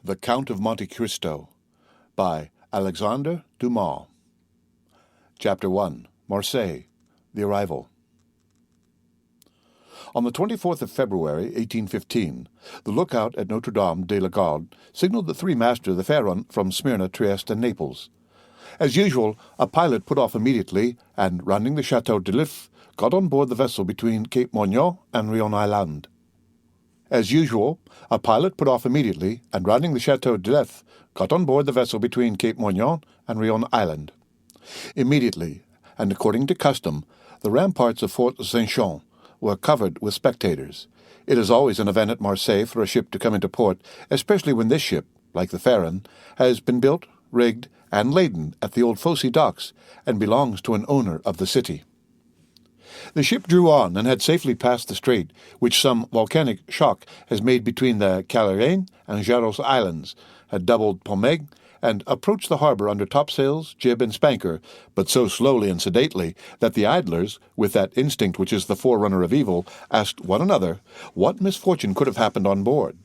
The Count of Monte Cristo by Alexandre Dumas. Chapter 1. Marseille. The Arrival. On the 24th of February, 1815, the lookout at Notre-Dame de la Garde signaled the three masters of the Pharaon from Smyrna, Trieste, and Naples. As usual, a pilot put off immediately, and, rounding the Chateau de l'If, got on board the vessel between Cape Morgan and Rion Island. As usual, a pilot put off immediately, and rounding the Chateau de l'If, got on board the vessel between Cape Morgan and Rion Island. Immediately, and according to custom, the ramparts of Fort Saint-Jean were covered with spectators. It is always an event at Marseille for a ship to come into port, especially when this ship, like the Pharaon, has been built, rigged, and laden at the old Fosse docks, and belongs to an owner of the city. The ship drew on and had safely passed the strait, which some volcanic shock has made between the Caleraine and Jaros Islands, had doubled Pomègue, and approached the harbour under topsails, jib, and spanker, but so slowly and sedately that the idlers, with that instinct which is the forerunner of evil, asked one another what misfortune could have happened on board.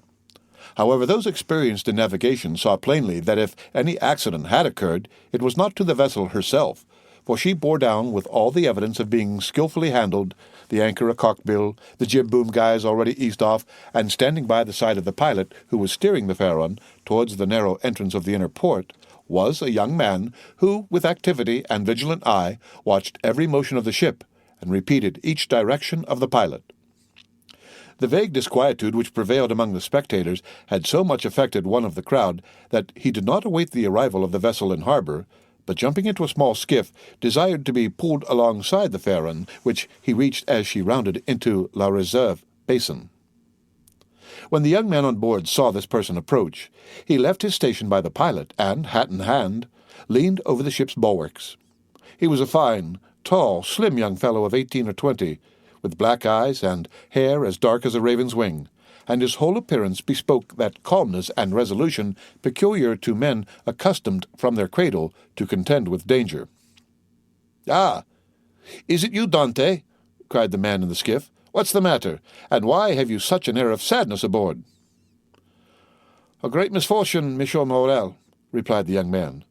However, those experienced in navigation saw plainly that if any accident had occurred, it was not to the vessel herself, for she bore down with all the evidence of being skilfully handled, the anchor a cockbill, the jib-boom guys already eased off, and standing by the side of the pilot, who was steering the Pharaon towards the narrow entrance of the inner port, was a young man who, with activity and vigilant eye, watched every motion of the ship, and repeated each direction of the pilot. The vague disquietude which prevailed among the spectators had so much affected one of the crowd that he did not await the arrival of the vessel in harbour, but jumping into a small skiff, desired to be pulled alongside the Pharaon, which he reached as she rounded into La Reserve basin. When the young man on board saw this person approach, he left his station by the pilot, and, hat in hand, leaned over the ship's bulwarks. He was a fine, tall, slim young fellow of 18 or 20, with black eyes and hair as dark as a raven's wing, and his whole appearance bespoke that calmness and resolution peculiar to men accustomed from their cradle to contend with danger. "Ah, is it you, Dante?" cried the man in the skiff. "What's the matter, and why have you such an air of sadness aboard?" "A great misfortune, Monsieur Morel," replied the young man.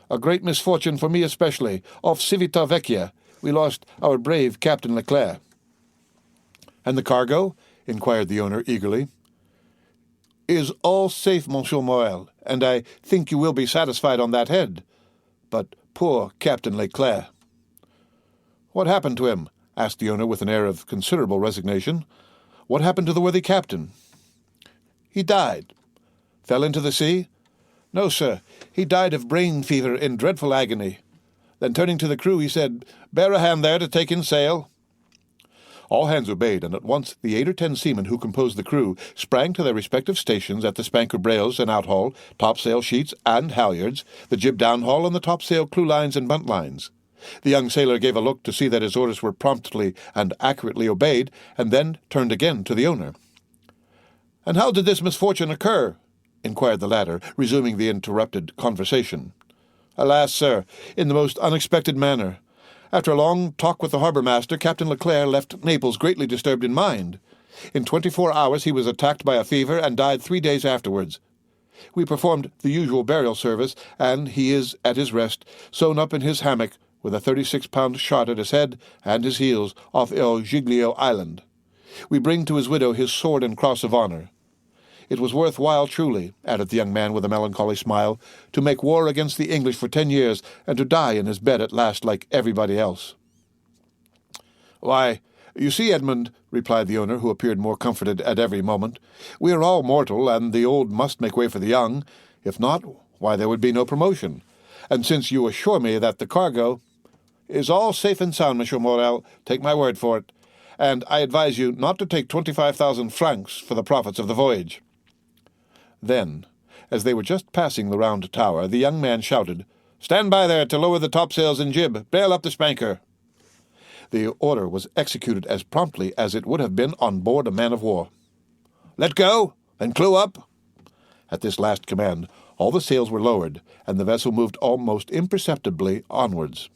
"A great misfortune for me especially. Off Civita Vecchia we lost our brave Captain Leclerc." "And the cargo?" inquired the owner eagerly. "Is all safe, Monsieur Morel, and I think you will be satisfied on that head. But poor Captain Leclerc." "What happened to him?" asked the owner with an air of considerable resignation. "What happened to the worthy captain?" "He died." "Fell into the sea?" "No, sir. He died of brain fever in dreadful agony." Then turning to the crew, he said, "Bear a hand there to take in sail." All hands obeyed, and at once the 8 or 10 seamen who composed the crew sprang to their respective stations at the spanker brails and outhaul, topsail sheets and halyards, the jib downhaul, and the topsail clewlines and buntlines. The young sailor gave a look to see that his orders were promptly and accurately obeyed, and then turned again to the owner. "And how did this misfortune occur?" inquired the latter, resuming the interrupted conversation. "Alas, sir, in the most unexpected manner. After a long talk with the harbour-master, Captain Leclerc left Naples greatly disturbed in mind. In 24 hours he was attacked by a fever and died 3 days afterwards. We performed the usual burial service, and he is at his rest, sewn up in his hammock, with a 36-pound shot at his head and his heels off El Giglio Island. We bring to his widow his sword and cross of honour. It was worth while, truly," added the young man with a melancholy smile, "to make war against the English for 10 years, and to die in his bed at last like everybody else." "Why, you see, Edmond," replied the owner, who appeared more comforted at every moment, "we are all mortal, and the old must make way for the young. If not, why, there would be no promotion. And since you assure me that the cargo is all safe and sound, Monsieur Morel, take my word for it, and I advise you not to take 25,000 francs for the profits of the voyage." Then, as they were just passing the round tower, the young man shouted, "Stand by there to lower the topsails and jib. Brail up the spanker." The order was executed as promptly as it would have been on board a man-of-war. "Let go, and clew up." At this last command, all the sails were lowered, and the vessel moved almost imperceptibly onwards.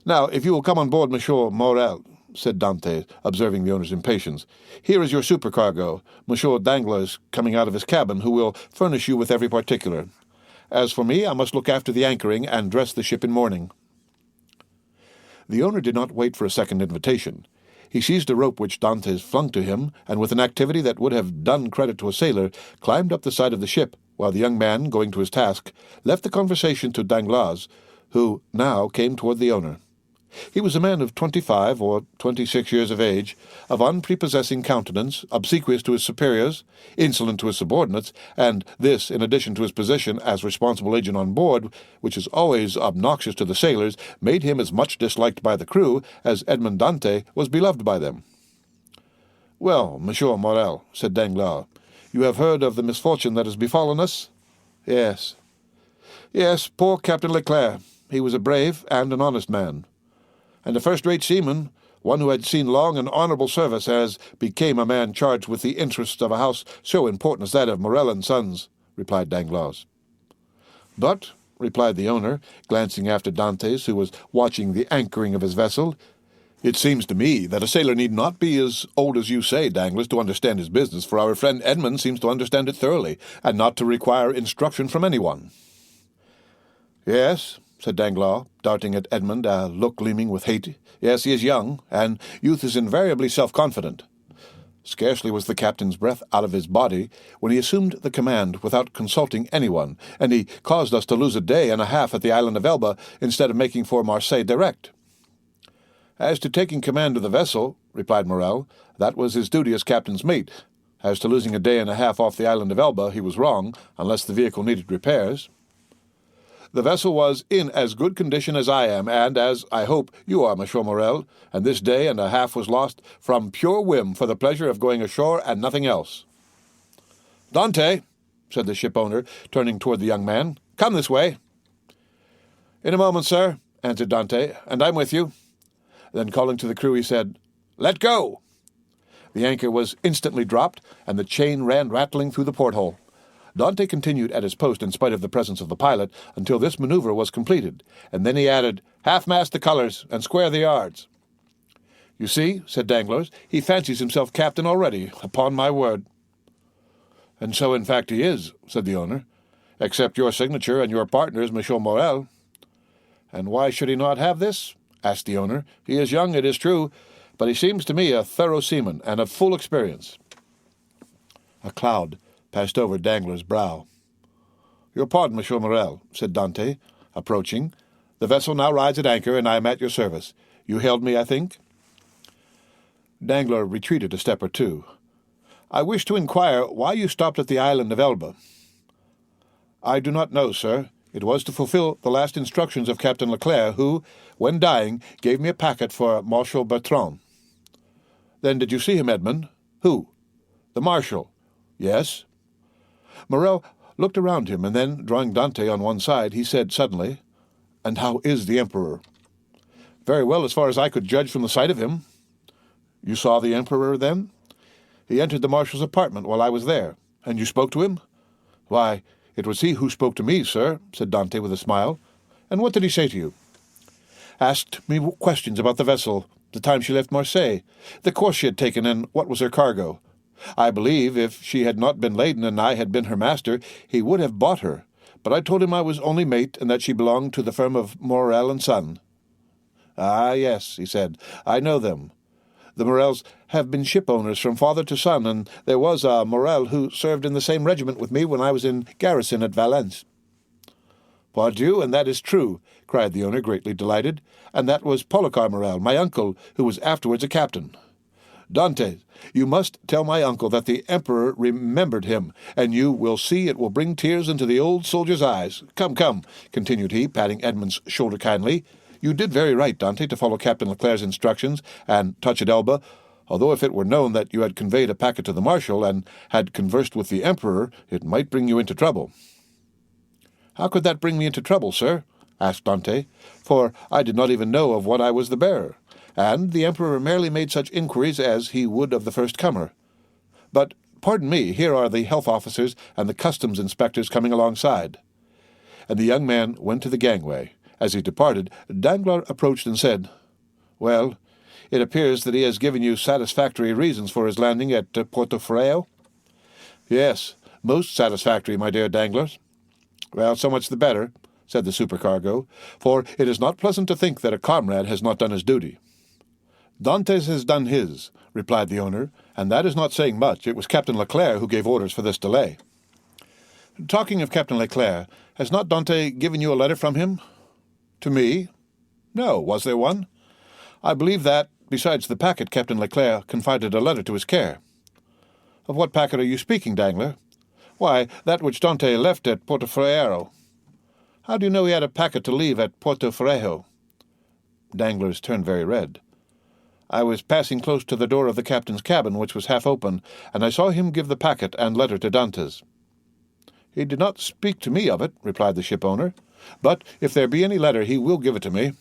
"Now, if you will come on board, Monsieur Morel," said Dantès, observing the owner's impatience. "Here is your supercargo. Monsieur Danglars is coming out of his cabin, who will furnish you with every particular. As for me, I must look after the anchoring and dress the ship in mourning." The owner did not wait for a second invitation. He seized a rope which Dantès flung to him, and with an activity that would have done credit to a sailor, climbed up the side of the ship, while the young man, going to his task, left the conversation to Danglars, who now came toward the owner. He was a man of 25 or 26 years of age, of unprepossessing countenance, obsequious to his superiors, insolent to his subordinates, and this, in addition to his position as responsible agent on board, which is always obnoxious to the sailors, made him as much disliked by the crew as Edmond Dantès was beloved by them. "Well, Monsieur Morrel," said Danglars, "you have heard of the misfortune that has befallen us?" "Yes." "Yes, poor Captain Leclerc. He was a brave and an honest man, and a first-rate seaman, one who had seen long and honourable service, as became a man charged with the interests of a house so important as that of Morrel and Sons," replied Danglars. "But," replied the owner, glancing after Dantès, who was watching the anchoring of his vessel, "it seems to me that a sailor need not be as old as you say, Danglars, to understand his business, for our friend Edmond seems to understand it thoroughly, and not to require instruction from anyone." "Yes," said Danglars, darting at Edmond a look gleaming with hate. "Yes, he is young, and youth is invariably self-confident." Scarcely was the captain's breath out of his body when he assumed the command without consulting anyone, and he caused us to lose a day and a half at the island of Elba instead of making for Marseille direct. "As to taking command of the vessel," replied Morrel, "that was his duty as captain's mate. As to losing a day and a half off the island of Elba, he was wrong, unless the vehicle needed repairs. The vessel was in as good condition as I am, and as, I hope, you are, Monsieur Morrel, and this day and a half was lost from pure whim for the pleasure of going ashore and nothing else." "Dantès," said the ship-owner, turning toward the young man, "come this way." "In a moment, sir," answered Dantès, "and I'm with you." Then, calling to the crew, he said, "Let go!" The anchor was instantly dropped, and the chain ran rattling through the porthole. Dantès continued at his post in spite of the presence of the pilot until this maneuver was completed, and then he added, "Half-mast the colours and square the yards." "You see," said Danglars, "he fancies himself captain already, upon my word." "And so in fact he is," said the owner, "except your signature and your partner's, Monsieur Morrel." "And why should he not have this?" asked the owner. "He is young, it is true, but he seems to me a thorough seaman and of full experience." A cloud passed over Danglars' brow. "Your pardon, Monsieur Morrel," said Dantès, approaching. "The vessel now rides at anchor, and I am at your service. You hailed me, I think?" Danglars retreated a step or two. "I wish to inquire why you stopped at the island of Elba." "I do not know, sir. It was to fulfill the last instructions of Captain Leclerc, who, when dying, gave me a packet for Marshal Bertrand." "Then did you see him, Edmond?" "Who?" "The Marshal." "Yes." Morrel looked around him, and then, drawing Dantès on one side, he said suddenly, "And how is the Emperor?" "Very well, as far as I could judge from the sight of him." "You saw the Emperor, then?" "He entered the Marshal's apartment while I was there." "And you spoke to him?" "Why, it was he who spoke to me, sir," said Dantès with a smile. "And what did he say to you?" "Asked me questions about the vessel, the time she left Marseille, the course she had taken, and what was her cargo. I believe if she had not been laden and I had been her master, he would have bought her, but I told him I was only mate and that she belonged to the firm of Morrel and Son." "Ah, yes," he said, "I know them. The Morrels have been ship-owners from father to son, and there was a Morrel who served in the same regiment with me when I was in garrison at Valence." "Pardieu, and that is true," cried the owner, greatly delighted, "and that was Policar Morrel, my uncle, who was afterwards a captain. Dantès, you must tell my uncle that the Emperor remembered him, and you will see it will bring tears into the old soldier's eyes. Come, come," continued he, patting Edmond's shoulder kindly, "you did very right, Dantès, to follow Captain Leclerc's instructions and touch at Elba, although if it were known that you had conveyed a packet to the Marshal and had conversed with the Emperor, it might bring you into trouble." "How could that bring me into trouble, sir?" asked Dantès, "for I did not even know of what I was the bearer, and the Emperor merely made such inquiries as he would of the first comer. But, pardon me, here are the health officers and the customs inspectors coming alongside." And the young man went to the gangway. As he departed, Danglars approached and said, "Well, It appears that he has given you satisfactory reasons for his landing at Porto. Yes, most satisfactory, my dear Danglars. Well, so much the better, said the supercargo, for it is not pleasant to think that a comrade has not done his duty. Dantès has done his, replied the owner, and that is not saying much. It was Captain Leclerc who gave orders for this delay. Talking of Captain Leclerc, has not Dantès given you a letter from him? To me? No. Was there one? I believe that, besides the packet, Captain Leclerc confided a letter to his care. Of what packet are you speaking, Danglars? Why, that which Dantès left at Porto. How do you know he had a packet to leave at Porto? Danglars turned very red. I was passing close to the door of the captain's cabin, which was half open, and I saw him give the packet and letter to Dantès. He did not speak to me of it, replied the ship-owner, but if there be any letter, he will give it to me.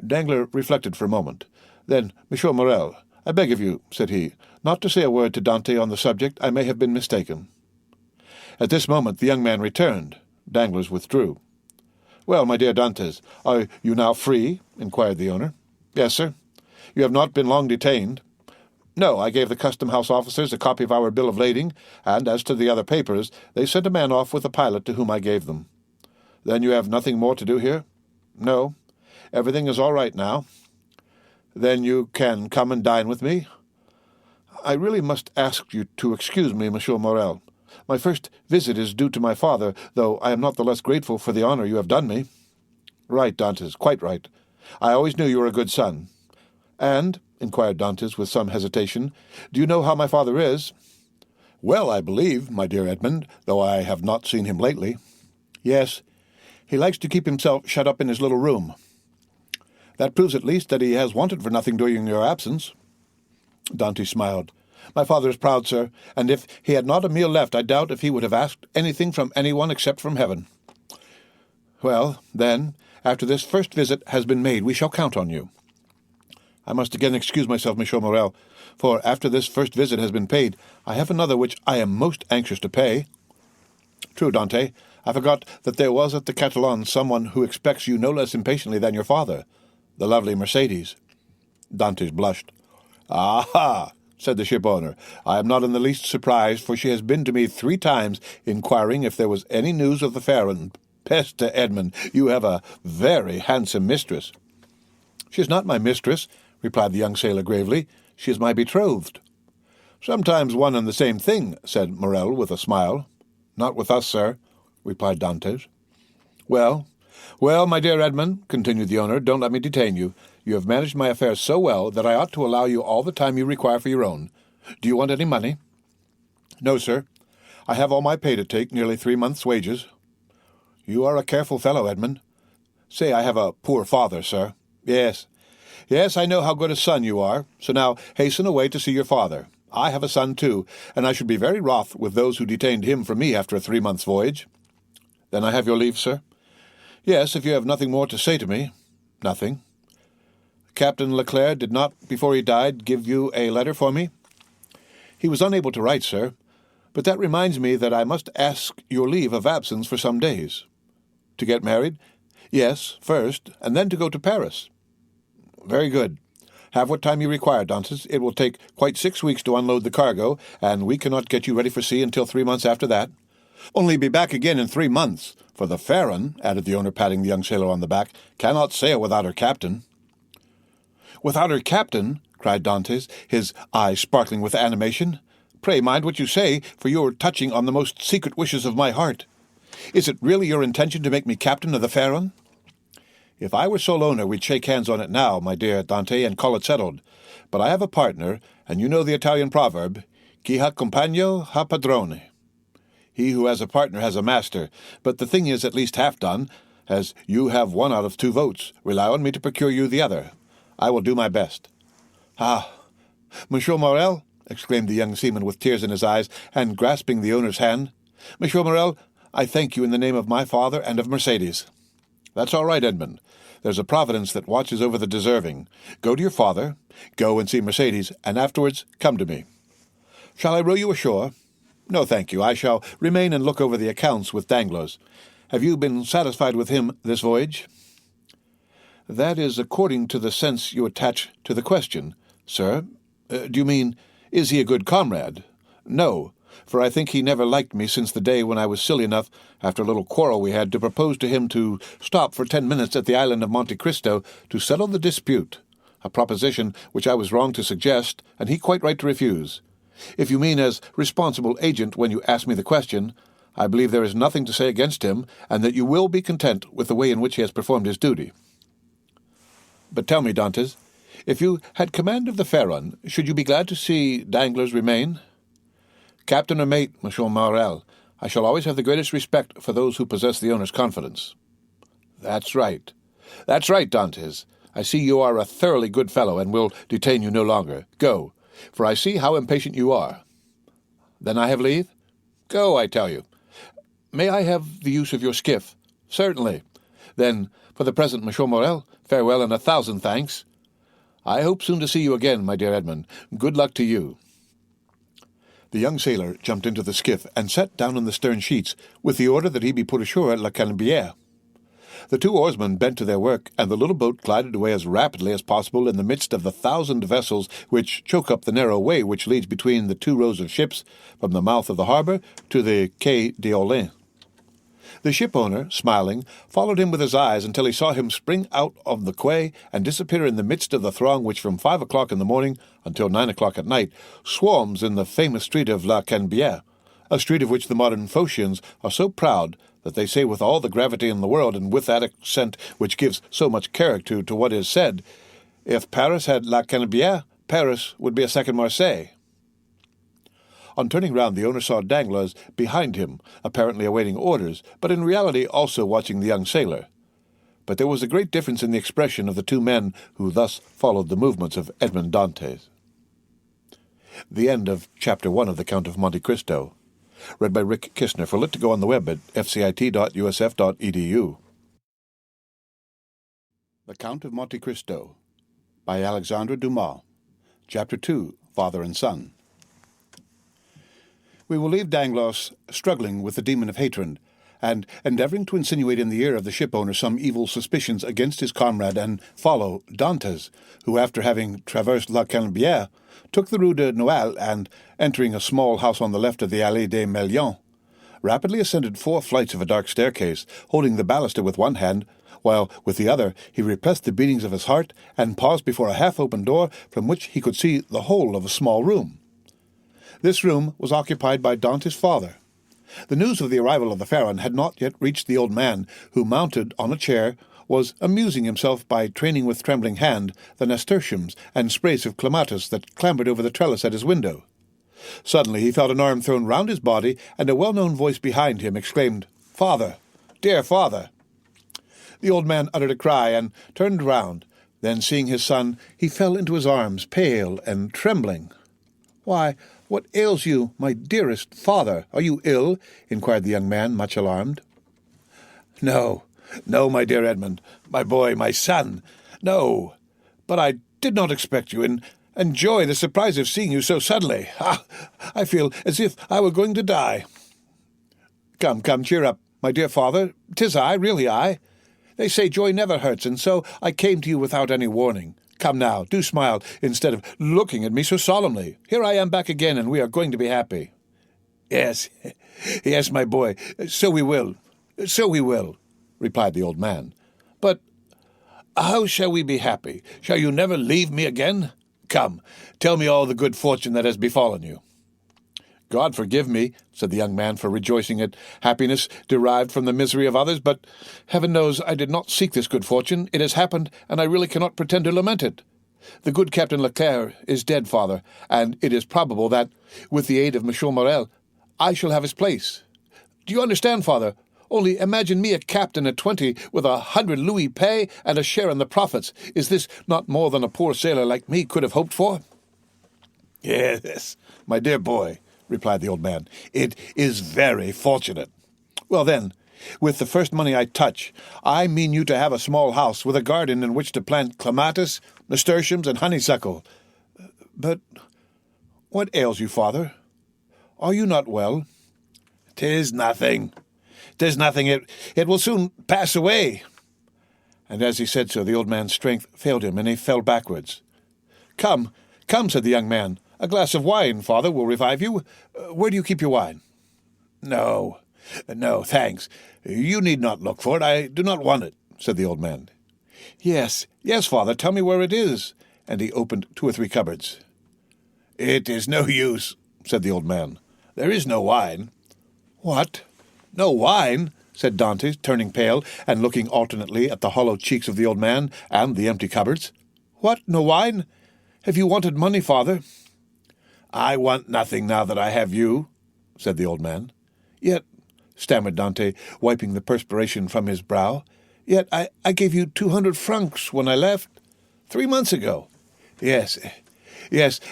Danglars reflected for a moment. Then, Monsieur Morrel, I beg of you, said he, not to say a word to Dantès on the subject. I may have been mistaken. At this moment the young man returned. Danglars withdrew. Well, my dear Dantès, are you now free? Inquired the owner. Yes, sir. You have not been long detained. No, I gave the custom-house officers a copy of our bill of lading, and as to the other papers, they sent a man off with a pilot to whom I gave them. Then you have nothing more to do here? No. Everything is all right now. Then you can come and dine with me? I really must ask you to excuse me, Monsieur Morrel. My first visit is due to my father, though I am not the less grateful for the honor you have done me. Right, Dantès, quite right. I always knew you were a good son. And, inquired Dantès with some hesitation, do you know how my father is? Well, I believe, my dear Edmond, though I have not seen him lately. Yes, he likes to keep himself shut up in his little room. That proves at least that he has wanted for nothing during your absence. Dantès smiled. My father is proud, sir, and if he had not a meal left, I doubt if he would have asked anything from anyone except from heaven. Well, then, after this first visit has been made, we shall count on you. I must again excuse myself, Monsieur Morrel, for after this first visit has been paid, I have another which I am most anxious to pay. True, Dantès, I forgot that there was at the Catalan someone who expects you no less impatiently than your father, the lovely Mercedes. Dantès blushed. Ah, said the ship-owner, I am not in the least surprised, for she has been to me 3 times, inquiring if there was any news of the Pharaon. Peste, Edmond, you have a very handsome mistress. She is not my mistress, replied the young sailor gravely. She is my betrothed. Sometimes one and the same thing, said Morrel with a smile. Not with us, sir, replied Dantès. Well, my dear Edmond, continued the owner, don't let me detain you. You have managed my affairs so well that I ought to allow you all the time you require for your own. Do you want any money? No, sir. I have all my pay to take, nearly 3 months' wages. You are a careful fellow, Edmond. Say I have a poor father, sir. Yes, I know how good a son you are, so now hasten away to see your father. I have a son, too, and I should be very wroth with those who detained him from me after a 3 months' voyage. Then I have your leave, sir? Yes, if you have nothing more to say to me. Nothing. Captain Leclerc did not, before he died, give you a letter for me? He was unable to write, sir, but that reminds me that I must ask your leave of absence for some days. To get married? Yes, first, and then to go to Paris. Very good. Have what time you require, Dantès. It will take quite 6 weeks to unload the cargo, and we cannot get you ready for sea until 3 months after that. Only be back again in 3 months, for the Pharaon, added the owner, patting the young sailor on the back, cannot sail without her captain. Without her captain? Cried Dantès, his eye sparkling with animation. Pray mind what you say, for you are touching on the most secret wishes of my heart. Is it really your intention to make me captain of the Pharaon? If I were sole owner, we'd shake hands on it now, my dear Dantès, and call it settled. But I have a partner, and you know the Italian proverb, Chi ha compagno ha padrone. He who has a partner has a master, but the thing is at least half done, as you have 1 out of 2 votes. Rely on me to procure you the other. I will do my best. Ah, Monsieur Morrel, exclaimed the young seaman with tears in his eyes, and grasping the owner's hand. Monsieur Morrel, I thank you in the name of my father and of Mercedes. That's all right, Edmond. There's a providence that watches over the deserving. Go to your father, go and see Mercedes, and afterwards come to me. Shall I row you ashore? No, thank you. I shall remain and look over the accounts with Danglars. Have you been satisfied with him this voyage? That is according to the sense you attach to the question, sir. Do you mean, is he a good comrade? No, for I think he never liked me since the day when I was silly enough, after a little quarrel we had, to propose to him to stop for 10 minutes at the island of Monte Cristo to settle the dispute, a proposition which I was wrong to suggest, and he quite right to refuse. If you mean as responsible agent when you ask me the question, I believe there is nothing to say against him, and that you will be content with the way in which he has performed his duty. But tell me, Dantès, if you had command of the Pharaon, should you be glad to see Danglars remain? Captain or mate, Monsieur Morel, I shall always have the greatest respect for those who possess the owner's confidence. That's right. That's right, Dantès. I see you are a thoroughly good fellow, and will detain you no longer. Go, for I see how impatient you are. Then I have leave? Go, I tell you. May I have the use of your skiff? Certainly. Then, for the present, Monsieur Morel, farewell and 1,000 thanks. I hope soon to see you again, my dear Edmond. Good luck to you. The young sailor jumped into the skiff and sat down on the stern sheets, with the order that he be put ashore at La Canebière. The two oarsmen bent to their work, and the little boat glided away as rapidly as possible in the midst of the 1,000 vessels which choke up the narrow way which leads between the 2 rows of ships from the mouth of the harbour to the Quai d'Orléans. The ship-owner, smiling, followed him with his eyes until he saw him spring out of the quay and disappear in the midst of the throng which from 5 o'clock in the morning until 9 o'clock at night swarms in the famous street of La Canebière, a street of which the modern Phocians are so proud that they say with all the gravity in the world and with that accent which gives so much character to what is said, if Paris had La Canebière, Paris would be a second Marseille. On turning round, the owner saw Danglars behind him, apparently awaiting orders, but in reality also watching the young sailor. But there was a great difference in the expression of the two men who thus followed the movements of Edmond Dantès. The end of Chapter 1 of the Count of Monte Cristo. Read by Rick Kistner for Lit to Go on the web at fcit.usf.edu. The Count of Monte Cristo by Alexandre Dumas. Chapter 2, Father and Son. We will leave Danglars struggling with the demon of hatred, and endeavouring to insinuate in the ear of the ship-owner some evil suspicions against his comrade, and follow Dantès, who, after having traversed La Canebière, took the Rue de Noailles, and, entering a small house on the left of the Allée des Melians, rapidly ascended 4 flights of a dark staircase, holding the baluster with one hand, while with the other he repressed the beatings of his heart, and paused before a half-open door from which he could see the whole of a small room. This room was occupied by Dantès' father. The news of the arrival of the Pharaon had not yet reached the old man, who, mounted on a chair, was amusing himself by training with trembling hand the nasturtiums and sprays of clematis that clambered over the trellis at his window. Suddenly he felt an arm thrown round his body, and a well-known voice behind him exclaimed, "Father! Dear father!" The old man uttered a cry and turned round. Then, seeing his son, he fell into his arms, pale and trembling. "Why, what ails you, my dearest father? Are you ill?" inquired the young man, much alarmed. No, my dear Edmond, my boy, my son, no. But I did not expect you, and enjoy the surprise of seeing you so suddenly. I feel as if I were going to die." Come, cheer up, my dear father. 'Tis I, really I. They say joy never hurts, and so I came to you without any warning. Come now, do smile, instead of looking at me so solemnly. Here I am back again, and we are going to be happy. Yes, my boy, so we will, replied the old man. But how shall we be happy? Shall you never leave me again? Come, tell me all the good fortune that has befallen you. God forgive me, said the young man, for rejoicing at happiness derived from the misery of others, but heaven knows I did not seek this good fortune. It has happened, and I really cannot pretend to lament it. The good Captain Leclerc is dead, father, and it is probable that, with the aid of Monsieur Morel, I shall have his place. Do you understand, father? Only imagine me a captain at 20, with 100 louis pay and a share in the profits. Is this not more than a poor sailor like me could have hoped for? Yes, my dear boy, replied the old man, it is very fortunate. Well then, with the first money I touch, I mean you to have a small house with a garden in which to plant clematis, nasturtiums, and honeysuckle. But what ails you, father? Are you not well? 'Tis nothing. It will soon pass away. And as he said so, the old man's strength failed him, and he fell backwards. "Come, come," said the young man. "A glass of wine, father, will revive you. Where do you keep your wine?" "No, thanks. You need not look for it. I do not want it," said the old man. Yes, father, tell me where it is." And he opened 2 or 3 cupboards. "It is no use," said the old man. "There is no wine." "What? No wine?" said Dantès, turning pale and looking alternately at the hollow cheeks of the old man and the empty cupboards. "What, no wine? Have you wanted money, father?" "I want nothing now that I have you," said the old man. "Yet," stammered Dantès, wiping the perspiration from his brow, "yet I gave you 200 francs when I left 3 months ago." Yes,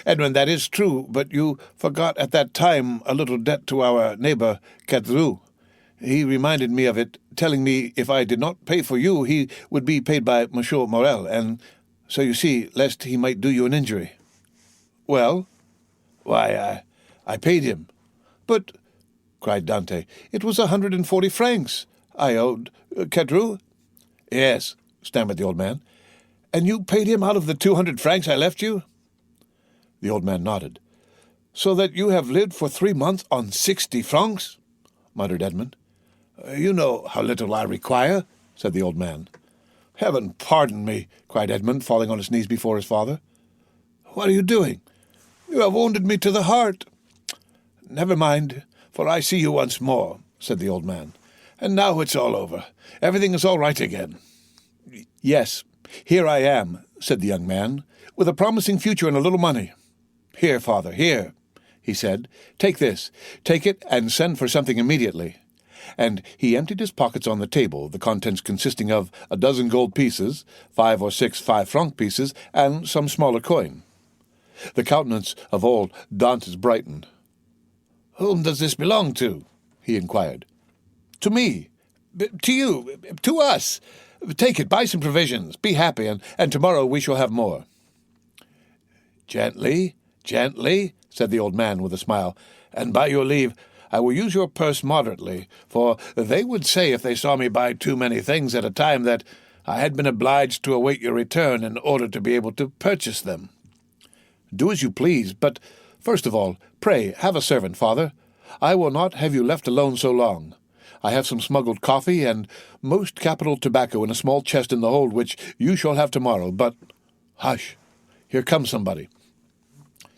Edmond, that is true, but you forgot at that time a little debt to our neighbor Cadru. He reminded me of it, telling me if I did not pay for you, he would be paid by Monsieur Morel, and so you see, lest he might do you an injury." "Well?" "Why, I paid him." "But," cried Dantès, "it was 140 francs I owed Cadru." "Yes," stammered the old man. "And you paid him out of the 200 francs I left you?" The old man nodded. "So that you have lived for 3 months on 60 francs?" muttered Edmond. "You know how little I require," said the old man. "Heaven pardon me," cried Edmond, falling on his knees before his father. "What are you doing? You have wounded me to the heart." "Never mind, for I see you once more," said the old man. "And now it's all over. Everything is all right again." "Yes, here I am," said the young man, "with a promising future and a little money. Here, father, here," he said. "Take this. Take it and send for something immediately." And he emptied his pockets on the table, the contents consisting of a dozen gold pieces, 5 or 6 5-franc pieces, and some smaller coin. The countenance of old Dantès brightened. "Whom does this belong to?" he inquired. "To me. To you. To us. Take it, buy some provisions, be happy, and tomorrow we shall have more." "Gently, gently," said the old man with a smile, "and by your leave, I will use your purse moderately, for they would say if they saw me buy too many things at a time that I had been obliged to await your return in order to be able to purchase them." "Do as you please, but first of all, pray have a servant, father. I will not have you left alone so long. I have some smuggled coffee and most capital tobacco in a small chest in the hold, which you shall have tomorrow, but hush, here comes somebody.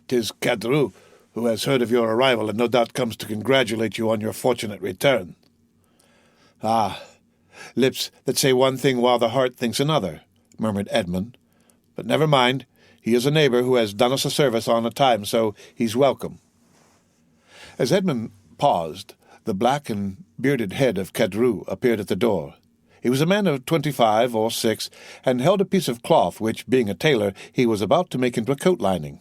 'Tis Cadru, who has heard of your arrival and no doubt comes to congratulate you on your fortunate return." "Ah, lips that say one thing while the heart thinks another," murmured Edmond. "But never mind, he is a neighbor who has done us a service on a time, so he's welcome." As Edmond paused, the black and bearded head of Cadru appeared at the door. He was a man of 25 or 6, and held a piece of cloth which, being a tailor, he was about to make into a coat-lining.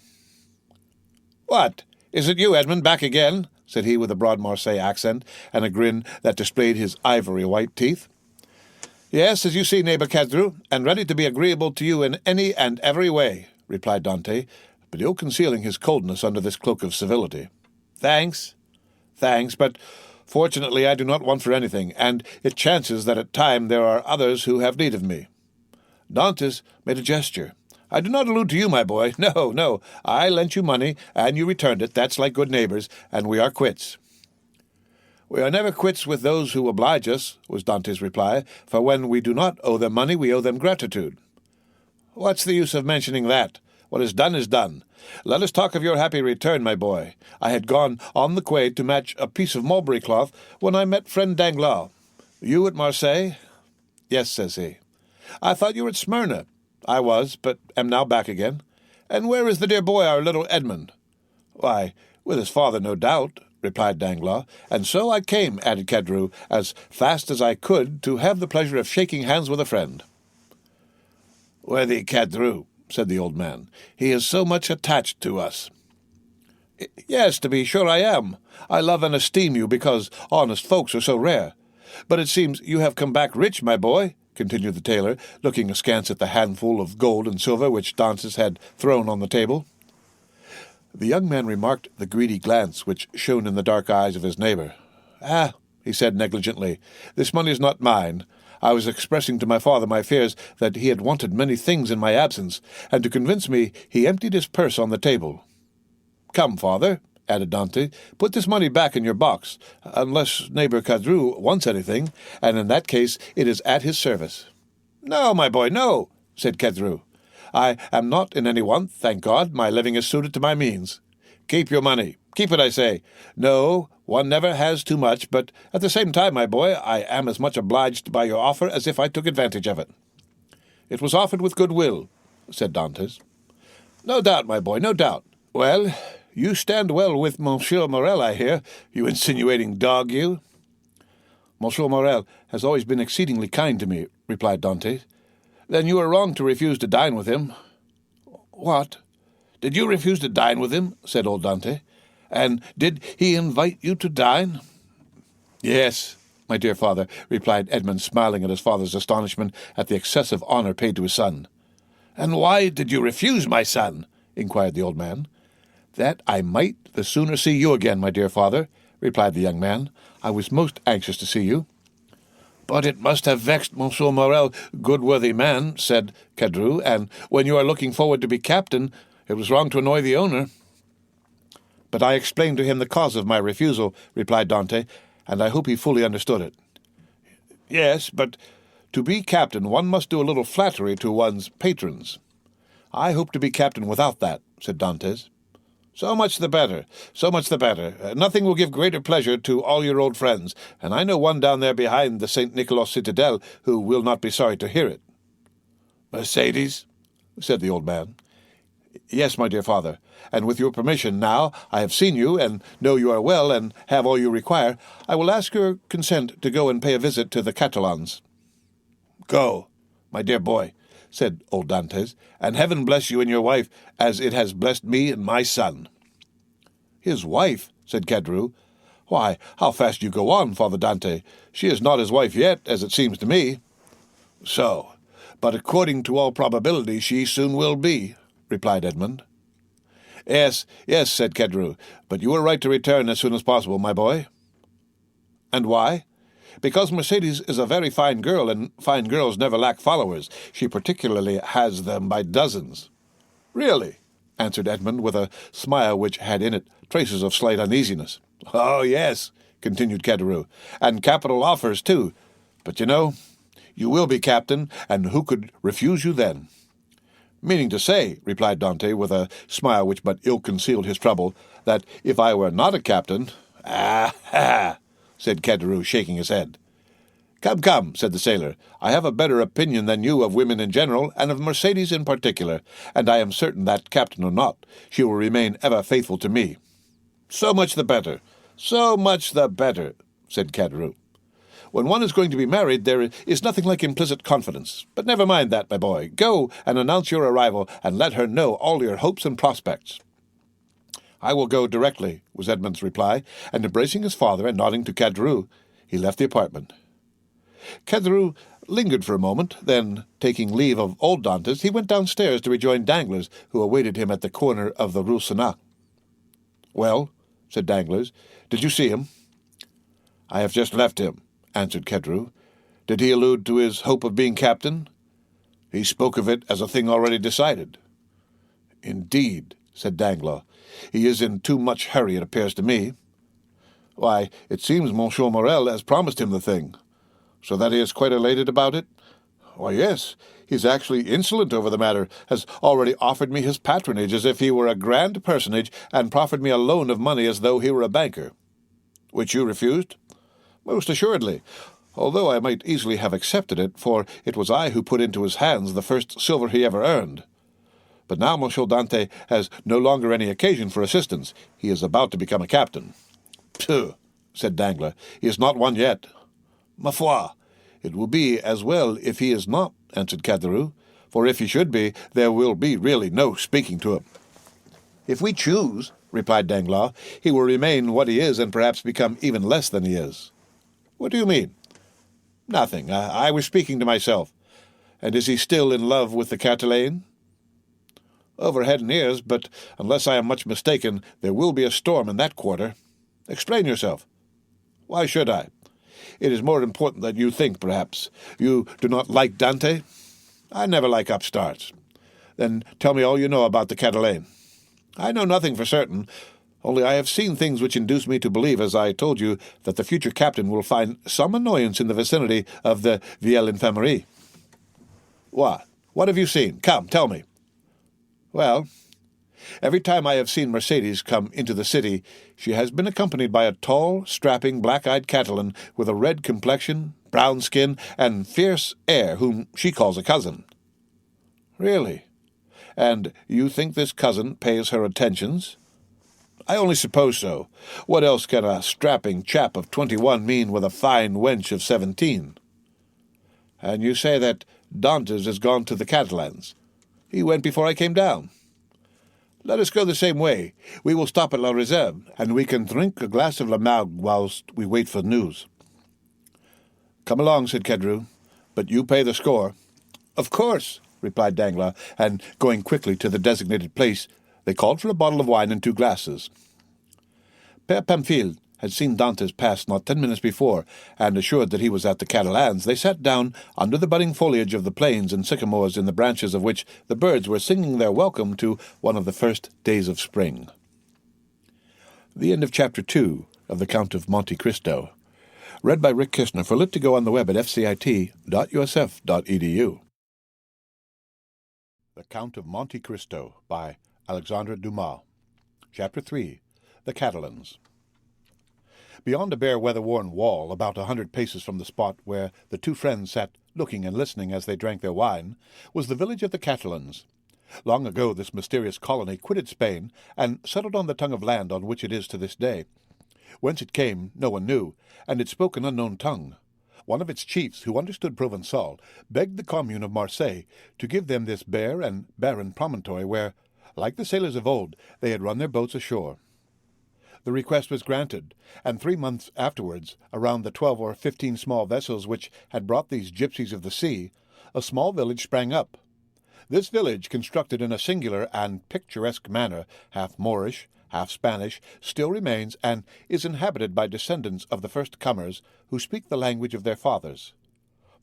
"What? Is it you, Edmond, back again?" said he with a broad Marseille accent and a grin that displayed his ivory-white teeth. "Yes, as you see, neighbor Cadru, and ready to be agreeable to you in any and every way," replied Dantès, but ill concealing his coldness under this cloak of civility. Thanks, but fortunately I do not want for anything, and it chances that at time there are others who have need of me." Dantès made a gesture. "I do not allude to you, my boy. No. I lent you money, and you returned it. That's like good neighbors, and we are quits." "We are never quits with those who oblige us," was Dantès' reply, "for when we do not owe them money, we owe them gratitude." "What's the use of mentioning that? What is done is done. Let us talk of your happy return, my boy. I had gone on the quay to match a piece of mulberry cloth when I met friend Danglars. "You at Marseille?" "Yes," says he. "I thought you were at Smyrna." "I was, but am now back again." "And where is the dear boy, our little Edmond?" "Why, with his father, no doubt," replied Danglars. "And so I came," added Cadru, "as fast as I could, to have the pleasure of shaking hands with a friend." "Worthy Cadru," said the old man, "he is so much attached to us." "Yes, to be sure I am. I love and esteem you because honest folks are so rare. But it seems you have come back rich, my boy," continued the tailor, looking askance at the handful of gold and silver which Dantès had thrown on the table. The young man remarked the greedy glance which shone in the dark eyes of his neighbor. "Ah," he said negligently, "this money is not mine. I was expressing to my father my fears that he had wanted many things in my absence, and to convince me he emptied his purse on the table. Come, father, added Dante, put this money back in your box, unless neighbor Cadru wants anything, and in that case it is at his service. No, my boy, no, said Cadru. I am not in any want, thank God. My living is suited to my means. Keep your money. Keep it, I say. No, one never has too much, but at the same time, my boy, I am as much obliged by your offer as if I took advantage of it. It was offered with good will, said Dantès. No doubt, my boy, no doubt. Well, you stand well with Monsieur Morel, I hear, you insinuating dog, you. Monsieur Morel has always been exceedingly kind to me, replied Dantès. Then you are wrong to refuse to dine with him. What? Did you refuse to dine with him? Said old Dantès. And did he invite you to dine? Yes, my dear father, replied Edmond, smiling at his father's astonishment at the excessive honor paid to his son. And why did you refuse, my son? Inquired the old man. That I might the sooner see you again, my dear father, replied the young man. I was most anxious to see you. But it must have vexed Monsieur Morel, good worthy man, said Cadru, and when you are looking forward to be captain, it was wrong to annoy the owner. But I explained to him the cause of my refusal, replied Dantès, and I hope he fully understood it. Yes, but to be captain one must do a little flattery to one's patrons. I hope to be captain without that, said Dantès. So much the better, so much the better. Nothing will give greater pleasure to all your old friends, and I know one down there behind the St. Nicholas citadel who will not be sorry to hear it. Mercedes, said the old man. Yes, my dear father, and with your permission, now I have seen you, and know you are well, and have all you require, I will ask your consent to go and pay a visit to the Catalans. Go, my dear boy, said old Dantès, and heaven bless you and your wife, as it has blessed me and my son. His wife, said Cadru. Why, how fast you go on, Father Dantès. She is not his wife yet, as it seems to me. So, but according to all probability she soon will be, replied Edmond. Yes, yes, said Cadru, but you are right to return as soon as possible, my boy. And why? Because Mercedes is a very fine girl, and fine girls never lack followers. She particularly has them by dozens. Really? Answered Edmond, with a smile which had in it traces of slight uneasiness. Oh, yes, continued Cadru, and capital offers, too. But you know, you will be captain, and who could refuse you then? Meaning to say, replied Dantès, with a smile which but ill concealed his trouble, that if I were not a captain— Ah, ha! Said Cadru, shaking his head. Come, come, said the sailor, I have a better opinion than you of women in general, and of Mercedes in particular, and I am certain that, captain or not, she will remain ever faithful to me. So much the better, so much the better, said Cadru. When one is going to be married, there is nothing like implicit confidence. But never mind that, my boy. Go and announce your arrival, and let her know all your hopes and prospects. I will go directly, was Edmond's reply, and embracing his father and nodding to Cadru, he left the apartment. Cadru lingered for a moment, then, taking leave of old Dantès, he went downstairs to rejoin Danglars, who awaited him at the corner of the Rue Senac. Well, said Danglars, did you see him? I have just left him, answered Cadru. Did he allude to his hope of being captain? He spoke of it as a thing already decided. Indeed, said Danglars. He is in too much hurry, it appears to me. Why, it seems Monsieur Morel has promised him the thing. So that he is quite elated about it? Why, yes, he's actually insolent over the matter, has already offered me his patronage as if he were a grand personage, and proffered me a loan of money as though he were a banker. Which you refused? Most assuredly, although I might easily have accepted it, for it was I who put into his hands the first silver he ever earned. But now Monsieur Dantès has no longer any occasion for assistance. He is about to become a captain. Pooh, said Danglars, he is not one yet. Ma foi, it will be as well if he is not, answered Cadru, for if he should be, there will be really no speaking to him. If we choose, replied Danglars, he will remain what he is and perhaps become even less than he is. What do you mean? Nothing. I was speaking to myself. And is he still in love with the Catalane? Over head and ears, but unless I am much mistaken, there will be a storm in that quarter. Explain yourself. Why should I? It is more important than you think, perhaps. You do not like Dante? I never like upstarts. Then tell me all you know about the Catalan. I know nothing for certain, only I have seen things which induce me to believe, as I told you, that the future captain will find some annoyance in the vicinity of the Vieille Infirmerie. What? What have you seen? Come, tell me. Well, every time I have seen Mercedes come into the city, she has been accompanied by a tall, strapping, black-eyed Catalan with a red complexion, brown skin, and fierce air, whom she calls a cousin. Really? And you think this cousin pays her attentions? I only suppose so. What else can a strapping chap of 21 mean with a fine wench of 17? And you say that Dantès has gone to the Catalans. He went before I came down. Let us go the same way. We will stop at La Réserve, and we can drink a glass of La Margue whilst we wait for news. Come along, said Kedru, but you pay the score. Of course, replied Danglars, and going quickly to the designated place, they called for a bottle of wine and 2 glasses. Père Pamphile had seen Dantès pass not 10 minutes before, and assured that he was at the Catalans, they sat down under the budding foliage of the planes and sycamores, in the branches of which the birds were singing their welcome to one of the first days of spring. The end of Chapter 2 of the Count of Monte Cristo. Read by Rick Kishner for Lit to Go on the web at fcit.usf.edu. The Count of Monte Cristo by Alexandre Dumas. Chapter 3. The Catalans. Beyond a bare weather-worn wall, about 100 paces from the spot where the 2 friends sat looking and listening as they drank their wine, was the village of the Catalans. Long ago this mysterious colony quitted Spain and settled on the tongue of land on which it is to this day. Whence it came no one knew, and it spoke an unknown tongue. One of its chiefs, who understood Provençal, begged the commune of Marseille to give them this bare and barren promontory where, like the sailors of old, they had run their boats ashore. The request was granted, and 3 months afterwards, around the 12 or 15 small vessels which had brought these gypsies of the sea, a small village sprang up. This village, constructed in a singular and picturesque manner, half Moorish, half Spanish, still remains and is inhabited by descendants of the first comers who speak the language of their fathers.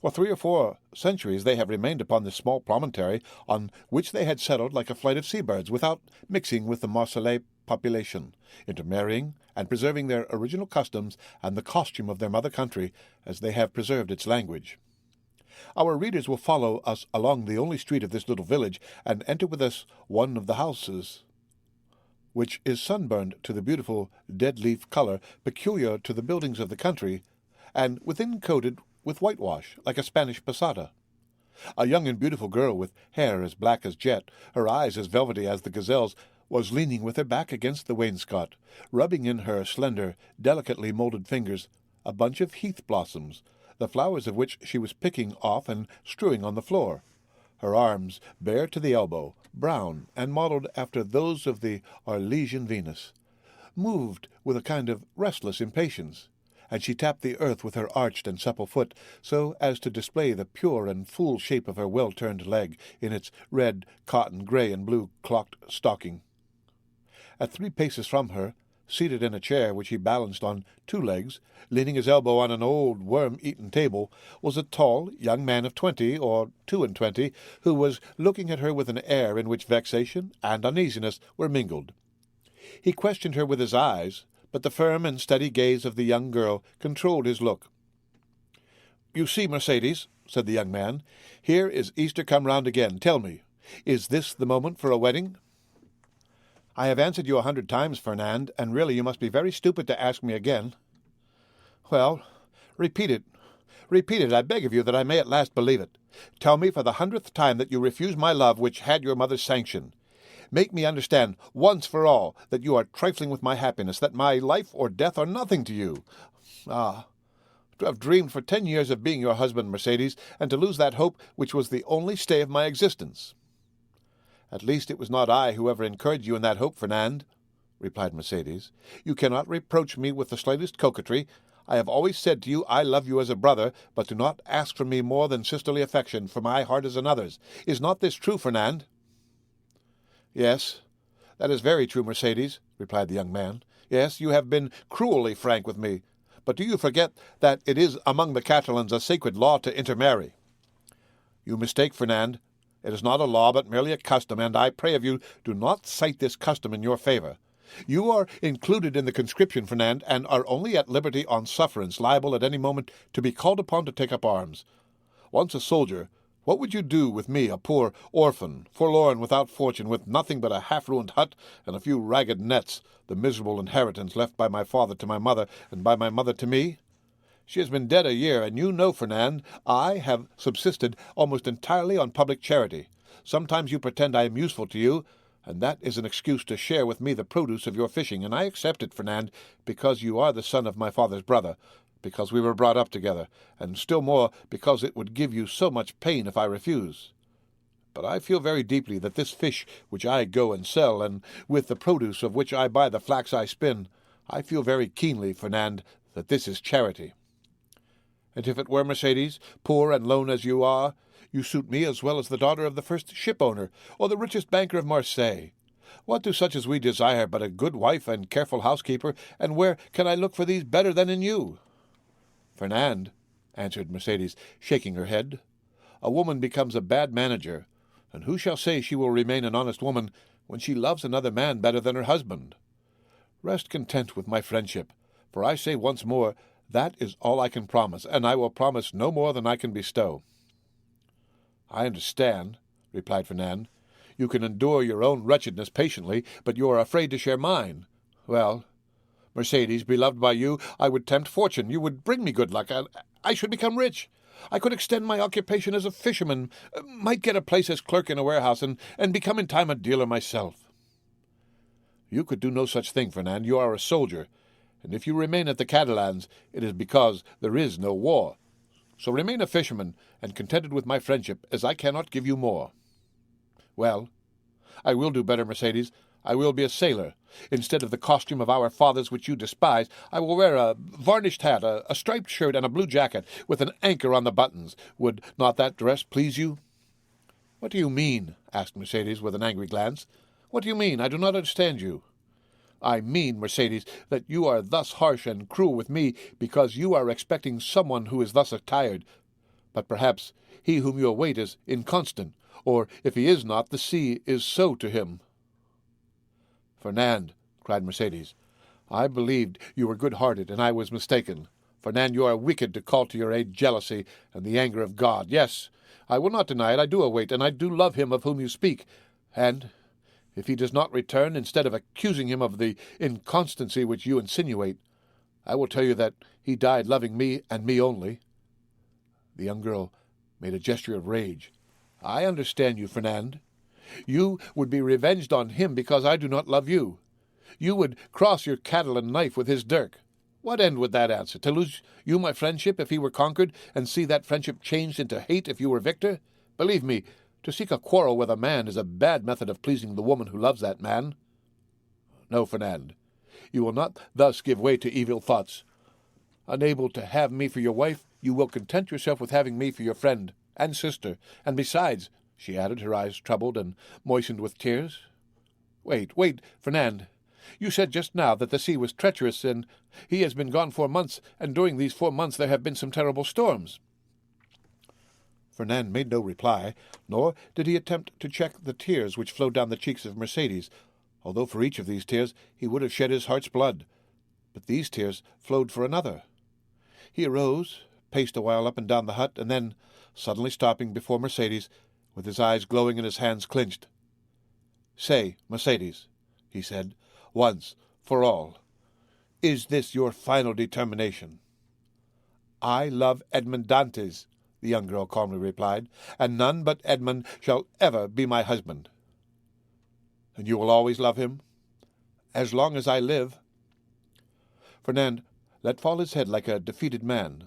For 3 or 4 centuries they have remained upon this small promontory, on which they had settled like a flight of seabirds, without mixing with the Marseillais population, intermarrying and preserving their original customs and the costume of their mother country, as they have preserved its language. Our readers will follow us along the only street of this little village, and enter with us one of the houses, which is sunburned to the beautiful dead-leaf color peculiar to the buildings of the country, and within coated with whitewash, like a Spanish posada. A young and beautiful girl, with hair as black as jet, her eyes as velvety as the gazelle's, was leaning with her back against the wainscot, rubbing in her slender, delicately moulded fingers a bunch of heath blossoms, the flowers of which she was picking off and strewing on the floor. Her arms, bare to the elbow, brown, and modelled after those of the Arlesian Venus, moved with a kind of restless impatience, and she tapped the earth with her arched and supple foot, so as to display the pure and full shape of her well-turned leg in its red, cotton, grey, and blue clocked stocking. At 3 paces from her, seated in a chair which he balanced on 2 legs, leaning his elbow on an old worm-eaten table, was a tall young man of 20 or 22, who was looking at her with an air in which vexation and uneasiness were mingled. He questioned her with his eyes, but the firm and steady gaze of the young girl controlled his look. "You see, Mercedes," said the young man, "here is Easter come round again. Tell me, is this the moment for a wedding?" "I have answered you 100 times, Fernand, and really you must be very stupid to ask me again." "Well, repeat it, I beg of you, that I may at last believe it. Tell me for the 100th time that you refuse my love, which had your mother's sanction. Make me understand, once for all, that you are trifling with my happiness, that my life or death are nothing to you. Ah, to have dreamed for 10 years of being your husband, Mercedes, and to lose that hope which was the only stay of my existence." "At least it was not I who ever encouraged you in that hope, Fernand," replied Mercedes. "You cannot reproach me with the slightest coquetry. I have always said to you, I love you as a brother, but do not ask from me more than sisterly affection, for my heart is another's. Is not this true, Fernand?" "Yes, that is very true, Mercedes," replied the young man. "Yes, you have been cruelly frank with me, But do you forget that it is among the Catalans a sacred law to intermarry? You mistake, Fernand. It is not a law, but merely a custom, and I pray of you, do not cite this custom in your favor. You are included in the conscription, Fernand, and are only at liberty on sufferance, liable at any moment to be called upon to take up arms. Once a soldier, what would you do with me, a poor orphan, forlorn, without fortune, with nothing but a half-ruined hut and a few ragged nets, the miserable inheritance left by my father to my mother, and by my mother to me? She has been dead a year, and you know, Fernand, I have subsisted almost entirely on public charity. Sometimes you pretend I am useful to you, and that is an excuse to share with me the produce of your fishing, and I accept it, Fernand, because you are the son of my father's brother, because we were brought up together, and still more because it would give you so much pain if I refuse. But I feel very deeply that this fish which I go and sell, and with the produce of which I buy the flax I spin, I feel very keenly, Fernand, that this is charity. And if it were, Mercedes, poor and lone as you are, you suit me as well as the daughter of the first ship-owner, or the richest banker of Marseille. What do such as we desire but a good wife and careful housekeeper, and where can I look for these better than in you? Fernand, answered Mercedes, shaking her head, a woman becomes a bad manager, and who shall say she will remain an honest woman when she loves another man better than her husband? Rest content with my friendship, for I say once more, that is all I can promise, and I will promise no more than I can bestow. I understand, replied Fernand. You can endure your own wretchedness patiently, but you are afraid to share mine. Well, Mercedes, beloved by you, I would tempt fortune. You would bring me good luck. I should become rich. I could extend my occupation as a fisherman, might get a place as clerk in a warehouse, and become in time a dealer myself. You could do no such thing, Fernand. You are a soldier, and if you remain at the Catalans, it is because there is no war. So remain a fisherman, and contented with my friendship, as I cannot give you more. Well, I will do better, Mercedes. I will be a sailor. Instead of the costume of our fathers which you despise, I will wear a varnished hat, a striped shirt, and a blue jacket, with an anchor on the buttons. Would not that dress please you? What do you mean? Asked Mercedes with an angry glance. What do you mean? I do not understand you. I mean, Mercedes, that you are thus harsh and cruel with me because you are expecting someone who is thus attired. But perhaps he whom you await is inconstant, or if he is not, the sea is so to him. Fernand, cried Mercedes, I believed you were good-hearted, and I was mistaken. Fernand, you are wicked to call to your aid jealousy and the anger of God. Yes, I will not deny it, I do await, and I do love him of whom you speak, and if he does not return, instead of accusing him of the inconstancy which you insinuate, I will tell you that he died loving me and me only. The young girl made a gesture of rage. I understand you, Fernand. You would be revenged on him because I do not love you. You would cross your Catalan knife with his dirk. What end would that answer? To lose you my friendship if he were conquered, and see that friendship changed into hate if you were victor? Believe me, to seek a quarrel with a man is a bad method of pleasing the woman who loves that man. No, Fernand, you will not thus give way to evil thoughts. Unable to have me for your wife, you will content yourself with having me for your friend and sister, and besides, she added, her eyes troubled and moistened with tears. Wait, Fernand. You said just now that the sea was treacherous, and he has been gone 4 months, and during these 4 months there have been some terrible storms. Fernand made no reply, nor did he attempt to check the tears which flowed down the cheeks of Mercedes, although for each of these tears he would have shed his heart's blood. But these tears flowed for another. He arose, paced a while up and down the hut, and then, suddenly stopping before Mercedes, with his eyes glowing and his hands clenched, "Say, Mercedes," he said, "once for all, is this your final determination?" "I love Edmond Dantès," the young girl calmly replied, "and none but Edmond shall ever be my husband." "And you will always love him?" "As long as I live." Fernand let fall his head like a defeated man,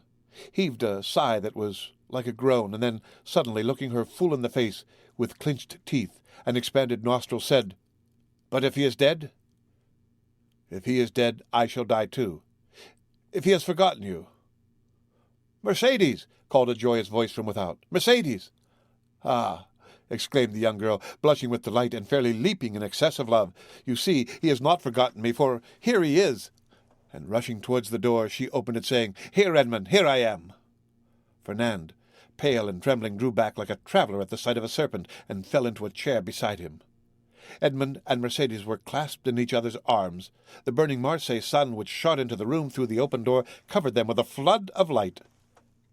heaved a sigh that was like a groan, and then, suddenly looking her full in the face, with clenched teeth and expanded nostrils, said, "But if he is dead?" "If he is dead, I shall die too. If he has forgotten you." "Mercedes!" called a joyous voice from without. "Mercedes!" "Ah!" exclaimed the young girl, blushing with delight and fairly leaping in excess of love. "You see, he has not forgotten me, for here he is." and rushing towards the door, she opened it, saying, "Here, Edmond, here I am." Fernand, pale and trembling, drew back like a traveller at the sight of a serpent, and fell into a chair beside him. Edmond and Mercedes were clasped in each other's arms. The burning Marseille sun, which shot into the room through the open door, covered them with a flood of light.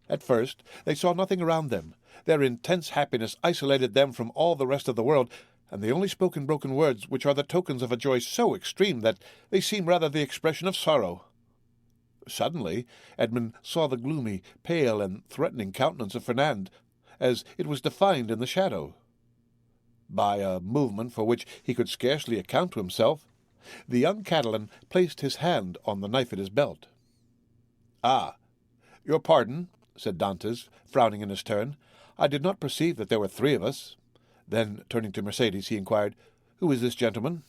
At first they saw nothing around them. Their intense happiness isolated them from all the rest of the world, and they only spoke in broken words, which are the tokens of a joy so extreme that they seem rather the expression of sorrow. Suddenly Edmond saw the gloomy, pale, and threatening countenance of Fernand, as it was defined in the shadow. By a movement for which he could scarcely account to himself, the young Catalan placed his hand on the knife at his belt. "Ah, your pardon," said Dantès, frowning in his turn. "I did not perceive that there were 3 of us." Then, turning to Mercedes, he inquired, "Who is this gentleman?"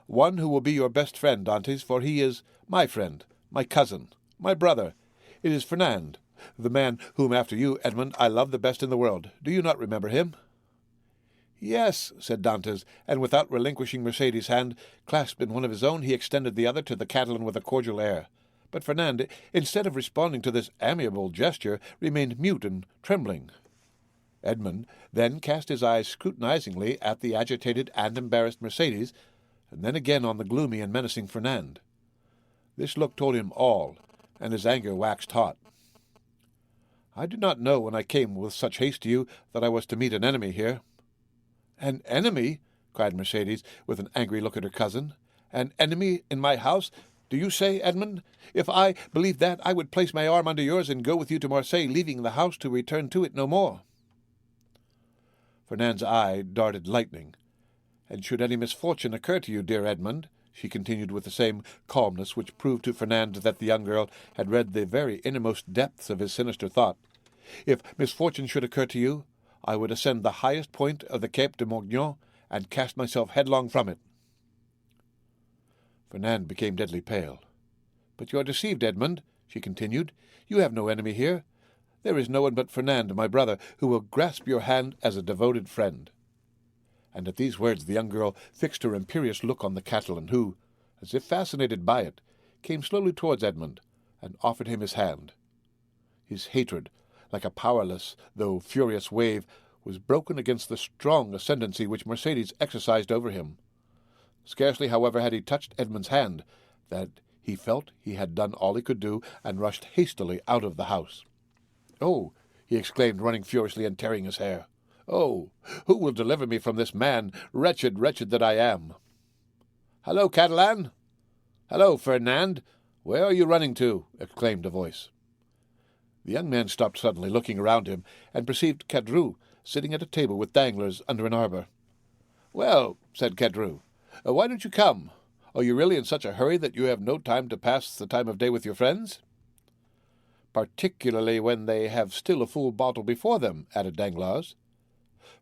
"One who will be your best friend, Dantès, for he is my friend, my cousin, my brother. It is Fernand, the man whom, after you, Edmond, I love the best in the world. Do you not remember him?" "Yes," said Dantès, and without relinquishing Mercedes' hand, clasped in one of his own, he extended the other to the Catalan with a cordial air. But Fernand, instead of responding to this amiable gesture, remained mute and trembling. Edmond then cast his eyes scrutinizingly at the agitated and embarrassed Mercedes, and then again on the gloomy and menacing Fernand. This look told him all, and his anger waxed hot. "I did not know when I came with such haste to you that I was to meet an enemy here." "An enemy?" cried Mercedes, with an angry look at her cousin. "An enemy in my house, do you say, Edmond? If I believed that, I would place my arm under yours and go with you to Marseille, leaving the house to return to it no more." Fernand's eye darted lightning. "And should any misfortune occur to you, dear Edmond," she continued with the same calmness which proved to Fernand that the young girl had read the very innermost depths of his sinister thought, "if misfortune should occur to you, I would ascend the highest point of the Cape de Morgion and cast myself headlong from it." Fernand became deadly pale. "But you are deceived, Edmond," she continued. "You have no enemy here. There is no one but Fernand, my brother, who will grasp your hand as a devoted friend." And at these words the young girl fixed her imperious look on the Catalan, who, as if fascinated by it, came slowly towards Edmond and offered him his hand. His hatred, like a powerless though furious wave, was broken against the strong ascendancy which Mercedes exercised over him. Scarcely, however, had he touched Edmond's hand, that he felt he had done all he could do, and rushed hastily out of the house. "Oh!" he exclaimed, running furiously and tearing his hair. "Oh! Who will deliver me from this man, wretched, wretched that I am?" "Hello, Catalan!" "Hello, Fernand! Where are you running to?" exclaimed a voice. The young man stopped suddenly, looking around him, and perceived Caderousse sitting at a table with Danglars under an arbor. "Well," said Caderousse, "why don't you come? Are you really in such a hurry that you have no time to pass the time of day with your friends?" "Particularly when they have still a full bottle before them," added Danglars.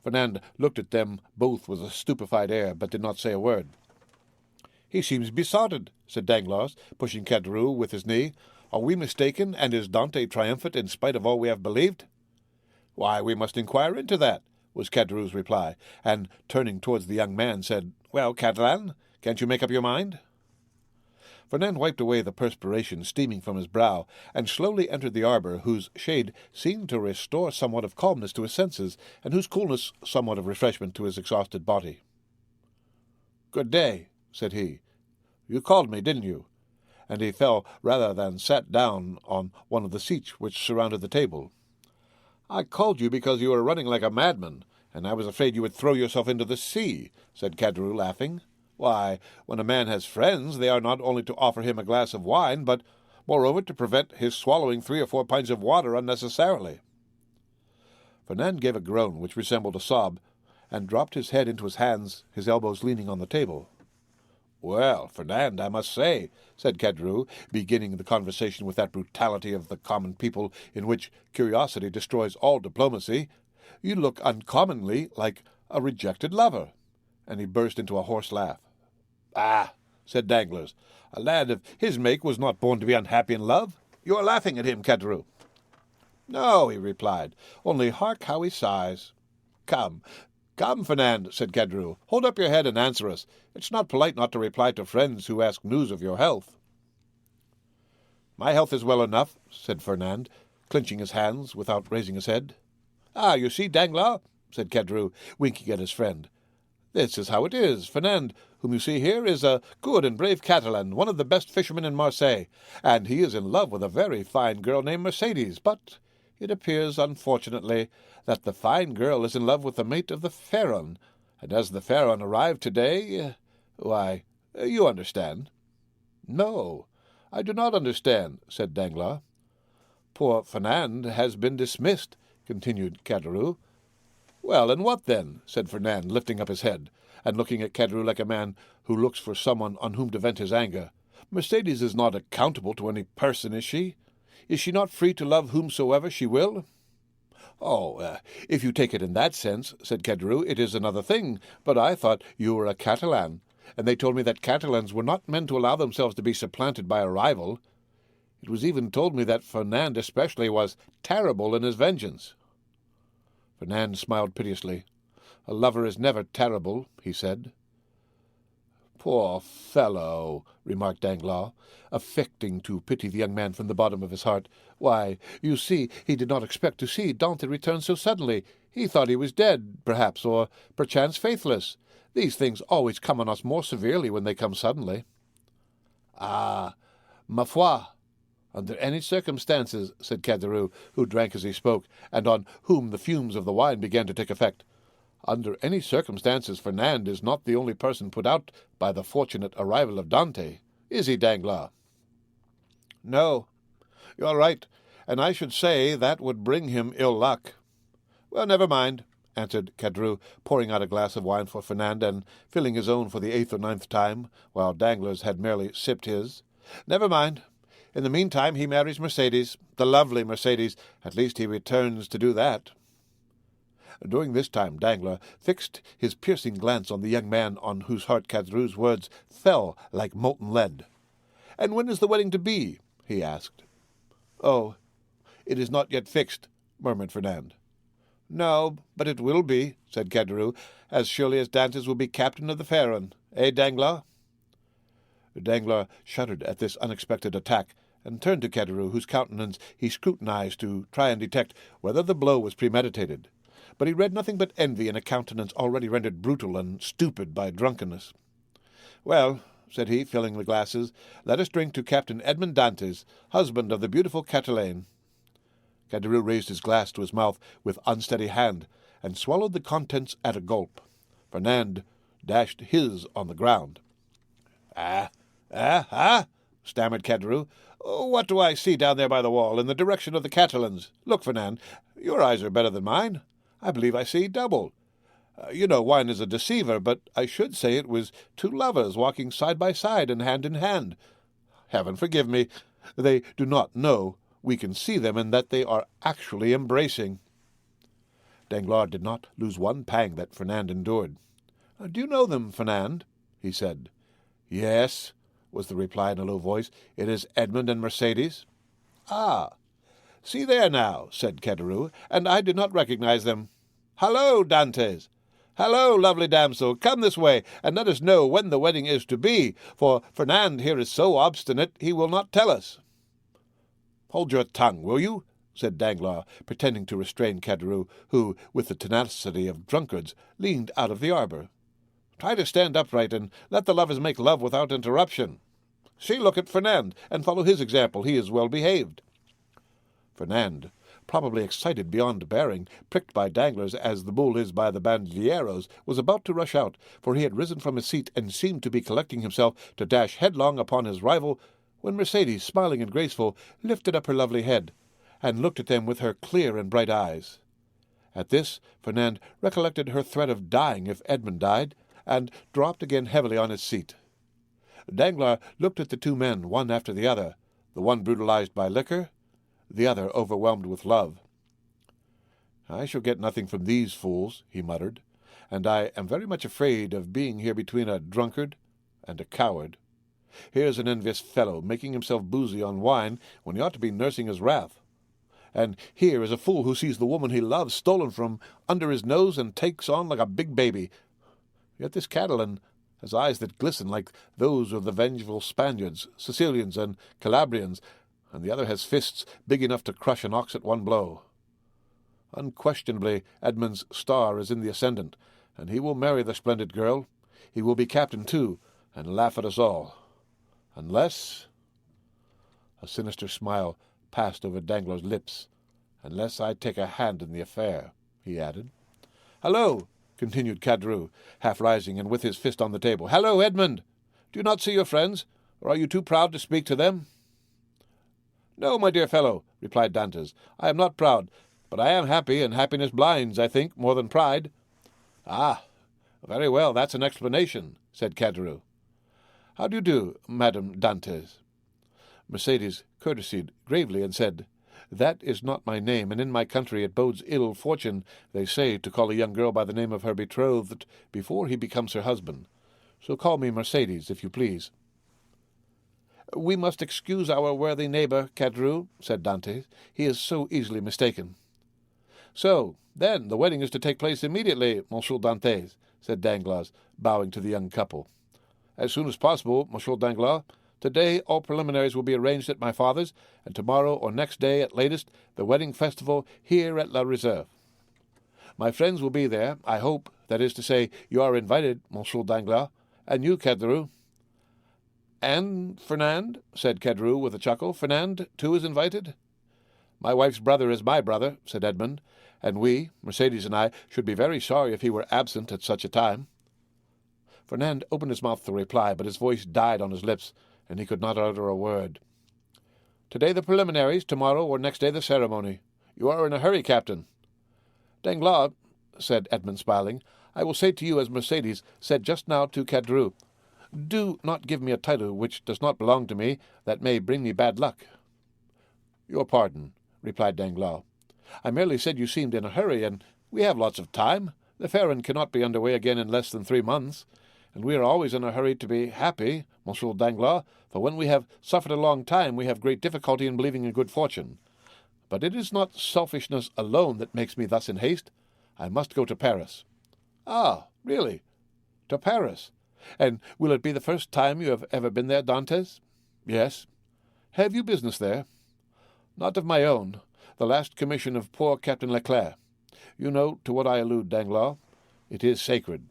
Fernand looked at them both with a stupefied air, but did not say a word. "He seems besotted," said Danglars, pushing Caderousse with his knee. "Are we mistaken, and is Dante triumphant in spite of all we have believed?" "Why, we must inquire into that," was Caderousse's reply, and, turning towards the young man, said, "Well, Catalan, can't you make up your mind?" Fernand wiped away the perspiration steaming from his brow, and slowly entered the arbor, whose shade seemed to restore somewhat of calmness to his senses, and whose coolness somewhat of refreshment to his exhausted body. "Good day," said he. "You called me, didn't you?" And he fell rather than sat down on one of the seats which surrounded the table. "I called you because you were running like a madman, and I was afraid you would throw yourself into the sea," said Caderousse, laughing. "Why, when a man has friends, they are not only to offer him a glass of wine, but, moreover, to prevent his swallowing 3 or 4 pints of water unnecessarily." Fernand gave a groan which resembled a sob, and dropped his head into his hands, his elbows leaning on the table. "Well, Fernand, I must say," said Caderousse, beginning the conversation with that brutality of the common people in which curiosity destroys all diplomacy, "you look uncommonly like a rejected lover." And he burst into a hoarse laugh. "Ah," said Danglars, "a lad of his make was not born to be unhappy in love. You are laughing at him, Caderousse." "No," he replied, "only hark how he sighs." "Come, come, Fernand," said Caderousse, "hold up your head and answer us. It's not polite not to reply to friends who ask news of your health." "My health is well enough," said Fernand, clenching his hands without raising his head. "Ah, you see, Danglars," said Caderousse, winking at his friend. "This is how it is. Fernand, whom you see here, is a good and brave Catalan, one of the best fishermen in Marseille, and he is in love with a very fine girl named Mercedes. But it appears, unfortunately, that the fine girl is in love with the mate of the Pharaon, and as the Pharaon arrived today, why, you understand." "No, I do not understand," said Danglars. "Poor Fernand has been dismissed," continued Caderousse. "Well, and what then?" said Fernand, lifting up his head, and looking at Caderousse like a man who looks for someone on whom to vent his anger. "Mercedes is not accountable to any person, is she? Is she not free to love whomsoever she will?" "Oh, if you take it in that sense," said Caderousse, "it is another thing. But I thought you were a Catalan, and they told me that Catalans were not men to allow themselves to be supplanted by a rival. It was even told me that Fernand especially was terrible in his vengeance." Fernand smiled piteously. "A lover is never terrible," he said. "Poor fellow," remarked Danglars, affecting to pity the young man from the bottom of his heart. "Why, you see, he did not expect to see Dantès return so suddenly. He thought he was dead, perhaps, or perchance faithless. These things always come on us more severely when they come suddenly." "Ah, ma foi! Under any circumstances," said Caderousse, who drank as he spoke, and on whom the fumes of the wine began to take effect, "under any circumstances Fernand is not the only person put out by the fortunate arrival of Dantès. Is he, Danglars?" "No, you are right, and I should say that would bring him ill luck." "Well, never mind," answered Caderousse, pouring out a glass of wine for Fernand, and filling his own for the 8th or 9th time, while Danglars had merely sipped his. "Never mind. In the meantime he marries Mercedes, the lovely Mercedes. At least he returns to do that." During this time Danglars fixed his piercing glance on the young man on whose heart Caderousse's words fell like molten lead. "And when is the wedding to be?" he asked. "Oh, it is not yet fixed," murmured Fernand. "No, but it will be," said Caderousse, "as surely as Dantès will be captain of the Pharaon. Eh, Danglars?" Danglars shuddered at this unexpected attack, and turned to Caderousse, whose countenance he scrutinized to try and detect whether the blow was premeditated. But he read nothing but envy in a countenance already rendered brutal and stupid by drunkenness. "Well," said he, filling the glasses, "let us drink to Captain Edmond Dantès, husband of the beautiful Catalane." Caderousse raised his glass to his mouth with unsteady hand, and swallowed the contents at a gulp. Fernand dashed his on the ground. "Ah, stammered Caderousse. "What do I see down there by the wall, in the direction of the Catalans? Look, Fernand, your eyes are better than mine. I believe I see double. You know wine is a deceiver, but I should say it was two lovers walking side by side and hand in hand. Heaven forgive me, they do not know we can see them, and that they are actually embracing." Danglars did not lose one pang that Fernand endured. "Do you know them, Fernand?" he said. "Yes," was the reply in a low voice. "It is Edmond and Mercedes." "Ah, see there now," said Caderousse, "and I did not recognize them. Hallo, Dantès! Hallo, lovely damsel, come this way, and let us know when the wedding is to be, for Fernand here is so obstinate he will not tell us." "Hold your tongue, will you?" said Danglars, pretending to restrain Caderousse, who, with the tenacity of drunkards, leaned out of the arbor. "Try to stand upright, and let the lovers make love without interruption. See, look at Fernand, and follow his example. He is well behaved." Fernand, probably excited beyond bearing, pricked by Danglars as the bull is by the bandilleros, was about to rush out, for he had risen from his seat and seemed to be collecting himself to dash headlong upon his rival, when Mercedes, smiling and graceful, lifted up her lovely head, and looked at them with her clear and bright eyes. At this Fernand recollected her threat of dying if Edmond died, and dropped again heavily on his seat. Danglars looked at the two men, one after the other, the one brutalized by liquor, the other overwhelmed with love. "I shall get nothing from these fools," he muttered, "and I am very much afraid of being here between a drunkard and a coward. Here's an envious fellow making himself boozy on wine when he ought to be nursing his wrath. And here is a fool who sees the woman he loves stolen from under his nose and takes on like a big baby. Yet this Catalan has eyes that glisten like those of the vengeful Spaniards, Sicilians, and Calabrians, and the other has fists big enough to crush an ox at one blow. Unquestionably, Edmond's star is in the ascendant, and he will marry the splendid girl. He will be captain, too, and laugh at us all. Unless—" a sinister smile passed over Danglars' lips. "Unless I take a hand in the affair," he added. "Hallo!" continued Caderousse, half rising and with his fist on the table. "Hallo, Edmond! Do you not see your friends, or are you too proud to speak to them?" "No, my dear fellow," replied Dantès, "I am not proud, but I am happy, and happiness blinds, I think, more than pride." "Ah, very well, that's an explanation," said Caderousse. "How do you do, Madame Dantès?" Mercédès courtesied gravely and said, "That is not my name, and in my country it bodes ill fortune, they say, to call a young girl by the name of her betrothed before he becomes her husband. So call me Mercédès, if you please." "We must excuse our worthy neighbor, Caderousse," said Dantès. "He is so easily mistaken." "So, then, the wedding is to take place immediately, Monsieur Dantès," said Danglars, bowing to the young couple. "As soon as possible, Monsieur Danglars. Today all preliminaries will be arranged at my father's, and tomorrow or next day at latest the wedding festival here at La Réserve. My friends will be there, I hope. That is to say, you are invited, Monsieur Danglars, and you, Caderousse." "And Fernand?" said Caderousse with a chuckle. "Fernand, too, is invited?" "My wife's brother is my brother," said Edmond, "and we, Mercédès and I, should be very sorry if he were absent at such a time." Fernand opened his mouth to reply, but his voice died on his lips, and he could not utter a word. "Today the preliminaries, tomorrow or next day the ceremony. You are in a hurry, Captain." "Danglars," said Edmond, smiling, "I will say to you as Mercédès said just now to Caderousse, do not give me a title which does not belong to me, that may bring me bad luck." "Your pardon," replied Danglars. "I merely said you seemed in a hurry, and we have lots of time. The Pharaon cannot be under way again in less than 3 months, and we are always in a hurry to be happy, Monsieur Danglars, for when we have suffered a long time we have great difficulty in believing in good fortune. But it is not selfishness alone that makes me thus in haste. I must go to Paris." "Ah, really? To Paris? And will it be the first time you have ever been there, Dantès?" "Yes." "Have you business there?" "Not of my own. The last commission of poor Captain Leclerc. You know to what I allude, Danglars. It is sacred.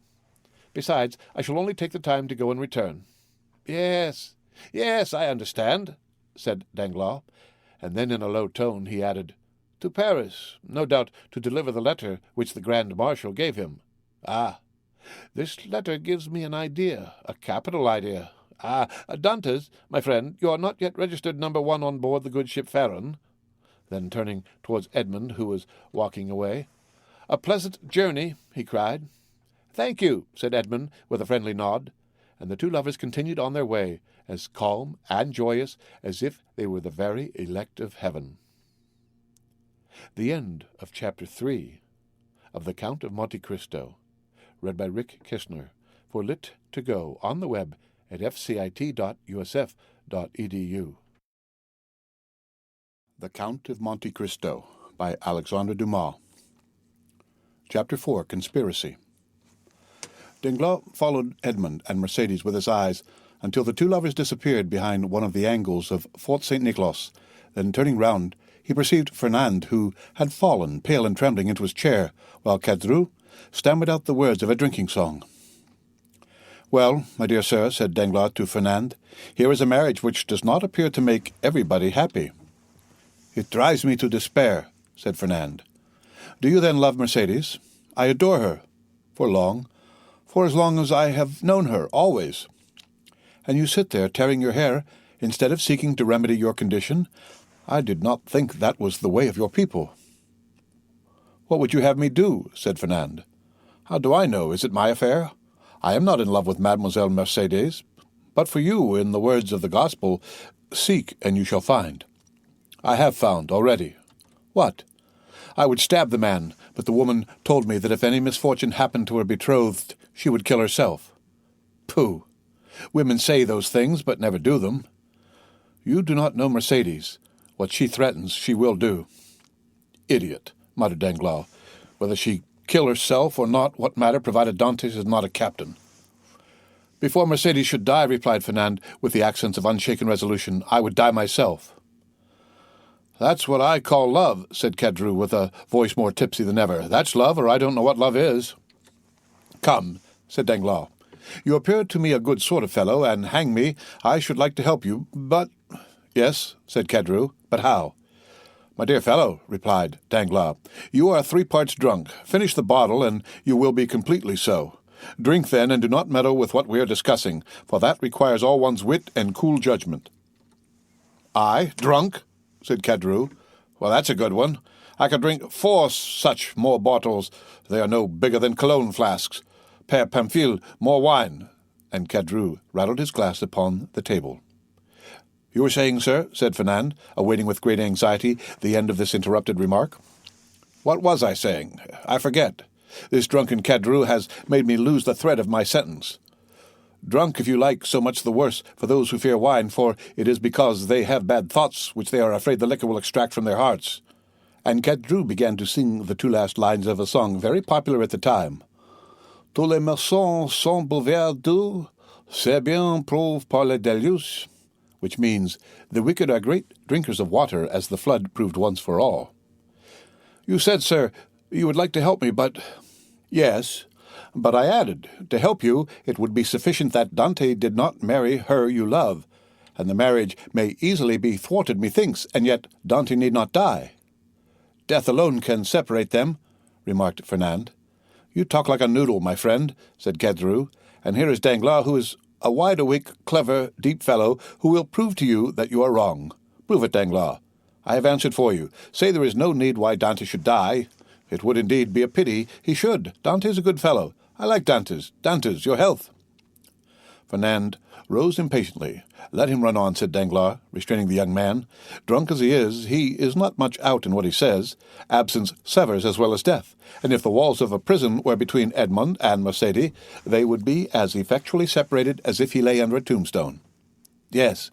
Besides, I shall only take the time to go and return." Yes, I understand," said Danglars, and then in a low tone he added, "To Paris, no doubt to deliver the letter which the Grand Marshal gave him." "Ah, this letter gives me an idea, a capital idea. Dantès, my friend, you are not yet registered number 1 on board the good ship Pharaon." Then turning towards Edmond, who was walking away, "A pleasant journey," he cried. "Thank you," said Edmond, with a friendly nod, and the two lovers continued on their way, as calm and joyous as if they were the very elect of heaven. The end of Chapter 3 of The Count of Monte Cristo, read by Rick Kishner, for Lit2Go on the web at fcit.usf.edu. The Count of Monte Cristo by Alexandre Dumas. Chapter 4, Conspiracy. Danglars followed Edmond and Mercédès with his eyes until the two lovers disappeared behind one of the angles of Fort St. Nicholas. Then, turning round, he perceived Fernand, who had fallen, pale and trembling, into his chair, while Caderousse stammered out the words of a drinking song. "Well, my dear sir," said Danglars to Fernand, "here is a marriage which does not appear to make everybody happy." "It drives me to despair," said Fernand. "Do you then love Mercédès?" "I adore her." "For long?" "For as long as I have known her, always." "And you sit there tearing your hair, instead of seeking to remedy your condition? I did not think that was the way of your people." "What would you have me do?" said Fernand. "How do I know? Is it my affair? I am not in love with Mademoiselle Mercédès. But for you, in the words of the Gospel, seek and you shall find. I have found already." "What?" "I would stab the man, but the woman told me that if any misfortune happened to her betrothed, she would kill herself." "Pooh! Women say those things, but never do them." "You do not know Mercédès. What she threatens, she will do." "Idiot!" muttered Danglars. "Whether she kill herself or not, what matter, provided Dantès is not a captain?" "Before Mercédès should die," replied Fernand, with the accents of unshaken resolution, "I would die myself." "That's what I call love," said Kedru with a voice more tipsy than ever. "That's love, or I don't know what love is." "Come," said Danglars. "You appear to me a good sort of fellow, and hang me, I should like to help you, but—" "Yes," said Kedru, "but how?" "My dear fellow," replied Danglars, "you are 3 parts drunk. Finish the bottle, and you will be completely so. Drink then, and do not meddle with what we are discussing, for that requires all one's wit and cool judgment." "I, drunk?" said Kedru. "Well, that's a good one. I could drink 4 such more bottles. They are no bigger than cologne flasks. Père Pamphile, more wine." And Kedru rattled his glass upon the table. "You were saying, sir," said Fernand, awaiting with great anxiety the end of this interrupted remark. "What was I saying? I forget. This drunken Kedru has made me lose the thread of my sentence. Drunk, if you like, so much the worse for those who fear wine, for it is because they have bad thoughts which they are afraid the liquor will extract from their hearts." And Kedru began to sing the 2 last lines of a song very popular at the time. "Tous les maçons sont boulevards, c'est bien prouvé par le déluge," which means, "The wicked are great drinkers of water, as the flood proved once for all." "You said, sir, you would like to help me, but—" "Yes, but I added, to help you, it would be sufficient that Dante did not marry her you love, and the marriage may easily be thwarted, methinks, and yet Dante need not die." "Death alone can separate them," remarked Fernand. "You talk like a noodle, my friend," said Kedru, "and here is Danglars, who is a wide-awake, clever, deep fellow, who will prove to you that you are wrong. Prove it, Danglars. I have answered for you. Say there is no need why Dante should die. It would indeed be a pity he should. Dante is a good fellow. I like Dantes. Dantes, your health." Fernand rose impatiently. "Let him run on," said Danglars, restraining the young man. "Drunk as he is not much out in what he says. Absence severs as well as death, and if the walls of a prison were between Edmond and Mercédès, they would be as effectually separated as if he lay under a tombstone." "Yes,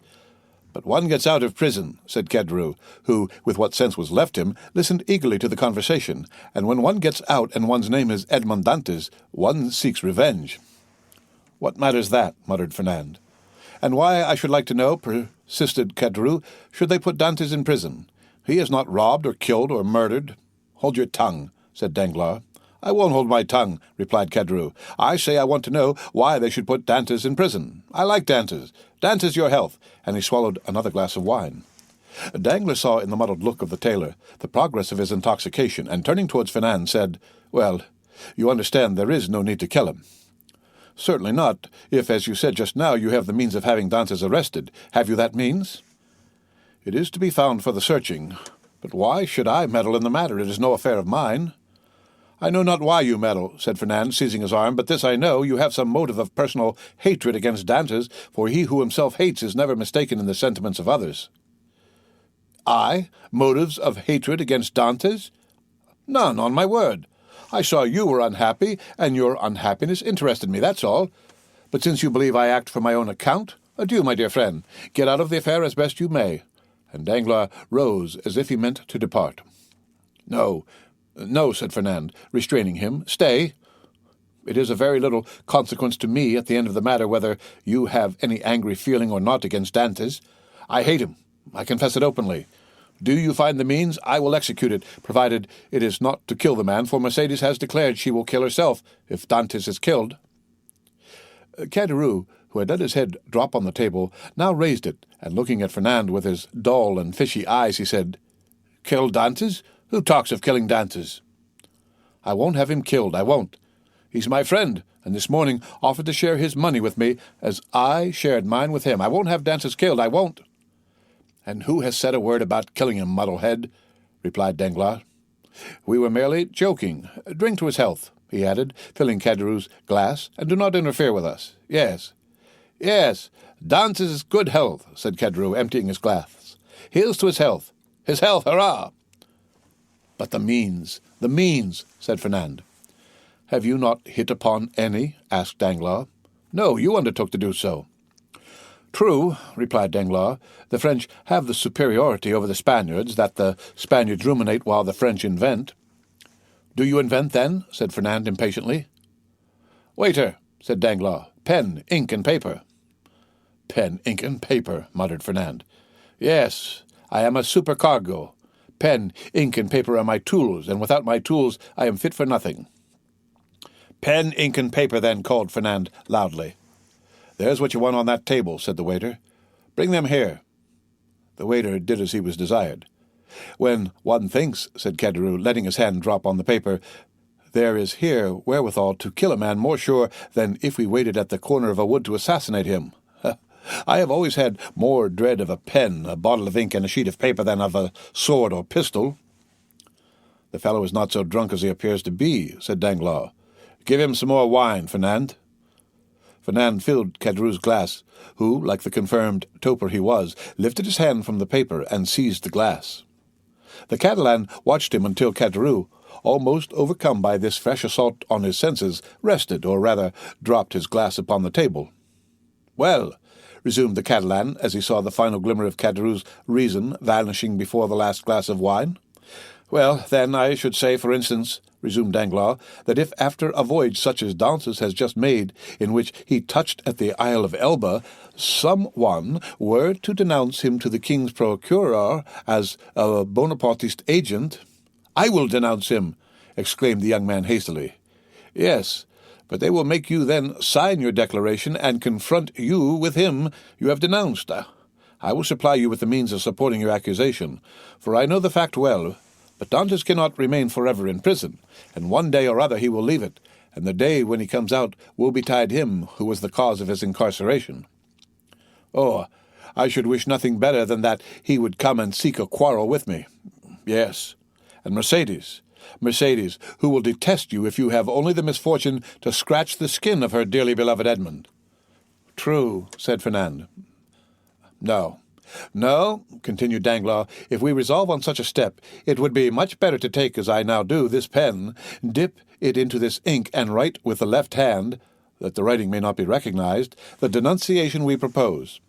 but one gets out of prison," said Kedru, who, with what sense was left him, listened eagerly to the conversation, "and when one gets out and one's name is Edmond Dantès, one seeks revenge." "What matters that?" muttered Fernand. "And why, I should like to know," persisted Kedru, "should they put Dantès in prison? He has not robbed or killed or murdered." "Hold your tongue," said Danglars. "I won't hold my tongue," replied Kedru. "I say I want to know why they should put Dantès in prison. I like Dantès. Dantès, your health," and he swallowed another glass of wine. Danglars saw in the muddled look of the tailor the progress of his intoxication, and turning towards Fernand, said, "Well, you understand there is no need to kill him." "Certainly not, if, as you said just now, you have the means of having Dantès arrested. Have you that means?" "It is to be found for the searching. But why should I meddle in the matter? It is no affair of mine." "I know not why you meddle," said Fernand, seizing his arm, "but this I know, you have some motive of personal hatred against Dantès, for he who himself hates is never mistaken in the sentiments of others." "I? Motives of hatred against Dantès? None, on my word. I saw you were unhappy, and your unhappiness interested me, that's all. But since you believe I act for my own account, adieu, my dear friend. Get out of the affair as best you may." And Danglars rose as if he meant to depart. "No, no," said Fernand, restraining him. "Stay. It is of very little consequence to me at the end of the matter whether you have any angry feeling or not against Dantès. I hate him. I confess it openly. Do you find the means? I will execute it, provided it is not to kill the man, for Mercédès has declared she will kill herself if Dantès is killed." Kedru, who had let his head drop on the table, now raised it, and looking at Fernand with his dull and fishy eyes, he said, "Kill Dantès? Who talks of killing Dantès?" "I won't have him killed, I won't. He's my friend, and this morning offered to share his money with me as I shared mine with him. I won't have Dantès killed, I won't." "And who has said a word about killing him, muddlehead?" replied Danglars. "We were merely joking. Drink to his health," he added, filling Kedru's glass, "and do not interfere with us. Yes, yes, Dantès' good health," said Kedru, emptying his glass. "Here's to his health. His health, hurrah!" "But the means, said Fernand. "Have you not hit upon any?" asked Danglars. "No, you undertook to do so." "True," replied Danglars. "The French have the superiority over the Spaniards, that the Spaniards ruminate while the French invent." "Do you invent, then?" said Fernand impatiently. "Waiter," said Danglars, "pen, ink, and paper." "Pen, ink, and paper," muttered Fernand. "Yes, I am a supercargo. Pen, ink, and paper are my tools, and without my tools I am fit for nothing." "Pen, ink, and paper, then," called Fernand loudly. "There's what you want on that table," said the waiter. "Bring them here." The waiter did as he was desired. "When one thinks," said Caderousse, letting his hand drop on the paper, "there is here wherewithal to kill a man more sure than if we waited at the corner of a wood to assassinate him. I have always had more dread of a pen, a bottle of ink, and a sheet of paper than of a sword or pistol." "The fellow is not so drunk as he appears to be," said Danglars. "Give him some more wine, Fernand." Fernand filled Caderousse's glass, who, like the confirmed toper he was, lifted his hand from the paper and seized the glass. The Catalan watched him until Caderousse, almost overcome by this fresh assault on his senses, rested, or rather dropped his glass upon the table. "Well," resumed the Catalan, as he saw the final glimmer of Caderousse's reason vanishing before the last glass of wine, "well, then, I should say, for instance," resumed Danglars, "that if after a voyage such as Dantès has just made, in which he touched at the Isle of Elba, some one were to denounce him to the king's procureur as a Bonapartist agent—" "I will denounce him!" exclaimed the young man hastily. "Yes, but they will make you then sign your declaration and confront you with him you have denounced. I will supply you with the means of supporting your accusation, for I know the fact well. But Dantès cannot remain forever in prison, and one day or other he will leave it, and the day when he comes out will betide him who was the cause of his incarceration. Oh, I should wish nothing better than that he would come and seek a quarrel with me. Yes, and Mercédès, who will detest you if you have only the misfortune to scratch the skin of her dearly beloved Edmond." "True," said Fernand. No, continued Danglars, "if we resolve on such a step, it would be much better to take, as I now do, this pen, dip it into this ink, and write with the left hand, that the writing may not be recognized, the denunciation we propose."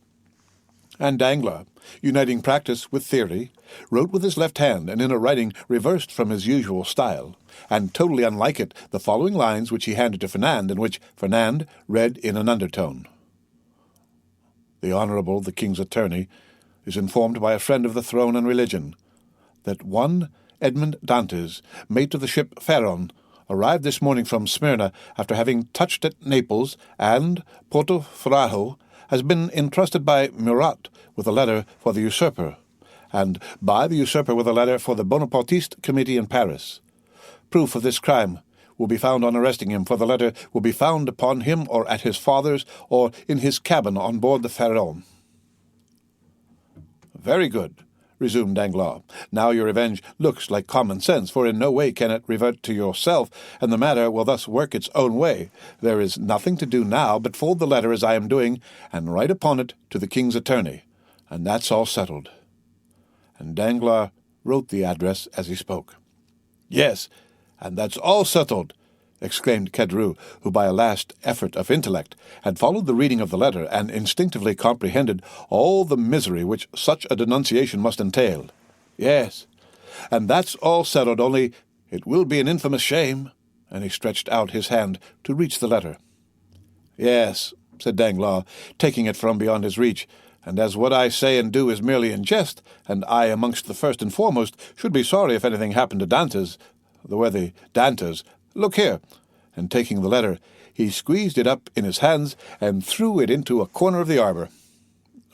And Danglars, uniting practice with theory, wrote with his left hand, and in a writing reversed from his usual style, and totally unlike it, the following lines which he handed to Fernand, and which Fernand read in an undertone. "The Honourable the King's Attorney is informed by a friend of the throne and religion that one Edmond Dantès, mate of the ship Pharaon, arrived this morning from Smyrna after having touched at Naples, and Porto Ferrajo has been entrusted by Murat with a letter for the usurper, and by the usurper with a letter for the Bonapartist Committee in Paris. Proof of this crime will be found on arresting him, for the letter will be found upon him or at his father's or in his cabin on board the Pharaon." "Very good," resumed Danglars. "Now your revenge looks like common sense, for in no way can it revert to yourself, and the matter will thus work its own way. There is nothing to do now but fold the letter as I am doing, and write upon it to the king's attorney, and that's all settled." And Danglars wrote the address as he spoke. "Yes, and that's all settled," exclaimed Caderousse, who by a last effort of intellect had followed the reading of the letter and instinctively comprehended all the misery which such a denunciation must entail. "Yes, and that's all settled, only it will be an infamous shame," and he stretched out his hand to reach the letter. "Yes," said Danglars, taking it from beyond his reach, "and as what I say and do is merely in jest, and I amongst the first and foremost should be sorry if anything happened to Dantès, the worthy Dantès, look here," and taking the letter, he squeezed it up in his hands and threw it into a corner of the arbor.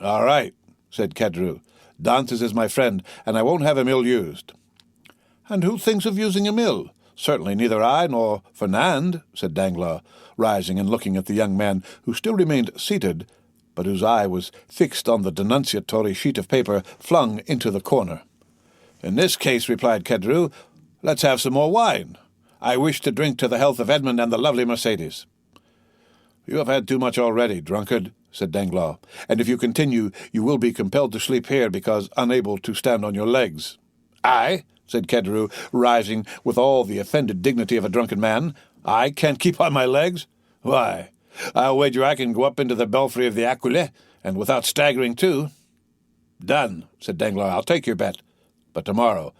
"All right," said Caderousse. "Dantès is my friend, and I won't have him ill-used." "And who thinks of using him ill? Certainly neither I nor Fernand," said Danglars, rising and looking at the young man, who still remained seated, but whose eye was fixed on the denunciatory sheet of paper flung into the corner. "In this case," replied Caderousse, "let's have some more wine. I wish to drink to the health of Edmond and the lovely Mercédès." "You have had too much already, drunkard," said Danglars, "and if you continue, you will be compelled to sleep here because unable to stand on your legs." "I?" said Caderousse, rising with all the offended dignity of a drunken man. "I can't keep on my legs? Why, I'll wager I can go up into the belfry of the Aquilette, and without staggering too." "Done," said Danglars. "I'll take your bet. But tomorrow.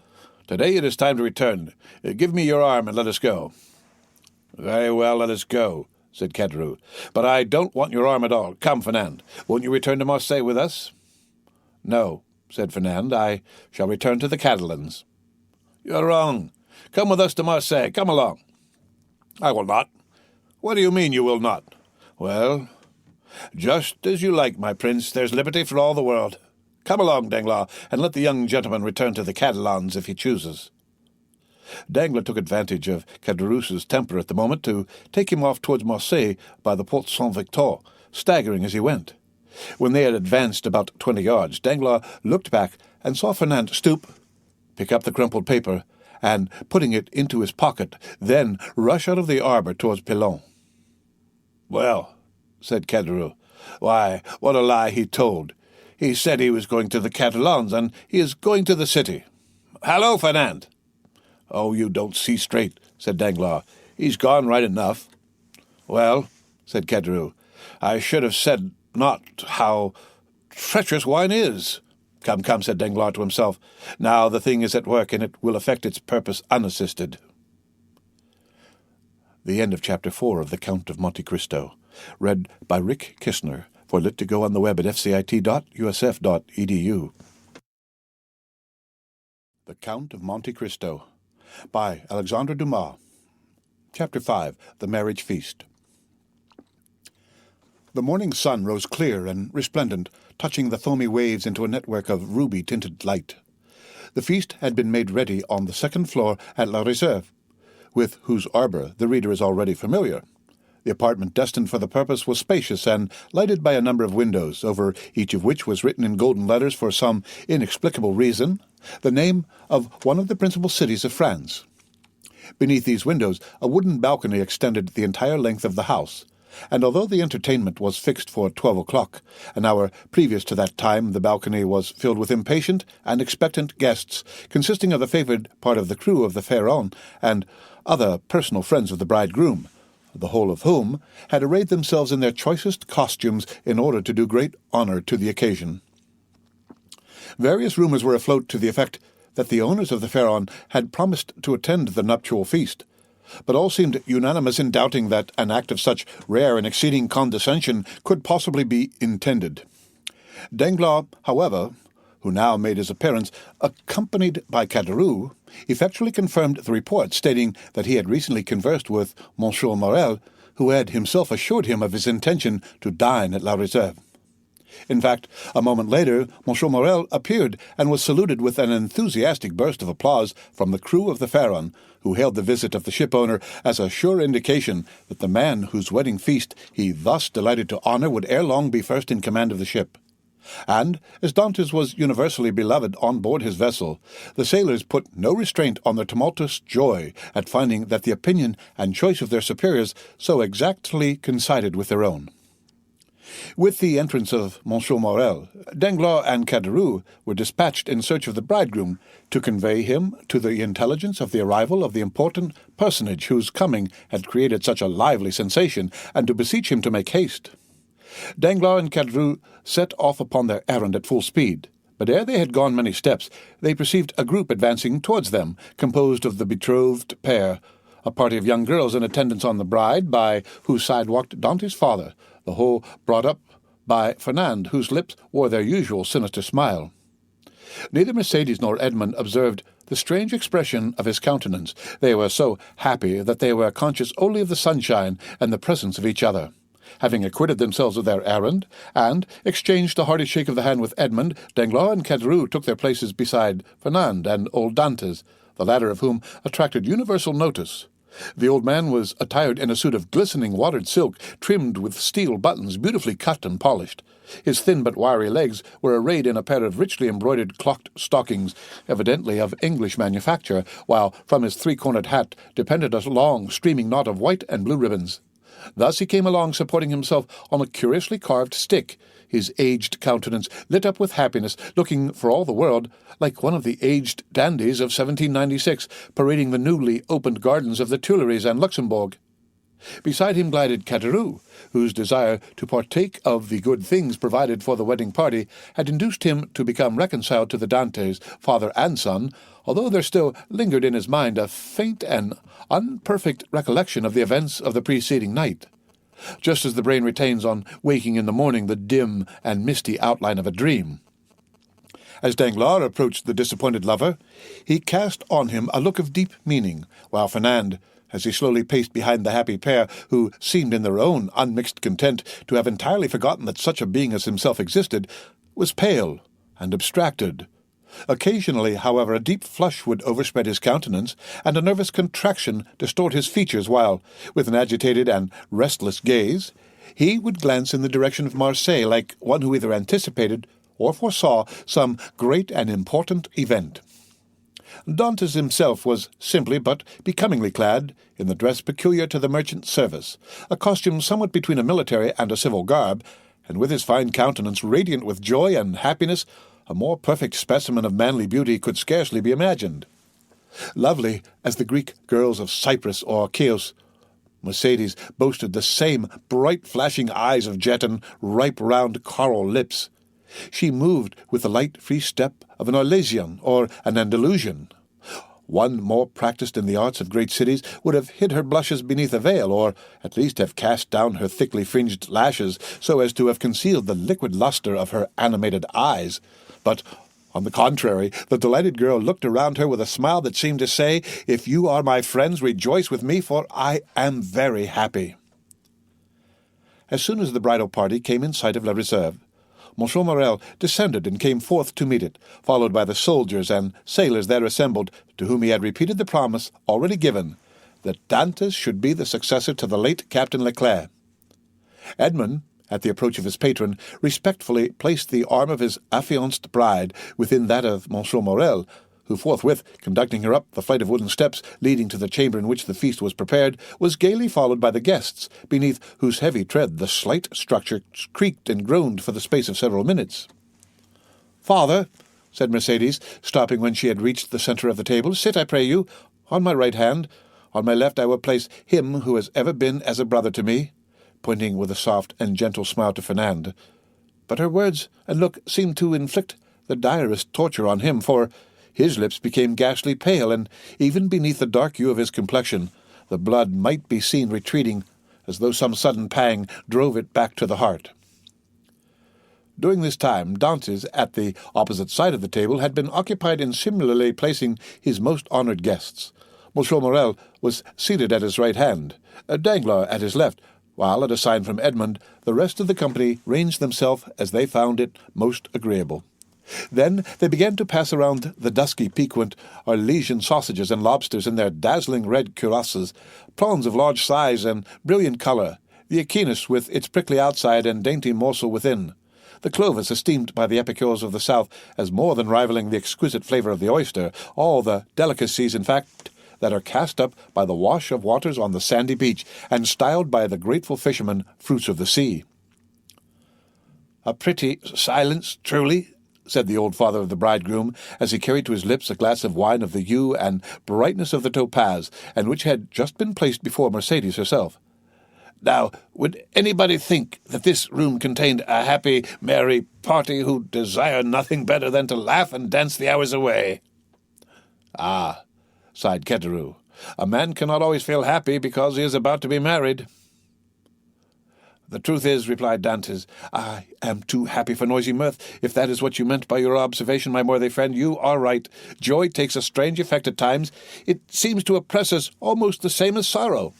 Today it is time to return. Give me your arm and let us go." "Very well, let us go," said Caderousse. "But I don't want your arm at all. Come, Fernand, won't you return to Marseille with us?" "No," said Fernand. "I shall return to the Catalans." "You're wrong. Come with us to Marseille. Come along." "I will not." "What do you mean you will not?" "Well, just as you like, my prince. There's liberty for all the world. Come along, Danglars, and let the young gentleman return to the Catalans if he chooses." Danglars took advantage of Caderousse's temper at the moment to take him off towards Marseille by the Porte Saint-Victor, staggering as he went. When they had advanced about 20 yards, Danglars looked back and saw Fernand stoop, pick up the crumpled paper, and, putting it into his pocket, then rush out of the arbour towards Pilon. "Well," said Caderousse, "why, what a lie he told. He said he was going to the Catalans, and he is going to the city. Hallo, Fernand!" "Oh, you don't see straight," said Danglars. "He's gone right enough." "Well," said Caderousse, "I should have said not how treacherous wine is." "Come, come," said Danglars to himself. "Now the thing is at work, and it will effect its purpose unassisted." The end of Chapter 4 of The Count of Monte Cristo. Read by Rick Kistner for Lit to Go on the web at fcit.usf.edu. The Count of Monte Cristo by Alexandre Dumas. Chapter 5. The Marriage Feast. The morning sun rose clear and resplendent, touching the foamy waves into a network of ruby-tinted light. The feast had been made ready on the second floor at La Réserve, with whose arbour the reader is already familiar. The apartment destined for the purpose was spacious and lighted by a number of windows, over each of which was written in golden letters for some inexplicable reason the name of one of the principal cities of France. Beneath these windows a wooden balcony extended the entire length of the house, and although the entertainment was fixed for 12 o'clock, an hour previous to that time the balcony was filled with impatient and expectant guests, consisting of the favoured part of the crew of the Pharaon and other personal friends of the bridegroom, the whole of whom had arrayed themselves in their choicest costumes in order to do great honour to the occasion. Various rumours were afloat to the effect that the owners of the Pharaon had promised to attend the nuptial feast, but all seemed unanimous in doubting that an act of such rare and exceeding condescension could possibly be intended. Danglars, however, who now made his appearance, accompanied by Caderousse, effectually confirmed the report, stating that he had recently conversed with Monsieur Morel, who had himself assured him of his intention to dine at La Réserve. In fact, a moment later, Monsieur Morel appeared and was saluted with an enthusiastic burst of applause from the crew of the Pharaon, who hailed the visit of the shipowner as a sure indication that the man whose wedding feast he thus delighted to honour would ere long be first in command of the ship. And, as Dantès was universally beloved on board his vessel, the sailors put no restraint on their tumultuous joy at finding that the opinion and choice of their superiors so exactly coincided with their own. With the entrance of Monsieur Morel, Danglars and Caderousse were dispatched in search of the bridegroom to convey him to the intelligence of the arrival of the important personage whose coming had created such a lively sensation, and to beseech him to make haste. Danglars and Caderousse set off upon their errand at full speed, but ere they had gone many steps, they perceived a group advancing towards them, composed of the betrothed pair, a party of young girls in attendance on the bride, by whose side walked Dante's father, the whole brought up by Fernand, whose lips wore their usual sinister smile. Neither Mercédès nor Edmond observed the strange expression of his countenance. They were so happy that they were conscious only of the sunshine and the presence of each other. Having acquitted themselves of their errand, and exchanged a hearty shake of the hand with Edmond, Danglars and Caderousse took their places beside Fernand and old Dantès, the latter of whom attracted universal notice. The old man was attired in a suit of glistening watered silk, trimmed with steel buttons, beautifully cut and polished. His thin but wiry legs were arrayed in a pair of richly embroidered clocked stockings, evidently of English manufacture, while from his three-cornered hat depended a long, streaming knot of white and blue ribbons. Thus he came along, supporting himself on a curiously carved stick, his aged countenance lit up with happiness, looking for all the world like one of the aged dandies of 1796, parading the newly opened gardens of the Tuileries and Luxembourg. Beside him glided Caderousse, whose desire to partake of the good things provided for the wedding party had induced him to become reconciled to the Dantès, father and son, although there still lingered in his mind a faint and unperfect recollection of the events of the preceding night. Just as the brain retains on waking in the morning the dim and misty outline of a dream. As Danglars approached the disappointed lover, he cast on him a look of deep meaning, while Fernand, as he slowly paced behind the happy pair, who seemed in their own unmixed content to have entirely forgotten that such a being as himself existed, was pale and abstracted. Occasionally, however, a deep flush would overspread his countenance, and a nervous contraction distort his features, while, with an agitated and restless gaze, he would glance in the direction of Marseille like one who either anticipated or foresaw some great and important event. Dantès himself was simply but becomingly clad in the dress peculiar to the merchant service, a costume somewhat between a military and a civil garb, and with his fine countenance radiant with joy and happiness, a more perfect specimen of manly beauty could scarcely be imagined. Lovely as the Greek girls of Cyprus or Chios, Mercédès boasted the same bright flashing eyes of jet and ripe round coral lips. She moved with the light free step of an Arlesian or an Andalusian. One more practised in the arts of great cities would have hid her blushes beneath a veil, or at least have cast down her thickly fringed lashes so as to have concealed the liquid lustre of her animated eyes. But, on the contrary, the delighted girl looked around her with a smile that seemed to say, "If you are my friends, rejoice with me, for I am very happy." As soon as the bridal party came in sight of La Réserve, Monsieur Morrel descended and came forth to meet it, followed by the soldiers and sailors there assembled, to whom he had repeated the promise already given, that Dantès should be the successor to the late Captain Leclerc. Edmond, at the approach of his patron, respectfully placed the arm of his affianced bride within that of Monsieur Morrel, who forthwith, conducting her up the flight of wooden steps leading to the chamber in which the feast was prepared, was gaily followed by the guests, beneath whose heavy tread the slight structure creaked and groaned for the space of several minutes. "Father," said Mercédès, stopping when she had reached the centre of the table, "sit, I pray you, on my right hand. On my left I will place him who has ever been as a brother to me," pointing with a soft and gentle smile to Fernand. But her words and look seemed to inflict the direst torture on him, for his lips became ghastly pale, and even beneath the dark hue of his complexion the blood might be seen retreating, as though some sudden pang drove it back to the heart. During this time, Dantès, at the opposite side of the table, had been occupied in similarly placing his most honoured guests. Monsieur Morrel was seated at his right hand, Danglars at his left, while, at a sign from Edmond, the rest of the company ranged themselves as they found it most agreeable. Then they began to pass around the dusky, piquant Arlesian sausages and lobsters in their dazzling red cuirasses, prawns of large size and brilliant colour, the echinus with its prickly outside and dainty morsel within, the clovis esteemed by the epicures of the South as more than rivaling the exquisite flavour of the oyster, all the delicacies, in fact, that are cast up by the wash of waters on the sandy beach, and styled by the grateful fishermen fruits of the sea. "A pretty silence, truly," said the old father of the bridegroom, as he carried to his lips a glass of wine of the hue and brightness of the topaz, and which had just been placed before Mercédès herself. "Now, would anybody think that this room contained a happy, merry party who desire nothing better than to laugh and dance the hours away?" "Ah," sighed Ketterou, "a man cannot always feel happy because he is about to be married." "The truth is," replied Dantès, "I am too happy for noisy mirth. If that is what you meant by your observation, my worthy friend, you are right. Joy takes a strange effect at times. It seems to oppress us almost the same as sorrow."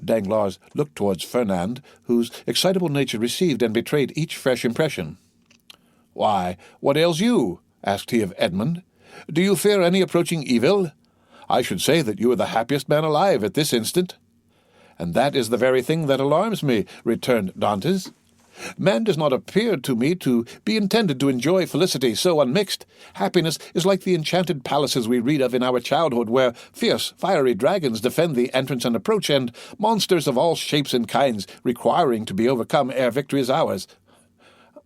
Danglars looked towards Fernand, whose excitable nature received and betrayed each fresh impression. "Why, what ails you?" asked he of Edmond. "Do you fear any approaching evil? I should say that you are the happiest man alive at this instant." "And that is the very thing that alarms me," returned Dantès. "Man does not appear to me to be intended to enjoy felicity so unmixed. Happiness is like the enchanted palaces we read of in our childhood, where fierce, fiery dragons defend the entrance and approach, and monsters of all shapes and kinds requiring to be overcome ere victory is ours.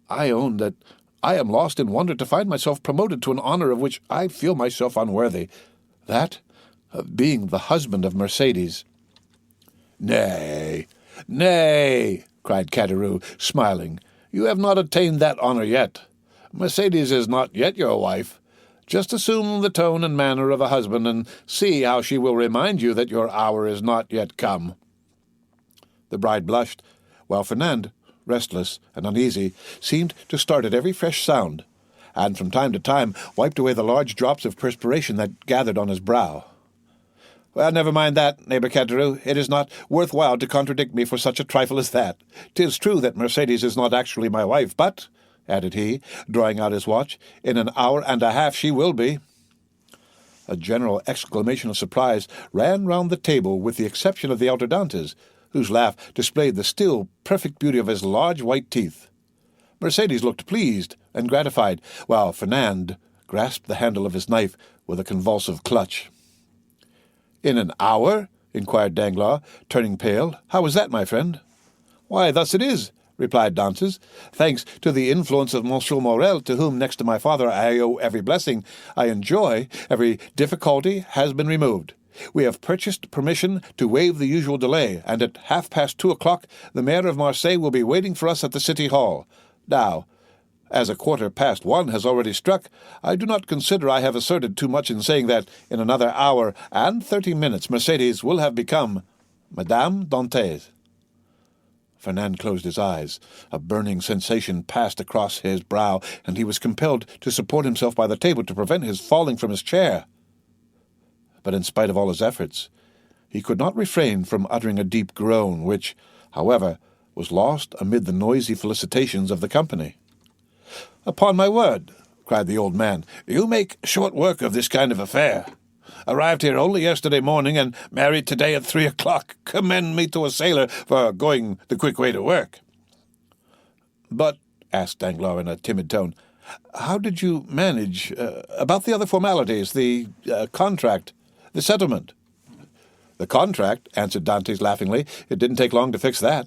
I own that I am lost in wonder to find myself promoted to an honour of which I feel myself unworthy, that of being the husband of Mercédès." "Nay, nay," cried Ketterou, smiling, "you have not attained that honour yet. Mercédès is not yet your wife. Just assume the tone and manner of a husband, and see how she will remind you that your hour is not yet come." The bride blushed, while Fernand, restless and uneasy, seemed to start at every fresh sound. and from time to time wiped away the large drops of perspiration that gathered on his brow. "Well, never mind that, neighbour Caderousse. It is not worth while to contradict me for such a trifle as that. 'Tis true that Mercedes is not actually my wife, but," added he, drawing out his watch, "in an hour and a half she will be." A general exclamation of surprise ran round the table, with the exception of the elder Dantès, whose laugh displayed the still perfect beauty of his large white teeth. Mercedes looked pleased and gratified, while Fernand grasped the handle of his knife with a convulsive clutch. "In an hour?" inquired Danglars, turning pale. "How is that, my friend?" "Why, thus it is," replied Dantès. "Thanks to the influence of Monsieur Morrel, to whom, next to my father, I owe every blessing I enjoy, every difficulty has been removed. We have purchased permission to waive the usual delay, and at 2:30 the mayor of Marseille will be waiting for us at the city hall. Now, as 1:15 has already struck, I do not consider I have asserted too much in saying that in another hour and 30 minutes Mercedes will have become Madame Dantès." Fernand closed his eyes. A burning sensation passed across his brow, and he was compelled to support himself by the table to prevent his falling from his chair. But in spite of all his efforts, he could not refrain from uttering a deep groan, which, however, was lost amid the noisy felicitations of the company. "Upon my word," cried the old man, "you make short work of this kind of affair. Arrived here only yesterday morning, and married today at 3:00. Commend me to a sailor for going the quick way to work." "But," asked Danglars in a timid tone, "how did you manage about the other formalities, the contract, the settlement?" "The contract," answered Dantès laughingly. "It didn't take long to fix that.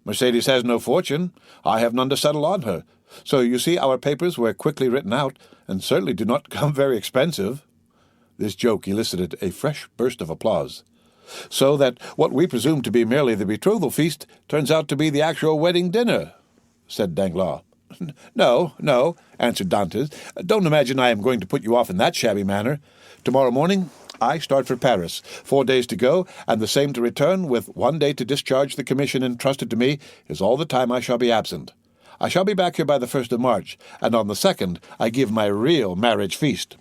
Mercedes has no fortune. I have none to settle on her. So you see our papers were quickly written out, and certainly do not come very expensive." This joke elicited a fresh burst of applause. "So that what we presume to be merely the betrothal feast turns out to be the actual wedding dinner," said Danglars. No," answered Dantès. "Don't imagine I am going to put you off in that shabby manner. Tomorrow morning I start for Paris. 4 days to go, and the same to return, with 1 day to discharge the commission entrusted to me, is all the time I shall be absent. I shall be back here by the 1st of March, and on the 2nd I give my real marriage feast."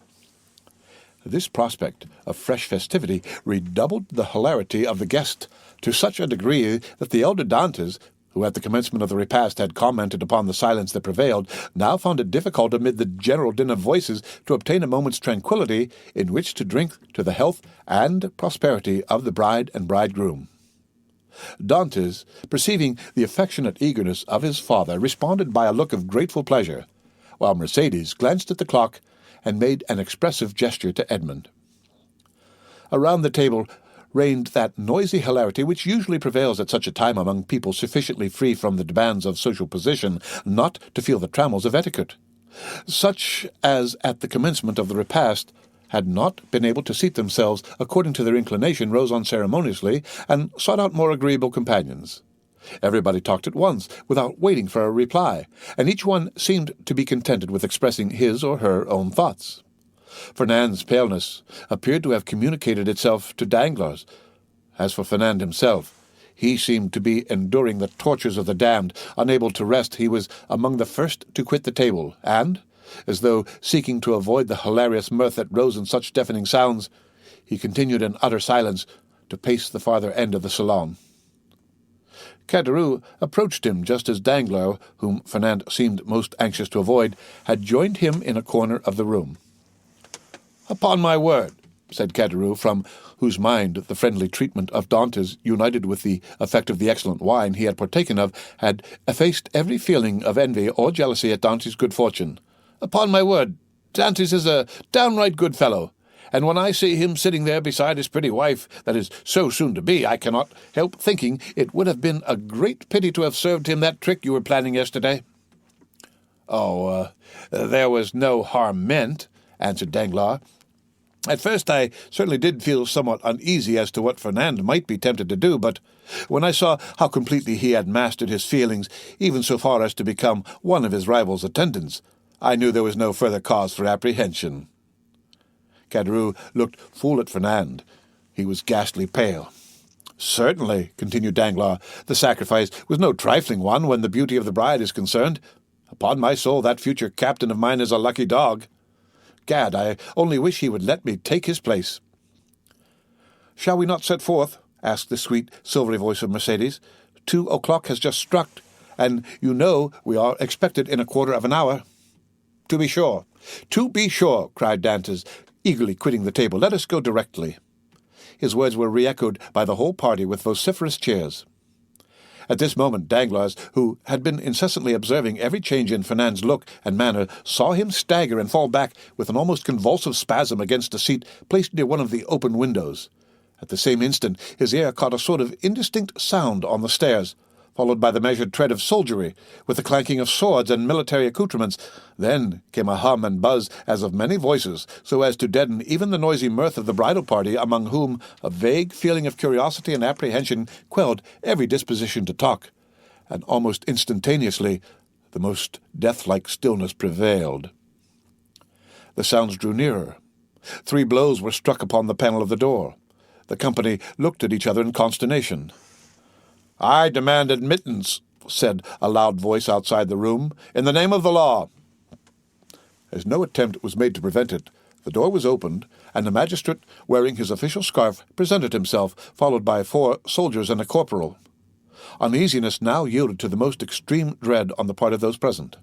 This prospect of fresh festivity redoubled the hilarity of the guest to such a degree that the elder Dantès, who at the commencement of the repast had commented upon the silence that prevailed, now found it difficult amid the general din of voices to obtain a moment's tranquillity in which to drink to the health and prosperity of the bride and bridegroom. Dantès, perceiving the affectionate eagerness of his father, responded by a look of grateful pleasure, while Mercedes glanced at the clock and made an expressive gesture to Edmond. Around the table reigned that noisy hilarity which usually prevails at such a time among people sufficiently free from the demands of social position not to feel the trammels of etiquette. Such as at the commencement of the repast had not been able to seat themselves according to their inclination rose unceremoniously and sought out more agreeable companions. Everybody talked at once, without waiting for a reply, and each one seemed to be contented with expressing his or her own thoughts. Fernand's paleness appeared to have communicated itself to Danglars. As for Fernand himself, he seemed to be enduring the tortures of the damned. Unable to rest, he was among the first to quit the table, and, as though seeking to avoid the hilarious mirth that rose in such deafening sounds, he continued in utter silence to pace the farther end of the salon. Caderousse approached him just as Danglars, whom Fernand seemed most anxious to avoid, had joined him in a corner of the room. "Upon my word," said Caderousse, from whose mind the friendly treatment of Dantès, united with the effect of the excellent wine he had partaken of, had effaced every feeling of envy or jealousy at Dantès' good fortune. "Upon my word, Dantès is a downright good fellow, and when I see him sitting there beside his pretty wife, that is so soon to be, I cannot help thinking it would have been a great pity to have served him that trick you were planning yesterday." There was no harm meant," answered Danglars. "At first I certainly did feel somewhat uneasy as to what Fernand might be tempted to do, but when I saw how completely he had mastered his feelings, even so far as to become one of his rival's attendants, I knew there was no further cause for apprehension." Caderousse looked full at Fernand. He was ghastly pale. "Certainly," continued Danglars, "the sacrifice was no trifling one when the beauty of the bride is concerned. Upon my soul, that future captain of mine is a lucky dog. Gad, I only wish he would let me take his place." "Shall we not set forth?" asked the sweet, silvery voice of Mercedes. 2 o'clock has just struck, and you know we are expected in a quarter of an hour." "To be sure, to be sure," cried Dantès, eagerly quitting the table. "Let us go directly." His words were re-echoed by the whole party with vociferous cheers. At this moment Danglars, who had been incessantly observing every change in Fernand's look and manner, saw him stagger and fall back with an almost convulsive spasm against a seat placed near one of the open windows. At the same instant his ear caught a sort of indistinct sound on the stairs, followed by the measured tread of soldiery, with the clanking of swords and military accoutrements. Then came a hum and buzz as of many voices, so as to deaden even the noisy mirth of the bridal party, among whom a vague feeling of curiosity and apprehension quelled every disposition to talk, and almost instantaneously the most death-like stillness prevailed. The sounds drew nearer. 3 blows were struck upon the panel of the door. The company looked at each other in consternation. "I demand admittance," said a loud voice outside the room, "in the name of the law." As no attempt was made to prevent it, the door was opened, and the magistrate, wearing his official scarf, presented himself, followed by 4 soldiers and a corporal. Uneasiness now yielded to the most extreme dread on the part of those present.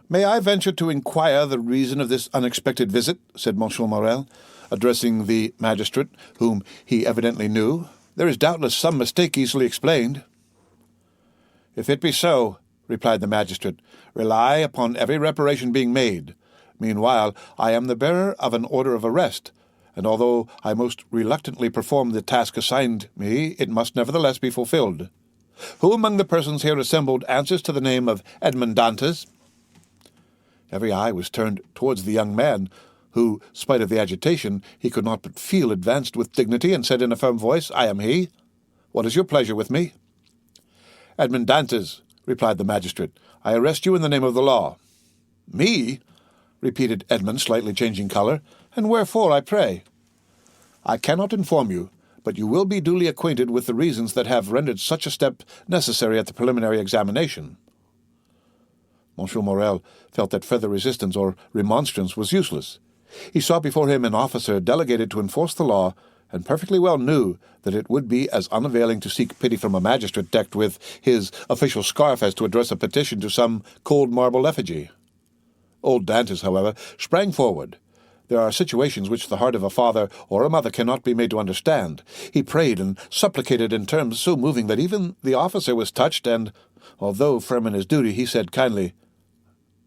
"May I venture to inquire the reason of this unexpected visit?" said Monsieur Morel, addressing the magistrate, whom he evidently knew. "There is doubtless some mistake easily explained." "If it be so," replied the magistrate, "rely upon every reparation being made. Meanwhile, I am the bearer of an order of arrest, and although I most reluctantly perform the task assigned me, it must nevertheless be fulfilled. Who among the persons here assembled answers to the name of Edmond Dantès?" Every eye was turned towards the young man, who, spite of the agitation, he could not but feel, advanced with dignity, and said in a firm voice, "I am he. What is your pleasure with me?" "Edmond Dantès," replied the magistrate, "I arrest you in the name of the law." "Me?" repeated Edmond, slightly changing colour. "And wherefore, I pray?" "I cannot inform you, but you will be duly acquainted with the reasons that have rendered such a step necessary at the preliminary examination." Monsieur Morel felt that further resistance or remonstrance was useless. He saw before him an officer delegated to enforce the law, and perfectly well knew that it would be as unavailing to seek pity from a magistrate decked with his official scarf as to address a petition to some cold marble effigy. Old Dantès, however, sprang forward. There are situations which the heart of a father or a mother cannot be made to understand. He prayed and supplicated in terms so moving that even the officer was touched, and, although firm in his duty, he said kindly,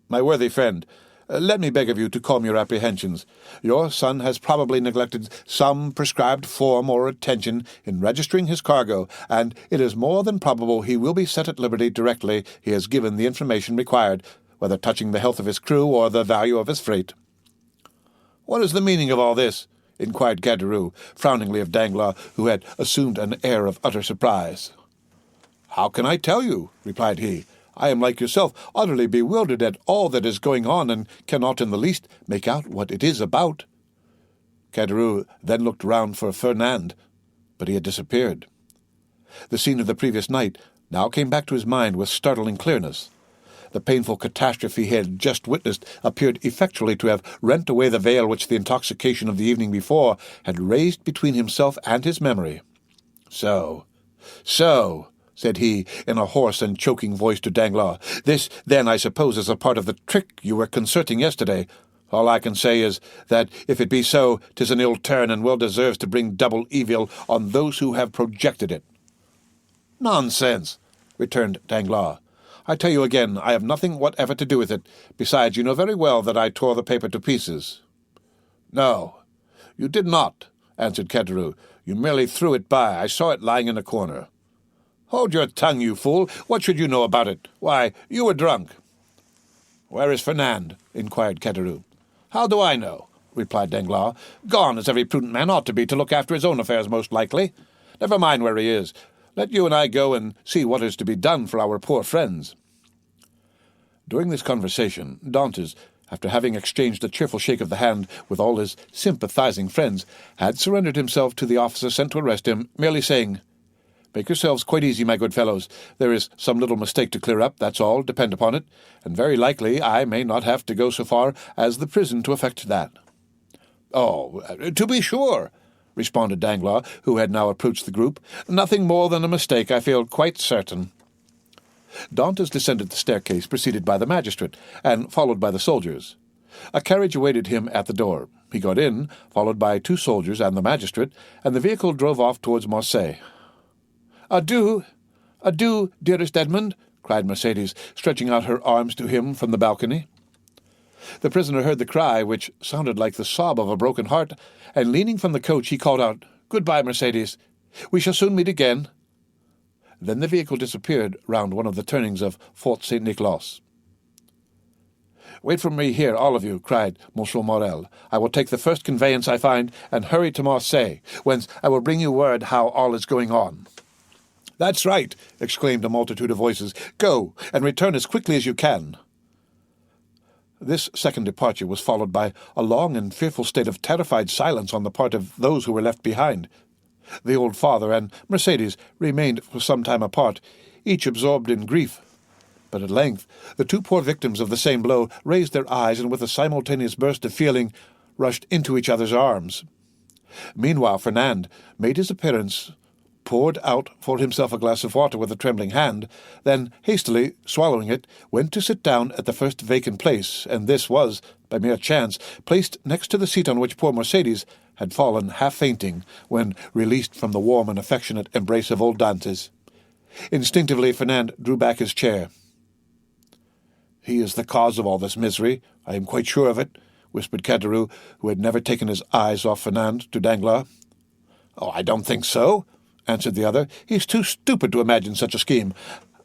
"My worthy friend, let me beg of you to calm your apprehensions. Your son has probably neglected some prescribed form or attention in registering his cargo, and it is more than probable he will be set at liberty directly he has given the information required, whether touching the health of his crew or the value of his freight." "What is the meaning of all this?" inquired Caderousse, frowningly of Danglars, who had assumed an air of utter surprise. "How can I tell you?" replied he. "I am like yourself, utterly bewildered at all that is going on, and cannot in the least make out what it is about." Caderousse then looked round for Fernand, but he had disappeared. The scene of the previous night now came back to his mind with startling clearness. The painful catastrophe he had just witnessed appeared effectually to have rent away the veil which the intoxication of the evening before had raised between himself and his memory. So, said he, in a hoarse and choking voice to Danglars, "this, then, I suppose, is a part of the trick you were concerting yesterday. All I can say is, that, if it be so, 'tis an ill turn, and well deserves to bring double evil on those who have projected it." "Nonsense," returned Danglars. "I tell you again, I have nothing whatever to do with it. Besides, you know very well that I tore the paper to pieces." "No, you did not," answered Caderousse. "You merely threw it by. I saw it lying in a corner." "Hold your tongue, you fool! What should you know about it? Why, you were drunk." "Where is Fernand?" inquired Caderousse. "How do I know?" replied Danglars. "Gone, as every prudent man ought to be, to look after his own affairs, most likely. Never mind where he is. Let you and I go and see what is to be done for our poor friends." During this conversation, Dantès, after having exchanged a cheerful shake of the hand with all his sympathizing friends, had surrendered himself to the officer sent to arrest him, merely saying, Make yourselves quite easy, my good fellows. There is some little mistake to clear up, that's all, depend upon it, and very likely I may not have to go so far as the prison to effect that." "Oh, to be sure," responded Danglars, who had now approached the group. "Nothing more than a mistake, I feel quite certain." Dantès descended the staircase, preceded by the magistrate, and followed by the soldiers. A carriage awaited him at the door. He got in, followed by 2 soldiers and the magistrate, and the vehicle drove off towards Marseilles. "Adieu, adieu, dearest Edmond," cried Mercédès, stretching out her arms to him from the balcony. The prisoner heard the cry, which sounded like the sob of a broken heart, and leaning from the coach he called out, "Goodbye, Mercédès. We shall soon meet again." Then the vehicle disappeared round one of the turnings of Fort Saint-Nicolas. "Wait for me here, all of you," cried Monsieur Morel. "I will take the first conveyance I find and hurry to Marseilles, whence I will bring you word how all is going on." "That's right," exclaimed a multitude of voices. "Go, and return as quickly as you can." This second departure was followed by a long and fearful state of terrified silence on the part of those who were left behind. The old father and Mercédès remained for some time apart, each absorbed in grief. But at length the 2 poor victims of the same blow raised their eyes and with a simultaneous burst of feeling rushed into each other's arms. Meanwhile Fernand made his appearance, poured out for himself a glass of water with a trembling hand, then, hastily swallowing it, went to sit down at the first vacant place, and this was, by mere chance, placed next to the seat on which poor Mercédès had fallen half-fainting when released from the warm and affectionate embrace of old Dantès. Instinctively Fernand drew back his chair. "He is the cause of all this misery, I am quite sure of it," whispered Caderousse, who had never taken his eyes off Fernand, to Danglars. "Oh, I don't think so," answered the other. "He's too stupid to imagine such a scheme.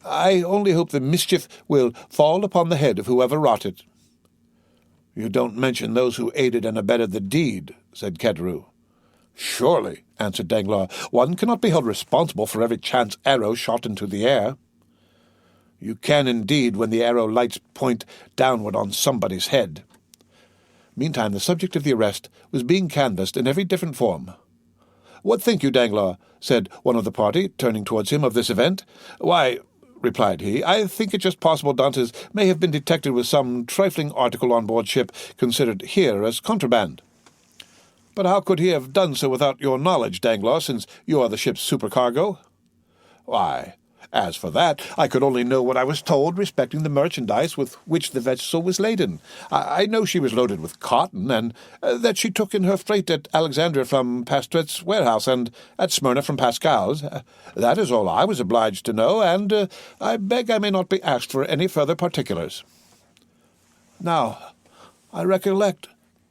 I only hope the mischief will fall upon the head of whoever wrought it." "You don't mention those who aided and abetted the deed," said Caderousse. "Surely," answered Danglars, "one cannot be held responsible for every chance arrow shot into the air." "You can indeed when the arrow lights point downward on somebody's head." Meantime the subject of the arrest was being canvassed in every different form. "What think you, Danglars?" said one of the party, turning towards him, "of this event?" "Why," replied he, "I think it just possible Dantès may have been detected with some trifling article on board ship considered here as contraband." "But how could he have done so without your knowledge, Danglars, since you are the ship's supercargo?" "Why, as for that, I could only know what I was told respecting the merchandise with which the vessel was laden. I know she was loaded with cotton, and that she took in her freight at Alexandria from Pastret's warehouse, and at Smyrna from Pascal's. That is all I was obliged to know, and I beg I may not be asked for any further particulars." "Now, I recollect,"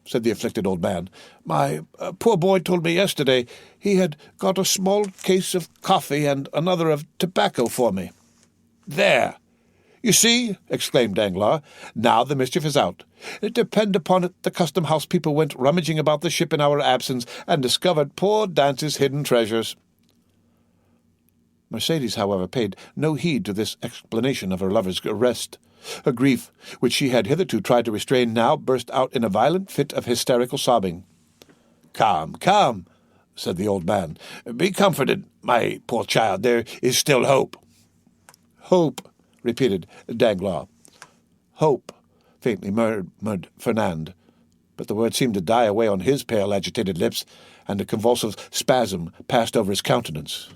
said the afflicted old man. "My poor boy told me yesterday he had got a small case of coffee and another of tobacco for me." "There! You see," exclaimed Danglars, "now the mischief is out. Depend upon it the custom-house people went rummaging about the ship in our absence and discovered poor Dantès' hidden treasures." Mercédès, however, paid no heed to this explanation of her lover's arrest. Her grief, which she had hitherto tried to restrain, now burst out in a violent fit of hysterical sobbing. "Come, come," said the old man. "Be comforted, my poor child. There is still hope." "Hope," repeated Danglars. "Hope," faintly murmured Fernand. But the word seemed to die away on his pale, agitated lips, and a convulsive spasm passed over his countenance.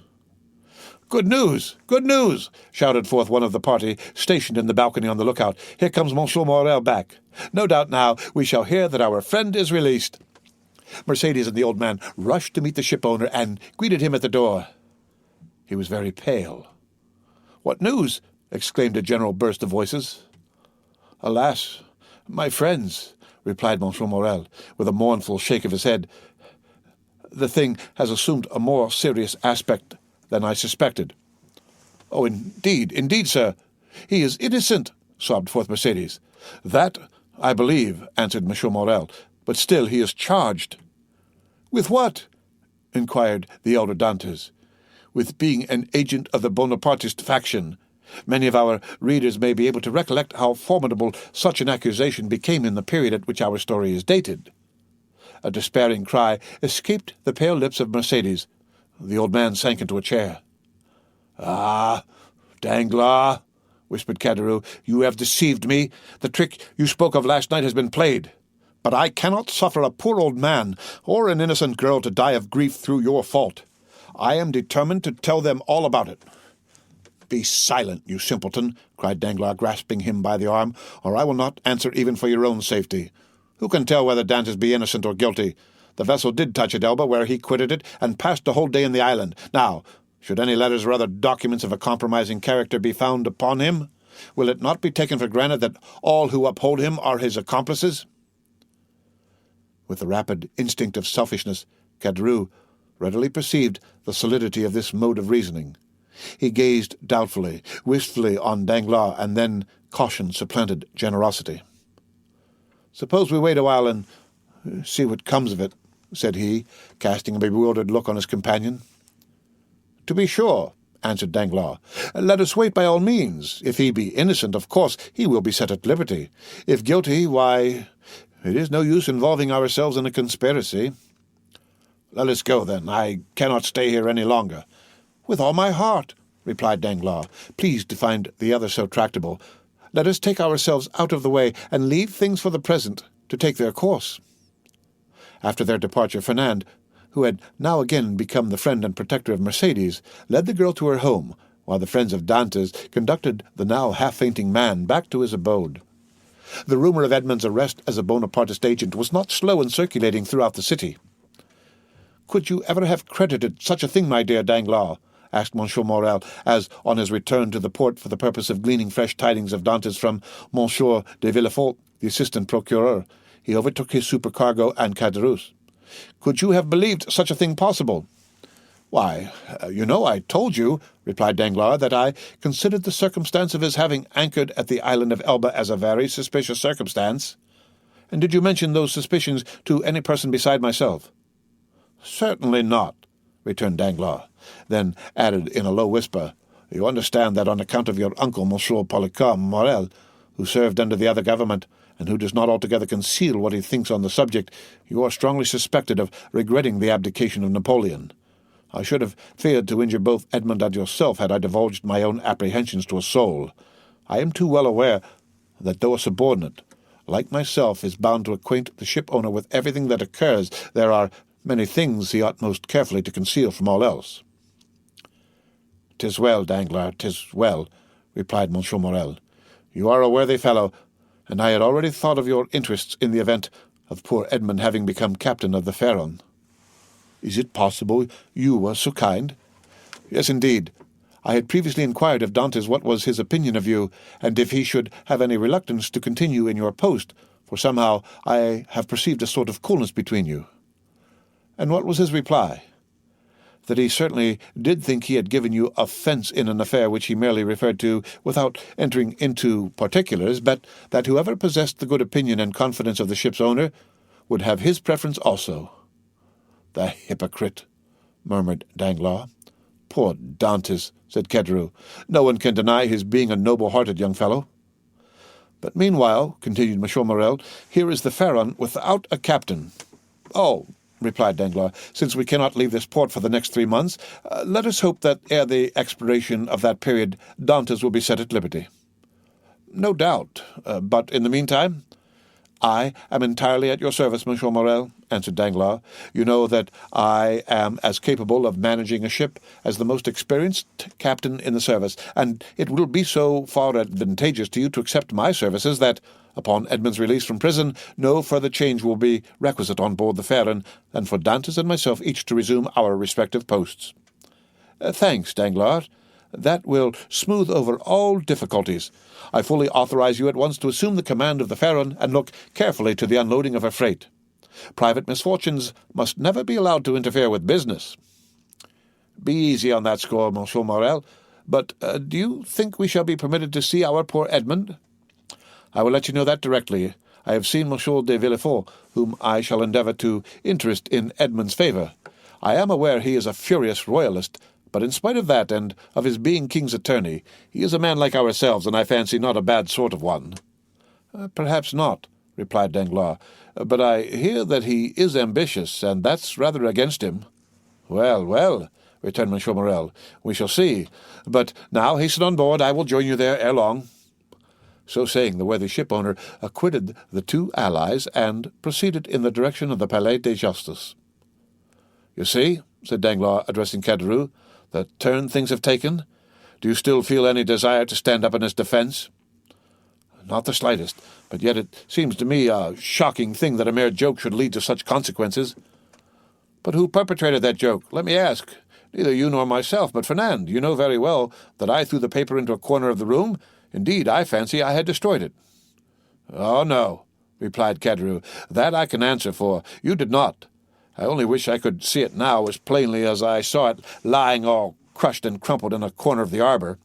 "Good news! Good news!" shouted forth one of the party, stationed in the balcony on the lookout. "Here comes Monsieur Morel back. No doubt now we shall hear that our friend is released." Mercédès and the old man rushed to meet the ship-owner and greeted him at the door. He was very pale. "What news?" exclaimed a general burst of voices. "Alas, my friends," replied Monsieur Morel, with a mournful shake of his head, "the thing has assumed a more serious aspect than I suspected." "Oh, indeed, sir. He is innocent," sobbed forth Mercédès. "That I believe," answered Monsieur Morel, "but still he is charged." "With what?" inquired the elder Dantès. "With being an agent of the Bonapartist faction. Many of our readers may be able to recollect how formidable such an accusation became in the period at which our story is dated." A despairing cry escaped the pale lips of Mercédès. The old man sank into a chair. "Ah, Danglars," whispered Caderousse, "you have deceived me. The trick you spoke of last night has been played. But I cannot suffer a poor old man or an innocent girl to die of grief through your fault. I am determined to tell them all about it." "Be silent, you simpleton," cried Danglars, grasping him by the arm, "or I will not answer even for your own safety. Who can tell whether Dantès be innocent or guilty? The vessel did touch at Elba, where he quitted it, and passed the whole day in the island. Now, should any letters or other documents of a compromising character be found upon him, will it not be taken for granted that all who uphold him are his accomplices?" With the rapid instinct of selfishness, Caderousse readily perceived the solidity of this mode of reasoning. He gazed doubtfully, wistfully on Danglars, and then caution supplanted generosity. "Suppose we wait a while and see what comes of it," said he, casting a bewildered look on his companion. "To be sure," answered Danglars. "Let us wait by all means. If he be innocent, of course he will be set at liberty. If guilty, why, it is no use involving ourselves in a conspiracy." "Let us go, then. I cannot stay here any longer." "With all my heart," replied Danglars, pleased to find the other so tractable. "Let us take ourselves out of the way, and leave things for the present to take their course." After their departure, Fernand, who had now again become the friend and protector of Mercédès, led the girl to her home, while the friends of Dantès conducted the now half-fainting man back to his abode. The rumor of Edmond's arrest as a Bonapartist agent was not slow in circulating throughout the city. "Could you ever have credited such a thing, my dear Danglars?" asked M. Morrel, as, on his return to the port for the purpose of gleaning fresh tidings of Dantès from M. de Villefort, the assistant procureur, he overtook his supercargo and Caderousse. "Could you have believed such a thing possible?" "Why, I told you," replied Danglars, "that I considered the circumstance of his having anchored at the island of Elba as a very suspicious circumstance." "And did you mention those suspicions to any person beside myself?" "Certainly not," returned Danglars, then added in a low whisper, "You understand that on account of your uncle, Monsieur Polycarpe Morel, who served under the other government, and who does not altogether conceal what he thinks on the subject, you are strongly suspected of regretting the abdication of Napoleon. I should have feared to injure both Edmond and yourself had I divulged my own apprehensions to a soul. I am too well aware that though a subordinate, like myself, is bound to acquaint the ship-owner with everything that occurs, there are many things he ought most carefully to conceal from all else." "'Tis well, Danglars, 'tis well," replied M. Morrel. "You are a worthy fellow, and I had already thought of your interests in the event of poor Edmond having become captain of the Pharaon." "Is it possible you were so kind?" "Yes, indeed. I had previously inquired of Dantès what was his opinion of you, and if he should have any reluctance to continue in your post, for somehow I have perceived a sort of coolness between you." "And what was his reply?" "That he certainly did think he had given you offence in an affair which he merely referred to without entering into particulars, but that whoever possessed the good opinion and confidence of the ship's owner would have his preference also." "The hypocrite!" murmured Danglars. "Poor Dantès," said Caderousse. "No one can deny his being a noble-hearted young fellow." "But meanwhile," continued M. Morrel, "here is the Pharaon without a captain." "Oh," replied Danglars, "since we cannot leave this port for the next 3 months, let us hope that ere the expiration of that period Dantès will be set at liberty." "No doubt. But in the meantime—" "I am entirely at your service, M. Morrel," answered Danglars. "You know that I am as capable of managing a ship as the most experienced captain in the service, and it will be so far advantageous to you to accept my services that, upon Edmond's release from prison, no further change will be requisite on board the Pharaon than for Dantès and myself each to resume our respective posts." "Thanks, Danglars. That will smooth over all difficulties. I fully authorize you at once to assume the command of the Pharaon and look carefully to the unloading of her freight. Private misfortunes must never be allowed to interfere with business." "Be easy on that score, M. Morrel. But do you think we shall be permitted to see our poor Edmond?" "I will let you know that directly. I have seen M. de Villefort, whom I shall endeavour to interest in Edmond's favour. I am aware he is a furious royalist, but in spite of that, and of his being king's attorney, he is a man like ourselves, and I fancy not a bad sort of one." "Perhaps not," replied Danglars, "but I hear that he is ambitious, and that's rather against him." "Well, well," returned Monsieur Morel. "We shall see. But now hasten on board. I will join you there ere long." So saying, the worthy shipowner acquitted the two allies and proceeded in the direction of the Palais de Justice. "You see," said Danglars, addressing Caderousse, "the turn things have taken. Do you still feel any desire to stand up in his defence?" "Not the slightest, but yet it seems to me a shocking thing that a mere joke should lead to such consequences." "But who perpetrated that joke? Let me ask. Neither you nor myself, but Fernand. You know very well that I threw the paper into a corner of the room. Indeed, I fancy I had destroyed it." "Oh, no," replied Caderousse. "That I can answer for. You did not. I only wish I could see it now as plainly as I saw it lying all crushed and crumpled in a corner of the arbor."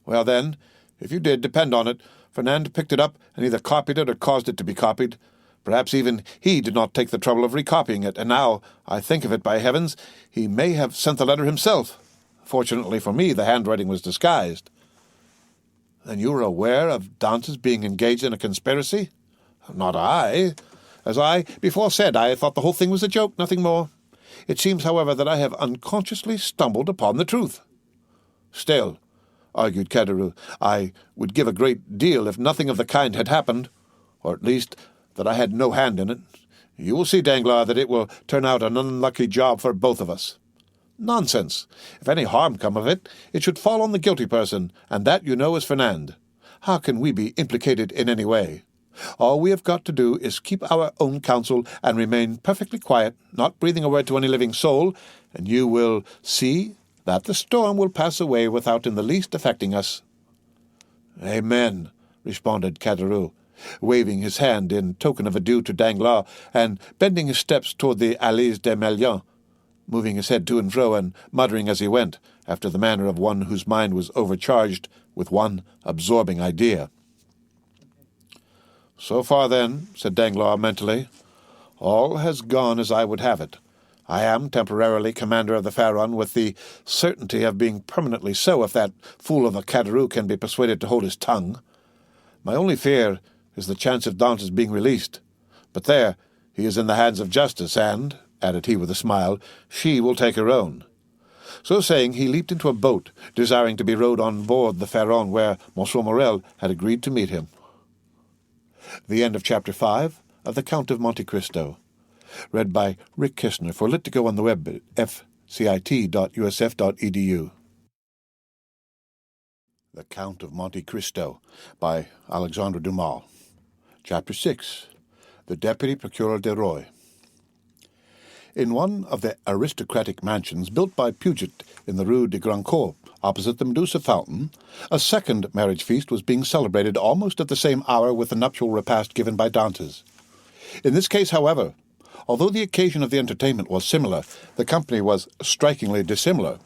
"Well, then, if you did, depend on it, Fernand picked it up and either copied it or caused it to be copied. Perhaps even he did not take the trouble of recopying it, and now I think of it, by heavens, he may have sent the letter himself. Fortunately for me, the handwriting was disguised." "Then you were aware of Dantès being engaged in a conspiracy?" "Not I. As I before said, I thought the whole thing was a joke, nothing more. It seems, however, that I have unconsciously stumbled upon the truth." "Still," argued Caderousse, "I would give a great deal if nothing of the kind had happened, or at least that I had no hand in it. You will see, Danglars, that it will turn out an unlucky job for both of us." "Nonsense! If any harm come of it, it should fall on the guilty person, and that, you know, is Fernand. How can we be implicated in any way? All we have got to do is keep our own counsel and remain perfectly quiet, not breathing a word to any living soul, and you will see that the storm will pass away without in the least affecting us." "Amen," responded Caderousse, waving his hand in token of adieu to Danglars, and bending his steps toward the Allées des Melians, moving his head to and fro and muttering as he went, after the manner of one whose mind was overcharged with one absorbing idea. "So far, then," said Danglars mentally, "all has gone as I would have it. I am temporarily commander of the Pharaon, with the certainty of being permanently so if that fool of a Caderousse can be persuaded to hold his tongue. My only fear is the chance of Dantès being released. But there, he is in the hands of justice, and," added he with a smile, "she will take her own." So saying, he leaped into a boat, desiring to be rowed on board the Pharaon, where Monsieur Morel had agreed to meet him. The end of Chapter 5 of The Count of Monte Cristo. Read by Rick Kistner for Lit2Go on the web at fcit.usf.edu. The Count of Monte Cristo by Alexandre Dumas. Chapter 6. The Deputy Procureur de Roy. In one of the aristocratic mansions built by Puget in the Rue de Grand Cour, opposite the Medusa Fountain, a second marriage feast was being celebrated almost at the same hour with the nuptial repast given by Dantès. In this case, however, although the occasion of the entertainment was similar, the company was strikingly dissimilar.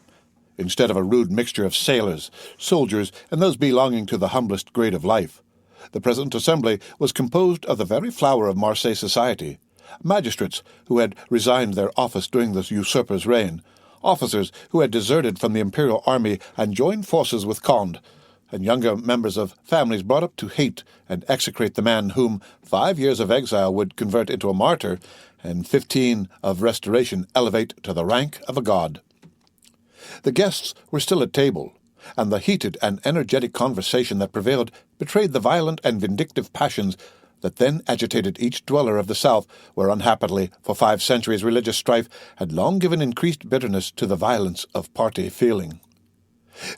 Instead of a rude mixture of sailors, soldiers, and those belonging to the humblest grade of life, the present assembly was composed of the very flower of Marseille society, magistrates who had resigned their office during the usurper's reign, officers who had deserted from the imperial army and joined forces with Conde, and younger members of families brought up to hate and execrate the man whom 5 years of exile would convert into a martyr, and 15 of restoration elevate to the rank of a god. The guests were still at table, and the heated and energetic conversation that prevailed betrayed the violent and vindictive passions that then agitated each dweller of the South, where unhappily for 5 centuries religious strife had long given increased bitterness to the violence of party feeling.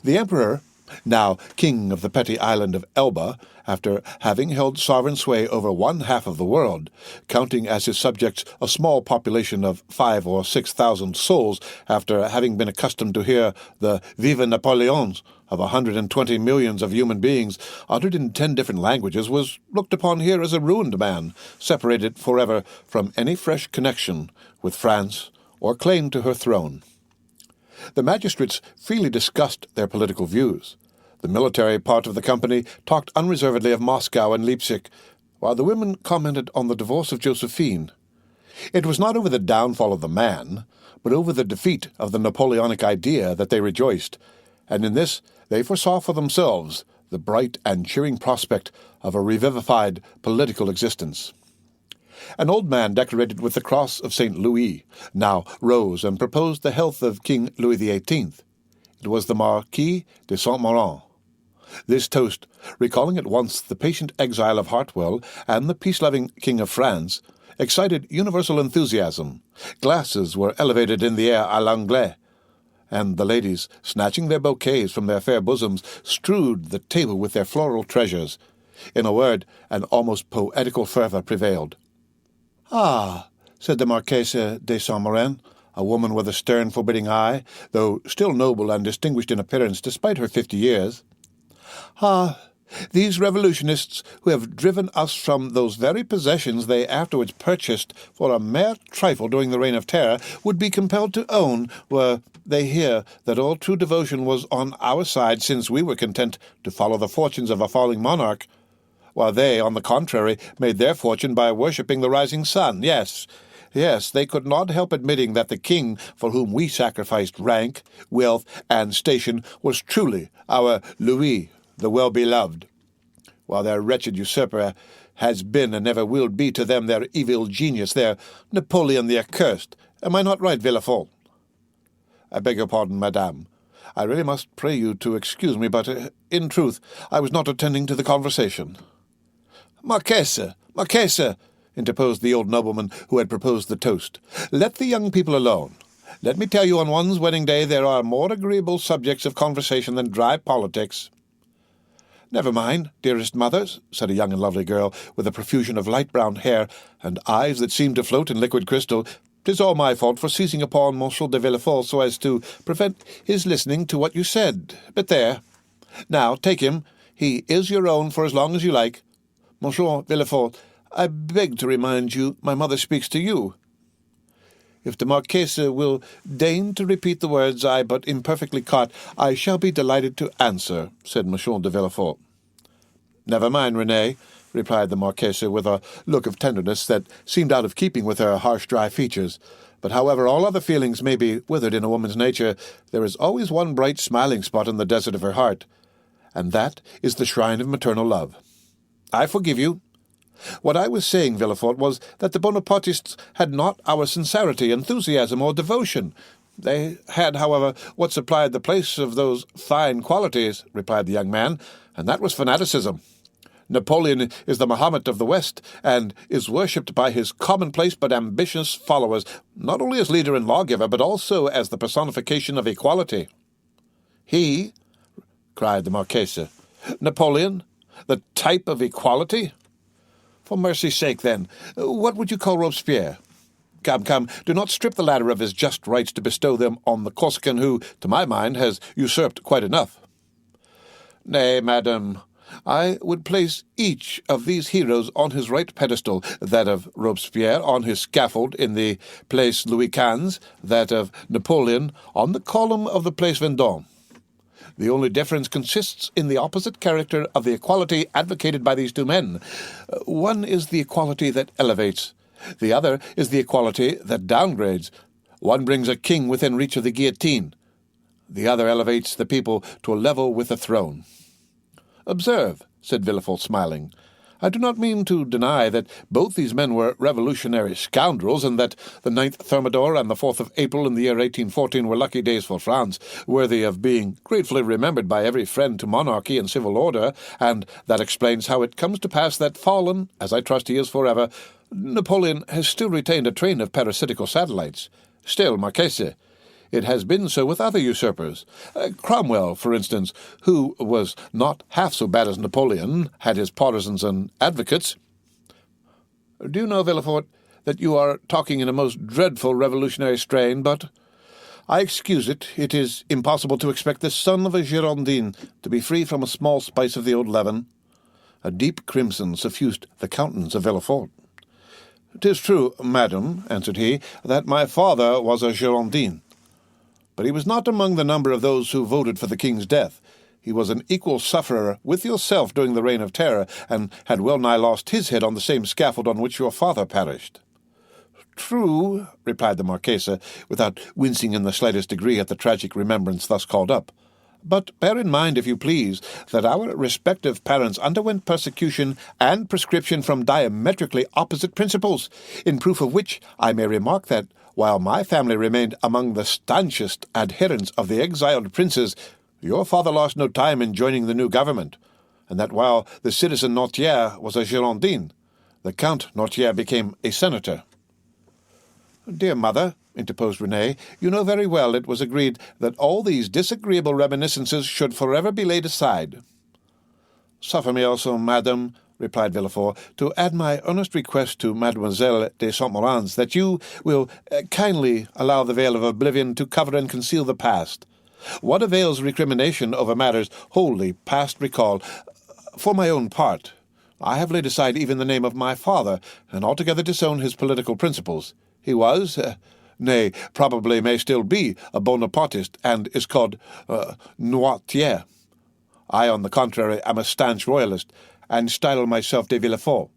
The emperor, now king of the petty island of Elba, after having held sovereign sway over 1/2 of the world, counting as his subjects a small population of 5,000 or 6,000 souls, after having been accustomed to hear the Vive Napoleons of 120 millions of human beings, uttered in 10 different languages, was looked upon here as a ruined man, separated forever from any fresh connection with France or claim to her throne. The magistrates freely discussed their political views. The military part of the company talked unreservedly of Moscow and Leipzig, while the women commented on the divorce of Josephine. It was not over the downfall of the man, but over the defeat of the Napoleonic idea that they rejoiced, and in this they foresaw for themselves the bright and cheering prospect of a revivified political existence. An old man decorated with the cross of St. Louis now rose and proposed the health of King Louis XVIII. It was the Marquis de Saint-Méran. This toast, recalling at once the patient exile of Hartwell and the peace-loving King of France, excited universal enthusiasm. Glasses were elevated in the air à l'anglaise, and the ladies, snatching their bouquets from their fair bosoms, strewed the table with their floral treasures. In a word, an almost poetical fervour prevailed. "Ah," said the Marquise de Saint-Méran, a woman with a stern, forbidding eye, though still noble and distinguished in appearance despite her 50 years. "Ah, these revolutionists who have driven us from those very possessions they afterwards purchased for a mere trifle during the Reign of Terror would be compelled to own, were they hear, that all true devotion was on our side, since we were content to follow the fortunes of a falling monarch, while they, on the contrary, made their fortune by worshipping the rising sun. Yes, they could not help admitting that the king for whom we sacrificed rank, wealth, and station was truly our Louis, the well-beloved, while their wretched usurper has been and never will be to them their evil genius, their Napoleon the accursed. Am I not right, Villefort?" "I beg your pardon, madame. I really must pray you to excuse me, but, in truth, I was not attending to the conversation." Marchese, interposed the old nobleman who had proposed the toast, "let the young people alone. Let me tell you, on one's wedding day there are more agreeable subjects of conversation than dry politics." "Never mind, dearest mothers," said a young and lovely girl with a profusion of light-brown hair and eyes that seemed to float in liquid crystal. "'Tis all my fault for seizing upon Monsieur de Villefort so as to prevent his listening to what you said. But there. Now, take him. He is your own for as long as you like. Monsieur Villefort, I beg to remind you my mother speaks to you." "If the Marquise will deign to repeat the words I but imperfectly caught, I shall be delighted to answer," said Monsieur de Villefort. "Never mind, Renée," replied the Marquise with a look of tenderness that seemed out of keeping with her harsh, dry features. "But however all other feelings may be withered in a woman's nature, there is always one bright, smiling spot in the desert of her heart, and that is the shrine of maternal love. I forgive you. What I was saying, Villefort, was that the Bonapartists had not our sincerity, enthusiasm, or devotion. They had, however, what supplied the place of those fine qualities," replied the young man, "and that was fanaticism. Napoleon is the Mahomet of the West, and is worshipped by his commonplace but ambitious followers, not only as leader and lawgiver, but also as the personification of equality." "He?" cried the Marchese. "Napoleon? The type of equality? For mercy's sake, then, what would you call Robespierre? Come, do not strip the latter of his just rights to bestow them on the Corsican who, to my mind, has usurped quite enough." "Nay, madam, I would place each of these heroes on his right pedestal, that of Robespierre on his scaffold in the Place Louis XV, that of Napoleon on the column of the Place Vendôme. The only difference consists in the opposite character of the equality advocated by these two men. One is the equality that elevates. The other is the equality that downgrades. One brings a king within reach of the guillotine. The other elevates the people to a level with the throne." "Observe," said Villefort, smiling, "I do not mean to deny that both these men were revolutionary scoundrels, and that the 9th Thermidor and the 4th of April in the year 1814 were lucky days for France, worthy of being gratefully remembered by every friend to monarchy and civil order, and that explains how it comes to pass that, fallen, as I trust he is forever, Napoleon has still retained a train of parasitical satellites. Still, Marchese, it has been so with other usurpers. Cromwell, for instance, who was not half so bad as Napoleon, had his partisans and advocates. Do you know, Villefort, that you are talking in a most dreadful revolutionary strain, but I excuse it. It is impossible to expect the son of a Girondin to be free from a small spice of the old leaven." A deep crimson suffused the countenance of Villefort. "'Tis true, madam," answered he, "that my father was a Girondin. But he was not among the number of those who voted for the king's death. He was an equal sufferer with yourself during the Reign of Terror, and had well nigh lost his head on the same scaffold on which your father perished." "True," replied the Marchese, without wincing in the slightest degree at the tragic remembrance thus called up. But bear in mind, if you please, that our respective parents underwent persecution and proscription from diametrically opposite principles, in proof of which I may remark that, while my family remained among the stanchest adherents of the exiled princes, your father lost no time in joining the new government, and that while the citizen Notier was a Girondin, the Count Notier became a senator." "Dear mother," interposed René, "you know very well it was agreed that all these disagreeable reminiscences should forever be laid aside." "Suffer me also, madam," replied Villefort, "to add my earnest request to Mademoiselle de Saint-Méran's that you will kindly allow the veil of oblivion to cover and conceal the past. What avails recrimination over matters wholly past recall? For my own part, I have laid aside even the name of my father, and altogether disown his political principles. He was, nay, probably may still be, a Bonapartist, and is called Noirtier. I, on the contrary, am a stanch royalist, and style myself de Villefort.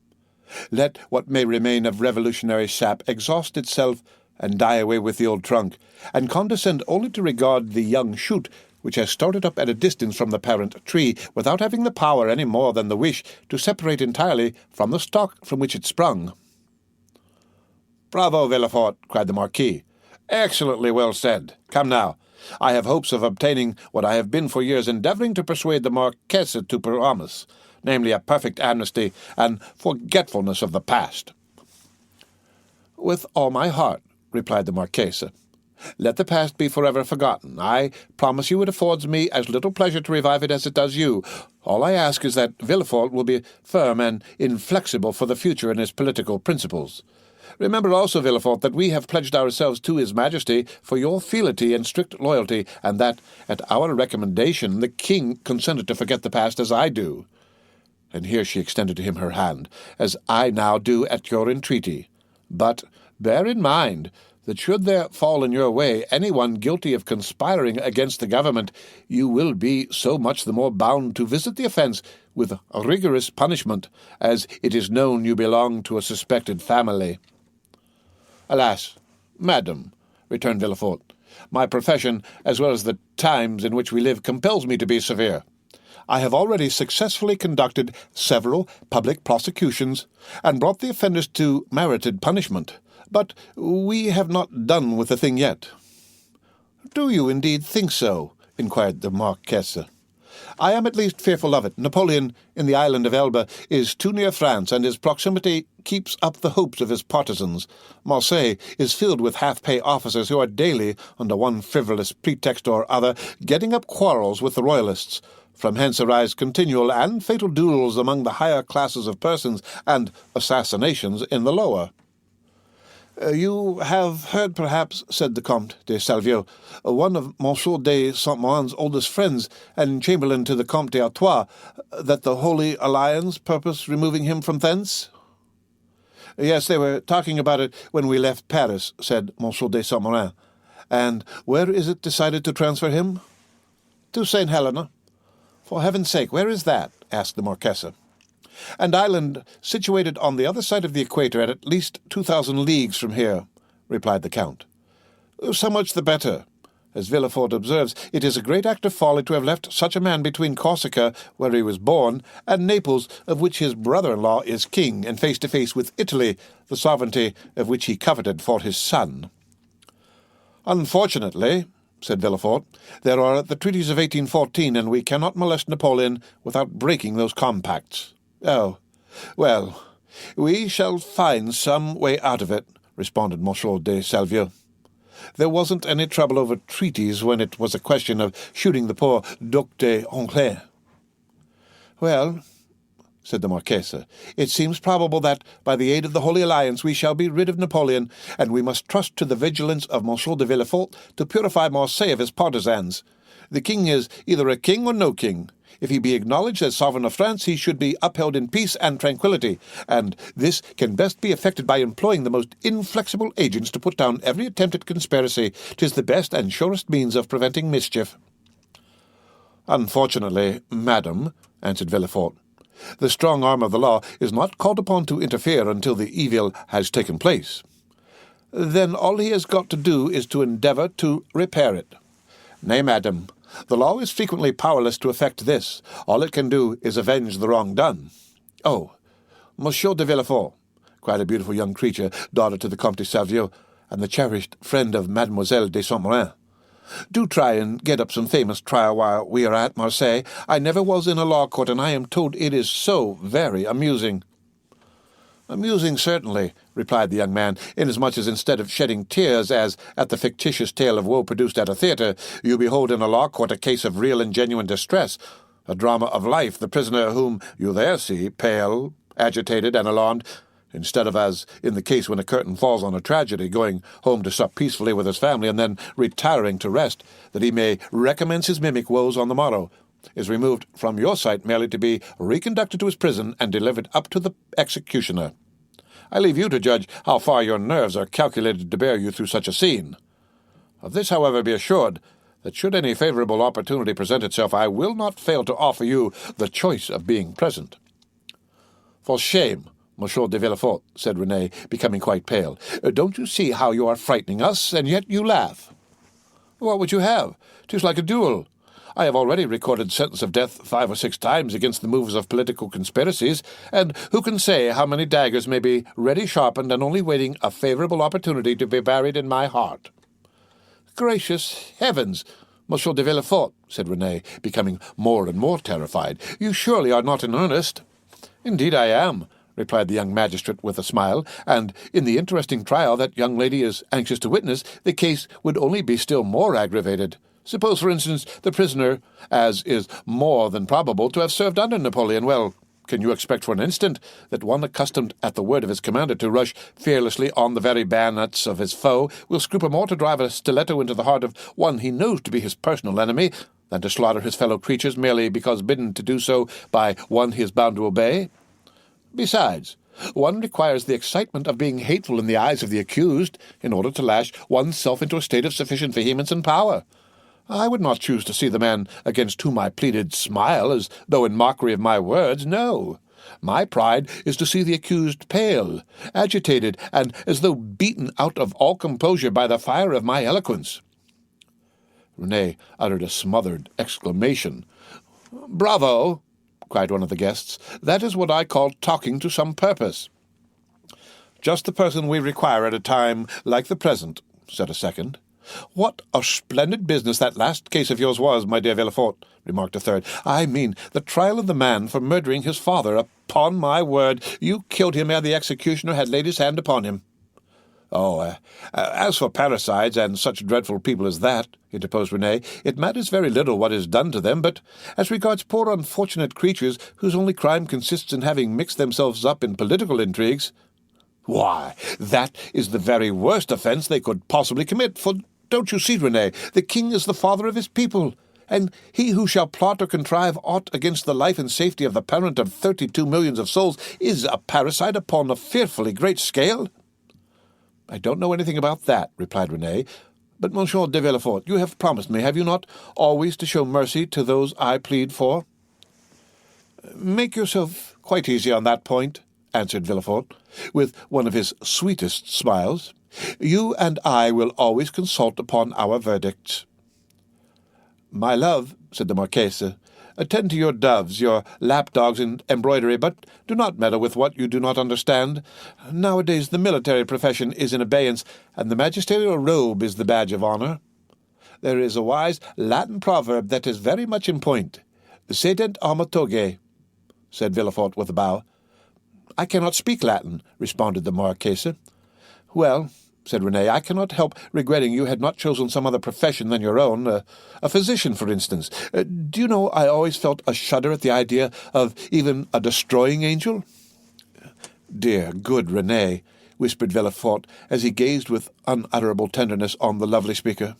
Let what may remain of revolutionary sap exhaust itself and die away with the old trunk, and condescend only to regard the young shoot which has started up at a distance from the parent tree, without having the power any more than the wish to separate entirely from the stock from which it sprung." "Bravo, Villefort!" cried the Marquis. "Excellently well said. Come now, I have hopes of obtaining what I have been for years endeavouring to persuade the Marquess to promise, namely a perfect amnesty and forgetfulness of the past." "With all my heart," replied the Marquise. "Let the past be forever forgotten. I promise you it affords me as little pleasure to revive it as it does you. All I ask is that Villefort will be firm and inflexible for the future in his political principles. Remember also, Villefort, that we have pledged ourselves to His Majesty for your fealty and strict loyalty, and that, at our recommendation, the King consented to forget the past as I do." And here she extended to him her hand, "as I now do at your entreaty. But bear in mind that should there fall in your way any one guilty of conspiring against the government, you will be so much the more bound to visit the offence with rigorous punishment, as it is known you belong to a suspected family." "Alas, madam," returned Villefort, "my profession, as well as the times in which we live, compels me to be severe. I have already successfully conducted several public prosecutions, and brought the offenders to merited punishment. But we have not done with the thing yet." "Do you indeed think so?" inquired the Marquesse. "I am at least fearful of it. Napoleon, in the island of Elba, is too near France, and his proximity keeps up the hopes of his partisans. Marseille is filled with half-pay officers who are daily, under one frivolous pretext or other, getting up quarrels with the royalists. From hence arise continual and fatal duels among the higher classes of persons, and assassinations in the lower." "You have heard, perhaps," said the Comte de Salvieux, "one of Monsieur de Saint-Méran's oldest friends, and chamberlain to the Comte d'Artois, that the Holy Alliance purpose removing him from thence?" "Yes, they were talking about it when we left Paris," said Monsieur de Saint-Méran. "And where is it decided to transfer him?" "To St. Helena." "For heaven's sake, where is that?" asked the Marquesse. "An island situated on the other side of the equator at least 2,000 leagues from here," replied the Count. "So much the better. As Villefort observes, it is a great act of folly to have left such a man between Corsica, where he was born, and Naples, of which his brother-in-law is king, and face to face with Italy, the sovereignty of which he coveted for his son." "Unfortunately," said Villefort, "there are the treaties of 1814, and we cannot molest Napoleon without breaking those compacts." "Oh, well, we shall find some way out of it," responded Monsieur de Salvieux. "There wasn't any trouble over treaties when it was a question of shooting the poor Duc d'Angoulême." "Well," said the Marquise, "it seems probable that, by the aid of the Holy Alliance, we shall be rid of Napoleon, and we must trust to the vigilance of Monsieur de Villefort to purify Marseille of his partisans. The king is either a king or no king. If he be acknowledged as sovereign of France, he should be upheld in peace and tranquillity, and this can best be effected by employing the most inflexible agents to put down every attempt at conspiracy. 'Tis the best and surest means of preventing mischief." "Unfortunately, madam," answered Villefort, "the strong arm of the law is not called upon to interfere until the evil has taken place. Then all he has got to do is to endeavour to repair it." "Nay, madam, The law is frequently powerless to effect this. All it can do is avenge the wrong done. Oh, Monsieur de Villefort, cried a beautiful young creature, daughter to the Comte de Salvieux, and the cherished friend of Mademoiselle de Saint-Méran. Do try and get up some famous trial while we are at Marseille. I never was in a law court, and I am told it is so very amusing. Amusing, certainly, replied the young man, inasmuch as instead of shedding tears, as at the fictitious tale of woe produced at a theatre, you behold in a law court a case of real and genuine distress, a drama of life, the prisoner whom you there see, pale, agitated, and alarmed, instead of, as in the case when a curtain falls on a tragedy, going home to sup peacefully with his family, and then retiring to rest, that he may recommence his mimic woes on the morrow, is removed from your sight merely to be reconducted to his prison and delivered up to the executioner. I leave you to judge how far your nerves are calculated to bear you through such a scene. Of this, however, be assured, that should any favourable opportunity present itself, I will not fail to offer you the choice of being present. For shame, Monsieur de Villefort, said René, becoming quite pale. Don't you see how you are frightening us, and yet you laugh? What would you have? 'Tis like a duel. I have already recorded sentence of death 5 or 6 times against the movers of political conspiracies, and who can say how many daggers may be ready sharpened and only waiting a favourable opportunity to be buried in my heart? Gracious heavens, Monsieur de Villefort, said René, becoming more and more terrified, you surely are not in earnest? Indeed I am, replied the young magistrate with a smile, and in the interesting trial that young lady is anxious to witness, the case would only be still more aggravated. Suppose, for instance, the prisoner, as is more than probable, to have served under Napoleon. Well, can you expect for an instant that one accustomed at the word of his commander to rush fearlessly on the very bayonets of his foe will scruple more to drive a stiletto into the heart of one he knows to be his personal enemy than to slaughter his fellow creatures merely because bidden to do so by one he is bound to obey? Besides, one requires the excitement of being hateful in the eyes of the accused in order to lash one's self into a state of sufficient vehemence and power. I would not choose to see the man against whom I pleaded smile as though in mockery of my words. No, my pride is to see the accused pale, agitated, and as though beaten out of all composure by the fire of my eloquence. René uttered a smothered exclamation. "Bravo!" cried one of the guests. "That is what I call talking to some purpose." "Just the person we require at a time like the present," said a second. "What a splendid business that last case of yours was, my dear Villefort," remarked a third. "I mean the trial of the man for murdering his father. Upon my word, you killed him ere the executioner had laid his hand upon him." As for parricides and such dreadful people as that," interposed René, "it matters very little what is done to them, but as regards poor unfortunate creatures whose only crime consists in having mixed themselves up in political intrigues, why, that is the very worst offence they could possibly commit, for don't you see, René, the king is the father of his people, and he who shall plot or contrive aught against the life and safety of the parent of 32 millions of souls is a parricide upon a fearfully great scale." "I don't know anything about that," replied René. "But, Monsieur de Villefort, you have promised me, have you not, always to show mercy to those I plead for?" "Make yourself quite easy on that point," answered Villefort, with one of his sweetest smiles. "You and I will always consult upon our verdicts." "My love," said the Marquise, "attend to your doves, your lapdogs and embroidery, but do not meddle with what you do not understand. Nowadays the military profession is in abeyance, and the magisterial robe is the badge of honour. There is a wise Latin proverb that is very much in point. Sedent arma togae," said Villefort with a bow. "I cannot speak Latin," responded the Marquise. "Well," said René, "I cannot help regretting you had not chosen some other profession than your own, a physician, for instance. Do you know, I always felt a shudder at the idea of even a destroying angel?" "Dear, good René," whispered Villefort, as he gazed with unutterable tenderness on the lovely speaker.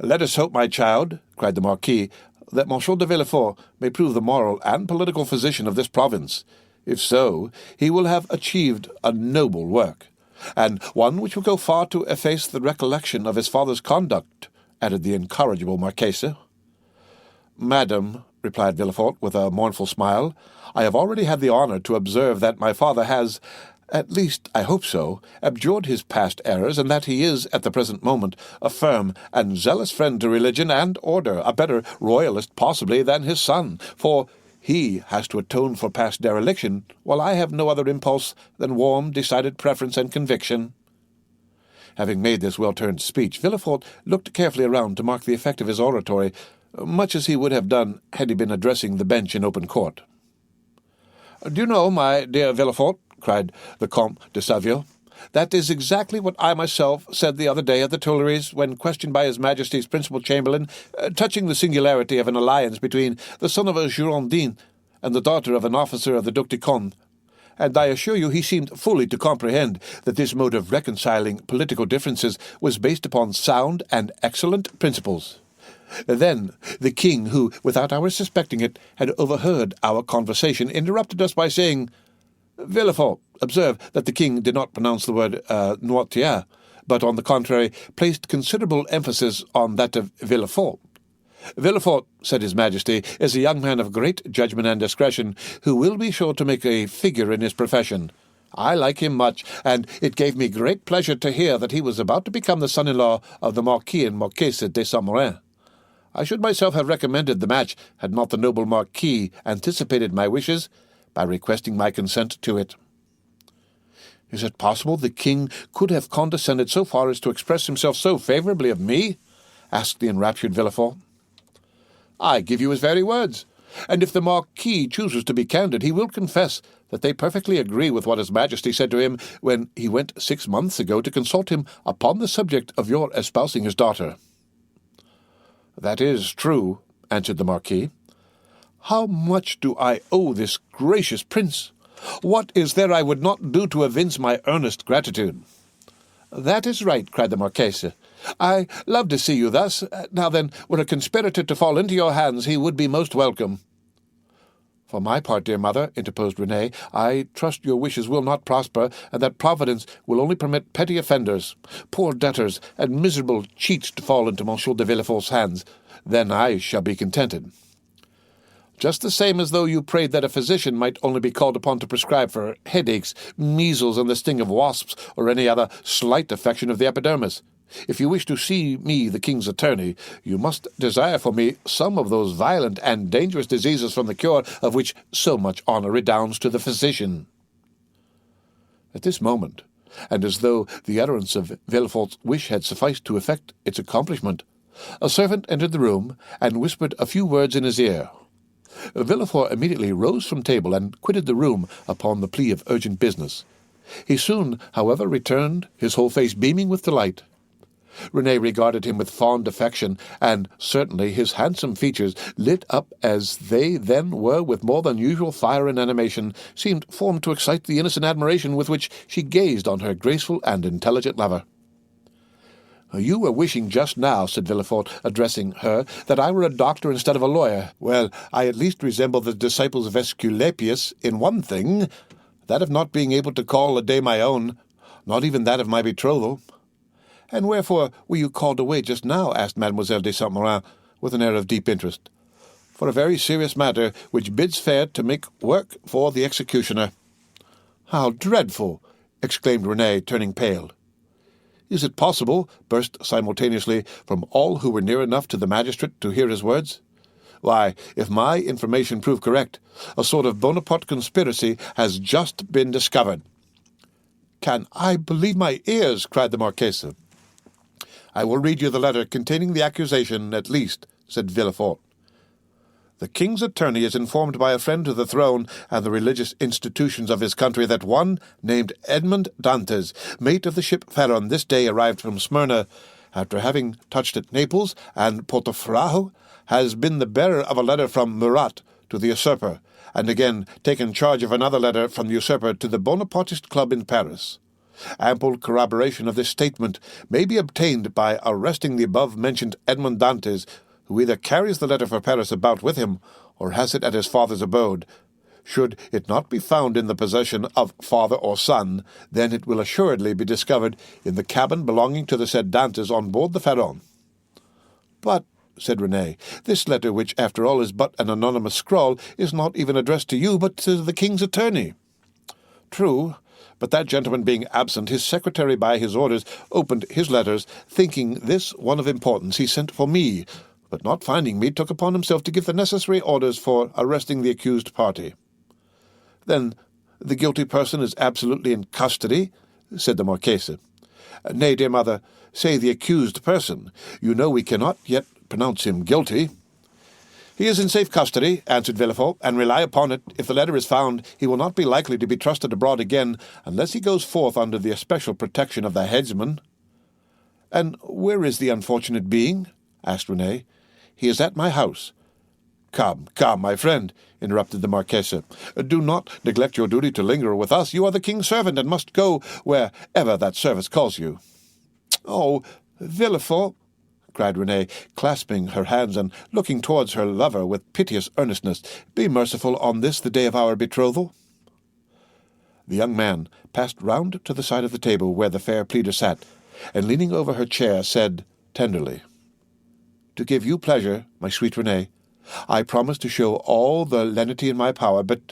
"Let us hope, my child," cried the Marquis, "that Monsieur de Villefort may prove the moral and political physician of this province. If so, he will have achieved a noble work, and one which will go far to efface the recollection of his father's conduct," added the incorrigible Marquise. "Madam," replied Villefort with a mournful smile, "I have already had the honour to observe that my father has, at least I hope so, abjured his past errors, and that he is, at the present moment, a firm and zealous friend to religion and order, a better royalist possibly than his son, for he has to atone for past dereliction, while I have no other impulse than warm, decided preference and conviction." Having made this well-turned speech, Villefort looked carefully around to mark the effect of his oratory, much as he would have done had he been addressing the bench in open court. "Do you know, my dear Villefort," cried the Comte de Saville, "that is exactly what I myself said the other day at the Tuileries, when questioned by His Majesty's principal chamberlain touching the singularity of an alliance between the son of a Girondin and the daughter of an officer of the Duc de Condé, and I assure you he seemed fully to comprehend that this mode of reconciling political differences was based upon sound and excellent principles. Then the king, who, without our suspecting it, had overheard our conversation, interrupted us by saying, 'Villefort, observe that the king did not pronounce the word Noirtier, but, on the contrary, placed considerable emphasis on that of Villefort. Villefort, said His Majesty, is a young man of great judgment and discretion, who will be sure to make a figure in his profession. I like him much, and it gave me great pleasure to hear that he was about to become the son-in-law of the Marquis and Marquise de Saint-Méran. I should myself have recommended the match had not the noble Marquis anticipated my wishes by requesting my consent to it.' Is it possible the king could have condescended so far as to express himself so favourably of me?" asked the enraptured Villefort. "I give you his very words, and if the Marquis chooses to be candid, he will confess that they perfectly agree with what His Majesty said to him when he went 6 months ago to consult him upon the subject of your espousing his daughter." "That is true," answered the Marquis. "How much do I owe this gracious prince? What is there I would not do to evince my earnest gratitude?" "That is right," cried the Marchese. "I love to see you thus. Now then, were a conspirator to fall into your hands, he would be most welcome." "For my part, dear mother," interposed Renée, "I trust your wishes will not prosper, and that Providence will only permit petty offenders, poor debtors, and miserable cheats to fall into Monsieur de Villefort's hands. Then I shall be contented." "Just the same as though you prayed that a physician might only be called upon to prescribe for headaches, measles, and the sting of wasps, or any other slight affection of the epidermis. If you wish to see me, the king's attorney, you must desire for me some of those violent and dangerous diseases from the cure of which so much honour redounds to the physician." At this moment, and as though the utterance of Villefort's wish had sufficed to effect its accomplishment, a servant entered the room and whispered a few words in his ear. Villefort immediately rose from table and quitted the room upon the plea of urgent business. He soon, however, returned, his whole face beaming with delight. Renée regarded him with fond affection, and certainly his handsome features, lit up as they then were with more than usual fire and animation, seemed formed to excite the innocent admiration with which she gazed on her graceful and intelligent lover. "You were wishing just now," said Villefort, addressing her, "that I were a doctor instead of a lawyer. Well, I at least resemble the disciples of Aesculapius in one thing, that of not being able to call a day my own, not even that of my betrothal." "And wherefore were you called away just now?" asked Mademoiselle de Saint-Méran, with an air of deep interest. "For a very serious matter, which bids fair to make work for the executioner." "How dreadful!" exclaimed Renée, turning pale. "Is it possible?" burst simultaneously from all who were near enough to the magistrate to hear his words. "Why, if my information prove correct, a sort of Bonaparte conspiracy has just been discovered." "Can I believe my ears?" cried the Marquise. "I will read you the letter containing the accusation, at least," said Villefort. "The king's attorney is informed by a friend to the throne and the religious institutions of his country that one named Edmond Dantès, mate of the ship Pharaon, this day arrived from Smyrna, after having touched at Naples and Portofrajo, has been the bearer of a letter from Murat to the usurper, and again taken charge of another letter from the usurper to the Bonapartist Club in Paris. Ample corroboration of this statement may be obtained by arresting the above-mentioned Edmond Dantès, who either carries the letter for Paris about with him, or has it at his father's abode. Should it not be found in the possession of father or son, then it will assuredly be discovered in the cabin belonging to the said Dantès on board the Pharaon." "But," said Renée, "this letter, which after all is but an anonymous scrawl, is not even addressed to you, but to the king's attorney." "True, But that gentleman being absent, his secretary by his orders opened his letters, thinking this one of importance, he sent for me, but not finding me, took upon himself to give the necessary orders for arresting the accused party." "Then the guilty person is absolutely in custody?" said the Marchese. "Nay, dear mother, say the accused person. You know we cannot yet pronounce him guilty." "He is in safe custody," answered Villefort, "and rely upon it, if the letter is found, he will not be likely to be trusted abroad again, unless he goes forth under the especial protection of the headsman." "And where is the unfortunate being?" asked Renée. "He is at my house." "Come, my friend," interrupted the Marchese. "Do not neglect your duty to linger with us. You are the king's servant, and must go wherever that service calls you." "Oh, Villefort!" cried Renée, clasping her hands and looking towards her lover with piteous earnestness, "be merciful on this, the day of our betrothal." The young man passed round to the side of the table where the fair pleader sat, and leaning over her chair, said tenderly, "To give you pleasure, my sweet Renée, I promise to show all the lenity in my power, but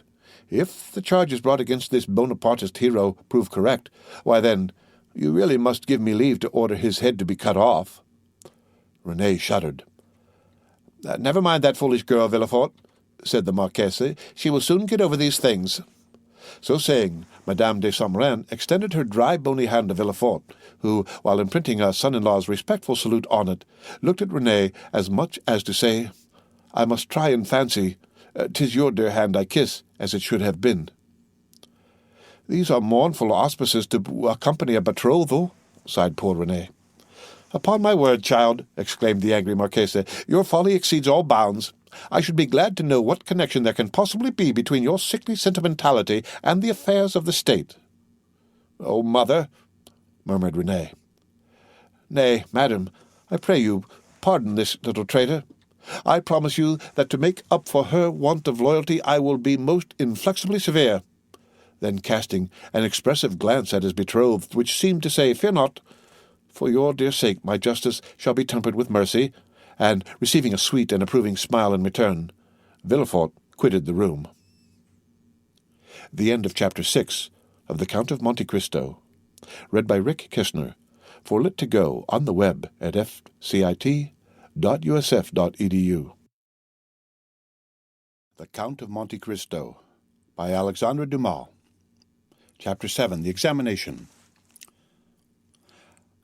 if the charges brought against this Bonapartist hero prove correct, why then you really must give me leave to order his head to be cut off." Renée shuddered. "Never mind that foolish girl, Villefort," said the Marchese. "She will soon get over these things." So saying, Madame de Saint-Méran extended her dry, bony hand to Villefort, who, while imprinting her son-in-law's respectful salute on it, looked at Renée as much as to say, "I must try and fancy 'tis your dear hand I kiss, as it should have been." "These are mournful auspices to accompany a betrothal," sighed poor Renée. "Upon my word, child," exclaimed the angry Marchese, "your folly exceeds all bounds. I should be glad to know what connection there can possibly be between your sickly sentimentality and the affairs of the state." "Oh, mother," murmured Renée. "Nay, madam, I pray you, pardon this little traitor. I promise you that to make up for her want of loyalty I will be most inflexibly severe." Then casting an expressive glance at his betrothed, which seemed to say, "Fear not, for your dear sake my justice shall be tempered with mercy," and receiving a sweet and approving smile in return, Villefort quitted the room. The end of Chapter 6 of The Count of Monte Cristo, read by Rick Kishner, for Lit2Go on the web at fcit.usf.edu. The Count of Monte Cristo, by Alexandre Dumas. Chapter 7, The Examination.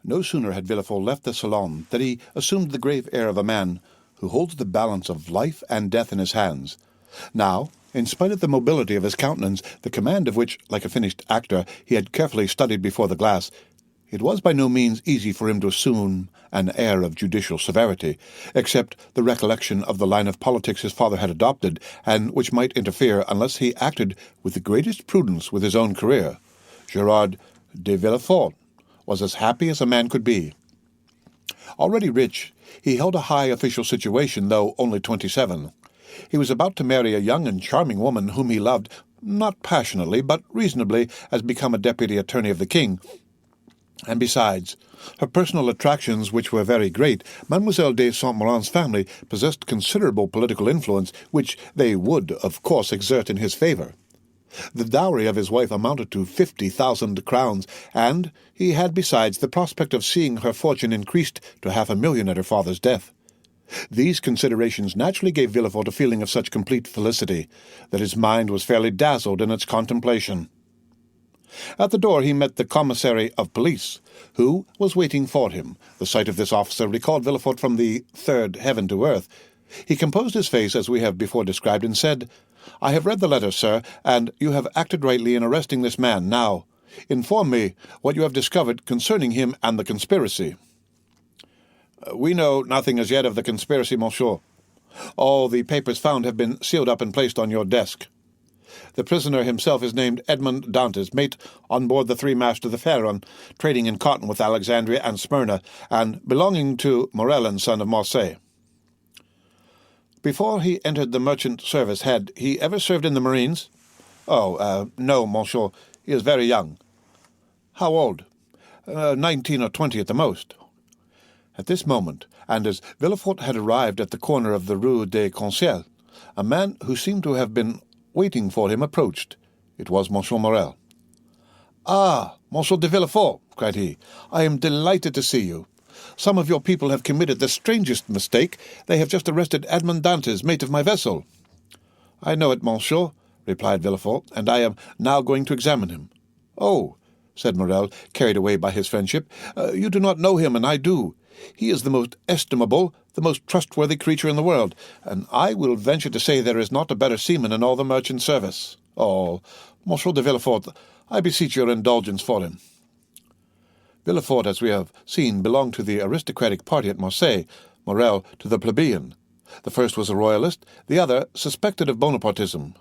No sooner had Villefort left the salon than he assumed the grave air of a man who holds the balance of life and death in his hands. Now, in spite of the mobility of his countenance, the command of which, like a finished actor, he had carefully studied before the glass, it was by no means easy for him to assume an air of judicial severity, except the recollection of the line of politics his father had adopted, and which might interfere unless he acted with the greatest prudence with his own career. Gerard de Villefort was as happy as a man could be. Already rich, he held a high official situation, though only 27. He was about to marry a young and charming woman whom he loved, not passionately, but reasonably, as become a deputy attorney of the king. And besides, her personal attractions, which were very great, Mademoiselle de Saint-Méran's family possessed considerable political influence, which they would, of course, exert in his favour. The dowry of his wife amounted to 50,000 crowns, and he had besides the prospect of seeing her fortune increased to 500,000 at her father's death. These considerations naturally gave Villefort a feeling of such complete felicity that his mind was fairly dazzled in its contemplation. At the door he met the commissary of police, who was waiting for him. The sight of this officer recalled Villefort from the third heaven to earth. He composed his face as we have before described, and said, "I have read the letter, sir, and you have acted rightly in arresting this man. Now, inform me what you have discovered concerning him and the conspiracy." "We know nothing as yet of the conspiracy, monsieur. All the papers found have been sealed up and placed on your desk. The prisoner himself is named Edmond Dantès, mate on board the three-master the Pharaon, trading in cotton with Alexandria and Smyrna, and belonging to Morel and son of Marseille. Before he entered the merchant service, had he ever served in the marines?" No, monsieur. He is very young." "How old?" 19 or 20 at the most." At this moment, and as Villefort had arrived at the corner of the Rue des Conseils, a man who seemed to have been waiting for him approached. It was Monsieur Morel. "Ah, Monsieur de Villefort," cried he, "I am delighted to see you. Some of your people have committed the strangest mistake. They have just arrested Edmond Dantès, mate of my vessel." "I know it, monsieur," replied Villefort, "and I am now going to examine him." "Oh," said Morrel, carried away by his friendship, "you do not know him, and I do. He is the most estimable, the most trustworthy creature in the world, and I will venture to say there is not a better seaman in all the merchant service. Oh, Monsieur de Villefort, I beseech your indulgence for him." Villefort, as we have seen, belonged to the aristocratic party at Marseille, Morrel to the plebeian. The first was a royalist, the other suspected of Bonapartism.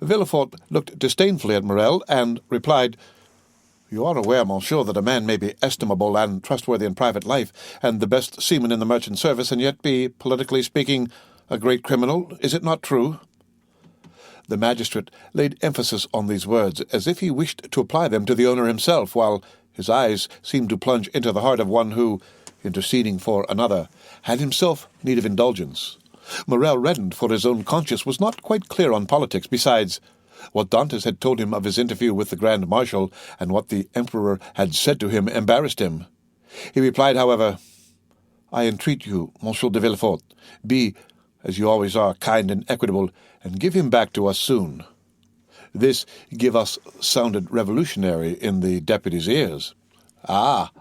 Villefort looked disdainfully at Morrel, and replied, "You are aware, monsieur, that a man may be estimable and trustworthy in private life, and the best seaman in the merchant service, and yet be, politically speaking, a great criminal. Is it not true?" The magistrate laid emphasis on these words, as if he wished to apply them to the owner himself, while his eyes seemed to plunge into the heart of one who, interceding for another, had himself need of indulgence. Morrel reddened, for his own conscience was not quite clear on politics. Besides, what Dantès had told him of his interview with the Grand Marshal, and what the Emperor had said to him, embarrassed him. He replied, however, "I entreat you, Monsieur de Villefort, be, as you always are, kind and equitable, and give him back to us soon." This "give us" sounded revolutionary in the deputy's ears. "Ah,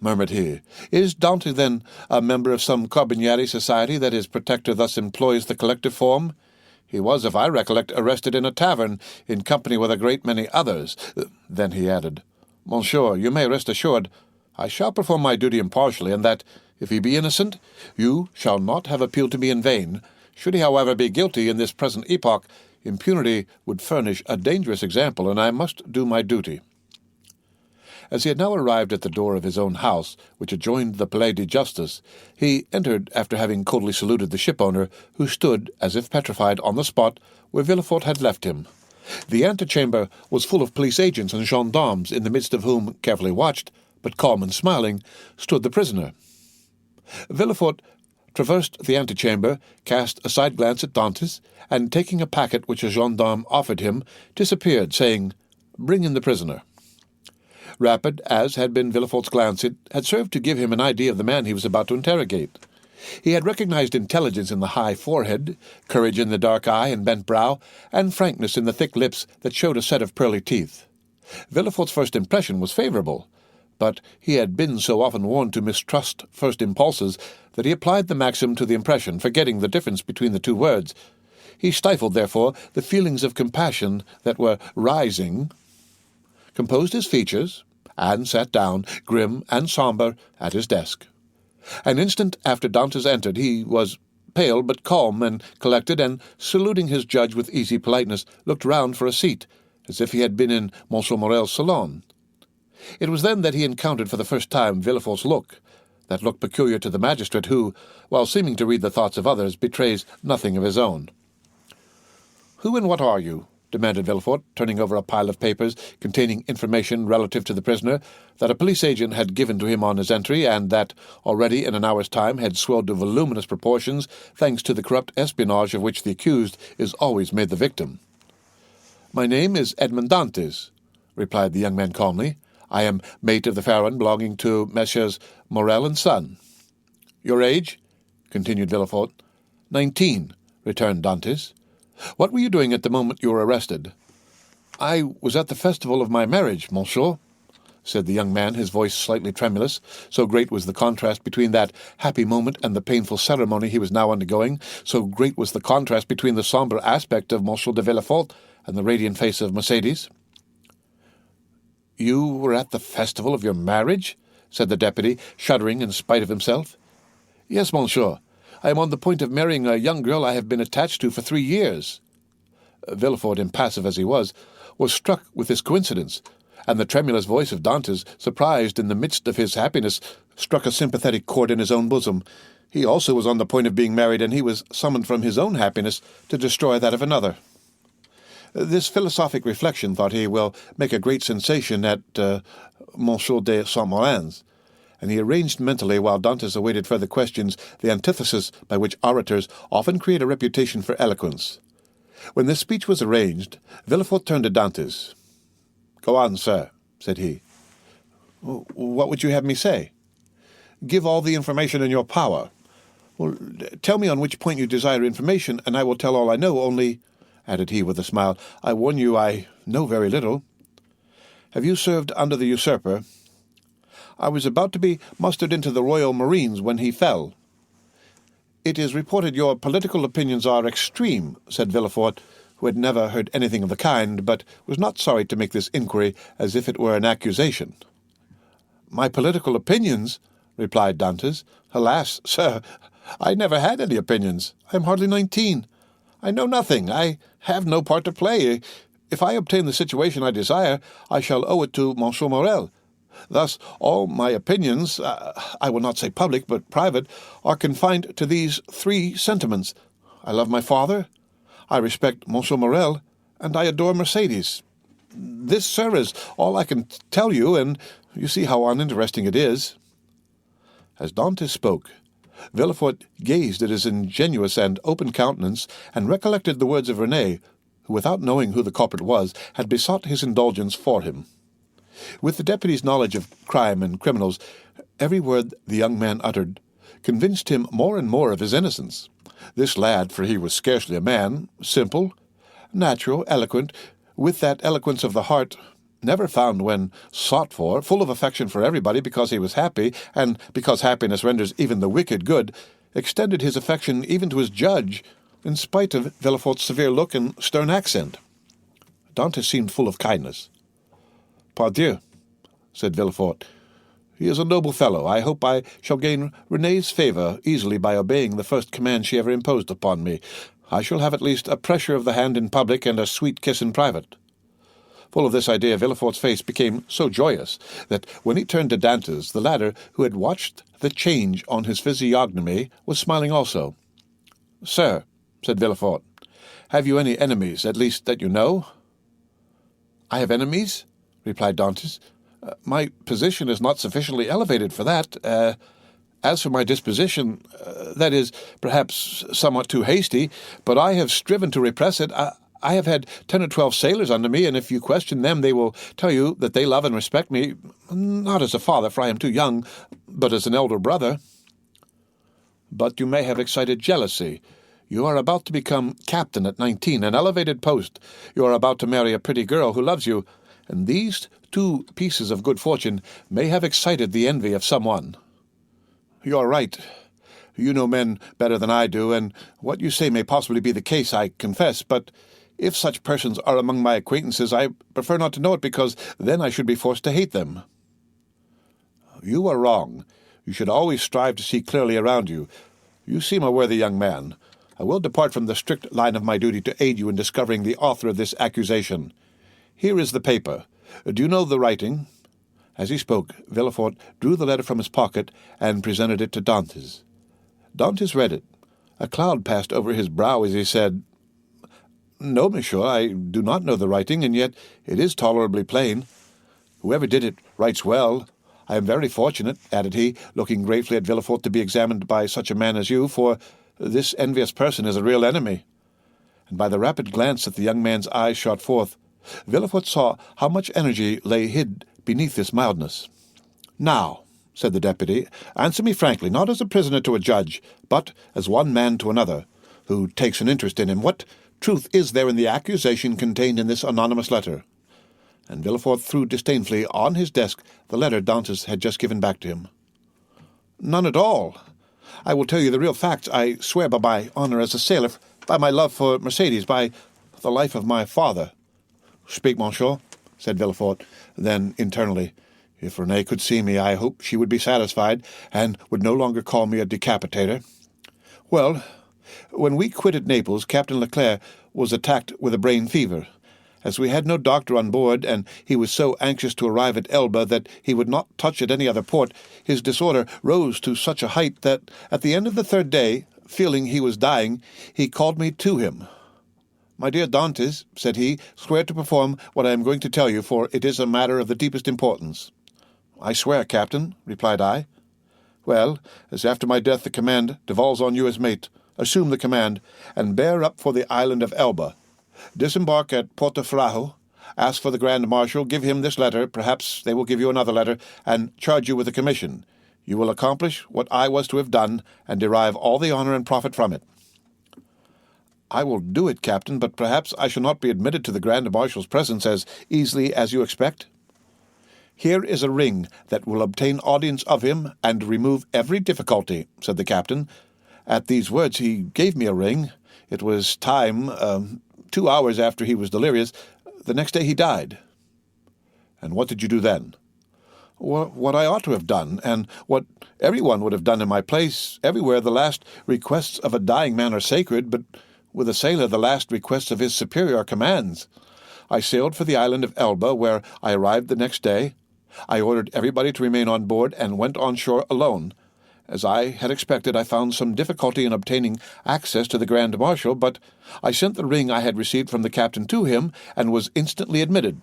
murmured he. "Is Dantès, then, a member of some Carbonieri society that his protector thus employs the collective form? He was, if I recollect, arrested in a tavern, in company with a great many others." Then he added, "Monsieur, you may rest assured I shall perform my duty impartially, and that, if he be innocent, you shall not have appealed to me in vain. Should he, however, be guilty in this present epoch, impunity would furnish a dangerous example, and I must do my duty." As he had now arrived at the door of his own house, which adjoined the Palais de Justice, he entered after having coldly saluted the shipowner, who stood, as if petrified, on the spot where Villefort had left him. The antechamber was full of police agents and gendarmes, in the midst of whom, carefully watched, but calm and smiling, stood the prisoner. Villefort traversed the antechamber, cast a side glance at Dantès, and, taking a packet which a gendarme offered him, disappeared, saying, "Bring in the prisoner." Rapid as had been Villefort's glance, it had served to give him an idea of the man he was about to interrogate. He had recognized intelligence in the high forehead, courage in the dark eye and bent brow, and frankness in the thick lips that showed a set of pearly teeth. Villefort's first impression was favorable, but he had been so often warned to mistrust first impulses that he applied the maxim to the impression, forgetting the difference between the two words. He stifled, therefore, the feelings of compassion that were rising, composed his features, and sat down, grim and sombre, at his desk. An instant after Dantès entered, he was pale but calm and collected, and, saluting his judge with easy politeness, looked round for a seat, as if he had been in Monsieur Morrel's salon. It was then that he encountered for the first time Villefort's look, that look peculiar to the magistrate who, while seeming to read the thoughts of others, betrays nothing of his own. "Who and what are you?" demanded Villefort, turning over a pile of papers containing information relative to the prisoner that a police agent had given to him on his entry, and that, already in an hour's time, had swelled to voluminous proportions, thanks to the corrupt espionage of which the accused is always made the victim. "My name is Edmond Dantès," replied the young man calmly. "I am mate of the Pharaon belonging to Messieurs Morrel and Son." "Your age?" continued Villefort. 19, returned Dantès. "What were you doing at the moment you were arrested?" "I was at the festival of my marriage, monsieur," said the young man, his voice slightly tremulous, so great was the contrast between that happy moment and the painful ceremony he was now undergoing, so great was the contrast between the sombre aspect of Monsieur de Villefort and the radiant face of Mercédès. "You were at the festival of your marriage?" said the deputy, shuddering in spite of himself. "Yes, monsieur. I am on the point of marrying a young girl I have been attached to for 3 years. Villefort, impassive as he was struck with this coincidence, and the tremulous voice of Dantès, surprised in the midst of his happiness, struck a sympathetic chord in his own bosom. He also was on the point of being married, and he was summoned from his own happiness to destroy that of another. This philosophic reflection, thought he, will make a great sensation at Monsieur de Saint-Méran's, and he arranged mentally, while Dantès awaited further questions, the antithesis by which orators often create a reputation for eloquence. When this speech was arranged, Villefort turned to Dantès. "Go on, sir," said he. "What would you have me say?" "Give all the information in your power." "Well, tell me on which point you desire information, and I will tell all I know, only," added he with a smile, "I warn you I know very little." "Have you served under the usurper?" "I was about to be mustered into the Royal Marines when he fell." "It is reported your political opinions are extreme," said Villefort, who had never heard anything of the kind, but was not sorry to make this inquiry as if it were an accusation. "My political opinions?" replied Dantès. "Alas, sir, I never had any opinions. I am hardly 19. I know nothing. I have no part to play. If I obtain the situation I desire, I shall owe it to Monsieur Morrel. Thus, all my opinions, I will not say public, but private, are confined to these 3 sentiments. I love my father, I respect Monsieur Morrel, and I adore Mercédès. This, sir, is all I can tell you, and you see how uninteresting it is." As Dantès spoke, Villefort gazed at his ingenuous and open countenance, and recollected the words of Renée, who, without knowing who the culprit was, had besought his indulgence for him. With the deputy's knowledge of crime and criminals, every word the young man uttered convinced him more and more of his innocence. This lad, for he was scarcely a man, simple, natural, eloquent, with that eloquence of the heart never found when sought for, full of affection for everybody because he was happy, and because happiness renders even the wicked good, extended his affection even to his judge, in spite of Villefort's severe look and stern accent. Dantès seemed full of kindness. "Pardieu," said Villefort, "he is a noble fellow. I hope I shall gain Renée's favour easily by obeying the first command she ever imposed upon me. I shall have at least a pressure of the hand in public and a sweet kiss in private." Full of this idea, Villefort's face became so joyous that when he turned to Dantès, the latter, who had watched the change on his physiognomy, was smiling also. "Sir," said Villefort, "have you any enemies, at least that you know?" "I have enemies?" replied Dantès. "My position is not sufficiently elevated for that. As for my disposition, that is, perhaps, somewhat too hasty, but I have striven to repress it. I have had 10 or 12 sailors under me, and if you question them, they will tell you that they love and respect me, not as a father, for I am too young, but as an elder brother." "But you may have excited jealousy. You are about to become captain at 19, an elevated post. You are about to marry a pretty girl who loves you, and these 2 pieces of good fortune may have excited the envy of someone." "You are right. You know men better than I do, and what you say may possibly be the case, I confess, but if such persons are among my acquaintances, I prefer not to know it, because then I should be forced to hate them." "You are wrong. You should always strive to see clearly around you. You seem a worthy young man. I will depart from the strict line of my duty to aid you in discovering the author of this accusation. Here is the paper. Do you know the writing?" As he spoke, Villefort drew the letter from his pocket and presented it to Dantès. Dantès read it. A cloud passed over his brow as he said, "No, monsieur, I do not know the writing, and yet it is tolerably plain. Whoever did it writes well. I am very fortunate," added he, looking gravely at Villefort, "to be examined by such a man as you, for this envious person is a real enemy." And by the rapid glance that the young man's eyes shot forth, Villefort saw how much energy lay hid beneath this mildness. "Now," said the deputy, "answer me frankly, not as a prisoner to a judge, but as one man to another, who takes an interest in him. What truth is there in the accusation contained in this anonymous letter?" And Villefort threw disdainfully on his desk the letter Dantès had just given back to him. "None at all. I will tell you the real facts. I swear by my honor as a sailor, by my love for Mercédès, by the life of my father." "Speak, monsieur," said Villefort. Then, internally, "If Renée could see me, I hope she would be satisfied, and would no longer call me a decapitator. Well, when we quitted Naples, Captain Leclerc was attacked with a brain fever. As we had no doctor on board, and he was so anxious to arrive at Elba that he would not touch at any other port, his disorder rose to such a height that, at the end of the 3rd day, feeling he was dying, he called me to him. 'My dear Dantès,' said he, 'swear to perform what I am going to tell you, for it is a matter of the deepest importance.' 'I swear, Captain,' replied I. 'Well, as after my death the command devolves on you as mate, assume the command, and bear up for the island of Elba. Disembark at Porto Ferrajo. Ask for the Grand Marshal, give him this letter, perhaps they will give you another letter, and charge you with a commission. You will accomplish what I was to have done, and derive all the honour and profit from it." "I will do it, Captain, but perhaps I shall not be admitted to the Grand Marshal's presence as easily as you expect." "Here is a ring that will obtain audience of him and remove every difficulty," said the captain. At these words he gave me a ring. It was time, 2 hours after he was delirious. The next day he died." "And what did you do then?" "What I ought to have done, and what everyone would have done in my place. Everywhere the last requests of a dying man are sacred, but with a sailor the last requests of his superior are commands. I sailed for the island of Elba, where I arrived the next day. I ordered everybody to remain on board, and went on shore alone. As I had expected, I found some difficulty in obtaining access to the Grand Marshal, but I sent the ring I had received from the captain to him, and was instantly admitted.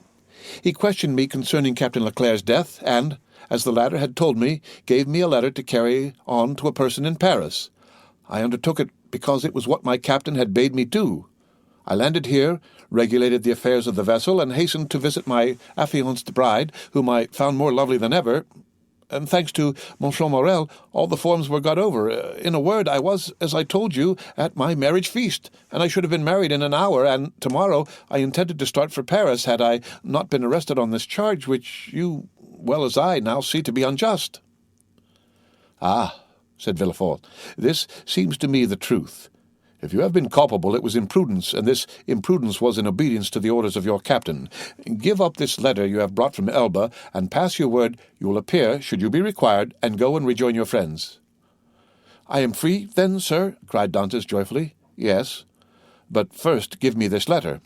He questioned me concerning Captain Leclerc's death, and, as the latter had told me, gave me a letter to carry on to a person in Paris. I undertook it because it was what my captain had bade me do. I landed here, regulated the affairs of the vessel, and hastened to visit my affianced bride, whom I found more lovely than ever, and thanks to Monsieur Morel, all the forms were got over. In a word, I was, as I told you, at my marriage feast, and I should have been married in an hour, and tomorrow I intended to start for Paris had I not been arrested on this charge, which you, well as I, now see to be unjust." "Ah," said Villefort, "this seems to me the truth. If you have been culpable, it was imprudence, and this imprudence was in obedience to the orders of your captain. Give up this letter you have brought from Elba, and pass your word you will appear, should you be required, and go and rejoin your friends." "I am free, then, sir?" cried Dantès joyfully. "Yes, but first give me this letter."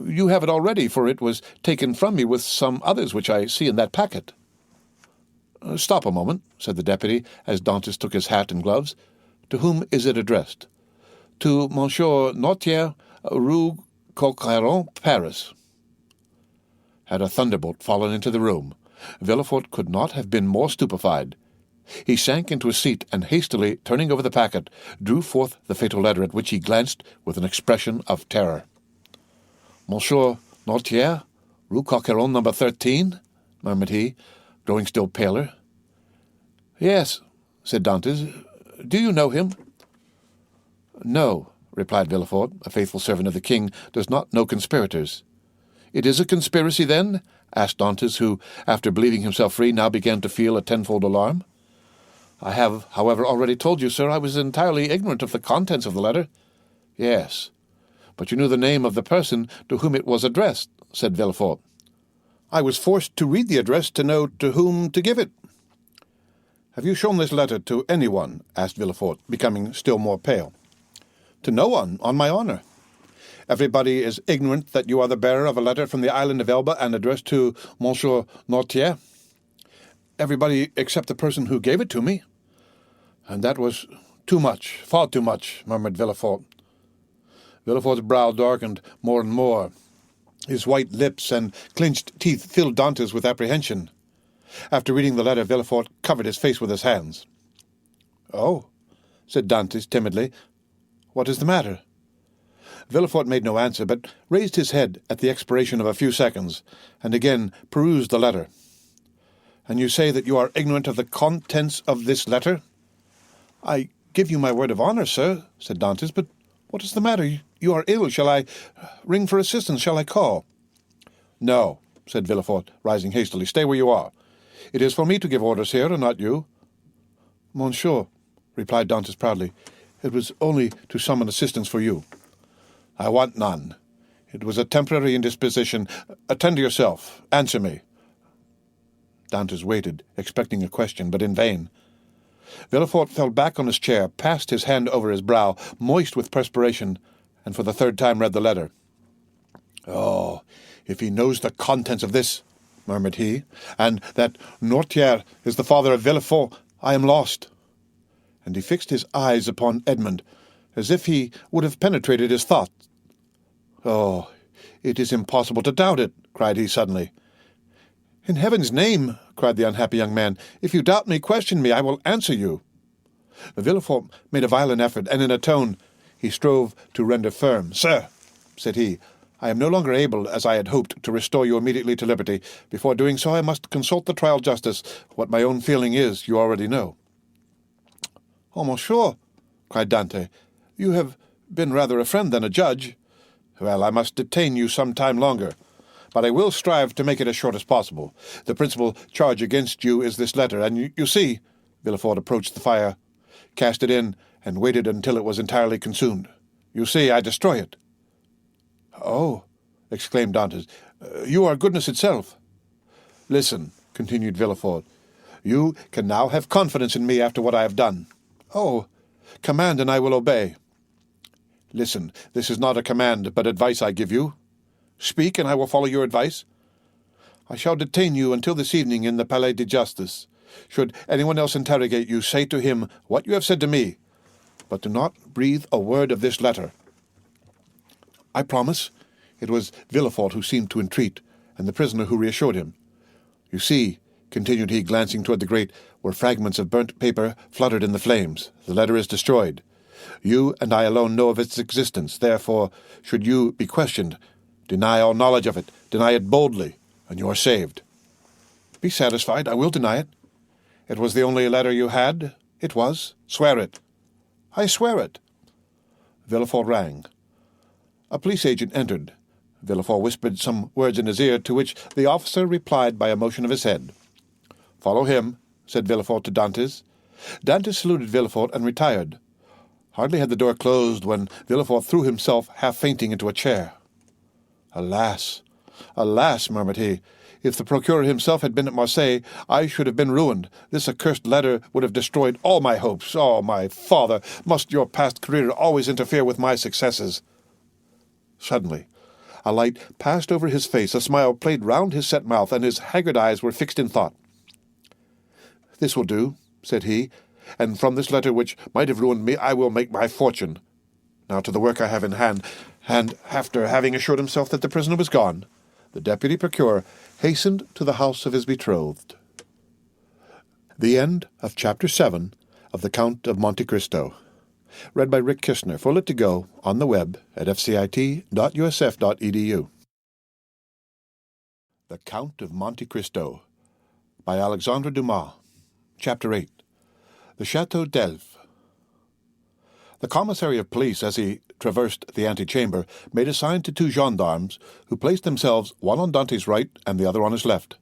"You have it already, for it was taken from me with some others which I see in that packet." "Stop a moment," said the deputy, as Dantès took his hat and gloves. "To whom is it addressed?" "To Monsieur Noirtier, Rue Coqueron, Paris." Had a thunderbolt fallen into the room, Villefort could not have been more stupefied. He sank into a seat, and hastily turning over the packet, drew forth the fatal letter, at which he glanced with an expression of terror. "Monsieur Noirtier, Rue Coqueron, number 13, murmured he, growing still paler. "Yes," said Dantès. "Do you know him?" "No," replied Villefort. "A faithful servant of the king does not know conspirators." "It is a conspiracy, then?" asked Dantès, who, after believing himself free, now began to feel a tenfold alarm. "I have, however, already told you, sir, I was entirely ignorant of the contents of the letter." "Yes, but you knew the name of the person to whom it was addressed," said Villefort. "I was forced to read the address to know to whom to give it." "Have you shown this letter to anyone?" asked Villefort, becoming still more pale. "To no one, on my honour." "Everybody is ignorant that you are the bearer of a letter from the island of Elba and addressed to Monsieur Noirtier?" "Everybody except the person who gave it to me." "And that was too much, far too much," murmured Villefort. Villefort's brow darkened more and more. His white lips and clenched teeth filled Dantès with apprehension. After reading the letter, Villefort covered his face with his hands. "Oh," said Dantès timidly. "What is the matter?" Villefort made no answer, but raised his head at the expiration of a few seconds, and again perused the letter. "And you say that you are ignorant of the contents of this letter?" "I give you my word of honour, sir," said Dantès, "but what is the matter? You are ill. Shall I ring for assistance? Shall I call?" "No," said Villefort, rising hastily. "Stay where you are. It is for me to give orders here, and not you." "Monsieur," replied Dantès proudly, "it was only to summon assistance for you." "I want none. It was a temporary indisposition. Attend to yourself. Answer me." Dantès waited, expecting a question, but in vain. Villefort fell back on his chair, passed his hand over his brow, moist with perspiration, and for the third time read the letter. "Oh, if he knows the contents of this," murmured he, "and that Noirtier is the father of Villefort, I am lost." And he fixed his eyes upon Edmond, as if he would have penetrated his thoughts. "Oh, it is impossible to doubt it," cried he suddenly. "In heaven's name," cried the unhappy young man, "if you doubt me, question me. I will answer you." Villefort made a violent effort, and in a tone he strove to render firm. "Sir," said he, I am no longer able, as I had hoped, to restore you immediately to liberty. Before doing so, I must consult the trial justice. What my own feeling is, you already know." "Oh, monsieur," cried Dante, "you have been rather a friend than a judge." "Well, I must detain you some time longer, but I will strive to make it as short as possible. The principal charge against you is this letter, and you see—" Villefort approached the fire, cast it in, and waited until it was entirely consumed. "You see, I destroy it." "Oh," exclaimed Dantès, "you are goodness itself." "Listen," continued Villefort, "you can now have confidence in me after what I have done." "Oh, command, and I will obey." "Listen, this is not a command, but advice I give you." "Speak, and I will follow your advice." "I shall detain you until this evening in the Palais de Justice. Should anyone else interrogate you, say to him what you have said to me, but do not breathe a word of this letter." "I promise." It was Villefort who seemed to entreat, and the prisoner who reassured him. "You see," continued he, glancing toward the grate, where fragments of burnt paper fluttered in the flames, "the letter is destroyed. You and I alone know of its existence. Therefore, should you be questioned, deny all knowledge of it. Deny it boldly, and you are saved." "Be satisfied. I will deny it." "It was the only letter you had?" "It was." "Swear it." "I swear it." Villefort rang. A police agent entered. Villefort whispered some words in his ear, to which the officer replied by a motion of his head. "Follow him," said Villefort to Dantès. Dantès saluted Villefort and retired. Hardly had the door closed when Villefort threw himself, half fainting, into a chair. "Alas, alas," murmured he, "if the procureur himself had been at Marseilles, I should have been ruined. This accursed letter would have destroyed all my hopes. Oh, my father, must your past career always interfere with my successes?" Suddenly, a light passed over his face, a smile played round his set mouth, and his haggard eyes were fixed in thought. "This will do," said he, "and from this letter, which might have ruined me, I will make my fortune. Now to the work I have in hand." And, after having assured himself that the prisoner was gone, the deputy procureur hastened to the house of his betrothed. The end of Chapter 7 of the Count of Monte Cristo. Read by Rick Kishner. Full it to go on the web at fcit.usf.edu. The Count of Monte Cristo by Alexandre Dumas. Chapter 8. The Château d'Elf. The commissary of police, as he traversed the antechamber, made a sign to two gendarmes, who placed themselves one on Dante's right and the other on his left.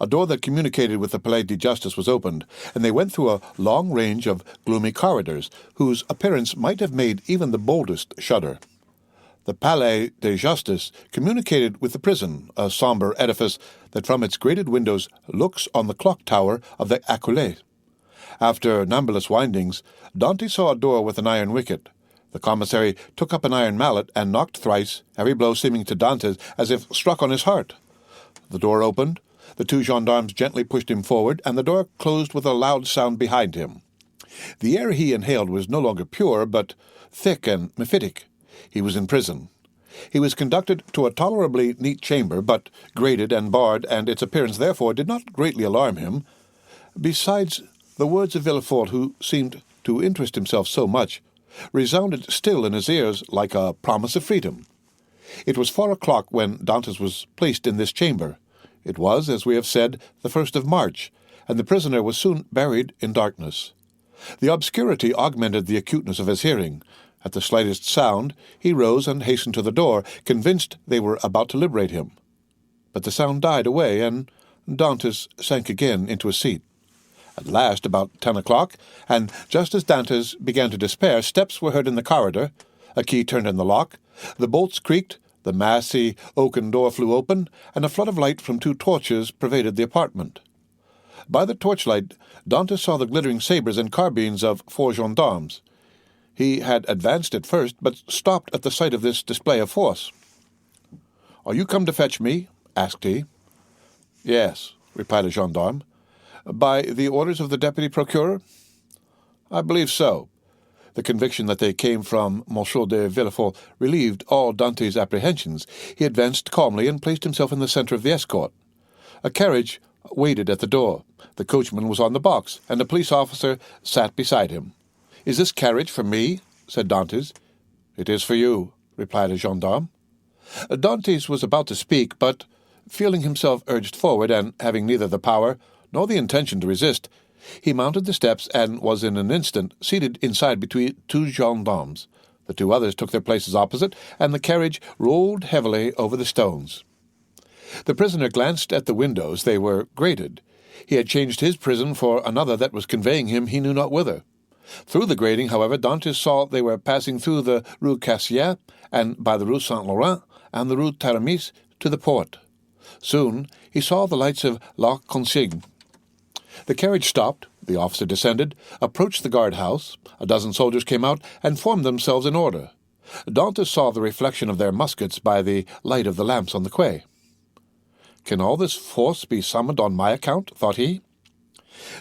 A door that communicated with the Palais de Justice was opened, and they went through a long range of gloomy corridors, whose appearance might have made even the boldest shudder. The Palais de Justice communicated with the prison, a sombre edifice that from its grated windows looks on the clock tower of the Accolade. After numberless windings, Dante saw a door with an iron wicket. The commissary took up an iron mallet and knocked thrice, every blow seeming to Dante as if struck on his heart. The door opened, the two gendarmes gently pushed him forward, and the door closed with a loud sound behind him. The air he inhaled was no longer pure, but thick and mephitic. He was in prison. He was conducted to a tolerably neat chamber, but grated and barred, and its appearance therefore did not greatly alarm him. Besides, the words of Villefort, who seemed to interest himself so much, resounded still in his ears like a promise of freedom. It was 4 o'clock when Dantès was placed in this chamber. It was, as we have said, the 1st of March, and the prisoner was soon buried in darkness. The obscurity augmented the acuteness of his hearing. At the slightest sound, he rose and hastened to the door, convinced they were about to liberate him. But the sound died away, and Dantès sank again into a seat. At last, about 10 o'clock, and just as Dantès began to despair, steps were heard in the corridor, a key turned in the lock, the bolts creaked, the massy oaken door flew open, and a flood of light from 2 torches pervaded the apartment. By the torchlight, Dantès saw the glittering sabres and carbines of 4 gendarmes. He had advanced at first, but stopped at the sight of this display of force. "Are you come to fetch me?" asked he. "Yes," replied a gendarme. "By the orders of the deputy procureur?" "I believe so." The conviction that they came from M. de Villefort relieved all Dante's apprehensions. He advanced calmly and placed himself in the centre of the escort. A carriage waited at the door. The coachman was on the box, and a police officer sat beside him. "Is this carriage for me?" said Dantès. "It is for you," replied a gendarme. Dantès was about to speak, but, feeling himself urged forward, and having neither the power nor the intention to resist, he mounted the steps and was in an instant seated inside between two gendarmes. The two others took their places opposite, and the carriage rolled heavily over the stones. The prisoner glanced at the windows. They were grated. He had changed his prison for another that was conveying him he knew not whither. Through the grating, however, Dantès saw they were passing through the Rue Cassier, and by the Rue Saint-Laurent and the Rue Taramis to the port. Soon he saw the lights of La Consigne. The carriage stopped, the officer descended, approached the guard-house. A dozen soldiers came out and formed themselves in order. Dantès saw the reflection of their muskets by the light of the lamps on the quay. "Can all this force be summoned on my account?" thought he.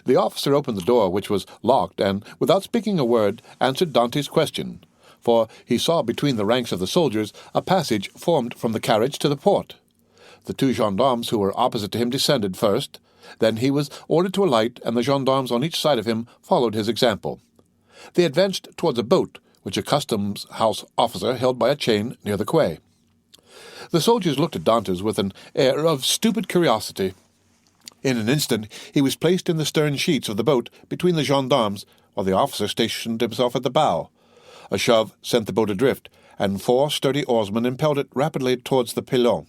The officer opened the door, which was locked, and, without speaking a word, answered Dantès' question, for he saw between the ranks of the soldiers a passage formed from the carriage to the port. The two gendarmes who were opposite to him descended first. Then he was ordered to alight, and the gendarmes on each side of him followed his example. They advanced towards a boat, which a customs-house officer held by a chain near the quay. The soldiers looked at Dantès with an air of stupid curiosity. In an instant he was placed in the stern sheets of the boat between the gendarmes, while the officer stationed himself at the bow. A shove sent the boat adrift, and 4 sturdy oarsmen impelled it rapidly towards the Pilon.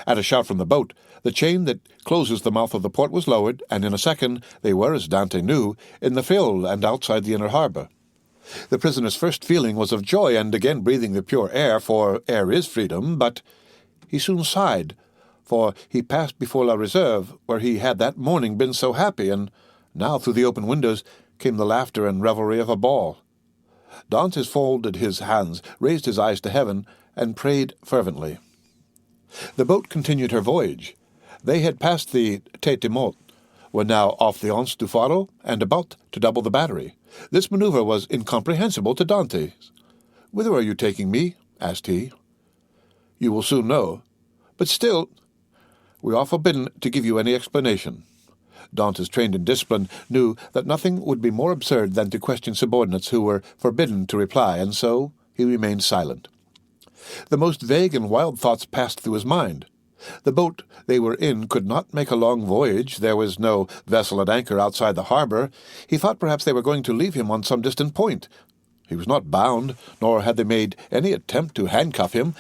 At a shout from the boat, the chain that closes the mouth of the port was lowered, and in a second they were, as Dantès knew, in the Fil and outside the inner harbour. The prisoner's first feeling was of joy and again breathing the pure air, for air is freedom, but he soon sighed, for he passed before La Reserve, where he had that morning been so happy, and now through the open windows came the laughter and revelry of a ball. Dantès folded his hands, raised his eyes to heaven, and prayed fervently. The boat continued her voyage. They had passed the Tête de Mort, were now off the Anse du Faro, and about to double the battery. This maneuver was incomprehensible to Dantès. "Whither are you taking me?" asked he. "You will soon know. But still, we are forbidden to give you any explanation." Dantès, trained in discipline, knew that nothing would be more absurd than to question subordinates who were forbidden to reply, and so he remained silent. The most vague and wild thoughts passed through his mind. The boat they were in could not make a long voyage. There was no vessel at anchor outside the harbour. He thought perhaps they were going to leave him on some distant point. He was not bound, nor had they made any attempt to handcuff him.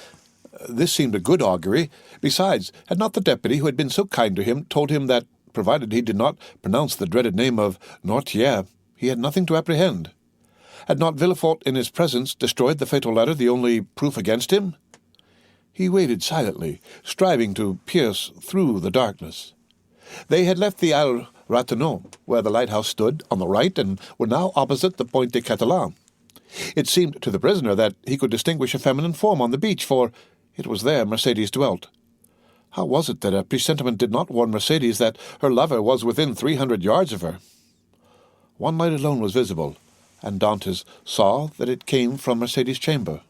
This seemed a good augury. Besides, had not the deputy, who had been so kind to him, told him that, provided he did not pronounce the dreaded name of Noirtier, he had nothing to apprehend? Had not Villefort in his presence destroyed the fatal letter, the only proof against him? He waited silently, striving to pierce through the darkness. They had left the Isle Ratonneau, where the lighthouse stood, on the right, and were now opposite the Point des Catalans. It seemed to the prisoner that he could distinguish a feminine form on the beach, for it was there Mercédès dwelt. How was it that a presentiment did not warn Mercédès that her lover was within 300 yards of her? One light alone was visible, and Dantès saw that it came from Mercédès' chamber.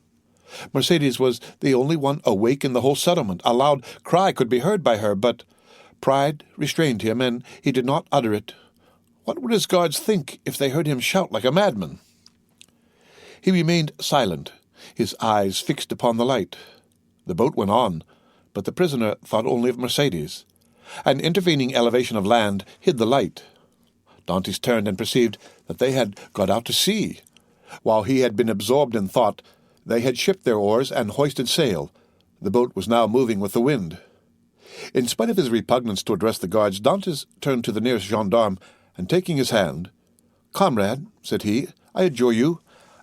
Mercédès was the only one awake in the whole settlement. A loud cry could be heard by her, but pride restrained him, and he did not utter it. What would his guards think if they heard him shout like a madman? He remained silent, his eyes fixed upon the light. The boat went on, but the prisoner thought only of Mercédès. An intervening elevation of land hid the light. Dantès turned and perceived that they had got out to sea. While he had been absorbed in thought, they had shipped their oars and hoisted sail. The boat was now moving with the wind. In spite of his repugnance to address the guards, Dantès turned to the nearest gendarme, and taking his hand, "Comrade," said he, "I adjure you,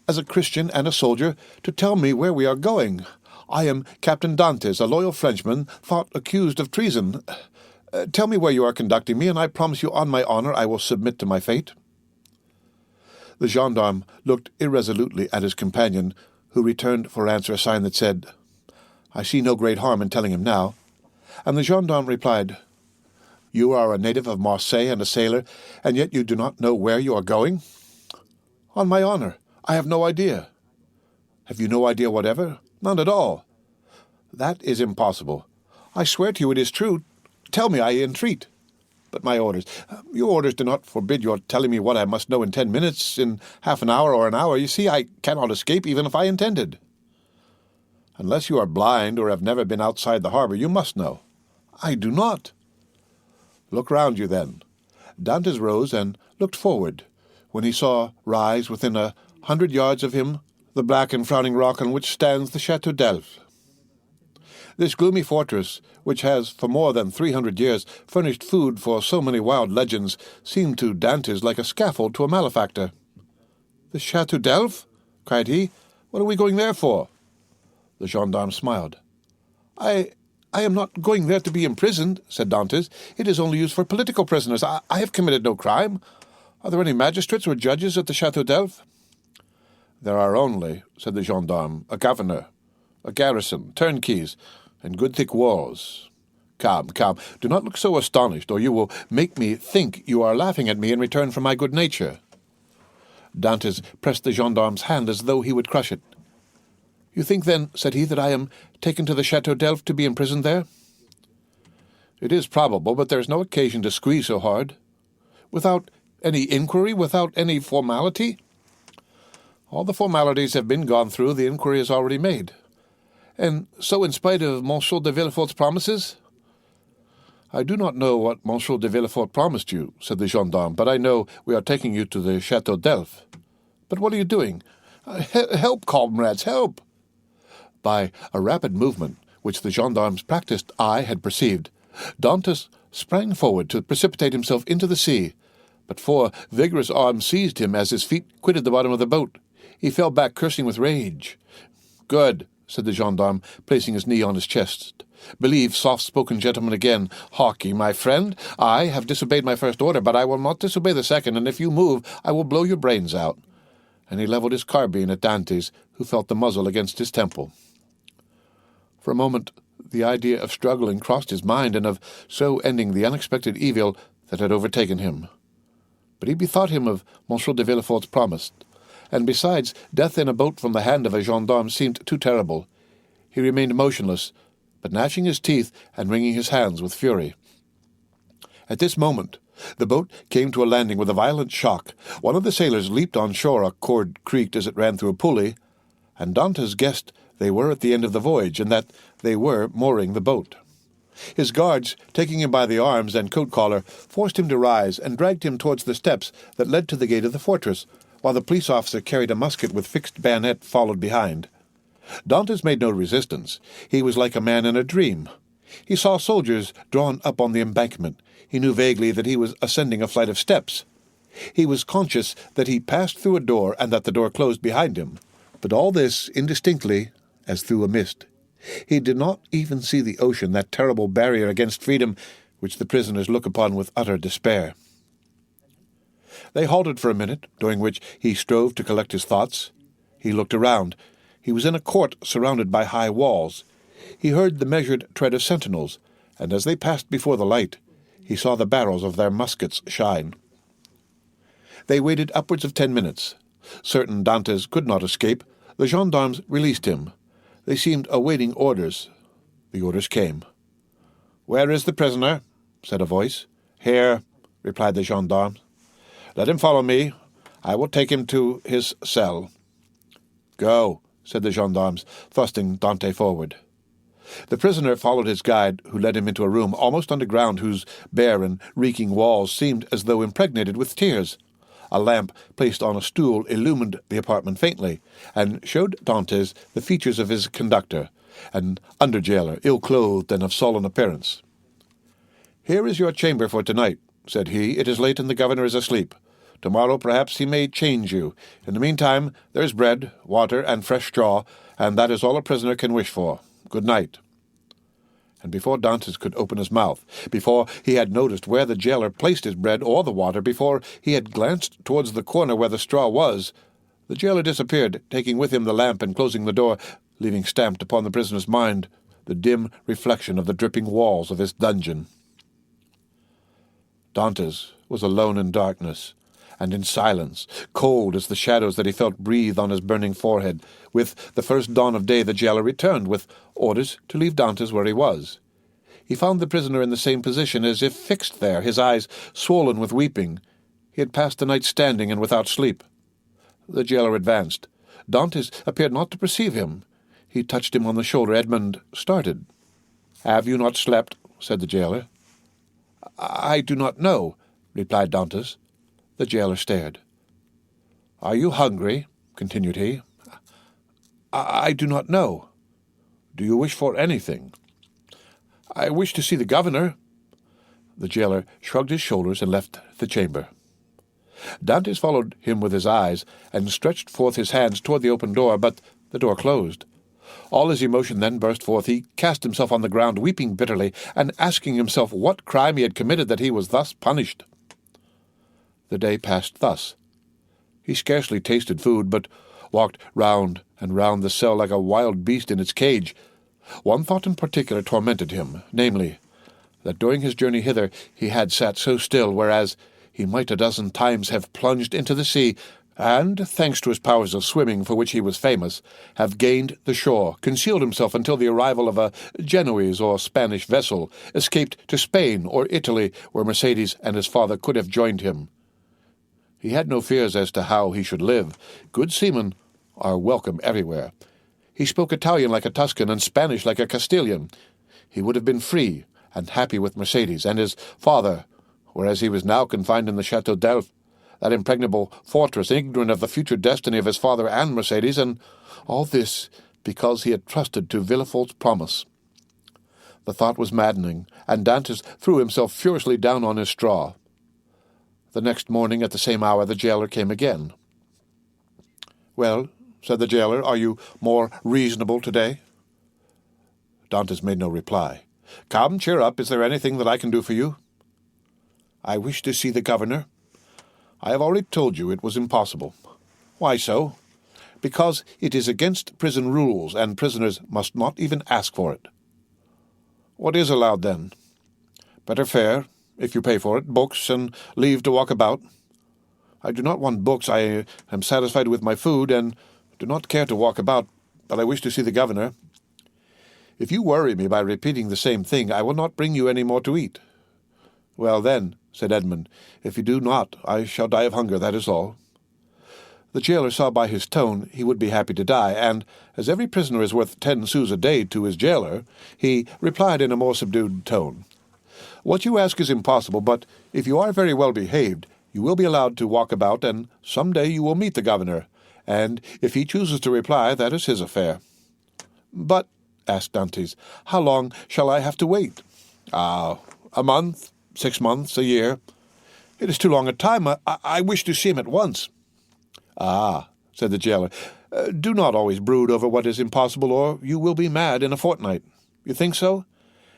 as a Christian and a soldier, to tell me where we are going. I am Captain Dantès, a loyal Frenchman, thought accused of treason. Tell me where you are conducting me, and I promise you on my honor I will submit to my fate." The gendarme looked irresolutely at his companion, who returned for answer a sign that said, "I see no great harm in telling him now." And the gendarme replied, "You are a native of Marseille and a sailor, and yet you do not know where you are going?" "On my honor, I have no idea." "Have you no idea whatever?" "None at all." "That is impossible." "I swear to you it is true. Tell me, I entreat." "But my orders—" "Your orders do not forbid your telling me what I must know in 10 minutes, in half an hour, or an hour. You see, I cannot escape, even if I intended." Unless you are blind or have never been outside the harbor, you must know." "I do not." "Look round you, then." Dantès rose and looked forward, when he saw rise within 100 yards of him the black and frowning rock on which stands the Château d'Elf. This gloomy fortress, which has for more than 300 years furnished food for so many wild legends, seemed to Dantès like a scaffold to a malefactor. "The Château d'Elf?" cried he. "What are we going there for?" The gendarme smiled. I am not going there to be imprisoned," said Dantès. "It is only used for political prisoners. I have committed no crime. Are there any magistrates or judges at the Château d'Elf?" "There are only," said the gendarme, "a governor, a garrison, turnkeys, and good thick walls. Come, do not look so astonished, or you will make me think you are laughing at me in return for my good nature." Dantès pressed the gendarme's hand as though he would crush it. "You think, then," said he, "that I am taken to the Château d'Elf to be imprisoned there?" "It is probable, but there is no occasion to squeeze so hard. Without any inquiry, without any formality?" "All the formalities have been gone through. The inquiry is already made." "And so in spite of Monsieur de Villefort's promises?" "I do not know what Monsieur de Villefort promised you," said the gendarme, "but I know we are taking you to the Château d'Elf." "But what are you doing?" Help, comrades, help!" By a rapid movement, which the gendarme's practised eye had perceived, Dantès sprang forward to precipitate himself into the sea, but 4 vigorous arms seized him as his feet quitted the bottom of the boat. He fell back, cursing with rage. "Good," said the gendarme, placing his knee on his chest. "Believe soft-spoken gentleman again. Hark ye, my friend, I have disobeyed my first order, but I will not disobey the second, and if you move, I will blow your brains out." And he levelled his carbine at Dantès, who felt the muzzle against his temple. For a moment the idea of struggling crossed his mind, and of so ending the unexpected evil that had overtaken him. But he bethought him of Monsieur de Villefort's promise, and besides, death in a boat from the hand of a gendarme seemed too terrible. He remained motionless, but gnashing his teeth and wringing his hands with fury. At this moment the boat came to a landing with a violent shock. One of the sailors leaped on shore, a cord creaked as it ran through a pulley, and Dantès guessed they were at the end of the voyage, and that they were mooring the boat. His guards, taking him by the arms and coat-collar, forced him to rise and dragged him towards the steps that led to the gate of the fortress, while the police officer carried a musket with fixed bayonet followed behind. Dantès made no resistance. He was like a man in a dream. He saw soldiers drawn up on the embankment. He knew vaguely that he was ascending a flight of steps. He was conscious that he passed through a door and that the door closed behind him, but all this indistinctly, as through a mist. He did not even see the ocean, that terrible barrier against freedom which the prisoners look upon with utter despair. They halted for a minute, during which he strove to collect his thoughts. He looked around. He was in a court surrounded by high walls. He heard the measured tread of sentinels, and as they passed before the light, he saw the barrels of their muskets shine. They waited upwards of 10 minutes. Certain Dantès could not escape, the gendarmes released him. They seemed awaiting orders. The orders came. "Where is the prisoner?" said a voice. "Here," replied the gendarme. "Let him follow me. I will take him to his cell." "Go," said the gendarmes, thrusting Dantès forward. The prisoner followed his guide, who led him into a room almost underground, whose bare and reeking walls seemed as though impregnated with tears. A lamp placed on a stool illumined the apartment faintly, and showed Dantès the features of his conductor, an under-jailer, ill-clothed and of sullen appearance. "Here is your chamber for tonight," said he. "It is late and the governor is asleep. Tomorrow perhaps he may change you. In the meantime there is bread, water, and fresh straw, and that is all a prisoner can wish for. Good night." And before Dantès could open his mouth, before he had noticed where the jailer placed his bread or the water, before he had glanced towards the corner where the straw was, the jailer disappeared, taking with him the lamp and closing the door, leaving stamped upon the prisoner's mind the dim reflection of the dripping walls of his dungeon. Dantès was alone in darkness, and in silence, cold as the shadows that he felt breathe on his burning forehead. With the first dawn of day the jailer returned, with orders to leave Dantès where he was. He found the prisoner in the same position, as if fixed there, his eyes swollen with weeping. He had passed the night standing and without sleep. The jailer advanced. Dantès appeared not to perceive him. he touched him on the shoulder. Edmond started. "Have you not slept?" said the jailer. "I do not know," replied Dantès. The jailer stared. "Are you hungry?" continued he. I do not know." "Do you wish for anything?" "I wish to see the governor." The jailer shrugged his shoulders and left the chamber. Dantès followed him with his eyes, and stretched forth his hands toward the open door, but the door closed. All his emotion then burst forth. He cast himself on the ground, weeping bitterly, and asking himself what crime he had committed that he was thus punished. The day passed thus. He scarcely tasted food, but walked round and round the cell like a wild beast in its cage. One thought in particular tormented him, namely, that during his journey hither he had sat so still, whereas he might a dozen times have plunged into the sea, and, thanks to his powers of swimming, for which he was famous, have gained the shore, concealed himself until the arrival of a Genoese or Spanish vessel, escaped to Spain or Italy, where Mercedes and his father could have joined him. He had no fears as to how he should live. Good seamen are welcome everywhere. He spoke Italian like a Tuscan and Spanish like a Castilian. He would have been free and happy with Mercedes and his father, whereas he was now confined in the Château d'Elf, that impregnable fortress, ignorant of the future destiny of his father and Mercedes, and all this because he had trusted to Villefort's promise. The thought was maddening, and Dantès threw himself furiously down on his straw. The next morning at the same hour the jailer came again. "Well," said the jailer, "are you more reasonable today?" Dantès made no reply. "Come, cheer up. Is there anything that I can do for you?" "I wish to see the governor." "I have already told you it was impossible." "Why so?" "Because it is against prison rules, and prisoners must not even ask for it." "What is allowed, then?" "Better fare, if you pay for it, books, and leave to walk about." "I do not want books. I am satisfied with my food, and do not care to walk about, but I wish to see the governor." "If you worry me by repeating the same thing, I will not bring you any more to eat." "Well, then," said Edmond, "if you do not, I shall die of hunger, that is all." The jailer saw by his tone he would be happy to die, and, as every prisoner is worth 10 sous a day to his jailer, he replied in a more subdued tone, "What you ask is impossible, but if you are very well behaved, you will be allowed to walk about, and some day you will meet the governor, and if he chooses to reply, that is his affair." "But," asked Dantès, "how long shall I have to wait?" "A month, 6 months, a year." "It is too long a time. I wish to see him at once." "Ah," said the jailer, "do not always brood over what is impossible, or you will be mad in a fortnight. You think so?"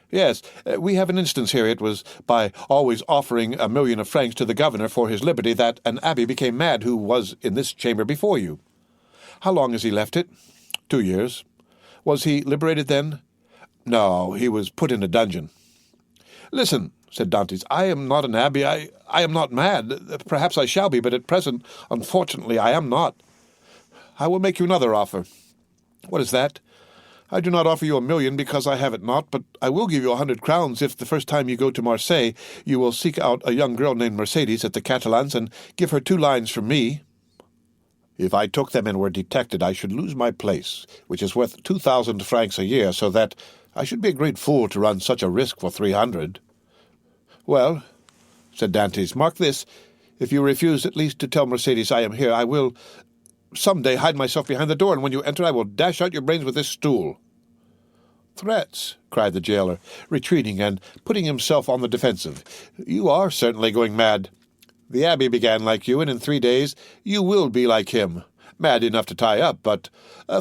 "Yes, we have an instance here. It was by always offering 1,000,000 of francs to the governor for his liberty that an abbé became mad who was in this chamber before you." "How long has he left it?" 2 years. "Was he liberated then?" "No, he was put in a dungeon." "Listen," said Dantès, "I am not an abbé. I am not mad. Perhaps I shall be, but at present, unfortunately, I am not. I will make you another offer." "What is that?" "I do not offer you 1,000,000 because I have it not, but I will give you 100 crowns if the first time you go to Marseille you will seek out a young girl named Mercedes at the Catalans and give her 2 lines from me." "If I took them and were detected, I should lose my place, which is worth 2,000 francs a year, so that I should be a great fool to run such a risk for 300. "Well," said Dantès, "mark this. If you refuse at least to tell Mercedes I am here, I will some day hide myself behind the door, and when you enter I will dash out your brains with this stool." "Threats!" cried the jailer, retreating and putting himself on the defensive. "You are certainly going mad. The abbé began like you, and in 3 days you will be like him, mad enough to tie up, but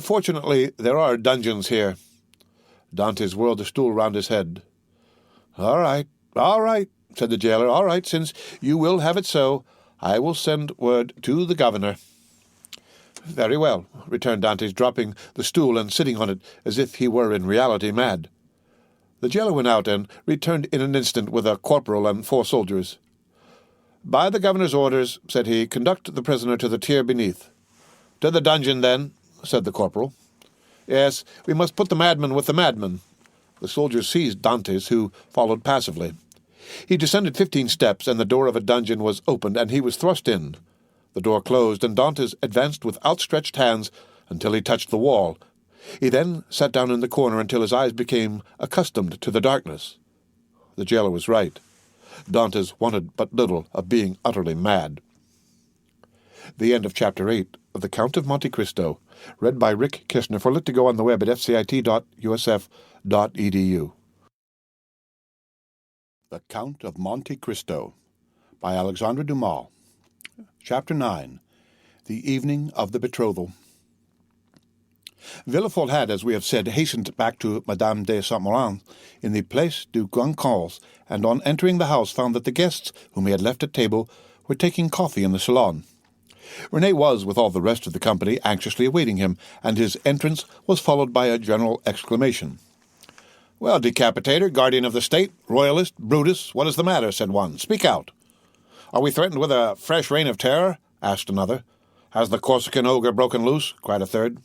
fortunately there are dungeons here." Dantès whirled the stool round his head. All right, said the jailer. "All right, since you will have it so, I will send word to the governor." "Very well," returned Dantès, dropping the stool and sitting on it as if he were in reality mad. The jailer went out and returned in an instant with a corporal and 4 soldiers. "By the governor's orders," said he, "conduct the prisoner to the tier beneath." "To the dungeon, then," said the corporal. "Yes, we must put the madman with the madman." The soldiers seized Dantès, who followed passively. He descended 15 steps, and the door of a dungeon was opened, and he was thrust in. The door closed, and Dantès advanced with outstretched hands until he touched the wall. He then sat down in the corner until his eyes became accustomed to the darkness. The jailer was right. Dantès wanted but little of being utterly mad. The end of Chapter 8 of The Count of Monte Cristo, read by Rick Kishner for Lit to Go on the web at fcit.usf.edu. The Count of Monte Cristo by Alexandre Dumas. Chapter 9. The Evening of the Betrothal. Villefort had, as we have said, hastened back to Madame de Saint-Méran in the Place du Grand Cause, and on entering the house found that the guests, whom he had left at table, were taking coffee in the salon. René was, with all the rest of the company, anxiously awaiting him, and his entrance was followed by a general exclamation. "Well, decapitator, guardian of the state, royalist, Brutus, what is the matter?" said one. "Speak out." "Are we threatened with a fresh reign of terror?" asked another. "Has the Corsican ogre broken loose?" cried a third.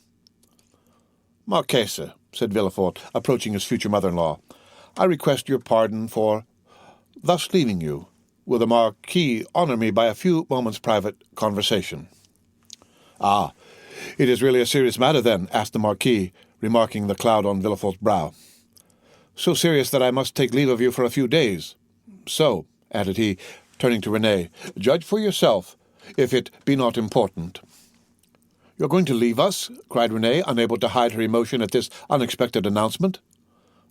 "Marchese," said Villefort, approaching his future mother-in-law, "I request your pardon for thus leaving you. Will the Marquis honor me by a few moments' private conversation?" "Ah, it is really a serious matter, then?" asked the Marquis, remarking the cloud on Villefort's brow. "So serious that I must take leave of you for a few days. So," added he, turning to René, "judge for yourself, if it be not important." "You're going to leave us?" cried René, unable to hide her emotion at this unexpected announcement.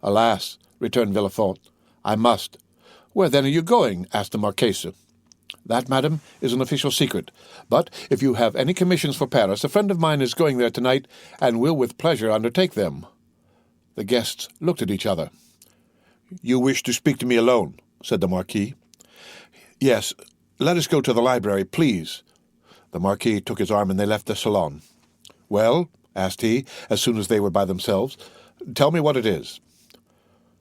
"Alas," returned Villefort, "I must." "Where then are you going?" asked the Marchese. "That, madam, is an official secret. But if you have any commissions for Paris, a friend of mine is going there tonight, and will with pleasure undertake them." The guests looked at each other. "You wish to speak to me alone?" said the Marquis. "Yes, let us go to the library, please." The Marquis took his arm and they left the salon. "Well?" asked he, as soon as they were by themselves. "Tell me what it is."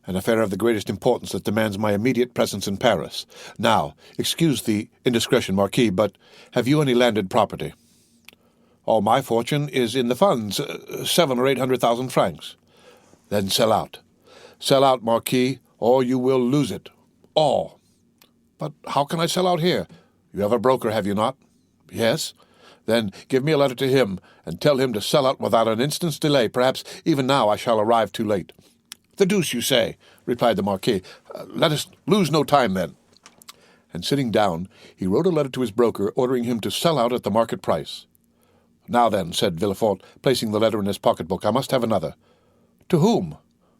"An affair of the greatest importance that demands my immediate presence in Paris. Now, excuse the indiscretion, Marquis, but have you any landed property?" "All my fortune is in the funds, 700,000 or 800,000 francs." "Then sell out. Sell out, Marquis, or you will lose it. All." "But how can I sell out here?" "You have a broker, have you not?" "Yes." "Then give me a letter to him, and tell him to sell out without an instant's delay. Perhaps even now I shall arrive too late." "The deuce you say," replied the Marquis. "Let us lose no time, then." And sitting down, he wrote a letter to his broker, ordering him to sell out at the market price. "Now then," said Villefort, placing the letter in his pocket-book, "I must have another." "To whom?"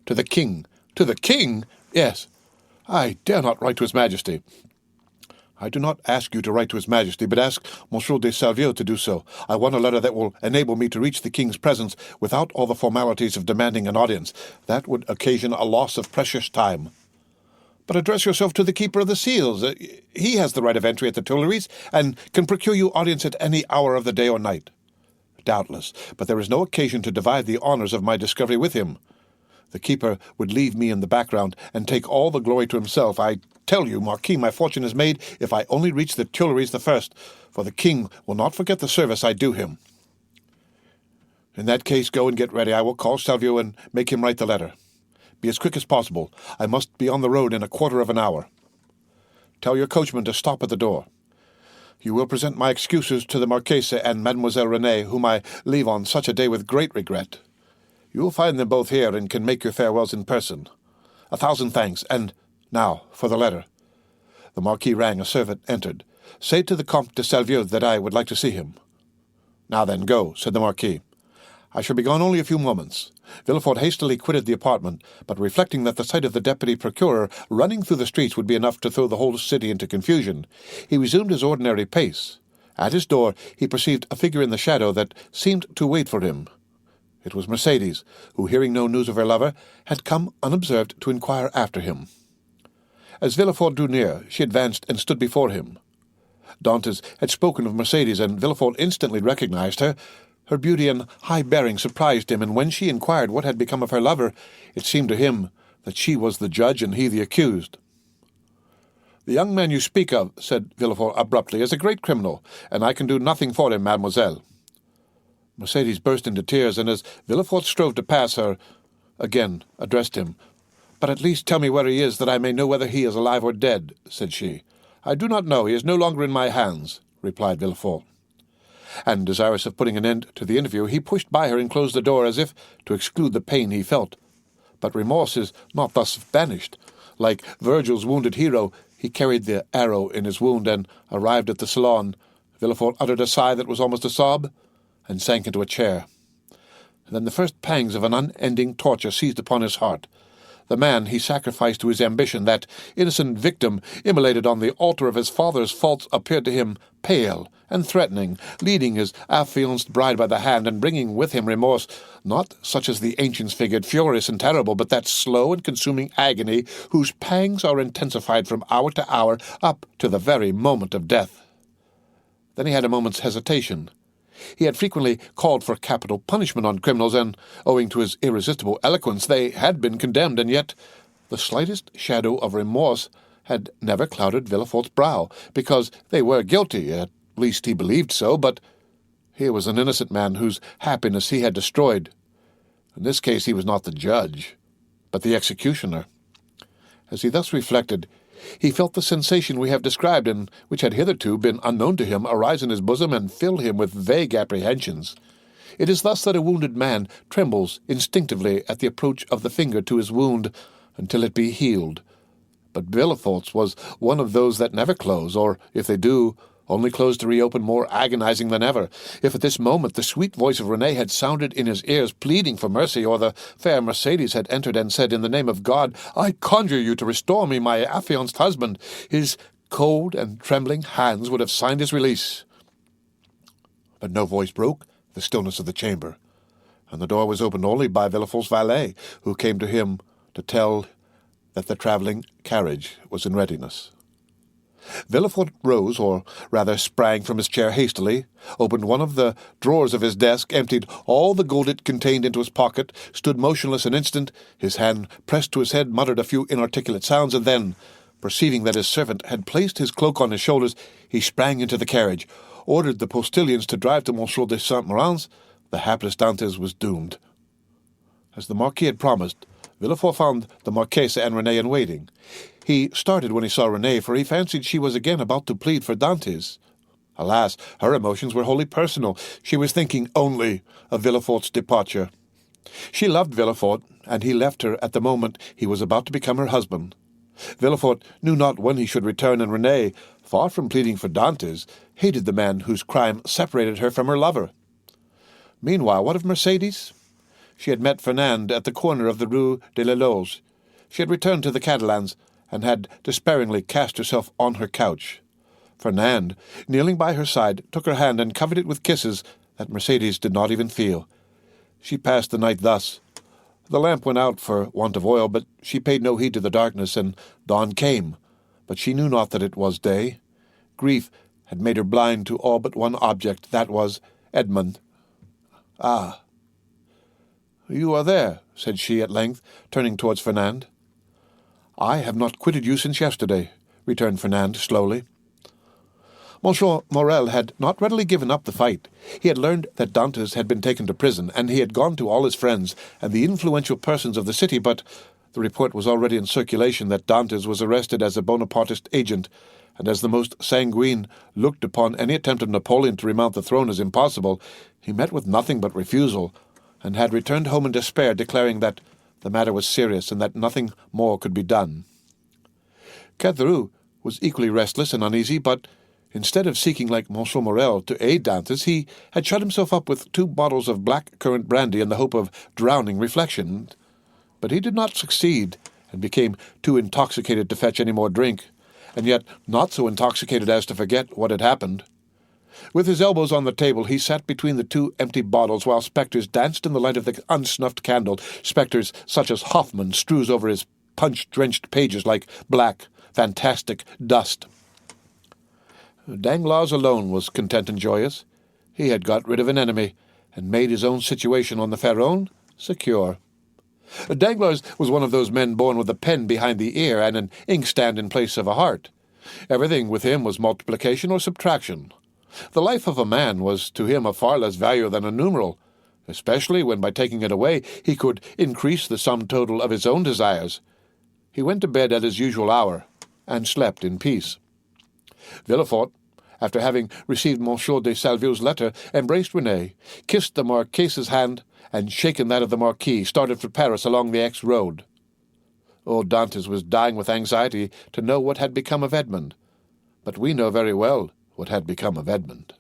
"To the king." "To the king?" "Yes." "I dare not write to his Majesty." "I do not ask you to write to his Majesty, but ask Monsieur de Salvieux to do so. I want a letter that will enable me to reach the king's presence without all the formalities of demanding an audience. That would occasion a loss of precious time." "But address yourself to the Keeper of the Seals. He has the right of entry at the Tuileries, and can procure you audience at any hour of the day or night." "Doubtless, but there is no occasion to divide the honours of my discovery with him. The keeper would leave me in the background, and take all the glory to himself. I tell you, Marquis, my fortune is made if I only reach the Tuileries the first, for the king will not forget the service I do him." "In that case, go and get ready. I will call Salvieux and make him write the letter. Be as quick as possible. I must be on the road in a quarter of an hour. Tell your coachman to stop at the door. You will present my excuses to the Marchese and Mademoiselle René, whom I leave on such a day with great regret. You will find them both here, and can make your farewells in person. 1,000 thanks, and now for the letter." The Marquis rang. A servant entered. "Say to the Comte de Salvieux that I would like to see him." "Now then, go," said the Marquis. "I shall be gone only a few moments." Villefort hastily quitted the apartment, but reflecting that the sight of the deputy procureur running through the streets would be enough to throw the whole city into confusion, he resumed his ordinary pace. At his door he perceived a figure in the shadow that seemed to wait for him. It was Mercédès, who, hearing no news of her lover, had come unobserved to inquire after him. As Villefort drew near, she advanced and stood before him. Dantès had spoken of Mercédès, and Villefort instantly recognized her. Her beauty and high bearing surprised him, and when she inquired what had become of her lover, it seemed to him that she was the judge and he the accused. "The young man you speak of," said Villefort abruptly, "is a great criminal, and I can do nothing for him, mademoiselle." Mercédès burst into tears, and as Villefort strove to pass her, again addressed him. "But at least tell me where he is, that I may know whether he is alive or dead," said she. "I do not know. He is no longer in my hands," replied Villefort. and desirous of putting an end to the interview, he pushed by her and closed the door as if to exclude the pain he felt. But remorse is not thus banished. Like Virgil's wounded hero, he carried the arrow in his wound, and arrived at the salon. Villefort uttered a sigh that was almost a sob, and sank into a chair. And then the first pangs of an unending torture seized upon his heart. The man he sacrificed to his ambition, that innocent victim immolated on the altar of his father's faults, appeared to him pale and threatening, leading his affianced bride by the hand, and bringing with him remorse, not such as the ancients figured, furious and terrible, but that slow and consuming agony whose pangs are intensified from hour to hour up to the very moment of death. Then he had a moment's hesitation. He had frequently called for capital punishment on criminals, and, owing to his irresistible eloquence, they had been condemned, and yet the slightest shadow of remorse had never clouded Villefort's brow, because they were guilty, at least he believed so, but here was an innocent man whose happiness he had destroyed. In this case he was not the judge, but the executioner. As he thus reflected, he felt the sensation we have described, and which had hitherto been unknown to him, arise in his bosom and fill him with vague apprehensions. It is thus that a wounded man trembles instinctively at the approach of the finger to his wound until it be healed. But Villefort's was one of those that never close, or, if they do, only close to reopen more agonizing than ever. If at this moment the sweet voice of Renée had sounded in his ears, pleading for mercy, or the fair Mercédès had entered and said, "In the name of God, I conjure you to restore me my affianced husband," his cold and trembling hands would have signed his release. But no voice broke the stillness of the chamber, and the door was opened only by Villefort's valet, who came to him to tell that the travelling carriage was in readiness. Villefort rose, or rather sprang from his chair hastily, opened one of the drawers of his desk, emptied all the gold it contained into his pocket, stood motionless an instant, his hand pressed to his head, muttered a few inarticulate sounds, and then, perceiving that his servant had placed his cloak on his shoulders, he sprang into the carriage, ordered the postilions to drive to Monsieur de Saint-Méran's. The hapless Dantès was doomed. As the Marquis had promised, Villefort found the Marchese and Renée in waiting. He started when he saw Renée, for he fancied she was again about to plead for Dantès. Alas, her emotions were wholly personal. She was thinking only of Villefort's departure. She loved Villefort, and he left her at the moment he was about to become her husband. Villefort knew not when he should return, and Renée, far from pleading for Dantès, hated the man whose crime separated her from her lover. Meanwhile, what of Mercédès? She had met Fernand at the corner of the Rue de la Loge. She had returned to the Catalans, and had despairingly cast herself on her couch. Fernand, kneeling by her side, took her hand and covered it with kisses that Mercédès did not even feel. She passed the night thus. The lamp went out for want of oil, but she paid no heed to the darkness, and dawn came, but she knew not that it was day. Grief had made her blind to all but one object, that was Edmond. "Ah, you are there," said she at length, turning towards Fernand. "I have not quitted you since yesterday," returned Fernand slowly. Monsieur Morel had not readily given up the fight. He had learned that Dantès had been taken to prison, and he had gone to all his friends and the influential persons of the city, but the report was already in circulation that Dantès was arrested as a Bonapartist agent, and as the most sanguine looked upon any attempt of Napoleon to remount the throne as impossible, he met with nothing but refusal, and had returned home in despair, declaring that the matter was serious and that nothing more could be done. Caderousse was equally restless and uneasy, but instead of seeking, like Monsieur Morel, to aid Dantès, he had shut himself up with 2 bottles of black currant brandy in the hope of drowning reflection. But he did not succeed, and became too intoxicated to fetch any more drink, and yet not so intoxicated as to forget what had happened. With his elbows on the table, he sat between the 2 empty bottles, while spectres danced in the light of the unsnuffed candle, spectres such as Hoffmann strews over his punch-drenched pages like black, fantastic dust. Danglars alone was content and joyous. He had got rid of an enemy, and made his own situation on the Pharaon secure. Danglars was one of those men born with a pen behind the ear and an inkstand in place of a heart. Everything with him was multiplication or subtraction. The life of a man was to him of far less value than a numeral, especially when by taking it away he could increase the sum total of his own desires. He went to bed at his usual hour, and slept in peace. Villefort, after having received Monsieur de Salvieux's letter, embraced Renée, kissed the Marquise's hand, and shaken that of the Marquis, started for Paris along the Aix road. Old Dantès was dying with anxiety to know what had become of Edmond, but we know very well what had become of Edmond.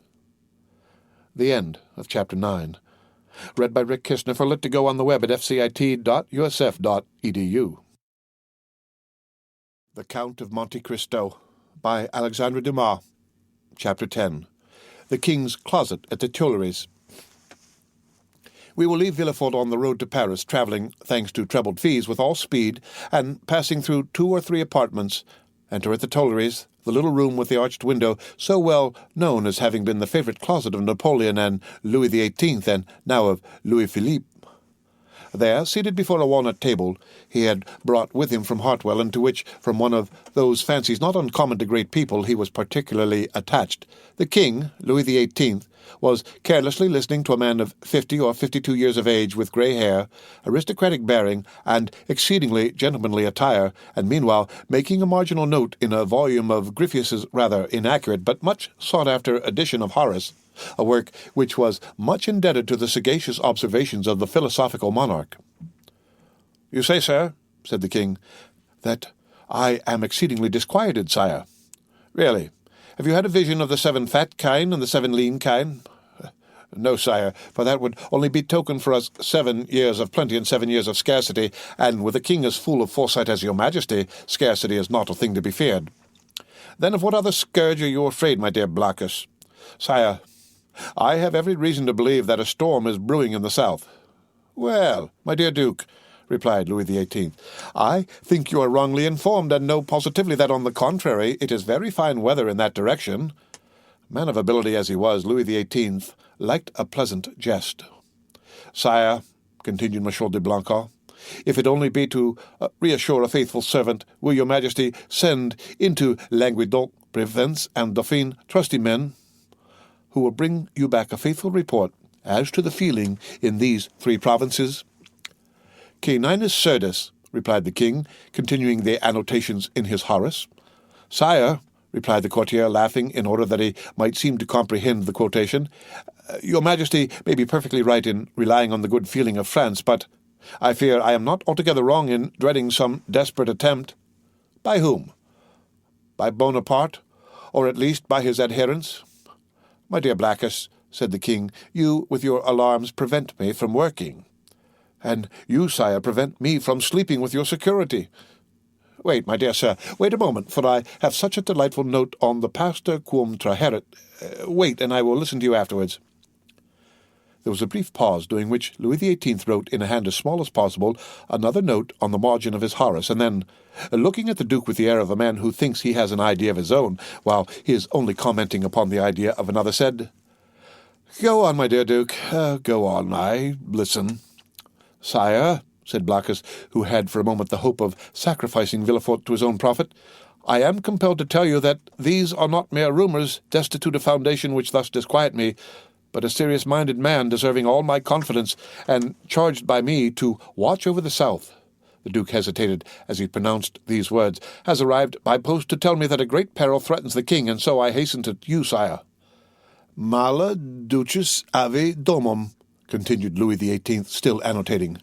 The end of Chapter 9. Read by Rick Kistner for Lit to Go on the web at fcit.usf.edu. The Count of Monte Cristo by Alexandre Dumas. Chapter 10. The King's Closet at the Tuileries. We will leave Villefort on the road to Paris, travelling, thanks to trebled fees, with all speed, and passing through 2 or 3 apartments, enter at the Tuileries, the little room with the arched window, so well known as having been the favourite closet of Napoleon and Louis XVIII, and now of Louis Philippe. There, seated before a walnut table he had brought with him from Hartwell, and to which, from one of those fancies not uncommon to great people, he was particularly attached, the King, Louis XVIII, was carelessly listening to a man of 50 or 52 years of age, with grey hair, aristocratic bearing, and exceedingly gentlemanly attire, and meanwhile making a marginal note in a volume of Gryphius's rather inaccurate but much sought-after edition of Horace, a work which was much indebted to the sagacious observations of the philosophical monarch. "You say, sir," said the King, "that I am exceedingly disquieted, sire. Really, have you had a vision of the 7 fat kine and the 7 lean kine?" "No, sire, for that would only betoken for us 7 years of plenty and 7 years of scarcity, and with a king as full of foresight as your majesty, scarcity is not a thing to be feared." "Then of what other scourge are you afraid, my dear Blackus?" "Sire, I have every reason to believe that a storm is brewing in the south." "Well, my dear Duke," replied Louis XVIII, "I think you are wrongly informed, and know positively that, on the contrary, it is very fine weather in that direction." Man of ability as he was, Louis XVIII liked a pleasant jest. "Sire," continued Monsieur de Blancard, "if it only be to reassure a faithful servant, will your majesty send into Languedoc, Provence, and Dauphine trusty men, who will bring you back a faithful report as to the feeling in these 3 provinces?" "Caninus Surdus," replied the King, continuing the annotations in his Horace. "Sire," replied the courtier, laughing in order that he might seem to comprehend the quotation, "your majesty may be perfectly right in relying on the good feeling of France, but I fear I am not altogether wrong in dreading some desperate attempt." "By whom?" "By Bonaparte, or at least by his adherents." "My dear Blackus," said the King, "you, with your alarms, prevent me from working." "And you, sire, prevent me from sleeping with your security." "Wait, my dear sir, wait a moment, for I have such a delightful note on the pastor quum traherit. Wait, and I will listen to you afterwards." There was a brief pause, during which Louis XVIII wrote, in a hand as small as possible, another note on the margin of his Horace, and then, looking at the Duke with the air of a man who thinks he has an idea of his own, while he is only commenting upon the idea of another, said, "Go on, my dear Duke, go on, I listen." "Sire," said Blackus, who had for a moment the hope of sacrificing Villefort to his own profit, "I am compelled to tell you that these are not mere rumours, destitute of foundation, which thus disquiet me, but a serious-minded man, deserving all my confidence, and charged by me to watch over the south." The Duke hesitated as he pronounced these words. "Has arrived by post to tell me that a great peril threatens the King, and so I hasten to you, sire." "Mala ducis ave domum," continued Louis XVIII, still annotating.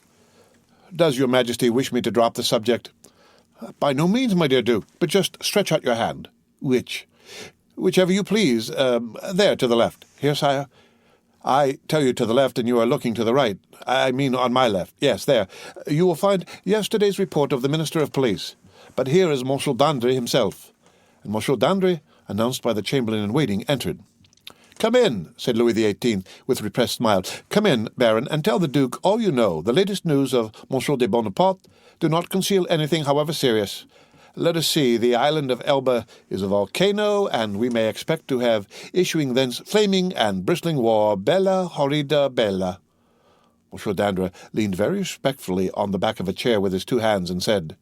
"Does your majesty wish me to drop the subject?" "By no means, my dear Duke, but just stretch out your hand." "Which?" "Whichever you please. There, to the left. Here, sire." "I tell you to the left, and you are looking to the right. I mean on my left. Yes, there. You will find yesterday's report of the Minister of Police. But here is Monsieur Dandré himself." And Monsieur Dandré, announced by the chamberlain in waiting, entered. "Come in," said Louis XVIII, with repressed smile. "Come in, Baron, and tell the Duke all you know, the latest news of Monsieur de Bonaparte. Do not conceal anything, however serious. Let us see, the island of Elba is a volcano, and we may expect to have issuing thence flaming and bristling war, bella horrida bella." Monsieur Dandré leaned very respectfully on the back of a chair with his 2 hands, and said,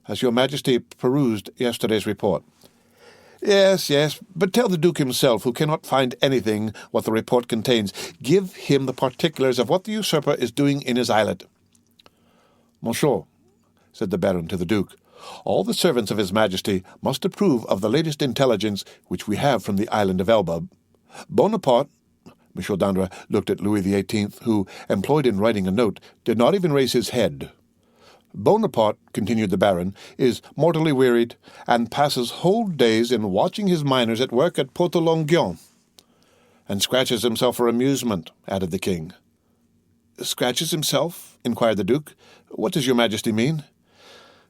"Has your majesty perused yesterday's report?" Yes, but tell the Duke himself, who cannot find anything what the report contains. Give him the particulars of what the usurper is doing in his islet." "Monsieur," said the Baron to the Duke, All the servants of His Majesty must approve of the latest intelligence which we have from the island of Elba. Bonaparte—" Monsieur d'André looked at Louis XVIII, who, employed in writing a note, did not even raise his head. "Bonaparte," continued the Baron, "is mortally wearied, and passes whole days in watching his miners at work at Porto-Longuyon." "And scratches himself for amusement," added the king. "Scratches himself?" inquired the Duke. "What does your Majesty mean?"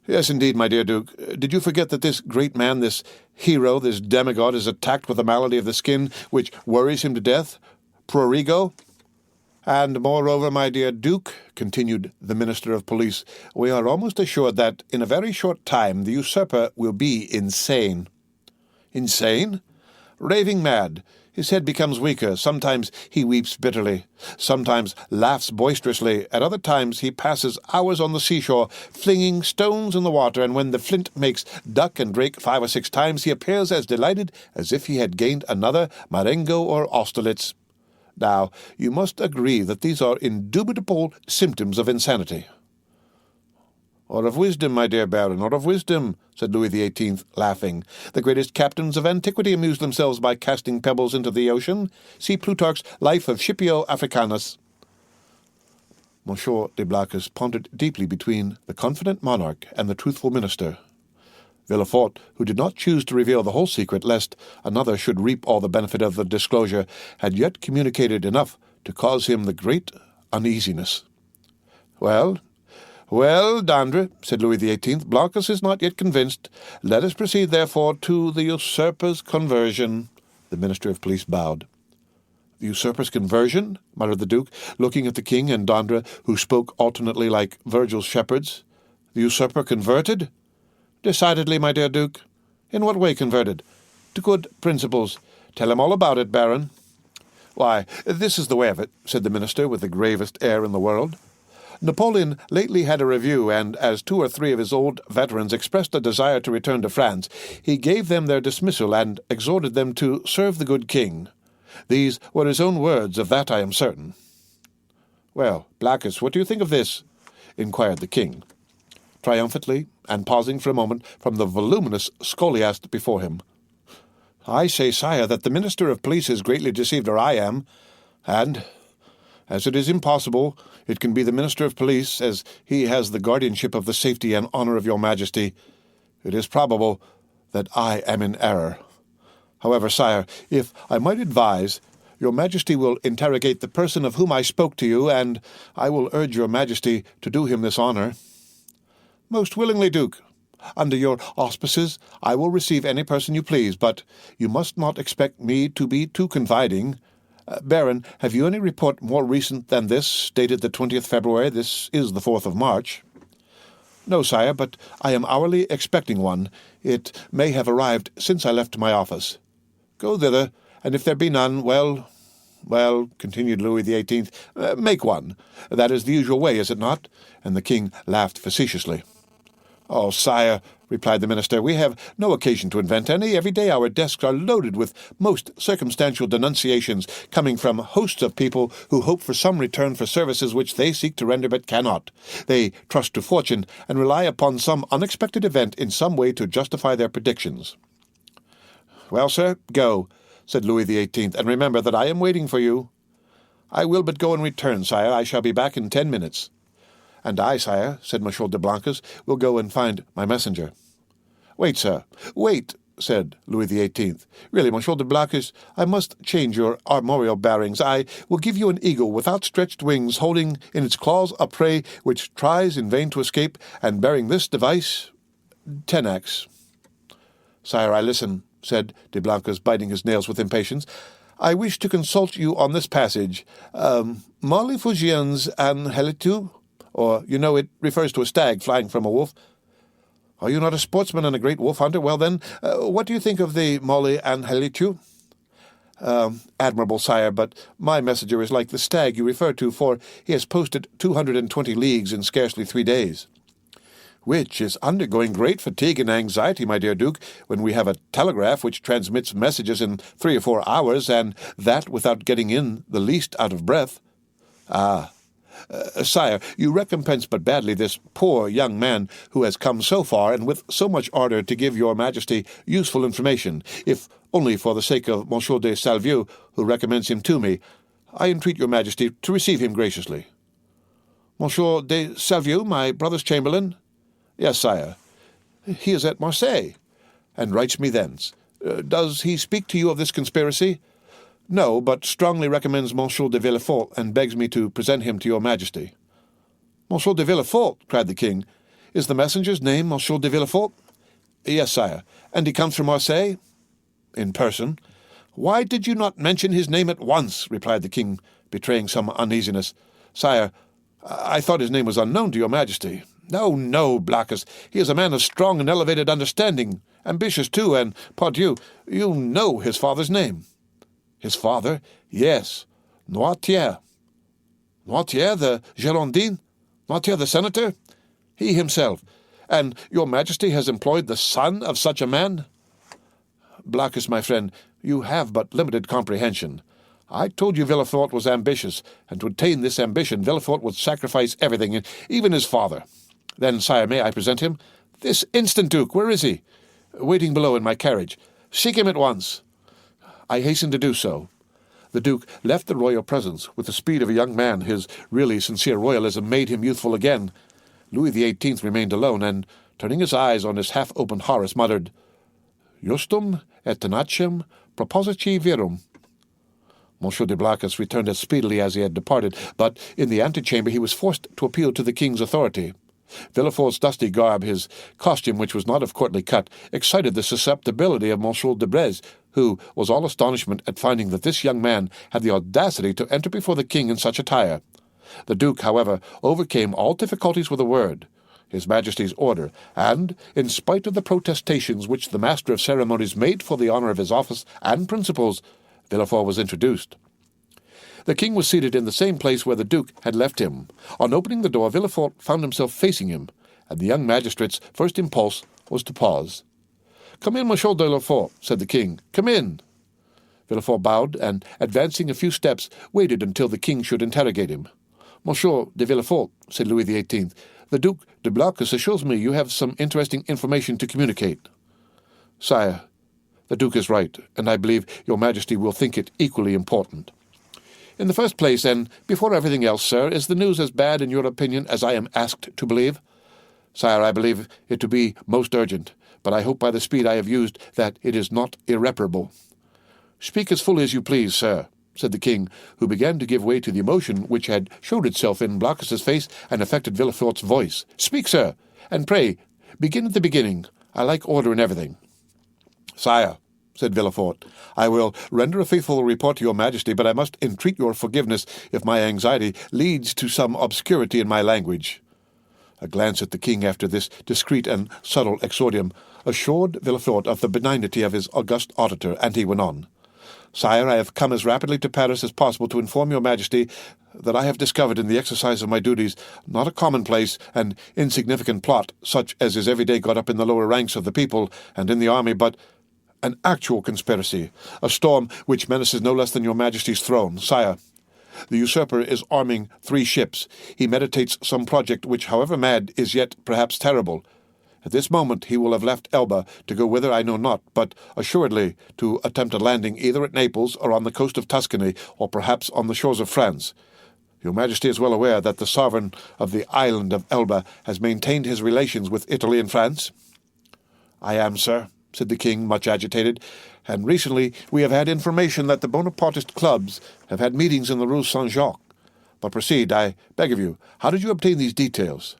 "Yes, indeed, my dear Duke. Did you forget that this great man, this hero, this demigod, is attacked with a malady of the skin which worries him to death? Prurigo? And moreover, my dear Duke," continued the Minister of Police, "we are almost assured that in a very short time the usurper will be insane." "Insane?" "Raving mad. His head becomes weaker. Sometimes he weeps bitterly. Sometimes laughs boisterously. At other times he passes hours on the seashore, flinging stones in the water, and when the flint makes duck and drake 5 or 6 times, he appears as delighted as if he had gained another Marengo or Austerlitz. Now, you must agree that these are indubitable symptoms of insanity." "Or of wisdom, my dear Baron, or of wisdom," said Louis XVIII, laughing. "The greatest captains of antiquity amused themselves by casting pebbles into the ocean. See Plutarch's Life of Scipio Africanus." Monsieur de Blacas pondered deeply between the confident monarch and the truthful minister. Villefort, who did not choose to reveal the whole secret lest another should reap all the benefit of the disclosure, had yet communicated enough to cause him the great uneasiness. "Well, D'André," said Louis XVIII, "Blacas is not yet convinced. Let us proceed, therefore, to the usurper's conversion." The Minister of Police bowed. "The usurper's conversion?" muttered the Duke, looking at the king and d'André, who spoke alternately like Virgil's shepherds. "The usurper converted?" "Decidedly, my dear Duke." "In what way converted?" "To good principles. Tell him all about it, Baron." "Why, this is the way of it," said the minister with the gravest air in the world. "Napoleon lately had a review, and as 2 or 3 of his old veterans expressed a desire to return to France, he gave them their dismissal and exhorted them to serve the good king. These were his own words, of that I am certain." "Well, Blacas, what do you think of this?" inquired the king, triumphantly, and pausing for a moment from the voluminous scholiast before him. "I say, sire, that the Minister of Police is greatly deceived, or I am, and, as it is impossible it can be the Minister of Police, as he has the guardianship of the safety and honour of your Majesty, it is probable that I am in error. However, sire, if I might advise, your Majesty will interrogate the person of whom I spoke to you, and I will urge your Majesty to do him this honour." "Most willingly, Duke. Under your auspices I will receive any person you please, but you must not expect me to be too confiding. Baron, have you any report more recent than this, dated the 20th February? This is the 4th of March." "No, sire, but I am hourly expecting one. It may have arrived since I left my office." "Go thither, and if there be none, well, continued Louis XVIII, make one. That is the usual way, is it not?" And the king laughed facetiously. "Oh, sire," replied the minister, "we have no occasion to invent any. Every day our desks are loaded with most circumstantial denunciations, coming from hosts of people who hope for some return for services which they seek to render but cannot. They trust to fortune, and rely upon some unexpected event in some way to justify their predictions." "Well, sir, go," said Louis XVIII, "and remember that I am waiting for you." "I will but go and return, sire. I shall be back in 10 minutes. "And I, sire," said Monsieur de Blancas, "will go and find my messenger." "Wait, sir, wait," said Louis XVIII. "Really, Monsieur de Blancas, I must change your armorial bearings. I will give you an eagle with outstretched wings, holding in its claws a prey which tries in vain to escape, and bearing this device, Tenax." "Sire, I listen," said de Blancas, biting his nails with impatience. "I wish to consult you on this passage. Molly Fugien's Angelitu? Or, you know, it refers to a stag flying from a wolf. Are you not a sportsman and a great wolf hunter? Well, then, what do you think of the Molly Angelitu?" "Admirable, sire, but my messenger is like the stag you refer to, for he has posted 220 leagues in scarcely 3 days." "Which is undergoing great fatigue and anxiety, my dear Duke, when we have a telegraph which transmits messages in 3 or 4 hours, and that without getting in the least out of breath." "Ah, Sire, you recompense but badly this poor young man who has come so far and with so much ardour to give your Majesty useful information, if only for the sake of Monsieur de Salvieux, who recommends him to me. I entreat your Majesty to receive him graciously." "Monsieur de Salvieux, my brother's chamberlain?" "Yes, sire." "He is at Marseille, and writes me thence. Does he speak to you of this conspiracy?" "No, but strongly recommends Monsieur de Villefort, and begs me to present him to your Majesty." "Monsieur de Villefort!" cried the king. "Is the messenger's name Monsieur de Villefort?" "Yes, sire." "And he comes from Marseille?" "In person." "Why did you not mention his name at once?" replied the king, betraying some uneasiness. "Sire, I thought his name was unknown to your Majesty." "No, no, Blackus. He is a man of strong and elevated understanding, ambitious too, and, pardieu, you know his father's name." "His father?" "Yes, Noirtier." "Noirtier, the Girondin? Noirtier, the senator?" "He himself. And your Majesty has employed the son of such a man?" "Blackus, my friend, you have but limited comprehension. I told you Villefort was ambitious, and to attain this ambition Villefort would sacrifice everything, even his father. Then, sire, may I present him?" "This instant, Duke. Where is he?" "Waiting below in my carriage." "Seek him at once." I hastened to do so. The Duke left the royal presence with the speed of a young man. His really sincere royalism made him youthful again. Louis XVIII remained alone, and, turning his eyes on his half-opened Horace, muttered, "Justum et tenacem proposici virum." Monsieur de Blacas returned as speedily as he had departed, but in the antechamber he was forced to appeal to the king's authority. Villefort's dusty garb, his costume, which was not of courtly cut, excited the susceptibility of Monsieur de Breze, who was all astonishment at finding that this young man had the audacity to enter before the king in such attire. The Duke, however, overcame all difficulties with a word, His Majesty's order, and, in spite of the protestations which the Master of Ceremonies made for the honour of his office and principles, Villefort was introduced. The king was seated in the same place where the Duke had left him. On opening the door, Villefort found himself facing him, and the young magistrate's first impulse was to pause. "Come in, Monsieur de Villefort," said the king. "Come in." Villefort bowed, and, advancing a few steps, waited until the king should interrogate him. "Monsieur de Villefort," said Louis XVIII, "the Duc de Blacas assures me you have some interesting information to communicate." "Sire, the Duke is right, and I believe your Majesty will think it equally important. In the first place, and before everything else, sir, is the news as bad in your opinion as I am asked to believe?" "Sire, I believe it to be most urgent, but I hope by the speed I have used that it is not irreparable." "Speak as fully as you please, sir," said the king, who began to give way to the emotion which had showed itself in Blacas's face and affected Villefort's voice. "Speak, sir, and pray, begin at the beginning. I like order in everything." "Sire," said Villefort, "I will render a faithful report to your Majesty, but I must entreat your forgiveness if my anxiety leads to some obscurity in my language." A glance at the king after this discreet and subtle exordium assured Villefort of the benignity of his august auditor, and he went on. "Sire, I have come as rapidly to Paris as possible to inform your Majesty that I have discovered in the exercise of my duties not a commonplace and insignificant plot, such as is every day got up in the lower ranks of the people and in the army, but an actual conspiracy, a storm which menaces no less than your Majesty's throne. Sire, the usurper is arming 3 ships. He meditates some project which, however mad, is yet perhaps terrible. At this moment he will have left Elba to go whither I know not, but assuredly to attempt a landing either at Naples or on the coast of Tuscany, or perhaps on the shores of France. Your Majesty is well aware that the sovereign of the island of Elba has maintained his relations with Italy and France?" "I am, sir," said the king, much agitated, "and recently we have had information that the Bonapartist clubs have had meetings in the Rue Saint-Jacques. But proceed, I beg of you. How did you obtain these details?"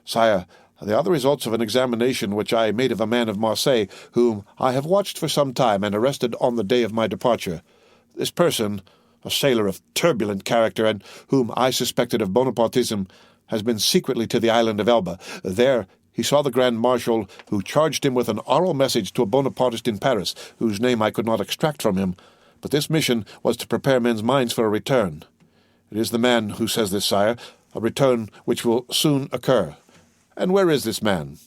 "Sire, they are the results of an examination which I made of a man of Marseille, whom I have watched for some time and arrested on the day of my departure. This person, a sailor of turbulent character, and whom I suspected of Bonapartism, has been secretly to the island of Elba. There he saw the Grand Marshal, who charged him with an oral message to a Bonapartist in Paris, whose name I could not extract from him, but this mission was to prepare men's minds for a return. It is the man who says this, sire, a return which will soon occur. And where is this man?"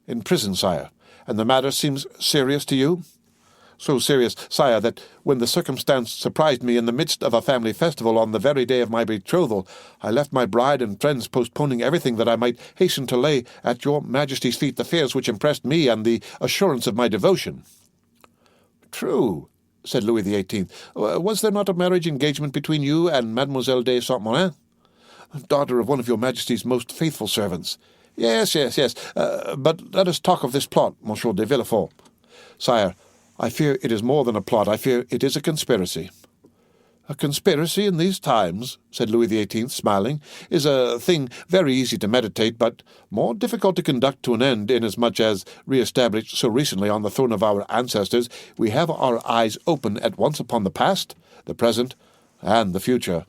"In prison, sire. And the matter seems serious to you?" So serious, sire, that when the circumstance surprised me in the midst of a family festival on the very day of my betrothal, I left my bride and friends, postponing everything that I might hasten to lay at your Majesty's feet the fears which impressed me and the assurance of my devotion." "True," said Louis XVIII. "Was there not a marriage engagement between you and Mademoiselle de Saint-Marin, daughter of one of your Majesty's most faithful servants?" Yes. But let us talk of this plot, Monsieur de Villefort." "Sire, I fear it is more than a plot. I fear it is a conspiracy." "A conspiracy in these times," said Louis XVIII, smiling, "is a thing very easy to meditate, but more difficult to conduct to an end, inasmuch as, re-established so recently on the throne of our ancestors, we have our eyes open at once upon the past, the present, and the future.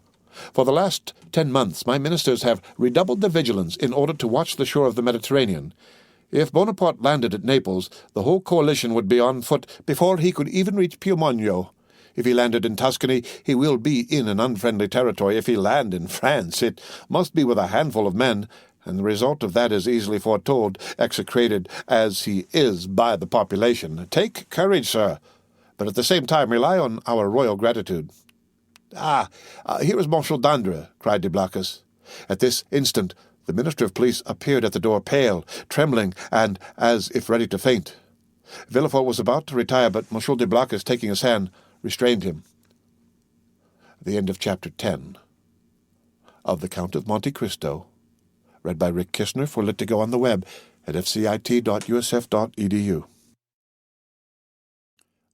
For the last 10 months my ministers have redoubled their vigilance in order to watch the shore of the Mediterranean. If Bonaparte landed at Naples, the whole coalition would be on foot before he could even reach Piemonte. If he landed in Tuscany, he will be in an unfriendly territory. If he land in France, it must be with a handful of men, and the result of that is easily foretold, execrated as he is by the population. Take courage, sir, but at the same time rely on our royal gratitude." Here is Monsieur d'Andre," cried de Blacas. At this instant the Minister of Police appeared at the door, pale, trembling, and as if ready to faint. Villefort was about to retire, but Monsieur de Blacas, taking his hand, restrained him. The end of Chapter 10 of The Count of Monte Cristo, read by Rick Kishner for Lit2Go on the web at fcit.usf.edu.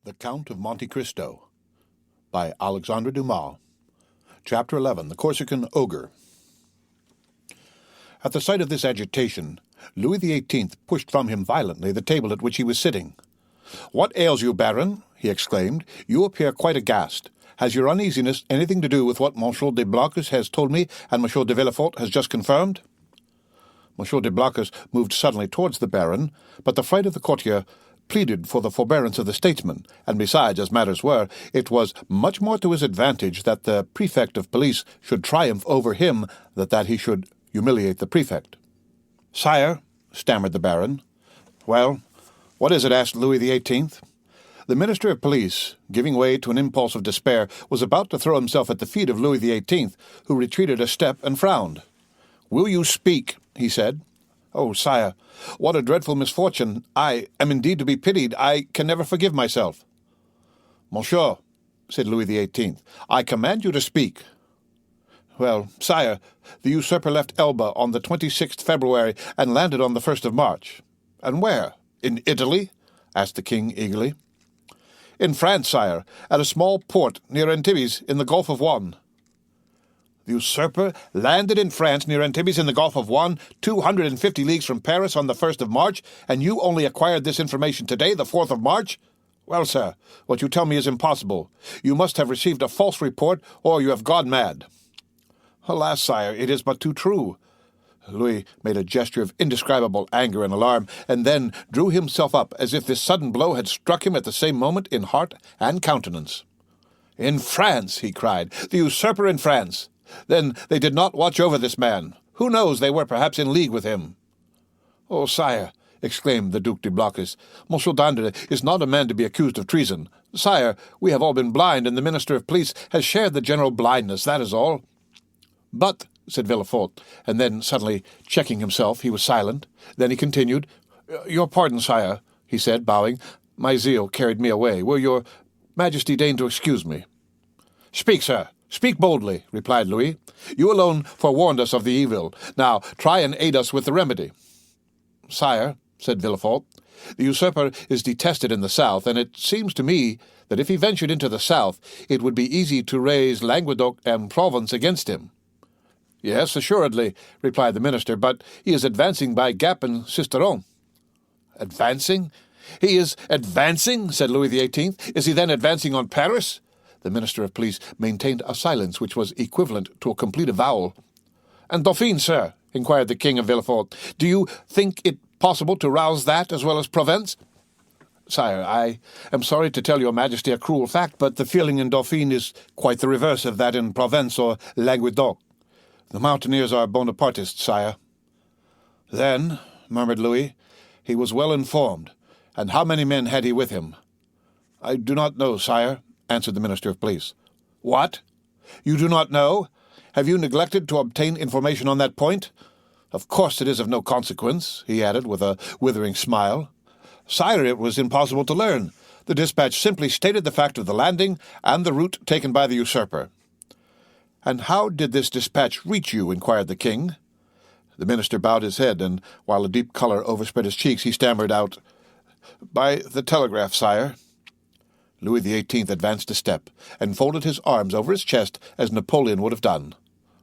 The Count of Monte Cristo by Alexandre Dumas. Chapter 11. The Corsican Ogre. At the sight of this agitation, Louis XVIII pushed from him violently the table at which he was sitting. "What ails you, Baron?" he exclaimed. "You appear quite aghast. Has your uneasiness anything to do with what Monsieur de Blacas has told me and Monsieur de Villefort has just confirmed?" Monsieur de Blacas moved suddenly towards the Baron, but the fright of the courtier pleaded for the forbearance of the statesman, and besides, as matters were, it was much more to his advantage that the prefect of police should triumph over him than that he should humiliate the prefect. "Sire," stammered the Baron. "Well, what is it?" asked Louis XVIII. The Minister of Police, giving way to an impulse of despair, was about to throw himself at the feet of Louis XVIII, who retreated a step and frowned. "Will you speak?" he said. "Oh, sire, what a dreadful misfortune! I am indeed to be pitied. I can never forgive myself." "Monsieur," said Louis XVIII, "I command you to speak." "Well, sire, the usurper left Elba on the 26th February and landed on the 1st of March. "And where? In Italy?" asked the king eagerly. "In France, sire, at a small port near Antibes in the Gulf of Juan." "The usurper landed in France near Antibes in the Gulf of Juan, 250 leagues from Paris on the 1st of March, and you only acquired this information today, the 4th of March? Well, sir, what you tell me is impossible. You must have received a false report, or you have gone mad." "Alas, sire, it is but too true." Louis made a gesture of indescribable anger and alarm, and then drew himself up as if this sudden blow had struck him at the same moment in heart and countenance. "In France!" he cried. "The usurper in France! Then they did not watch over this man. Who knows, they were perhaps in league with him." "Oh, sire," exclaimed the Duc de Blacas, "Monsieur d'Andre is not a man to be accused of treason. Sire, we have all been blind, and the Minister of Police has shared the general blindness, that is all." "But," said Villefort, and then, suddenly checking himself, he was silent. Then he continued. "Your pardon, sire," he said, bowing. "My zeal carried me away. Will your Majesty deign to excuse me?" "Speak, sir. Speak boldly," replied Louis. "You alone forewarned us of the evil. Now try and aid us with the remedy." "Sire," said Villefort, "the usurper is detested in the south, and it seems to me that if he ventured into the south, it would be easy to raise Languedoc and Provence against him." "Yes, assuredly," replied the minister, "but he is advancing by Gap and Sisteron." "Advancing? He is advancing?" said Louis XVIII. "Is he then advancing on Paris?" The Minister of Police maintained a silence which was equivalent to a complete avowal. "And Dauphine, sir?" inquired the king of Villefort. "Do you think it possible to rouse that as well as Provence?" "Sire, I am sorry to tell your Majesty a cruel fact, but the feeling in Dauphine is quite the reverse of that in Provence or Languedoc. The mountaineers are Bonapartists, sire." "Then," murmured Louis, "he was well informed. And how many men had he with him?" "I do not know, sire," answered the Minister of Police. "What? You do not know? Have you neglected to obtain information on that point? Of course it is of no consequence," he added with a withering smile. "Sire, it was impossible to learn. The dispatch simply stated the fact of the landing and the route taken by the usurper." "And how did this dispatch reach you?" inquired the king. The minister bowed his head, and while a deep color overspread his cheeks, he stammered out, "By the telegraph, sire." Louis XVIII advanced a step, and folded his arms over his chest as Napoleon would have done.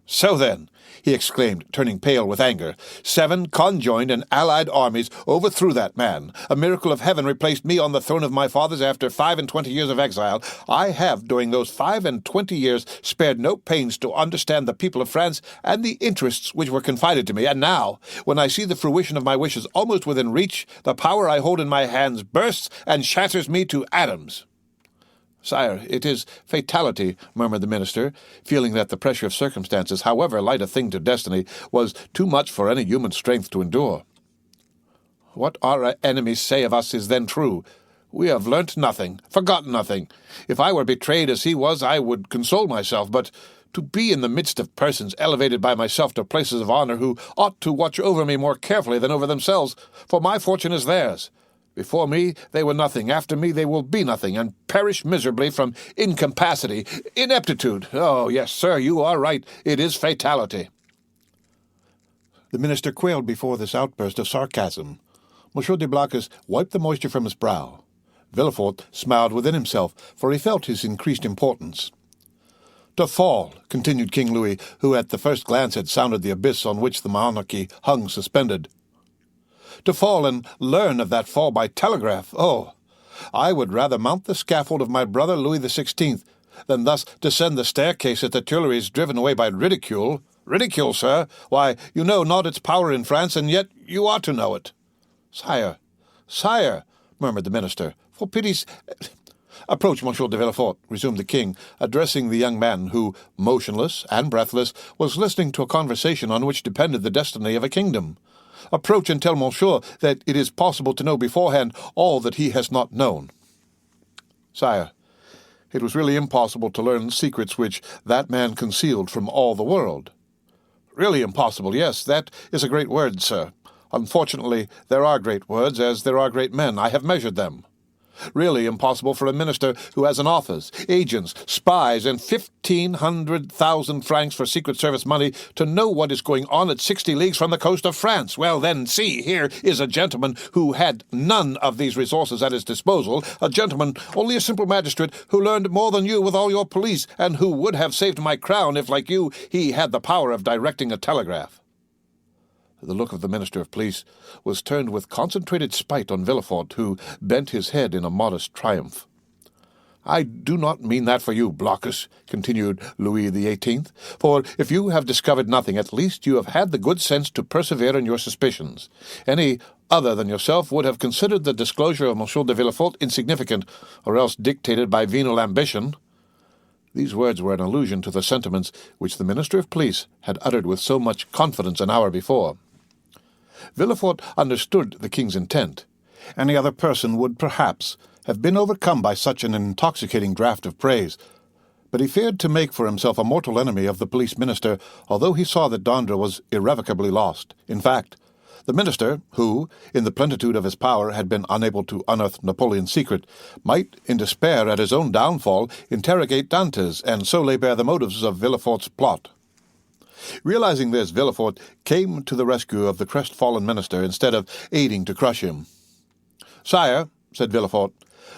"So then," he exclaimed, turning pale with anger, 7 conjoined and allied armies overthrew that man. A miracle of heaven replaced me on the throne of my fathers after 25 years of exile. I have, during those 25 years, spared no pains to understand the people of France and the interests which were confided to me. And now, when I see the fruition of my wishes almost within reach, the power I hold in my hands bursts and shatters me to atoms." "Sire, it is fatality," murmured the minister, feeling that the pressure of circumstances, however light a thing to destiny, was too much for any human strength to endure. "What our enemies say of us is then true. We have learnt nothing, forgotten nothing. If I were betrayed as he was, I would console myself, but to be in the midst of persons elevated by myself to places of honor who ought to watch over me more carefully than over themselves, for my fortune is theirs. Before me they were nothing, after me they will be nothing, and perish miserably from incapacity, ineptitude. Oh, yes, sir, you are right. It is fatality." The minister quailed before this outburst of sarcasm. M. de Blacas wiped the moisture from his brow. Villefort smiled within himself, for he felt his increased importance. "To fall," continued King Louis, who at the first glance had sounded the abyss on which the monarchy hung suspended. "To fall and learn of that fall by telegraph. Oh, I would rather mount the scaffold of my brother Louis XVI than thus descend the staircase at the Tuileries driven away by ridicule. Ridicule, sir? Why, you know not its power in France, and yet you ought to know it." "Sire, sire," murmured the minister, "for pity's—" "Approach, Monsieur de Villefort," resumed the king, addressing the young man who, motionless and breathless, was listening to a conversation on which depended the destiny of a kingdom. "Approach and tell Monsieur that it is possible to know beforehand all that he has not known." "Sire, it was really impossible to learn secrets which that man concealed from all the world." "Really impossible, yes, that is a great word, sir. Unfortunately, there are great words, as there are great men. I have measured them. Really impossible for a minister who has an office, agents, spies, and 1,500,000 francs for Secret Service money to know what is going on at 60 leagues from the coast of France. Well, then, see, here is a gentleman who had none of these resources at his disposal, a gentleman, only a simple magistrate, who learned more than you with all your police, and who would have saved my crown if, like you, he had the power of directing a telegraph." The look of the Minister of Police was turned with concentrated spite on Villefort, who bent his head in a modest triumph. "I do not mean that for you, Blacas," continued Louis XVIII, "for if you have discovered nothing, at least you have had the good sense to persevere in your suspicions. Any other than yourself would have considered the disclosure of M. de Villefort insignificant, or else dictated by venal ambition." These words were an allusion to the sentiments which the Minister of Police had uttered with so much confidence an hour before. Villefort understood the king's intent. Any other person would, perhaps, have been overcome by such an intoxicating draught of praise, but he feared to make for himself a mortal enemy of the police minister, although he saw that Dondre was irrevocably lost. In fact, the minister, who, in the plenitude of his power, had been unable to unearth Napoleon's secret, might, in despair at his own downfall, interrogate Dantès, and so lay bare the motives of Villefort's plot. Realizing this, Villefort came to the rescue of the crestfallen minister instead of aiding to crush him. "Sire," said Villefort,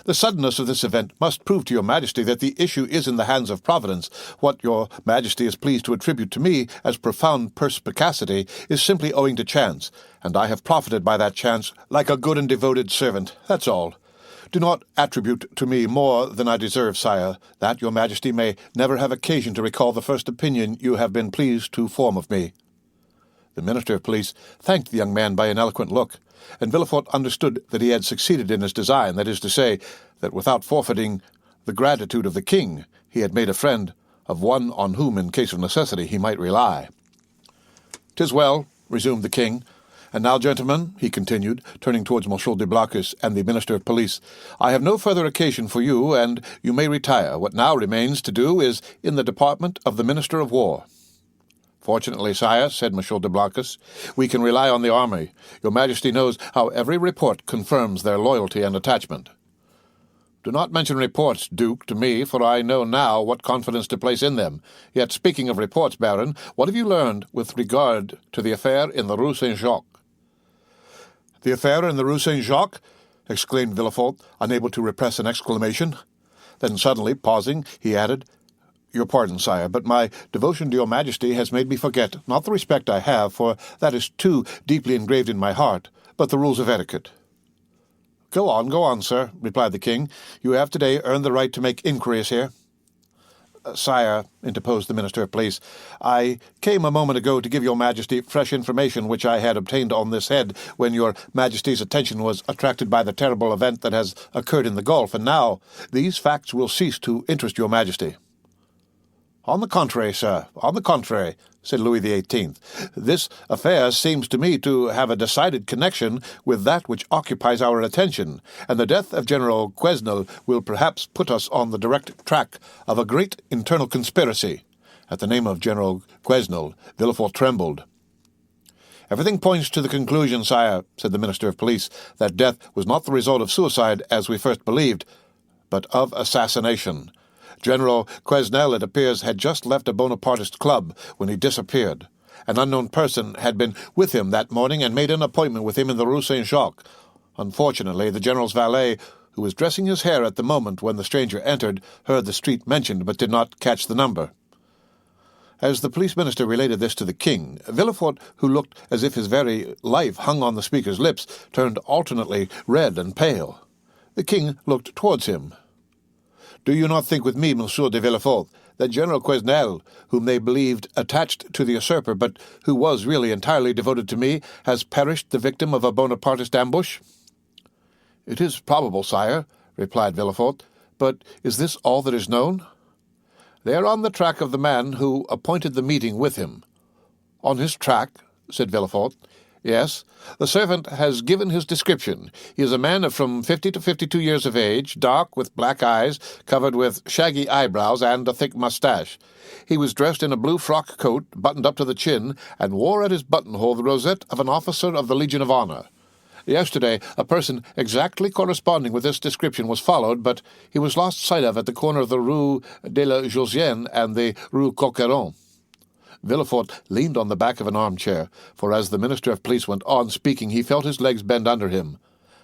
"the suddenness of this event must prove to your majesty that the issue is in the hands of Providence. What your majesty is pleased to attribute to me as profound perspicacity is simply owing to chance, and I have profited by that chance like a good and devoted servant. That's all. Do not attribute to me more than I deserve, sire, that your majesty may never have occasion to recall the first opinion you have been pleased to form of me." The Minister of Police thanked the young man by an eloquent look, and Villefort understood that he had succeeded in his design, that is to say, that without forfeiting the gratitude of the king, he had made a friend of one on whom, in case of necessity, he might rely. "'Tis well," resumed the king, And now, gentlemen," he continued, turning towards Monsieur de Blacas and the Minister of Police, "I have no further occasion for you, and you may retire. What now remains to do is in the department of the Minister of War." "Fortunately, sire," said Monsieur de Blacas, "we can rely on the army. Your Majesty knows how every report confirms their loyalty and attachment." "Do not mention reports, Duke, to me, for I know now what confidence to place in them. Yet, speaking of reports, Baron, what have you learned with regard to the affair in the Rue Saint-Jacques?" "The affair in the Rue Saint-Jacques?" exclaimed Villefort, unable to repress an exclamation. Then suddenly, pausing, he added, "Your pardon, sire, but my devotion to your Majesty has made me forget, not the respect I have, for that is too deeply engraved in my heart, but the rules of etiquette." Go on, sir," replied the king. "You have today earned the right to make inquiries here." "Sire," interposed the Minister of Police, "I came a moment ago to give your Majesty fresh information which I had obtained on this head when your Majesty's attention was attracted by the terrible event that has occurred in the Gulf, and now these facts will cease to interest your Majesty." "On the contrary, sir, on the contrary," said Louis XVIII. "This affair seems to me to have a decided connection with that which occupies our attention, and the death of General Quesnel will perhaps put us on the direct track of a great internal conspiracy." At the name of General Quesnel, Villefort trembled. "Everything points to the conclusion, sire," said the Minister of Police, "that death was not the result of suicide, as we first believed, but of assassination. General Quesnel, it appears, had just left a Bonapartist club when he disappeared. An unknown person had been with him that morning and made an appointment with him in the Rue Saint-Jacques. Unfortunately, the general's valet, who was dressing his hair at the moment when the stranger entered, heard the street mentioned but did not catch the number." As the police minister related this to the king, Villefort, who looked as if his very life hung on the speaker's lips, turned alternately red and pale. The king looked towards him. "Do you not think with me, Monsieur de Villefort, that General Quesnel, whom they believed attached to the usurper, but who was really entirely devoted to me, has perished the victim of a Bonapartist ambush?" "It is probable, sire," replied Villefort, "but is this all that is known?" "They are on the track of the man who appointed the meeting with him." "On his track?" said Villefort. "Yes. The servant has given his description. He is a man of from 50 to 52 years of age, dark, with black eyes, covered with shaggy eyebrows and a thick moustache. He was dressed in a blue frock coat, buttoned up to the chin, and wore at his buttonhole the rosette of an officer of the Legion of Honor. Yesterday, a person exactly corresponding with this description was followed, but he was lost sight of at the corner of the Rue de la Josienne and the Rue Coqueron." Villefort leaned on the back of an armchair, for as the Minister of Police went on speaking he felt his legs bend under him.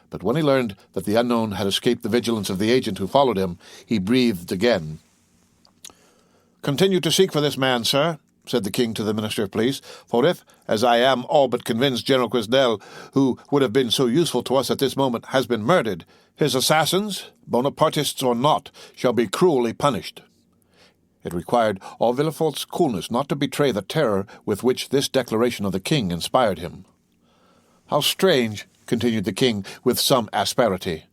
But when he learned that the unknown had escaped the vigilance of the agent who followed him, he breathed again. "Continue to seek for this man, sir," said the king to the Minister of Police, "for if, as I am all but convinced, General Quesnel, who would have been so useful to us at this moment, has been murdered, his assassins, Bonapartists or not, shall be cruelly punished." It required all Villefort's coolness not to betray the terror with which this declaration of the king inspired him. "How strange," continued the king with some asperity.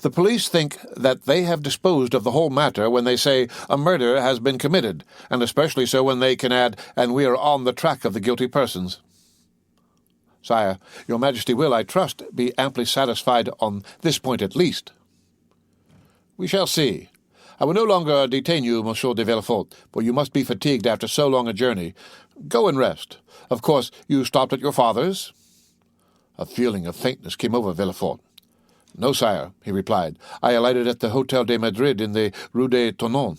"The police think that they have disposed of the whole matter when they say a murder has been committed, and especially so when they can add, 'and we are on the track of the guilty persons.' Sire, your Majesty will, I trust, be amply satisfied on this point at least." "We shall see. I will no longer detain you, Monsieur de Villefort, for you must be fatigued after so long a journey. Go and rest. Of course, you stopped at your father's?" A feeling of faintness came over Villefort. "No, sire," he replied. "I alighted at the Hôtel de Madrid in the Rue des Tournois."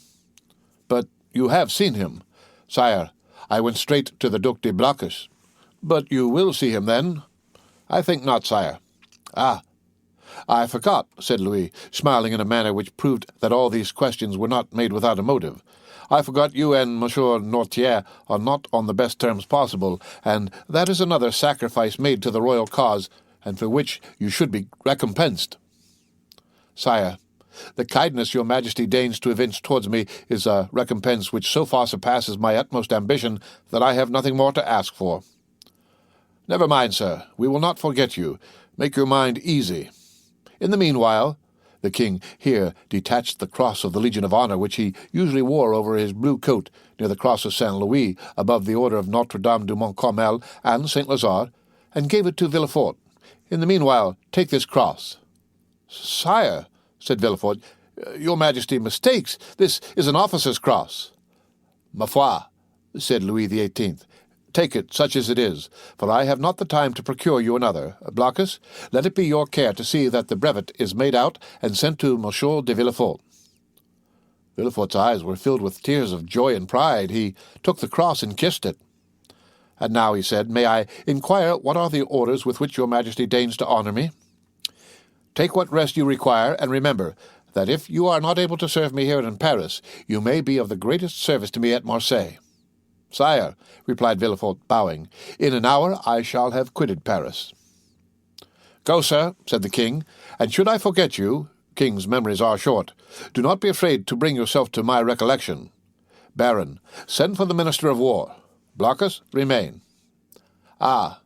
"But you have seen him?" "Sire, I went straight to the Duc de Blacas." "But you will see him, then?" "I think not, sire." "Ah, I forgot," said Louis, smiling in a manner which proved that all these questions were not made without a motive. "I forgot you and Monsieur Noirtier are not on the best terms possible, and that is another sacrifice made to the royal cause, and for which you should be recompensed." "Sire, the kindness your Majesty deigns to evince towards me is a recompense which so far surpasses my utmost ambition that I have nothing more to ask for." "Never mind, sir. We will not forget you. Make your mind easy. In the meanwhile," the king here detached the cross of the Legion of Honor which he usually wore over his blue coat near the cross of Saint-Louis above the order of Notre-Dame du Mont-Carmel and Saint-Lazare, and gave it to Villefort. "In the meanwhile, take this cross." "Sire," said Villefort, "your Majesty mistakes. This is an officer's cross." "Ma foi," said Louis XVIII, "take it, such as it is, for I have not the time to procure you another. Blockus, let it be your care to see that the brevet is made out and sent to Monsieur de Villefort." Villefort's eyes were filled with tears of joy and pride. He took the cross and kissed it. "And now," he said, "may I inquire what are the orders with which your Majesty deigns to honor me?" "Take what rest you require, and remember that if you are not able to serve me here in Paris, you may be of the greatest service to me at Marseilles." "Sire," replied Villefort, bowing, "in an hour I shall have quitted Paris." "Go, sir," said the king, "and should I forget you, kings' memories are short, do not be afraid to bring yourself to my recollection. Baron, send for the Minister of War. Blockus, remain." "Ah,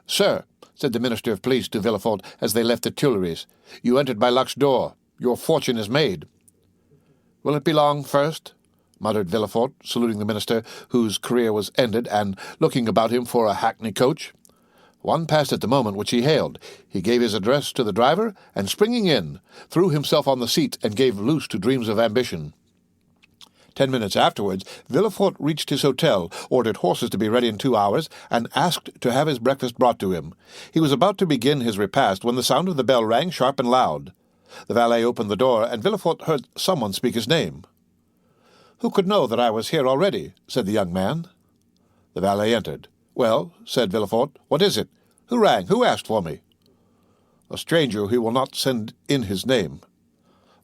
sir," said the Minister of Police to Villefort as they left the Tuileries, "you entered by luck's door. Your fortune is made." "Will it be long first?" muttered Villefort, saluting the minister, whose career was ended, and looking about him for a hackney coach. One passed at the moment which he hailed. He gave his address to the driver, and springing in, threw himself on the seat and gave loose to dreams of ambition. 10 minutes afterwards, Villefort reached his hotel, ordered horses to be ready in 2 hours, and asked to have his breakfast brought to him. He was about to begin his repast when the sound of the bell rang sharp and loud. The valet opened the door, and Villefort heard someone speak his name. "Who could know that I was here already?" said the young man. The valet entered. "Well," said Villefort, "what is it? Who rang? Who asked for me?" "A stranger who will not send in his name."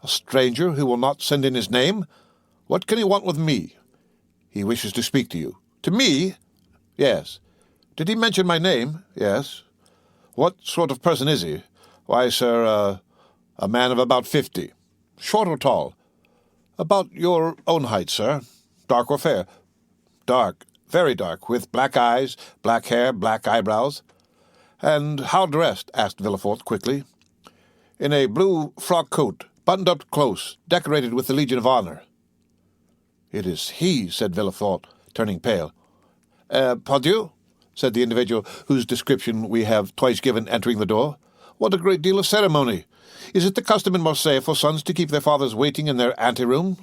"A stranger who will not send in his name? What can he want with me?" "He wishes to speak to you." "To me?" "Yes." "Did he mention my name?" "Yes." "What sort of person is he?" "Why, sir, a man of about 50. "Short or tall?" "About your own height, sir." "Dark or fair?" "Dark, very dark, with black eyes, black hair, black eyebrows." "And how dressed?" asked Villefort quickly. "In a blue frock coat, buttoned up close, decorated with the Legion of Honor." "It is he," said Villefort, turning pale. "Pardieu," said the individual whose description we have twice given entering the door. "What a great deal of ceremony! Is it the custom in Marseilles for sons to keep their fathers waiting in their anteroom?"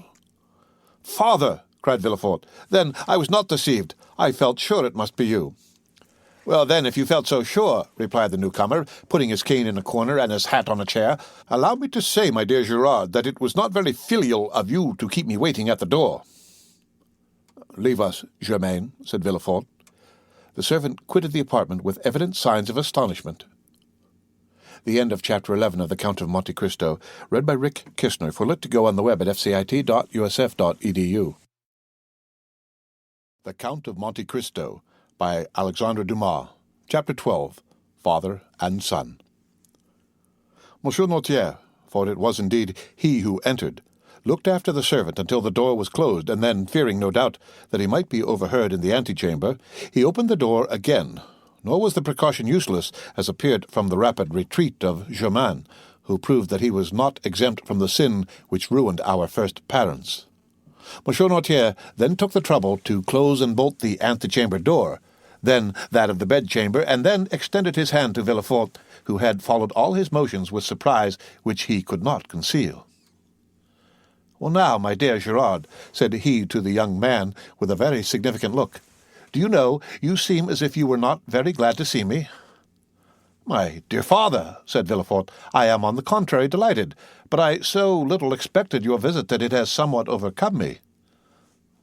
"Father!" cried Villefort. "Then I was not deceived. I felt sure it must be you." "Well, then, if you felt so sure," replied the newcomer, putting his cane in a corner and his hat on a chair, "allow me to say, my dear Girard, that it was not very filial of you to keep me waiting at the door." "Leave us, Germain," said Villefort. The servant quitted the apartment with evident signs of astonishment. The end of Chapter 11 of The Count of Monte Cristo, read by Rick Kistner, for Lit to Go on the web at fcit.usf.edu. The Count of Monte Cristo, by Alexandre Dumas, Chapter 12, Father and Son. Monsieur Noirtier, for it was indeed he who entered, looked after the servant until the door was closed, and then, fearing no doubt that he might be overheard in the antechamber, he opened the door again. Nor was the precaution useless, as appeared from the rapid retreat of Germain, who proved that he was not exempt from the sin which ruined our first parents. Monsieur Noirtier then took the trouble to close and bolt the antechamber door, then that of the bedchamber, and then extended his hand to Villefort, who had followed all his motions with surprise which he could not conceal. "Well, now, my dear Girard," said he to the young man, with a very significant look, "do you know, you seem as if you were not very glad to see me." "My dear father," said Villefort, "I am on the contrary delighted, but I so little expected your visit that it has somewhat overcome me."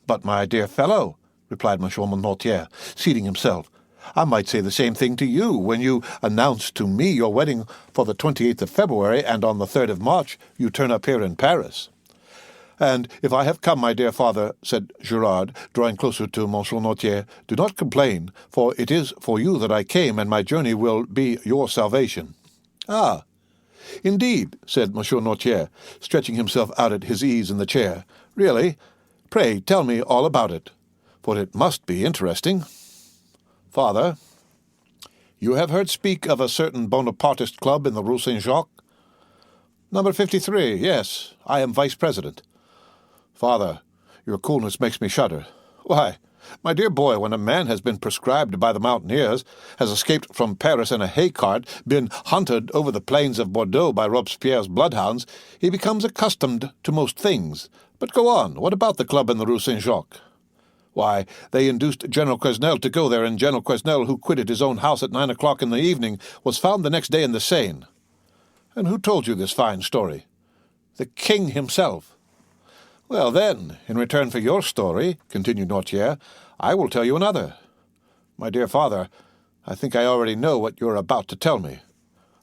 "But, my dear fellow," replied Monsieur Noirtier, seating himself, "I might say the same thing to you when you announced to me your wedding for the 28th of February, and on the 3rd of March you turn up here in Paris." "And if I have come, my dear father," said Girard, drawing closer to Monsieur Noirtier, "do not complain, for it is for you that I came, and my journey will be your salvation." "Ah, indeed," said Monsieur Noirtier, stretching himself out at his ease in the chair. "Really? Pray tell me all about it, for it must be interesting." "Father, you have heard speak of a certain Bonapartist club in the Rue Saint-Jacques?" "Number 53, yes. I am vice-president." "Father, your coolness makes me shudder." "Why, My dear boy, when a man has been proscribed by the mountaineers, has escaped from Paris in a hay cart, been hunted over the plains of Bordeaux by Robespierre's bloodhounds, he becomes accustomed to most things. But go on, what about the club in the Rue Saint-Jacques? Why, they induced General Quesnel to go there, and General Quesnel, who quitted his own house at 9 o'clock in the evening, was found the next day in the Seine. And who told you this fine story? The king himself. Well, then, in return for your story, continued Noirtier, I will tell you another. My dear father, I think I already know what you are about to tell me.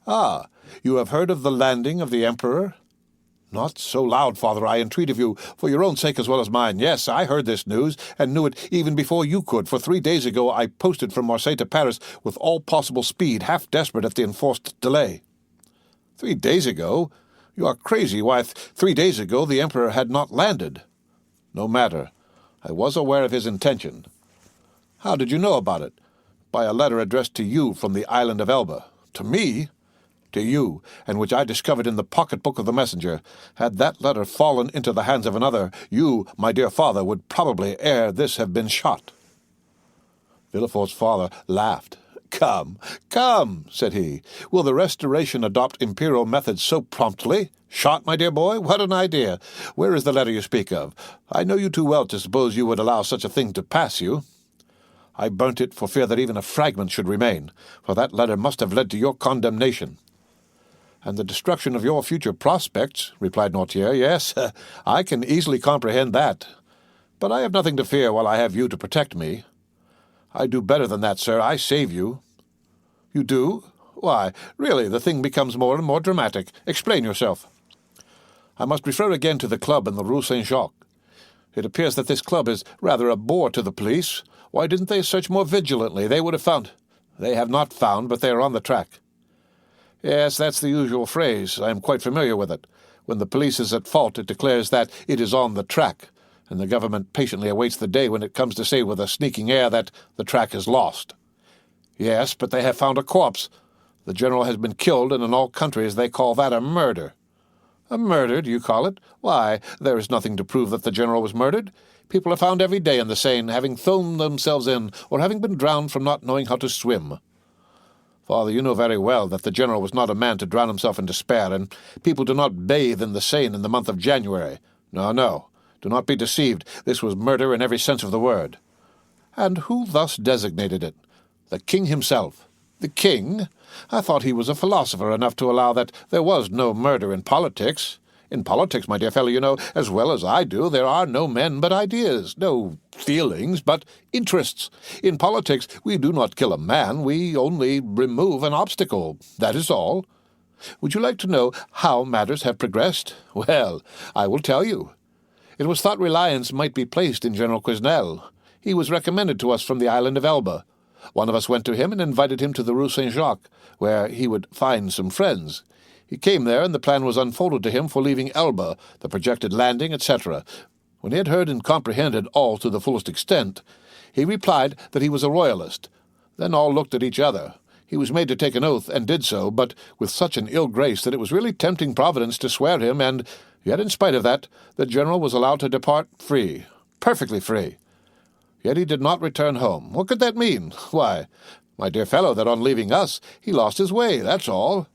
Ah, you have heard of the landing of the Emperor? Not so loud, father, I entreat of you, for your own sake as well as mine. Yes, I heard this news, and knew it even before you could, for 3 days ago I posted from Marseille to Paris with all possible speed, half desperate at the enforced delay. 3 days ago? You are crazy. Why, 3 days ago the Emperor had not landed. No matter. I was aware of his intention. How did you know about it? By a letter addressed to you from the island of Elba. To me? To you, and which I discovered in the pocket-book of the messenger. Had that letter fallen into the hands of another, you, my dear father, would probably ere this have been shot. Villefort's father laughed. Come, come, said he. Will the Restoration adopt imperial methods so promptly? Shot, my dear boy? What an idea! Where is the letter you speak of? I know you too well to suppose you would allow such a thing to pass you. I burnt it for fear that even a fragment should remain, for that letter must have led to your condemnation. And the destruction of your future prospects, replied Noirtier. Yes, I can easily comprehend that. But I have nothing to fear while I have you to protect me. I do better than that, sir. I save you. You do? Why, really, the thing becomes more and more dramatic. Explain yourself. I must refer again to the club in the Rue Saint-Jacques. It appears that this club is rather a bore to the police. Why didn't they search more vigilantly? They would have found— They have not found, but they are on the track. Yes, that's the usual phrase. I am quite familiar with it. When the police is at fault, it declares that it is on the track, and the government patiently awaits the day when it comes to say with a sneaking air that the track is lost. Yes, but they have found a corpse. The general has been killed, and in all countries they call that a murder. A murder, do you call it? Why, there is nothing to prove that the general was murdered. People are found every day in the Seine, having thrown themselves in, or having been drowned from not knowing how to swim. Father, you know very well that the general was not a man to drown himself in despair, and people do not bathe in the Seine in the month of January. No, no. Do not be deceived. This was murder in every sense of the word. And who thus designated it? The king himself. The king? I thought he was a philosopher enough to allow that there was no murder in politics. In politics, my dear fellow, you know, as well as I do, there are no men but ideas, no feelings but interests. In politics, we do not kill a man, we only remove an obstacle. That is all. Would you like to know how matters have progressed? Well, I will tell you. It was thought reliance might be placed in General Quesnel. He was recommended to us from the island of Elba. One of us went to him and invited him to the Rue Saint-Jacques, where he would find some friends. He came there, and the plan was unfolded to him for leaving Elba, the projected landing, etc. When he had heard and comprehended all to the fullest extent, he replied that he was a royalist. Then all looked at each other. He was made to take an oath, and did so, but with such an ill grace that it was really tempting Providence to swear him, and yet in spite of that, the general was allowed to depart free, perfectly free. Yet he did not return home. What could that mean? Why, my dear fellow, that on leaving us, he lost his way, that's all.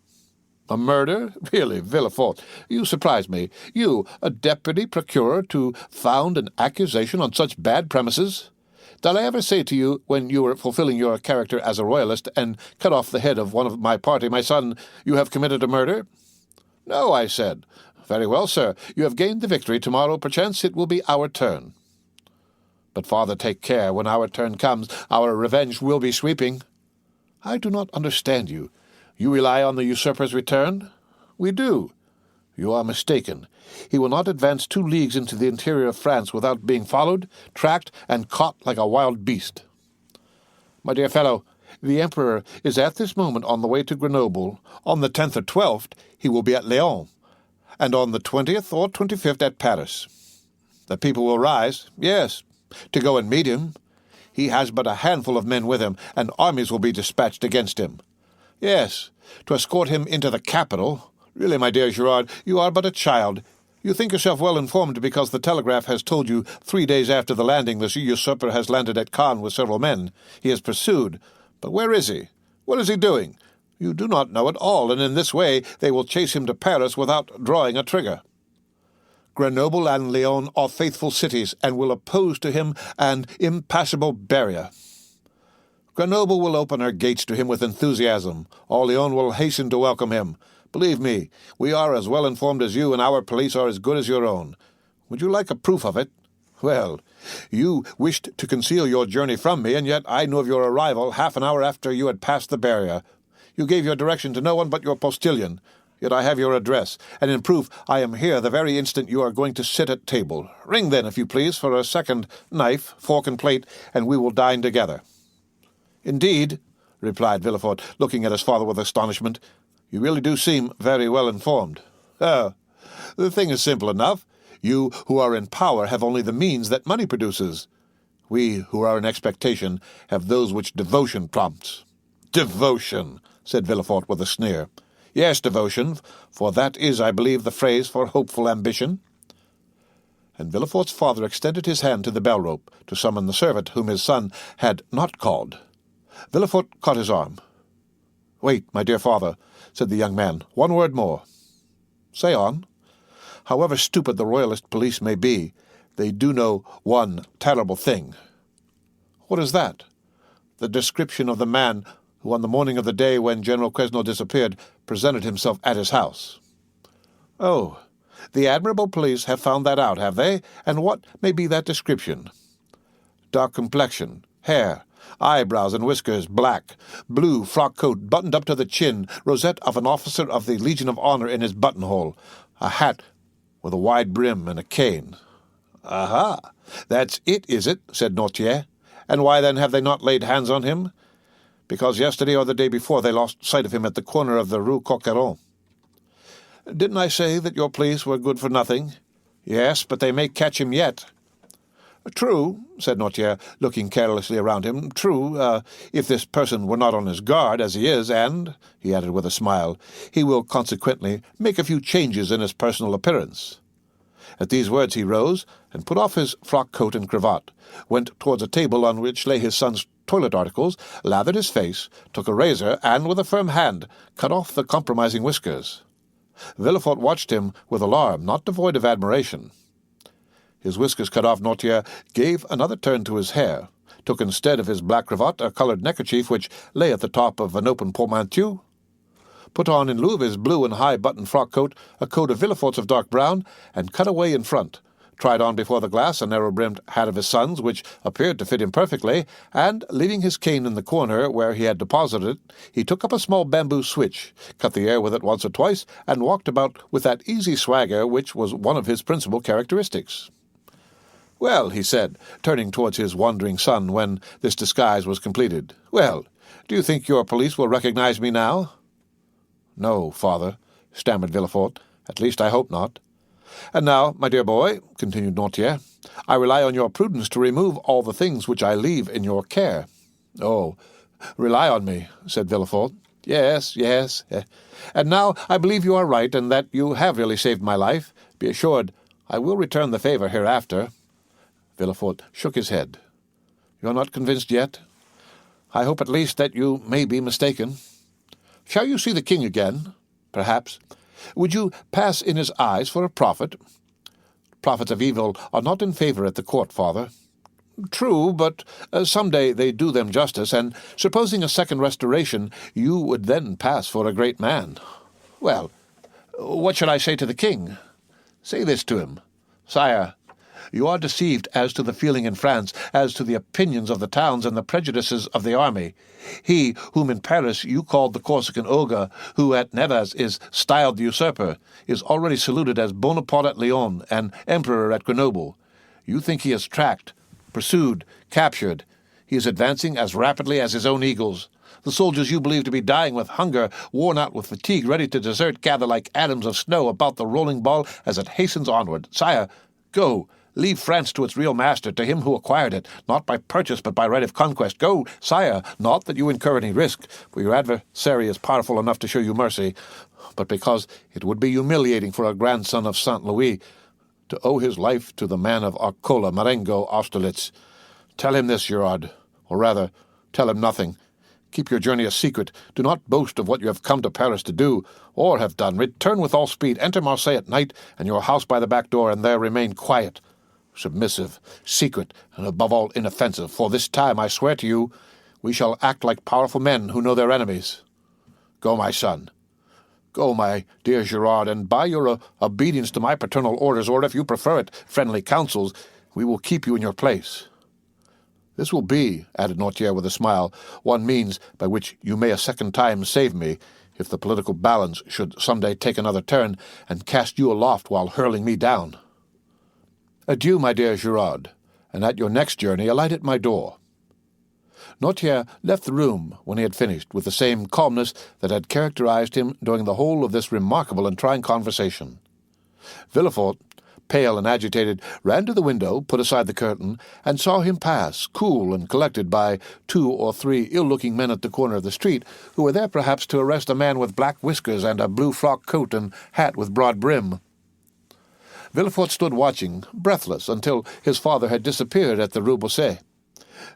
A murder? Really, Villefort, you surprise me. You, a deputy procurer, to found an accusation on such bad premises? Did I ever say to you, when you were fulfilling your character as a royalist, and cut off the head of one of my party, my son, you have committed a murder? No, I said. Very well, sir. You have gained the victory. Tomorrow, perchance, it will be our turn. But, father, take care. When our turn comes, our revenge will be sweeping. I do not understand you. You rely on the usurper's return? We do. You are mistaken. He will not advance 2 leagues into the interior of France without being followed, tracked, and caught like a wild beast. My dear fellow, the Emperor is at this moment on the way to Grenoble. On the 10th or 12th, he will be at Lyons, and on the 20th or 25th at Paris. The people will rise, yes, to go and meet him. He has but a handful of men with him, and armies will be dispatched against him. Yes, to escort him into the capital. Really, my dear Gerard, you are but a child. You think yourself well informed because the telegraph has told you 3 days after the landing the usurper has landed at Caen with several men. He is pursued. But where is he? What is he doing? You do not know at all, and in this way they will chase him to Paris without drawing a trigger. Grenoble and Lyon are faithful cities, and will oppose to him an impassable barrier. Grenoble will open her gates to him with enthusiasm. All Lyon will hasten to welcome him. Believe me, we are as well informed as you, and our police are as good as your own. Would you like a proof of it? Well, you wished to conceal your journey from me, and yet I knew of your arrival half an hour after you had passed the barrier. You gave your direction to no one but your postilion. Yet I have your address, and in proof I am here the very instant you are going to sit at table. Ring then, if you please, for a second knife, fork, and plate, and we will dine together. Indeed, replied Villefort, looking at his father with astonishment, you really do seem very well informed. Oh, the thing is simple enough. You who are in power have only the means that money produces. We who are in expectation have those which devotion prompts. Devotion, said Villefort with a sneer. Yes, devotion, for that is, I believe, the phrase for hopeful ambition. And Villefort's father extended his hand to the bell-rope to summon the servant whom his son had not called. Villefort caught his arm. Wait, my dear father, said the young man. One word more. Say on. However stupid the royalist police may be, they do know one terrible thing. What is that? The description of the man who, on the morning of the day when General Quesnel disappeared, presented himself at his house. Oh, the admirable police have found that out, have they? And what may be that description? Dark complexion, hair, eyebrows and whiskers black, blue frock coat buttoned up to the chin, rosette of an officer of the Legion of Honor in his buttonhole, a hat with a wide brim and a cane. Aha! That's it, is it? Said Noirtier. And why then have they not laid hands on him? Because yesterday or the day before they lost sight of him at the corner of the Rue Coqueron. Didn't I say that your police were good for nothing? Yes, but they may catch him yet. True, said Noirtier, looking carelessly around him. True, if this person were not on his guard, as he is, and, he added with a smile, he will consequently make a few changes in his personal appearance. At these words he rose, and put off his frock coat and cravat, went towards a table on which lay his son's toilet articles, lathered his face, took a razor, and, with a firm hand, cut off the compromising whiskers. Villefort watched him with alarm, not devoid of admiration. His whiskers cut off, Noirtier gave another turn to his hair, took instead of his black cravat a coloured neckerchief which lay at the top of an open portmanteau, put on in lieu of his blue and high-buttoned frock coat a coat of Villefort's of dark brown, and cut away in front, tried on before the glass a narrow-brimmed hat of his son's, which appeared to fit him perfectly, and, leaving his cane in the corner where he had deposited it, he took up a small bamboo switch, cut the air with it once or twice, and walked about with that easy swagger which was one of his principal characteristics. Well, he said, turning towards his wandering son when this disguise was completed, well, do you think your police will recognize me now? No, father, stammered Villefort. At least I hope not. And now, my dear boy, continued Noirtier, I rely on your prudence to remove all the things which I leave in your care. Oh, rely on me, said Villefort. Yes, yes. And now I believe you are right, and that you have really saved my life. Be assured, I will return the favour hereafter. Villefort shook his head. You are not convinced yet? I hope at least that you may be mistaken. Shall you see the king again? Perhaps. Would you pass in his eyes for a prophet? Prophets of evil are not in favour at the court, father. True, but some day they do them justice, and supposing a second restoration, you would then pass for a great man. Well, what shall I say to the king? Say this to him. Sire, you are deceived as to the feeling in France, as to the opinions of the towns and the prejudices of the army. He whom in Paris you called the Corsican ogre, who at Nevers is styled the usurper, is already saluted as Bonaparte at Lyon and Emperor at Grenoble. You think he is tracked, pursued, captured. He is advancing as rapidly as his own eagles. The soldiers you believe to be dying with hunger, worn out with fatigue, ready to desert, gather like atoms of snow about the rolling ball as it hastens onward. Sire, go, Leave France to its real master, to him who acquired it, not by purchase but by right of conquest. Go, sire, not that you incur any risk, for your adversary is powerful enough to show you mercy, but because it would be humiliating for a grandson of Saint Louis to owe his life to the man of Arcola, Marengo, Austerlitz. Tell him this, Gerard, or rather, tell him nothing. Keep your journey a secret. Do not boast of what you have come to Paris to do, or have done. Return with all speed. Enter Marseille at night, and your house by the back door, and there remain quiet, submissive, secret, and above all inoffensive. For this time, I swear to you, we shall act like powerful men who know their enemies. Go, my son. Go, my dear Gerard, and by your obedience to my paternal orders, or if you prefer it, friendly counsels, we will keep you in your place. This will be, added Noirtier with a smile, one means by which you may a second time save me, if the political balance should some day take another turn, and cast you aloft while hurling me down. Adieu, my dear Gerard, and at your next journey alight at my door. Noirtier left the room when he had finished, with the same calmness that had characterized him during the whole of this remarkable and trying conversation. Villefort, pale and agitated, ran to the window, put aside the curtain, and saw him pass, cool and collected, by 2 or 3 ill-looking men at the corner of the street, who were there perhaps to arrest a man with black whiskers and a blue frock coat and hat with broad brim. Villefort stood watching, breathless, until his father had disappeared at the Rue Bosset.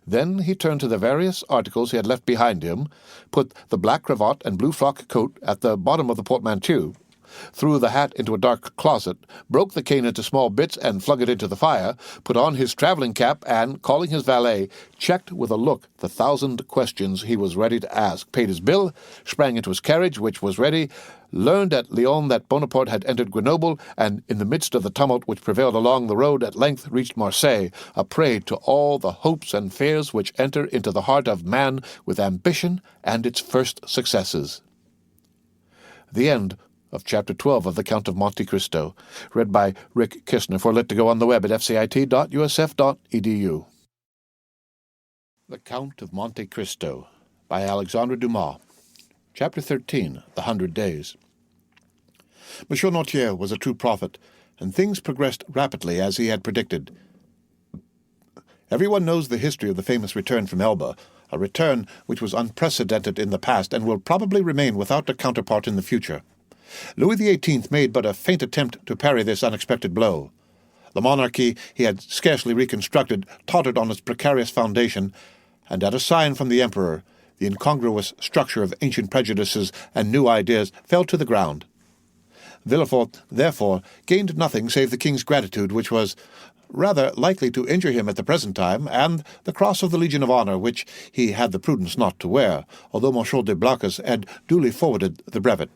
Then he turned to the various articles he had left behind him, put the black cravat and blue frock coat at the bottom of the portmanteau, threw the hat into a dark closet, broke the cane into small bits and flung it into the fire, put on his travelling cap, and, calling his valet, checked with a look the 1,000 questions he was ready to ask, paid his bill, sprang into his carriage, which was ready, learned at Lyons that Bonaparte had entered Grenoble, and, in the midst of the tumult which prevailed along the road, at length reached Marseille, a prey to all the hopes and fears which enter into the heart of man with ambition and its first successes. The end of Chapter 12 of The Count of Monte Cristo, read by Rick Kistner for Lit to Go on the web at fcit.usf.edu. The Count of Monte Cristo, by Alexandre Dumas. Chapter 13, The 100 Days. Monsieur Noirtier was a true prophet, and things progressed rapidly as he had predicted. Everyone knows the history of the famous return from Elba, a return which was unprecedented in the past and will probably remain without a counterpart in the future. Louis XVIII made but a faint attempt to parry this unexpected blow. The monarchy he had scarcely reconstructed tottered on its precarious foundation, and at a sign from the emperor, the incongruous structure of ancient prejudices and new ideas fell to the ground. Villefort, therefore, gained nothing save the king's gratitude, which was rather likely to injure him at the present time, and the cross of the Legion of Honor, which he had the prudence not to wear, although Monsieur de Blacas had duly forwarded the brevet.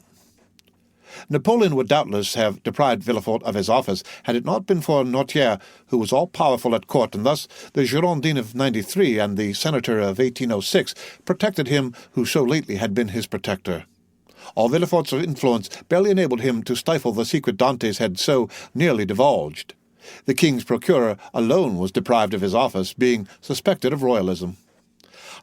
Napoleon would doubtless have deprived Villefort of his office had it not been for Noirtier, who was all-powerful at court, and thus the Girondin of '93 and the senator of 1806 protected him who so lately had been his protector. All Villefort's influence barely enabled him to stifle the secret Dantès had so nearly divulged. The king's procureur alone was deprived of his office, being suspected of royalism.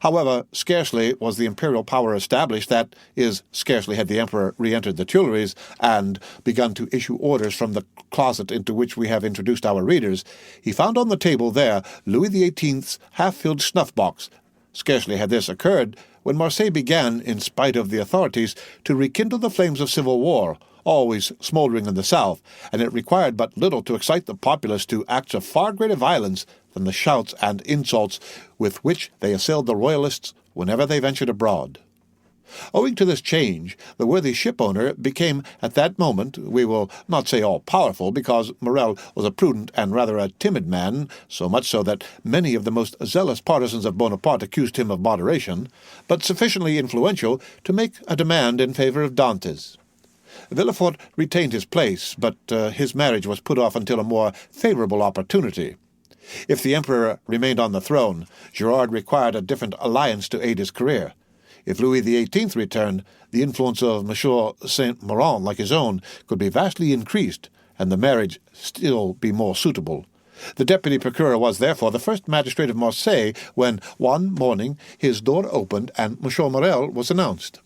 However, scarcely was the imperial power established, that is, scarcely had the emperor re-entered the Tuileries and begun to issue orders from the closet into which we have introduced our readers, he found on the table there Louis XVIII's half-filled snuff-box. Scarcely had this occurred when Marseille began, in spite of the authorities, to rekindle the flames of civil war, always smouldering in the south, and it required but little to excite the populace to acts of far greater violence than the shouts and insults with which they assailed the royalists whenever they ventured abroad. Owing to this change, the worthy shipowner became at that moment, we will not say all-powerful, because Morel was a prudent and rather a timid man, so much so that many of the most zealous partisans of Bonaparte accused him of moderation, but sufficiently influential to make a demand in favor of Dantès. Villefort retained his place, but his marriage was put off until a more favorable opportunity. If the emperor remained on the throne, Gerard required a different alliance to aid his career. If Louis XVIII returned, the influence of Monsieur Saint-Méran, like his own, could be vastly increased, and the marriage still be more suitable. The deputy procureur was, therefore, the first magistrate of Marseille when, one morning, his door opened and Monsieur Morel was announced.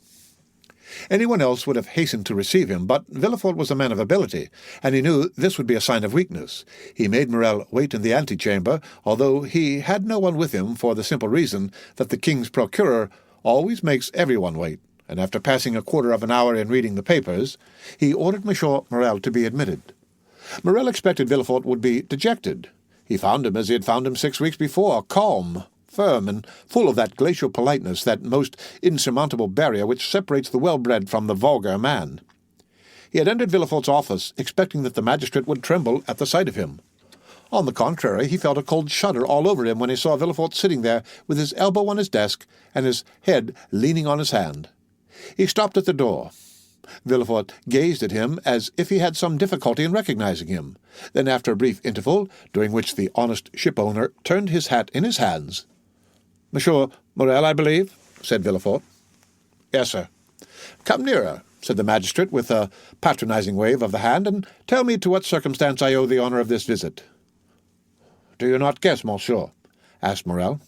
Anyone else would have hastened to receive him, but Villefort was a man of ability, and he knew this would be a sign of weakness. He made Morrel wait in the antechamber, although he had no one with him for the simple reason that the king's procureur always makes everyone wait, and after passing a quarter of an hour in reading the papers, he ordered Monsieur Morrel to be admitted. Morrel expected Villefort would be dejected. He found him as he had found him 6 weeks before, calm, firm, and full of that glacial politeness, that most insurmountable barrier which separates the well-bred from the vulgar man. He had entered Villefort's office, expecting that the magistrate would tremble at the sight of him. On the contrary, he felt a cold shudder all over him when he saw Villefort sitting there with his elbow on his desk and his head leaning on his hand. He stopped at the door. Villefort gazed at him as if he had some difficulty in recognizing him. Then, after a brief interval, during which the honest ship-owner turned his hat in his hands, "Monsieur Morrel, I believe?" said Villefort. "Yes, sir." "Come nearer," said the magistrate, with a patronizing wave of the hand, "and tell me to what circumstance I owe the honor of this visit." "Do you not guess, monsieur?" asked Morrel.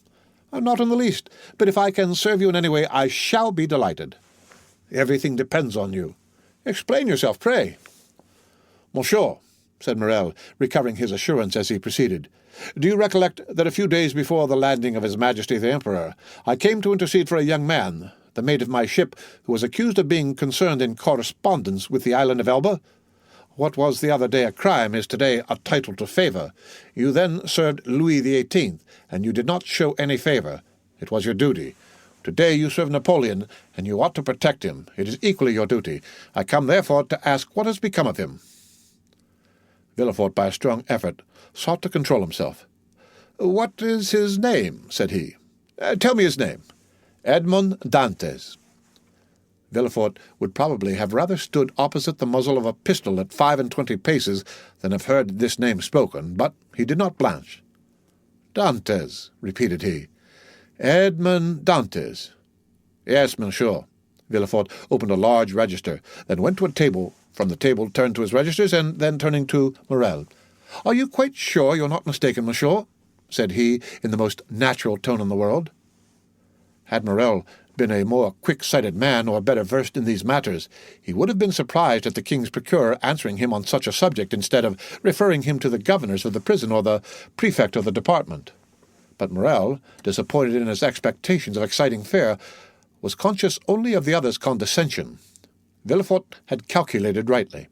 "Not in the least, but if I can serve you in any way, I shall be delighted." "Everything depends on you." "Explain yourself, pray." "Monsieur," said Morrel, recovering his assurance as he proceeded, "do you recollect that a few days before the landing of His Majesty the Emperor, I came to intercede for a young man, the mate of my ship, who was accused of being concerned in correspondence with the island of Elba? What was the other day a crime is today a title to favour. You then served Louis XVIII, and you did not show any favour. It was your duty. Today you serve Napoleon, and you ought to protect him. It is equally your duty. I come, therefore, to ask what has become of him." Villefort, by a strong effort, sought to control himself. "What is his name?" said he. "Tell me his name." "Edmond Dantès." Villefort would probably have rather stood opposite the muzzle of a pistol at 25 paces than have heard this name spoken, but he did not blanch. "Dantès," repeated he. "Edmond Dantès." "Yes, monsieur." Villefort opened a large register, then went to a table. From the table turned to his registers, and then turning to Morrel. "Are you quite sure you're not mistaken, monsieur?" said he, in the most natural tone in the world. Had Morrel been a more quick-sighted man, or better versed in these matters, he would have been surprised at the king's procureur answering him on such a subject, instead of referring him to the governors of the prison or the prefect of the department. But Morrel, disappointed in his expectations of exciting fare, was conscious only of the other's condescension. Villefort had calculated rightly.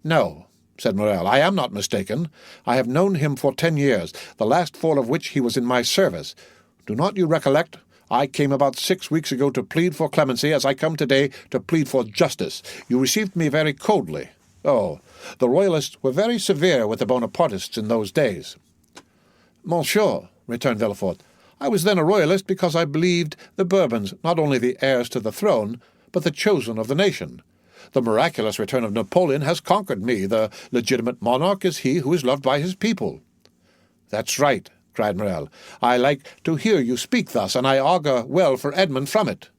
"No," said Morrel, "I am not mistaken. I have known him for 10 years, the last 4 of which he was in my service. Do not you recollect? I came about 6 weeks ago to plead for clemency, as I come today to plead for justice. You received me very coldly. Oh, the Royalists were very severe with the Bonapartists in those days." "Monsieur," returned Villefort, "I was then a Royalist because I believed the Bourbons not only the heirs to the throne, but the chosen of the nation. The miraculous return of Napoleon has conquered me. The legitimate monarch is he who is loved by his people." "That's right," cried Morrel. "I like to hear you speak thus, and I augur well for Edmond from it."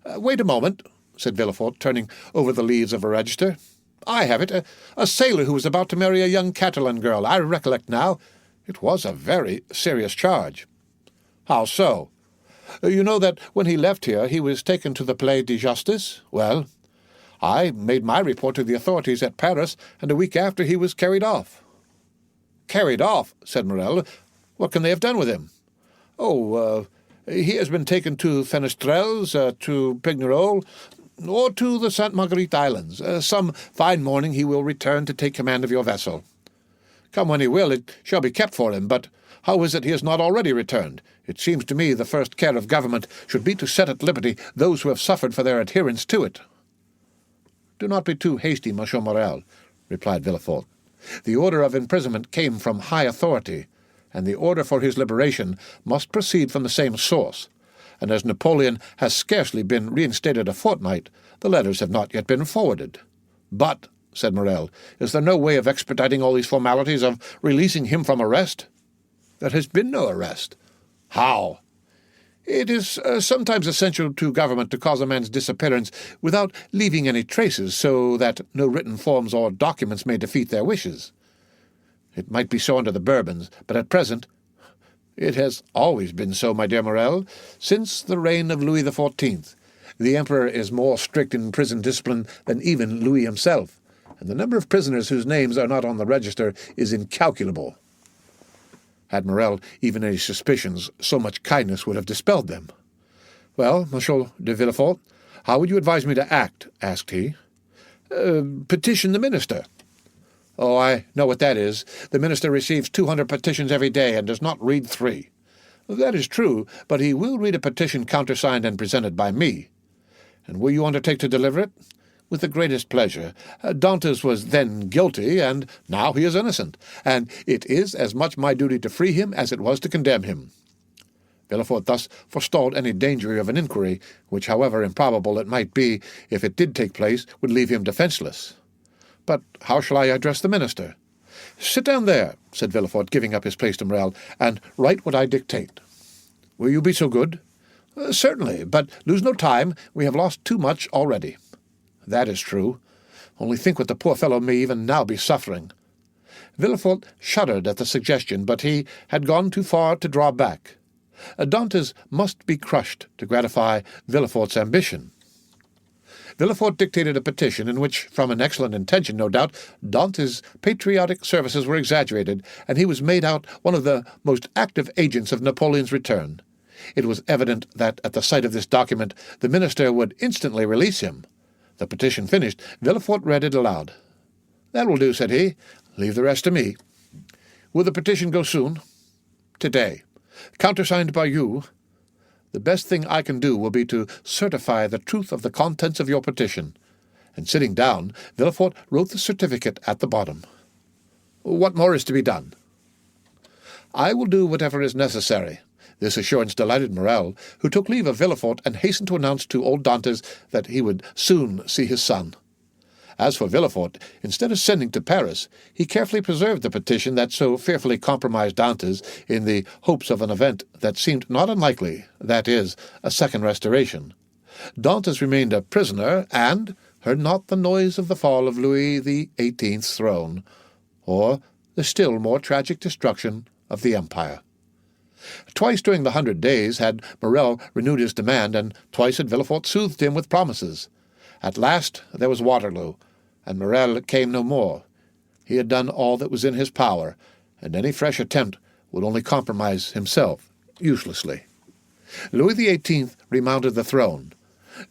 "Wait a moment," said Villefort, turning over the leaves of a register. "I have it. A sailor who was about to marry a young Catalan girl. I recollect now. It was a very serious charge." "How so?" "You know that when he left here he was taken to the Palais de Justice? Well, I made my report to the authorities at Paris, and a week after he was carried off." "Carried off?" said Morrel. "What can they have done with him?" "Oh, he has been taken to Fenestrelles, to Pignerol, or to the Sainte Marguerite Islands. Some fine morning he will return to take command of your vessel." "Come when he will, it shall be kept for him. But how is it he has not already returned? It seems to me the first care of government should be to set at liberty those who have suffered for their adherence to it." "Do not be too hasty, Monsieur Morrel," replied Villefort. "The order of imprisonment came from high authority, and the order for his liberation must proceed from the same source. And as Napoleon has scarcely been reinstated a fortnight, the letters have not yet been forwarded." "But," said Morrel, "is there no way of expediting all these formalities, of releasing him from arrest?" "There has been no arrest." "How?" "It is sometimes essential to government to cause a man's disappearance without leaving any traces, so that no written forms or documents may defeat their wishes. It might be so under the Bourbons, but at present it has always been so, my dear Morrel, since the reign of Louis XIV. The Emperor is more strict in prison discipline than even Louis himself, and the number of prisoners whose names are not on the register is incalculable. Had Morel even any suspicions, so much kindness would have dispelled them. "Well, Monsieur de Villefort, how would you advise me to act?" asked he. "Petition the minister." "Oh, I know what that is. The minister receives 200 petitions every day and does not read 3. "That is true, but he will read a petition countersigned and presented by me." "And will you undertake to deliver it?" "With the greatest pleasure. Dantès was then guilty, and now he is innocent, and it is as much my duty to free him as it was to condemn him." Villefort thus forestalled any danger of an inquiry, which, however improbable it might be, if it did take place, would leave him defenceless. "But how shall I address the minister?" "Sit down there," said Villefort, giving up his place to Morel, "and write what I dictate." "Will you be so good?" "Certainly, but lose no time. We have lost too much already." "That is true. Only think what the poor fellow may even now be suffering." Villefort shuddered at the suggestion, but he had gone too far to draw back. Dantès must be crushed to gratify Villefort's ambition. Villefort dictated a petition in which, from an excellent intention, no doubt, Dantès' patriotic services were exaggerated, and he was made out one of the most active agents of Napoleon's return. It was evident that, at the sight of this document, the minister would instantly release him. The petition finished, Villefort read it aloud. "That will do," said he. "Leave the rest to me." "Will the petition go soon?" "Today." "Countersigned by you?" "The best thing I can do will be to certify the truth of the contents of your petition." And sitting down, Villefort wrote the certificate at the bottom. "What more is to be done?" "I will do whatever is necessary." This assurance delighted Morel, who took leave of Villefort and hastened to announce to old Dantès that he would soon see his son. As for Villefort, instead of sending to Paris, he carefully preserved the petition that so fearfully compromised Dantès in the hopes of an event that seemed not unlikely, that is, a second restoration. Dantès remained a prisoner and heard not the noise of the fall of Louis XVIII's throne, or the still more tragic destruction of the empire. Twice during the 100 days had Morel renewed his demand, and twice had Villefort soothed him with promises. At last there was Waterloo, and Morel came no more. He had done all that was in his power, and any fresh attempt would only compromise himself uselessly. Louis XVIII remounted the throne.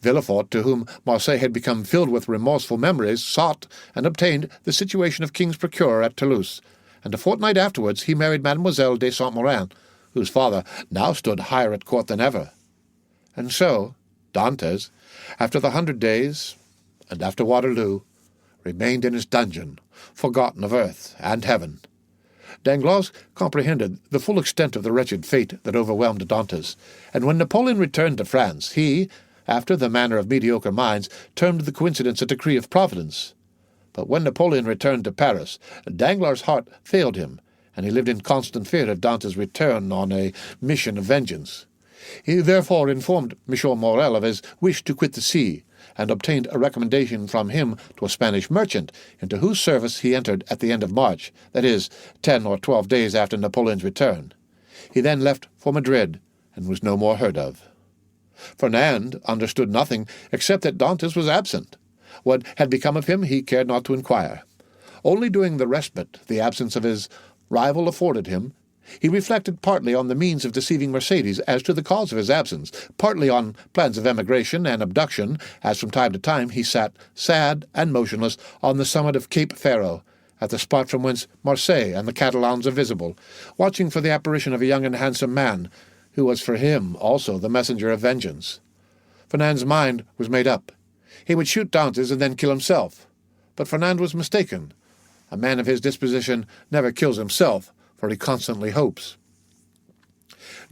Villefort, to whom Marseille had become filled with remorseful memories, sought and obtained the situation of king's procureur at Toulouse, and a fortnight afterwards he married Mademoiselle de Saint-Méran, whose father now stood higher at court than ever. And so Dantès, after the 100 days, and after Waterloo, remained in his dungeon, forgotten of earth and heaven. Danglars comprehended the full extent of the wretched fate that overwhelmed Dantès, and when Napoleon returned to France, he, after the manner of mediocre minds, termed the coincidence a decree of Providence. But when Napoleon returned to Paris, Danglars' heart failed him, and he lived in constant fear of Dantès' return on a mission of vengeance. He therefore informed M. Morel of his wish to quit the sea, and obtained a recommendation from him to a Spanish merchant, into whose service he entered at the end of March, that is, 10 or 12 days after Napoleon's return. He then left for Madrid, and was no more heard of. Fernand understood nothing except that Dantès was absent. What had become of him he cared not to inquire. Only during the respite the absence of his rival afforded him, he reflected partly on the means of deceiving Mercédès as to the cause of his absence, partly on plans of emigration and abduction, as from time to time he sat, sad and motionless, on the summit of Cape Pharaoh, at the spot from whence Marseille and the Catalans are visible, watching for the apparition of a young and handsome man, who was for him also the messenger of vengeance. Fernand's mind was made up. He would shoot Dantès and then kill himself. But Fernand was mistaken. A man of his disposition never kills himself, for he constantly hopes.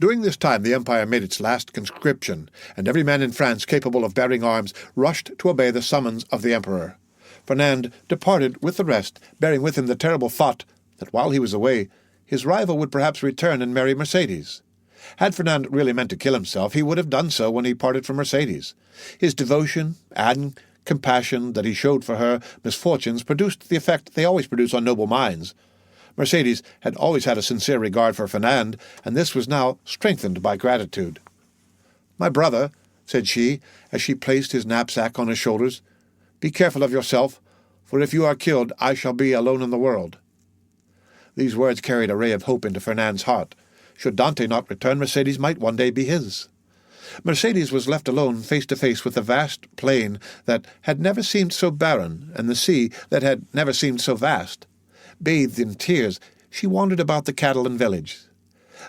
During this time the Empire made its last conscription, and every man in France capable of bearing arms rushed to obey the summons of the Emperor. Fernand departed with the rest, bearing with him the terrible thought that while he was away, his rival would perhaps return and marry Mercédès. Had Fernand really meant to kill himself, he would have done so when he parted from Mercédès. His devotion and compassion that he showed for her misfortunes produced the effect they always produce on noble minds. Mercédès had always had a sincere regard for Fernand, and this was now strengthened by gratitude. "My brother," said she, as she placed his knapsack on his shoulders. "Be careful of yourself, for if you are killed, I shall be alone in the world." These words carried a ray of hope into Fernand's heart. Should Dante not return, Mercedes might one day be his. Mercedes was left alone face to face with the vast plain that had never seemed so barren, and the sea that had never seemed so vast. Bathed in tears, she wandered about the Catalan village.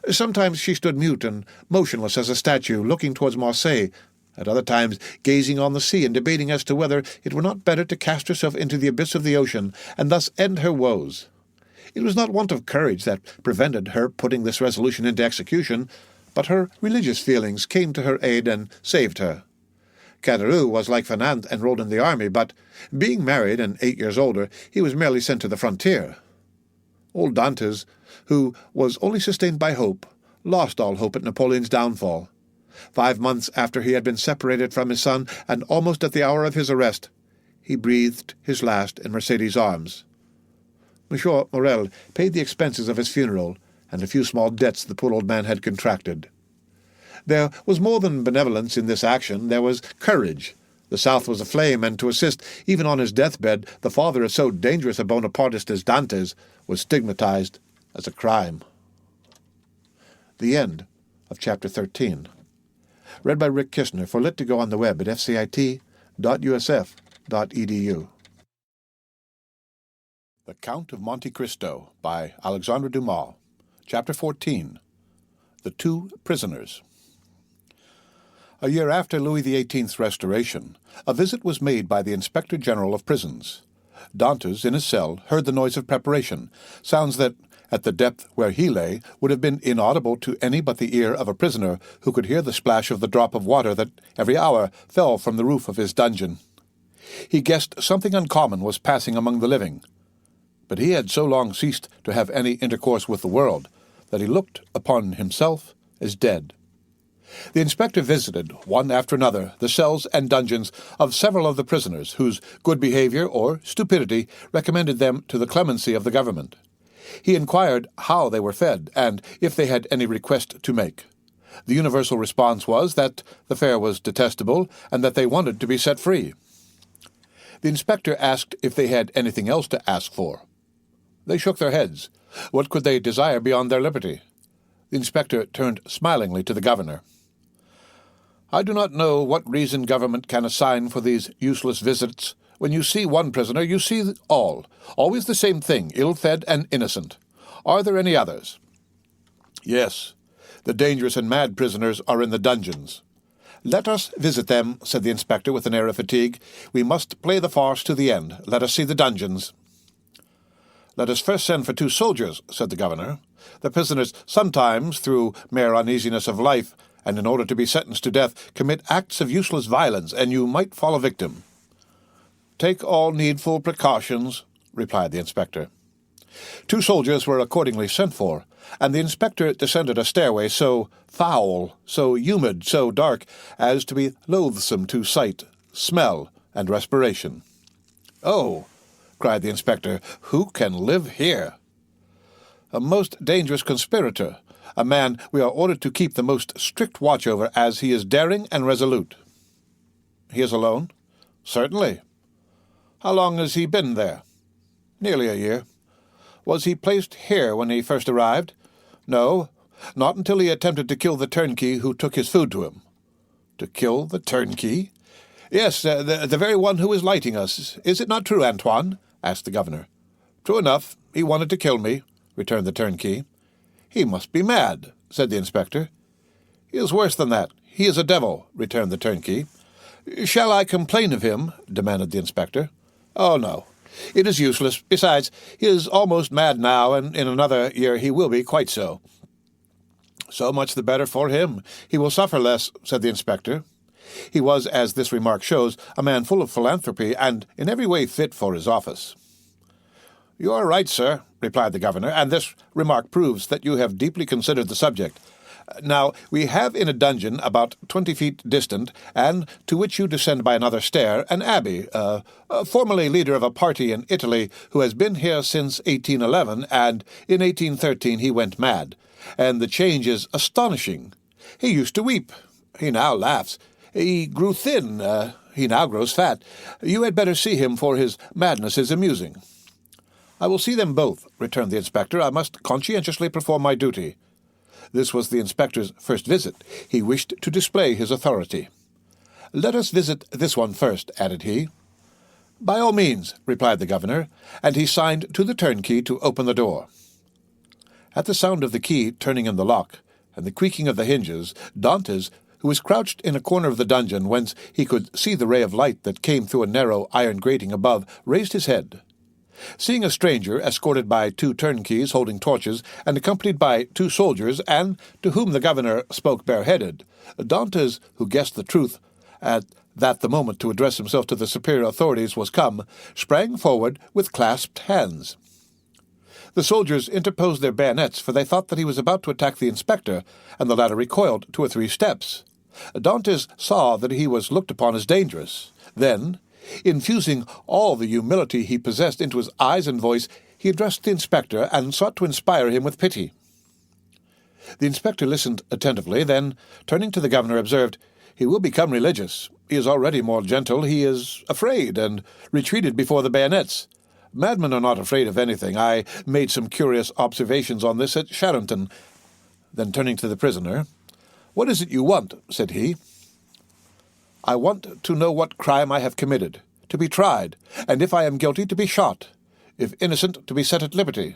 Sometimes she stood mute and motionless as a statue, looking towards Marseille, at other times gazing on the sea and debating as to whether it were not better to cast herself into the abyss of the ocean and thus end her woes. It was not want of courage that prevented her putting this resolution into execution, but her religious feelings came to her aid and saved her. Caderousse was like Fernand enrolled in the army, but, being married and 8 years older, he was merely sent to the frontier. Old Dantès, who was only sustained by hope, lost all hope at Napoleon's downfall. 5 months after he had been separated from his son, and almost at the hour of his arrest, he breathed his last in Mercedes' arms. Monsieur Morel paid the expenses of his funeral, and a few small debts the poor old man had contracted. There was more than benevolence in this action, there was courage. The South was aflame, and to assist, even on his deathbed, the father of so dangerous a Bonapartist as Dantès was stigmatized as a crime. The end of Chapter 13. Read by Rick Kishner for Lit to Go on the web at fcit.usf.edu. The Count of Monte Cristo by Alexandre Dumas. Chapter 14. The Two Prisoners. A year after Louis XVIII's restoration, a visit was made by the Inspector General of Prisons. Dantès, in his cell, heard the noise of preparation, sounds that, at the depth where he lay, would have been inaudible to any but the ear of a prisoner who could hear the splash of the drop of water that every hour fell from the roof of his dungeon. He guessed something uncommon was passing among the living, but he had so long ceased to have any intercourse with the world that he looked upon himself as dead. The inspector visited, one after another, the cells and dungeons of several of the prisoners, whose good behavior or stupidity recommended them to the clemency of the government. He inquired how they were fed, and if they had any request to make. The universal response was that the fare was detestable, and that they wanted to be set free. The inspector asked if they had anything else to ask for. They shook their heads. What could they desire beyond their liberty? The inspector turned smilingly to the governor. "I do not know what reason government can assign for these useless visits. When you see one prisoner, you see all. Always the same thing, ill-fed and innocent. Are there any others?" "Yes. The dangerous and mad prisoners are in the dungeons." "Let us visit them," said the inspector with an air of fatigue. "We must play the farce to the end. Let us see the dungeons." "Let us first send for 2 soldiers," said the governor. "The prisoners sometimes, through mere uneasiness of life, and in order to be sentenced to death, commit acts of useless violence, and you might fall a victim." "Take all needful precautions," replied the inspector. 2 soldiers were accordingly sent for, and the inspector descended a stairway so foul, so humid, so dark, as to be loathsome to sight, smell, and respiration. "Oh!" cried the inspector, "who can live here?" "A most dangerous conspirator, a man we are ordered to keep the most strict watch over, as he is daring and resolute." "He is alone?" "Certainly." "How long has he been there?" "Nearly a year." "Was he placed here when he first arrived?" "No, not until he attempted to kill the turnkey who took his food to him." "To kill the turnkey?" "Yes, the very one who is lighting us. Is it not true, Antoine?" asked the governor. "True enough. He wanted to kill me," returned the turnkey. "He must be mad," said the inspector. "He is worse than that. He is a devil," returned the turnkey. "Shall I complain of him?" demanded the inspector. "Oh, no. It is useless. Besides, he is almost mad now, and in another year he will be quite so." "So much the better for him. He will suffer less," said the inspector. He was, as this remark shows, a man full of philanthropy and in every way fit for his office. "You are right, sir," replied the governor, "and this remark proves that you have deeply considered the subject. Now, we have in a dungeon about 20 feet distant, and to which you descend by another stair, an abbé, formerly leader of a party in Italy, who has been here since 1811, and in 1813 he went mad. And the change is astonishing. He used to weep. He now laughs. He grew thin. He now grows fat. You had better see him, for his madness is amusing." "I will see them both," returned the inspector. "I must conscientiously perform my duty." This was the inspector's first visit. He wished to display his authority. "Let us visit this one first," added he. "By all means," replied the governor, and he signed to the turnkey to open the door. At the sound of the key turning in the lock, and the creaking of the hinges, Dantès, who was crouched in a corner of the dungeon whence he could see the ray of light that came through a narrow iron grating above, raised his head. Seeing a stranger, escorted by 2 turnkeys holding torches, and accompanied by 2 soldiers, and to whom the governor spoke bareheaded, Dantès, who guessed the truth, at that the moment to address himself to the superior authorities was come, sprang forward with clasped hands. The soldiers interposed their bayonets, for they thought that he was about to attack the inspector, and the latter recoiled 2 or 3 steps. Dantès saw that he was looked upon as dangerous. Then, infusing all the humility he possessed into his eyes and voice, he addressed the inspector and sought to inspire him with pity. The inspector listened attentively, then, turning to the governor, observed, "He will become religious. He is already more gentle. He is afraid, and retreated before the bayonets. Madmen are not afraid of anything. I made some curious observations on this at Charenton." Then, turning to the prisoner, "What is it you want?" said he. "I want to know what crime I have committed, to be tried, and if I am guilty, to be shot, if innocent, to be set at liberty."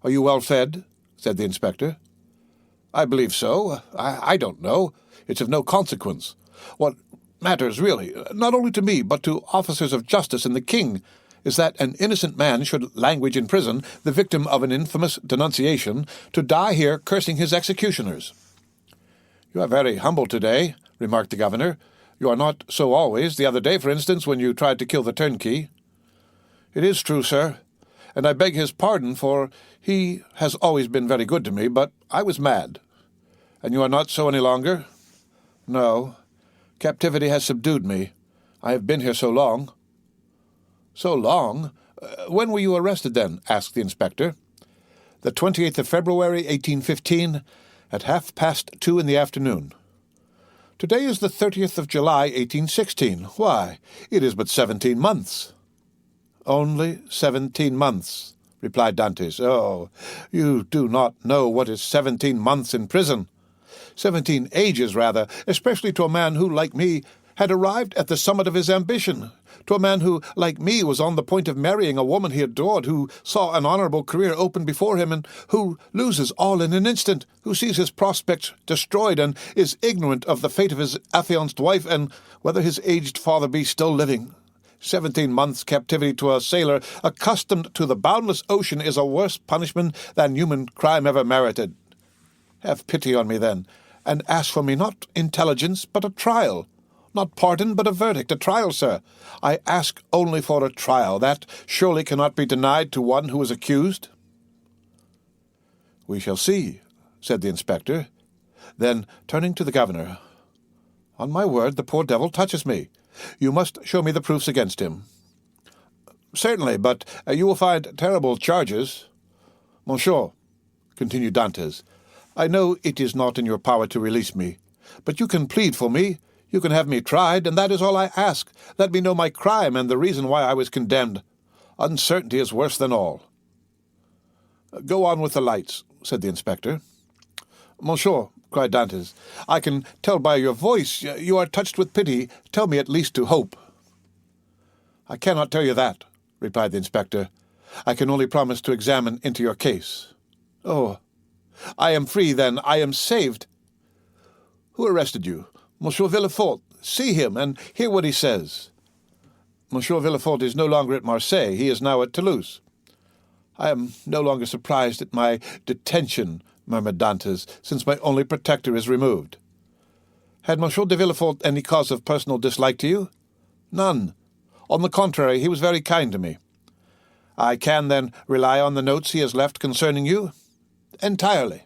"Are you well fed?" said the inspector. "I believe so. I don't know. It's of no consequence. What matters, really, not only to me, but to officers of justice and the king, is that an innocent man should languish in prison, the victim of an infamous denunciation, to die here cursing his executioners." "You are very humble today," remarked the governor. "You are not so always. The other day, for instance, when you tried to kill the turnkey." "It is true, sir, and I beg his pardon, for he has always been very good to me, but I was mad." "And you are not so any longer?" "No. Captivity has subdued me. I have been here so long." "So long? When were you arrested, then?" asked the inspector. "The 28th of February, 1815, at 2:30 in the afternoon." "Today is the 30th of July, 1816. Why, it is but 17 months." "Only 17 months," replied Dantès. "Oh, you do not know what is 17 months in prison. 17 ages, rather, especially to a man who, like me, had arrived at the summit of his ambition, to a man who, like me, was on the point of marrying a woman he adored, who saw an honourable career open before him, and who loses all in an instant, who sees his prospects destroyed, and is ignorant of the fate of his affianced wife, and whether his aged father be still living. 17 months' captivity to a sailor accustomed to the boundless ocean is a worse punishment than human crime ever merited. Have pity on me, then, and ask for me not intelligence, but a trial. Not pardon, but a verdict, a trial, sir. I ask only for a trial. That surely cannot be denied to one who is accused." "We shall see," said the inspector. Then, turning to the governor, "On my word, the poor devil touches me. You must show me the proofs against him." "Certainly, but you will find terrible charges." "Monsieur," continued Dantès, "I know it is not in your power to release me, but you can plead for me. You can have me tried, and that is all I ask. Let me know my crime and the reason why I was condemned. Uncertainty is worse than all." "Go on with the lights," said the inspector. "Monsieur," cried Dantès, "I can tell by your voice you are touched with pity. Tell me at least to hope." "I cannot tell you that," replied the inspector. "I can only promise to examine into your case." "Oh, I am free, then. I am saved." "Who arrested you?" "Monsieur Villefort. See him, and hear what he says." "Monsieur Villefort is no longer at Marseille. He is now at Toulouse." "I am no longer surprised at my detention," murmured Dantès, "since my only protector is removed." "Had Monsieur de Villefort any cause of personal dislike to you?" "None. On the contrary, he was very kind to me." "I can, then, rely on the notes he has left concerning you?" "Entirely."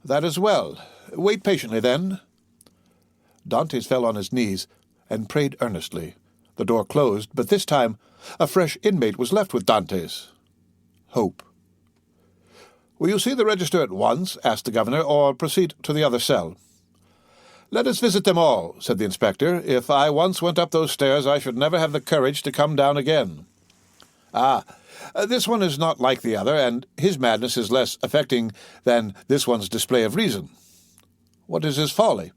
"That is well. Wait patiently, then." Dantès fell on his knees and prayed earnestly. The door closed, but this time a fresh inmate was left with Dantès. Hope. "Will you see the register at once?" asked the governor, "or proceed to the other cell?" "Let us visit them all," said the inspector. "If I once went up those stairs, I should never have the courage to come down again." "Ah, this one is not like the other, and his madness is less affecting than this one's display of reason." "What is his folly?"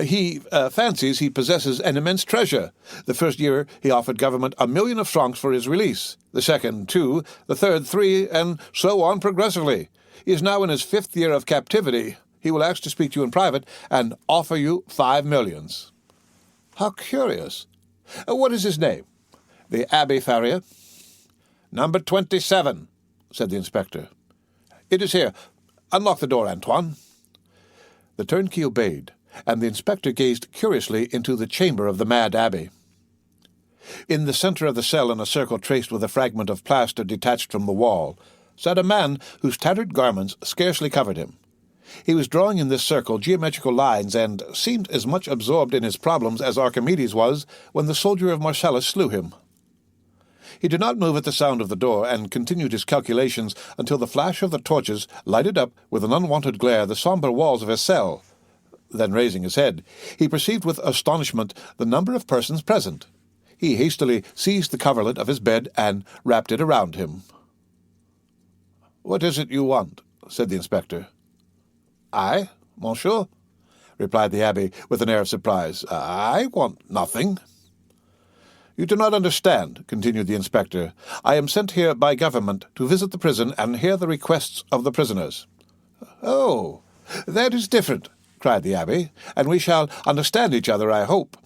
He fancies he possesses an immense treasure. The first year he offered government 1,000,000 of francs for his release, the second 2, the third 3, and so on progressively. He is now in his 5th year of captivity. He will ask to speak to you in private and offer you 5 millions. "How curious! What is his name?" "The Abbé Faria." "Number 27, said the inspector. "It is here. Unlock the door, Antoine." The turnkey obeyed, and the inspector gazed curiously into the chamber of the mad abbé. In the centre of the cell, in a circle traced with a fragment of plaster detached from the wall, sat a man whose tattered garments scarcely covered him. He was drawing in this circle geometrical lines, and seemed as much absorbed in his problems as Archimedes was when the soldier of Marcellus slew him. He did not move at the sound of the door, and continued his calculations until the flash of the torches lighted up with an unwonted glare the sombre walls of his cell. Then, raising his head, he perceived with astonishment the number of persons present. He hastily seized the coverlet of his bed and wrapped it around him. "What is it you want?" said the inspector. "I, monsieur?" replied the abbé with an air of surprise. "I want nothing." "You do not understand," continued the inspector. "I am sent here by government to visit the prison and hear the requests of the prisoners." "Oh, that is different," cried the abbé, "and we shall understand each other, I hope."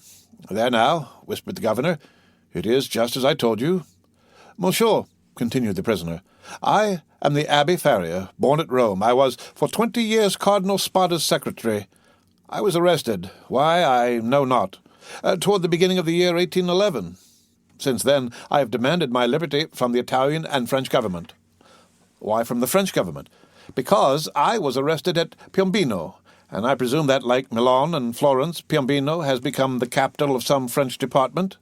"There now," whispered the governor, "it is just as I told you." "Monsieur," continued the prisoner, "I am the Abbé Faria, born at Rome. I was for 20 years Cardinal Spada's secretary. I was arrested. Why, I know not. Toward the beginning of the year 1811. Since then I have demanded my liberty from the Italian and French government." "Why from the French government?" "Because I was arrested at Piombino, and I presume that, like Milan and Florence, Piombino has become the capital of some French department."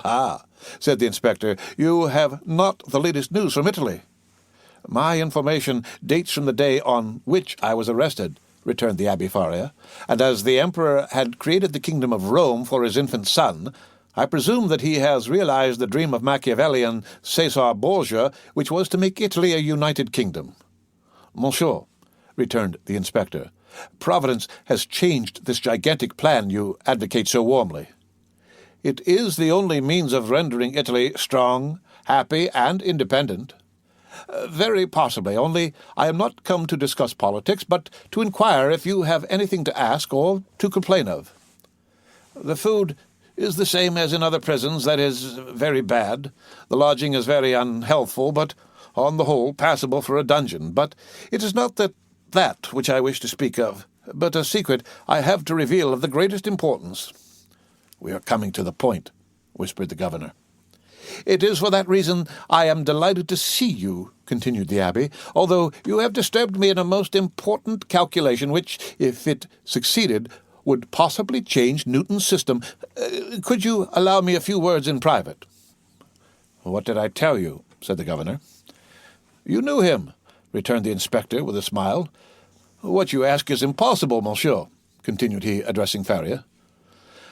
"Ah," said the inspector, "you have not the latest news from Italy." "My information dates from the day on which I was arrested," returned the Abbé Faria, "and as the Emperor had created the kingdom of Rome for his infant son, I presume that he has realized the dream of Machiavelli and Cæsar Borgia, which was to make Italy a united kingdom." "Monsieur," returned the inspector, "Providence has changed this gigantic plan you advocate so warmly. It is the only means of rendering Italy strong, happy, and independent." "Very possibly, only I am not come to discuss politics, but to inquire if you have anything to ask or to complain of." "The food is the same as in other prisons, that is, very bad. The lodging is very unhealthful, but on the whole passable for a dungeon. But it is not that which I wish to speak of, but a secret I have to reveal of the greatest importance." "We are coming to the point," whispered the governor. "It is for that reason I am delighted to see you," continued the abbé, "although you have disturbed me in a most important calculation which, if it succeeded, would possibly change Newton's system. Could you allow me a few words in private?" "What did I tell you?" said the governor. "You knew him," returned the inspector with a smile. "What you ask is impossible, monsieur," continued he, addressing Faria.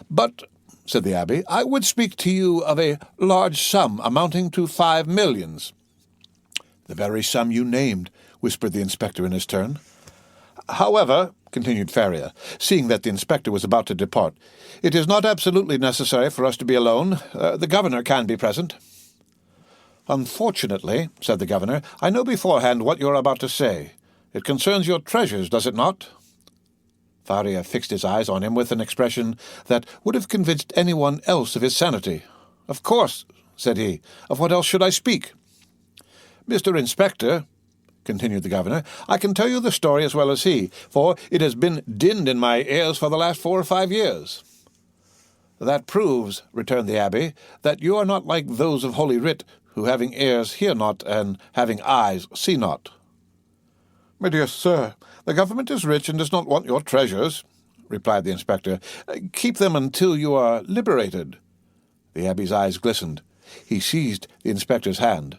"But," said the abbé, "I would speak to you of a large sum amounting to 5 millions. "The very sum you named," whispered the inspector in his turn. "However," continued Faria, seeing that the inspector was about to depart, "it is not absolutely necessary for us to be alone. The governor can be present." "Unfortunately," said the governor, "I know beforehand what you are about to say. It concerns your treasures, does it not?" Faria fixed his eyes on him with an expression that would have convinced anyone else of his sanity. "Of course," said he. "Of what else should I speak?" "Mr. Inspector," continued the governor, "I can tell you the story as well as he, for it has been dinned in my ears for the last 4 or 5 years." "That proves," returned the abbé, "that you are not like those of Holy Writ, who having ears hear not, and having eyes see not." "My dear sir, the government is rich and does not want your treasures," replied the inspector. "Keep them until you are liberated." The abbé's eyes glistened. He seized the inspector's hand.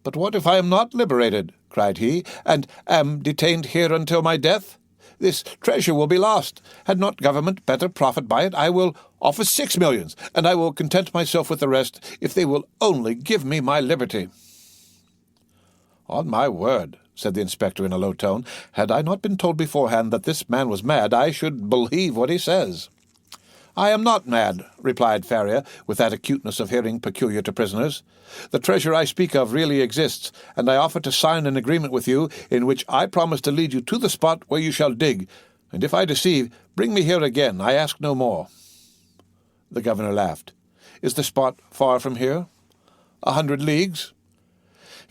"But what if I am not liberated?" cried he, "and am detained here until my death? This treasure will be lost. Had not government better profit by it? I will offer 6 millions, and I will content myself with the rest, if they will only give me my liberty." "On my word," said the inspector in a low tone, "had I not been told beforehand that this man was mad, I should believe what he says." "I am not mad," replied Faria, with that acuteness of hearing peculiar to prisoners. "The treasure I speak of really exists, and I offer to sign an agreement with you in which I promise to lead you to the spot where you shall dig, and if I deceive, bring me here again. I ask no more." The governor laughed. "Is the spot far from here?" 100 leagues.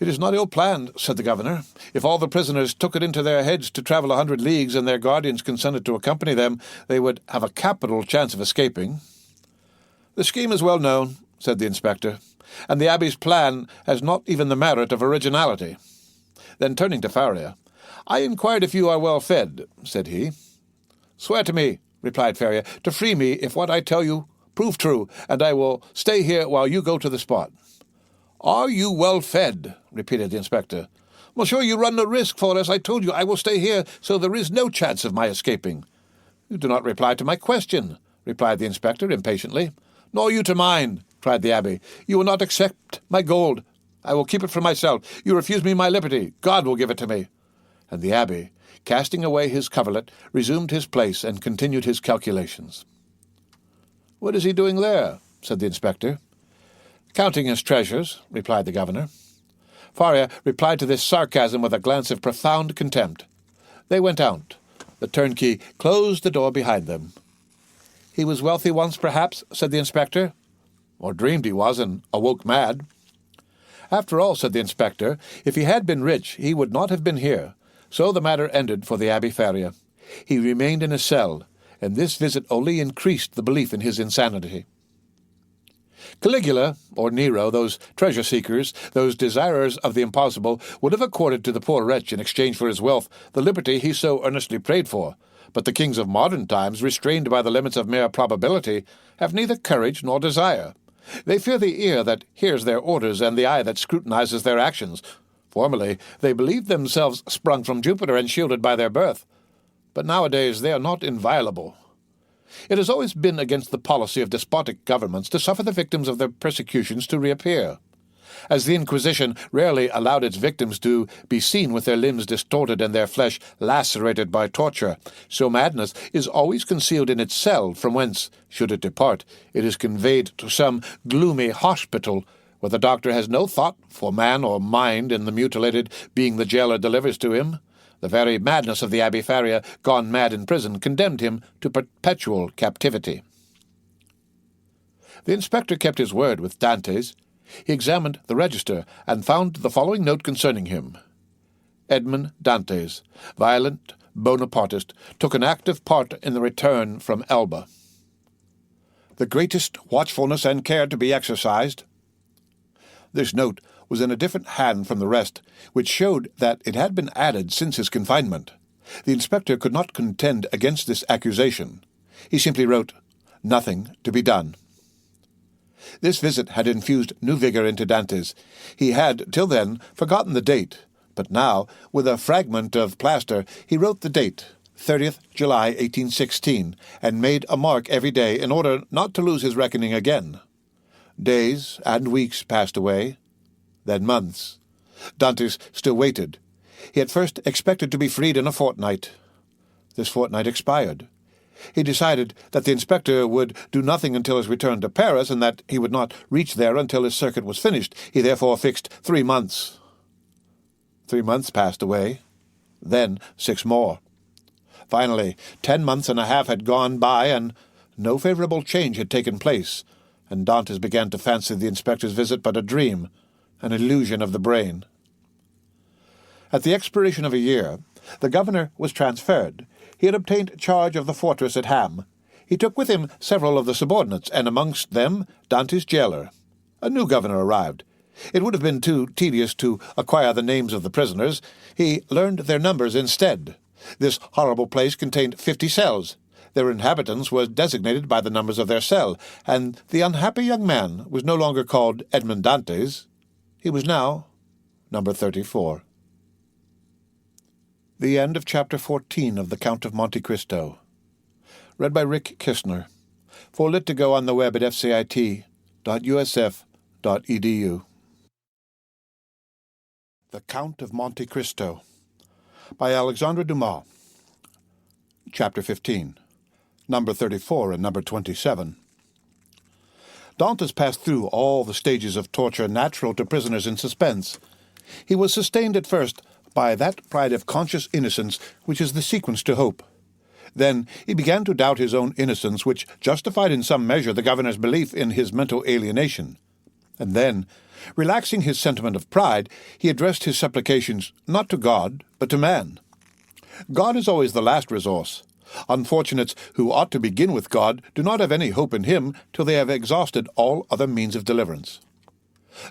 "It is not ill-planned," said the governor. "If all the prisoners took it into their heads to travel 100 leagues and their guardians consented to accompany them, they would have a capital chance of escaping." "The scheme is well known," said the inspector, "and the abbé's plan has not even the merit of originality." Then turning to Faria, "I inquired if you are well fed," said he. "Swear to me," replied Faria, "to free me if what I tell you prove true, and I will stay here while you go to the spot." "Are you well fed?" repeated the inspector. "Monsieur, you run no risk, for, as I told you, I will stay here, so there is no chance of my escaping." "You do not reply to my question," replied the inspector impatiently. "Nor you to mine," cried the abbé. "You will not accept my gold. I will keep it for myself. You refuse me my liberty. God will give it to me." And the abbé, casting away his coverlet, resumed his place and continued his calculations. "What is he doing there?" said the inspector. "Counting his treasures," replied the governor. Faria replied to this sarcasm with a glance of profound contempt. They went out. The turnkey closed the door behind them. "He was wealthy once, perhaps," said the inspector. "Or dreamed he was, and awoke mad." "After all," said the inspector, "if he had been rich, he would not have been here." So the matter ended for the Abbé Faria. He remained in his cell, and this visit only increased the belief in his insanity. Caligula, or Nero, those treasure-seekers, those desirers of the impossible, would have accorded to the poor wretch, in exchange for his wealth, the liberty he so earnestly prayed for. But the kings of modern times, restrained by the limits of mere probability, have neither courage nor desire. They fear the ear that hears their orders and the eye that scrutinizes their actions. Formerly, they believed themselves sprung from Jupiter and shielded by their birth. But nowadays they are not inviolable. It has always been against the policy of despotic governments to suffer the victims of their persecutions to reappear. As the Inquisition rarely allowed its victims to be seen with their limbs distorted and their flesh lacerated by torture, so madness is always concealed in its cell, from whence, should it depart, it is conveyed to some gloomy hospital, where the doctor has no thought for man or mind in the mutilated being the jailer delivers to him. The very madness of the Abbé Faria, gone mad in prison, condemned him to perpetual captivity. The inspector kept his word with Dantès. He examined the register, and found the following note concerning him. Edmond Dantès, violent Bonapartist, took an active part in the return from Elba. The greatest watchfulness and care to be exercised. This note was in a different hand from the rest, which showed that it had been added since his confinement. The inspector could not contend against this accusation. He simply wrote, "Nothing to be done." This visit had infused new vigor into Dantès. He had, till then, forgotten the date, but now, with a fragment of plaster, he wrote the date, 30th July 1816, and made a mark every day in order not to lose his reckoning again. Days and weeks passed away, then months. Dantès still waited. He at first expected to be freed in a fortnight. This fortnight expired. He decided that the inspector would do nothing until his return to Paris, and that he would not reach there until his circuit was finished. He therefore fixed 3 months. 3 months passed away, then 6 more. Finally, 10 months and a half had gone by, and no favorable change had taken place, and Dantès began to fancy the inspector's visit but a dream, an illusion of the brain. At the expiration of a year, the governor was transferred. He had obtained charge of the fortress at Ham. He took with him several of the subordinates, and amongst them Dantès' jailer. A new governor arrived. It would have been too tedious to acquire the names of the prisoners. He learned their numbers instead. This horrible place contained 50 cells. Their inhabitants were designated by the numbers of their cell, and the unhappy young man was no longer called Edmond Dantès. He was now number 34. The end of Chapter 14 of the Count of Monte Cristo. Read by Rick Kistner. For lit to go on the web at fcit.usf.edu. The Count of Monte Cristo by Alexandre Dumas. Chapter 15. Number 34 and number 27. Dantès passed through all the stages of torture natural to prisoners in suspense. He was sustained at first by that pride of conscious innocence which is the sequence to hope. Then he began to doubt his own innocence, which justified in some measure the governor's belief in his mental alienation. And then, relaxing his sentiment of pride, he addressed his supplications not to God, but to man. God is always the last resource. Unfortunates who ought to begin with God do not have any hope in him till they have exhausted all other means of deliverance.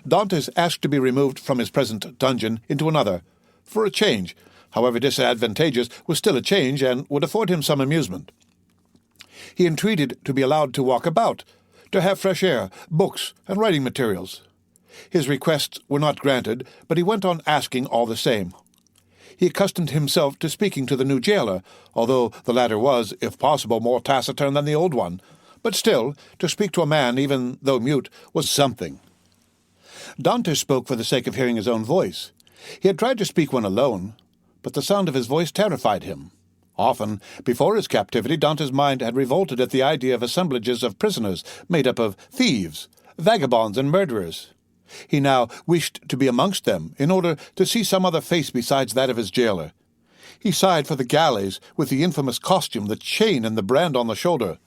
Dantès asked to be removed from his present dungeon into another, for a change, however disadvantageous, was still a change, and would afford him some amusement. He entreated to be allowed to walk about, to have fresh air, books, and writing materials. His requests were not granted, but he went on asking all the same. He accustomed himself to speaking to the new jailer, although the latter was, if possible, more taciturn than the old one. But still, to speak to a man, even though mute, was something. Dantès spoke for the sake of hearing his own voice. He had tried to speak when alone, but the sound of his voice terrified him. Often, before his captivity, Dantès' mind had revolted at the idea of assemblages of prisoners made up of thieves, vagabonds, and murderers. He now wished to be amongst them, in order to see some other face besides that of his jailer. He sighed for the galleys, with the infamous costume, the chain, and the brand on the shoulder.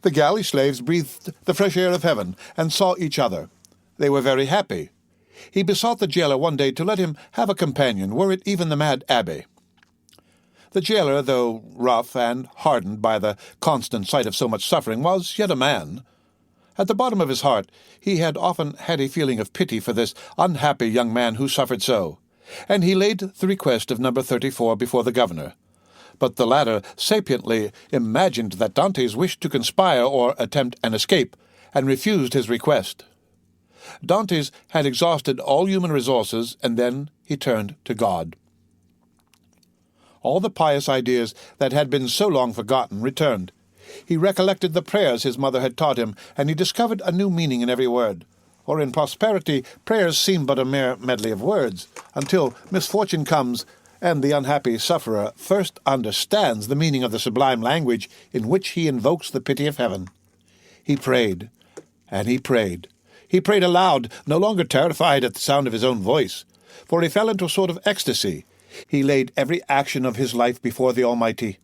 The galley slaves breathed the fresh air of heaven, and saw each other. They were very happy. He besought the jailer one day to let him have a companion, were it even the mad abbé. The jailer, though rough and hardened by the constant sight of so much suffering, was yet a man. At the bottom of his heart he had often had a feeling of pity for this unhappy young man who suffered so, and he laid the request of number 34 before the governor. But the latter sapiently imagined that Dantès wished to conspire or attempt an escape, and refused his request. Dantès had exhausted all human resources, and then he turned to God. All the pious ideas that had been so long forgotten returned. He recollected the prayers his mother had taught him, and he discovered a new meaning in every word. For in prosperity, prayers seem but a mere medley of words, until misfortune comes, and the unhappy sufferer first understands the meaning of the sublime language in which he invokes the pity of heaven. He prayed, and he prayed. He prayed aloud, no longer terrified at the sound of his own voice, for he fell into a sort of ecstasy. He laid every action of his life before the Almighty,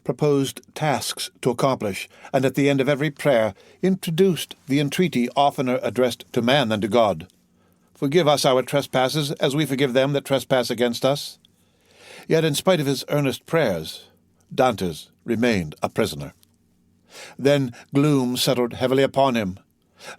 proposed tasks to accomplish, and at the end of every prayer introduced the entreaty oftener addressed to man than to God. Forgive us our trespasses, as we forgive them that trespass against us. Yet in spite of his earnest prayers, Dantès remained a prisoner. Then gloom settled heavily upon him.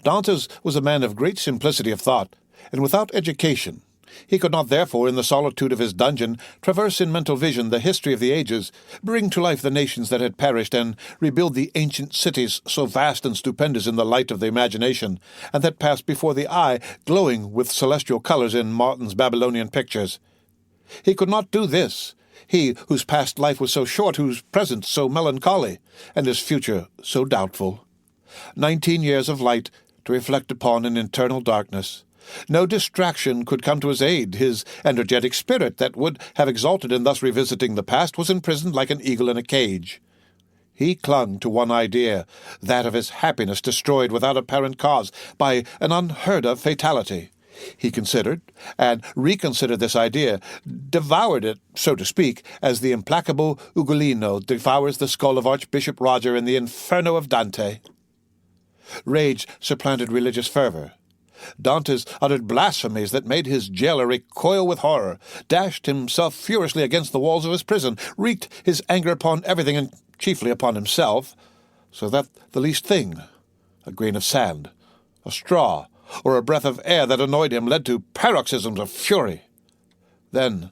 Dantès was a man of great simplicity of thought, and without education. He could not, therefore, in the solitude of his dungeon, traverse in mental vision the history of the ages, bring to life the nations that had perished, and rebuild the ancient cities so vast and stupendous in the light of the imagination, and that passed before the eye, glowing with celestial colors in Martin's Babylonian pictures. He could not do this, he whose past life was so short, whose present so melancholy, and his future so doubtful. 19 years of light to reflect upon in eternal darkness. No distraction could come to his aid. His energetic spirit, that would have exulted in thus revisiting the past, was imprisoned like an eagle in a cage. He clung to one idea, that of his happiness destroyed without apparent cause by an unheard-of fatality. He considered and reconsidered this idea, devoured it, so to speak, as the implacable Ugolino devours the skull of Archbishop Roger in the Inferno of Dante. Rage supplanted religious fervor. Dantès uttered blasphemies that made his jailer recoil with horror, dashed himself furiously against the walls of his prison, wreaked his anger upon everything and chiefly upon himself, so that the least thing, a grain of sand, a straw, or a breath of air that annoyed him, led to paroxysms of fury. Then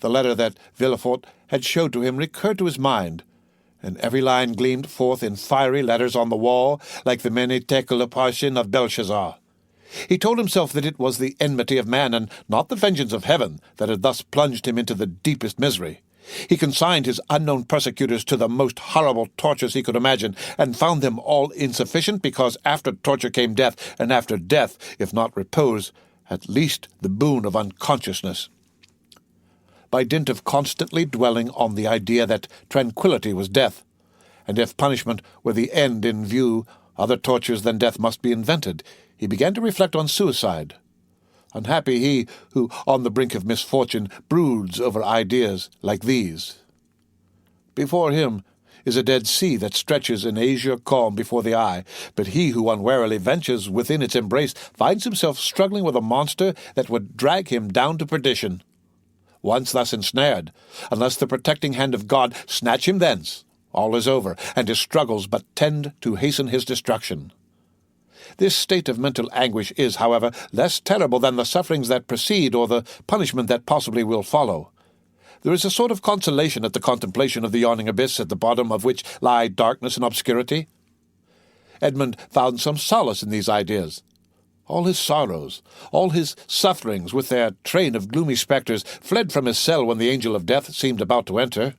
the letter that Villefort had showed to him recurred to his mind, and every line gleamed forth in fiery letters on the wall, like the many tekel of Belshazzar. He told himself that it was the enmity of man, and not the vengeance of heaven, that had thus plunged him into the deepest misery. He consigned his unknown persecutors to the most horrible tortures he could imagine, and found them all insufficient, because after torture came death, and after death, if not repose, at least the boon of unconsciousness. By dint of constantly dwelling on the idea that tranquillity was death, and if punishment were the end in view, other tortures than death must be invented, he began to reflect on suicide. Unhappy he who, on the brink of misfortune, broods over ideas like these. Before him is a dead sea that stretches in azure calm before the eye, but he who unwarily ventures within its embrace finds himself struggling with a monster that would drag him down to perdition. Once thus ensnared, unless the protecting hand of God snatch him thence, all is over, and his struggles but tend to hasten his destruction. This state of mental anguish is, however, less terrible than the sufferings that precede or the punishment that possibly will follow. There is a sort of consolation at the contemplation of the yawning abyss at the bottom of which lie darkness and obscurity. Edmond found some solace in these ideas. All his sorrows, all his sufferings with their train of gloomy spectres fled from his cell when the angel of death seemed about to enter.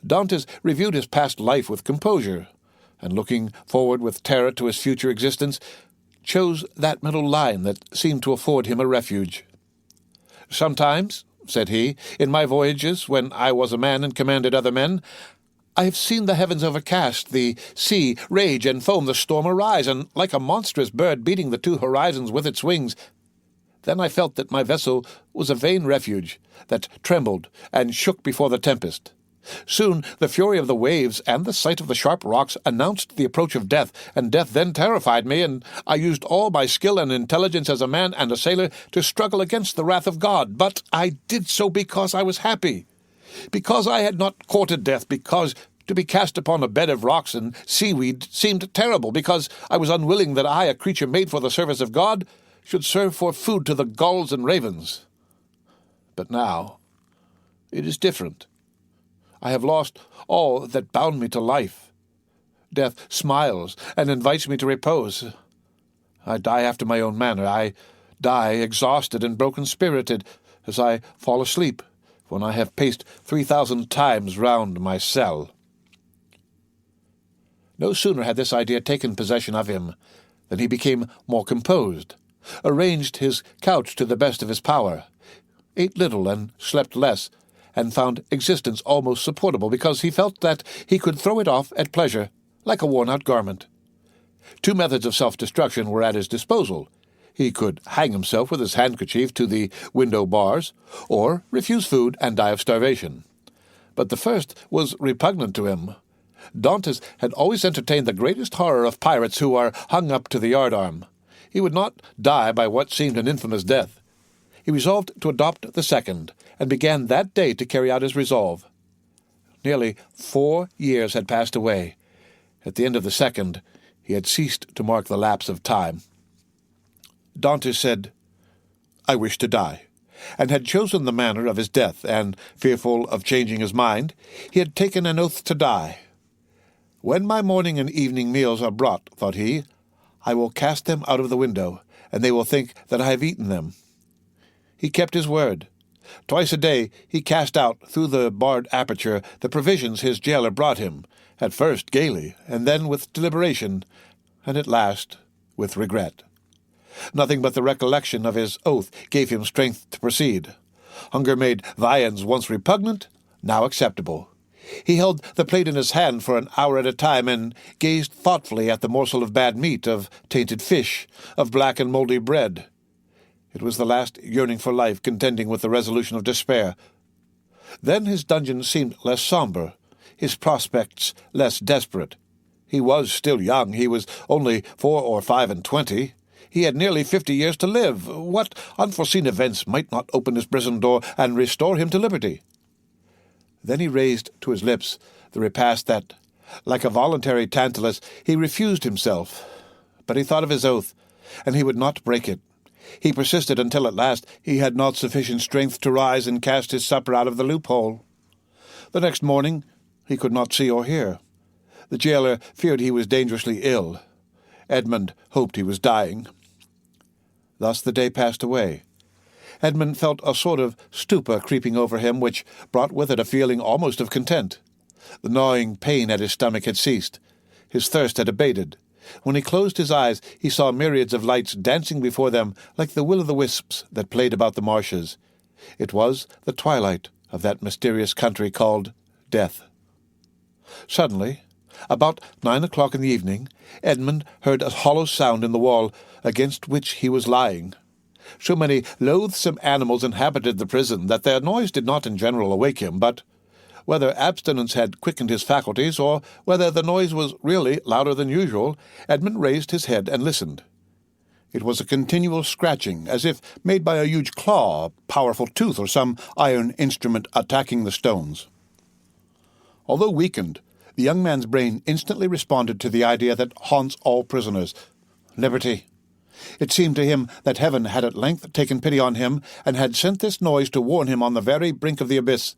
Dantès reviewed his past life with composure, and looking forward with terror to his future existence, chose that middle line that seemed to afford him a refuge. "Sometimes," said he, "in my voyages, when I was a man and commanded other men, I have seen the heavens overcast, the sea rage and foam, the storm arise, and like a monstrous bird beating the two horizons with its wings, then I felt that my vessel was a vain refuge, that trembled and shook before the tempest. Soon the fury of the waves and the sight of the sharp rocks announced the approach of death, and death then terrified me, and I used all my skill and intelligence as a man and a sailor to struggle against the wrath of God. But I did so because I was happy, because I had not courted death, because to be cast upon a bed of rocks and seaweed seemed terrible, because I was unwilling that I, a creature made for the service of God, should serve for food to the gulls and ravens. But now it is different. I have lost all that bound me to life. Death smiles and invites me to repose. I die after my own manner. I die exhausted and broken-spirited as I fall asleep when I have paced 3,000 times round my cell." No sooner had this idea taken possession of him than he became more composed, arranged his couch to the best of his power, ate little and slept less, and found existence almost supportable because he felt that he could throw it off at pleasure, like a worn-out garment. Two methods of self-destruction were at his disposal. He could hang himself with his handkerchief to the window bars, or refuse food and die of starvation. But the first was repugnant to him. Dantès had always entertained the greatest horror of pirates who are hung up to the yardarm. He would not die by what seemed an infamous death. He resolved to adopt the second, and began that day to carry out his resolve. Nearly 4 years had passed away. At the end of the second, he had ceased to mark the lapse of time. Dantès said, "I wish to die," and had chosen the manner of his death, and, fearful of changing his mind, he had taken an oath to die. "When my morning and evening meals are brought," thought he, "I will cast them out of the window, and they will think that I have eaten them." He kept his word. Twice a day he cast out through the barred aperture the provisions his jailer brought him, at first gaily, and then with deliberation, and at last with regret. Nothing but the recollection of his oath gave him strength to proceed. Hunger made viands once repugnant, now acceptable. He held the plate in his hand for an hour at a time, and gazed thoughtfully at the morsel of bad meat, of tainted fish, of black and mouldy bread. It was the last yearning for life contending with the resolution of despair. Then his dungeon seemed less sombre, his prospects less desperate. He was still young. He was only 4 or 25. He had nearly 50 years to live. What unforeseen events might not open his prison door and restore him to liberty? Then he raised to his lips the repast that, like a voluntary Tantalus, he refused himself. But he thought of his oath, and he would not break it. He persisted until at last he had not sufficient strength to rise and cast his supper out of the loophole. The next morning he could not see or hear. The jailer feared he was dangerously ill. Edmond hoped he was dying. Thus the day passed away. Edmund felt a sort of stupor creeping over him, which brought with it a feeling almost of content. The gnawing pain at his stomach had ceased. His thirst had abated. When he closed his eyes, he saw myriads of lights dancing before them like the will-o'-the-wisps that played about the marshes. It was the twilight of that mysterious country called Death. Suddenly, about 9 o'clock in the evening, Edmund heard a hollow sound in the wall against which he was lying. So many loathsome animals inhabited the prison that their noise did not in general awake him, but whether abstinence had quickened his faculties, or whether the noise was really louder than usual, Edmund raised his head and listened. It was a continual scratching, as if made by a huge claw, a powerful tooth, or some iron instrument attacking the stones. Although weakened, the young man's brain instantly responded to the idea that haunts all prisoners: liberty. It seemed to him that heaven had at length taken pity on him, and had sent this noise to warn him on the very brink of the abyss.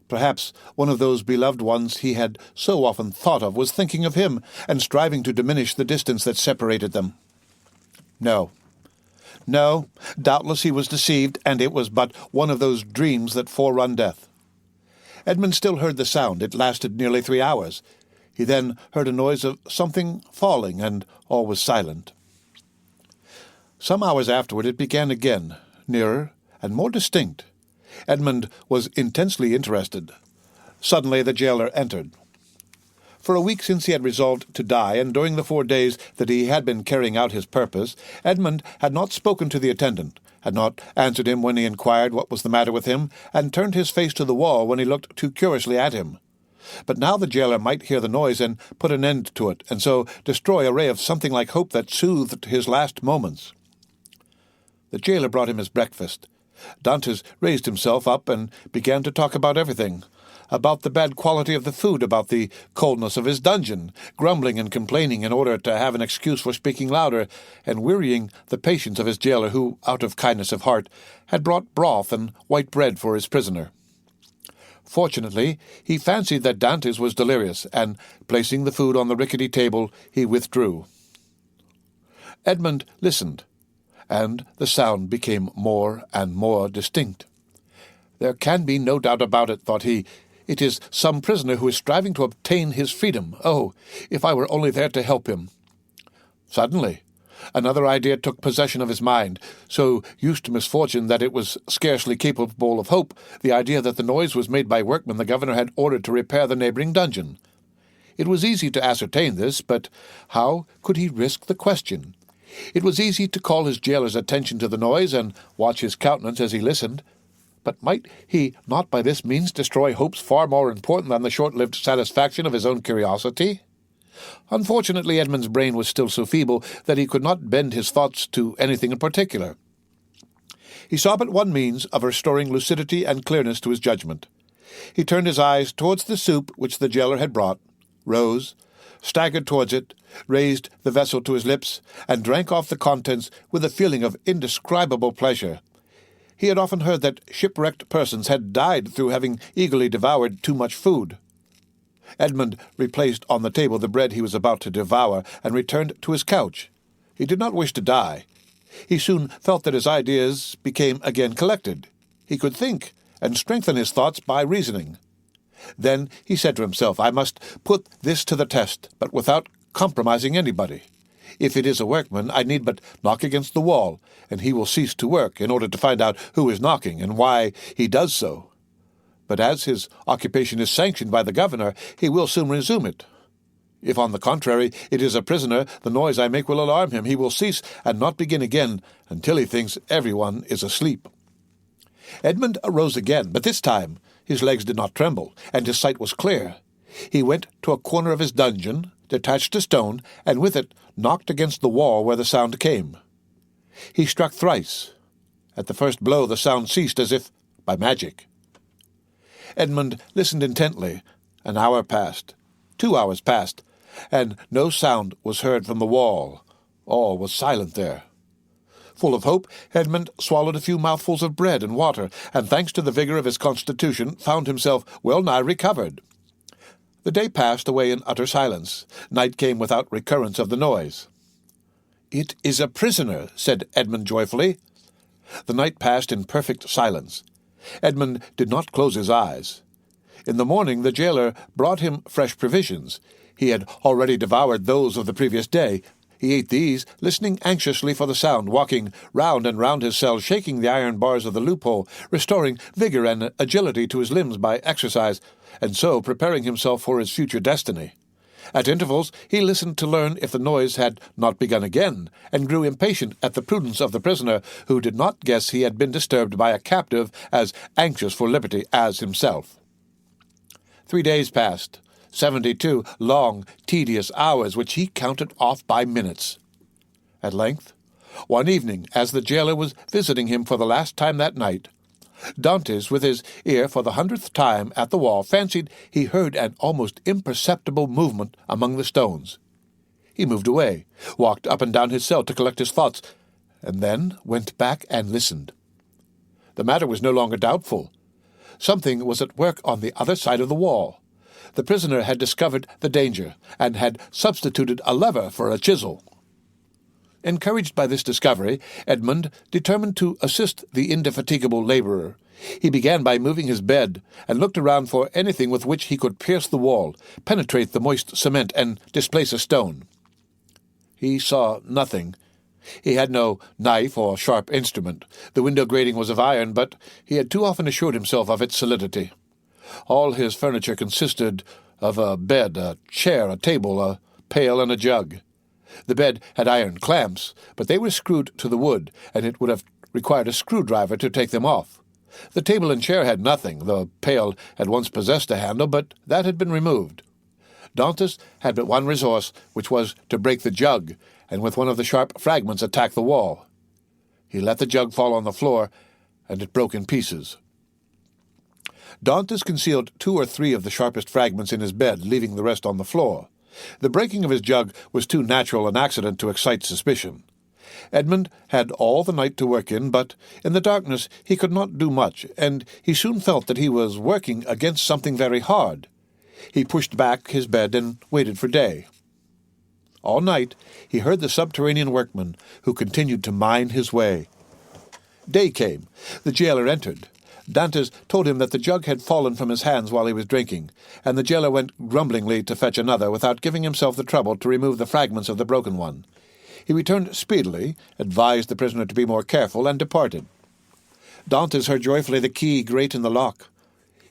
Perhaps one of those beloved ones he had so often thought of was thinking of him, and striving to diminish the distance that separated them. No, doubtless he was deceived, and it was but one of those dreams that forerun death. Edmund still heard the sound. It lasted nearly 3 hours. He then heard a noise of something falling, and all was silent. Some hours afterward it began again, nearer and more distinct. Edmund was intensely interested. Suddenly the jailer entered. For a week since he had resolved to die, and during the 4 days that he had been carrying out his purpose, Edmund had not spoken to the attendant, had not answered him when he inquired what was the matter with him, and turned his face to the wall when he looked too curiously at him. But now the jailer might hear the noise and put an end to it, and so destroy a ray of something like hope that soothed his last moments. The jailer brought him his breakfast. Dantès raised himself up and began to talk about everything, about the bad quality of the food, about the coldness of his dungeon, grumbling and complaining in order to have an excuse for speaking louder, and wearying the patience of his jailer, who, out of kindness of heart, had brought broth and white bread for his prisoner. Fortunately, he fancied that Dantès was delirious, and, placing the food on the rickety table, he withdrew. Edmund listened, and the sound became more and more distinct. "There can be no doubt about it," thought he. "It is some prisoner who is striving to obtain his freedom. Oh, if I were only there to help him!" Suddenly, another idea took possession of his mind, so used to misfortune that it was scarcely capable of hope, the idea that the noise was made by workmen the governor had ordered to repair the neighboring dungeon. It was easy to ascertain this, but how could he risk the question? It was easy to call his jailer's attention to the noise and watch his countenance as he listened, but might he not by this means destroy hopes far more important than the short-lived satisfaction of his own curiosity? Unfortunately, Edmund's brain was still so feeble that he could not bend his thoughts to anything in particular. He saw but one means of restoring lucidity and clearness to his judgment. He turned his eyes towards the soup which the jailer had brought, rose, staggered towards it, raised the vessel to his lips, and drank off the contents with a feeling of indescribable pleasure. He had often heard that shipwrecked persons had died through having eagerly devoured too much food. Edmund replaced on the table the bread he was about to devour, and returned to his couch. He did not wish to die. He soon felt that his ideas became again collected. He could think, and strengthen his thoughts by reasoning. Then he said to himself, "I must put this to the test, but without compromising anybody. If it is a workman, I need but knock against the wall, and he will cease to work in order to find out who is knocking and why he does so. But as his occupation is sanctioned by the governor, he will soon resume it. If, on the contrary, it is a prisoner, the noise I make will alarm him. He will cease and not begin again until he thinks everyone is asleep." Edmund arose again, but this time his legs did not tremble, and his sight was clear. He went to a corner of his dungeon, detached a stone, and with it knocked against the wall where the sound came. He struck thrice. At the first blow the sound ceased as if by magic. Edmund listened intently. An hour passed. 2 hours passed, and no sound was heard from the wall. All was silent there. Full of hope, Edmund swallowed a few mouthfuls of bread and water, and thanks to the vigor of his constitution, found himself well nigh recovered. The day passed away in utter silence. Night came without recurrence of the noise. "It is a prisoner," said Edmund joyfully. The night passed in perfect silence. Edmond did not close his eyes. In the morning the jailer brought him fresh provisions. He had already devoured those of the previous day. He ate these, listening anxiously for the sound, walking round and round his cell, shaking the iron bars of the loophole, restoring vigor and agility to his limbs by exercise, and so preparing himself for his future destiny. At intervals he listened to learn if the noise had not begun again, and grew impatient at the prudence of the prisoner, who did not guess he had been disturbed by a captive as anxious for liberty as himself. 3 days passed, 72 long, tedious hours, which he counted off by minutes. At length, one evening, as the jailer was visiting him for the last time that night, Dantès, with his ear for the 100th time at the wall, fancied he heard an almost imperceptible movement among the stones. He moved away, walked up and down his cell to collect his thoughts, and then went back and listened. The matter was no longer doubtful. Something was at work on the other side of the wall. The prisoner had discovered the danger, and had substituted a lever for a chisel. Encouraged by this discovery, Edmond determined to assist the indefatigable laborer. He began by moving his bed, and looked around for anything with which he could pierce the wall, penetrate the moist cement, and displace a stone. He saw nothing. He had no knife or sharp instrument. The window grating was of iron, but he had too often assured himself of its solidity. All his furniture consisted of a bed, a chair, a table, a pail, and a jug. The bed had iron clamps, but they were screwed to the wood, and it would have required a screwdriver to take them off. The table and chair had nothing. The pail had once possessed a handle, but that had been removed. Dantès had but one resource, which was to break the jug, and with one of the sharp fragments attack the wall. He let the jug fall on the floor, and it broke in pieces. Dantès concealed 2 or 3 of the sharpest fragments in his bed, leaving the rest on the floor. The breaking of his jug was too natural an accident to excite suspicion. Edmond had all the night to work in, but in the darkness he could not do much, and he soon felt that he was working against something very hard. He pushed back his bed and waited for day. All night he heard the subterranean workman, who continued to mine his way. Day came. The jailer entered. Dantès told him that the jug had fallen from his hands while he was drinking, and the jailer went grumblingly to fetch another, without giving himself the trouble to remove the fragments of the broken one. He returned speedily, advised the prisoner to be more careful, and departed. Dantès heard joyfully the key grate in the lock.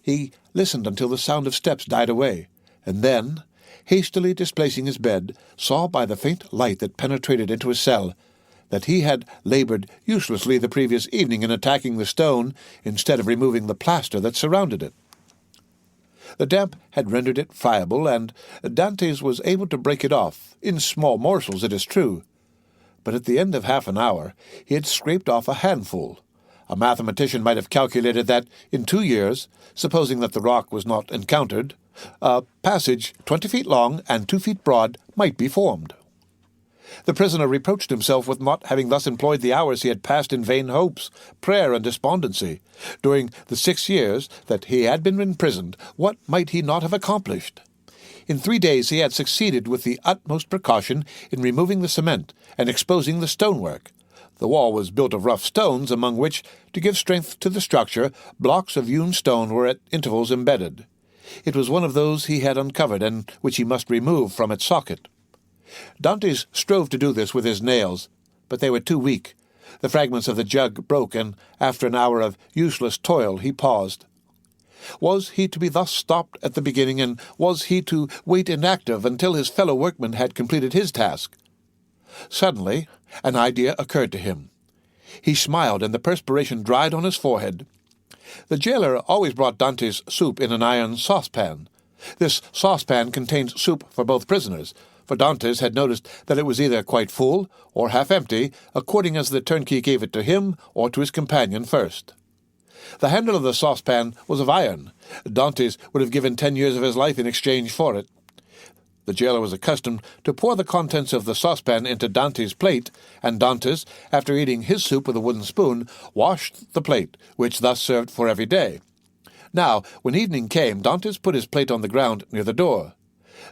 He listened until the sound of steps died away, and then, hastily displacing his bed, saw by the faint light that penetrated into his cell that he had labored uselessly the previous evening in attacking the stone instead of removing the plaster that surrounded it. The damp had rendered it friable, and Dantès was able to break it off, in small morsels, it is true. But at the end of half an hour he had scraped off a handful. A mathematician might have calculated that, in 2 years, supposing that the rock was not encountered, a passage 20 feet long and 2 feet broad might be formed. The prisoner reproached himself with not having thus employed the hours he had passed in vain hopes, prayer, and despondency. During the 6 years that he had been imprisoned, what might he not have accomplished? In 3 days he had succeeded with the utmost precaution in removing the cement and exposing the stonework. The wall was built of rough stones, among which, to give strength to the structure, blocks of hewn stone were at intervals embedded. It was one of those he had uncovered, and which he must remove from its socket. Dantès strove to do this with his nails, but they were too weak. The fragments of the jug broke, and after an hour of useless toil he paused. Was he to be thus stopped at the beginning, and was he to wait inactive until his fellow workman had completed his task? Suddenly an idea occurred to him. He smiled, and the perspiration dried on his forehead. The jailer always brought Dantès soup in an iron saucepan. This saucepan contained soup for both prisoners, for Dantès had noticed that it was either quite full or half empty, according as the turnkey gave it to him or to his companion first. The handle of the saucepan was of iron. Dantès would have given 10 years of his life in exchange for it. The jailer was accustomed to pour the contents of the saucepan into Dantès' plate, and Dantès, after eating his soup with a wooden spoon, washed the plate, which thus served for every day. Now, when evening came, Dantès put his plate on the ground near the door.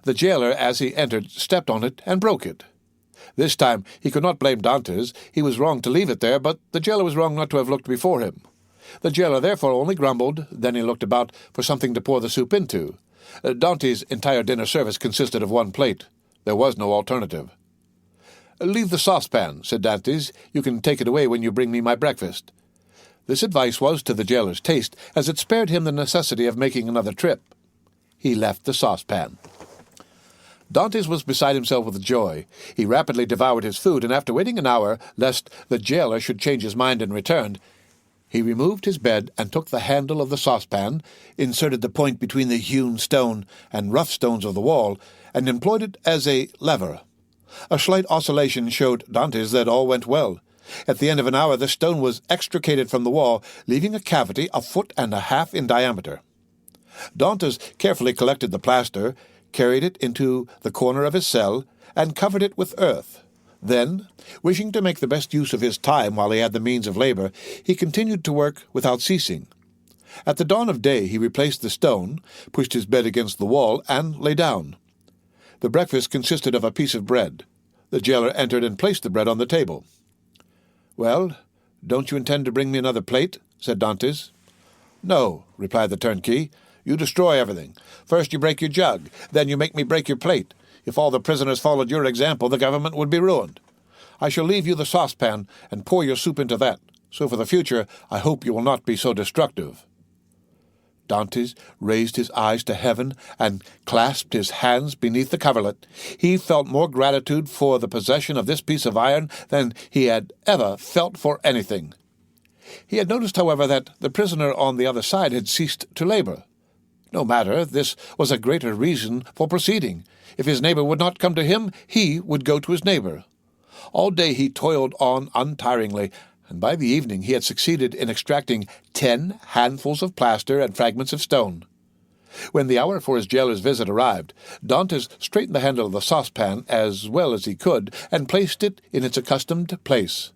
The jailer, as he entered, stepped on it and broke it. This time he could not blame Dantès. He was wrong to leave it there, but the jailer was wrong not to have looked before him. The jailer therefore only grumbled, then he looked about for something to pour the soup into. Dantès' entire dinner service consisted of one plate. There was no alternative. "Leave the saucepan," said Dantès. "You can take it away when you bring me my breakfast." This advice was to the jailer's taste, as it spared him the necessity of making another trip. He left the saucepan. Dantès was beside himself with joy. He rapidly devoured his food, and after waiting an hour, lest the jailer should change his mind and return, he removed his bed and took the handle of the saucepan, inserted the point between the hewn stone and rough stones of the wall, and employed it as a lever. A slight oscillation showed Dantès that all went well. At the end of an hour the stone was extricated from the wall, leaving a cavity 1.5 feet in diameter. Dantès carefully collected the plaster, carried it into the corner of his cell, and covered it with earth. Then, wishing to make the best use of his time while he had the means of labor, he continued to work without ceasing. At the dawn of day he replaced the stone, pushed his bed against the wall, and lay down. The breakfast consisted of a piece of bread. The jailer entered and placed the bread on the table. "Well, don't you intend to bring me another plate?" said Dantès. "No," replied the turnkey. "You destroy everything. First you break your jug, then you make me break your plate. If all the prisoners followed your example, the government would be ruined. I shall leave you the saucepan and pour your soup into that, so for the future I hope you will not be so destructive." Dantès raised his eyes to heaven and clasped his hands beneath the coverlet. He felt more gratitude for the possession of this piece of iron than he had ever felt for anything. He had noticed, however, that the prisoner on the other side had ceased to labor. No matter, this was a greater reason for proceeding. If his neighbor would not come to him, he would go to his neighbor. All day he toiled on untiringly, and by the evening he had succeeded in extracting 10 handfuls of plaster and fragments of stone. When the hour for his jailer's visit arrived, Dantès straightened the handle of the saucepan as well as he could, and placed it in its accustomed place.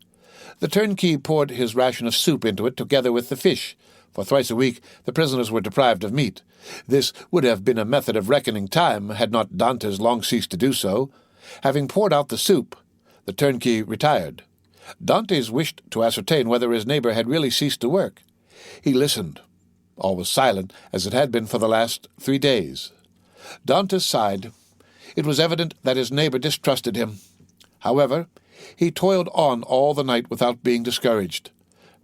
The turnkey poured his ration of soup into it together with the fish. For thrice a week the prisoners were deprived of meat. This would have been a method of reckoning time had not Dantès long ceased to do so. Having poured out the soup, the turnkey retired. Dantès wished to ascertain whether his neighbor had really ceased to work. He listened. All was silent, as it had been for the last 3 days. Dantès sighed. It was evident that his neighbor distrusted him. However, he toiled on all the night without being discouraged.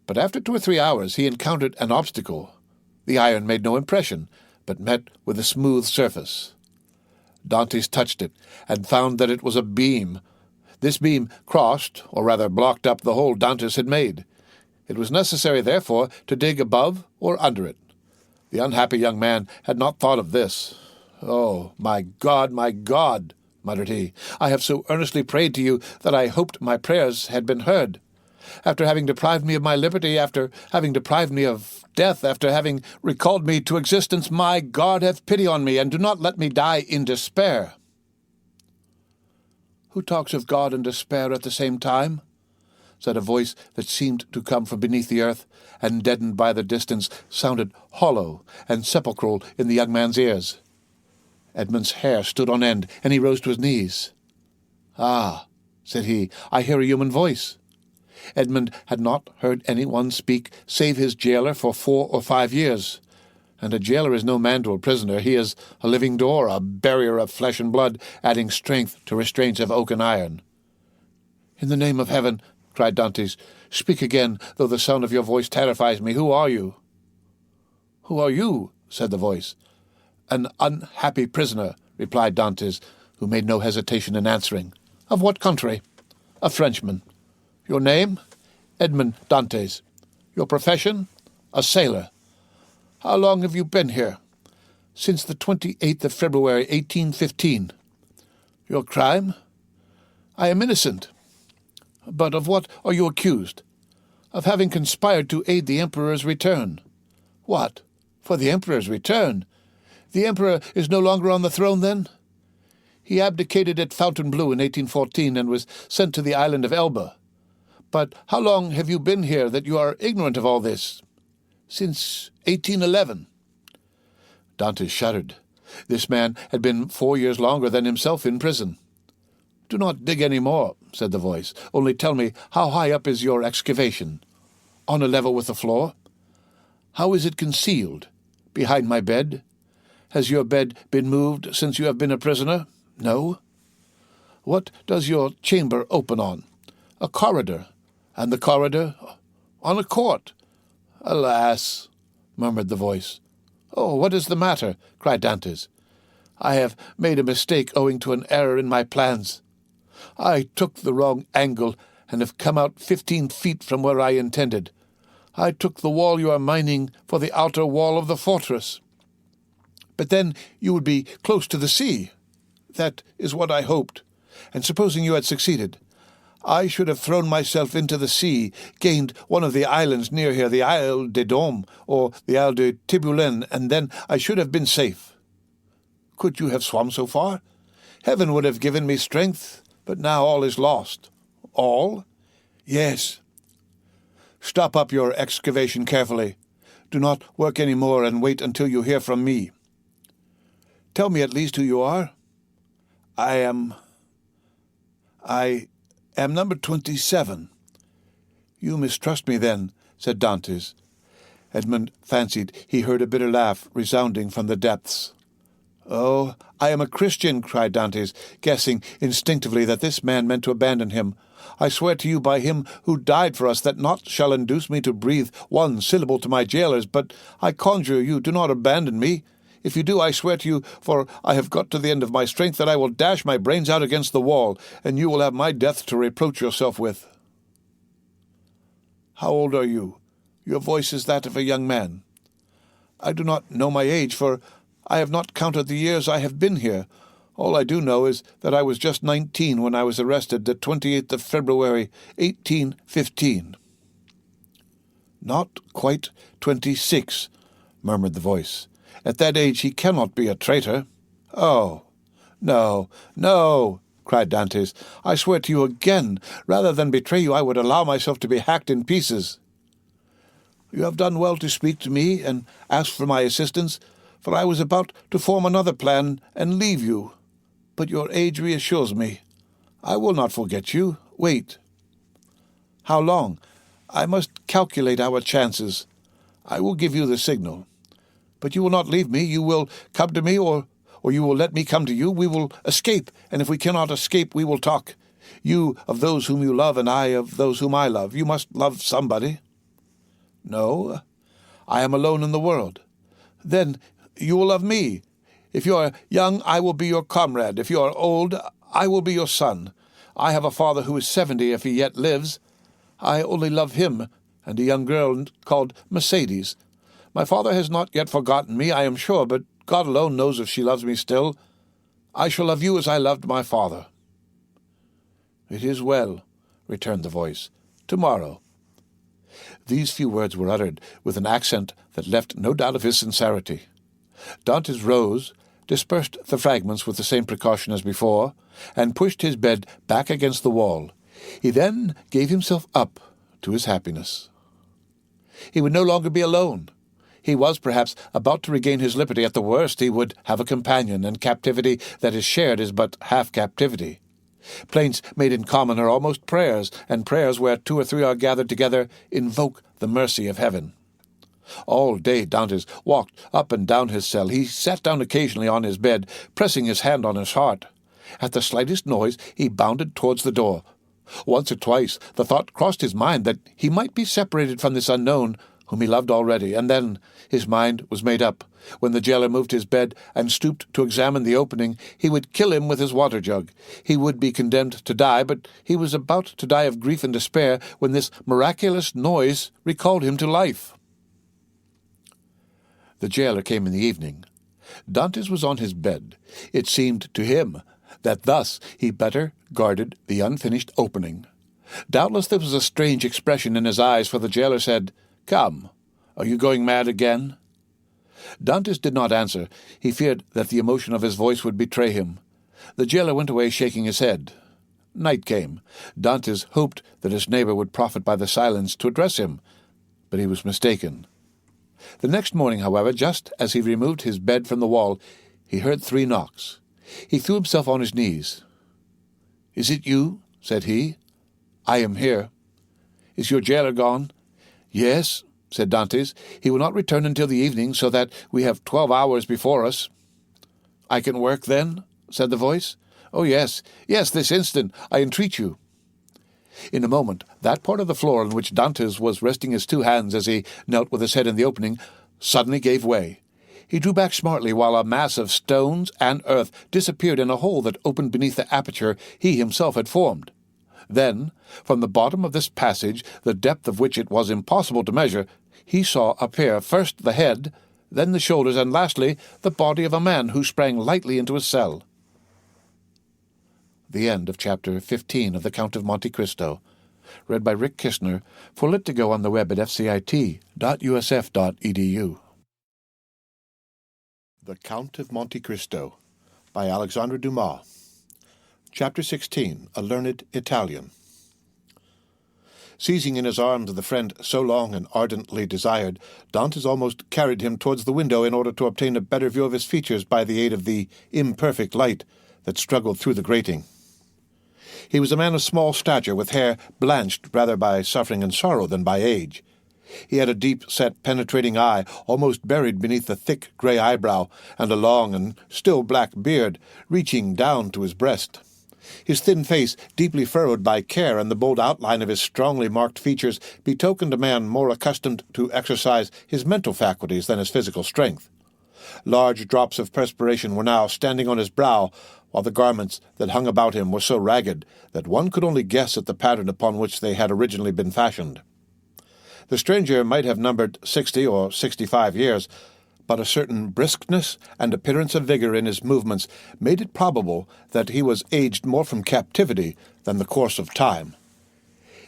But after 2 or 3 hours he encountered an obstacle. The iron made no impression, but met with a smooth surface. Dantès touched it, and found that it was a beam. This beam crossed, or rather blocked up, the hole Dantès had made. It was necessary, therefore, to dig above or under it. The unhappy young man had not thought of this. "Oh, my God, muttered he, "I have so earnestly prayed to you that I hoped my prayers had been heard. After having deprived me of my liberty, after having deprived me of death, after having recalled me to existence, my God, have pity on me, and do not let me die in despair." "Who talks of God and despair at the same time?" said a voice that seemed to come from beneath the earth, and, deadened by the distance, sounded hollow and sepulchral in the young man's ears. Edmond's hair stood on end, and he rose to his knees. "Ah," said he, "I hear a human voice." Edmond had not heard any one speak save his jailer for 4 or 5 years. And a jailer is no man to a prisoner. He is a living door, a barrier of flesh and blood, adding strength to restraints of oak and iron. "In the name of heaven," cried Dantès, "speak again, though the sound of your voice terrifies me. Who are you?" "Who are you?" said the voice. "An unhappy prisoner," replied Dantès, who made no hesitation in answering. "Of what country?" "A Frenchman." "Your name?" "Edmond Dantès." "Your profession?" "A sailor." "How long have you been here?" "Since the 28th of February, 1815. "Your crime?" "I am innocent." "But of what are you accused?" "Of having conspired to aid the Emperor's return." "What? For the Emperor's return? The Emperor is no longer on the throne, then?" "He abdicated at Fontainebleau in 1814 and was sent to the island of Elba. But how long have you been here that you are ignorant of all this?" "Since 1811. Dantès shuddered. This man had been 4 years longer than himself in prison. "Do not dig any more," said the voice. "Only tell me, how high up is your excavation? On a level with the floor? How is it concealed? Behind my bed? Has your bed been moved since you have been a prisoner? No? What does your chamber open on? A corridor. And the corridor? On a court. Alas," murmured the voice. "Oh, what is the matter?" cried Dantès. "I have made a mistake owing to an error in my plans. I took the wrong angle and have come out 15 feet from where I intended. I took the wall you are mining for the outer wall of the fortress. But then you would be close to the sea. That is what I hoped. And supposing you had succeeded, I should have thrown myself into the sea, gained one of the islands near here, the Isle des Doms, or the Isle de Tiboulen, and then I should have been safe. Could you have swum so far? Heaven would have given me strength, but now all is lost." "All?" "Yes." "Stop up your excavation carefully. Do not work any more, and wait until you hear from me. Tell me at least who you are." I am number 27. "You mistrust me, then," said Dantès. Edmond fancied he heard a bitter laugh resounding from the depths. "Oh, I am a Christian," cried Dantès, guessing instinctively that this man meant to abandon him. "I swear to you by him who died for us that naught shall induce me to breathe one syllable to my jailers, but I conjure you, do not abandon me. If you do, I swear to you, for I have got to the end of my strength, that I will dash my brains out against the wall, and you will have my death to reproach yourself with." "How old are you? Your voice is that of a young man." "I do not know my age, for I have not counted the years I have been here. All I do know is that I was just 19 when I was arrested, the 28th of February, 1815. "Not quite 26, murmured the voice. "At that age he cannot be a traitor." "Oh, no, no," cried Dantès. "I swear to you again, rather than betray you, I would allow myself to be hacked in pieces." "You have done well to speak to me and ask for my assistance, for I was about to form another plan and leave you. But your age reassures me. I will not forget you. Wait." "How long?" "I must calculate our chances. I will give you the signal. But you will not leave me. You will come to me, or you will let me come to you. We will escape, and if we cannot escape, we will talk. You of those whom you love, and I of those whom I love. You must love somebody." "No, I am alone in the world." "Then you will love me. If you are young, I will be your comrade. If you are old, I will be your son. I have a father who is 70 if he yet lives. I only love him, and a young girl called Mercedes. My father has not yet forgotten me, I am sure, but God alone knows if she loves me still. I shall love you as I loved my father." "It is well," returned the voice. "Tomorrow." These few words were uttered with an accent that left no doubt of his sincerity. Dantès rose, dispersed the fragments with the same precaution as before, and pushed his bed back against the wall. He then gave himself up to his happiness. He would no longer be alone. He was, perhaps, about to regain his liberty. At the worst, he would have a companion, and captivity that is shared is but half captivity. Plaints made in common are almost prayers, and prayers where 2 or 3 are gathered together invoke the mercy of heaven. All day Dantès walked up and down his cell. He sat down occasionally on his bed, pressing his hand on his heart. At the slightest noise he bounded towards the door. Once or twice the thought crossed his mind that he might be separated from this unknown, whom he loved already, and then his mind was made up. When the jailer moved his bed and stooped to examine the opening, he would kill him with his water jug. He would be condemned to die, but he was about to die of grief and despair when this miraculous noise recalled him to life. The jailer came in the evening. Dantès was on his bed. It seemed to him that thus he better guarded the unfinished opening. Doubtless there was a strange expression in his eyes, for the jailer said, "Come, are you going mad again?" Dantès did not answer. He feared that the emotion of his voice would betray him. The jailer went away shaking his head. Night came. Dantès hoped that his neighbor would profit by the silence to address him, but he was mistaken. The next morning, however, just as he removed his bed from the wall, he heard 3 knocks. He threw himself on his knees. "Is it you?" said he. "I am here." "Is your jailer gone?" "Yes," said Dantès. "He will not return until the evening, so that we have 12 hours before us." "I can work, then?" said the voice. "Oh, yes, yes, this instant, I entreat you." In a moment, that part of the floor on which Dantès was resting his two hands as he knelt with his head in the opening suddenly gave way. He drew back smartly, while a mass of stones and earth disappeared in a hole that opened beneath the aperture he himself had formed. Then, from the bottom of this passage, the depth of which it was impossible to measure, he saw appear first the head, then the shoulders, and lastly the body of a man who sprang lightly into his cell. The end of Chapter 15 of The Count of Monte Cristo, read by Rick Kistner, for Lit to Go on the web at fcit.usf.edu. The Count of Monte Cristo, by Alexandre Dumas. Chapter 16, A Learned Italian. Seizing in his arms the friend so long and ardently desired, Dantès almost carried him towards the window in order to obtain a better view of his features by the aid of the imperfect light that struggled through the grating. He was a man of small stature, with hair blanched rather by suffering and sorrow than by age. He had a deep-set, penetrating eye, almost buried beneath the thick grey eyebrow, and a long and still black beard, reaching down to his breast. His thin face, deeply furrowed by care, and the bold outline of his strongly marked features, betokened a man more accustomed to exercise his mental faculties than his physical strength. Large drops of perspiration were now standing on his brow, while the garments that hung about him were so ragged that one could only guess at the pattern upon which they had originally been fashioned. The stranger might have numbered 60 or 65 years, but a certain briskness and appearance of vigor in his movements made it probable that he was aged more from captivity than the course of time.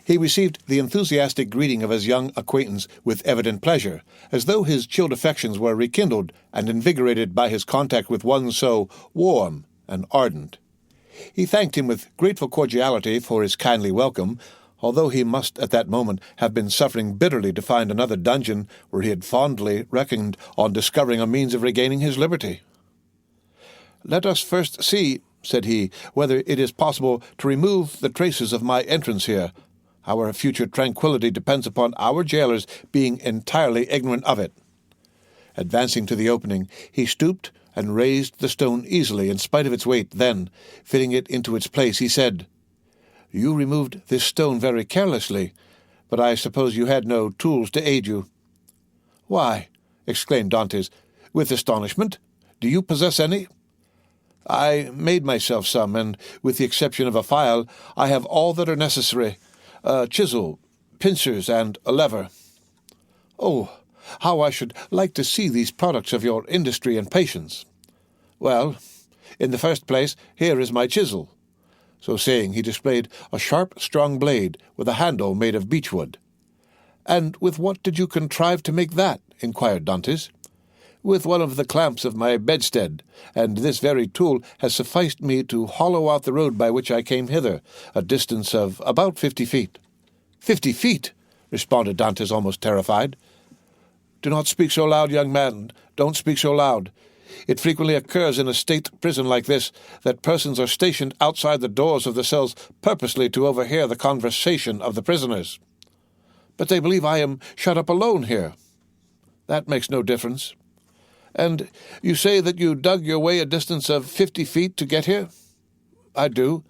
He received the enthusiastic greeting of his young acquaintance with evident pleasure, as though his chilled affections were rekindled and invigorated by his contact with one so warm and ardent. He thanked him with grateful cordiality for his kindly welcome, although he must at that moment have been suffering bitterly to find another dungeon where he had fondly reckoned on discovering a means of regaining his liberty. "Let us first see," said he, "whether it is possible to remove the traces of my entrance here. Our future tranquillity depends upon our jailers being entirely ignorant of it." Advancing to the opening, he stooped and raised the stone easily in spite of its weight. Then, fitting it into its place, he said, "You removed this stone very carelessly, but I suppose you had no tools to aid you." "Why," exclaimed Dantès, with astonishment, "do you possess any?" "I made myself some, and, with the exception of a file, I have all that are necessary, a chisel, pincers, and a lever." "Oh, how I should like to see these products of your industry and patience." "Well, in the first place, here is my chisel." So saying, he displayed a sharp, strong blade with a handle made of beechwood. "And with what did you contrive to make that?" inquired Dantès. "With one of the clamps of my bedstead, and this very tool has sufficed me to hollow out the road by which I came hither, a distance of about 50 feet. 50 feet!" responded Dantès, almost terrified. "Do not speak so loud, young man. Don't speak so loud. It frequently occurs in a state prison like this that persons are stationed outside the doors of the cells purposely to overhear the conversation of the prisoners." "But they believe I am shut up alone here." "That makes no difference." "And you say that you dug your way a distance of 50 feet to get here?" "I do.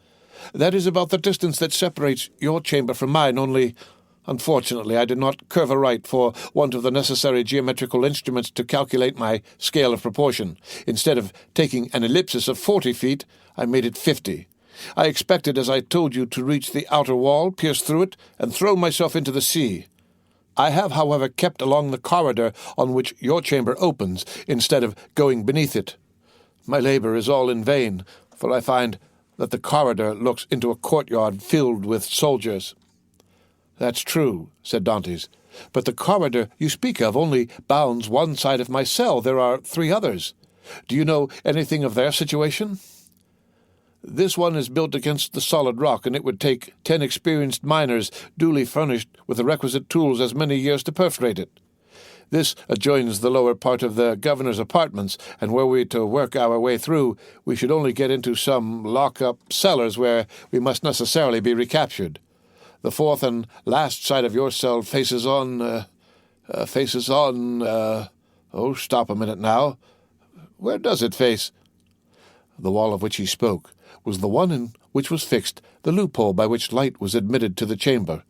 That is about the distance that separates your chamber from mine, only, unfortunately, I did not curve aright for want of the necessary geometrical instruments to calculate my scale of proportion. Instead of taking an ellipsis of 40 feet, I made it 50. I expected, as I told you, to reach the outer wall, pierce through it, and throw myself into the sea. I have, however, kept along the corridor on which your chamber opens, instead of going beneath it. My labor is all in vain, for I find that the corridor looks into a courtyard filled with soldiers." "That's true," said Dantès, "but the corridor you speak of only bounds one side of my cell. There are 3 others. Do you know anything of their situation?" "This one is built against the solid rock, and it would take 10 experienced miners, duly furnished with the requisite tools, as many years to perforate it. This adjoins the lower part of the governor's apartments, and were we to work our way through, we should only get into some lock-up cellars where we must necessarily be recaptured. The fourth and last side of your cell faces on... oh, stop a minute now. Where does it face? The wall of which he spoke was the one in which was fixed the loophole by which light was admitted to the chamber.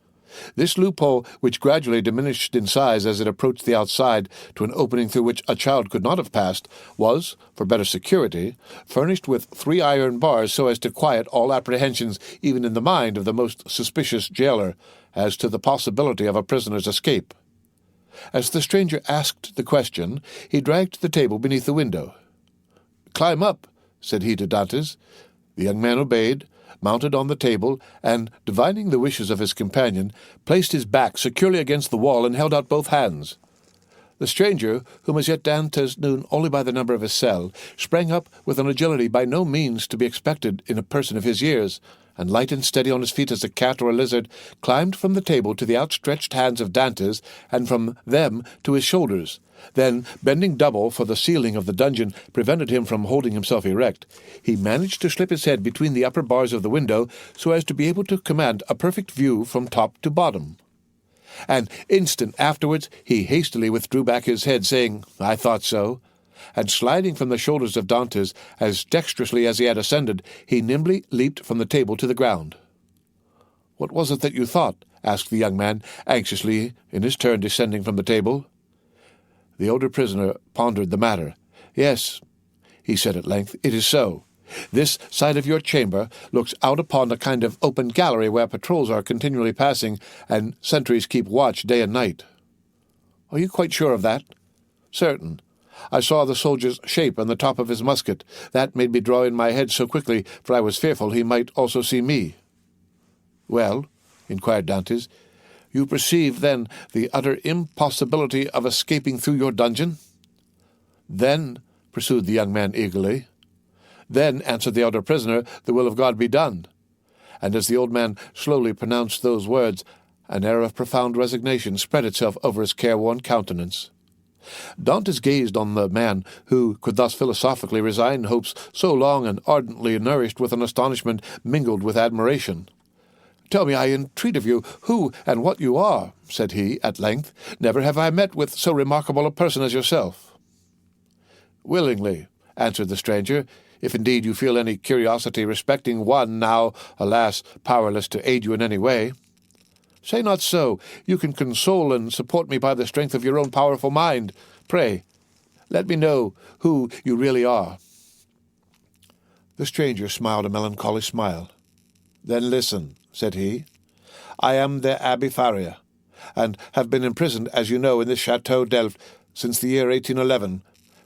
This loophole, which gradually diminished in size as it approached the outside to an opening through which a child could not have passed, was, for better security, furnished with 3 iron bars so as to quiet all apprehensions, even in the mind of the most suspicious jailer, as to the possibility of a prisoner's escape. As the stranger asked the question, he dragged the table beneath the window. "Climb up," said he to Dantès. The young man obeyed, mounted on the table, and, divining the wishes of his companion, placed his back securely against the wall and held out both hands. The stranger, whom as yet Dantès knew only by the number of his cell, sprang up with an agility by no means to be expected in a person of his years, and light and steady on his feet as a cat or a lizard, climbed from the table to the outstretched hands of Dantès, and from them to his shoulders. Then, bending double, for the ceiling of the dungeon prevented him from holding himself erect, he managed to slip his head between the upper bars of the window so as to be able to command a perfect view from top to bottom. An instant afterwards he hastily withdrew back his head, saying, "I thought so," and sliding from the shoulders of Dantès as dexterously as he had ascended, he nimbly leaped from the table to the ground. "What was it that you thought?" asked the young man, anxiously, in his turn descending from the table. The older prisoner pondered the matter. "Yes," he said at length, "it is so. This side of your chamber looks out upon a kind of open gallery where patrols are continually passing, and sentries keep watch day and night." "Are you quite sure of that?" "Certain. I saw the soldier's shape on the top of his musket. That made me draw in my head so quickly, for I was fearful he might also see me." "Well?" inquired Dantès. "You perceive, then, the utter impossibility of escaping through your dungeon?" "Then," pursued the young man eagerly. "Then," answered the elder prisoner, "the will of God be done." And as the old man slowly pronounced those words, an air of profound resignation spread itself over his careworn countenance. Dantès gazed on the man who could thus philosophically resign hopes so long and ardently nourished with an astonishment mingled with admiration. "Tell me, I entreat of you, who and what you are," said he, at length. "Never have I met with so remarkable a person as yourself." "Willingly," answered the stranger, "if indeed you feel any curiosity respecting one now, alas, powerless to aid you in any way." "Say not so. You can console and support me by the strength of your own powerful mind. Pray, let me know who you really are." The stranger smiled a melancholy smile. "Then listen," said he. "I am the Abbé Faria, and have been imprisoned, as you know, in this Château d'Elf since the year 1811,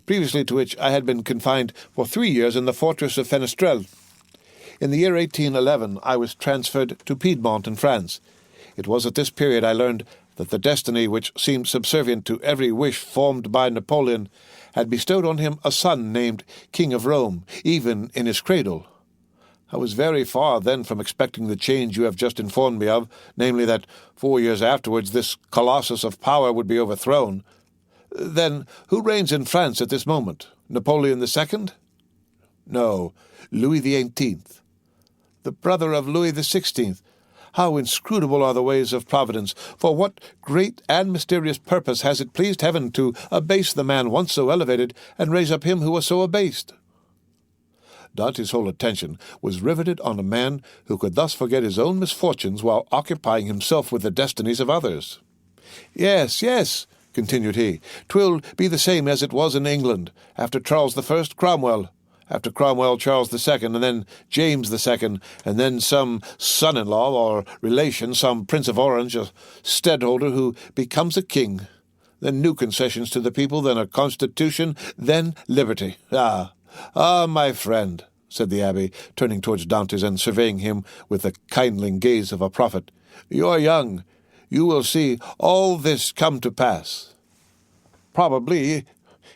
previously to which I had been confined for 3 years in the fortress of Fenestrelle. In the year 1811 I was transferred to Piedmont in France. It was at this period I learned that the destiny which seemed subservient to every wish formed by Napoleon had bestowed on him a son named King of Rome, even in his cradle. I was very far then from expecting the change you have just informed me of, namely that 4 years afterwards this colossus of power would be overthrown. Then who reigns in France at this moment? Napoleon II? No, Louis XVIII. The brother of Louis XVI. How inscrutable are the ways of Providence! For what great and mysterious purpose has it pleased heaven to abase the man once so elevated, and raise up him who was so abased?" Dante's whole attention was riveted on a man who could thus forget his own misfortunes while occupying himself with the destinies of others. "Yes, yes," continued he, "'twill be the same as it was in England. After Charles I, Cromwell. After Cromwell, Charles II, and then James II, and then some son-in-law or relation, some Prince of Orange, a stadtholder who becomes a king. Then new concessions to the people, then a constitution, then liberty. Ah, my friend," said the abbé, turning towards Dantès and surveying him with the kindling gaze of a prophet, "you are young. You will see all this come to pass." "Probably,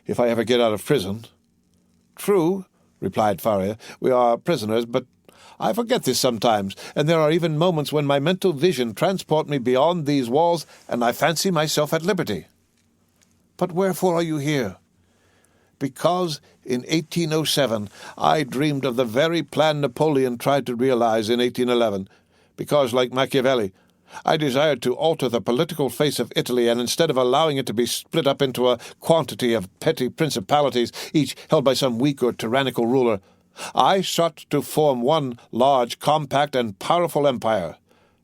if I ever get out of prison." "True," replied Faria, "we are prisoners, but I forget this sometimes, and there are even moments when my mental vision transport me beyond these walls, and I fancy myself at liberty." But wherefore are you here?" "Because in 1807 I dreamed of the very plan Napoleon tried to realize in 1811. Because, like Machiavelli, I desired to alter the political face of Italy, and instead of allowing it to be split up into a quantity of petty principalities, each held by some weak or tyrannical ruler, I sought to form one large, compact, and powerful empire.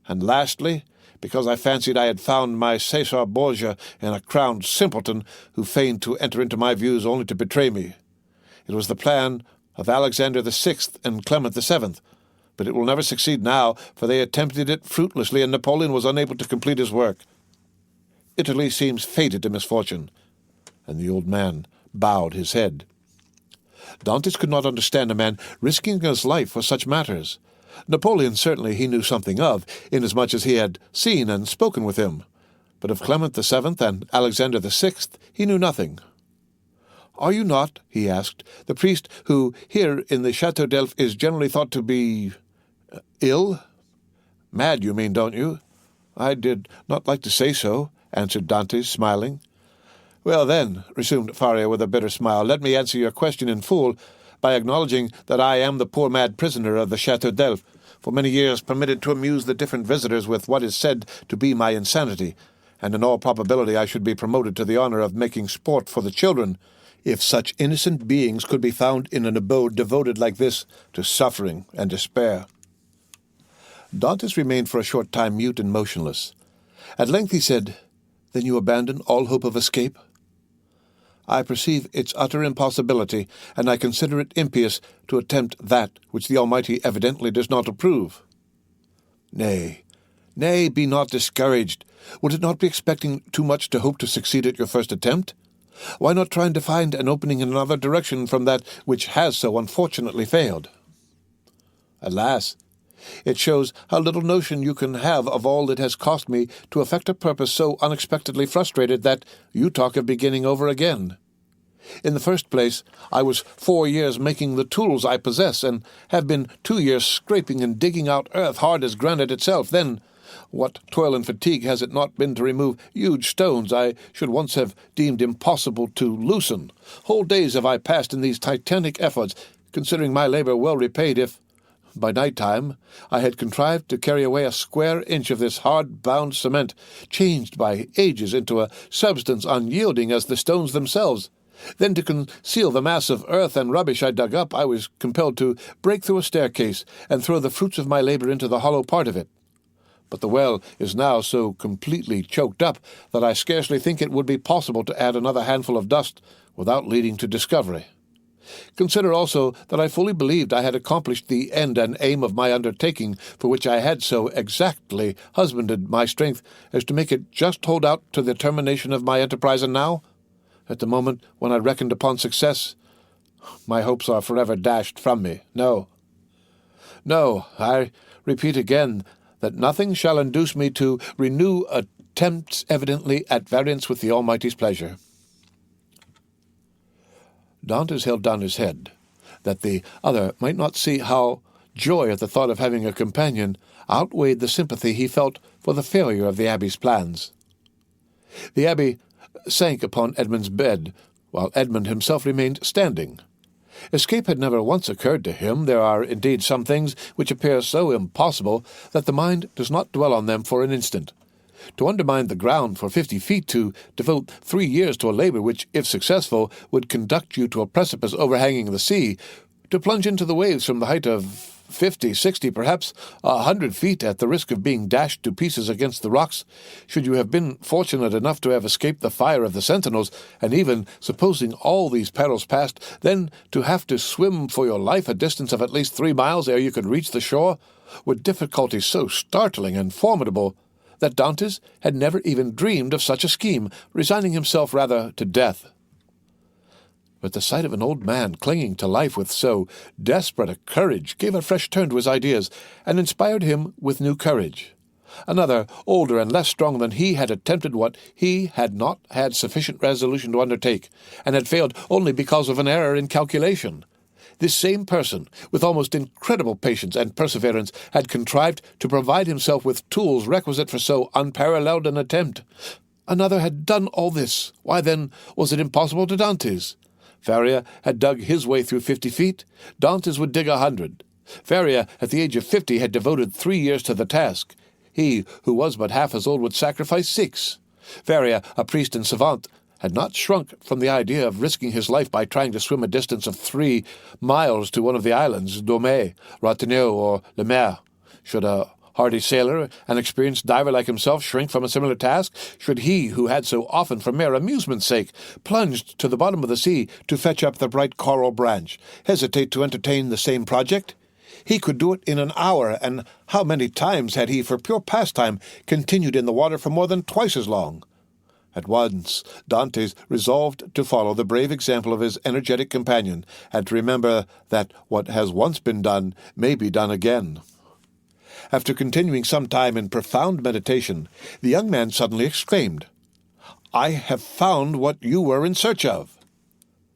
And lastly, because I fancied I had found my Caesar Borgia in a crowned simpleton who feigned to enter into my views only to betray me. It was the plan of Alexander VI and Clement VII, but it will never succeed now, for they attempted it fruitlessly, and Napoleon was unable to complete his work. Italy seems fated to misfortune." And the old man bowed his head. Dantès could not understand a man risking his life for such matters. Napoleon certainly he knew something of, inasmuch as he had seen and spoken with him, but of Clement VII and Alexander VI he knew nothing. "Are you not," he asked, "the priest who here in the Château d'Elf is generally thought to be ill? Mad, you mean, don't you?" "I did not like to say so," answered Dantès, smiling. "Well, then," resumed Faria with a bitter smile, "let me answer your question in full by acknowledging that I am the poor mad prisoner of the Château d'Elf, for many years permitted to amuse the different visitors with what is said to be my insanity, and in all probability I should be promoted to the honor of making sport for the children, if such innocent beings could be found in an abode devoted like this to suffering and despair." Dantès remained for a short time mute and motionless. At length he said, "Then you abandon all hope of escape?" "I perceive its utter impossibility, and I consider it impious to attempt that which the Almighty evidently does not approve." Nay, be not discouraged. Would it not be expecting too much to hope to succeed at your first attempt? Why not try to find an opening in another direction from that which has so unfortunately failed?" "Alas! It shows how little notion you can have of all it has cost me to effect a purpose so unexpectedly frustrated that you talk of beginning over again. In the first place, I was 4 years making the tools I possess, and have been 2 years scraping and digging out earth hard as granite itself. Then, what toil and fatigue has it not been to remove huge stones I should once have deemed impossible to loosen? Whole days have I passed in these titanic efforts, considering my labor well repaid if, by night-time, I had contrived to carry away a square inch of this hard-bound cement, changed by ages into a substance unyielding as the stones themselves. Then, to conceal the mass of earth and rubbish I dug up, I was compelled to break through a staircase and throw the fruits of my labor into the hollow part of it. But the well is now so completely choked up that I scarcely think it would be possible to add another handful of dust without leading to discovery. Consider also that I fully believed I had accomplished the end and aim of my undertaking, for which I had so exactly husbanded my strength as to make it just hold out to the termination of my enterprise, and now, at the moment when I reckoned upon success, my hopes are forever dashed from me. No, I repeat again that nothing shall induce me to renew attempts evidently at variance with the Almighty's pleasure." Dantès held down his head, that the other might not see how joy at the thought of having a companion outweighed the sympathy he felt for the failure of the abbé's plans. The abbé sank upon Edmond's bed, while Edmond himself remained standing. Escape had never once occurred to him. There are indeed some things which appear so impossible that the mind does not dwell on them for an instant. To undermine the ground for 50 feet, to devote 3 years to a labor which, if successful, would conduct you to a precipice overhanging the sea, to plunge into the waves from the height of 50, 60, perhaps 100 feet at the risk of being dashed to pieces against the rocks, should you have been fortunate enough to have escaped the fire of the sentinels, and even, supposing all these perils past, then to have to swim for your life a distance of at least 3 miles ere you could reach the shore, were difficulties so startling and formidable that Dantès had never even dreamed of such a scheme, resigning himself rather to death. But the sight of an old man clinging to life with so desperate a courage gave a fresh turn to his ideas, and inspired him with new courage. Another, older and less strong than he, had attempted what he had not had sufficient resolution to undertake, and had failed only because of an error in calculation. This same person, with almost incredible patience and perseverance, had contrived to provide himself with tools requisite for so unparalleled an attempt. Another had done all this. Why, then, was it impossible to Dantès? Faria had dug his way through 50 feet. Dantès would dig 100. Faria, at the age of 50, had devoted 3 years to the task. He, who was but half as old, would sacrifice 6. Faria, a priest and savant, had not shrunk from the idea of risking his life by trying to swim a distance of 3 miles to one of the islands, Domé, Ratonneau, or Le Maire. Should a hardy sailor, an experienced diver like himself, shrink from a similar task? Should he, who had so often, for mere amusement's sake, plunged to the bottom of the sea to fetch up the bright coral branch, hesitate to entertain the same project? He could do it in an hour, and how many times had he, for pure pastime, continued in the water for more than twice as long? At once Dantès resolved to follow the brave example of his energetic companion, and to remember that what has once been done may be done again. After continuing some time in profound meditation, the young man suddenly exclaimed, "I have found what you were in search of."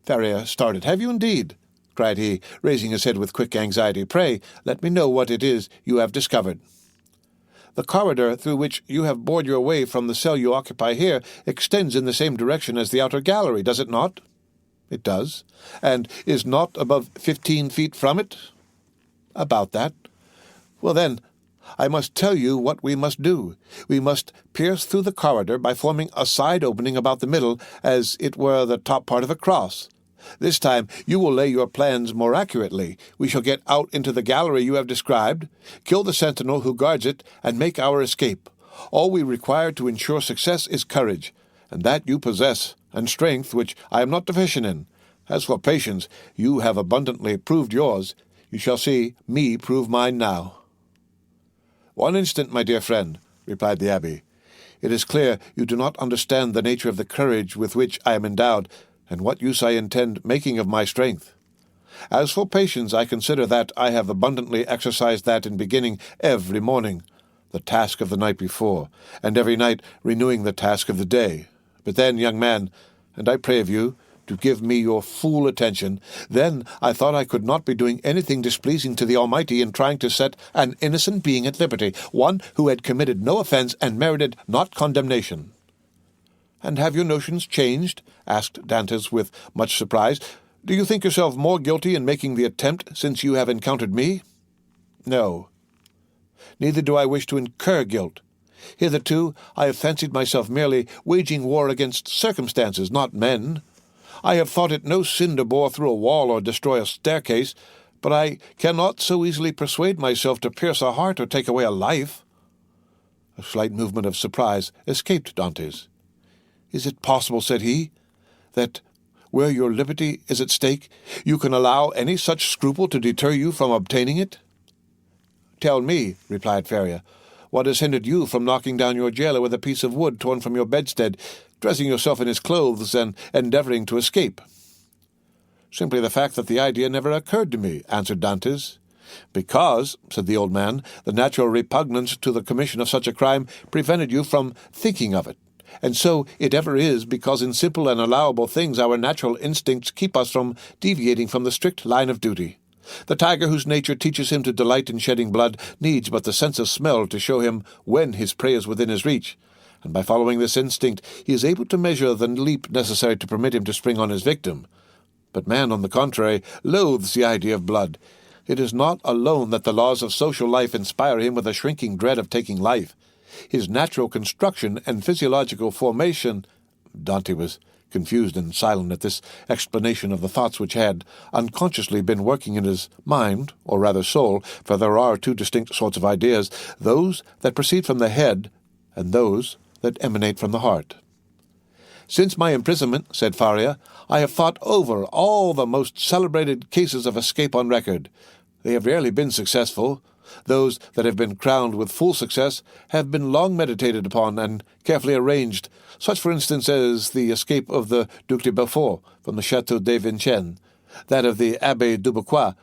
Faria started. "Have you indeed?" cried he, raising his head with quick anxiety. "Pray, let me know what it is you have discovered." "The corridor through which you have bored your way from the cell you occupy here extends in the same direction as the outer gallery, does it not?" "It does." "And is not above 15 feet from it?" "About that." "Well, then, I must tell you what we must do. We must pierce through the corridor by forming a side opening about the middle, as it were the top part of a cross. This time you will lay your plans more accurately. We shall get out into the gallery you have described, kill the sentinel who guards it, and make our escape. All we require to ensure success is courage, and that you possess, and strength, which I am not deficient in. As for patience, you have abundantly proved yours. You shall see me prove mine now." "One instant, my dear friend," replied the abbé. "It is clear you do not understand the nature of the courage with which I am endowed, and what use I intend making of my strength. As for patience, I consider that I have abundantly exercised that in beginning every morning the task of the night before, and every night renewing the task of the day. But then, young man, and I pray of you to give me your full attention, then I thought I could not be doing anything displeasing to the Almighty in trying to set an innocent being at liberty, one who had committed no offense and merited not condemnation." "And have your notions changed?" asked Dantès with much surprise. "Do you think yourself more guilty in making the attempt since you have encountered me?" "No. Neither do I wish to incur guilt. Hitherto I have fancied myself merely waging war against circumstances, not men. I have thought it no sin to bore through a wall or destroy a staircase, but I cannot so easily persuade myself to pierce a heart or take away a life." A slight movement of surprise escaped Dantès. "Is it possible," said he, "that, where your liberty is at stake, you can allow any such scruple to deter you from obtaining it?" "Tell me," replied Faria, "what has hindered you from knocking down your jailer with a piece of wood torn from your bedstead, dressing yourself in his clothes, and endeavoring to escape?" "Simply the fact that the idea never occurred to me," answered Dantès. "Because," said the old man, "the natural repugnance to the commission of such a crime prevented you from thinking of it. And so it ever is, because in simple and allowable things our natural instincts keep us from deviating from the strict line of duty. The tiger whose nature teaches him to delight in shedding blood needs but the sense of smell to show him when his prey is within his reach, and by following this instinct he is able to measure the leap necessary to permit him to spring on his victim. But man, on the contrary, loathes the idea of blood. It is not alone that the laws of social life inspire him with a shrinking dread of taking life. His natural construction and physiological formation—" Dante was confused and silent at this explanation of the thoughts which had unconsciously been working in his mind, or rather soul, for there are two distinct sorts of ideas, those that proceed from the head and those that emanate from the heart. "Since my imprisonment," said Faria, "I have thought over all the most celebrated cases of escape on record. They have rarely been successful. Those that have been crowned with full success have been long meditated upon and carefully arranged, such, for instance, as the escape of the Duc de Beaufort from the Château de Vincennes, that of the Abbé Dubuquois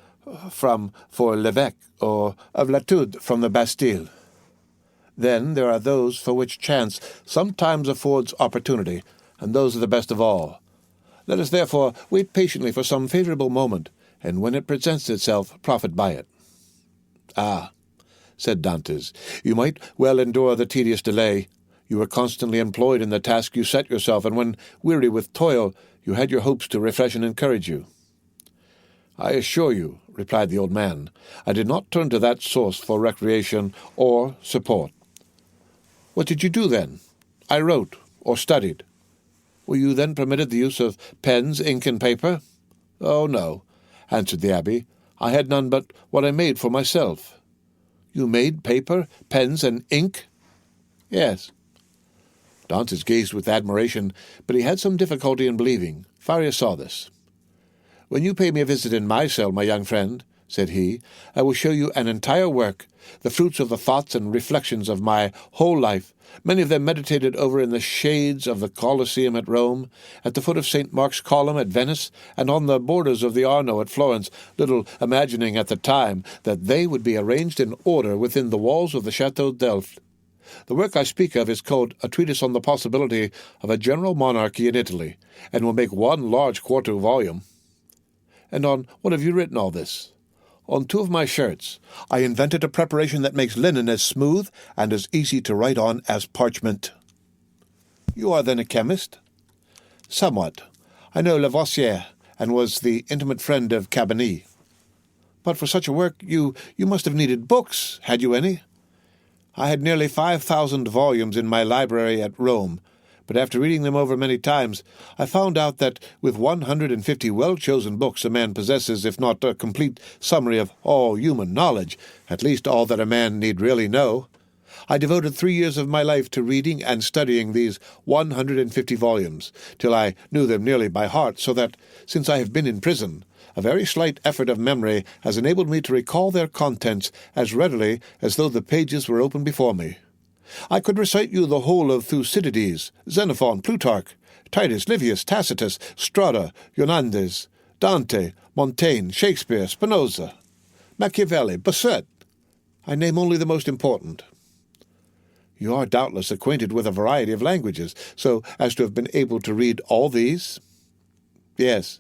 from for l'Évêque, or of Latude from the Bastille. Then there are those for which chance sometimes affords opportunity, and those are the best of all. Let us therefore wait patiently for some favorable moment, and when it presents itself, profit by it." "Ah," said Dantès, "you might well endure the tedious delay. You were constantly employed in the task you set yourself, and when weary with toil, you had your hopes to refresh and encourage you." "I assure you," replied the old man, "I did not turn to that source for recreation or support." "What did you do then?" "I wrote or studied." "Were you then permitted the use of pens, ink, and paper?" "Oh, no," answered the abbé. "I had none but what I made for myself." "You made paper, pens, and ink?" "Yes." Dantès gazed with admiration, but he had some difficulty in believing. Faria saw this. "When you pay me a visit in my cell, my young friend," said he, "I will show you an entire work, the fruits of the thoughts and reflections of my whole life, many of them meditated over in the shades of the Colosseum at Rome, at the foot of St. Mark's Column at Venice, and on the borders of the Arno at Florence, little imagining at the time that they would be arranged in order within the walls of the Château d'Elft. The work I speak of is called A Treatise on the Possibility of a General Monarchy in Italy, and will make one large quarto volume." "And on what have you written all this?" "On 2 of my shirts. I invented a preparation that makes linen as smooth and as easy to write on as parchment." "You are then a chemist?" "Somewhat. I know Lavoisier, and was the intimate friend of Cabanis." "But for such a work you must have needed books. Had you any?" "I had nearly 5,000 volumes in my library at Rome, but after reading them over many times, I found out that with 150 well-chosen books a man possesses, if not a complete summary of all human knowledge, at least all that a man need really know. I devoted 3 years of my life to reading and studying these 150 volumes, till I knew them nearly by heart, so that, since I have been in prison, a very slight effort of memory has enabled me to recall their contents as readily as though the pages were open before me. I could recite you the whole of Thucydides, Xenophon, Plutarch, Titus, Livius, Tacitus, Strada, Jornandes, Dante, Montaigne, Shakespeare, Spinoza, Machiavelli, Bossuet. I name only the most important." "You are doubtless acquainted with a variety of languages, so as to have been able to read all these?" "Yes.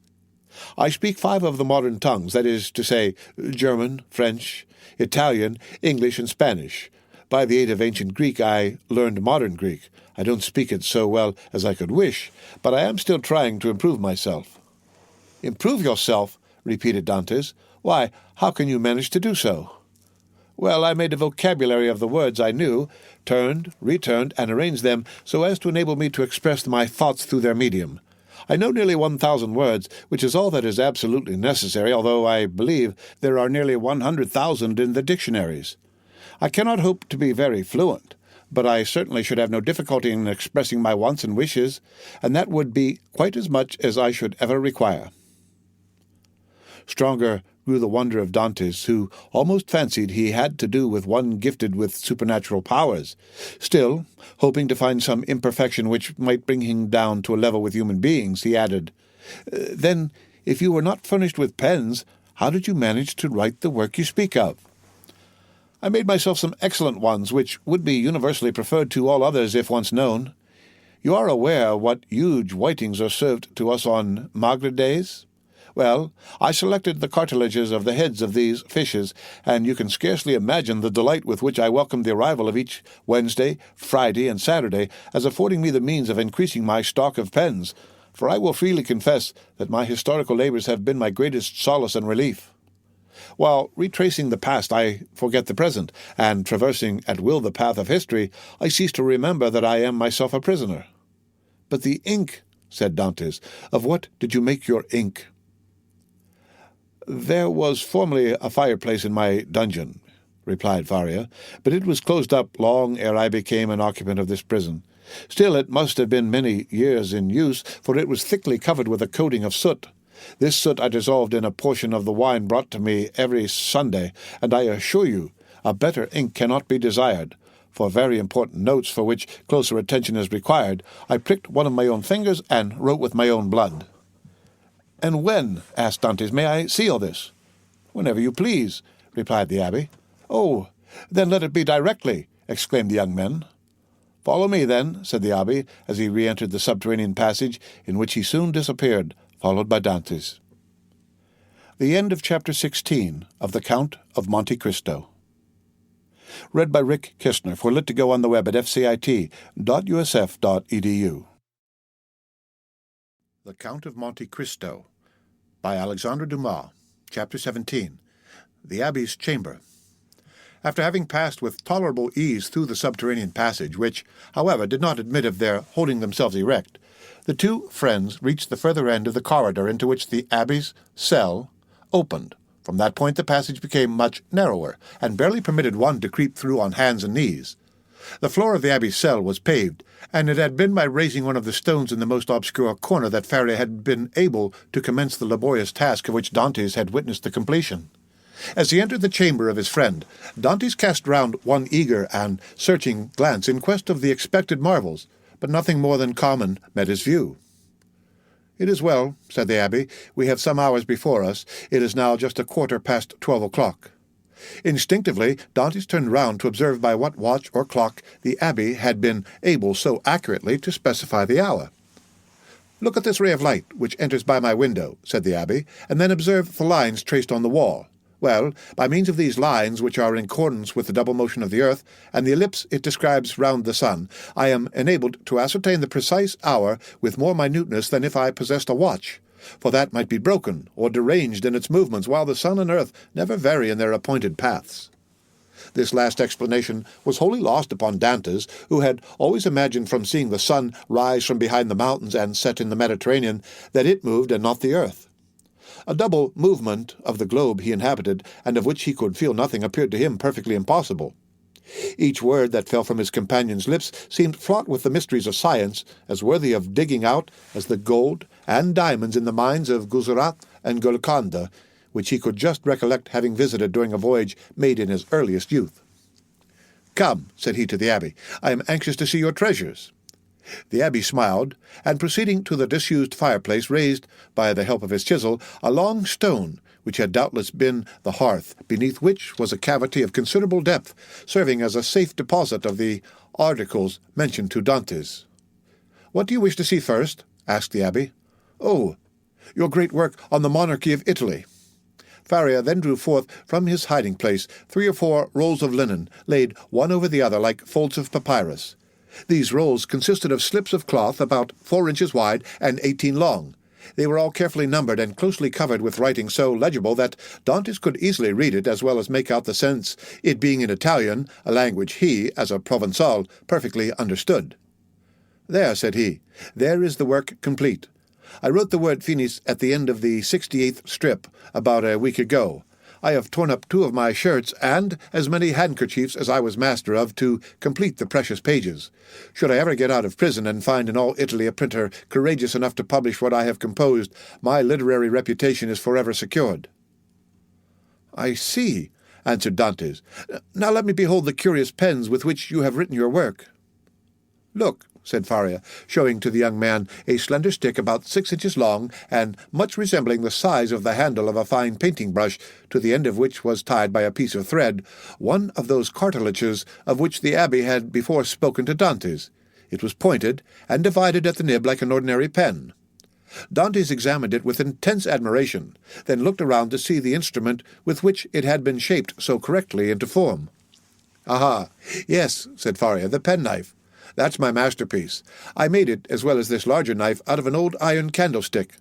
I speak 5 of the modern tongues, that is to say, German, French, Italian, English, and Spanish. By the aid of ancient Greek I learned modern Greek. I don't speak it so well as I could wish, but I am still trying to improve myself." "Improve yourself?" repeated Dantès. "Why, how can you manage to do so?" "Well, I made a vocabulary of the words I knew, turned, returned, and arranged them so as to enable me to express my thoughts through their medium. I know nearly 1,000 words, which is all that is absolutely necessary, although I believe there are nearly 100,000 in the dictionaries. I cannot hope to be very fluent, but I certainly should have no difficulty in expressing my wants and wishes, and that would be quite as much as I should ever require." Stronger grew the wonder of Dantès, who almost fancied he had to do with one gifted with supernatural powers. Still, hoping to find some imperfection which might bring him down to a level with human beings, he added, "Then, if you were not furnished with pens, how did you manage to write the work you speak of?" "I made myself some excellent ones, which would be universally preferred to all others if once known. You are aware what huge whitings are served to us on Maigre days? Well, I selected the cartilages of the heads of these fishes, and you can scarcely imagine the delight with which I welcomed the arrival of each Wednesday, Friday, and Saturday, as affording me the means of increasing my stock of pens, for I will freely confess that my historical labours have been my greatest solace and relief. While retracing the past, I forget the present, and traversing at will the path of history, I cease to remember that I am myself a prisoner." "But the ink," said Dantès. "Of what did you make your ink?" "There was formerly a fireplace in my dungeon," replied Faria, "but it was closed up long ere I became an occupant of this prison. Still, it must have been many years in use, for it was thickly covered with a coating of soot. This soot I dissolved in a portion of the wine brought to me every Sunday, and I assure you a better ink cannot be desired. For very important notes for which closer attention is required, I pricked one of my own fingers and wrote with my own blood." "And when?" asked Dantès. "May I see all this?" "Whenever you please," replied the abbé. "Oh, then let it be directly," exclaimed the young men. "Follow me, then," said the abbé, as he re-entered the subterranean passage, in which he soon disappeared, followed by Dantès. The end of Chapter 16 of the Count of Monte Cristo. Read by Rick Kistner for Lit to Go on the web at fcit.usf.edu. The Count of Monte Cristo by Alexandre Dumas, Chapter 17. The Abbey's Chamber. After having passed with tolerable ease through the subterranean passage, which, however, did not admit of their holding themselves erect, the two friends reached the further end of the corridor into which the Abbey's cell opened. From that point the passage became much narrower, and barely permitted one to creep through on hands and knees. The floor of the Abbey's cell was paved, and it had been by raising one of the stones in the most obscure corner that Faria had been able to commence the laborious task of which Dantès had witnessed the completion. As he entered the chamber of his friend, Dantès cast round one eager and searching glance in quest of the expected marvels, but nothing more than common met his view. "It is well," said the abbé. "We have some hours before us. It is now just 12:15 o'clock." Instinctively, Dantès turned round to observe by what watch or clock the abbé had been able so accurately to specify the hour. "Look at this ray of light which enters by my window," said the abbé, "and then observe the lines traced on the wall. Well, by means of these lines, which are in accordance with the double motion of the earth, and the ellipse it describes round the sun, I am enabled to ascertain the precise hour with more minuteness than if I possessed a watch, for that might be broken or deranged in its movements, while the sun and earth never vary in their appointed paths." This last explanation was wholly lost upon Dantès, who had always imagined from seeing the sun rise from behind the mountains and set in the Mediterranean that it moved and not the earth. A double movement of the globe he inhabited, and of which he could feel nothing, appeared to him perfectly impossible. Each word that fell from his companion's lips seemed fraught with the mysteries of science, as worthy of digging out as the gold and diamonds in the mines of Guzerat and Golconda, which he could just recollect having visited during a voyage made in his earliest youth. "Come," said he to the abbé, "I am anxious to see your treasures." The abbé smiled, and proceeding to the disused fireplace, raised, by the help of his chisel, a long stone, which had doubtless been the hearth, beneath which was a cavity of considerable depth, serving as a safe deposit of the articles mentioned to Dantès. "What do you wish to see first?" asked the abbé. "Oh, your great work on the monarchy of Italy." Faria then drew forth from his hiding-place 3 or 4 rolls of linen, laid one over the other like folds of papyrus. These rolls consisted of slips of cloth about 4 inches wide and 18 long. They were all carefully numbered and closely covered with writing so legible that Dantès could easily read it as well as make out the sense, it being in Italian, a language he, as a Provençal, perfectly understood. "There," said he, "there is the work complete. I wrote the word finis at the end of the 68th strip about a week ago. I have torn up 2 of my shirts and as many handkerchiefs as I was master of to complete the precious pages. Should I ever get out of prison and find in all Italy a printer courageous enough to publish what I have composed, my literary reputation is forever secured." "I see," answered Dantès. "Now let me behold the curious pens with which you have written your work." "Look," said Faria, showing to the young man a slender stick about 6 inches long and much resembling the size of the handle of a fine painting-brush, to the end of which was tied by a piece of thread one of those cartilages of which the abbé had before spoken to Dantès. It was pointed and divided at the nib like an ordinary pen. Dantès examined it with intense admiration, then looked around to see the instrument with which it had been shaped so correctly into form. "Aha! Yes," said Faria, "the penknife. That's my masterpiece. I made it, as well as this larger knife, out of an old iron candlestick.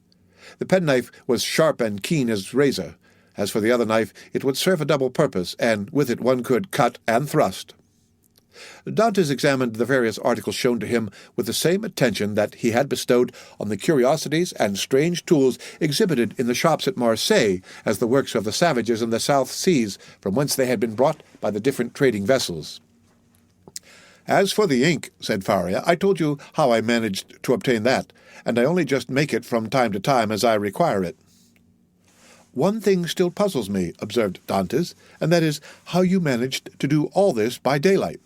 The penknife was sharp and keen as razor. As for the other knife, it would serve a double purpose, and with it one could cut and thrust." Dantès examined the various articles shown to him with the same attention that he had bestowed on the curiosities and strange tools exhibited in the shops at Marseilles as the works of the savages in the South Seas, from whence they had been brought by the different trading vessels. "As for the ink," said Faria, "I told you how I managed to obtain that, and I only just make it from time to time as I require it." "One thing still puzzles me," observed Dantès, "and that is how you managed to do all this by daylight."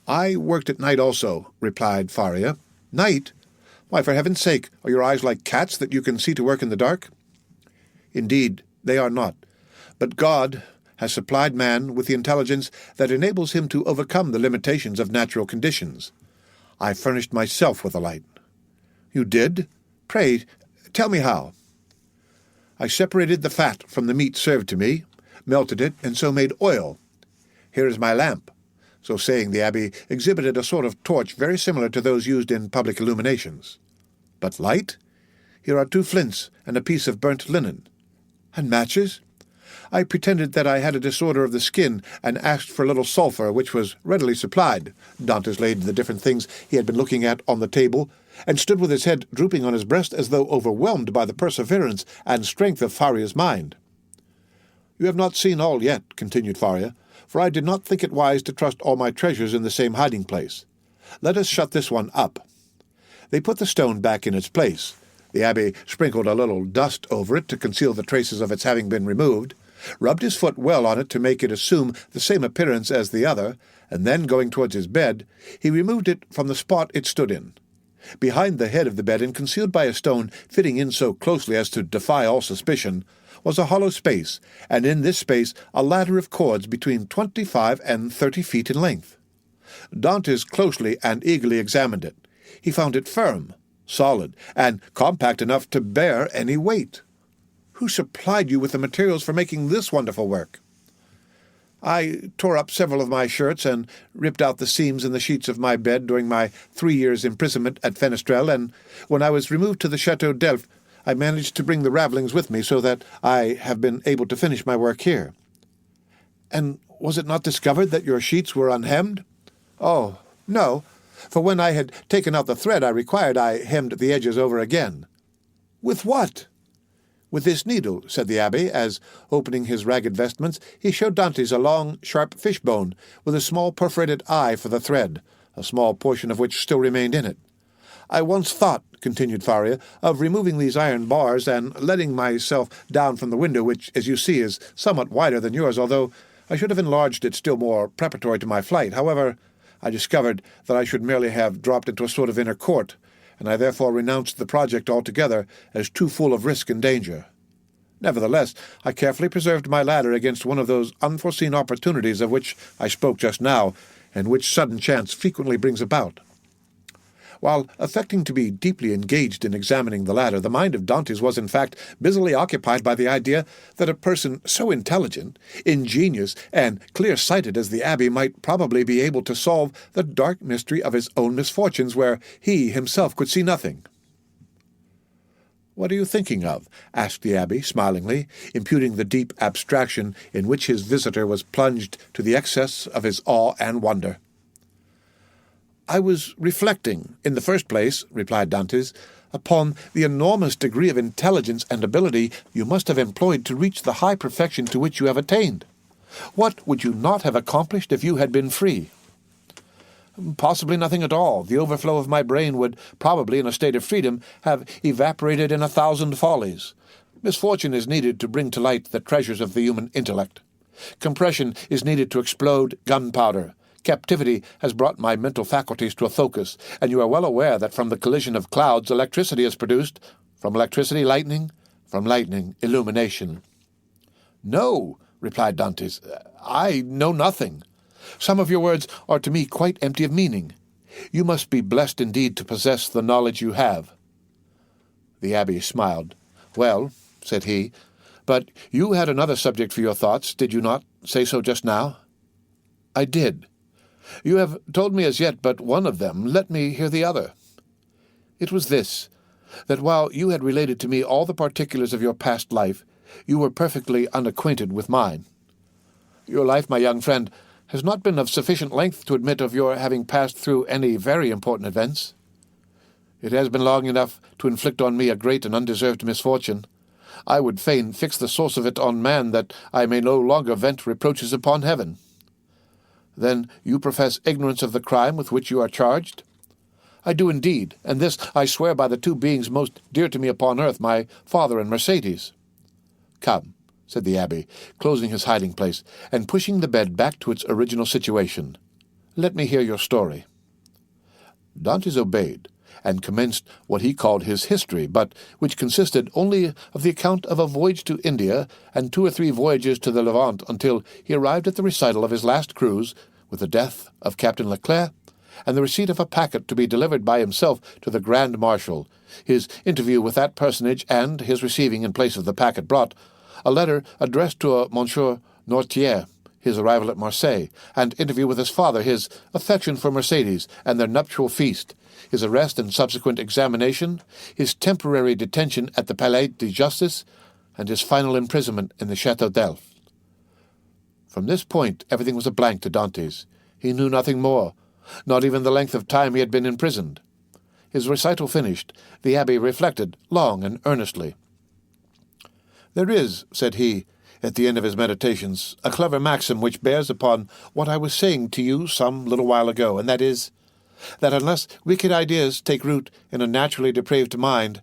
"I worked at night also," replied Faria. "Night? Why, for heaven's sake, are your eyes like cats that you can see to work in the dark?" "Indeed, they are not. But God has supplied man with the intelligence that enables him to overcome the limitations of natural conditions. I furnished myself with a light." "You did? Pray, tell me how." "I separated the fat from the meat served to me, melted it, and so made oil. Here is my lamp." So saying, the abbé exhibited a sort of torch very similar to those used in public illuminations. "But light? Here are 2 flints and a piece of burnt linen." "And matches?" "I pretended that I had a disorder of the skin, and asked for a little sulphur, which was readily supplied." Dantès laid the different things he had been looking at on the table, and stood with his head drooping on his breast as though overwhelmed by the perseverance and strength of Faria's mind. "You have not seen all yet," continued Faria, "for I did not think it wise to trust all my treasures in the same hiding-place. Let us shut this one up." They put the stone back in its place. The abbé sprinkled a little dust over it to conceal the traces of its having been removed, rubbed his foot well on it to make it assume the same appearance as the other, and then, going towards his bed, he removed it from the spot it stood in. Behind the head of the bed, and concealed by a stone fitting in so closely as to defy all suspicion, was a hollow space, and in this space a ladder of cords between 25 and 30 feet in length. Dantès closely and eagerly examined it. He found it firm, solid, and compact enough to bear any weight. "Who supplied you with the materials for making this wonderful work?" "I tore up several of my shirts and ripped out the seams in the sheets of my bed during my 3 years' imprisonment at Fenestrelle, and when I was removed to the Château d'Elf, I managed to bring the ravelings with me so that I have been able to finish my work here." "And was it not discovered that your sheets were unhemmed?" "Oh, no, for when I had taken out the thread I required, I hemmed the edges over again." "With what?" "With this needle," said the abbé, as, opening his ragged vestments, he showed Dantès a long, sharp fish-bone, with a small perforated eye for the thread, a small portion of which still remained in it. "I once thought," continued Faria, "of removing these iron bars and letting myself down from the window, which, as you see, is somewhat wider than yours, although I should have enlarged it still more preparatory to my flight. However, I discovered that I should merely have dropped into a sort of inner court, and I therefore renounced the project altogether as too full of risk and danger. Nevertheless, I carefully preserved my ladder against one of those unforeseen opportunities of which I spoke just now, and which sudden chance frequently brings about." While affecting to be deeply engaged in examining the ladder, the mind of Dantès was, in fact, busily occupied by the idea that a person so intelligent, ingenious, and clear-sighted as the abbé might probably be able to solve the dark mystery of his own misfortunes, where he himself could see nothing. "What are you thinking of?" asked the abbé, smilingly, imputing the deep abstraction in which his visitor was plunged to the excess of his awe and wonder. "I was reflecting, in the first place," replied Dantès, "upon the enormous degree of intelligence and ability you must have employed to reach the high perfection to which you have attained. What would you not have accomplished if you had been free?" "Possibly nothing at all. The overflow of my brain would probably, in a state of freedom, have evaporated in 1,000 follies. Misfortune is needed to bring to light the treasures of the human intellect. Compression is needed to explode gunpowder. Captivity has brought my mental faculties to a focus, and you are well aware that from the collision of clouds electricity is produced, from electricity lightning, from lightning illumination." "No," replied Dantès, "I know nothing. Some of your words are to me quite empty of meaning. You must be blessed indeed to possess the knowledge you have." The abbé smiled. "Well," said he, "but you had another subject for your thoughts, did you not say so just now?" "I did." "You have told me as yet but one of them. Let me hear the other." "It was this, that while you had related to me all the particulars of your past life, you were perfectly unacquainted with mine. Your life, my young friend, has not been of sufficient length to admit of your having passed through any very important events. It has been long enough to inflict on me a great and undeserved misfortune. I would fain fix the source of it on man, that I may no longer vent reproaches upon heaven." "Then you profess ignorance of the crime with which you are charged?" "I do indeed, and this I swear by the 2 beings most dear to me upon earth, my father and Mercédès." "Come," said the abbé, closing his hiding-place, and pushing the bed back to its original situation. "Let me hear your story." Dantès obeyed, and commenced what he called his history, but which consisted only of the account of a voyage to India and 2 or 3 voyages to the Levant, until he arrived at the recital of his last cruise, with the death of Captain Leclerc, and the receipt of a packet to be delivered by himself to the Grand Marshal, his interview with that personage, and his receiving, in place of the packet brought, a letter addressed to a Monsieur Nortier, his arrival at Marseille, and interview with his father, his affection for Mercedes, and their nuptial feast, his arrest and subsequent examination, his temporary detention at the Palais de Justice, and his final imprisonment in the Château d'Elf. From this point everything was a blank to Dantès. He knew nothing more, not even the length of time he had been imprisoned. His recital finished, the abbé reflected long and earnestly. "There is," said he, at the end of his meditations, "a clever maxim which bears upon what I was saying to you some little while ago, and that is, that unless wicked ideas take root in a naturally depraved mind,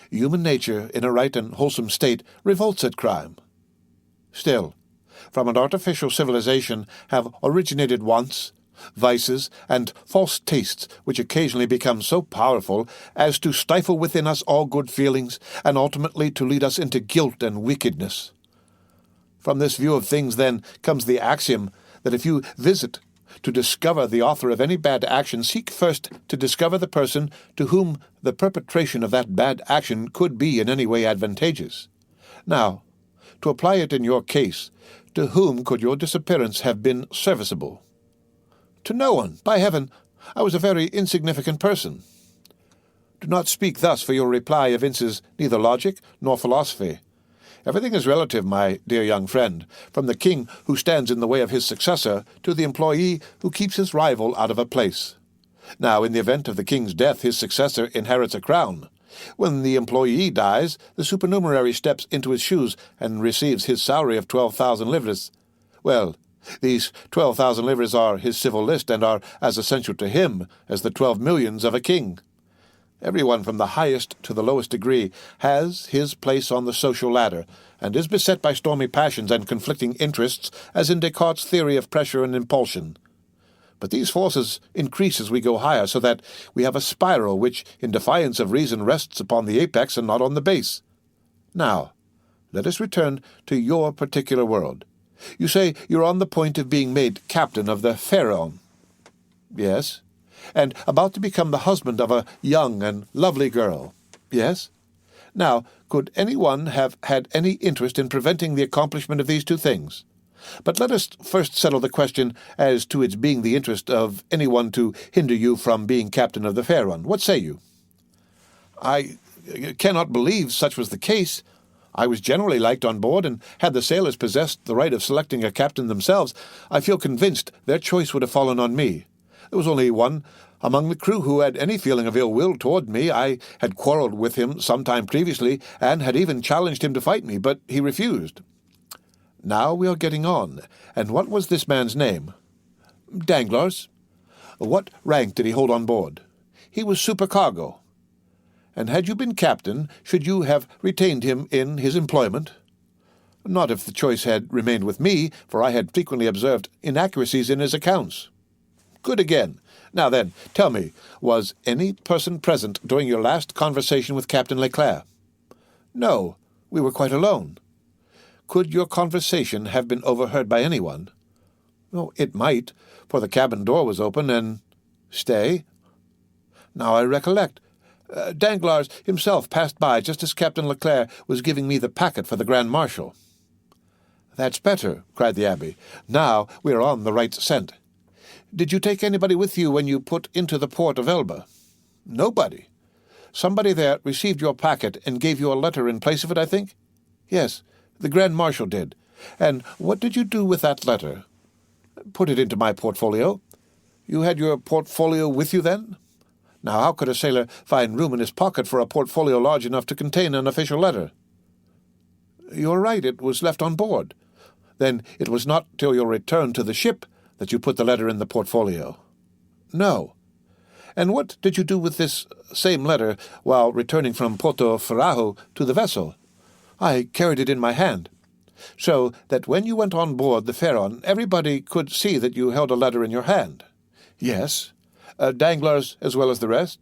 human nature, in a right and wholesome state, revolts at crime. Still, from an artificial civilization have originated wants, vices, and false tastes which occasionally become so powerful as to stifle within us all good feelings, and ultimately to lead us into guilt and wickedness. From this view of things, then, comes the axiom that if you visit to discover the author of any bad action, seek first to discover the person to whom the perpetration of that bad action could be in any way advantageous. Now, to apply it in your case, to whom could your disappearance have been serviceable? To no one. By heaven, I was a very insignificant person. Do not speak thus, for your reply evinces neither logic nor philosophy. Everything is relative, my dear young friend, from the king who stands in the way of his successor to the employee who keeps his rival out of a place. Now, in the event of the king's death, his successor inherits a crown. When the employee dies, the supernumerary steps into his shoes and receives his salary of 12,000 livres. Well, these 12,000 livres are his civil list and are as essential to him as the 12 millions of a king. Everyone from the highest to the lowest degree has his place on the social ladder, and is beset by stormy passions and conflicting interests, as in Descartes' theory of pressure and impulsion. But these forces increase as we go higher, so that we have a spiral which, in defiance of reason, rests upon the apex and not on the base. Now, let us return to your particular world. You say you're on the point of being made captain of the Pharaon. Yes. And about to become the husband of a young and lovely girl. Yes? Now, could anyone have had any interest in preventing the accomplishment of these two things? But let us first settle the question as to its being the interest of anyone to hinder you from being captain of the Pharaon. What say you? I cannot believe such was the case. I was generally liked on board, and had the sailors possessed the right of selecting a captain themselves, I feel convinced their choice would have fallen on me. There was only one among the crew who had any feeling of ill will toward me. I had quarrelled with him some time previously, and had even challenged him to fight me, but he refused. Now we are getting on. And what was this man's name? Danglars. What rank did he hold on board? He was supercargo. And had you been captain, should you have retained him in his employment? Not if the choice had remained with me, for I had frequently observed inaccuracies in his accounts. Good again. Now then, tell me, was any person present during your last conversation with Captain Leclerc? No, we were quite alone. Could your conversation have been overheard by anyone? Oh, it might, for the cabin door was open, and— Stay. Now I recollect. Danglars himself passed by just as Captain Leclerc was giving me the packet for the Grand Marshal. That's better, cried the abbé. Now we are on the right scent. Did you take anybody with you when you put into the port of Elba? Nobody. Somebody there received your packet and gave you a letter in place of it, I think? Yes, the Grand Marshal did. And what did you do with that letter? Put it into my portfolio. You had your portfolio with you then? Now, how could a sailor find room in his pocket for a portfolio large enough to contain an official letter? You're right, it was left on board. Then it was not till your return to the ship that you put the letter in the portfolio? No. And what did you do with this same letter while returning from Porto Ferrajo to the vessel? I carried it in my hand, so that when you went on board the Pharaon, everybody could see that you held a letter in your hand. Yes. Danglars as well as the rest?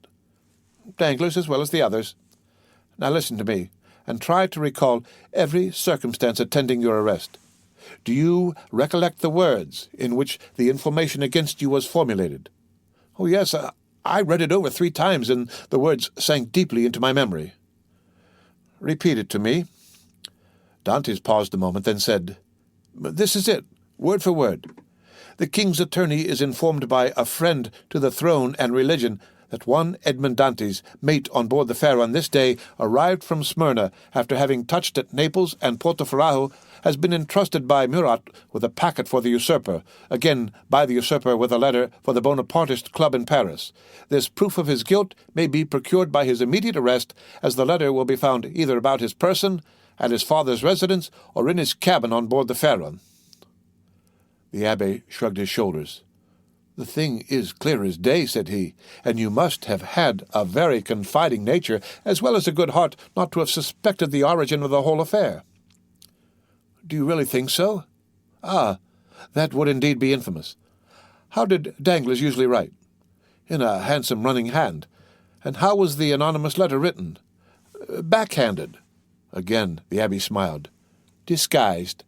Danglars as well as the others. Now listen to me, and try to recall every circumstance attending your arrest. Do you recollect the words in which the information against you was formulated? Oh, yes, I read it over 3 times, and the words sank deeply into my memory. Repeat it to me. Dantès paused a moment, then said, This is it. word for word. The king's attorney is informed by a friend to the throne and religion that one Edmond Dantès, mate on board the Pharaon this day, arrived from Smyrna after having touched at Naples, and Porto has been entrusted by Murat with a packet for the usurper, again by the usurper with a letter for the Bonapartist club in Paris. This proof of his guilt may be procured by his immediate arrest, as the letter will be found either about his person, at his father's residence, or in his cabin on board the Pharaon. The abbé shrugged his shoulders. "The thing is clear as day," said he, "and you must have had a very confiding nature, as well as a good heart, not to have suspected the origin of the whole affair." "Do you really think so?" "Ah, that would indeed be infamous. How did Danglars usually write?" "In a handsome running hand." "And how was the anonymous letter written?" "Backhanded." Again the abbé smiled. "Disguised."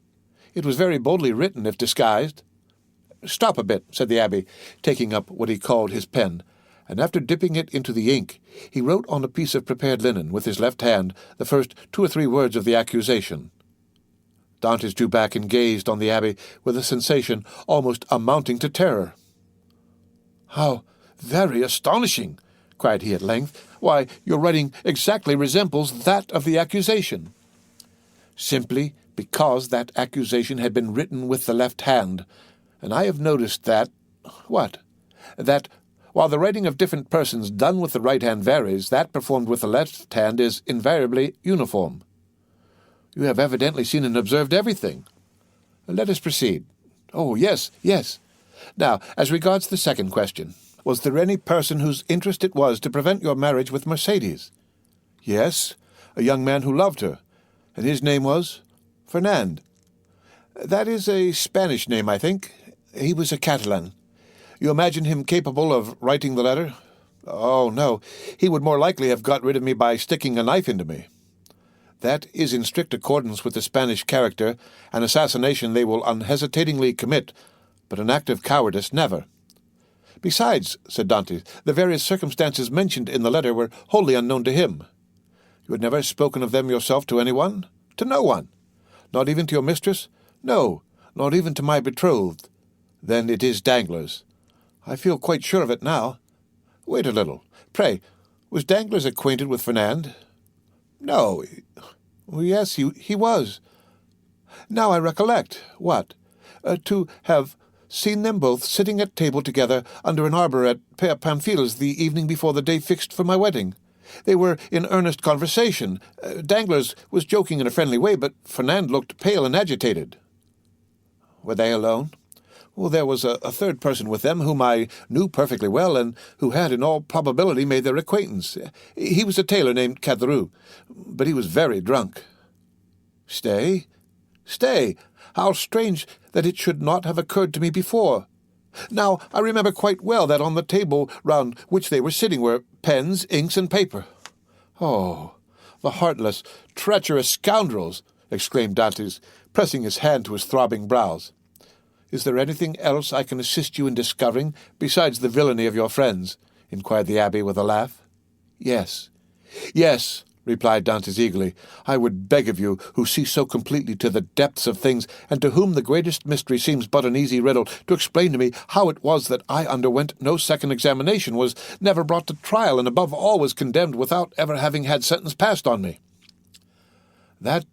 "It was very boldly written, if disguised." "Stop a bit," said the abbé, taking up what he called his pen, and after dipping it into the ink, he wrote on a piece of prepared linen with his left hand the first 2 or 3 words of the accusation. Dantès drew back and gazed on the abbé with a sensation almost amounting to terror. "How very astonishing!" cried he at length. "Why, your writing exactly resembles that of the accusation." "Simply because that accusation had been written with the left hand, and I have noticed that—" "What?" "That, while the writing of different persons done with the right hand varies, that performed with the left hand is invariably uniform." "You have evidently seen and observed everything." "Let us proceed." "Oh, yes, yes. Now, as regards the second question, was there any person whose interest it was to prevent your marriage with Mercédès?" "Yes, a young man who loved her, and his name was Fernand." "That is a Spanish name, I think. He was a Catalan. You imagine him capable of writing the letter?" "Oh, no. He would more likely have got rid of me by sticking a knife into me." "That is in strict accordance with the Spanish character. An assassination they will unhesitatingly commit, but an act of cowardice never." "Besides," said Dantès, "the various circumstances mentioned in the letter were wholly unknown to him." "You had never spoken of them yourself to anyone?" "To no one." "Not even to your mistress?" "No, not even to my betrothed." "Then it is Danglars." "I feel quite sure of it now." "Wait a little. Pray, was Danglars acquainted with Fernand?" "No. Yes, he was." "Now I recollect." "What?" To have seen them both sitting at table together under an arbour at Pamphil's the evening before the day fixed for my wedding. They were in earnest conversation. Danglars was joking in a friendly way, but Fernand looked pale and agitated." "Were they alone?" "Well, there was a third person with them whom I knew perfectly well, and who had in all probability made their acquaintance. He was a tailor named Caderousse, but he was very drunk." "Stay. How strange that it should not have occurred to me before. Now I remember quite well that on the table round which they were sitting were pens, inks, and paper." "Oh, the heartless, treacherous scoundrels!" exclaimed Dantès, pressing his hand to his throbbing brows. "Is there anything else I can assist you in discovering besides the villainy of your friends?" inquired the abbé with a laugh. "Yes, yes," replied Dantès eagerly. "I would beg of you, who see so completely to the depths of things, and to whom the greatest mystery seems but an easy riddle, to explain to me how it was that I underwent no second examination, was never brought to trial, and above all was condemned without ever having had sentence passed on me." "That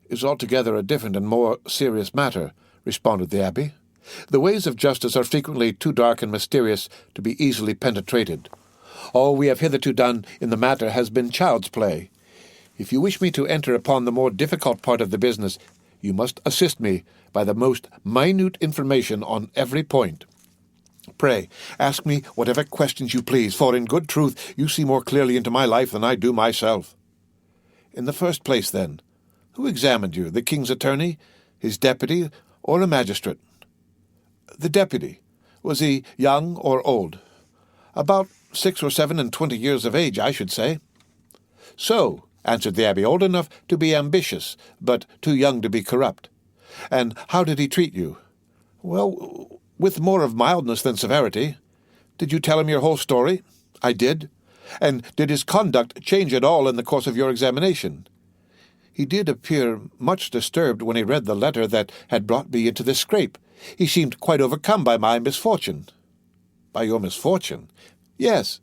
is altogether a different and more serious matter," responded the abbé. "The ways of justice are frequently too dark and mysterious to be easily penetrated. All we have hitherto done in the matter has been child's play. If you wish me to enter upon the more difficult part of the business, you must assist me by the most minute information on every point. Pray, ask me whatever questions you please, for in good truth you see more clearly into my life than I do myself." "In the first place, then, who examined you, the king's attorney, his deputy, or a magistrate?" "The deputy. Was he young or old?" "About 6 or 27 years of age, I should say." "So," answered the abbé, "old enough to be ambitious, but too young to be corrupt. And how did he treat you?" "Well, with more of mildness than severity." "Did you tell him your whole story?" "I did." "And did his conduct change at all in the course of your examination?" "He did appear much disturbed when he read the letter that had brought me into this scrape, He seemed quite overcome by my misfortune." "By your misfortune?" "Yes."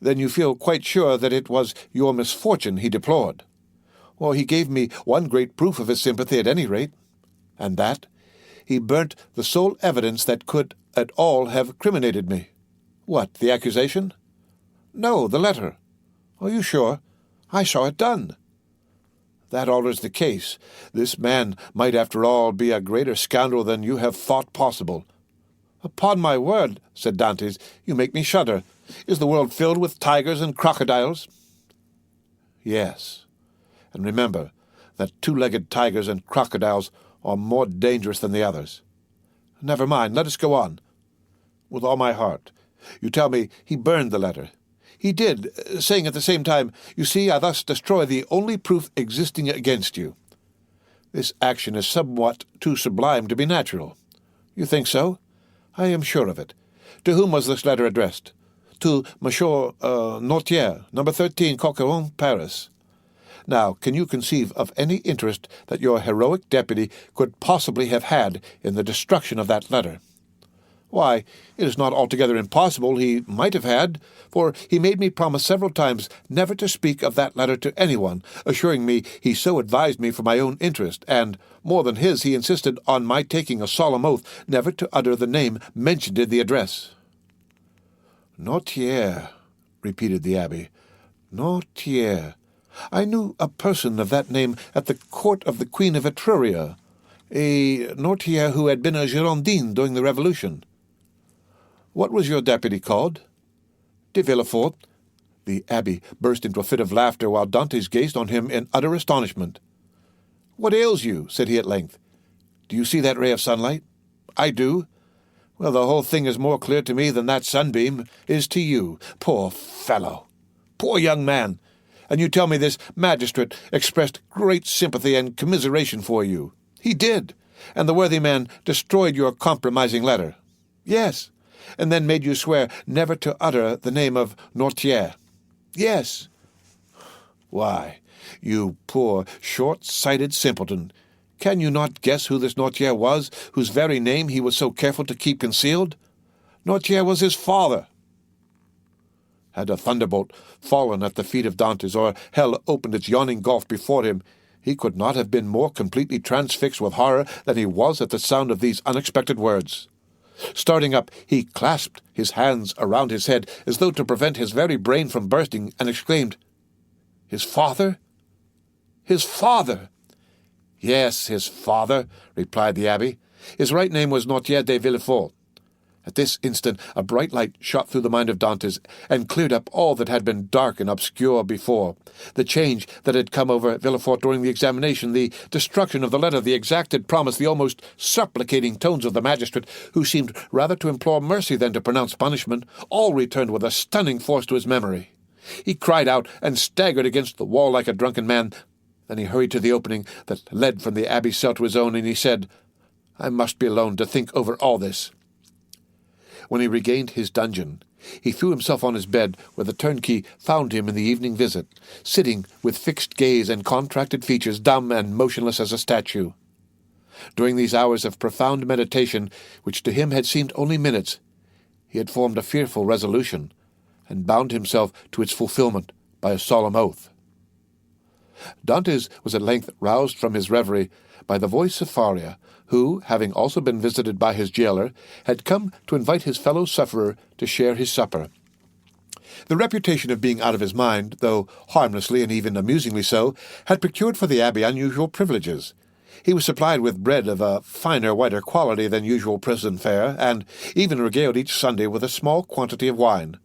"Then you feel quite sure that it was your misfortune he deplored?" "Well, he gave me one great proof of his sympathy at any rate." "And that?" "He burnt the sole evidence that could at all have criminated me." "What, the accusation?" "No, the letter." "Are you sure?" "I saw it done." "That alters the case. This man might after all be a greater scoundrel than you have thought possible." "Upon my word," said Dantès, "you make me shudder. Is the world filled with tigers and crocodiles?" "Yes. And remember that two-legged tigers and crocodiles are more dangerous than the others." "Never mind. Let us go on." "With all my heart. You tell me he burned the letter." "He did, saying at the same time, 'You see, I thus destroy the only proof existing against you.' This action is somewhat too sublime to be natural." "You think so?" "I am sure of it. To whom was this letter addressed?" "To Monsieur Noirtier, number 13, Coquelin, Paris." Now, can you conceive of any interest that your heroic deputy could possibly have had in the destruction of that letter?" "Why, it is not altogether impossible he might have had, for he made me promise several times never to speak of that letter to anyone, assuring me he so advised me for my own interest, and, more than his, he insisted on my taking a solemn oath never to utter the name mentioned in the address." "Noirtier," repeated the abbé. "Noirtier. I knew a person of that name at the court of the Queen of Etruria, a Noirtier who had been a Girondin during the Revolution." "What was your deputy called?" "De Villefort." The abbé burst into a fit of laughter while Dantès gazed on him in utter astonishment. "What ails you?" said he at length. "Do you see that ray of sunlight?" "I do." "Well, the whole thing is more clear to me than that sunbeam is to you. Poor fellow! Poor young man! And you tell me this magistrate expressed great sympathy and commiseration for you." "He did. And the worthy man destroyed your compromising letter." "Yes." "And then made you swear never to utter the name of Noirtier." "Yes." "Why, you poor, short-sighted simpleton, can you not guess who this Noirtier was, whose very name he was so careful to keep concealed? Noirtier was his father." Had a thunderbolt fallen at the feet of Dantès, or hell opened its yawning gulf before him, he could not have been more completely transfixed with horror than he was at the sound of these unexpected words. Starting up, he clasped his hands around his head as though to prevent his very brain from bursting, and exclaimed, "His father? His father!" "Yes, his father," replied the abbé. "His right name was Noirtier de Villefort." At this instant a bright light shot through the mind of Dantès, and cleared up all that had been dark and obscure before. The change that had come over Villefort during the examination, the destruction of the letter, the exacted promise, the almost supplicating tones of the magistrate, who seemed rather to implore mercy than to pronounce punishment, all returned with a stunning force to his memory. He cried out and staggered against the wall like a drunken man. Then he hurried to the opening that led from the abbey's cell to his own, and he said, "I must be alone to think over all this." When he regained his dungeon, he threw himself on his bed, where the turnkey found him in the evening visit, sitting with fixed gaze and contracted features, dumb and motionless as a statue. During these hours of profound meditation, which to him had seemed only minutes, he had formed a fearful resolution, and bound himself to its fulfillment by a solemn oath. Dantès was at length roused from his reverie by the voice of Faria, who, having also been visited by his jailer, had come to invite his fellow-sufferer to share his supper. The reputation of being out of his mind, though harmlessly and even amusingly so, had procured for the abbé unusual privileges. He was supplied with bread of a finer, whiter quality than usual prison fare, and even regaled each Sunday with a small quantity of wine.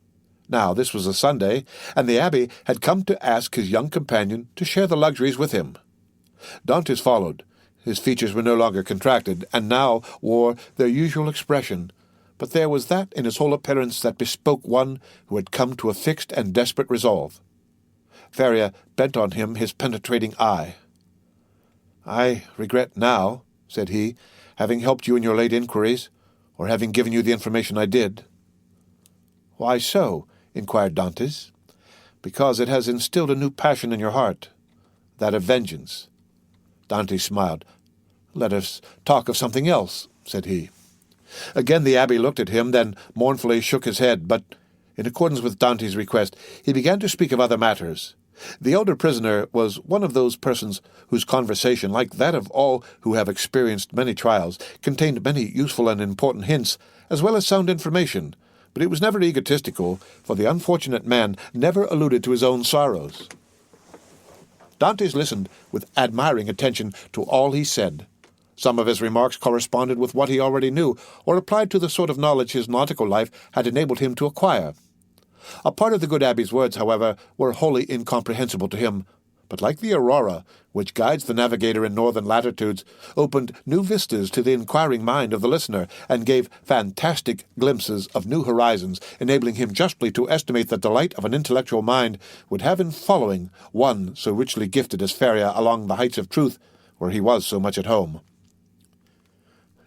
Now, this was a Sunday, and the abbé had come to ask his young companion to share the luxuries with him. Dantès followed. His features were no longer contracted, and now wore their usual expression, but there was that in his whole appearance that bespoke one who had come to a fixed and desperate resolve. Faria bent on him his penetrating eye. "I regret now," said he, "having helped you in your late inquiries, or having given you the information I did." "Why so?" inquired Dantès. "Because it has instilled a new passion in your heart, that of vengeance." Dantès smiled. "Let us talk of something else," said he. Again the abbé looked at him, then mournfully shook his head, but, in accordance with Dante's request, he began to speak of other matters. The elder prisoner was one of those persons whose conversation, like that of all who have experienced many trials, contained many useful and important hints, as well as sound information, but it was never egotistical, for the unfortunate man never alluded to his own sorrows. Dantès listened with admiring attention to all he said. Some of his remarks corresponded with what he already knew, or applied to the sort of knowledge his nautical life had enabled him to acquire. A part of the good abbé's words, however, were wholly incomprehensible to him, but like the aurora, which guides the navigator in northern latitudes, opened new vistas to the inquiring mind of the listener, and gave fantastic glimpses of new horizons, enabling him justly to estimate the delight of an intellectual mind would have in following one so richly gifted as Faria along the heights of truth, where he was so much at home.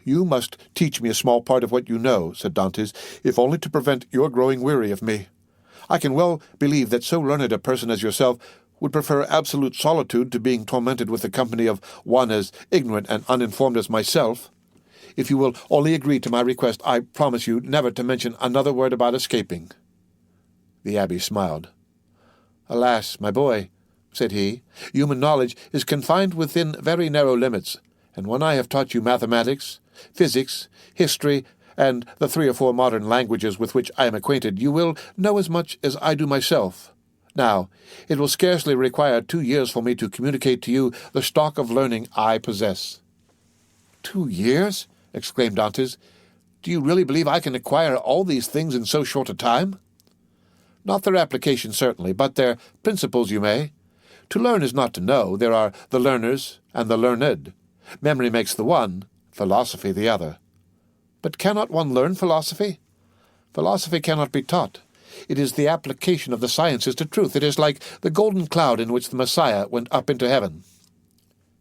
"You must teach me a small part of what you know," said Dantès, "if only to prevent your growing weary of me. I can well believe that so learned a person as yourself would prefer absolute solitude to being tormented with the company of one as ignorant and uninformed as myself. If you will only agree to my request, I promise you never to mention another word about escaping." The abbé smiled. "Alas, my boy," said he, "human knowledge is confined within very narrow limits, and when I have taught you mathematics, physics, history, and the 3 or 4 modern languages with which I am acquainted, you will know as much as I do myself. Now, it will scarcely require 2 years for me to communicate to you the stock of learning I possess." "2 years?" exclaimed Dantès. "Do you really believe I can acquire all these things in so short a time?" "Not their application, certainly, but their principles you may. To learn is not to know. There are the learners and the learned. Memory makes the one, philosophy the other." "But cannot one learn philosophy?" "Philosophy cannot be taught. It is the application of the sciences to truth. It is like the golden cloud in which the Messiah went up into heaven."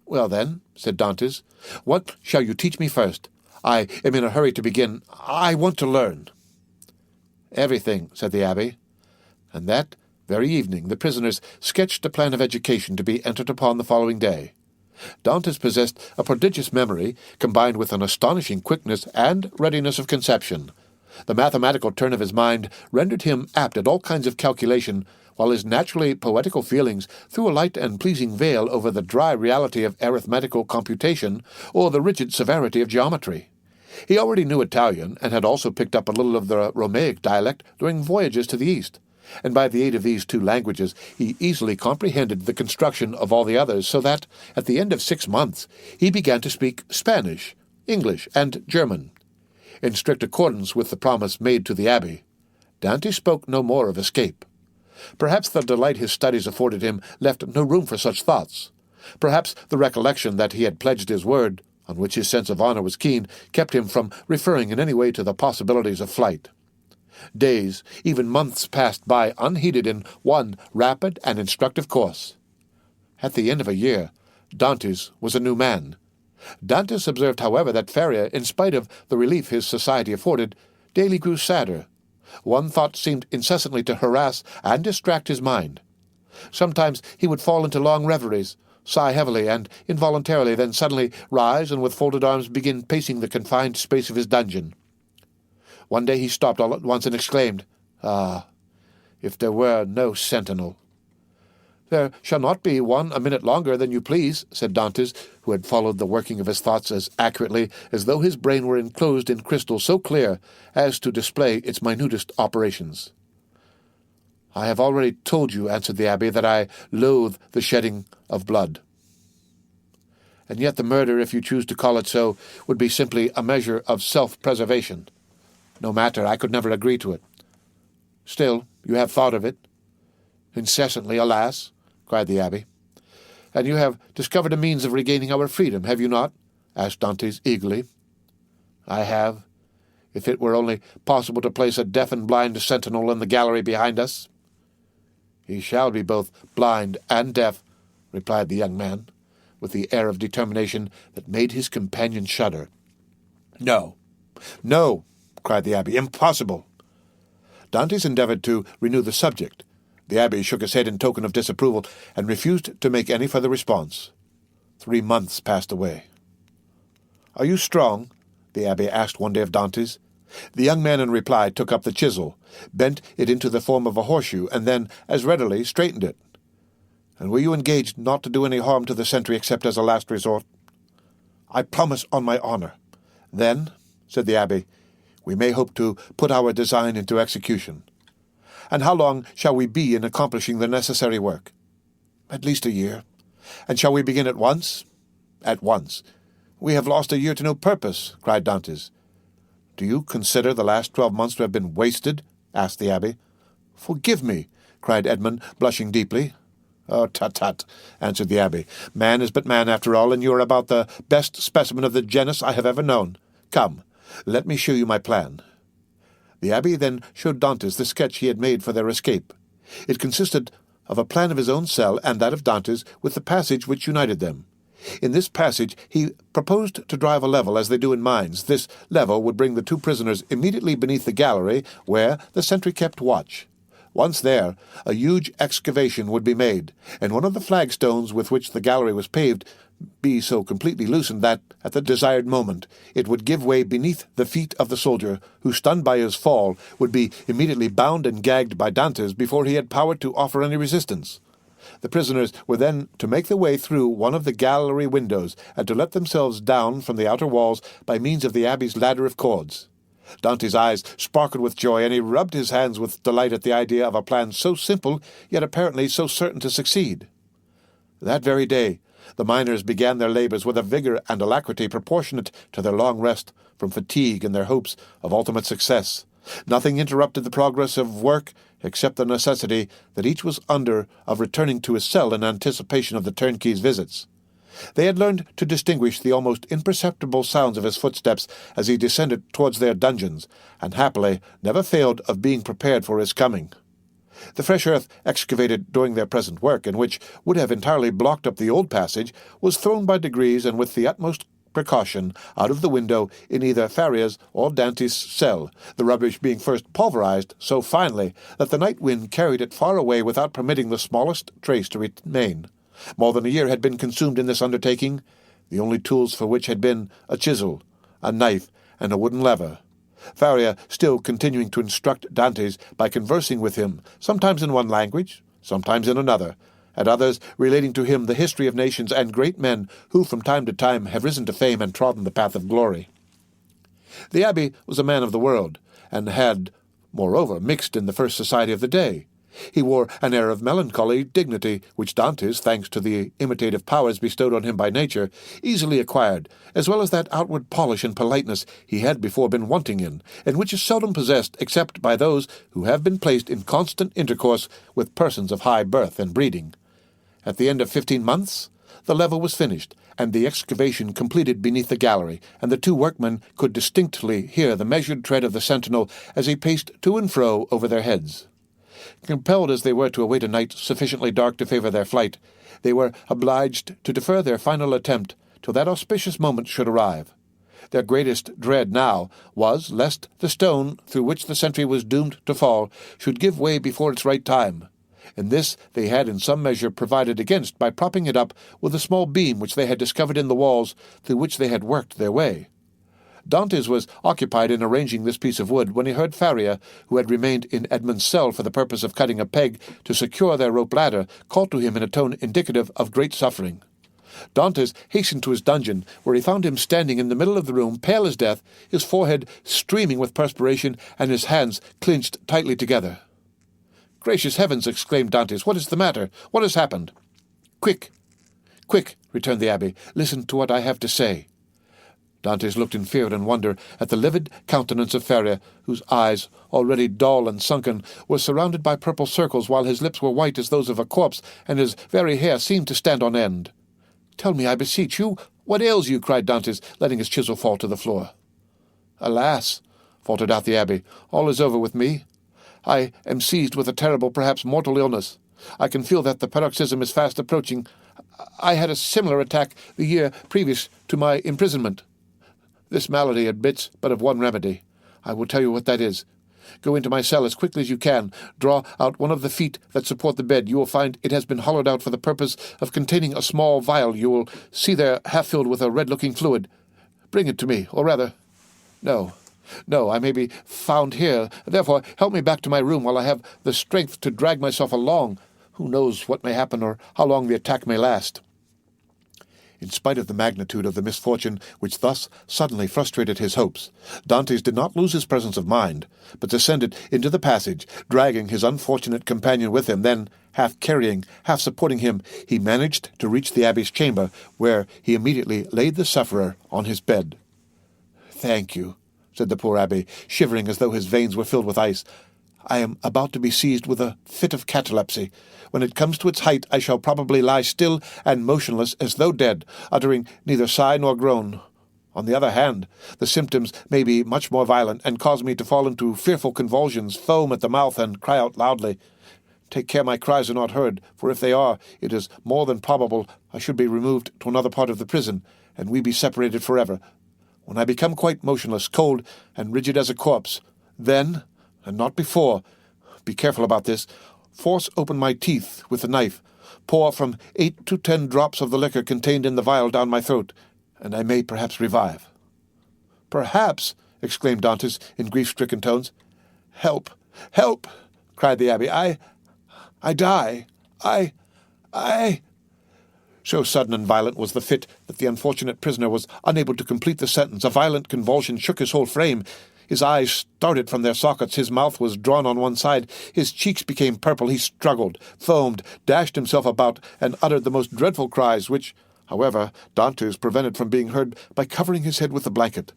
"Well, then," said Dantès, "what shall you teach me first? I am in a hurry to begin. I want to learn." "Everything," said the abbé. And that very evening the prisoners sketched a plan of education to be entered upon the following day. Dantès possessed a prodigious memory, combined with an astonishing quickness and readiness of conception. The mathematical turn of his mind rendered him apt at all kinds of calculation, while his naturally poetical feelings threw a light and pleasing veil over the dry reality of arithmetical computation or the rigid severity of geometry. He already knew Italian, and had also picked up a little of the Romaic dialect during voyages to the East, and by the aid of these 2 languages he easily comprehended the construction of all the others, so that, at the end of 6 months, he began to speak Spanish, English, and German. In strict accordance with the promise made to the abbé, Dante spoke no more of escape. Perhaps the delight his studies afforded him left no room for such thoughts. Perhaps the recollection that he had pledged his word, on which his sense of honor was keen, kept him from referring in any way to the possibilities of flight. Days, even months, passed by unheeded in one rapid and instructive course. At the end of a year, Dantès was a new man. Dantès observed, however, that Faria, in spite of the relief his society afforded, daily grew sadder. One thought seemed incessantly to harass and distract his mind. Sometimes he would fall into long reveries, sigh heavily and involuntarily, then suddenly rise and with folded arms begin pacing the confined space of his dungeon. One day he stopped all at once and exclaimed, "Ah, if there were no sentinel!" "There shall not be one a minute longer than you please," said Dantès, who had followed the working of his thoughts as accurately as though his brain were enclosed in crystal so clear as to display its minutest operations. "I have already told you," answered the abbé, "that I loathe the shedding of blood. And yet the murder, if you choose to call it so, would be simply a measure of self-preservation. No matter, I could never agree to it. Still, you have thought of it." "Incessantly, alas," cried the abbé. "And you have discovered a means of regaining our freedom, have you not?" asked Dantès eagerly. "I have, if it were only possible to place a deaf and blind sentinel in the gallery behind us." "He shall be both blind and deaf," replied the young man, with the air of determination that made his companion shudder. "No, no," cried the abbé. "Impossible." Dantès endeavored to renew the subject. The abbé shook his head in token of disapproval, and refused to make any further response. 3 months passed away. "Are you strong?" the abbé asked one day of Dantès. The young man in reply took up the chisel, bent it into the form of a horseshoe, and then, as readily, straightened it. "And were you engaged not to do any harm to the sentry except as a last resort?" "I promise on my honor." "Then," said the abbé, "we may hope to put our design into execution." "And how long shall we be in accomplishing the necessary work?" "At least a year." "And shall we begin at once?" "At once." "We have lost a year to no purpose," cried Dantès. "Do you consider the last 12 months to have been wasted?" asked the abbé. "Forgive me," cried Edmond, blushing deeply. "Oh, tut-tut," answered the abbé. "Man is but man after all, and you are about the best specimen of the genus I have ever known. Come, let me show you my plan." The abbé then showed Dantès the sketch he had made for their escape. It consisted of a plan of his own cell and that of Dantès, with the passage which united them. In this passage he proposed to drive a level, as they do in mines. This level would bring the two prisoners immediately beneath the gallery, where the sentry kept watch. Once there, a huge excavation would be made, and one of the flagstones with which the gallery was paved be so completely loosened that, at the desired moment, it would give way beneath the feet of the soldier, who, stunned by his fall, would be immediately bound and gagged by Dantès before he had power to offer any resistance. The prisoners were then to make their way through one of the gallery windows, and to let themselves down from the outer walls by means of the abbé's ladder of cords. Dante's eyes sparkled with joy, and he rubbed his hands with delight at the idea of a plan so simple, yet apparently so certain to succeed. That very day the miners began their labors with a vigor and alacrity proportionate to their long rest from fatigue and their hopes of ultimate success. Nothing interrupted the progress of work except the necessity that each was under of returning to his cell in anticipation of the turnkey's visits. They had learned to distinguish the almost imperceptible sounds of his footsteps as he descended towards their dungeons, and happily never failed of being prepared for his coming. The fresh earth excavated during their present work, and which would have entirely blocked up the old passage, was thrown by degrees and with the utmost precaution out of the window in either Faria's or Dante's cell, the rubbish being first pulverized so finely that the night wind carried it far away without permitting the smallest trace to remain. More than a year had been consumed in this undertaking, the only tools for which had been a chisel, a knife, and a wooden lever. Faria still continuing to instruct Dantès by conversing with him, sometimes in one language, sometimes in another, at others relating to him the history of nations and great men who from time to time have risen to fame and trodden the path of glory. The abbé was a man of the world, and had, moreover, mixed in the first society of the day. He wore an air of melancholy dignity, which Dantès, thanks to the imitative powers bestowed on him by nature, easily acquired, as well as that outward polish and politeness he had before been wanting in, and which is seldom possessed except by those who have been placed in constant intercourse with persons of high birth and breeding. At the end of 15 months, the level was finished, and the excavation completed beneath the gallery, and the two workmen could distinctly hear the measured tread of the sentinel as he paced to and fro over their heads. Compelled as they were to await a night sufficiently dark to favor their flight, they were obliged to defer their final attempt till that auspicious moment should arrive. Their greatest dread now was lest the stone through which the sentry was doomed to fall should give way before its right time, and this they had in some measure provided against by propping it up with a small beam which they had discovered in the walls through which they had worked their way. Dantès was occupied in arranging this piece of wood when he heard Faria, who had remained in Edmond's cell for the purpose of cutting a peg to secure their rope ladder, call to him in a tone indicative of great suffering. Dantès hastened to his dungeon, where he found him standing in the middle of the room, pale as death, his forehead streaming with perspiration, and his hands clinched tightly together. "Gracious heavens!" exclaimed Dantès. "What is the matter? What has happened?" "Quick! Quick!" returned the abbé. "Listen to what I have to say." Dantès looked in fear and wonder at the livid countenance of Faria, whose eyes, already dull and sunken, were surrounded by purple circles, while his lips were white as those of a corpse, and his very hair seemed to stand on end. "Tell me, I beseech you, what ails you?" cried Dantès, letting his chisel fall to the floor. "Alas," faltered out the abbé, "all is over with me. I am seized with a terrible, perhaps mortal illness. I can feel that the paroxysm is fast approaching. I had a similar attack the year previous to my imprisonment. This malady admits but of one remedy. I will tell you what that is. Go into my cell as quickly as you can. Draw out one of the feet that support the bed. You will find it has been hollowed out for the purpose of containing a small vial you will see there half filled with a red-looking fluid. Bring it to me, or rather, No, no, I may be found here. Therefore, help me back to my room while I have the strength to drag myself along. Who knows what may happen or how long the attack may last?" In spite of the magnitude of the misfortune which thus suddenly frustrated his hopes, Dantès did not lose his presence of mind, but descended into the passage, dragging his unfortunate companion with him. Then, half carrying, half supporting him, he managed to reach the abbé's chamber, where he immediately laid the sufferer on his bed. "Thank you," said the poor abbé, shivering as though his veins were filled with ice. "I am about to be seized with a fit of catalepsy. When it comes to its height, I shall probably lie still and motionless as though dead, uttering neither sigh nor groan. On the other hand, the symptoms may be much more violent, and cause me to fall into fearful convulsions, foam at the mouth, and cry out loudly. Take care my cries are not heard, for if they are, it is more than probable I should be removed to another part of the prison, and we be separated forever. When I become quite motionless, cold, and rigid as a corpse, then, and not before, be careful about this, force open my teeth with the knife, pour from 8 to 10 drops of the liquor contained in the vial down my throat, and I may perhaps revive." "Perhaps!" exclaimed Dantès in grief-stricken tones. "Help! Help!" cried the abbé. I die! I—" So sudden and violent was the fit that the unfortunate prisoner was unable to complete the sentence. A violent convulsion shook his whole frame. His eyes started from their sockets, his mouth was drawn on one side, his cheeks became purple, he struggled, foamed, dashed himself about, and uttered the most dreadful cries, which, however, Dantès prevented from being heard by covering his head with the blanket.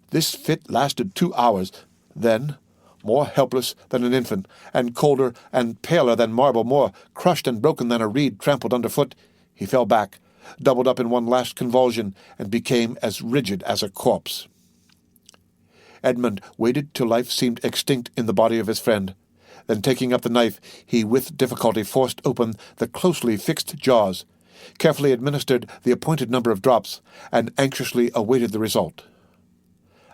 This fit lasted 2 hours. Then, more helpless than an infant, and colder and paler than marble, more crushed and broken than a reed trampled underfoot, he fell back, doubled up in one last convulsion, and became as rigid as a corpse. Edmond waited till life seemed extinct in the body of his friend. Then, taking up the knife, he with difficulty forced open the closely fixed jaws, carefully administered the appointed number of drops, and anxiously awaited the result.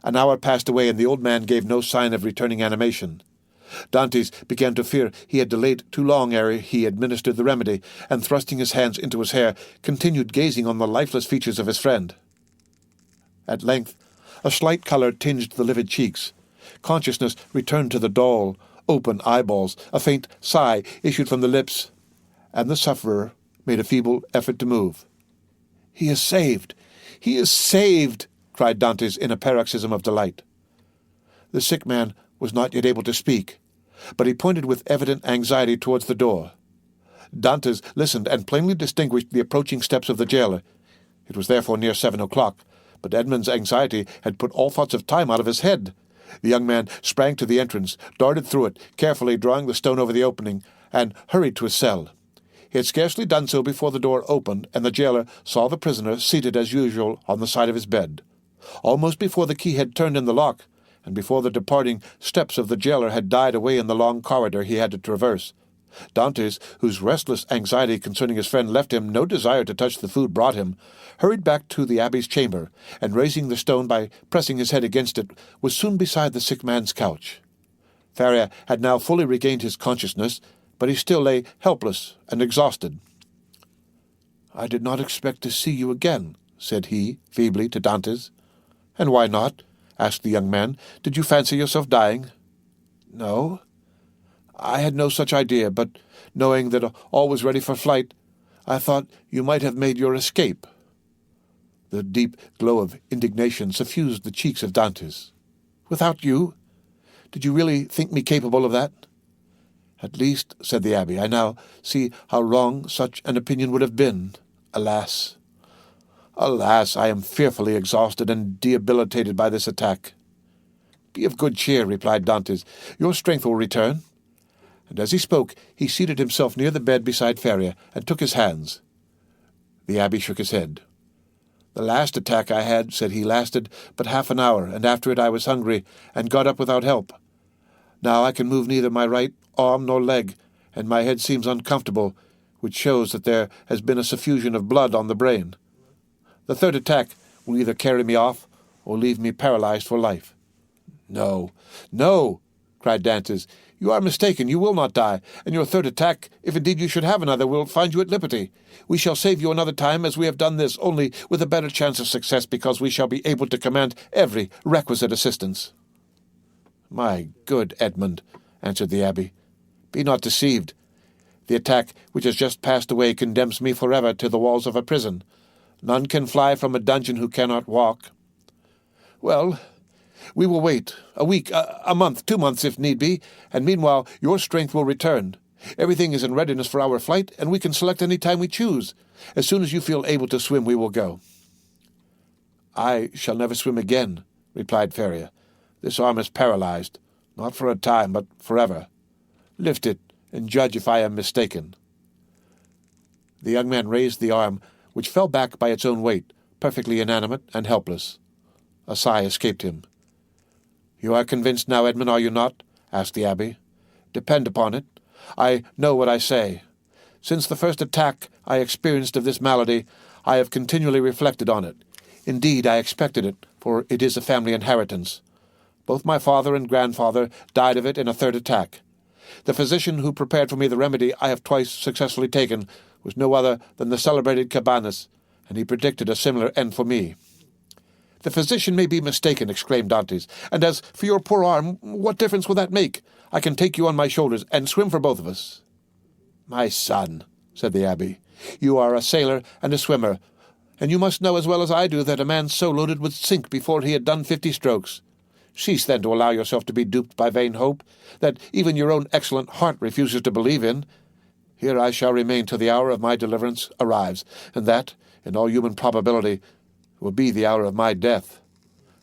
An hour passed away, and the old man gave no sign of returning animation. Dantès began to fear he had delayed too long ere he administered the remedy, and thrusting his hands into his hair, continued gazing on the lifeless features of his friend. At length, a slight colour tinged the livid cheeks. Consciousness returned to the dull, open eyeballs. A faint sigh issued from the lips, and the sufferer made a feeble effort to move. "He is saved! He is saved!" cried Dantès in a paroxysm of delight. The sick man was not yet able to speak, but he pointed with evident anxiety towards the door. Dantès listened and plainly distinguished the approaching steps of the jailer. It was therefore near 7 o'clock, but Edmond's anxiety had put all thoughts of time out of his head. The young man sprang to the entrance, darted through it, carefully drawing the stone over the opening, and hurried to his cell. He had scarcely done so before the door opened, and the jailer saw the prisoner seated as usual on the side of his bed. Almost before the key had turned in the lock, and before the departing steps of the jailer had died away in the long corridor he had to traverse, Dantès, whose restless anxiety concerning his friend left him no desire to touch the food brought him, hurried back to the abbé's chamber, and raising the stone by pressing his head against it, was soon beside the sick man's couch. Faria had now fully regained his consciousness, but he still lay helpless and exhausted. "I did not expect to see you again," said he, feebly, to Dantès. "And why not?" asked the young man. "Did you fancy yourself dying?" "No. I had no such idea, but knowing that all was ready for flight, I thought you might have made your escape." The deep glow of indignation suffused the cheeks of Dantès. "Without you? Did you really think me capable of that?" "At least," said the abbé, "I now see how wrong such an opinion would have been. Alas! Alas, I am fearfully exhausted and debilitated by this attack." "Be of good cheer," replied Dantès. "Your strength will return." And as he spoke, he seated himself near the bed beside Faria, and took his hands. The abbé shook his head. "The last attack I had," said he, "lasted but half an hour, and after it I was hungry, and got up without help. Now I can move neither my right arm nor leg, and my head seems uncomfortable, which shows that there has been a suffusion of blood on the brain. The third attack will either carry me off, or leave me paralyzed for life." "No, no," cried Dantès. "You are mistaken. You will not die, and your third attack, if indeed you should have another, will find you at liberty. We shall save you another time as we have done this, only with a better chance of success because we shall be able to command every requisite assistance." "My good Edmond," answered the abbé, "be not deceived. The attack which has just passed away condemns me forever to the walls of a prison. None can fly from a dungeon who cannot walk." "Well, we will wait a week, a month, 2 months if need be, and meanwhile your strength will return. Everything is in readiness for our flight, and we can select any time we choose. As soon as you feel able to swim, we will go." "I shall never swim again," replied Faria. "This arm is paralyzed, not for a time, but forever. Lift it, and judge if I am mistaken." The young man raised the arm, which fell back by its own weight, perfectly inanimate and helpless. A sigh escaped him. "You are convinced now, Edmond, are you not?" asked the abbé. "Depend upon it. I know what I say. Since the first attack I experienced of this malady, I have continually reflected on it. Indeed, I expected it, for it is a family inheritance. Both my father and grandfather died of it in a third attack. The physician who prepared for me the remedy I have twice successfully taken was no other than the celebrated Cabanis, and he predicted a similar end for me." "The physician may be mistaken," exclaimed Dantès, "and as for your poor arm, what difference will that make? I can take you on my shoulders and swim for both of us." "My son," said the abbé, "you are a sailor and a swimmer, and you must know as well as I do that a man so loaded would sink before he had done 50 strokes. Cease then to allow yourself to be duped by vain hope, that even your own excellent heart refuses to believe in. Here I shall remain till the hour of my deliverance arrives, and that, in all human probability, will be the hour of my death.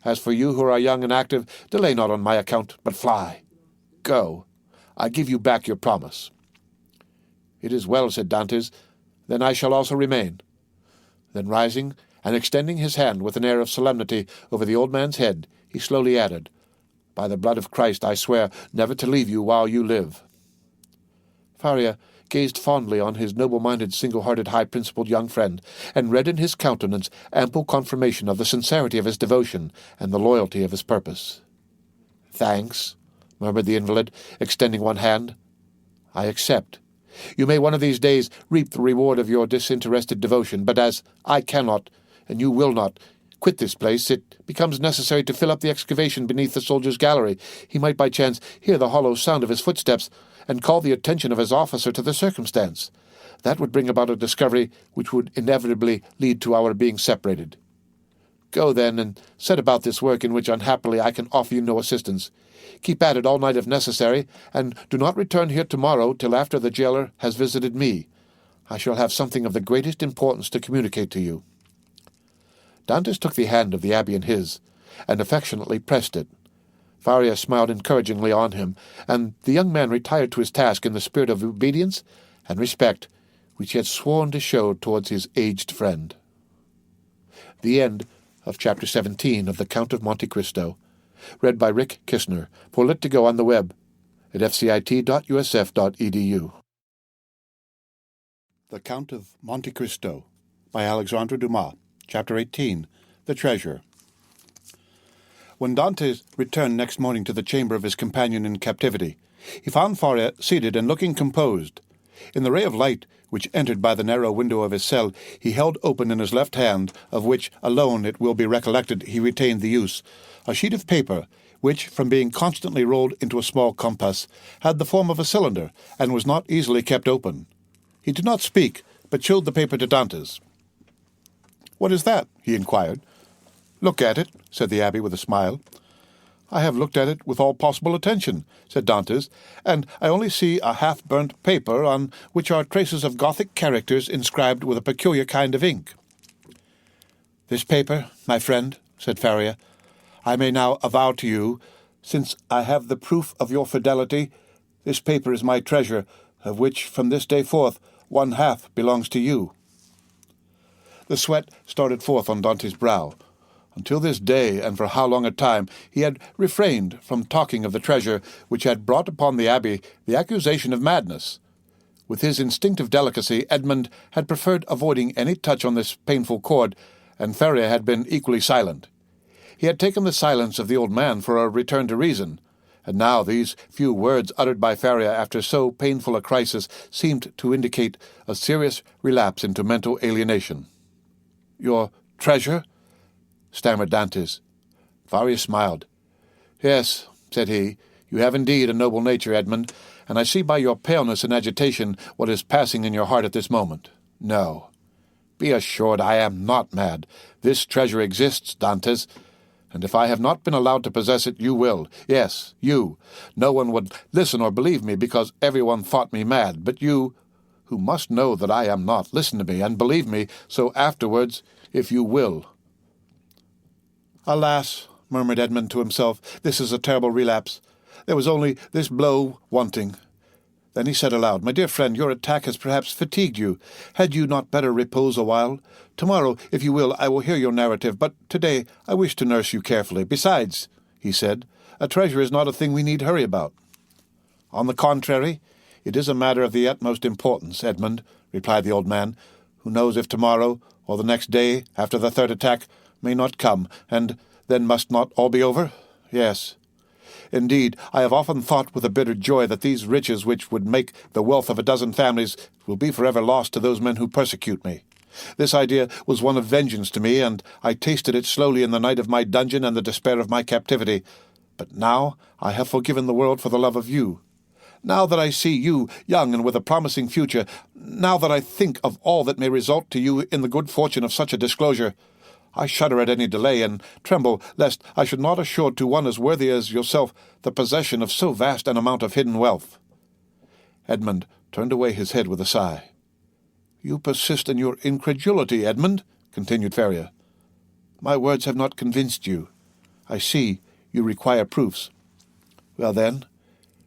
As for you who are young and active, delay not on my account, but fly. Go. I give you back your promise." "It is well," said Dantès. "Then I shall also remain." Then rising, and extending his hand with an air of solemnity over the old man's head, he slowly added, "By the blood of Christ I swear never to leave you while you live." Faria gazed fondly on his noble-minded, single-hearted, high-principled young friend, and read in his countenance ample confirmation of the sincerity of his devotion and the loyalty of his purpose. "Thanks," murmured the invalid, extending one hand. "I accept. You may one of these days reap the reward of your disinterested devotion, but as I cannot, and you will not, quit this place, it becomes necessary to fill up the excavation beneath the soldier's gallery. He might by chance hear the hollow sound of his footsteps, and call the attention of his officer to the circumstance. That would bring about a discovery which would inevitably lead to our being separated. Go, then, and set about this work in which unhappily I can offer you no assistance. Keep at it all night if necessary, and do not return here tomorrow till after the jailer has visited me. I shall have something of the greatest importance to communicate to you." Dantès took the hand of the abbé in his, and affectionately pressed it. Faria smiled encouragingly on him, and the young man retired to his task in the spirit of obedience and respect which he had sworn to show towards his aged friend. The end of Chapter 17 of The Count of Monte Cristo, read by Rick Kistner, for Lit to Go on the web at fcit.usf.edu. The Count of Monte Cristo, by Alexandre Dumas, Chapter 18, The Treasure. When Dantès returned next morning to the chamber of his companion in captivity, he found Faria seated and looking composed. In the ray of light which entered by the narrow window of his cell, he held open in his left hand, of which alone it will be recollected he retained the use, a sheet of paper, which, from being constantly rolled into a small compass, had the form of a cylinder, and was not easily kept open. He did not speak, but showed the paper to Dantès. "What is that?" he inquired. "Look at it," said the abbé with a smile. "I have looked at it with all possible attention," said Dantès, "and I only see a half-burnt paper on which are traces of Gothic characters inscribed with a peculiar kind of ink." "This paper, my friend," said Faria, "I may now avow to you, since I have the proof of your fidelity, this paper is my treasure, of which from this day forth 1/2 belongs to you." The sweat started forth on Dante's brow. Until this day, and for how long a time, he had refrained from talking of the treasure which had brought upon the abbé the accusation of madness. With his instinctive delicacy, Edmond had preferred avoiding any touch on this painful chord, and Faria had been equally silent. He had taken the silence of the old man for a return to reason, And now these few words uttered by Faria after so painful a crisis seemed to indicate a serious relapse into mental alienation. "Your treasure?" stammered Dantès. Faria smiled. "Yes," said he, "you have indeed a noble nature, Edmond, and I see by your paleness and agitation what is passing in your heart at this moment. No. Be assured I am not mad. This treasure exists, Dantès, and if I have not been allowed to possess it, you will. Yes, you. No one would listen or believe me because everyone thought me mad, but you, who must know that I am not, listen to me and believe me, so afterwards, if you will." "Alas," murmured Edmond to himself, "this is a terrible relapse. There was only this blow wanting." Then he said aloud, "My dear friend, your attack has perhaps fatigued you. Had you not better repose a while? Tomorrow, if you will, I will hear your narrative, but today I wish to nurse you carefully. Besides," he said, "a treasure is not a thing we need hurry about." "On the contrary, it is a matter of the utmost importance, Edmond," replied the old man. "Who knows if tomorrow, or the next day after the third attack, may not come, and then must not all be over? Yes. Indeed, I have often thought with a bitter joy that these riches which would make the wealth of a dozen families will be forever lost to those men who persecute me. This idea was one of vengeance to me, and I tasted it slowly in the night of my dungeon and the despair of my captivity. But now I have forgiven the world for the love of you. Now that I see you, young and with a promising future, now that I think of all that may result to you in the good fortune of such a disclosure, I shudder at any delay, and tremble lest I should not assure to one as worthy as yourself the possession of so vast an amount of hidden wealth." Edmond turned away his head with a sigh. "You persist in your incredulity, Edmond," continued Faria. "My words have not convinced you. I see you require proofs. Well then,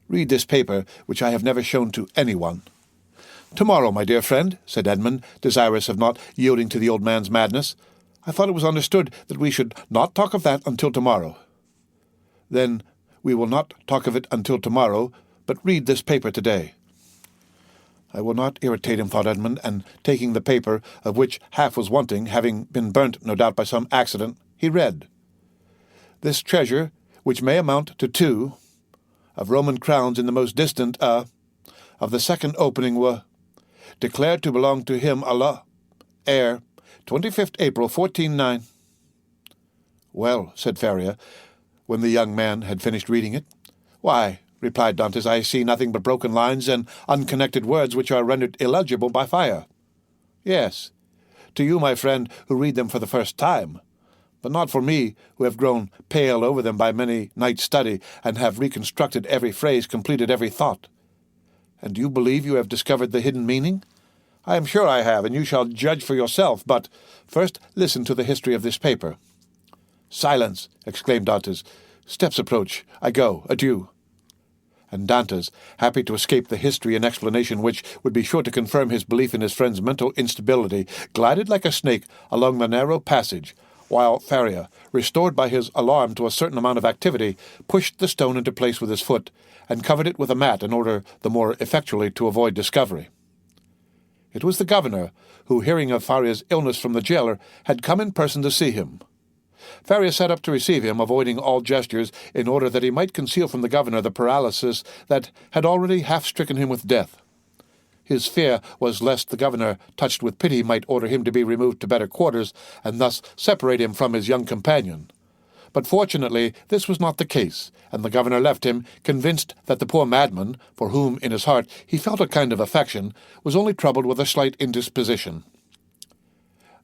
read this paper, which I have never shown to anyone." "Tomorrow, my dear friend," said Edmond, desirous of not yielding to the old man's madness. "I thought it was understood that we should not talk of that until tomorrow." "Then we will not talk of it until tomorrow, but read this paper today." I will not irritate him, thought Edmond, and taking the paper, of which half was wanting, having been burnt, no doubt, by some accident, he read, "This treasure, which may amount to 2 of Roman crowns in the most distant of the second opening were declared to belong to him Allah, heir, 25th April, 1409. "Well," said Faria, when the young man had finished reading it. "Why," replied Dantès, "I see nothing but broken lines and unconnected words which are rendered illegible by fire." "Yes, to you, my friend, who read them for the first time, but not for me, who have grown pale over them by many nights' study, and have reconstructed every phrase, completed every thought. And do you believe you have discovered the hidden meaning? I am sure I have, and you shall judge for yourself, but first listen to the history of this paper." "Silence!" exclaimed Dantès. "Steps approach. I go. Adieu." And Dantès, happy to escape the history and explanation which would be sure to confirm his belief in his friend's mental instability, glided like a snake along the narrow passage, while Faria, restored by his alarm to a certain amount of activity, pushed the stone into place with his foot, and covered it with a mat in order the more effectually to avoid discovery. It was the governor, who, hearing of Faria's illness from the jailer, had come in person to see him. Faria sat up to receive him, avoiding all gestures, in order that he might conceal from the governor the paralysis that had already half-stricken him with death. His fear was lest the governor, touched with pity, might order him to be removed to better quarters, and thus separate him from his young companion. But fortunately this was not the case, and the governor left him, convinced that the poor madman, for whom in his heart he felt a kind of affection, was only troubled with a slight indisposition.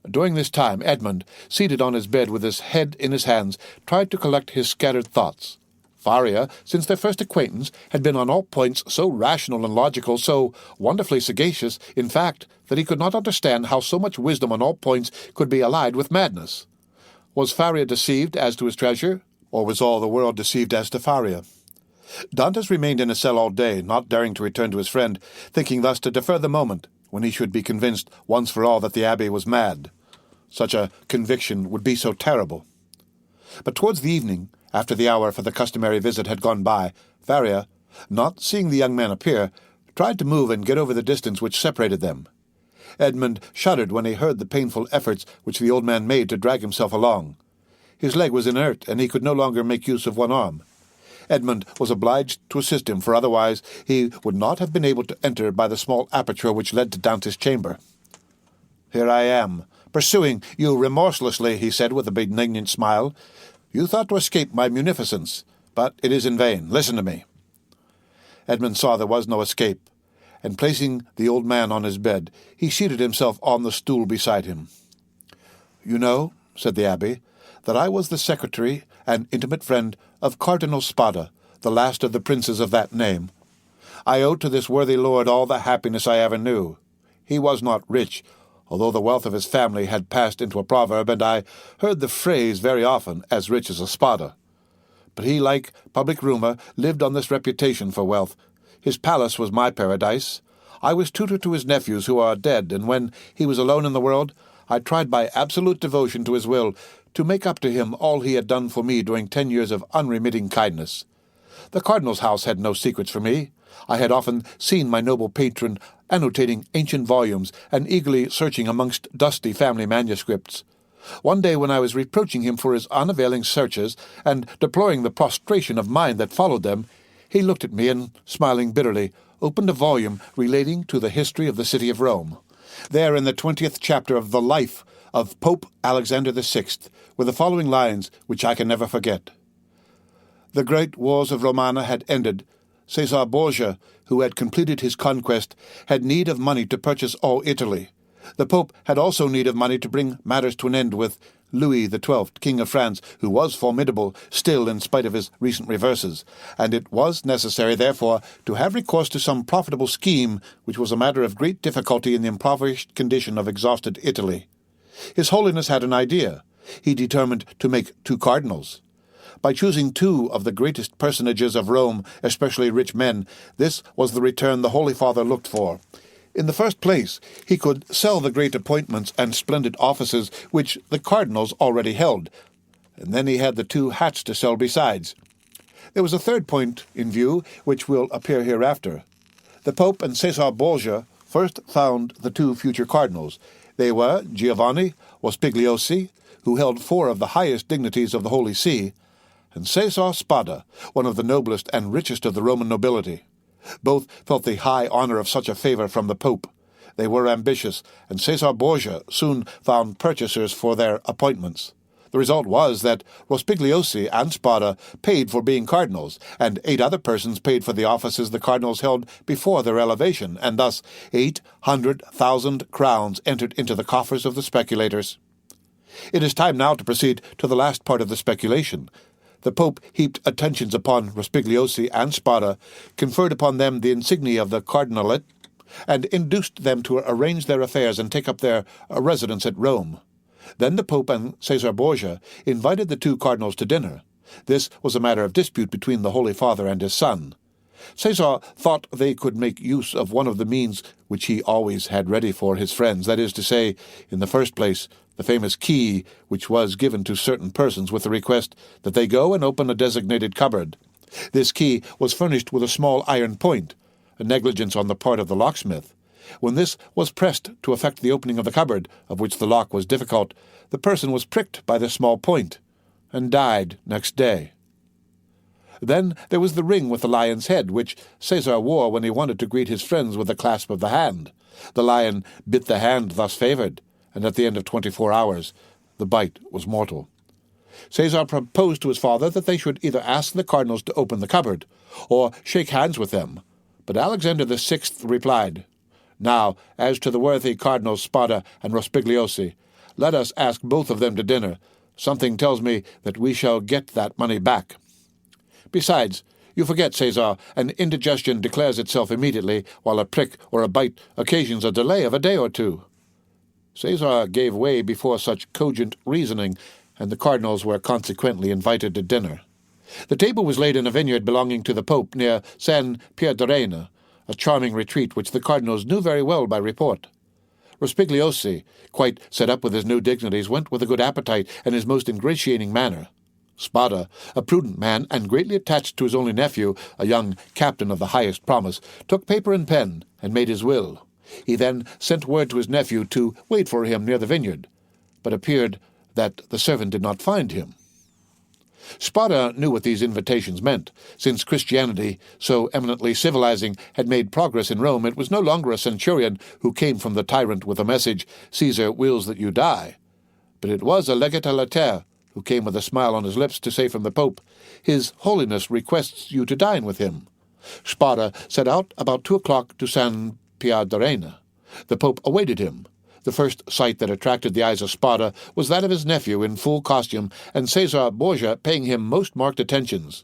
During this time Edmond, seated on his bed with his head in his hands, tried to collect his scattered thoughts. Faria, since their first acquaintance, had been on all points so rational and logical, so wonderfully sagacious, in fact, that he could not understand how so much wisdom on all points could be allied with madness. Was Faria deceived as to his treasure, or was all the world deceived as to Faria? Dantès remained in his cell all day, not daring to return to his friend, thinking thus to defer the moment when he should be convinced once for all that the abbé was mad. Such a conviction would be so terrible. But towards the evening, after the hour for the customary visit had gone by, Faria, not seeing the young man appear, tried to move and get over the distance which separated them. Edmond shuddered when he heard the painful efforts which the old man made to drag himself along. His leg was inert, and he could no longer make use of one arm. Edmond was obliged to assist him, for otherwise he would not have been able to enter by the small aperture which led to Dantès' chamber. "Here I am, pursuing you remorselessly," he said with a benignant smile. "You thought to escape my munificence, but it is in vain. Listen to me." Edmond saw there was no escape, and placing the old man on his bed, he seated himself on the stool beside him. "You know," said the abbé, "that I was the secretary and intimate friend of Cardinal Spada, the last of the princes of that name. I owe to this worthy lord all the happiness I ever knew. He was not rich, although the wealth of his family had passed into a proverb, and I heard the phrase very often, as rich as a Spada. But he, like public rumour, lived on this reputation for wealth. His palace was my paradise. I was tutor to his nephews, who are dead, and when he was alone in the world, I tried by absolute devotion to his will to make up to him all he had done for me during 10 years of unremitting kindness. The cardinal's house had no secrets for me. I had often seen my noble patron annotating ancient volumes and eagerly searching amongst dusty family manuscripts. One day, when I was reproaching him for his unavailing searches and deploring the prostration of mind that followed them, he looked at me and, smiling bitterly, opened a volume relating to the history of the city of Rome. There, in the 20th chapter of the life of Pope Alexander VI, were the following lines which I can never forget. The great wars of Romana had ended. Caesar Borgia, who had completed his conquest, had need of money to purchase all Italy. The Pope had also need of money to bring matters to an end with Louis XII, King of France, who was formidable still in spite of his recent reverses, and it was necessary, therefore, to have recourse to some profitable scheme which was a matter of great difficulty in the impoverished condition of exhausted Italy. His Holiness had an idea. He determined to make 2 cardinals. By choosing 2 of the greatest personages of Rome, especially rich men, this was the return the Holy Father looked for. In the first place, he could sell the great appointments and splendid offices which the cardinals already held, and then he had the 2 hats to sell besides. There was a third point in view, which will appear hereafter. The Pope and Caesar Borgia first found the 2 future cardinals. They were Giovanni Rospigliosi, who held 4 of the highest dignities of the Holy See, and Caesar Spada, one of the noblest and richest of the Roman nobility. Both felt the high honor of such a favor from the Pope. They were ambitious, and Caesar Borgia soon found purchasers for their appointments. The result was that Rospigliosi and Spada paid for being cardinals, and 8 other persons paid for the offices the cardinals held before their elevation, and thus 800,000 crowns entered into the coffers of the speculators. It is time now to proceed to the last part of the speculation. The Pope heaped attentions upon Rospigliosi and Spada, conferred upon them the insignia of the cardinalate, and induced them to arrange their affairs and take up their residence at Rome. Then the Pope and Caesar Borgia invited the 2 cardinals to dinner. This was a matter of dispute between the Holy Father and his son. Caesar thought they could make use of one of the means which he always had ready for his friends, that is to say, in the first place, the famous key which was given to certain persons with the request that they go and open a designated cupboard. This key was furnished with a small iron point, a negligence on the part of the locksmith. When this was pressed to effect the opening of the cupboard, of which the lock was difficult, the person was pricked by the small point, and died next day. Then there was the ring with the lion's head, which Caesar wore when he wanted to greet his friends with a clasp of the hand. The lion bit the hand thus favored, and at the end of 24 hours the bite was mortal. Caesar proposed to his father that they should either ask the cardinals to open the cupboard, or shake hands with them, but Alexander VI replied, "Now, as to the worthy Cardinals Spada and Rospigliosi, let us ask both of them to dinner. Something tells me that we shall get that money back. Besides, you forget, Caesar, an indigestion declares itself immediately, while a prick or a bite occasions a delay of a day or 2. Caesar gave way before such cogent reasoning, and the cardinals were consequently invited to dinner. The table was laid in a vineyard belonging to the Pope near San Pierdarena, a charming retreat which the cardinals knew very well by report. Rospigliosi, quite set up with his new dignities, went with a good appetite and his most ingratiating manner. Spada, a prudent man and greatly attached to his only nephew, a young captain of the highest promise, took paper and pen and made his will. He then sent word to his nephew to wait for him near the vineyard, but appeared that the servant did not find him. Spada knew what these invitations meant. Since Christianity, so eminently civilizing, had made progress in Rome, it was no longer a centurion who came from the tyrant with a message, "Caesar wills that you die." But it was a legate à latere who came with a smile on his lips to say from the Pope, "His Holiness requests you to dine with him." Spada set out about 2 o'clock to San Pierdarena. The Pope awaited him. The first sight that attracted the eyes of Spada was that of his nephew in full costume, and Caesar Borgia paying him most marked attentions.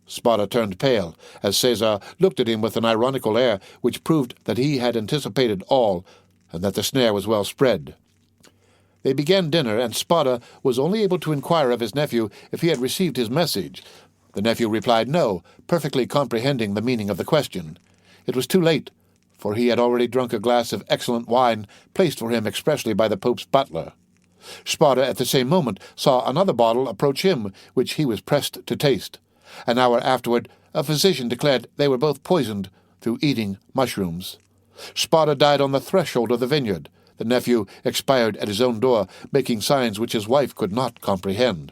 Spada turned pale, as Caesar looked at him with an ironical air which proved that he had anticipated all, and that the snare was well spread. They began dinner, and Spada was only able to inquire of his nephew if he had received his message. The nephew replied no, perfectly comprehending the meaning of the question. It was too late, for he had already drunk a glass of excellent wine placed for him expressly by the Pope's butler. Spada at the same moment saw another bottle approach him, which he was pressed to taste. An hour afterward, a physician declared they were both poisoned through eating mushrooms. Spada died on the threshold of the vineyard. The nephew expired at his own door, making signs which his wife could not comprehend.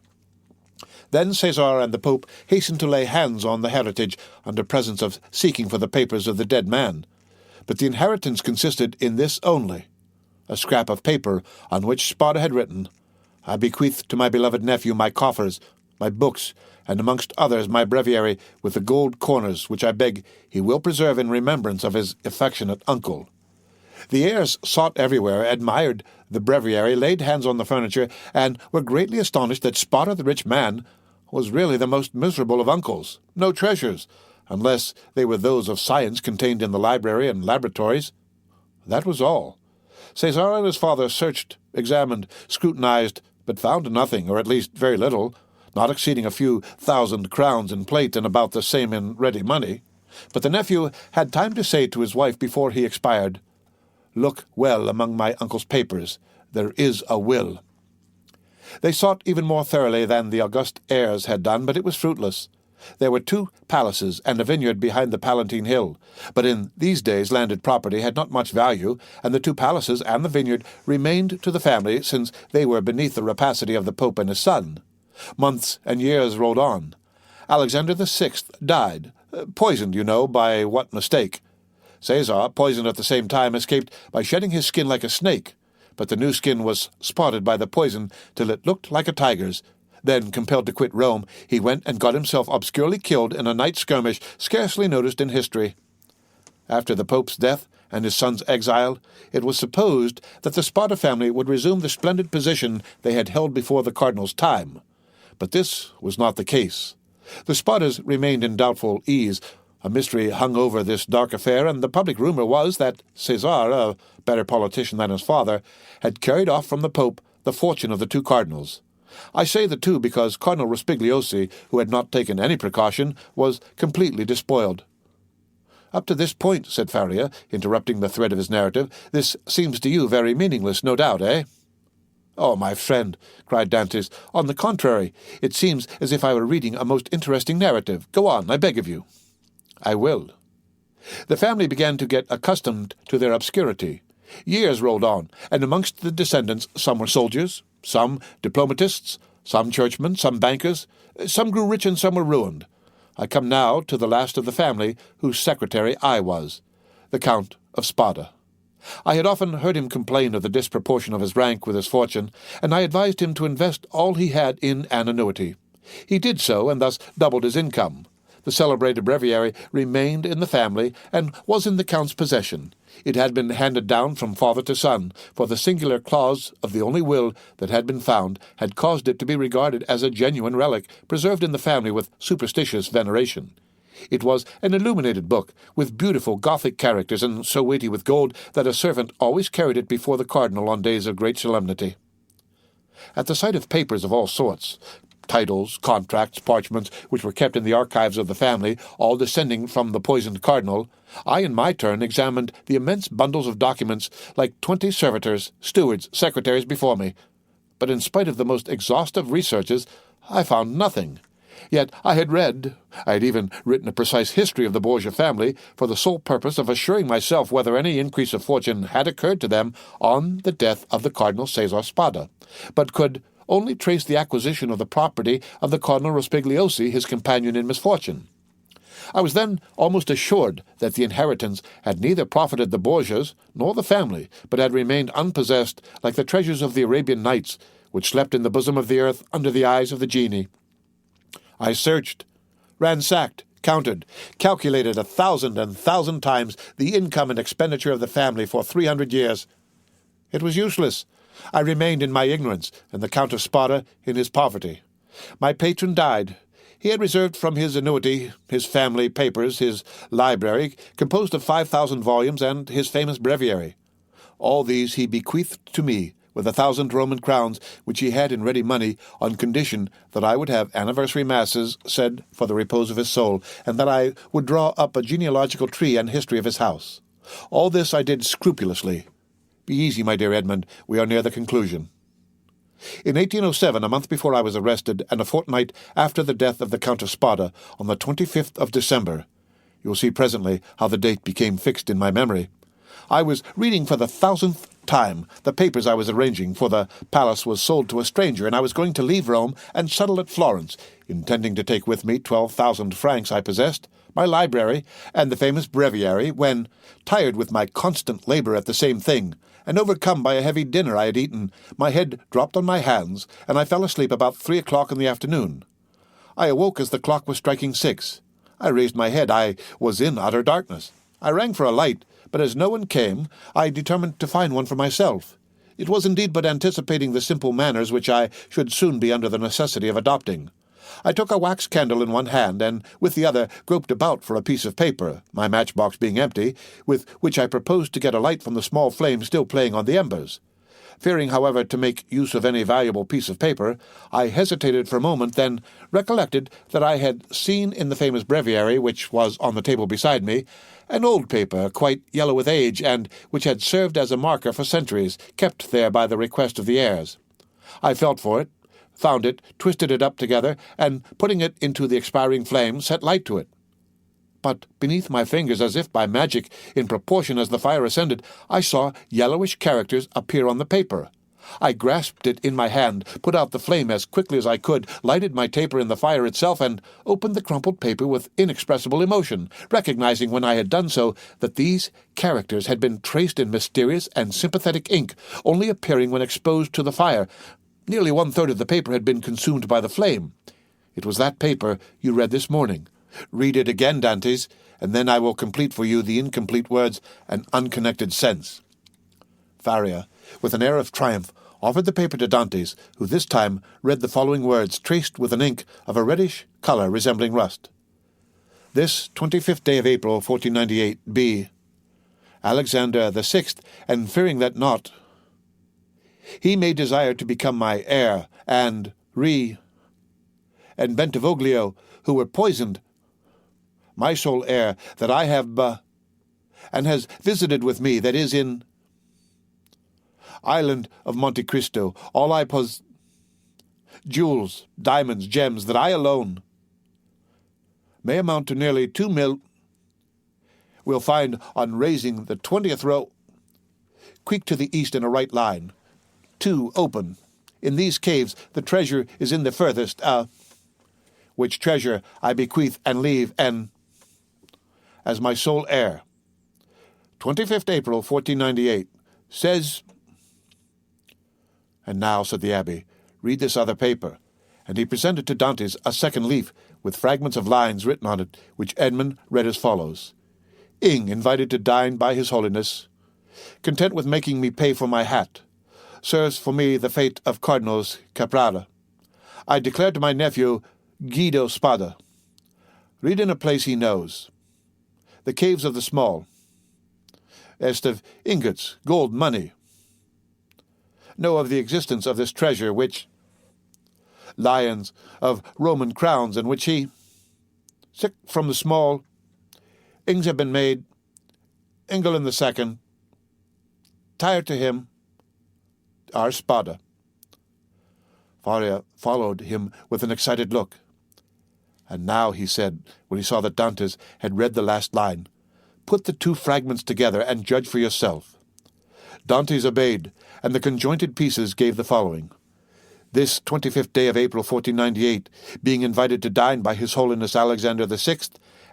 Then Caesar and the Pope hastened to lay hands on the heritage under presence of seeking for the papers of the dead man. But the inheritance consisted in this only, a scrap of paper on which Spada had written, "I bequeath to my beloved nephew my coffers, my books, and amongst others my breviary with the gold corners, which I beg he will preserve in remembrance of his affectionate uncle." The heirs sought everywhere, admired the breviary, laid hands on the furniture, and were greatly astonished that Spada the rich man was really the most miserable of uncles. No treasures, unless they were those of science contained in the library and laboratories. That was all. Caesar and his father searched, examined, scrutinized, but found nothing, or at least very little, not exceeding a few 1,000 crowns in plate and about the same in ready money. But the nephew had time to say to his wife before he expired, "Look well among my uncle's papers. There is a will." They sought even more thoroughly than the august heirs had done, but it was fruitless. There were 2 palaces and a vineyard behind the Palatine Hill, but in these days landed property had not much value, and the 2 palaces and the vineyard remained to the family, since they were beneath the rapacity of the Pope and his son. Months and years rolled on. Alexander VI died, poisoned, by what mistake? Caesar, poisoned at the same time, escaped by shedding his skin like a snake, but the new skin was spotted by the poison till it looked like a tiger's. Then, compelled to quit Rome, he went and got himself obscurely killed in a night skirmish scarcely noticed in history. After the Pope's death and his son's exile, it was supposed that the Spada family would resume the splendid position they had held before the cardinal's time. But this was not the case. The Spadas remained in doubtful ease. A mystery hung over this dark affair, and the public rumor was that Caesar, a better politician than his father, had carried off from the Pope the fortune of the 2 cardinals. I say the 2 because Cardinal Rospigliosi, who had not taken any precaution, was completely despoiled. "Up to this point," said Faria, interrupting the thread of his narrative, "this seems to you very meaningless, no doubt, eh?" "Oh, my friend," cried Dantès, "on the contrary, it seems as if I were reading a most interesting narrative. Go on, I beg of you." "I will." The family began to get accustomed to their obscurity. Years rolled on, and amongst the descendants some were soldiers, some diplomatists, some churchmen, some bankers, some grew rich and some were ruined. I come now to the last of the family, whose secretary I was, the Count of Spada. I had often heard him complain of the disproportion of his rank with his fortune, and I advised him to invest all he had in an annuity. He did so, and thus doubled his income. The celebrated breviary remained in the family, and was in the Count's possession. It had been handed down from father to son, for the singular clause of the only will that had been found had caused it to be regarded as a genuine relic, preserved in the family with superstitious veneration. It was an illuminated book, with beautiful Gothic characters, and so weighty with gold that a servant always carried it before the cardinal on days of great solemnity. At the sight of papers of all sorts, titles, contracts, parchments, which were kept in the archives of the family, all descending from the poisoned cardinal, I in my turn examined the immense bundles of documents like 20 servitors, stewards, secretaries before me. But in spite of the most exhaustive researches, I found nothing. Yet I had even written a precise history of the Borgia family for the sole purpose of assuring myself whether any increase of fortune had occurred to them on the death of the Cardinal Caesar Spada, but could only traced the acquisition of the property of the Cardinal Rospigliosi, his companion in misfortune. I was then almost assured that the inheritance had neither profited the Borgias nor the family, but had remained unpossessed like the treasures of the Arabian Nights, which slept in the bosom of the earth under the eyes of the genie. I searched, ransacked, counted, calculated 1,000 times the income and expenditure of the family for 300 years. It was useless. I remained in my ignorance, and the Count of Spada in his poverty. My patron died. He had reserved from his annuity, his family papers, his library, composed of 5,000 volumes, and his famous breviary. All these he bequeathed to me, with 1,000 Roman crowns, which he had in ready money, on condition that I would have anniversary masses said for the repose of his soul, and that I would draw up a genealogical tree and history of his house. All this I did scrupulously. Be easy, my dear Edmond, we are near the conclusion. In 1807, a month before I was arrested, and a fortnight after the death of the Count of Spada, on the 25th of December, you will see presently how the date became fixed in my memory, I was reading for the 1,000th time the papers I was arranging, for the palace was sold to a stranger, and I was going to leave Rome and settle at Florence, intending to take with me 12,000 francs I possessed, my library, and the famous breviary, when, tired with my constant labor at the same thing, and overcome by a heavy dinner I had eaten, my head dropped on my hands, and I fell asleep about 3 o'clock in the afternoon. I awoke as the clock was striking 6. I raised my head. I was in utter darkness. I rang for a light, but as no one came, I determined to find one for myself. It was indeed but anticipating the simple manners which I should soon be under the necessity of adopting. I took a wax candle in one hand, and with the other groped about for a piece of paper, my matchbox being empty, with which I proposed to get a light from the small flame still playing on the embers. Fearing, however, to make use of any valuable piece of paper, I hesitated for a moment, then recollected that I had seen in the famous breviary, which was on the table beside me, an old paper, quite yellow with age, and which had served as a marker for centuries, kept there by the request of the heirs. I felt for it, found it, twisted it up together, and, putting it into the expiring flame, set light to it. But beneath my fingers, as if by magic, in proportion as the fire ascended, I saw yellowish characters appear on the paper. I grasped it in my hand, put out the flame as quickly as I could, lighted my taper in the fire itself, and opened the crumpled paper with inexpressible emotion, recognizing when I had done so that these characters had been traced in mysterious and sympathetic ink, only appearing when exposed to the fire. Nearly 1/3 of the paper had been consumed by the flame. It was that paper you read this morning. Read it again, Dantès, and then I will complete for you the incomplete words and unconnected sense. Faria, with an air of triumph, offered the paper to Dantès, who this time read the following words, traced with an ink of a reddish colour resembling rust. This 25th day of April, 1498, be Alexander the 6th, and fearing that not he may desire to become my heir, and Bentivoglio, who were poisoned, my sole heir, that I have and has visited with me, that is in island of Monte Cristo, all I jewels, diamonds, gems, that I alone may amount to nearly 2 mil, will find on raising the 20th row, quick to the east in a right line, 2 open. In these caves the treasure is in the furthest, which treasure I bequeath and leave, and as my sole heir. 25th April, 1498, says... And now, said the abbé, read this other paper. And he presented to Dantès a second leaf, with fragments of lines written on it, which Edmond read as follows. Ing, invited to dine by his holiness, content with making me pay for my hat, serves for me the fate of Cardinals Caprara. I declare to my nephew, Guido Spada, read in a place he knows, the caves of the small, est of ingots, gold, money. Know of the existence of this treasure, which lions of Roman crowns, in which he, sick from the small, ings have been made, England II, tired to him, our Spada. Faria followed him with an excited look. And now, he said, when he saw that Dantès had read the last line, put the 2 fragments together and judge for yourself. Dantès obeyed, and the conjointed pieces gave the following. This 25th day of April 1498, being invited to dine by His Holiness Alexander VI,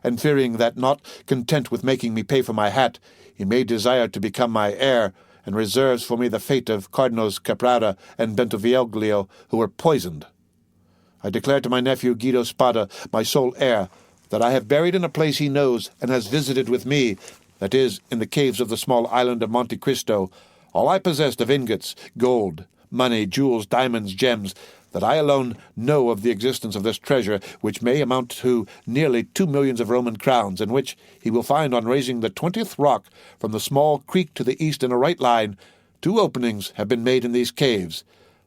and fearing that, not content with making me pay for my hat, he may desire to become my heir, and reserves for me the fate of Cardinals Caprara and Bentivoglio, who were poisoned. I declare to my nephew Guido Spada, my sole heir, that I have buried in a place he knows and has visited with me, that is, in the caves of the small island of Monte Cristo, all I possessed of ingots, gold, money, jewels, diamonds, gems, that I alone know of the existence of this treasure, which may amount to nearly 2 millions of Roman crowns, and which he will find on raising the 20th rock from the small creek to the east in a right line. 2 openings have been made in these caves.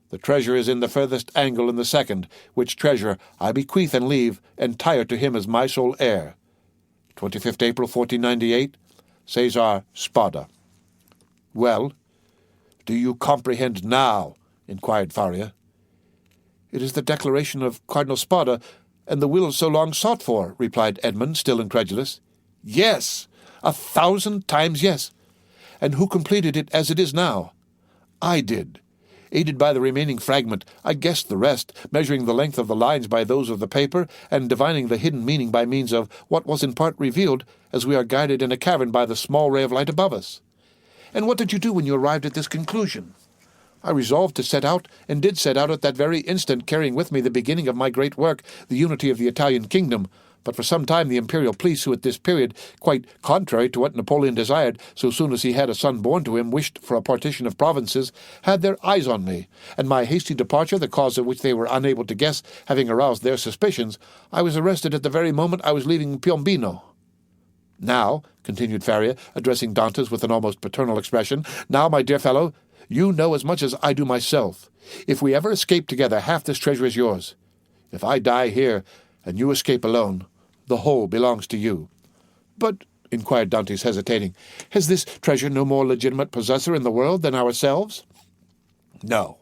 The treasure is in the furthest angle in the second, which treasure I bequeath and leave entire to him as my sole heir. 25th April 1498, Cesar Spada. "Well, do you comprehend now?" inquired Faria. "It is the declaration of Cardinal Spada, and the will so long sought for," replied Edmond, still incredulous. "Yes, 1,000 times yes. And who completed it as it is now?" "I did. Aided by the remaining fragment, I guessed the rest, measuring the length of the lines by those of the paper, and divining the hidden meaning by means of what was in part revealed, as we are guided in a cavern by the small ray of light above us." "And what did you do when you arrived at this conclusion?" "I resolved to set out, and did set out at that very instant, carrying with me the beginning of my great work, the unity of the Italian kingdom. But for some time the imperial police, who at this period, quite contrary to what Napoleon desired, so soon as he had a son born to him, wished for a partition of provinces, had their eyes on me, and my hasty departure, the cause of which they were unable to guess, having aroused their suspicions, I was arrested at the very moment I was leaving Piombino. Now," continued Faria, addressing Dantès with an almost paternal expression, "now, my dear fellow, you know as much as I do myself. If we ever escape together, half this treasure is yours. If I die here, and you escape alone, the whole belongs to you." "But," inquired Dantès, hesitating, "has this treasure no more legitimate possessor in the world than ourselves?" No,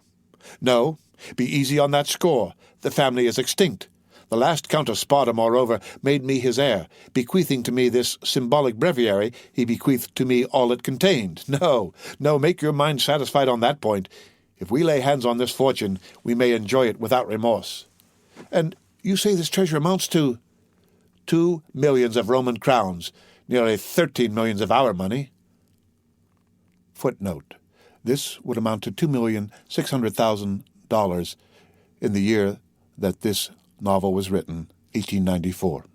be easy on that score. The family is extinct. The last Count of Spada, moreover, made me his heir. Bequeathing to me this symbolic breviary, he bequeathed to me all it contained. No, make your mind satisfied on that point. If we lay hands on this fortune, we may enjoy it without remorse." "And you say this treasure amounts to—" 2 millions of Roman crowns, nearly 13 millions of our money. Footnote. This would amount to $2,600,000 in the year that this novel was written, 1894.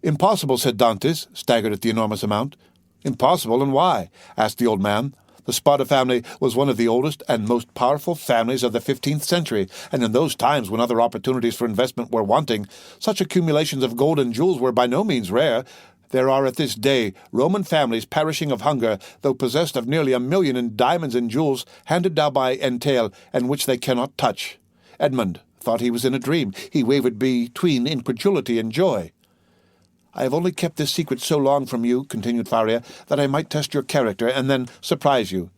"Impossible," said Dantès, staggered at the enormous amount. "Impossible, and why?" asked the old man. "The Spada family was one of the oldest and most powerful families of the 15th century, and in those times when other opportunities for investment were wanting, such accumulations of gold and jewels were by no means rare. There are at this day Roman families perishing of hunger, though possessed of nearly 1 million in diamonds and jewels handed down by entail, and which they cannot touch." Edmond thought he was in a dream. He wavered between incredulity and joy. "I have only kept this secret so long from you," continued Faria, "that I might test your character and then surprise you.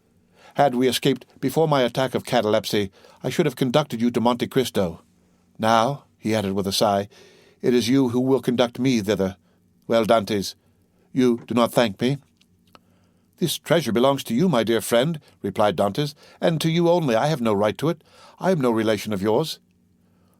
Had we escaped before my attack of catalepsy, I should have conducted you to Monte Cristo. Now," he added with a sigh, "it is you who will conduct me thither. Well, Dantès, you do not thank me?" "This treasure belongs to you, my dear friend," replied Dantès, "and to you only. I have no right to it. I am no relation of yours."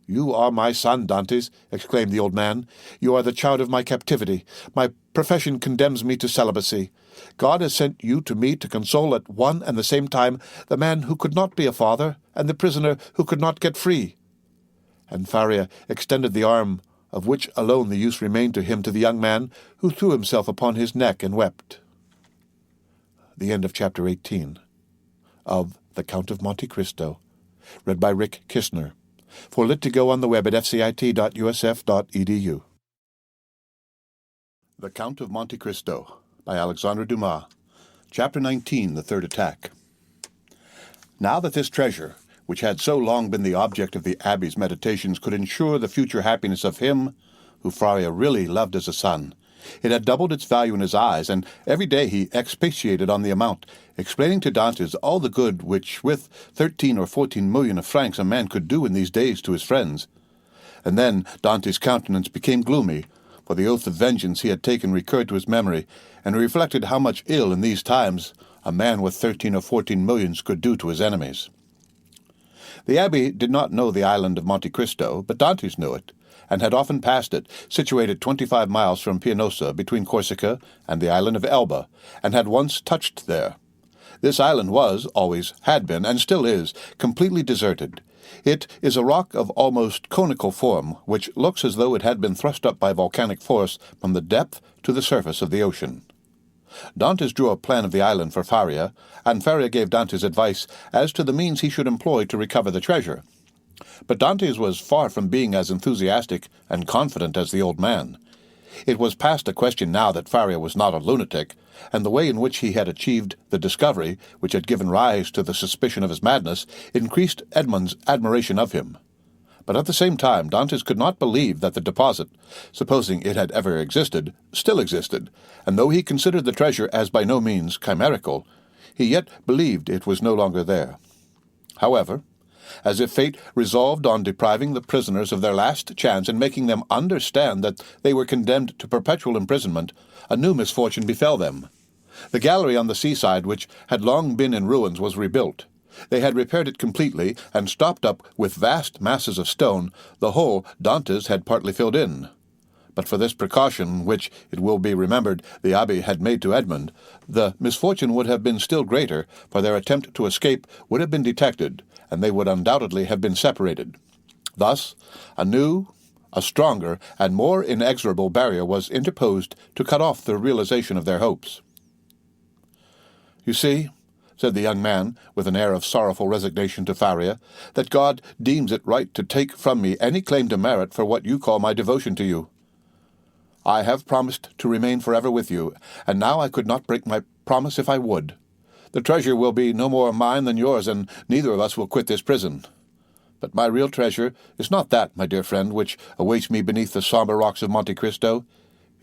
"You are my son, Dantès," exclaimed the old man. "You are the child of my captivity. My profession condemns me to celibacy. God has sent you to me to console at one and the same time the man who could not be a father and the prisoner who could not get free." And Faria extended the arm of which alone the use remained to him to the young man, who threw himself upon his neck and wept. The end of Chapter 18 of The Count of Monte Cristo, read by Rick Kistner. For Lit to go on the web at fcit.usf.edu. The Count of Monte Cristo, by Alexandre Dumas. Chapter 19, The Third Attack. Now that this treasure, which had so long been the object of the abbé's meditations, could ensure the future happiness of him who Faria really loved as a son, it had doubled its value in his eyes, and every day he expatiated on the amount, explaining to Dantès all the good which, with 13 or 14 million of francs, a man could do in these days to his friends. And then Dantès' countenance became gloomy, for the oath of vengeance he had taken recurred to his memory, and he reflected how much ill in these times a man with 13 or 14 millions could do to his enemies. The abbey did not know the island of Monte Cristo, but Dantès knew it, and had often passed it, situated 25 miles from Pianosa, between Corsica and the island of Elba, and had once touched there. This island was, always had been, and still is, completely deserted. It is a rock of almost conical form, which looks as though it had been thrust up by volcanic force from the depth to the surface of the ocean. Dantès drew a plan of the island for Faria, and Faria gave Dantès advice as to the means he should employ to recover the treasure. But Dantès was far from being as enthusiastic and confident as the old man. It was past a question now that Faria was not a lunatic, and the way in which he had achieved the discovery, which had given rise to the suspicion of his madness, increased Edmond's admiration of him. But at the same time Dantès could not believe that the deposit, supposing it had ever existed, still existed, and though he considered the treasure as by no means chimerical, he yet believed it was no longer there. However, as if fate resolved on depriving the prisoners of their last chance and making them understand that they were condemned to perpetual imprisonment, a new misfortune befell them. The gallery on the seaside, which had long been in ruins, was rebuilt. They had repaired it completely, and stopped up with vast masses of stone the hole Dantès had partly filled in. But for this precaution, which, it will be remembered, the abbé had made to Edmond, the misfortune would have been still greater, for their attempt to escape would have been detected, and they would undoubtedly have been separated. Thus, a new, a stronger, and more inexorable barrier was interposed to cut off the realization of their hopes. "You see," said the young man, with an air of sorrowful resignation to Faria, "that God deems it right to take from me any claim to merit for what you call my devotion to you. I have promised to remain forever with you, and now I could not break my promise if I would. The treasure will be no more mine than yours, and neither of us will quit this prison. But my real treasure is not that, my dear friend, which awaits me beneath the sombre rocks of Monte Cristo.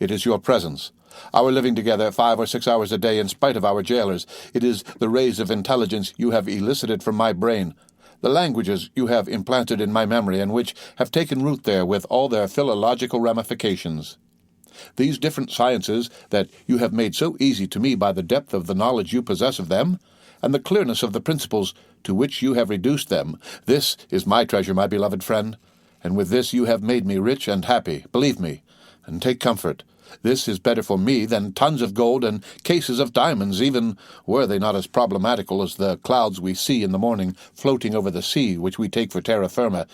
It is your presence, our living together 5 or 6 hours a day in spite of our jailers. It is the rays of intelligence you have elicited from my brain, the languages you have implanted in my memory, and which have taken root there with all their philological ramifications. These different sciences that you have made so easy to me by the depth of the knowledge you possess of them, and the clearness of the principles to which you have reduced them, this is my treasure, my beloved friend, and with this you have made me rich and happy, believe me, and take comfort. This is better for me than tons of gold and cases of diamonds, even were they not as problematical as the clouds we see in the morning floating over the sea, which we take for terra firma,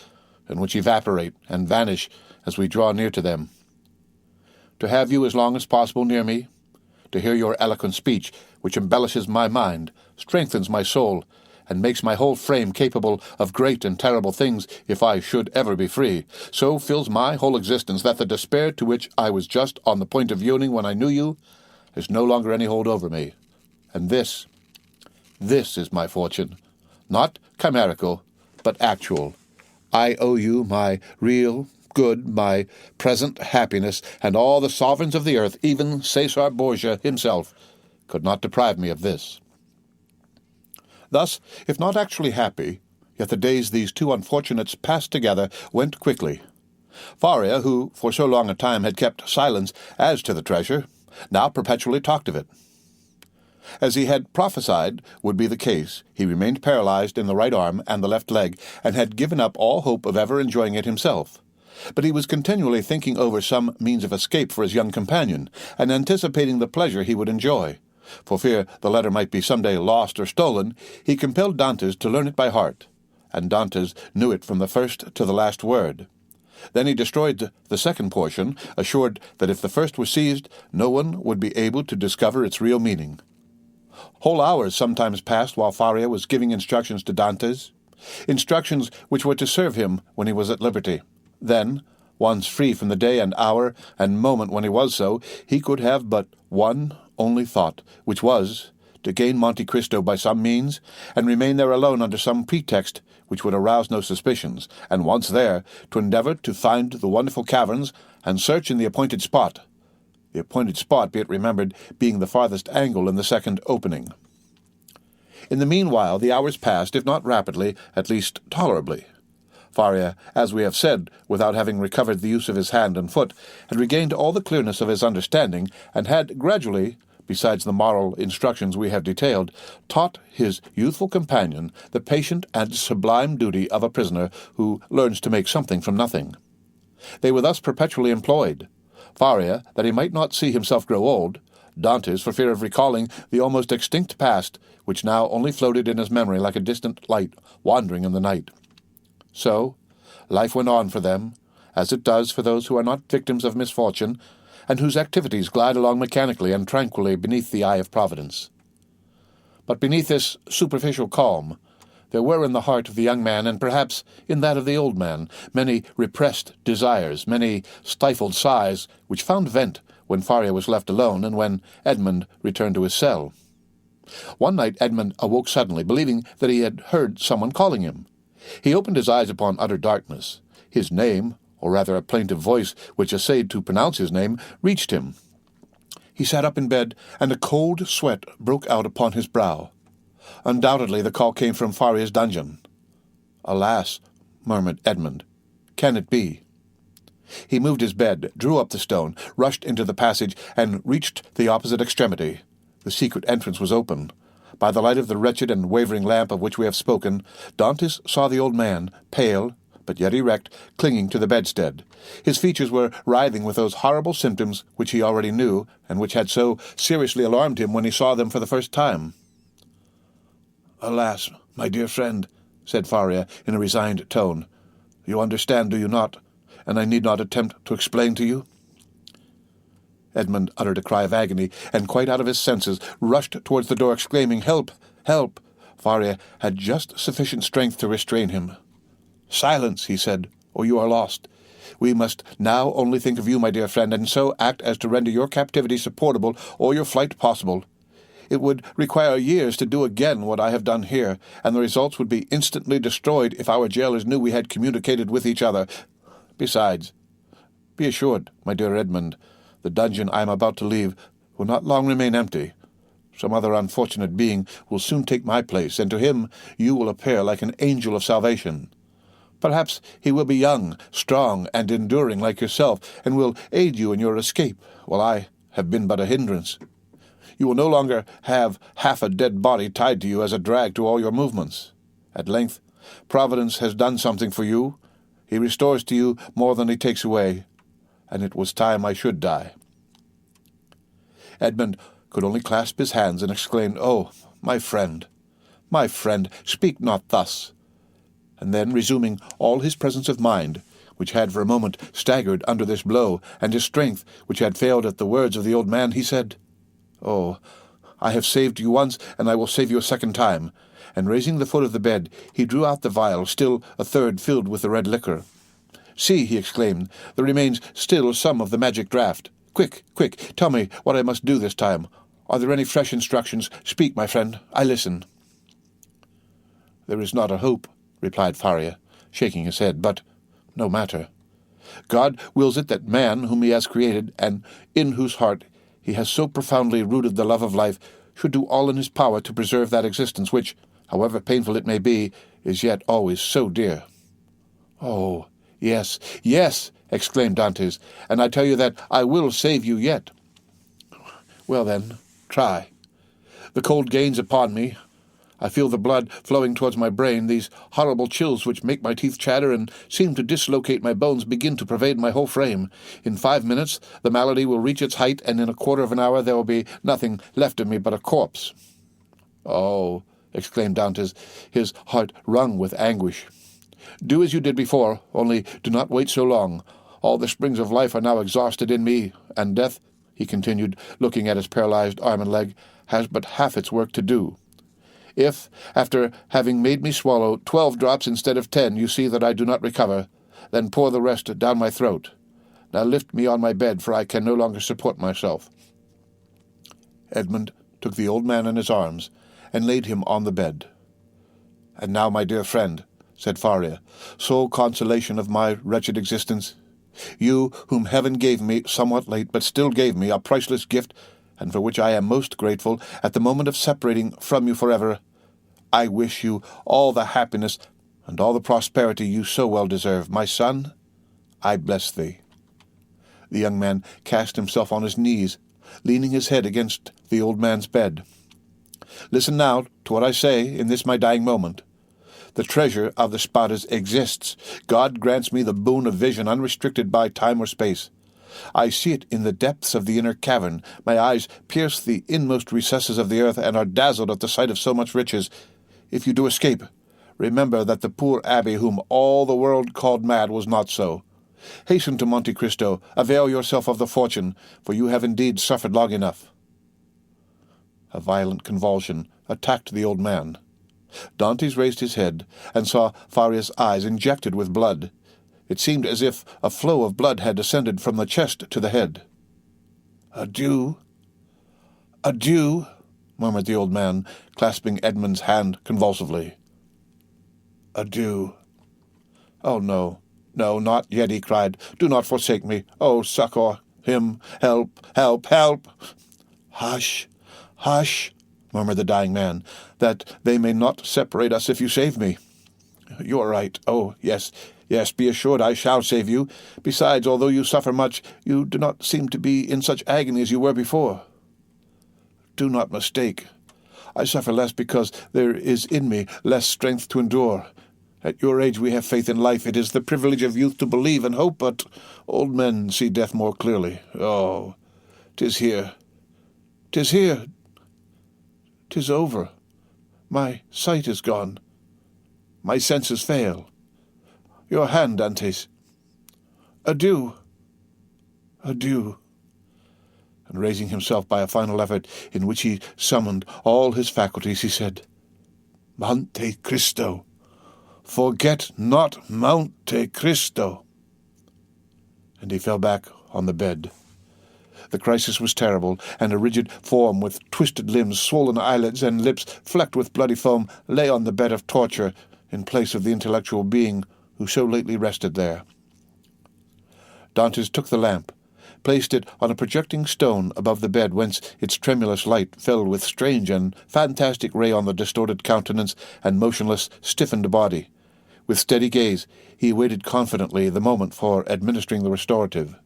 and which evaporate and vanish as we draw near to them. To have you as long as possible near me, to hear your eloquent speech, which embellishes my mind, strengthens my soul, and makes my whole frame capable of great and terrible things if I should ever be free, so fills my whole existence that the despair to which I was just on the point of yielding when I knew you has no longer any hold over me. And this is my fortune, not chimerical, but actual. I owe you my real good, my present happiness, and all the sovereigns of the earth, even Cæsar Borgia himself, could not deprive me of this. Thus, if not actually happy, yet the days these two unfortunates passed together went quickly. Faria, who for so long a time had kept silence as to the treasure, now perpetually talked of it. As he had prophesied would be the case, he remained paralyzed in the right arm and the left leg, and had given up all hope of ever enjoying it himself. But he was continually thinking over some means of escape for his young companion, and anticipating the pleasure he would enjoy. For fear the letter might be some day lost or stolen, he compelled Dantès to learn it by heart, and Dantès knew it from the first to the last word. Then he destroyed the second portion, assured that if the first were seized, no one would be able to discover its real meaning. Whole hours sometimes passed while Faria was giving instructions to Dantès, instructions which were to serve him when he was at liberty. Then, once free from the day and hour and moment when he was so, he could have but one only thought, which was to gain Monte Cristo by some means, and remain there alone under some pretext which would arouse no suspicions, and once there, to endeavor to find the wonderful caverns and search in the appointed spot, be it remembered, being the farthest angle in the second opening. In the meanwhile the hours passed, if not rapidly, at least tolerably. Faria, as we have said, without having recovered the use of his hand and foot, had regained all the clearness of his understanding, and had gradually, besides the moral instructions we have detailed, taught his youthful companion the patient and sublime duty of a prisoner who learns to make something from nothing. They were thus perpetually employed, Faria, that he might not see himself grow old, Dantès for fear of recalling the almost extinct past, which now only floated in his memory like a distant light wandering in the night. So, life went on for them, as it does for those who are not victims of misfortune, and whose activities glide along mechanically and tranquilly beneath the eye of Providence. But beneath this superficial calm, there were in the heart of the young man, and perhaps in that of the old man, many repressed desires, many stifled sighs, which found vent when Faria was left alone and when Edmond returned to his cell. One night Edmond awoke suddenly, believing that he had heard someone calling him. He opened his eyes upon utter darkness. His name, or rather a plaintive voice which essayed to pronounce his name, reached him. He sat up in bed, and a cold sweat broke out upon his brow. Undoubtedly the call came from Faria's dungeon. "Alas," murmured Edmond, "can it be?" He moved his bed, drew up the stone, rushed into the passage, and reached the opposite extremity. The secret entrance was open. By the light of the wretched and wavering lamp of which we have spoken, Dantès saw the old man, pale, but yet erect, clinging to the bedstead. His features were writhing with those horrible symptoms which he already knew, and which had so seriously alarmed him when he saw them for the first time. "Alas, my dear friend," said Faria in a resigned tone, "you understand, do you not? And I need not attempt to explain to you?" Edmond uttered a cry of agony, and quite out of his senses, rushed towards the door, exclaiming, "Help! Help!" Faria had just sufficient strength to restrain him. "Silence," he said, "or you are lost. We must now only think of you, my dear friend, and so act as to render your captivity supportable or your flight possible. It would require years to do again what I have done here, and the results would be instantly destroyed if our jailers knew we had communicated with each other. Besides, be assured, my dear Edmond, the dungeon I am about to leave will not long remain empty. Some other unfortunate being will soon take my place, and to him you will appear like an angel of salvation. Perhaps he will be young, strong, and enduring like yourself, and will aid you in your escape, while I have been but a hindrance. You will no longer have half a dead body tied to you as a drag to all your movements. At length, Providence has done something for you. He restores to you more than he takes away, and it was time I should die." Edmond could only clasp his hands and exclaimed, "Oh, my friend, speak not thus." And then, resuming all his presence of mind, which had for a moment staggered under this blow, and his strength, which had failed at the words of the old man, he said, "Oh, I have saved you once, and I will save you a second time." And raising the foot of the bed, he drew out the vial, still a third filled with the red liquor. "See," he exclaimed, "there remains still some of the magic draught. Quick, quick, tell me what I must do this time. Are there any fresh instructions? Speak, my friend, I listen." "There is not a hope," replied Faria, shaking his head, "but no matter. God wills it that man, whom he has created, and in whose heart he has so profoundly rooted the love of life, should do all in his power to preserve that existence which, however painful it may be, is yet always so dear." "Oh, yes, yes," exclaimed Dantès, "and I tell you that I will save you yet." "Well, then, try. The cold gains upon me. I feel the blood flowing towards my brain. These horrible chills which make my teeth chatter and seem to dislocate my bones begin to pervade my whole frame. In 5 minutes the malady will reach its height, and in a quarter of an hour there will be nothing left of me but a corpse." "Oh," exclaimed Dantès, his heart wrung with anguish. "Do as you did before, only do not wait so long. All the springs of life are now exhausted in me, and death," he continued, looking at his paralyzed arm and leg, "has but half its work to do. If, after having made me swallow 12 drops instead of 10, you see that I do not recover, then pour the rest down my throat. Now lift me on my bed, for I can no longer support myself." Edmond took the old man in his arms and laid him on the bed. "And now, my dear friend," said Faria, "sole consolation of my wretched existence, you whom heaven gave me, somewhat late, but still gave me, a priceless gift, and for which I am most grateful, at the moment of separating from you forever, I wish you all the happiness and all the prosperity you so well deserve. My son, I bless thee." The young man cast himself on his knees. leaning his head against the old man's bed. "Listen now to what I say in this my dying moment. The treasure of the Spadas exists. God grants me the boon of vision unrestricted by time or space. I see it in the depths of the inner cavern. My eyes pierce the inmost recesses of the earth and are dazzled at the sight of so much riches. If you do escape, remember that the poor abbé whom all the world called mad was not so. Hasten to Monte Cristo, avail yourself of the fortune, for you have indeed suffered long enough." A violent convulsion attacked the old man. Dantès raised his head and saw Faria's eyes injected with blood. It seemed as if a flow of blood had descended from the chest to the head. "Adieu, adieu," murmured the old man, clasping Edmond's hand convulsively. "Adieu." "Oh, no, no, not yet," he cried. "Do not forsake me. Oh, succor him! Help, help, help!" "Hush, hush," murmured the dying man, "that they may not separate us if you save me." "You are right. Oh, yes, yes, be assured I shall save you. Besides, although you suffer much, you do not seem to be in such agony as you were before." "Do not mistake. I suffer less because there is in me less strength to endure. At your age we have faith in life. It is the privilege of youth to believe and hope, but old men see death more clearly. Oh, 'tis here. 'Tis here. 'Tis over. My sight is gone. My senses fail. Your hand, Dantès. Adieu. Adieu." And raising himself by a final effort, in which he summoned all his faculties, he said, "Monte Cristo! Forget not Monte Cristo!" And he fell back on the bed. The crisis was terrible, and a rigid form with twisted limbs, swollen eyelids, and lips flecked with bloody foam lay on the bed of torture in place of the intellectual being who so lately rested there. Dantès took the lamp, placed it on a projecting stone above the bed, whence its tremulous light fell with strange and fantastic ray on the distorted countenance and motionless, stiffened body. With steady gaze, he waited confidently the moment for administering the restorative.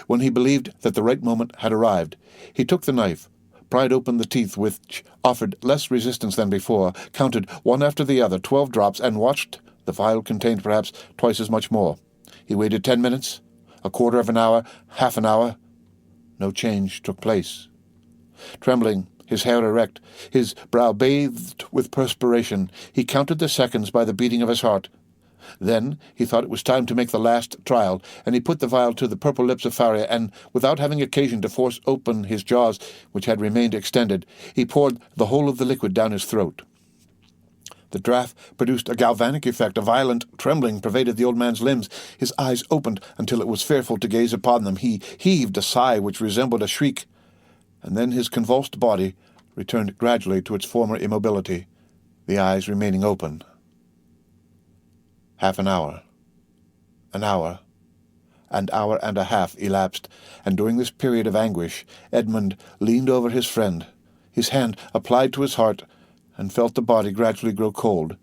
When he believed that the right moment had arrived, he took the knife, pried open the teeth which offered less resistance than before, counted one after the other 12 drops, and watched. The vial contained perhaps twice as much more. He waited 10 minutes, a quarter of an hour, half an hour. No change took place. Trembling, his hair erect, his brow bathed with perspiration, he counted the seconds by the beating of his heart. Then he thought it was time to make the last trial, and he put the vial to the purple lips of Faria, and, without having occasion to force open his jaws, which had remained extended, he poured the whole of the liquid down his throat. The draught produced a galvanic effect. A violent trembling pervaded the old man's limbs. His eyes opened until it was fearful to gaze upon them. He heaved a sigh which resembled a shriek, and then his convulsed body returned gradually to its former immobility, the eyes remaining open. Half an hour, an hour and a half elapsed, and during this period of anguish Edmond leaned over his friend, his hand applied to his heart, and felt the body gradually grow cold,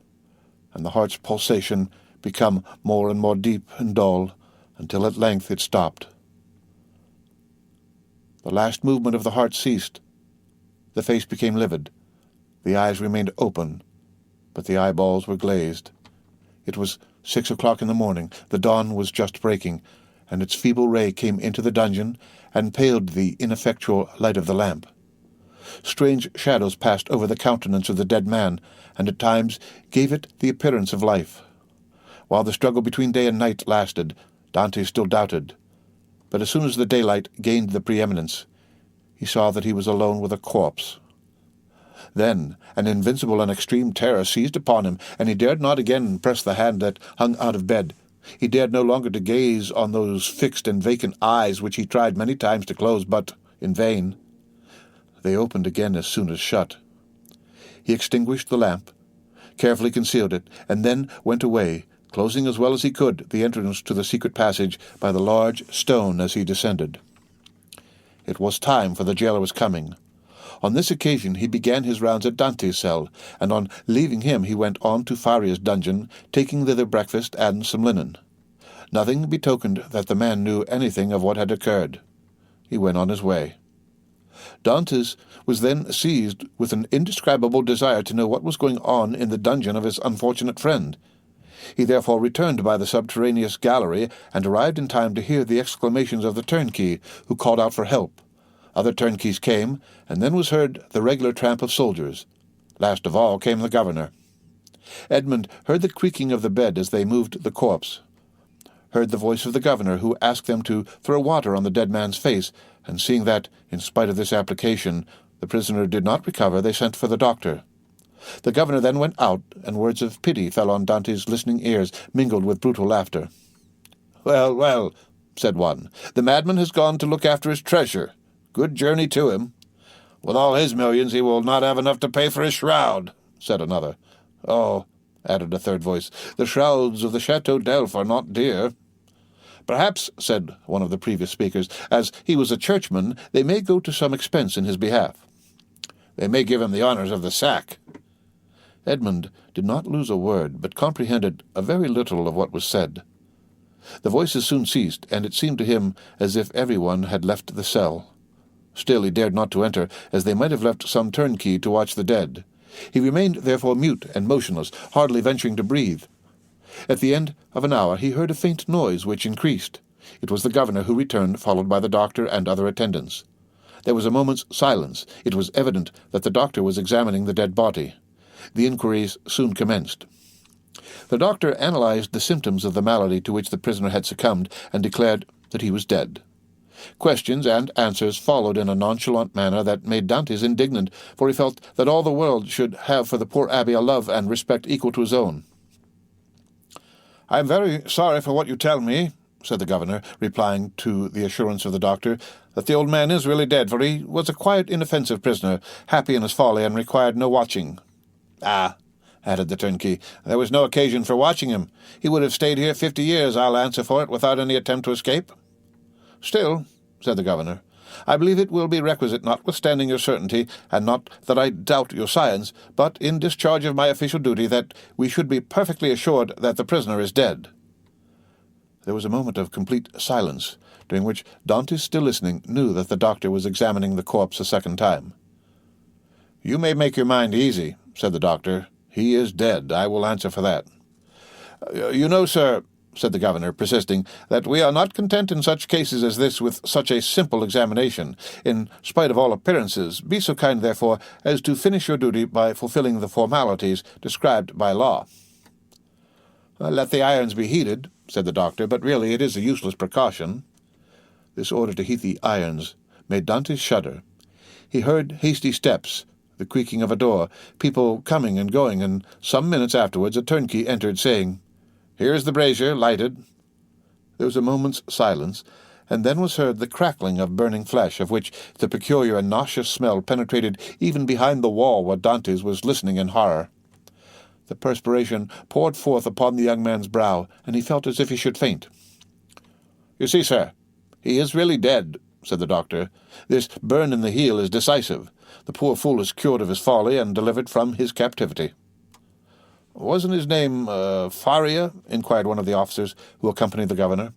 and the heart's pulsation become more and more deep and dull, until at length it stopped. The last movement of the heart ceased. The face became livid. The eyes remained open, but the eyeballs were glazed. It was 6 o'clock in the morning. The dawn was just breaking, and its feeble ray came into the dungeon and paled the ineffectual light of the lamp. Strange shadows passed over the countenance of the dead man, and at times gave it the appearance of life. While the struggle between day and night lasted, Dantès still doubted. But as soon as the daylight gained the preeminence, he saw that he was alone with a corpse. Then an invincible and extreme terror seized upon him, and he dared not again press the hand that hung out of bed. He dared no longer to gaze on those fixed and vacant eyes which he tried many times to close, but in vain. They opened again as soon as shut. He extinguished the lamp, carefully concealed it, and then went away, closing as well as he could the entrance to the secret passage by the large stone as he descended. It was time, for the jailer was coming. On this occasion he began his rounds at Dantès' cell, and on leaving him he went on to Faria's dungeon, taking thither breakfast and some linen. Nothing betokened that the man knew anything of what had occurred. He went on his way. Dantès was then seized with an indescribable desire to know what was going on in the dungeon of his unfortunate friend. He therefore returned by the subterraneous gallery, and arrived in time to hear the exclamations of the turnkey, who called out for help. Other turnkeys came, and then was heard the regular tramp of soldiers. Last of all came the governor. Edmond heard the creaking of the bed as they moved the corpse, heard the voice of the governor, who asked them to throw water on the dead man's face, and seeing that, in spite of this application, the prisoner did not recover, they sent for the doctor. The governor then went out, and words of pity fell on Dante's listening ears, mingled with brutal laughter. "Well, well," said one, "the madman has gone to look after his treasure. Good journey to him. With all his millions he will not have enough to pay for his shroud," said another. "Oh," added a third voice, "the shrouds of the Chateau d'Elf are not dear." "Perhaps," said one of the previous speakers, "as he was a churchman, they may go to some expense in his behalf. They may give him the honours of the sack." Edmond did not lose a word, but comprehended a very little of what was said. The voices soon ceased, and it seemed to him as if everyone had left the cell. Still he dared not to enter, as they might have left some turnkey to watch the dead. He remained therefore mute and motionless, hardly venturing to breathe. At the end of an hour he heard a faint noise, which increased. It was the governor, who returned, followed by the doctor and other attendants. There was a moment's silence. It was evident that the doctor was examining the dead body. The inquiries soon commenced. The doctor analyzed the symptoms of the malady to which the prisoner had succumbed, and declared that he was dead. Questions and answers followed in a nonchalant manner that made Dantès indignant, for he felt that all the world should have for the poor abbé a love and respect equal to his own. "I am very sorry for what you tell me," said the governor, replying to the assurance of the doctor, "that the old man is really dead, for he was a quiet, inoffensive prisoner, happy in his folly, and required no watching." "Ah," added the turnkey, "there was no occasion for watching him. He would have stayed here 50 years, I'll answer for it, without any attempt to escape." "Still," said the governor, "I believe it will be requisite, notwithstanding your certainty, and not that I doubt your science, but in discharge of my official duty, that we should be perfectly assured that the prisoner is dead." There was a moment of complete silence, during which Dantès, still listening, knew that the doctor was examining the corpse a second time. "You may make your mind easy," said the doctor. "He is dead. I will answer for that." "You know, sir," said the governor, persisting, "that we are not content in such cases as this with such a simple examination, in spite of all appearances. Be so kind, therefore, as to finish your duty by fulfilling the formalities described by law." "Let the irons be heated," said the doctor, "but really it is a useless precaution." This order to heat the irons made Dantès shudder. He heard hasty steps, the creaking of a door, people coming and going, and some minutes afterwards a turnkey entered, saying, "Here is the brazier, lighted." There was a moment's silence, and then was heard the crackling of burning flesh, of which the peculiar and nauseous smell penetrated even behind the wall where Dantès was listening in horror. The perspiration poured forth upon the young man's brow, and he felt as if he should faint. "You see, sir, he is really dead," said the doctor. "This burn in the heel is decisive. The poor fool is cured of his folly and delivered from his captivity." "Wasn't his name Faria?" inquired one of the officers who accompanied the governor.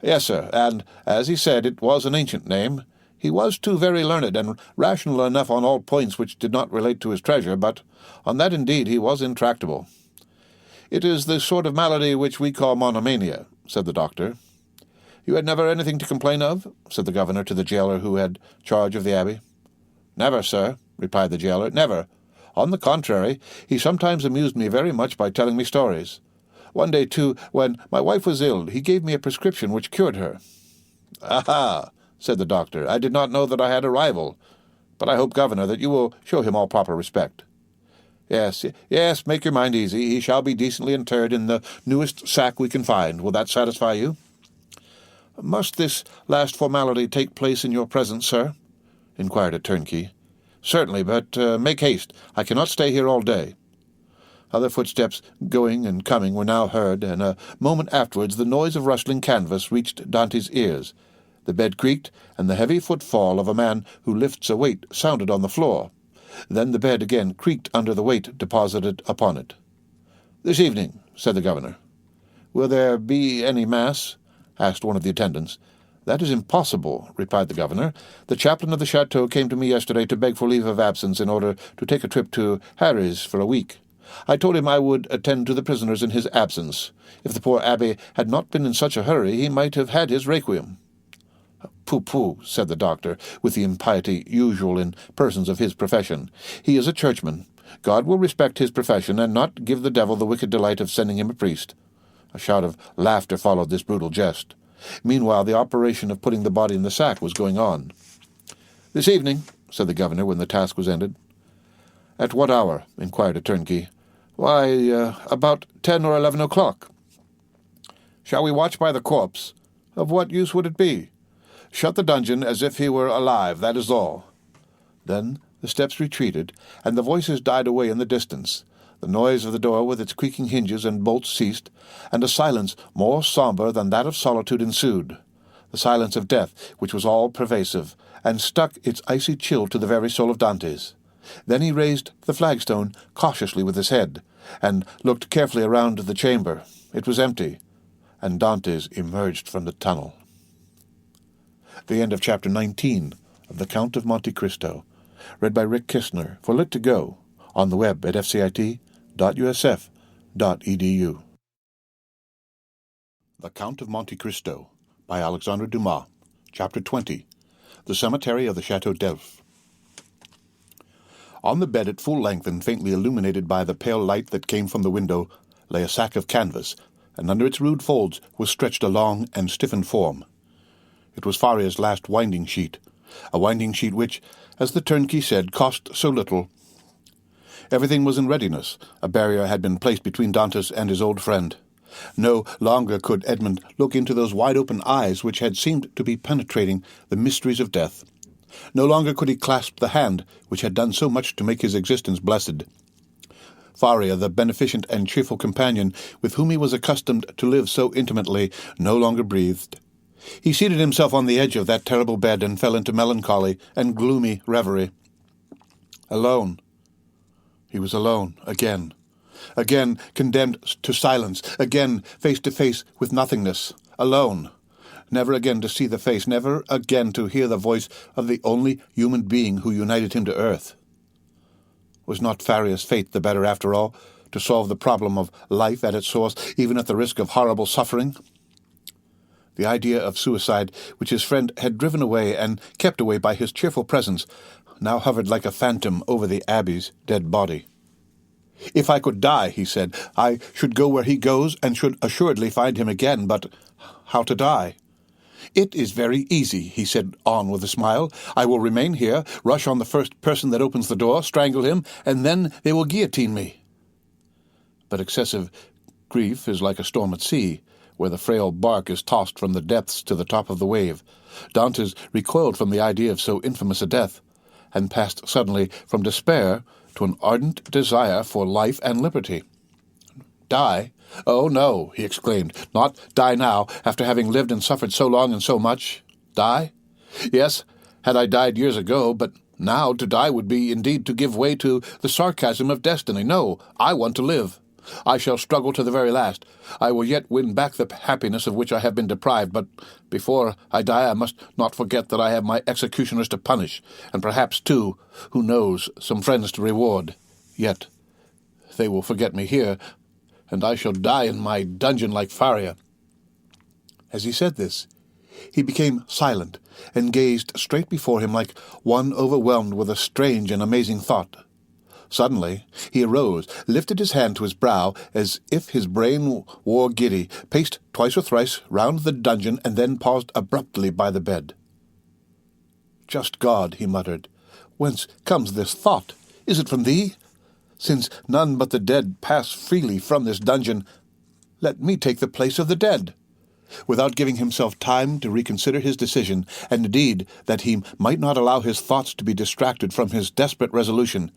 "Yes, sir, and, as he said, it was an ancient name. He was, too, very learned, and rational enough on all points which did not relate to his treasure, but on that, indeed, he was intractable." "It is the sort of malady which we call monomania," said the doctor. "You had never anything to complain of?" said the governor to the jailer who had charge of the abbey. "Never, sir," replied the jailer, "never. On the contrary, he sometimes amused me very much by telling me stories. One day, too, when my wife was ill, he gave me a prescription which cured her." "Aha!" said the doctor. "I did not know that I had a rival. But I hope, governor, that you will show him all proper respect." Yes, make your mind easy. He shall be decently interred in the newest sack we can find. Will that satisfy you?" "Must this last formality take place in your presence, sir?" inquired a turnkey. "Certainly, but make haste. I cannot stay here all day." Other footsteps going and coming were now heard, and a moment afterwards the noise of rustling canvas reached Dante's ears. The bed creaked, and the heavy footfall of a man who lifts a weight sounded on the floor. Then the bed again creaked under the weight deposited upon it. "This evening," said the governor. "Will there be any mass?" asked one of the attendants. "That is impossible," replied the governor. "The chaplain of the chateau came to me yesterday to beg for leave of absence in order to take a trip to Harry's for a week. I told him I would attend to the prisoners in his absence. If the poor abbé had not been in such a hurry, he might have had his requiem." "Pooh-pooh," said the doctor, with the impiety usual in persons of his profession. "He is a churchman. God will respect his profession, and not give the devil the wicked delight of sending him a priest." A shout of laughter followed this brutal jest. Meanwhile, the operation of putting the body in the sack was going on. "This evening," said the governor when the task was ended. "At what hour?" inquired a turnkey. "Why, about 10 or 11 o'clock." "Shall we watch by the corpse?" "Of what use would it be?" "Shut the dungeon as if he were alive, that is all." Then the steps retreated, and the voices died away in the distance. The noise of the door with its creaking hinges and bolts ceased, and a silence more sombre than that of solitude ensued, the silence of death, which was all-pervasive, and stuck its icy chill to the very soul of Dantès. Then he raised the flagstone cautiously with his head, and looked carefully around the chamber. It was empty, and Dantès emerged from the tunnel. The end of Chapter 19 of The Count of Monte Cristo, read by Rick Kistner for Lit2Go, on the web at fcit.usf.edu. The Count of Monte Cristo, by Alexandre Dumas, Chapter 20, The Cemetery of the Château d'Elf. On the bed at full length and faintly illuminated by the pale light that came from the window lay a sack of canvas, and under its rude folds was stretched a long and stiffened form. It was Faria's last winding-sheet, a winding-sheet which, as the turnkey said, cost so little. Everything was in readiness. A barrier had been placed between Dantès and his old friend. No longer could Edmond look into those wide-open eyes which had seemed to be penetrating the mysteries of death. No longer could he clasp the hand which had done so much to make his existence blessed. Faria, the beneficent and cheerful companion with whom he was accustomed to live so intimately, no longer breathed. He seated himself on the edge of that terrible bed and fell into melancholy and gloomy reverie. Alone. He was alone, again. Again condemned to silence, again face to face with nothingness, alone. Never again to see the face, never again to hear the voice of the only human being who united him to earth. Was not Faria's fate the better, after all, to solve the problem of life at its source, even at the risk of horrible suffering? The idea of suicide, which his friend had driven away and kept away by his cheerful presence, now hovered like a phantom over the abbé's dead body. "If I could die," he said, "I should go where he goes and should assuredly find him again, but how to die?" "It is very easy," he said on with a smile. "I will remain here, rush on the first person that opens the door, strangle him, and then they will guillotine me." But excessive grief is like a storm at sea, where the frail bark is tossed from the depths to the top of the wave. Dantès recoiled from the idea of so infamous a death, and passed suddenly from despair to an ardent desire for life and liberty. "Die? Oh, no," he exclaimed. "Not die now, after having lived and suffered so long and so much. Die? Yes, had I died years ago, but now to die would be indeed to give way to the sarcasm of destiny. No, I want to live. I shall struggle to the very last. I will yet win back the happiness of which I have been deprived, but before I die I must not forget that I have my executioners to punish, and perhaps, too, who knows, some friends to reward. Yet they will forget me here, and I shall die in my dungeon like Faria." As he said this, he became silent, and gazed straight before him like one overwhelmed with a strange and amazing thought. Suddenly he arose, lifted his hand to his brow, as if his brain wore giddy, paced twice or thrice round the dungeon, and then paused abruptly by the bed. "Just God," he muttered, "whence comes this thought? Is it from thee? Since none but the dead pass freely from this dungeon, let me take the place of the dead." Without giving himself time to reconsider his decision, and indeed that he might not allow his thoughts to be distracted from his desperate resolution,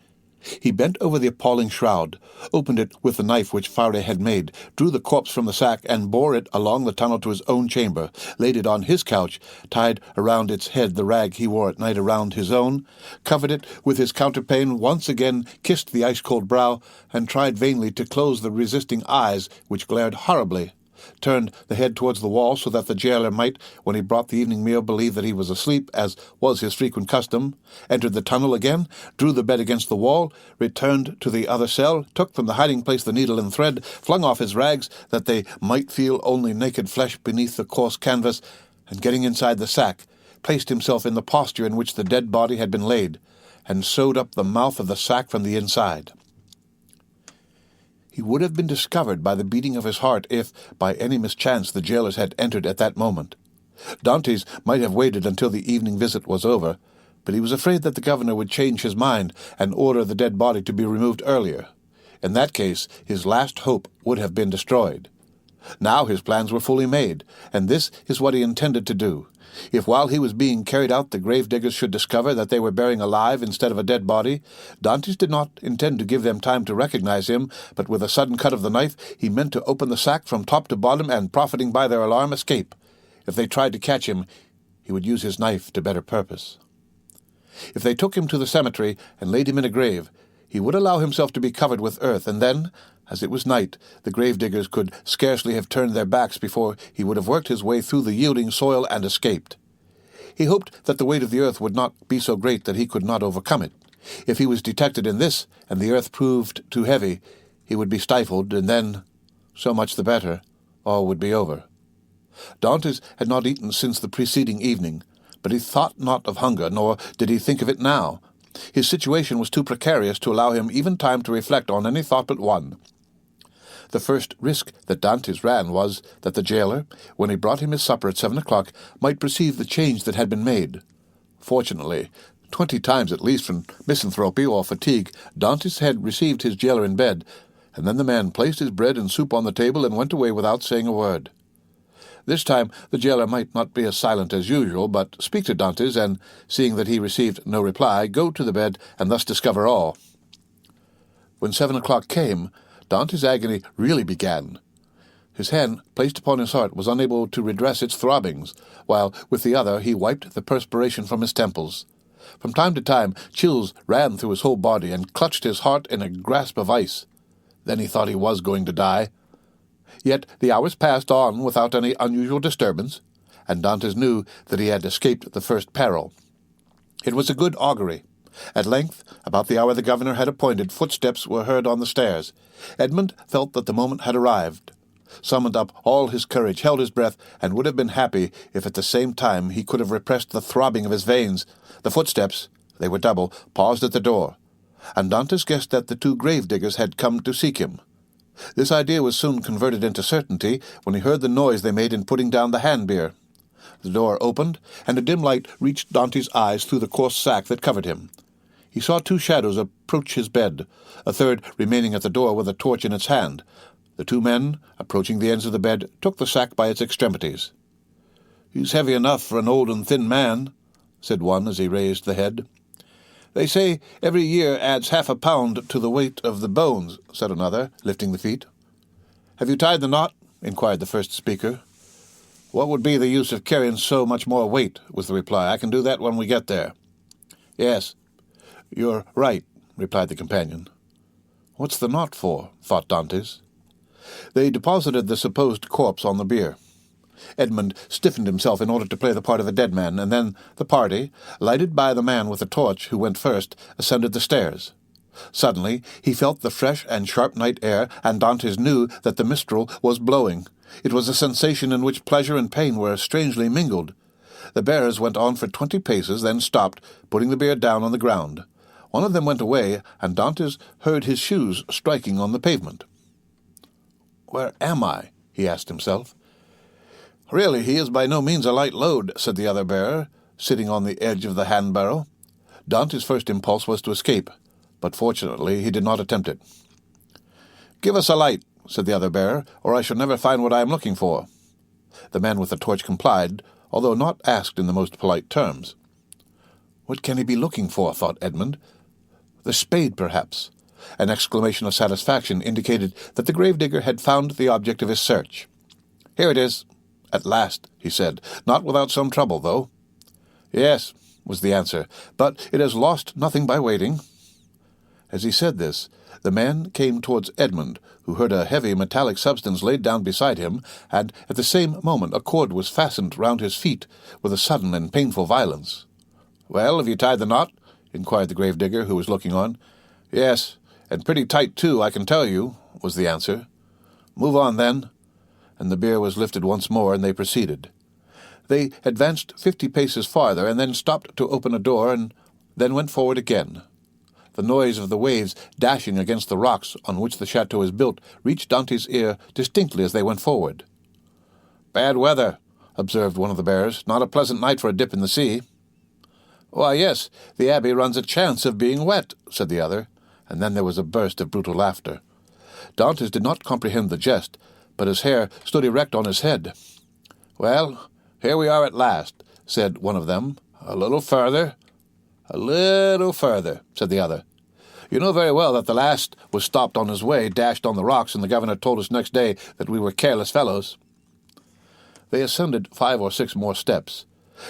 he bent over the appalling shroud, opened it with the knife which Faria had made, drew the corpse from the sack, and bore it along the tunnel to his own chamber, laid it on his couch, tied around its head the rag he wore at night around his own, covered it with his counterpane, once again kissed the ice-cold brow, and tried vainly to close the resisting eyes which glared horribly, turned the head towards the wall so that the jailer might, when he brought the evening meal, believe that he was asleep, as was his frequent custom, entered the tunnel again, drew the bed against the wall, returned to the other cell, took from the hiding-place the needle and thread, flung off his rags that they might feel only naked flesh beneath the coarse canvas, and getting inside the sack, placed himself in the posture in which the dead body had been laid, and sewed up the mouth of the sack from the inside. He would have been discovered by the beating of his heart if, by any mischance, the jailers had entered at that moment. Dantès might have waited until the evening visit was over, but he was afraid that the governor would change his mind and order the dead body to be removed earlier. In that case, his last hope would have been destroyed. Now his plans were fully made, and this is what he intended to do. If while he was being carried out the gravediggers should discover that they were burying alive instead of a dead body, Dantès did not intend to give them time to recognize him, but with a sudden cut of the knife he meant to open the sack from top to bottom and, profiting by their alarm, escape. If they tried to catch him, he would use his knife to better purpose. If they took him to the cemetery and laid him in a grave, he would allow himself to be covered with earth, and then, as it was night, the gravediggers could scarcely have turned their backs before he would have worked his way through the yielding soil and escaped. He hoped that the weight of the earth would not be so great that he could not overcome it. If he was detected in this, and the earth proved too heavy, he would be stifled, and then, so much the better, all would be over. Dantès had not eaten since the preceding evening, but he thought not of hunger, nor did he think of it now. His situation was too precarious to allow him even time to reflect on any thought but one. The first risk that Dantès ran was that the jailer, when he brought him his supper at 7 o'clock, might perceive the change that had been made. Fortunately, 20 times at least from misanthropy or fatigue, Dantès had received his jailer in bed, and then the man placed his bread and soup on the table and went away without saying a word. This time the jailer might not be as silent as usual, but speak to Dantès, and, seeing that he received no reply, go to the bed and thus discover all. When 7 o'clock came, Dantès' agony really began. His hand, placed upon his heart, was unable to redress its throbbings, while with the other he wiped the perspiration from his temples. From time to time chills ran through his whole body and clutched his heart in a grasp of ice. Then he thought he was going to die. Yet the hours passed on without any unusual disturbance, and Dantès knew that he had escaped the first peril. It was a good augury. At length, about the hour the governor had appointed, footsteps were heard on the stairs. Edmond felt that the moment had arrived, summoned up all his courage, held his breath, and would have been happy if at the same time he could have repressed the throbbing of his veins. The footsteps, they were double, paused at the door, and Dantès guessed that the two gravediggers had come to seek him. This idea was soon converted into certainty when he heard the noise they made in putting down the hand-bier. The door opened, and a dim light reached Dantès' eyes through the coarse sack that covered him. He saw two shadows approach his bed, a third remaining at the door with a torch in its hand. The two men, approaching the ends of the bed, took the sack by its extremities. "He's heavy enough for an old and thin man," said one as he raised the head. "They say every year adds 1/2 pound to the weight of the bones," said another, lifting the feet. "Have you tied the knot?" inquired the first speaker. "What would be the use of carrying so much more weight?" was the reply. "I can do that when we get there." "Yes, you're right," replied the companion. "What's the knot for?" thought Dantès. They deposited the supposed corpse on the bier. Edmond stiffened himself in order to play the part of a dead man, and then the party, lighted by the man with the torch who went first, ascended the stairs. Suddenly he felt the fresh and sharp night air, and Dantès knew that the mistral was blowing. It was a sensation in which pleasure and pain were strangely mingled. The bearers went on for 20 paces, then stopped, putting the bier down on the ground. One of them went away, and Dantès heard his shoes striking on the pavement. "Where am I?" he asked himself. "Really, he is by no means a light load," said the other bearer, sitting on the edge of the hand-barrow. Dantès' first impulse was to escape, but fortunately he did not attempt it. "Give us a light," said the other bearer, "or I shall never find what I am looking for." The man with the torch complied, although not asked in the most polite terms. "What can he be looking for?" thought Edmond. "The spade, perhaps." An exclamation of satisfaction indicated that the gravedigger had found the object of his search. "Here it is, at last," he said, "not without some trouble, though." "Yes," was the answer, "but it has lost nothing by waiting." As he said this, the man came towards Edmond, who heard a heavy metallic substance laid down beside him, and at the same moment a cord was fastened round his feet with a sudden and painful violence. "Well, have you tied the knot?" inquired the gravedigger, who was looking on. "Yes, and pretty tight too, I can tell you," was the answer. "Move on, then." And the bier was lifted once more, and they proceeded. They advanced 50 paces farther, and then stopped to open a door, and then went forward again. The noise of the waves dashing against the rocks on which the chateau is built reached Dante's ear distinctly as they went forward. "Bad weather," observed one of the bearers. "Not a pleasant night for a dip in the sea." "Why, yes, the abbey runs a chance of being wet," said the other, and then there was a burst of brutal laughter. Dantès did not comprehend the jest, but his hair stood erect on his head. "Well, here we are at last," said one of them. "A little further." "A little further," said the other. "You know very well that the last was stopped on his way, dashed on the rocks, and the governor told us next day that we were careless fellows." They ascended 5 or 6 more steps,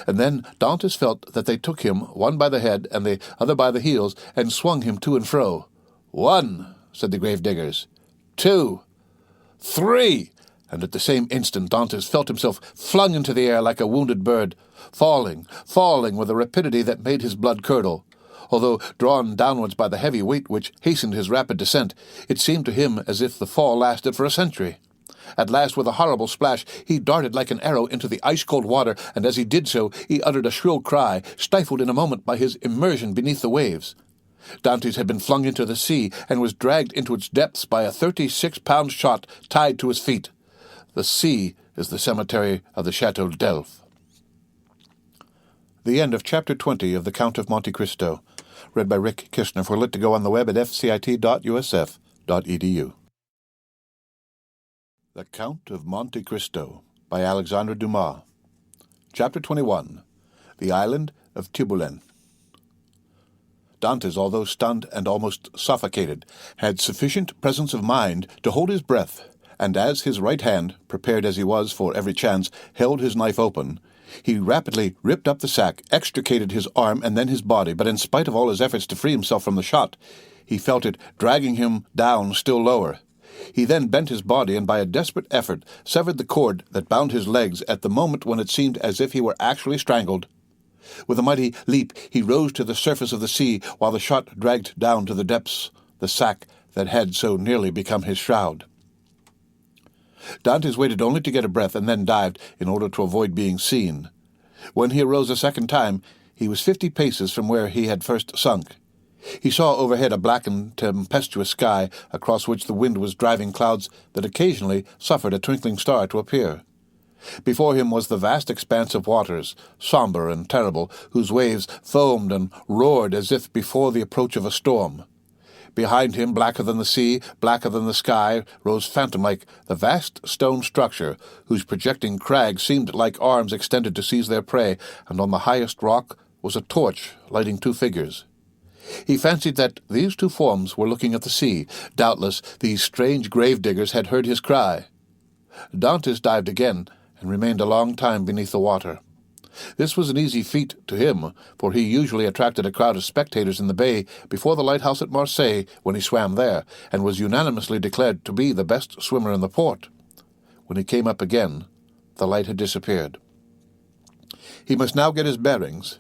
and then Dantès felt that they took him, one by the head and the other by the heels, and swung him to and fro. "1," said the gravediggers. "2, 3, and at the same instant Dantès felt himself flung into the air like a wounded bird, falling with a rapidity that made his blood curdle. Although drawn downwards by the heavy weight which hastened his rapid descent, it seemed to him as if the fall lasted for a century. At last, with a horrible splash, he darted like an arrow into the ice-cold water, and as he did so, he uttered a shrill cry, stifled in a moment by his immersion beneath the waves. Dantès had been flung into the sea, and was dragged into its depths by a 36-pound shot tied to his feet. The sea is the cemetery of the Château d'Elf. The end of Chapter 20 of The Count of Monte Cristo, read by Rick Kishner for Lit to Go on the web at fcit.usf.edu. The Count of Monte Cristo by Alexandre Dumas. Chapter 21. The Island of Tiburon. Dantès, although stunned and almost suffocated, had sufficient presence of mind to hold his breath, and as his right hand, prepared as he was for every chance, held his knife open, he rapidly ripped up the sack, extricated his arm and then his body, but in spite of all his efforts to free himself from the shot, he felt it dragging him down still lower. He then bent his body and by a desperate effort severed the cord that bound his legs at the moment when it seemed as if he were actually strangled. With a mighty leap he rose to the surface of the sea while the shot dragged down to the depths the sack that had so nearly become his shroud. Dantès waited only to get a breath and then dived in order to avoid being seen. When he arose a second time, he was 50 paces from where he had first sunk. He saw overhead a black and tempestuous sky across which the wind was driving clouds that occasionally suffered a twinkling star to appear. Before him was the vast expanse of waters, sombre and terrible, whose waves foamed and roared as if before the approach of a storm. Behind him, blacker than the sea, blacker than the sky, rose phantom-like the vast stone structure, whose projecting crags seemed like arms extended to seize their prey, and on the highest rock was a torch lighting 2 figures. He fancied that these 2 forms were looking at the sea. Doubtless these strange grave-diggers had heard his cry. Dantès dived again, and remained a long time beneath the water. This was an easy feat to him, for he usually attracted a crowd of spectators in the bay before the lighthouse at Marseille when he swam there, and was unanimously declared to be the best swimmer in the port. When he came up again, the light had disappeared. He must now get his bearings.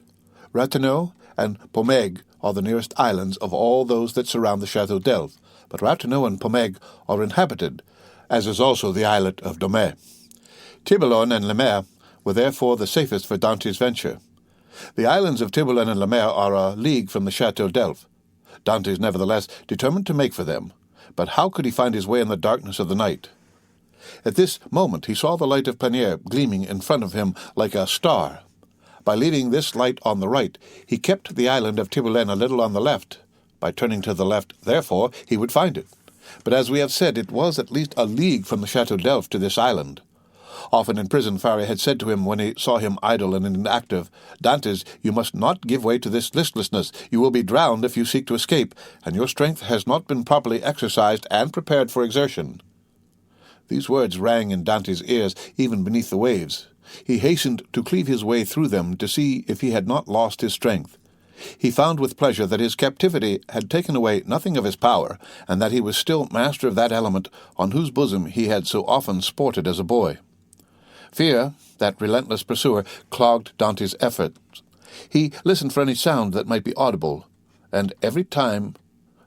Ratonneau and Pomègue are the nearest islands of all those that surround the Château d'Elf, but Ratonneau and Pomègue are inhabited, as is also the islet of Domé. Tiburon and Le Maire were therefore the safest for Dantès' venture. The islands of Tiburon and Le Maire are a league from the Château d'Elf. Dantès nevertheless determined to make for them, but how could he find his way in the darkness of the night? At this moment he saw the light of Panier gleaming in front of him like a star. By leaving this light on the right, he kept the island of Tiburon a little on the left. By turning to the left, therefore, he would find it. But as we have said, it was at least a league from the Château d'Elf to this island. Often in prison, Faria had said to him when he saw him idle and inactive, "Dantès, you must not give way to this listlessness. You will be drowned if you seek to escape, and your strength has not been properly exercised and prepared for exertion." These words rang in Dantès' ears even beneath the waves. He hastened to cleave his way through them to see if he had not lost his strength. He found with pleasure that his captivity had taken away nothing of his power, and that he was still master of that element on whose bosom he had so often sported as a boy. Fear, that relentless pursuer, clogged Dante's efforts. He listened for any sound that might be audible, and every time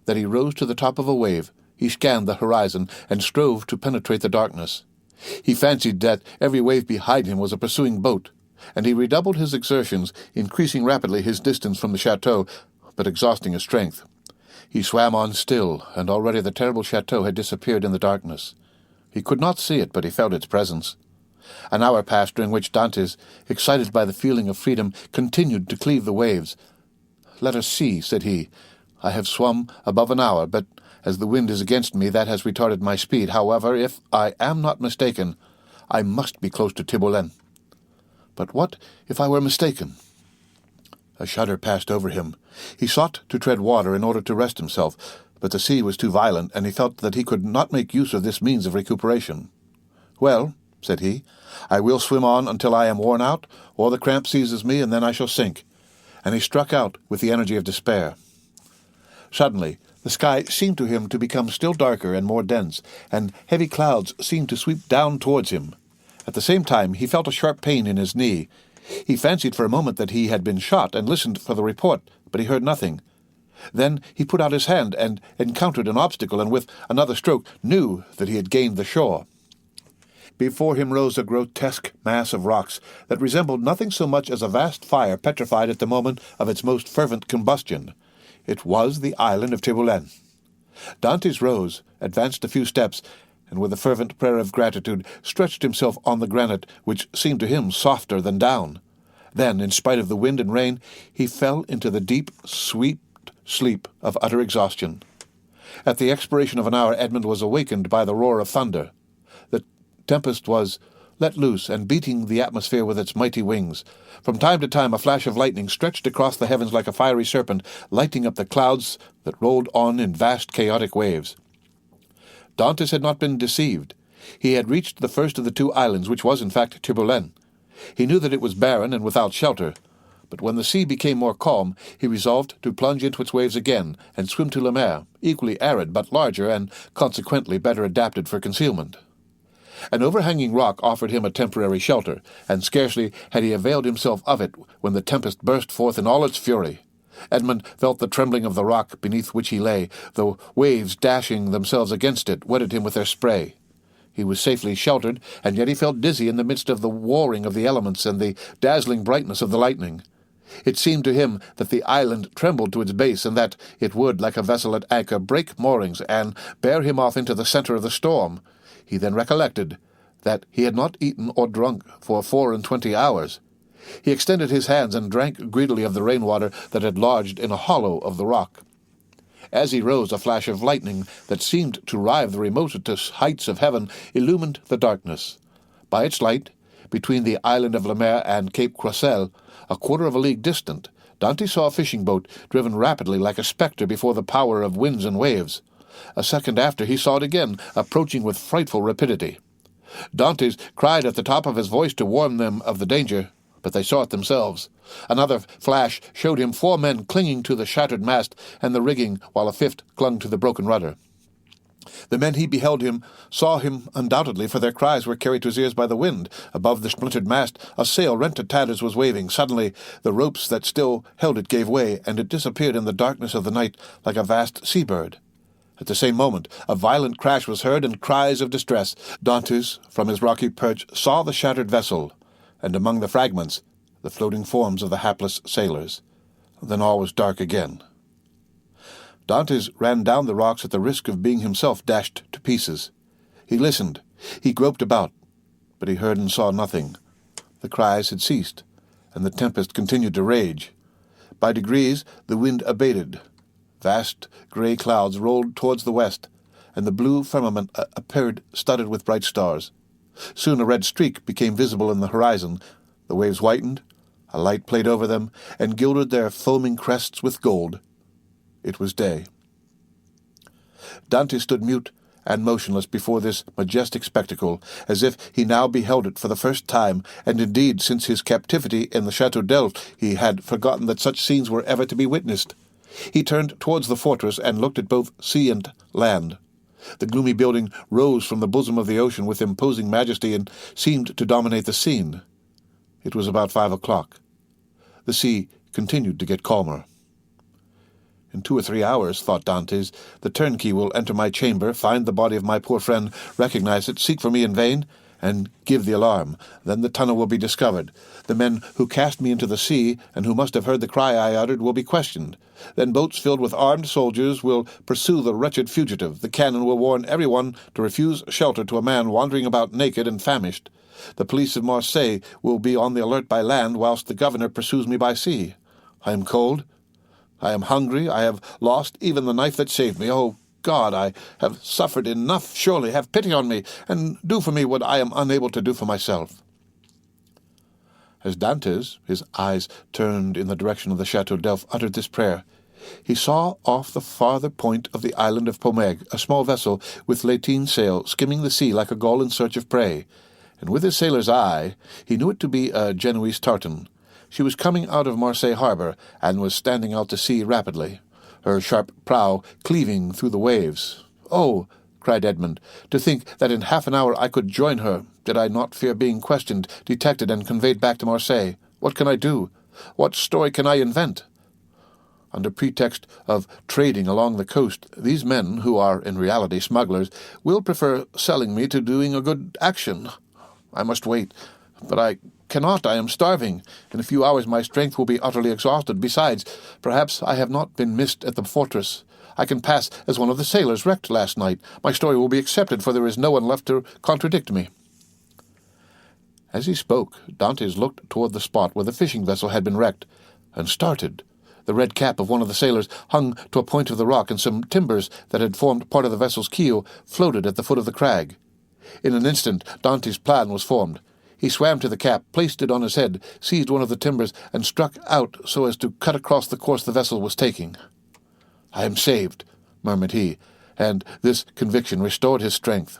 that he rose to the top of a wave, he scanned the horizon and strove to penetrate the darkness. He fancied that every wave behind him was a pursuing boat, and he redoubled his exertions, increasing rapidly his distance from the chateau, but exhausting his strength. He swam on still, and already the terrible chateau had disappeared in the darkness. He could not see it, but he felt its presence. An hour passed, during which Dantès, excited by the feeling of freedom, continued to cleave the waves. "Let us see," said he. "I have swum above an hour, but as the wind is against me, that has retarded my speed. However, if I am not mistaken, I must be close to Tiboulen. But what if I were mistaken?" A shudder passed over him. He sought to tread water in order to rest himself, but the sea was too violent, and he felt that he could not make use of this means of recuperation. "Well," said he, "I will swim on until I am worn out, or the cramp seizes me, and then I shall sink." And he struck out with the energy of despair. Suddenly, the sky seemed to him to become still darker and more dense, and heavy clouds seemed to sweep down towards him. At the same time, he felt a sharp pain in his knee. He fancied for a moment that he had been shot, and listened for the report, but he heard nothing. Then he put out his hand and encountered an obstacle, and with another stroke knew that he had gained the shore. Before him rose a grotesque mass of rocks that resembled nothing so much as a vast fire petrified at the moment of its most fervent combustion. It was the island of Tiboulen. Dantès rose, advanced a few steps, and with a fervent prayer of gratitude stretched himself on the granite, which seemed to him softer than down. Then, in spite of the wind and rain, he fell into the deep, sweet sleep of utter exhaustion. At the expiration of an hour, Edmond was awakened by the roar of thunder. The tempest was let loose and beating the atmosphere with its mighty wings. From time to time a flash of lightning stretched across the heavens like a fiery serpent, lighting up the clouds that rolled on in vast chaotic waves. Dantès had not been deceived. He had reached the first of the two islands, which was in fact Tiboulen. He knew that it was barren and without shelter, but when the sea became more calm, he resolved to plunge into its waves again and swim to Le Maire, equally arid but larger and consequently better adapted for concealment. An overhanging rock offered him a temporary shelter, and scarcely had he availed himself of it when the tempest burst forth in all its fury. Edmond felt the trembling of the rock beneath which he lay. The waves dashing themselves against it wetted him with their spray. He was safely sheltered, and yet he felt dizzy in the midst of the warring of the elements and the dazzling brightness of the lightning. It seemed to him that the island trembled to its base, and that it would, like a vessel at anchor, break moorings and bear him off into the center of the storm. He then recollected that he had not eaten or drunk for 24 hours. He extended his hands and drank greedily of the rainwater that had lodged in a hollow of the rock. As he rose, a flash of lightning that seemed to rival the remotest heights of heaven illumined the darkness. By its light, between the island of Le Maire and Cape Croissel, a quarter of a league distant, Dante saw a fishing boat driven rapidly like a spectre before the power of winds and waves. A second after he saw it again, approaching with frightful rapidity. Dantès cried at the top of his voice to warn them of the danger, but they saw it themselves. Another flash showed him 4 men clinging to the shattered mast and the rigging, while a 5th clung to the broken rudder. The men he beheld him saw him undoubtedly, for their cries were carried to his ears by the wind. Above the splintered mast, a sail rent to tatters was waving. Suddenly, the ropes that still held it gave way, and it disappeared in the darkness of the night like a vast sea-bird. At the same moment, a violent crash was heard and cries of distress. Dantès, from his rocky perch, saw the shattered vessel, and among the fragments, the floating forms of the hapless sailors. Then all was dark again. Dantès ran down the rocks at the risk of being himself dashed to pieces. He listened. He groped about, but he heard and saw nothing. The cries had ceased, and the tempest continued to rage. By degrees the wind abated. Vast grey clouds rolled towards the west, and the blue firmament appeared studded with bright stars. Soon a red streak became visible in the horizon. The waves whitened, a light played over them, and gilded their foaming crests with gold. It was day. Dante stood mute and motionless before this majestic spectacle, as if he now beheld it for the first time, and indeed since his captivity in the Chateau d'Elf he had forgotten that such scenes were ever to be witnessed. He turned towards the fortress and looked at both sea and land. The gloomy building rose from the bosom of the ocean with imposing majesty and seemed to dominate the scene. It was about 5 o'clock. The sea continued to get calmer. In 2 or 3 hours, thought Dantès, the turnkey will enter my chamber, find the body of my poor friend, recognize it, seek for me in vain, and give the alarm. Then the tunnel will be discovered. The men who cast me into the sea, and who must have heard the cry I uttered, will be questioned. Then boats filled with armed soldiers will pursue the wretched fugitive. The cannon will warn everyone to refuse shelter to a man wandering about naked and famished. The police of Marseille will be on the alert by land, whilst the governor pursues me by sea. I am cold. I am hungry. I have lost even the knife that saved me. Oh, God, I have suffered enough. Surely have pity on me, and do for me what I am unable to do for myself. As Dantès, his eyes turned in the direction of the Chateau d'Elf, uttered this prayer, he saw off the farther point of the island of Pomègue a small vessel with lateen sail skimming the sea like a gull in search of prey, and with his sailor's eye he knew it to be a Genoese tartan. She was coming out of Marseille harbour, and was standing out to sea rapidly, her sharp prow cleaving through the waves. "Oh," cried Edmond, "to think that in half an hour I could join her, did I not fear being questioned, detected, and conveyed back to Marseille. What can I do? What story can I invent?" Under pretext of trading along the coast, these men, who are in reality smugglers, will prefer selling me to doing a good action. I must wait, but I cannot. I am starving. In a few hours my strength will be utterly exhausted. Besides, perhaps I have not been missed at the fortress. I can pass as one of the sailors wrecked last night. My story will be accepted, for there is no one left to contradict me. As he spoke, Dantès looked toward the spot where the fishing vessel had been wrecked, and started. The red cap of one of the sailors hung to a point of the rock, and some timbers that had formed part of the vessel's keel floated at the foot of the crag. In an instant Dantès' plan was formed. He swam to the cap, placed it on his head, seized one of the timbers, and struck out so as to cut across the course the vessel was taking. "I am saved," murmured he, and this conviction restored his strength.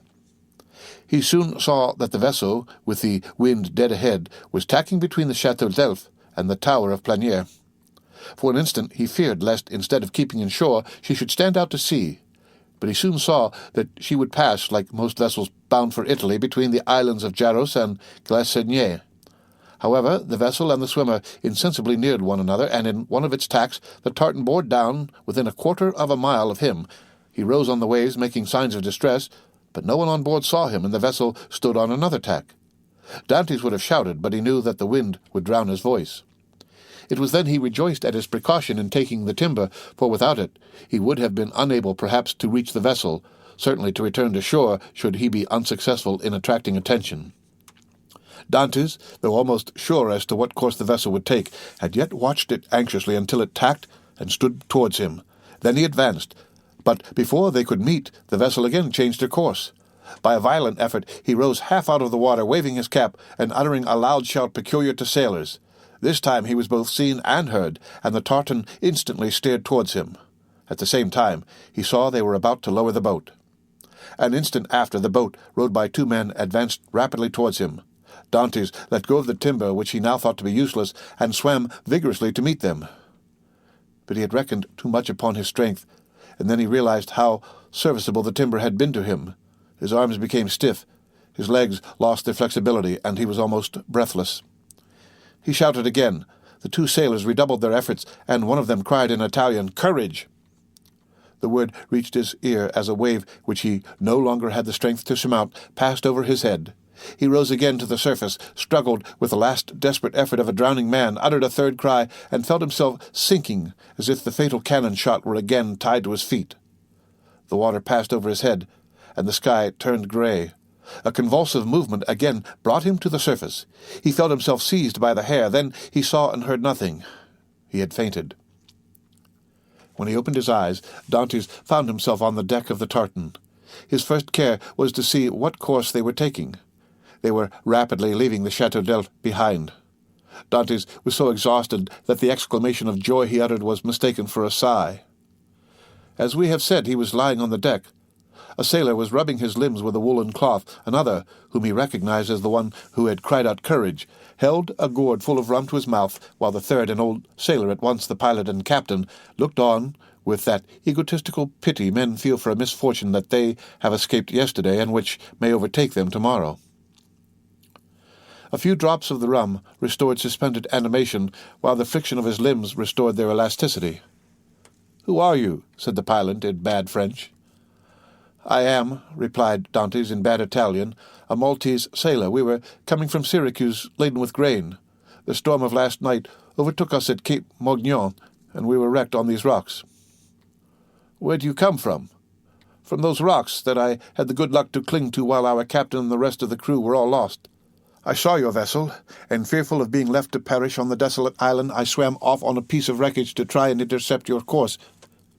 He soon saw that the vessel, with the wind dead ahead, was tacking between the Chateau d'Elf and the tower of Planier. For an instant he feared lest, instead of keeping in shore, she should stand out to sea, but he soon saw that she would pass, like most vessels bound for Italy, between the islands of Jaros and Glaceñer. However, the vessel and the swimmer insensibly neared one another, and in one of its tacks the tartan bore down within a quarter of a mile of him. He rose on the waves, making signs of distress, but no one on board saw him, and the vessel stood on another tack. Dantès would have shouted, but he knew that the wind would drown his voice. It was then he rejoiced at his precaution in taking the timber, for without it he would have been unable perhaps to reach the vessel, certainly to return to shore should he be unsuccessful in attracting attention. Dantès, though almost sure as to what course the vessel would take, had yet watched it anxiously until it tacked and stood towards him. Then he advanced, but before they could meet, the vessel again changed her course. By a violent effort he rose half out of the water, waving his cap and uttering a loud shout peculiar to sailors. This time he was both seen and heard, and the tartan instantly steered towards him. At the same time he saw they were about to lower the boat. An instant after, the boat, rowed by 2 men, advanced rapidly towards him. Dantès let go of the timber, which he now thought to be useless, and swam vigorously to meet them. But he had reckoned too much upon his strength, and then he realized how serviceable the timber had been to him. His arms became stiff, his legs lost their flexibility, and he was almost breathless. He shouted again. The 2 sailors redoubled their efforts, and one of them cried in Italian, "Courage!" The word reached his ear as a wave, which he no longer had the strength to surmount, passed over his head. He rose again to the surface, struggled with the last desperate effort of a drowning man, uttered a third cry, and felt himself sinking, as if the fatal cannon shot were again tied to his feet. The water passed over his head, and the sky turned grey. A convulsive movement again brought him to the surface. He felt himself seized by the hair. Then he saw and heard nothing. He had fainted. When he opened his eyes, Dantès found himself on the deck of the tartan. His first care was to see what course they were taking. They were rapidly leaving the Chateau d'Elf behind. Dantès was so exhausted that the exclamation of joy he uttered was mistaken for a sigh. As we have said, he was lying on the deck. A sailor was rubbing his limbs with a woolen cloth. Another, whom he recognized as the one who had cried out courage, held a gourd full of rum to his mouth, while the third, an old sailor, at once the pilot and captain, looked on with that egotistical pity men feel for a misfortune that they have escaped yesterday and which may overtake them tomorrow. A few drops of the rum restored suspended animation, while the friction of his limbs restored their elasticity. "Who are you?" said the pilot in bad French. "I am," replied Dantès in bad Italian, "a Maltese sailor. We were coming from Syracuse laden with grain. The storm of last night overtook us at Cape Mognon, and we were wrecked on these rocks." "Where do you come from?" "From those rocks that I had the good luck to cling to while our captain and the rest of the crew were all lost. I saw your vessel, and fearful of being left to perish on the desolate island, I swam off on a piece of wreckage to try and intercept your course.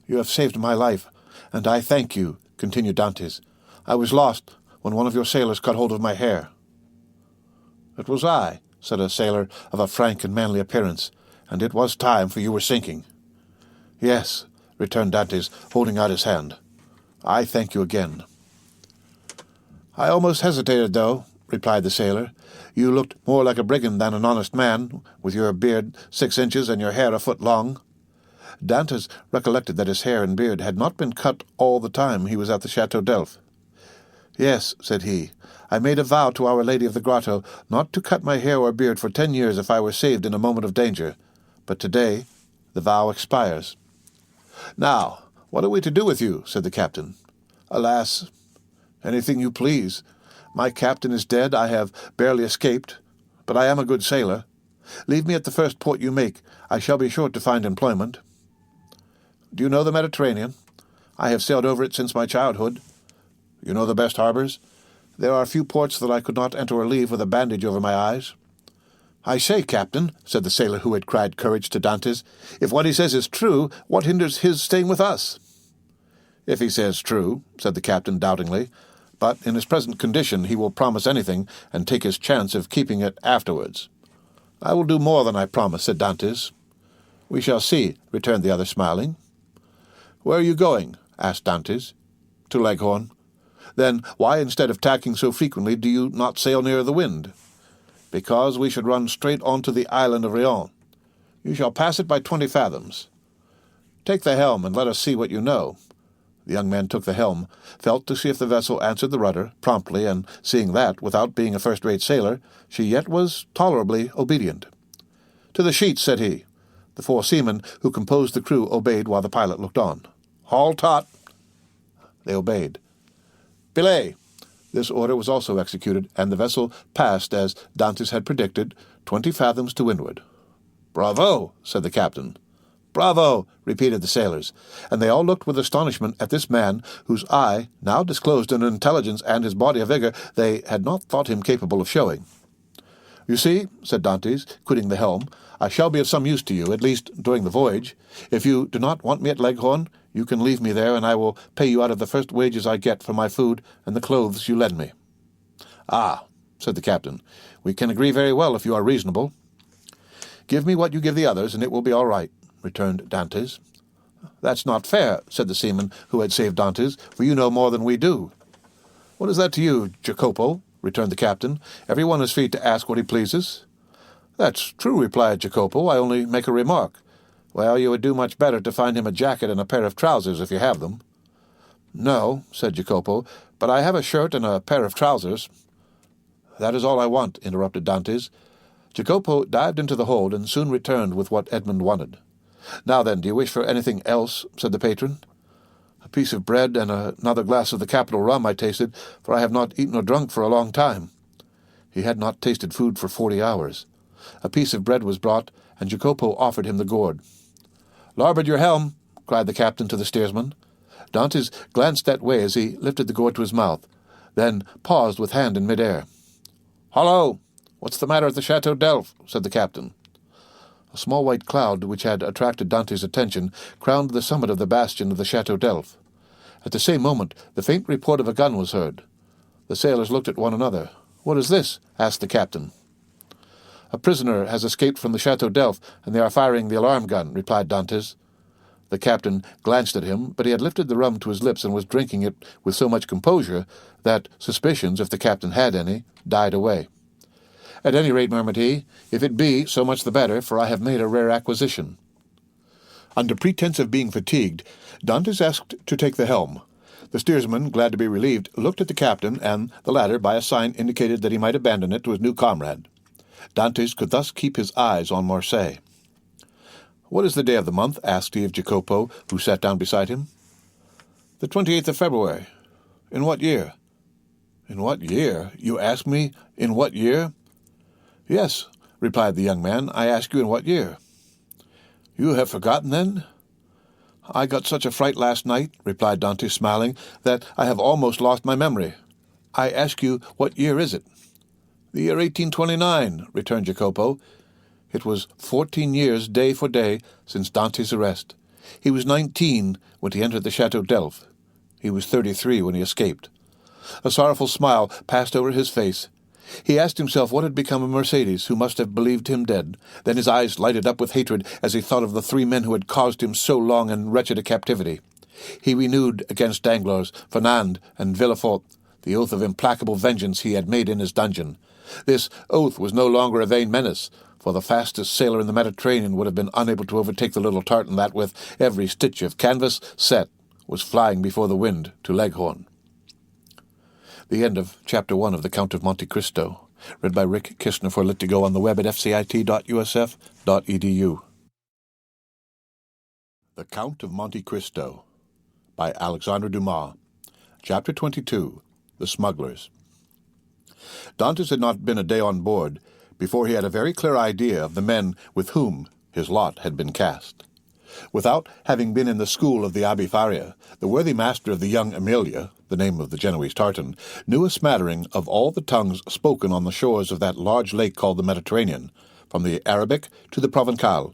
You have saved my life, and I thank you," continued Dantès. "I was lost when one of your sailors cut hold of my hair." "It was I," said a sailor of a frank and manly appearance, "and it was time, for you were sinking." "Yes," returned Dantès, holding out his hand. "I thank you again." "I almost hesitated, though," replied the sailor. "You looked more like a brigand than an honest man, with your beard 6 inches and your hair a foot long." Dantès recollected that his hair and beard had not been cut all the time he was at the Château d'Elf. "Yes," said he, "I made a vow to Our Lady of the Grotto not to cut my hair or beard for 10 years if I were saved in a moment of danger. But today the vow expires." "Now, what are we to do with you?" said the captain. "Alas, anything you please. My captain is dead, I have barely escaped, but I am a good sailor. Leave me at the first port you make. I shall be sure to find employment." "Do you know the Mediterranean?" "I have sailed over it since my childhood." "You know the best harbors?" "There are few ports that I could not enter or leave with a bandage over my eyes." "I say, captain," said the sailor who had cried courage to Dantès, "if what he says is true, what hinders his staying with us?" "If he says true," said the captain doubtingly, "but in his present condition he will promise anything and take his chance of keeping it afterwards." "I will do more than I promise," said Dantès. "We shall see," returned the other, smiling. "Where are you going?" asked Dantès. "To Leghorn." "Then why, instead of tacking so frequently, do you not sail nearer the wind?" "Because we should run straight on to the island of Rion. You shall pass it by 20 fathoms. Take the helm, and let us see what you know." The young man took the helm, felt to see if the vessel answered the rudder promptly, and seeing that, without being a first-rate sailor, she yet was tolerably obedient. "To the sheets," said he. The 4 seamen who composed the crew obeyed while the pilot looked on. "Haul taut." They obeyed. "Belay." This order was also executed, and the vessel passed, as Dantès had predicted, 20 fathoms to windward. "Bravo!" said the captain. "Bravo!" repeated the sailors, and they all looked with astonishment at this man, whose eye now disclosed an intelligence and his body a vigor they had not thought him capable of showing. "You see," said Dantès, quitting the helm, "I shall be of some use to you, at least during the voyage. If you do not want me at Leghorn, you can leave me there, and I will pay you out of the first wages I get for my food and the clothes you lend me." "Ah," said the captain, "we can agree very well if you are reasonable." "Give me what you give the others, and it will be all right," returned Dantès. "That's not fair," said the seaman who had saved Dantès, "for you know more than we do." "What is that to you, Jacopo?" returned the captain. "Every one is free to ask what he pleases." "That's true," replied Jacopo. "I only make a remark." "Well, you would do much better to find him a jacket and a pair of trousers, if you have them." "No," said Jacopo, "but I have a shirt and a pair of trousers." "That is all I want," interrupted Dantès. Jacopo dived into the hold and soon returned with what Edmond wanted. "Now then, do you wish for anything else?" said the patron. "A piece of bread and another glass of the capital rum," I tasted, "for I have not eaten or drunk for a long time." He had not tasted food for 40 hours. A piece of bread was brought, and Jacopo offered him the gourd. "Larboard your helm!" cried the captain to the steersman. Dantès glanced that way as he lifted the gourd to his mouth, then paused with hand in mid-air. "Hollo! What's the matter at the Château d'Elf?" said the captain. A small white cloud, which had attracted Dantès' attention, crowned the summit of the bastion of the Château d'Elf. At the same moment, the faint report of a gun was heard. The sailors looked at one another. "What is this?" asked the captain. "A prisoner has escaped from the Château d'Elf, and they are firing the alarm gun," replied Dantès. The captain glanced at him, but he had lifted the rum to his lips and was drinking it with so much composure that suspicions, if the captain had any, died away. "At any rate," murmured he, "if it be, so much the better, for I have made a rare acquisition." Under pretense of being fatigued, Dantès asked to take the helm. The steersman, glad to be relieved, looked at the captain, and the latter, by a sign, indicated that he might abandon it to his new comrade. Dantès could thus keep his eyes on Marseille. "What is the day of the month?" asked he of Jacopo, who sat down beside him. "The 28th of February. In what year?" "In what year? You ask me in what year?" "Yes," replied the young man, "I ask you in what year." "You have forgotten, then?" "I got such a fright last night," replied Dantès, smiling, "that I have almost lost my memory. I ask you, what year is it?" "The year 1829, returned Jacopo. It was 14 years, day for day, since Dante's arrest. He was 19 when he entered the Château d'Elf. He was 33 when he escaped. A sorrowful smile passed over his face. He asked himself what had become of Mercedes, who must have believed him dead. Then his eyes lighted up with hatred as he thought of the 3 men who had caused him so long and wretched a captivity. He renewed against Danglars, Fernand, and Villefort the oath of implacable vengeance he had made in his dungeon. This oath was no longer a vain menace, for the fastest sailor in the Mediterranean would have been unable to overtake the little tartan that, with every stitch of canvas set, was flying before the wind to Leghorn. The end of Chapter 1 of The Count of Monte Cristo, read by Rick Kistner for Lit2Go on the web at fcit.usf.edu. The Count of Monte Cristo, by Alexandre Dumas. Chapter 22, The Smugglers. Dantès had not been a day on board before he had a very clear idea of the men with whom his lot had been cast. Without having been in the school of the Abbé Faria, the worthy master of the young Emilia, the name of the Genoese tartan, knew a smattering of all the tongues spoken on the shores of that large lake called the Mediterranean, from the Arabic to the Provençal,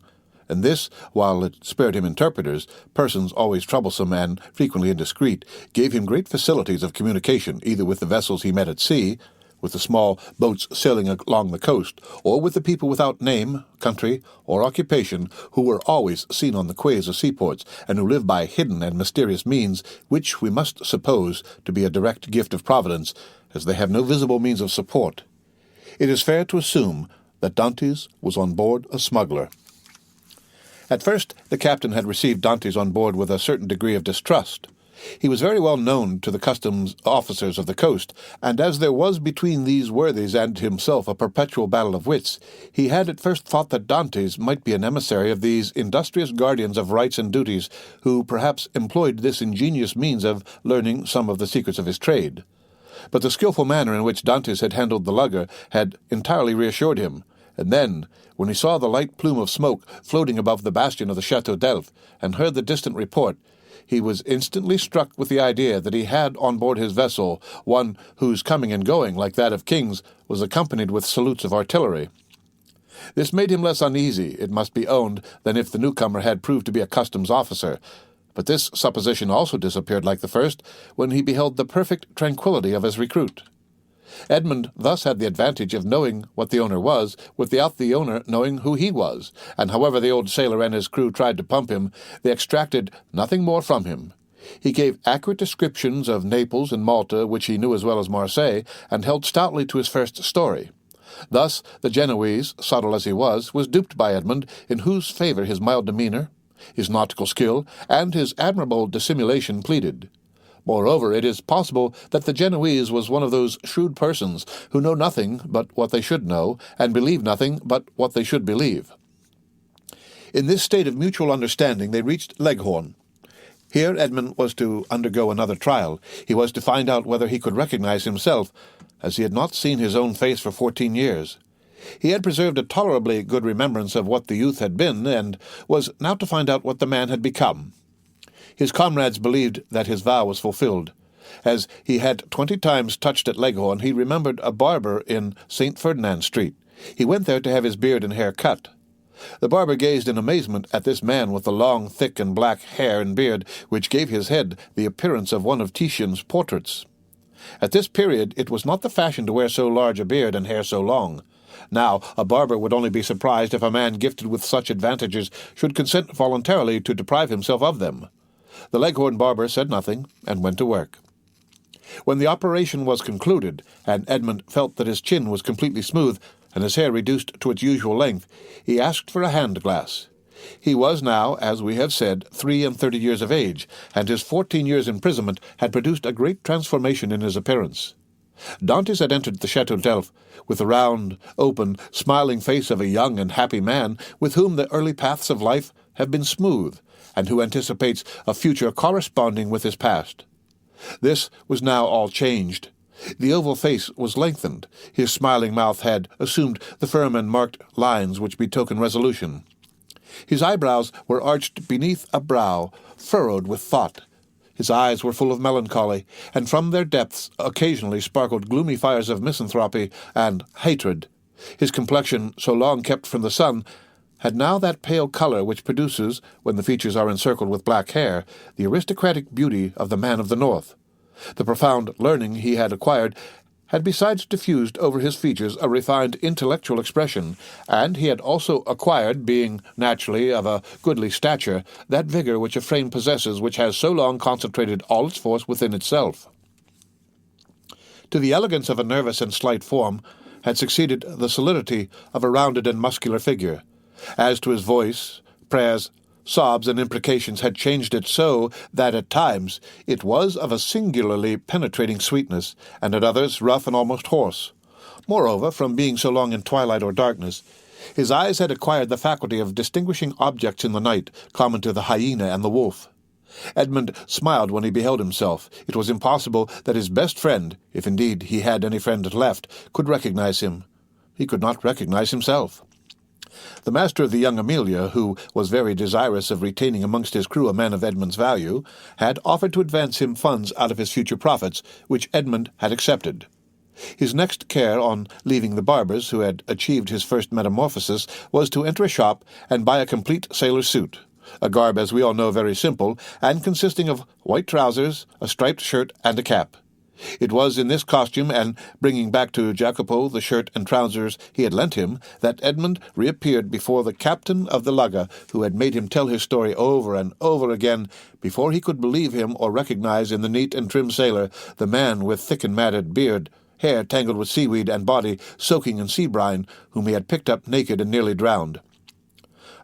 and this, while it spared him interpreters, persons always troublesome and frequently indiscreet, gave him great facilities of communication either with the vessels he met at sea, with the small boats sailing along the coast, or with the people without name, country, or occupation, who were always seen on the quays of seaports, and who live by hidden and mysterious means, which we must suppose to be a direct gift of Providence, as they have no visible means of support. It is fair to assume that Dantès was on board a smuggler. At first the captain had received Dantès on board with a certain degree of distrust. He was very well known to the customs officers of the coast, and as there was between these worthies and himself a perpetual battle of wits, he had at first thought that Dantès might be an emissary of these industrious guardians of rights and duties, who perhaps employed this ingenious means of learning some of the secrets of his trade. But the skilful manner in which Dantès had handled the lugger had entirely reassured him, and then, when he saw the light plume of smoke floating above the bastion of the Château d'Elf, and heard the distant report, he was instantly struck with the idea that he had on board his vessel one whose coming and going, like that of kings, was accompanied with salutes of artillery. This made him less uneasy, it must be owned, than if the newcomer had proved to be a customs officer. But this supposition also disappeared like the first, when he beheld the perfect tranquillity of his recruit. Edmond thus had the advantage of knowing what the owner was, without the owner knowing who he was, and however the old sailor and his crew tried to pump him, they extracted nothing more from him. He gave accurate descriptions of Naples and Malta, which he knew as well as Marseille, and held stoutly to his first story. Thus the Genoese, subtle as he was duped by Edmond, in whose favour his mild demeanour, his nautical skill, and his admirable dissimulation pleaded. Moreover, it is possible that the Genoese was one of those shrewd persons who know nothing but what they should know, and believe nothing but what they should believe. In this state of mutual understanding they reached Leghorn. Here Edmond was to undergo another trial. He was to find out whether he could recognize himself, as he had not seen his own face for 14 years. He had preserved a tolerably good remembrance of what the youth had been, and was now to find out what the man had become. His comrades believed that his vow was fulfilled. As he had 20 times touched at Leghorn, he remembered a barber in St. Ferdinand Street. He went there to have his beard and hair cut. The barber gazed in amazement at this man with the long, thick, and black hair and beard, which gave his head the appearance of one of Titian's portraits. At this period it was not the fashion to wear so large a beard and hair so long. Now, a barber would only be surprised if a man gifted with such advantages should consent voluntarily to deprive himself of them. The Leghorn barber said nothing, and went to work. When the operation was concluded, and Edmond felt that his chin was completely smooth, and his hair reduced to its usual length, he asked for a hand-glass. He was now, as we have said, 33 years of age, and his 14 years' imprisonment had produced a great transformation in his appearance. Dantès had entered the Château d'Elf with the round, open, smiling face of a young and happy man with whom the early paths of life have been smooth, and who anticipates a future corresponding with his past. This was now all changed. The oval face was lengthened. His smiling mouth had assumed the firm and marked lines which betoken resolution. His eyebrows were arched beneath a brow furrowed with thought. His eyes were full of melancholy, and from their depths occasionally sparkled gloomy fires of misanthropy and hatred. His complexion, so long kept from the sun, had now that pale colour which produces, when the features are encircled with black hair, the aristocratic beauty of the man of the north. The profound learning he had acquired had besides diffused over his features a refined intellectual expression, and he had also acquired, being naturally of a goodly stature, that vigour which a frame possesses which has so long concentrated all its force within itself. To the elegance of a nervous and slight form had succeeded the solidity of a rounded and muscular figure. As to his voice, prayers, sobs, and imprecations had changed it so that at times it was of a singularly penetrating sweetness, and at others rough and almost hoarse. Moreover, from being so long in twilight or darkness, his eyes had acquired the faculty of distinguishing objects in the night, common to the hyena and the wolf. Edmond smiled when he beheld himself. It was impossible that his best friend, if indeed he had any friend left, could recognize him. He could not recognize himself. The master of the young Amelia, who was very desirous of retaining amongst his crew a man of Edmund's value, had offered to advance him funds out of his future profits, which Edmund had accepted. His next care on leaving the barber's, who had achieved his first metamorphosis, was to enter a shop and buy a complete sailor's suit, a garb, as we all know, very simple, and consisting of white trousers, a striped shirt, and a cap. It was in this costume, and bringing back to Jacopo the shirt and trousers he had lent him, that Edmund reappeared before the captain of the lugger, who had made him tell his story over and over again before he could believe him or recognize in the neat and trim sailor the man with thick and matted beard, hair tangled with seaweed, and body soaking in sea brine, whom he had picked up naked and nearly drowned.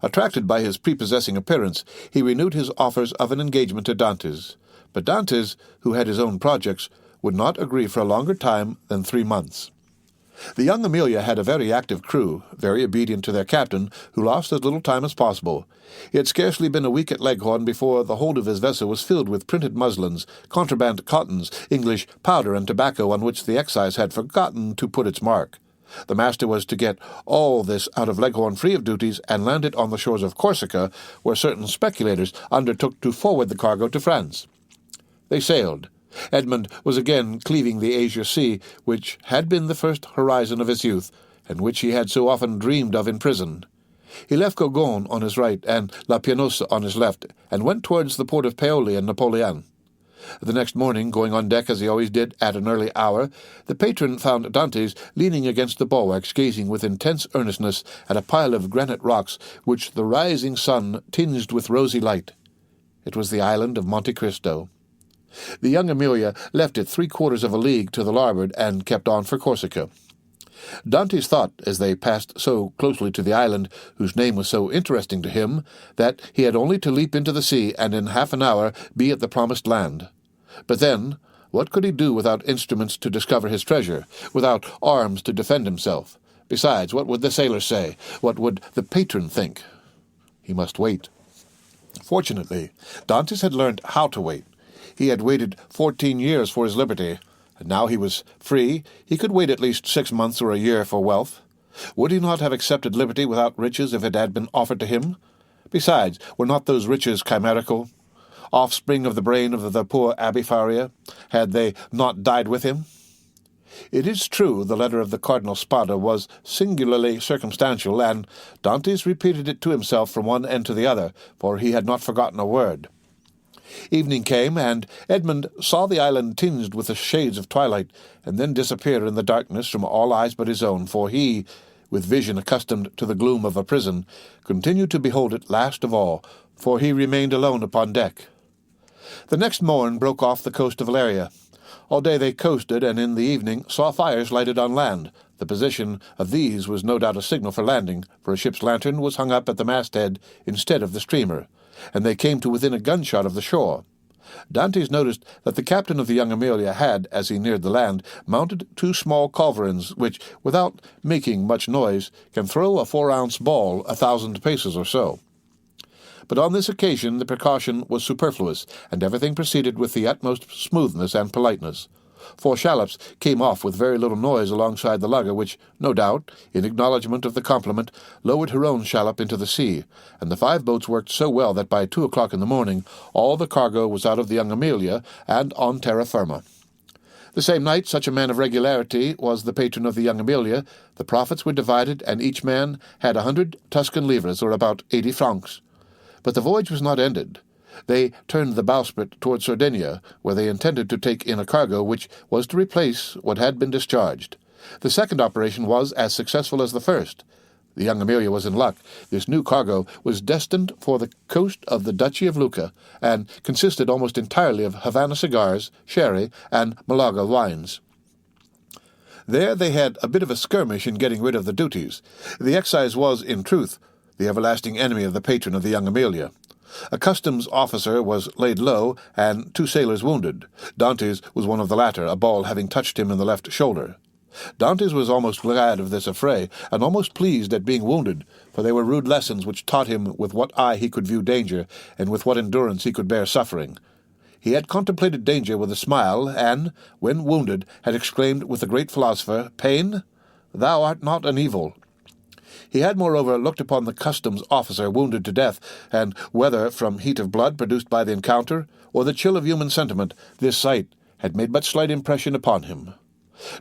Attracted by his prepossessing appearance, he renewed his offers of an engagement to Dantès. But Dantès, who had his own projects, would not agree for a longer time than 3 months. The young Amelia had a very active crew, very obedient to their captain, who lost as little time as possible. He had scarcely been a week at Leghorn before the hold of his vessel was filled with printed muslins, contraband cottons, English powder, and tobacco on which the excise had forgotten to put its mark. The master was to get all this out of Leghorn free of duties and land it on the shores of Corsica, where certain speculators undertook to forward the cargo to France. They sailed. Edmund was again cleaving the Azure Sea, which had been the first horizon of his youth, and which he had so often dreamed of in prison. He left Gorgone on his right and La Pianosa on his left, and went towards the port of Paoli and Napoleon. The next morning, going on deck as he always did at an early hour, the patron found Dantès leaning against the bulwarks, gazing with intense earnestness at a pile of granite rocks which the rising sun tinged with rosy light. It was the island of Monte Cristo. The young Amelia left it 3/4 of a league to the larboard and kept on for Corsica. Dantès thought, as they passed so closely to the island, whose name was so interesting to him, that he had only to leap into the sea and in half an hour be at the promised land. But then, what could he do without instruments to discover his treasure, without arms to defend himself? Besides, what would the sailors say? What would the patron think? He must wait. Fortunately, Dantès had learned how to wait. He had waited 14 years for his liberty, and now he was free. He could wait at least 6 months or a year for wealth. Would he not have accepted liberty without riches if it had been offered to him? Besides, were not those riches chimerical, offspring of the brain of the poor Abbé Faria? Had they not died with him? It is true the letter of the Cardinal Spada was singularly circumstantial, and Dantès repeated it to himself from one end to the other, for he had not forgotten a word. Evening came, and Edmund saw the island tinged with the shades of twilight, and then disappear in the darkness from all eyes but his own, for he, with vision accustomed to the gloom of a prison, continued to behold it last of all, for he remained alone upon deck. The next morn broke off the coast of Valeria. All day they coasted, and in the evening saw fires lighted on land. The position of these was no doubt a signal for landing, for a ship's lantern was hung up at the masthead instead of the streamer, and they came to within a gunshot of the shore. Dantès noticed that the captain of the Young Amelia had, as he neared the land, mounted 2 small culverins, which, without making much noise, can throw a 4-ounce ball 1,000 paces or so. But on this occasion the precaution was superfluous, and everything proceeded with the utmost smoothness and politeness. 4 shallops came off with very little noise alongside the lugger, which, no doubt, in acknowledgment of the compliment, lowered her own shallop into the sea, and the 5 boats worked so well that by 2 o'clock in the morning all the cargo was out of the Young Amelia and on terra firma. The same night, such a man of regularity was the patron of the Young Amelia, the profits were divided, and each man had 100 Tuscan livres, or about 80 francs. But the voyage was not ended. They turned the bowsprit toward Sardinia, where they intended to take in a cargo which was to replace what had been discharged. The second operation was as successful as the first. The Young Amelia was in luck. This new cargo was destined for the coast of the Duchy of Lucca, and consisted almost entirely of Havana cigars, sherry, and Malaga wines. There they had a bit of a skirmish in getting rid of the duties. The excise was, in truth, the everlasting enemy of the patron of the Young Amelia. A customs officer was laid low, and 2 sailors wounded. Dantès was one of the latter, a ball having touched him in the left shoulder. Dantès was almost glad of this affray, and almost pleased at being wounded, for they were rude lessons which taught him with what eye he could view danger, and with what endurance he could bear suffering. He had contemplated danger with a smile, and, when wounded, had exclaimed with the great philosopher, "Pain, thou art not an evil." He had, moreover, looked upon the customs officer wounded to death, and whether from heat of blood produced by the encounter, or the chill of human sentiment, this sight had made but slight impression upon him.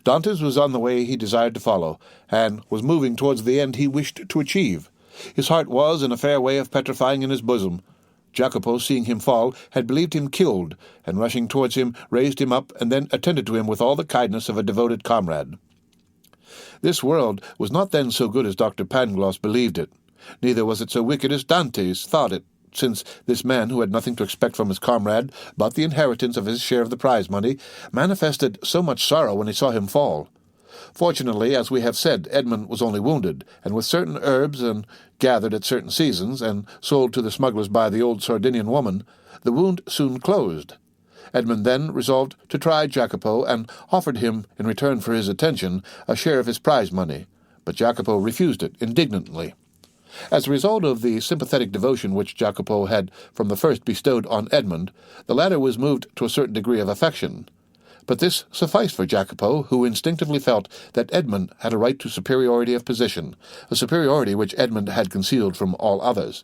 Dantès was on the way he desired to follow, and was moving towards the end he wished to achieve. His heart was in a fair way of petrifying in his bosom. Jacopo, seeing him fall, had believed him killed, and rushing towards him, raised him up, and then attended to him with all the kindness of a devoted comrade. This world was not then so good as Dr. Pangloss believed it. Neither was it so wicked as Dantès thought it, since this man, who had nothing to expect from his comrade but the inheritance of his share of the prize money, manifested so much sorrow when he saw him fall. Fortunately, as we have said, Edmond was only wounded, and with certain herbs, and gathered at certain seasons, and sold to the smugglers by the old Sardinian woman, the wound soon closed. Edmond then resolved to try Jacopo, and offered him, in return for his attention, a share of his prize money, but Jacopo refused it indignantly. As a result of the sympathetic devotion which Jacopo had from the first bestowed on Edmond, the latter was moved to a certain degree of affection. But this sufficed for Jacopo, who instinctively felt that Edmond had a right to superiority of position, a superiority which Edmond had concealed from all others.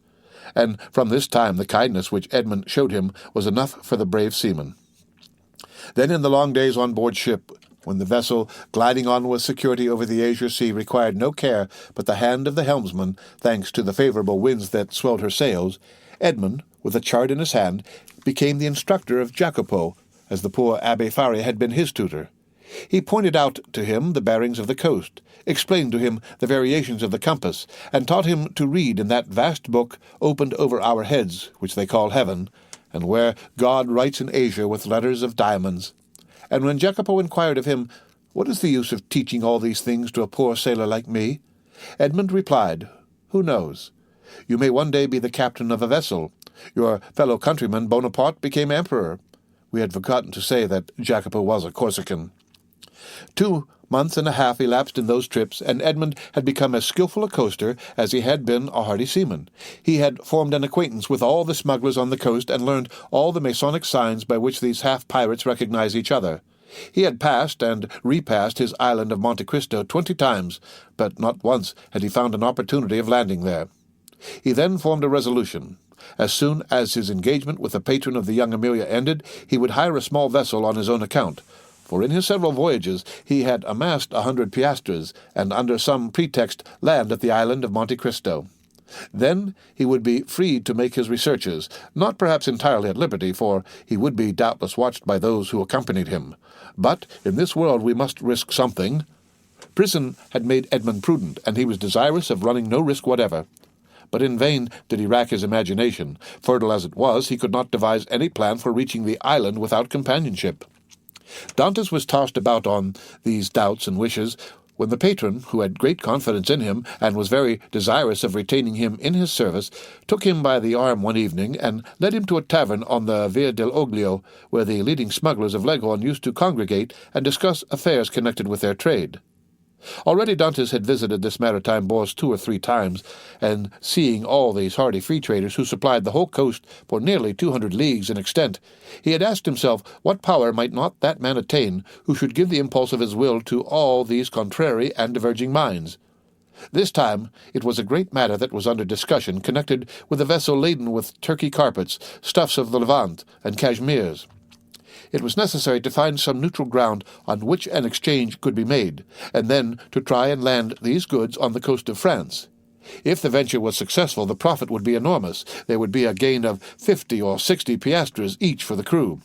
And from this time the kindness which Edmond showed him was enough for the brave seaman. Then in the long days on board ship, when the vessel, gliding on with security over the azure sea, required no care but the hand of the helmsman, thanks to the favourable winds that swelled her sails, Edmond, with a chart in his hand, became the instructor of Jacopo, as the poor Abbé Faria had been his tutor. He pointed out to him the bearings of the coast, explained to him the variations of the compass, and taught him to read in that vast book opened over our heads, which they call heaven, and where God writes in azure with letters of diamonds. And when Jacopo inquired of him, "What is the use of teaching all these things to a poor sailor like me?" Edmond replied, "Who knows? You may one day be the captain of a vessel. Your fellow countryman Bonaparte became emperor." We had forgotten to say that Jacopo was a Corsican. 2 months and a half elapsed in those trips, and Edmond had become as skilful a coaster as he had been a hardy seaman. He had formed an acquaintance with all the smugglers on the coast, and learned all the Masonic signs by which these half-pirates recognize each other. He had passed and repassed his island of Monte Cristo 20 times, but not once had he found an opportunity of landing there. He then formed a resolution. As soon as his engagement with the patron of the Young Amelia ended, he would hire a small vessel on his own account, for in his several voyages he had amassed 100 piastres, and under some pretext land at the island of Monte Cristo. Then he would be freed to make his researches, not perhaps entirely at liberty, for he would be doubtless watched by those who accompanied him. But in this world we must risk something. Prison had made Edmond prudent, and he was desirous of running no risk whatever. But in vain did he rack his imagination. Fertile as it was, he could not devise any plan for reaching the island without companionship. Dantès was tossed about on these doubts and wishes, when the patron, who had great confidence in him, and was very desirous of retaining him in his service, took him by the arm one evening, and led him to a tavern on the Via del Oglio, where the leading smugglers of Leghorn used to congregate and discuss affairs connected with their trade. Already Dantès had visited this maritime bourse 2 or 3 times, and seeing all these hardy free traders who supplied the whole coast for nearly 200 leagues in extent, he had asked himself what power might not that man attain who should give the impulse of his will to all these contrary and diverging minds. This time it was a great matter that was under discussion, connected with a vessel laden with Turkey carpets, stuffs of the Levant, and cashmeres. It was necessary to find some neutral ground on which an exchange could be made, and then to try and land these goods on the coast of France. If the venture was successful, the profit would be enormous. There would be a gain of 50 or 60 piastres each for the crew.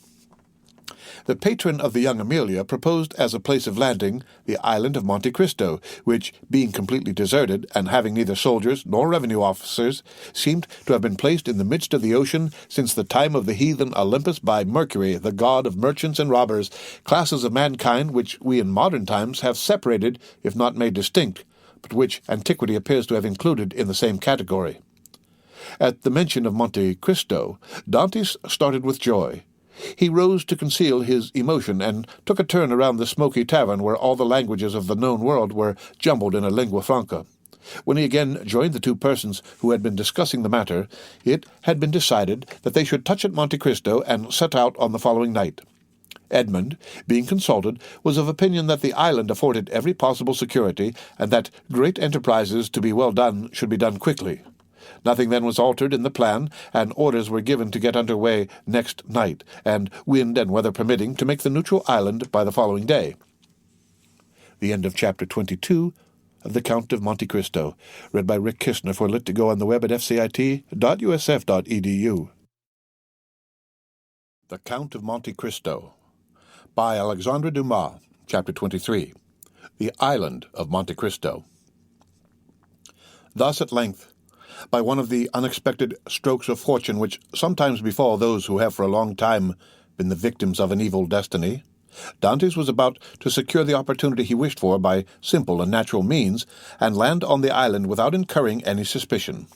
The patron of the young Amelia proposed as a place of landing the island of Monte Cristo, which, being completely deserted, and having neither soldiers nor revenue officers, seemed to have been placed in the midst of the ocean since the time of the heathen Olympus by Mercury, the god of merchants and robbers, classes of mankind which we in modern times have separated, if not made distinct, but which antiquity appears to have included in the same category. At the mention of Monte Cristo, Dantès started with joy. He rose to conceal his emotion, and took a turn around the smoky tavern where all the languages of the known world were jumbled in a lingua franca. When he again joined the 2 persons who had been discussing the matter, it had been decided that they should touch at Monte Cristo and set out on the following night. Edmond, being consulted, was of opinion that the island afforded every possible security, and that great enterprises to be well done should be done quickly. Nothing then was altered in the plan, and orders were given to get under way next night, and, wind and weather permitting, to make the neutral island by the following day. The end of Chapter 22 of The Count of Monte Cristo, read by Rick Kistner for Lit2Go on the web at fcit.usf.edu. The Count of Monte Cristo, by Alexandre Dumas, Chapter 23, The Island of Monte Cristo. Thus, at length, by one of the unexpected strokes of fortune which sometimes befall those who have for a long time been the victims of an evil destiny, Dantès was about to secure the opportunity he wished for by simple and natural means, and land on the island without incurring any suspicion.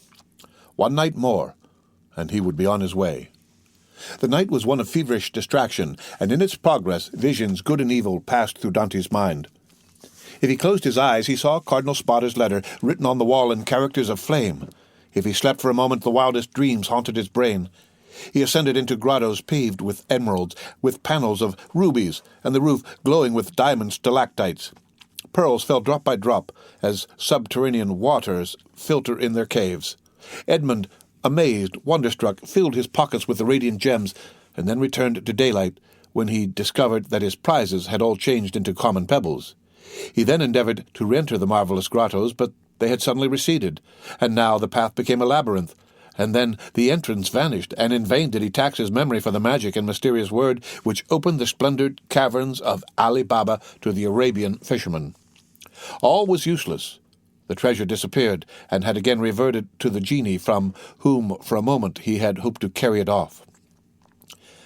One night more, and he would be on his way. The night was one of feverish distraction, and in its progress visions good and evil passed through Dantès' mind. If he closed his eyes, he saw Cardinal Sparta's letter written on the wall in characters of flame. If he slept for a moment, the wildest dreams haunted his brain. He ascended into grottos paved with emeralds, with panels of rubies, and the roof glowing with diamond stalactites. Pearls fell drop by drop, as subterranean waters filter in their caves. Edmond, amazed, wonderstruck, filled his pockets with the radiant gems, and then returned to daylight, when he discovered that his prizes had all changed into common pebbles. He then endeavored to re-enter the marvelous grottos, but they had suddenly receded, and now the path became a labyrinth, and then the entrance vanished, and in vain did he tax his memory for the magic and mysterious word which opened the splendid caverns of Ali Baba to the Arabian fisherman. All was useless. The treasure disappeared, and had again reverted to the genie from whom for a moment he had hoped to carry it off.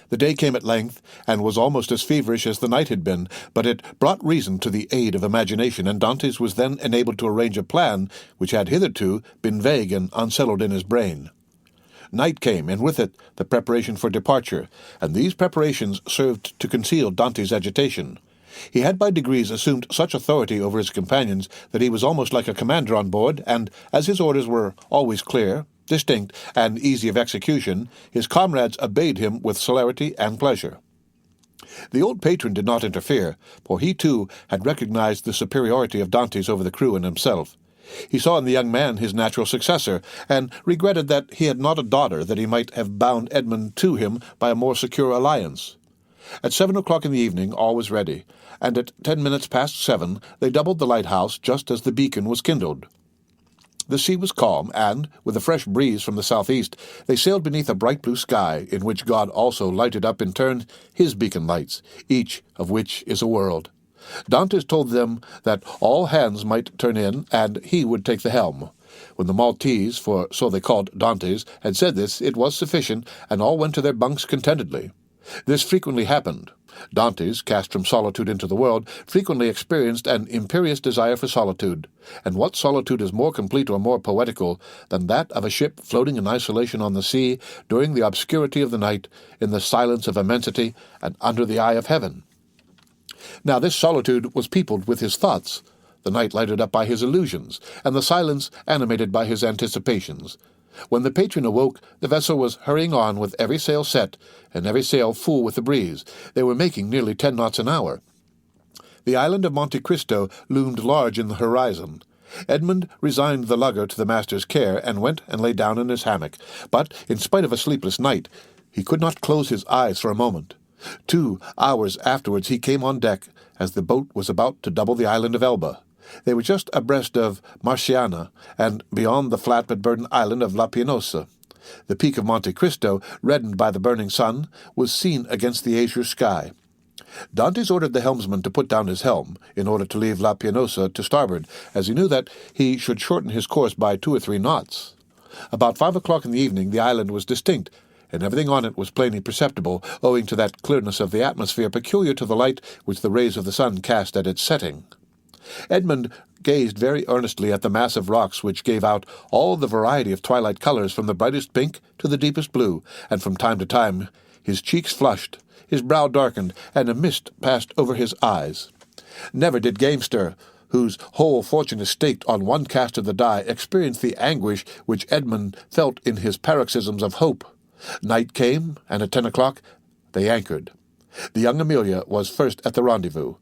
The day came at length, and was almost as feverish as the night had been, but it brought reason to the aid of imagination, and Dantès was then enabled to arrange a plan which had hitherto been vague and unsettled in his brain. Night came, and with it the preparation for departure, and these preparations served to conceal Dantès' agitation. He had by degrees assumed such authority over his companions that he was almost like a commander on board, and, as his orders were always clear, distinct, and easy of execution, his comrades obeyed him with celerity and pleasure. The old patron did not interfere, for he too had recognized the superiority of Dantès over the crew and himself. He saw in the young man his natural successor, and regretted that he had not a daughter, that he might have bound Edmond to him by a more secure alliance. At 7 o'clock in the evening all was ready, and at 10 minutes past 7 they doubled the lighthouse just as the beacon was kindled. The sea was calm, and, with a fresh breeze from the southeast, they sailed beneath a bright blue sky, in which God also lighted up in turn his beacon lights, each of which is a world. Dantès told them that all hands might turn in, and he would take the helm. When the Maltese, for so they called Dantès, had said this, it was sufficient, and all went to their bunks contentedly. This frequently happened. Dantès, cast from solitude into the world, frequently experienced an imperious desire for solitude. And what solitude is more complete or more poetical than that of a ship floating in isolation on the sea during the obscurity of the night, in the silence of immensity, and under the eye of heaven? Now this solitude was peopled with his thoughts, the night lighted up by his illusions, and the silence animated by his anticipations. When the patron awoke, the vessel was hurrying on with every sail set, and every sail full with the breeze. They were making nearly 10 knots an hour. The island of Monte Cristo loomed large in the horizon. Edmond resigned the lugger to the master's care, and went and lay down in his hammock. But, in spite of a sleepless night, he could not close his eyes for a moment. 2 hours afterwards he came on deck, as the boat was about to double the island of Elba. They were just abreast of Marciana, and beyond the flat but burdened island of La Pianosa. The peak of Monte Cristo, reddened by the burning sun, was seen against the azure sky. Dantès ordered the helmsman to put down his helm, in order to leave La Pianosa to starboard, as he knew that he should shorten his course by 2 or 3 knots. About 5 o'clock in the evening the island was distinct, and everything on it was plainly perceptible, owing to that clearness of the atmosphere peculiar to the light which the rays of the sun cast at its setting. Edmond gazed very earnestly at the mass of rocks which gave out all the variety of twilight colors from the brightest pink to the deepest blue, and from time to time his cheeks flushed, his brow darkened, and a mist passed over his eyes. Never did gamester, whose whole fortune is staked on one cast of the die, experience the anguish which Edmond felt in his paroxysms of hope. Night came, and at 10 o'clock they anchored. The young Amelia was first at the rendezvous.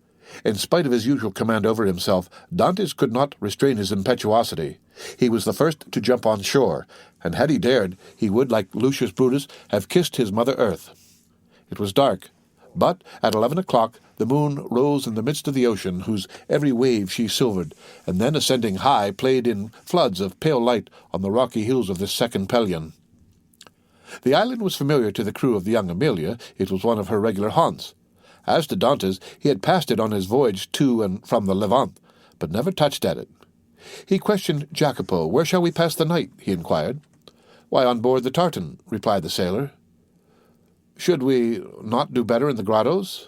In spite of his usual command over himself, Dantès could not restrain his impetuosity. He was the first to jump on shore, and had he dared, he would, like Lucius Brutus, have kissed his mother earth. It was dark, but at 11 o'clock the moon rose in the midst of the ocean, whose every wave she silvered, and then, ascending high, played in floods of pale light on the rocky hills of this second Pelion. The island was familiar to the crew of the young Amelia. It was one of her regular haunts. As to Dantès, he had passed it on his voyage to and from the Levant, but never touched at it. He questioned Jacopo. "Where shall we pass the night?" he inquired. "Why, on board the tartan," replied the sailor. "Should we not do better in the grottos?"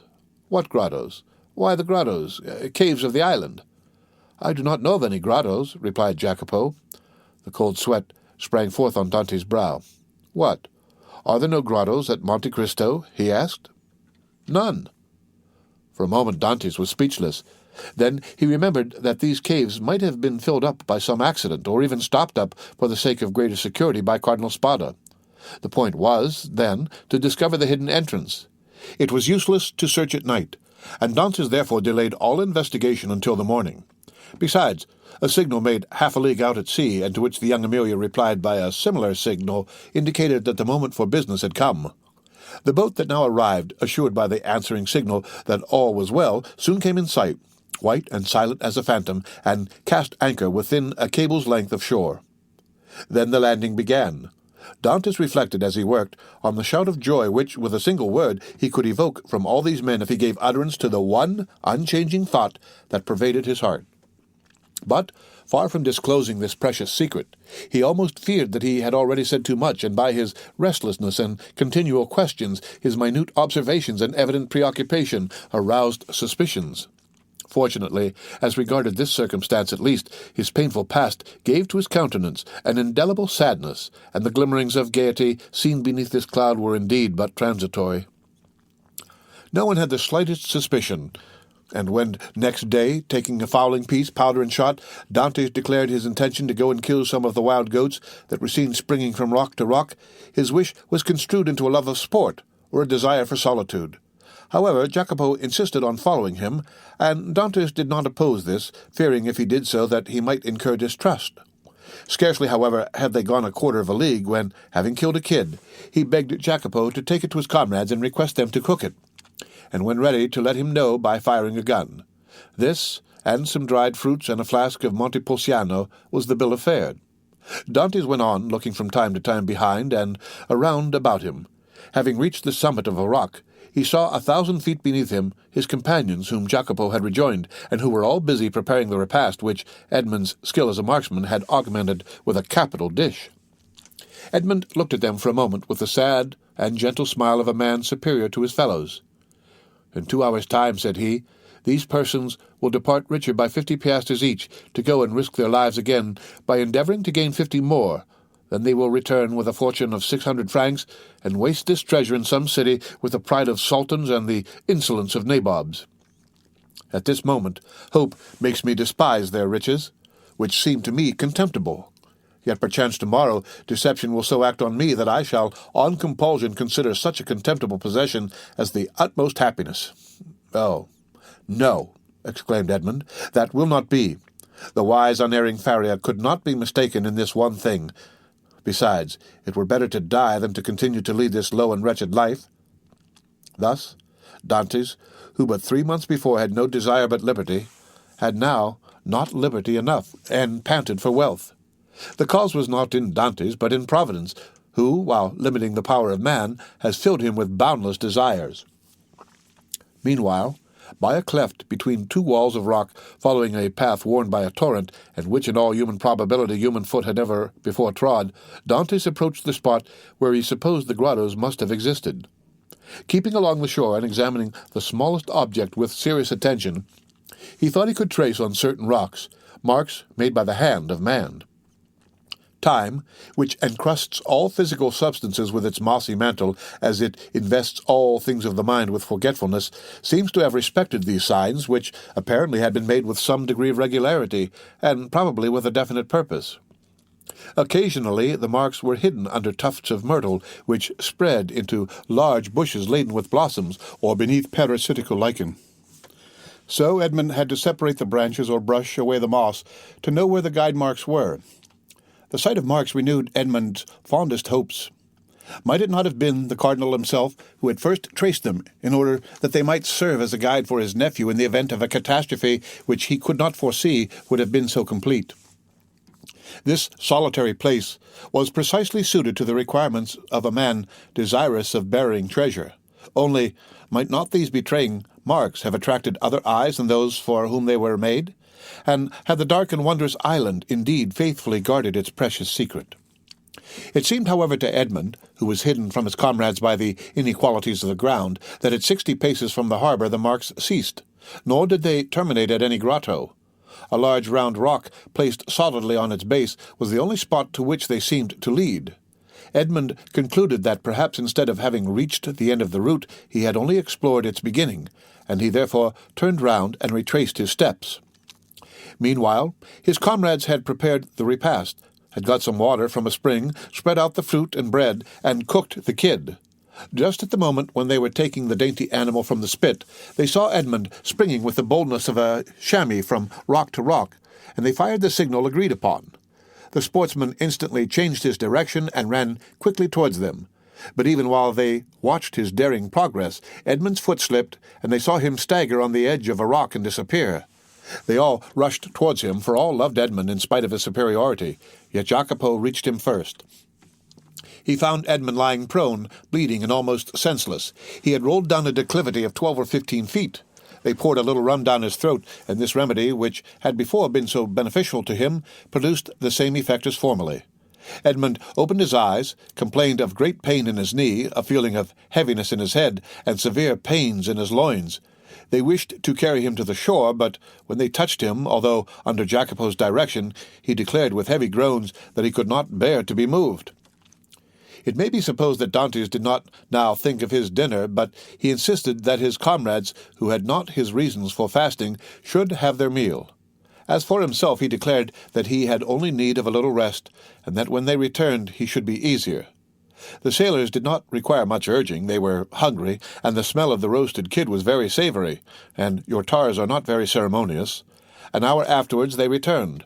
"What grottos?" "Why, the grottos, caves of the island." "I do not know of any grottos," replied Jacopo. The cold sweat sprang forth on Dante's brow. "What? Are there no grottos at Monte Cristo?" he asked. "None." For a moment Dantès was speechless. Then he remembered that these caves might have been filled up by some accident, or even stopped up for the sake of greater security by Cardinal Spada. The point was, then, to discover the hidden entrance. It was useless to search at night, and Dantès therefore delayed all investigation until the morning. Besides, a signal made half a league out at sea, and to which the young Amelia replied by a similar signal, indicated that the moment for business had come. The boat that now arrived, assured by the answering signal that all was well, soon came in sight, white and silent as a phantom, and cast anchor within a cable's length of shore. Then the landing began. Dantès reflected as he worked on the shout of joy which, with a single word, he could evoke from all these men if he gave utterance to the one unchanging thought that pervaded his heart. But, far from disclosing this precious secret, he almost feared that he had already said too much, and by his restlessness and continual questions, his minute observations and evident preoccupation, aroused suspicions. Fortunately, as regarded this circumstance at least, his painful past gave to his countenance an indelible sadness, and the glimmerings of gaiety seen beneath this cloud were indeed but transitory. No one had the slightest suspicion, and when next day, taking a fowling piece, powder and shot, Dantès declared his intention to go and kill some of the wild goats that were seen springing from rock to rock, his wish was construed into a love of sport, or a desire for solitude. However, Jacopo insisted on following him, and Dantès did not oppose this, fearing if he did so that he might incur distrust. Scarcely, however, had they gone a quarter of a league when, having killed a kid, he begged Jacopo to take it to his comrades and request them to cook it, and when ready to let him know by firing a gun. This, and some dried fruits and a flask of Montepulciano, was the bill of fare. Dantès went on, looking from time to time behind and around about him. Having reached the summit of a rock, he saw 1,000 feet beneath him his companions whom Jacopo had rejoined, and who were all busy preparing the repast which Edmund's skill as a marksman had augmented with a capital dish. Edmund looked at them for a moment with the sad and gentle smile of a man superior to his fellows. "In 2 hours' time," said he, "these persons will depart richer by 50 piastres each to go and risk their lives again by endeavouring to gain 50 more. Then they will return with a fortune of 600 francs and waste this treasure in some city with the pride of sultans and the insolence of nabobs. At this moment, hope makes me despise their riches, which seem to me contemptible. Yet perchance tomorrow deception will so act on me that I shall on compulsion consider such a contemptible possession as the utmost happiness." "Oh, no," exclaimed Edmund, "that will not be. The wise, unerring Faria could not be mistaken in this one thing. Besides, it were better to die than to continue to lead this low and wretched life." Thus, Dantès, who but 3 months before had no desire but liberty, had now not liberty enough, and panted for wealth. The cause was not in Dantès, but in Providence, who, while limiting the power of man, has filled him with boundless desires. Meanwhile, by a cleft between 2 walls of rock, following a path worn by a torrent, and which in all human probability human foot had never before trod, Dantès approached the spot where he supposed the grottos must have existed. Keeping along the shore and examining the smallest object with serious attention, he thought he could trace on certain rocks marks made by the hand of man. Time, which encrusts all physical substances with its mossy mantle, as it invests all things of the mind with forgetfulness, seems to have respected these signs, which apparently had been made with some degree of regularity, and probably with a definite purpose. Occasionally the marks were hidden under tufts of myrtle, which spread into large bushes laden with blossoms, or beneath parasitical lichen. So Edmund had to separate the branches or brush away the moss to know where the guide marks were. The sight of marks renewed Edmund's fondest hopes. Might it not have been the cardinal himself who had first traced them, in order that they might serve as a guide for his nephew in the event of a catastrophe which he could not foresee would have been so complete? This solitary place was precisely suited to the requirements of a man desirous of burying treasure. Only, might not these betraying marks have attracted other eyes than those for whom they were made? And had the dark and wondrous island indeed faithfully guarded its precious secret? It seemed, however, to Edmund, who was hidden from his comrades by the inequalities of the ground, that at 60 paces from the harbour the marks ceased, nor did they terminate at any grotto. A large round rock, placed solidly on its base, was the only spot to which they seemed to lead. Edmund concluded that perhaps instead of having reached the end of the route, he had only explored its beginning, and he therefore turned round and retraced his steps. Meanwhile, his comrades had prepared the repast, had got some water from a spring, spread out the fruit and bread, and cooked the kid. Just at the moment when they were taking the dainty animal from the spit, they saw Edmund springing with the boldness of a chamois from rock to rock, and they fired the signal agreed upon. The sportsman instantly changed his direction and ran quickly towards them. But even while they watched his daring progress, Edmund's foot slipped, and they saw him stagger on the edge of a rock and disappear. They all rushed towards him, for all loved Edmund in spite of his superiority, yet Jacopo reached him first. He found Edmund lying prone, bleeding and almost senseless. He had rolled down a declivity of 12 or 15 feet. They poured a little rum down his throat, and this remedy, which had before been so beneficial to him, produced the same effect as formerly. Edmund opened his eyes, complained of great pain in his knee, a feeling of heaviness in his head, and severe pains in his loins. They wished to carry him to the shore, but when they touched him, although under Jacopo's direction, he declared with heavy groans that he could not bear to be moved. It may be supposed that Dantès did not now think of his dinner, but he insisted that his comrades, who had not his reasons for fasting, should have their meal. As for himself, he declared that he had only need of a little rest, and that when they returned he should be easier. The sailors did not require much urging. They were hungry, and the smell of the roasted kid was very savory, and your tars are not very ceremonious. An hour afterwards they returned.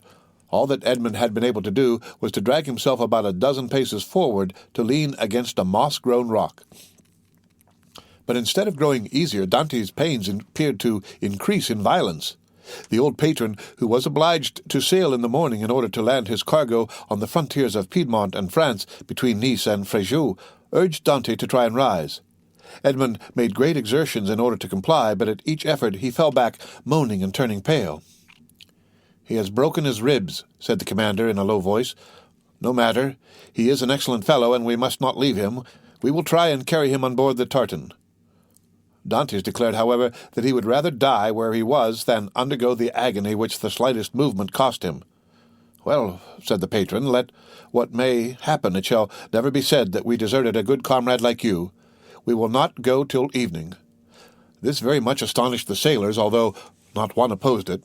All that Edmund had been able to do was to drag himself about a dozen paces forward to lean against a moss-grown rock. But instead of growing easier, Dante's pains appeared to increase in violence. The old patron, who was obliged to sail in the morning in order to land his cargo on the frontiers of Piedmont and France between Nice and Fréjus, urged Dante to try and rise. Edmond made great exertions in order to comply, but at each effort he fell back, moaning and turning pale. "He has broken his ribs," said the commander in a low voice. "No matter. He is an excellent fellow, and we must not leave him. We will try and carry him on board the tartan." Dantès declared, however, that he would rather die where he was than undergo the agony which the slightest movement cost him. "Well," said the patron, "let what may happen, it shall never be said that we deserted a good comrade like you. We will not go till evening." This very much astonished the sailors, although not one opposed it.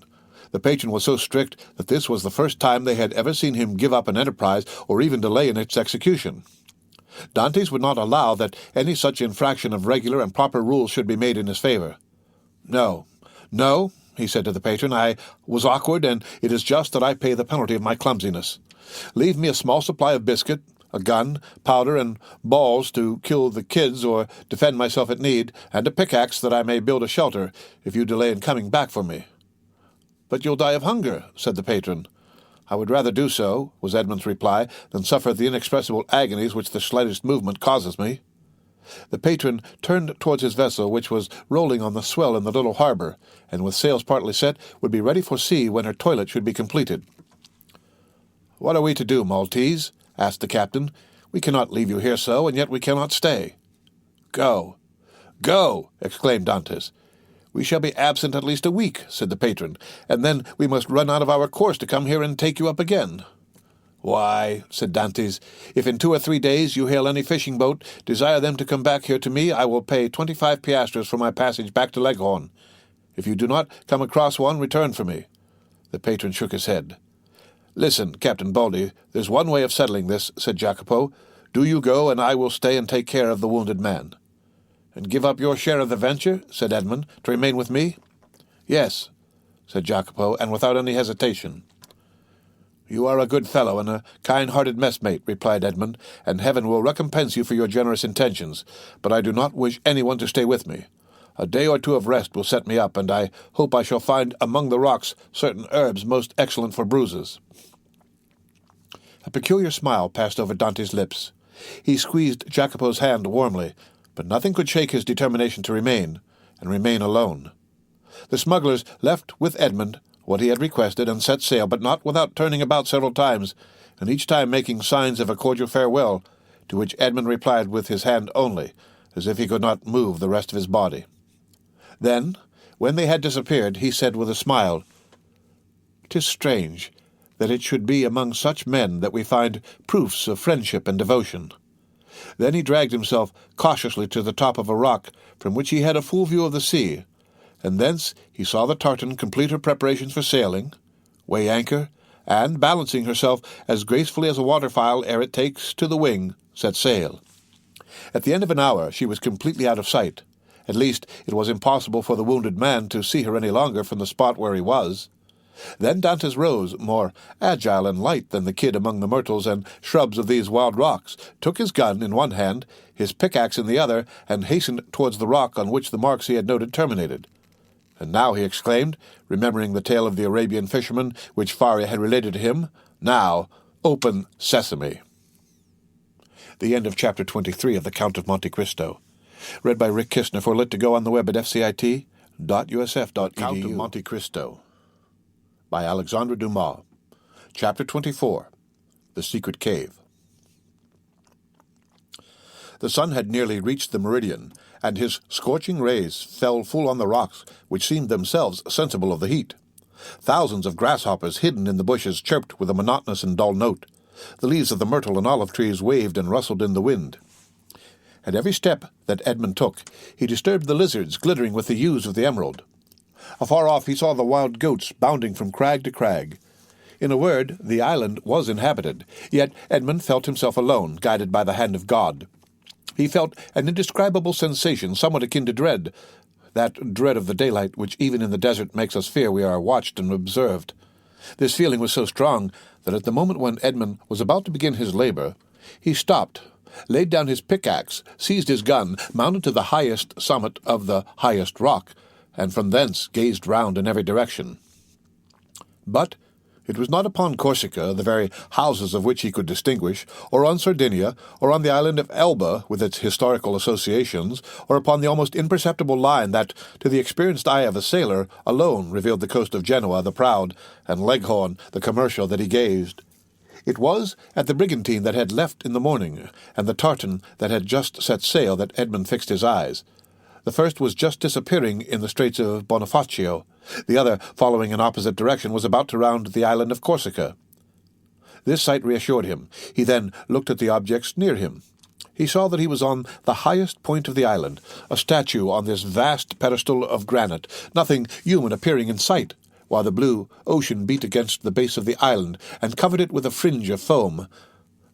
The patron was so strict that this was the first time they had ever seen him give up an enterprise or even delay in its execution. Dantès would not allow that any such infraction of regular and proper rules should be made in his favor. "No, no," he said to the patron, "I was awkward, and it is just that I pay the penalty of my clumsiness. Leave me a small supply of biscuit, a gun, powder, and balls to kill the kids or defend myself at need, and a pickaxe that I may build a shelter if you delay in coming back for me." "But you'll die of hunger," said the patron. "I would rather do so," was Edmond's reply, "than suffer the inexpressible agonies which the slightest movement causes me." The patron turned towards his vessel, which was rolling on the swell in the little harbor, and with sails partly set, would be ready for sea when her toilet should be completed. "What are we to do, Maltese?" asked the captain. "We cannot leave you here so, and yet we cannot stay." "Go! Go!" exclaimed Dantès. "We shall be absent at least a week," said the patron, "and then we must run out of our course to come here and take you up again." "Why," said Dantès, "if in 2 or 3 days you hail any fishing boat, desire them to come back here to me, I will pay 25 piastres for my passage back to Leghorn. If you do not come across one, return for me." The patron shook his head. "Listen, Captain Baldy, there's one way of settling this," said Jacopo. "Do you go, and I will stay and take care of the wounded man." "And give up your share of the venture," said Edmond, "to remain with me?" "Yes," said Jacopo, and without any hesitation. "You are a good fellow and a kind-hearted messmate," replied Edmond, "and heaven will recompense you for your generous intentions, but I do not wish anyone to stay with me. A day or 2 of rest will set me up, and I hope I shall find among the rocks certain herbs most excellent for bruises." A peculiar smile passed over Dante's lips. He squeezed Jacopo's hand warmly, but nothing could shake his determination to remain, and remain alone. The smugglers left with Edmond what he had requested, and set sail, but not without turning about several times, and each time making signs of a cordial farewell, to which Edmond replied with his hand only, as if he could not move the rest of his body. Then, when they had disappeared, he said with a smile, "'Tis strange that it should be among such men that we find proofs of friendship and devotion." Then he dragged himself cautiously to the top of a rock, from which he had a full view of the sea, and thence he saw the tartan complete her preparations for sailing, weigh anchor, and, balancing herself as gracefully as a waterfowl ere it takes to the wing, set sail. At the end of an hour she was completely out of sight. At least it was impossible for the wounded man to see her any longer from the spot where he was. Then Dantès rose, more agile and light than the kid among the myrtles and shrubs of these wild rocks, took his gun in one hand, his pickaxe in the other, and hastened towards the rock on which the marks he had noted terminated. "And now," he exclaimed, remembering the tale of the Arabian fisherman which Faria had related to him, "now, open sesame." The end of Chapter 23 of The Count of Monte Cristo. Read by Rick Kistner for Lit2Go on the web at fcit.usf.edu. Count of Monte Cristo by Alexandre Dumas. Chapter 24. The Secret Cave. The sun had nearly reached the meridian, and his scorching rays fell full on the rocks, which seemed themselves sensible of the heat. Thousands of grasshoppers hidden in the bushes chirped with a monotonous and dull note. The leaves of the myrtle and olive trees waved and rustled in the wind. At every step that Edmond took, he disturbed the lizards glittering with the hues of the emerald. Afar off he saw the wild goats bounding from crag to crag. In a word, the island was inhabited, yet Edmond felt himself alone, guided by the hand of God. He felt an indescribable sensation, somewhat akin to dread, that dread of the daylight which even in the desert makes us fear we are watched and observed. This feeling was so strong that at the moment when Edmond was about to begin his labor, he stopped, laid down his pickaxe, seized his gun, mounted to the highest summit of the highest rock, and from thence gazed round in every direction. But It was not upon Corsica, the very houses of which he could distinguish, or on Sardinia, or on the island of Elba, with its historical associations, or upon the almost imperceptible line that, to the experienced eye of a sailor, alone revealed the coast of Genoa, the proud, and Leghorn, the commercial, that he gazed. It was at the brigantine that had left in the morning, and the tartan that had just set sail, that Edmund fixed his eyes. The first was just disappearing in the Straits of Bonifacio. The other, following an opposite direction, was about to round the island of Corsica. This sight reassured him. He then looked at the objects near him. He saw that he was on the highest point of the island, a statue on this vast pedestal of granite, nothing human appearing in sight, while the blue ocean beat against the base of the island and covered it with a fringe of foam.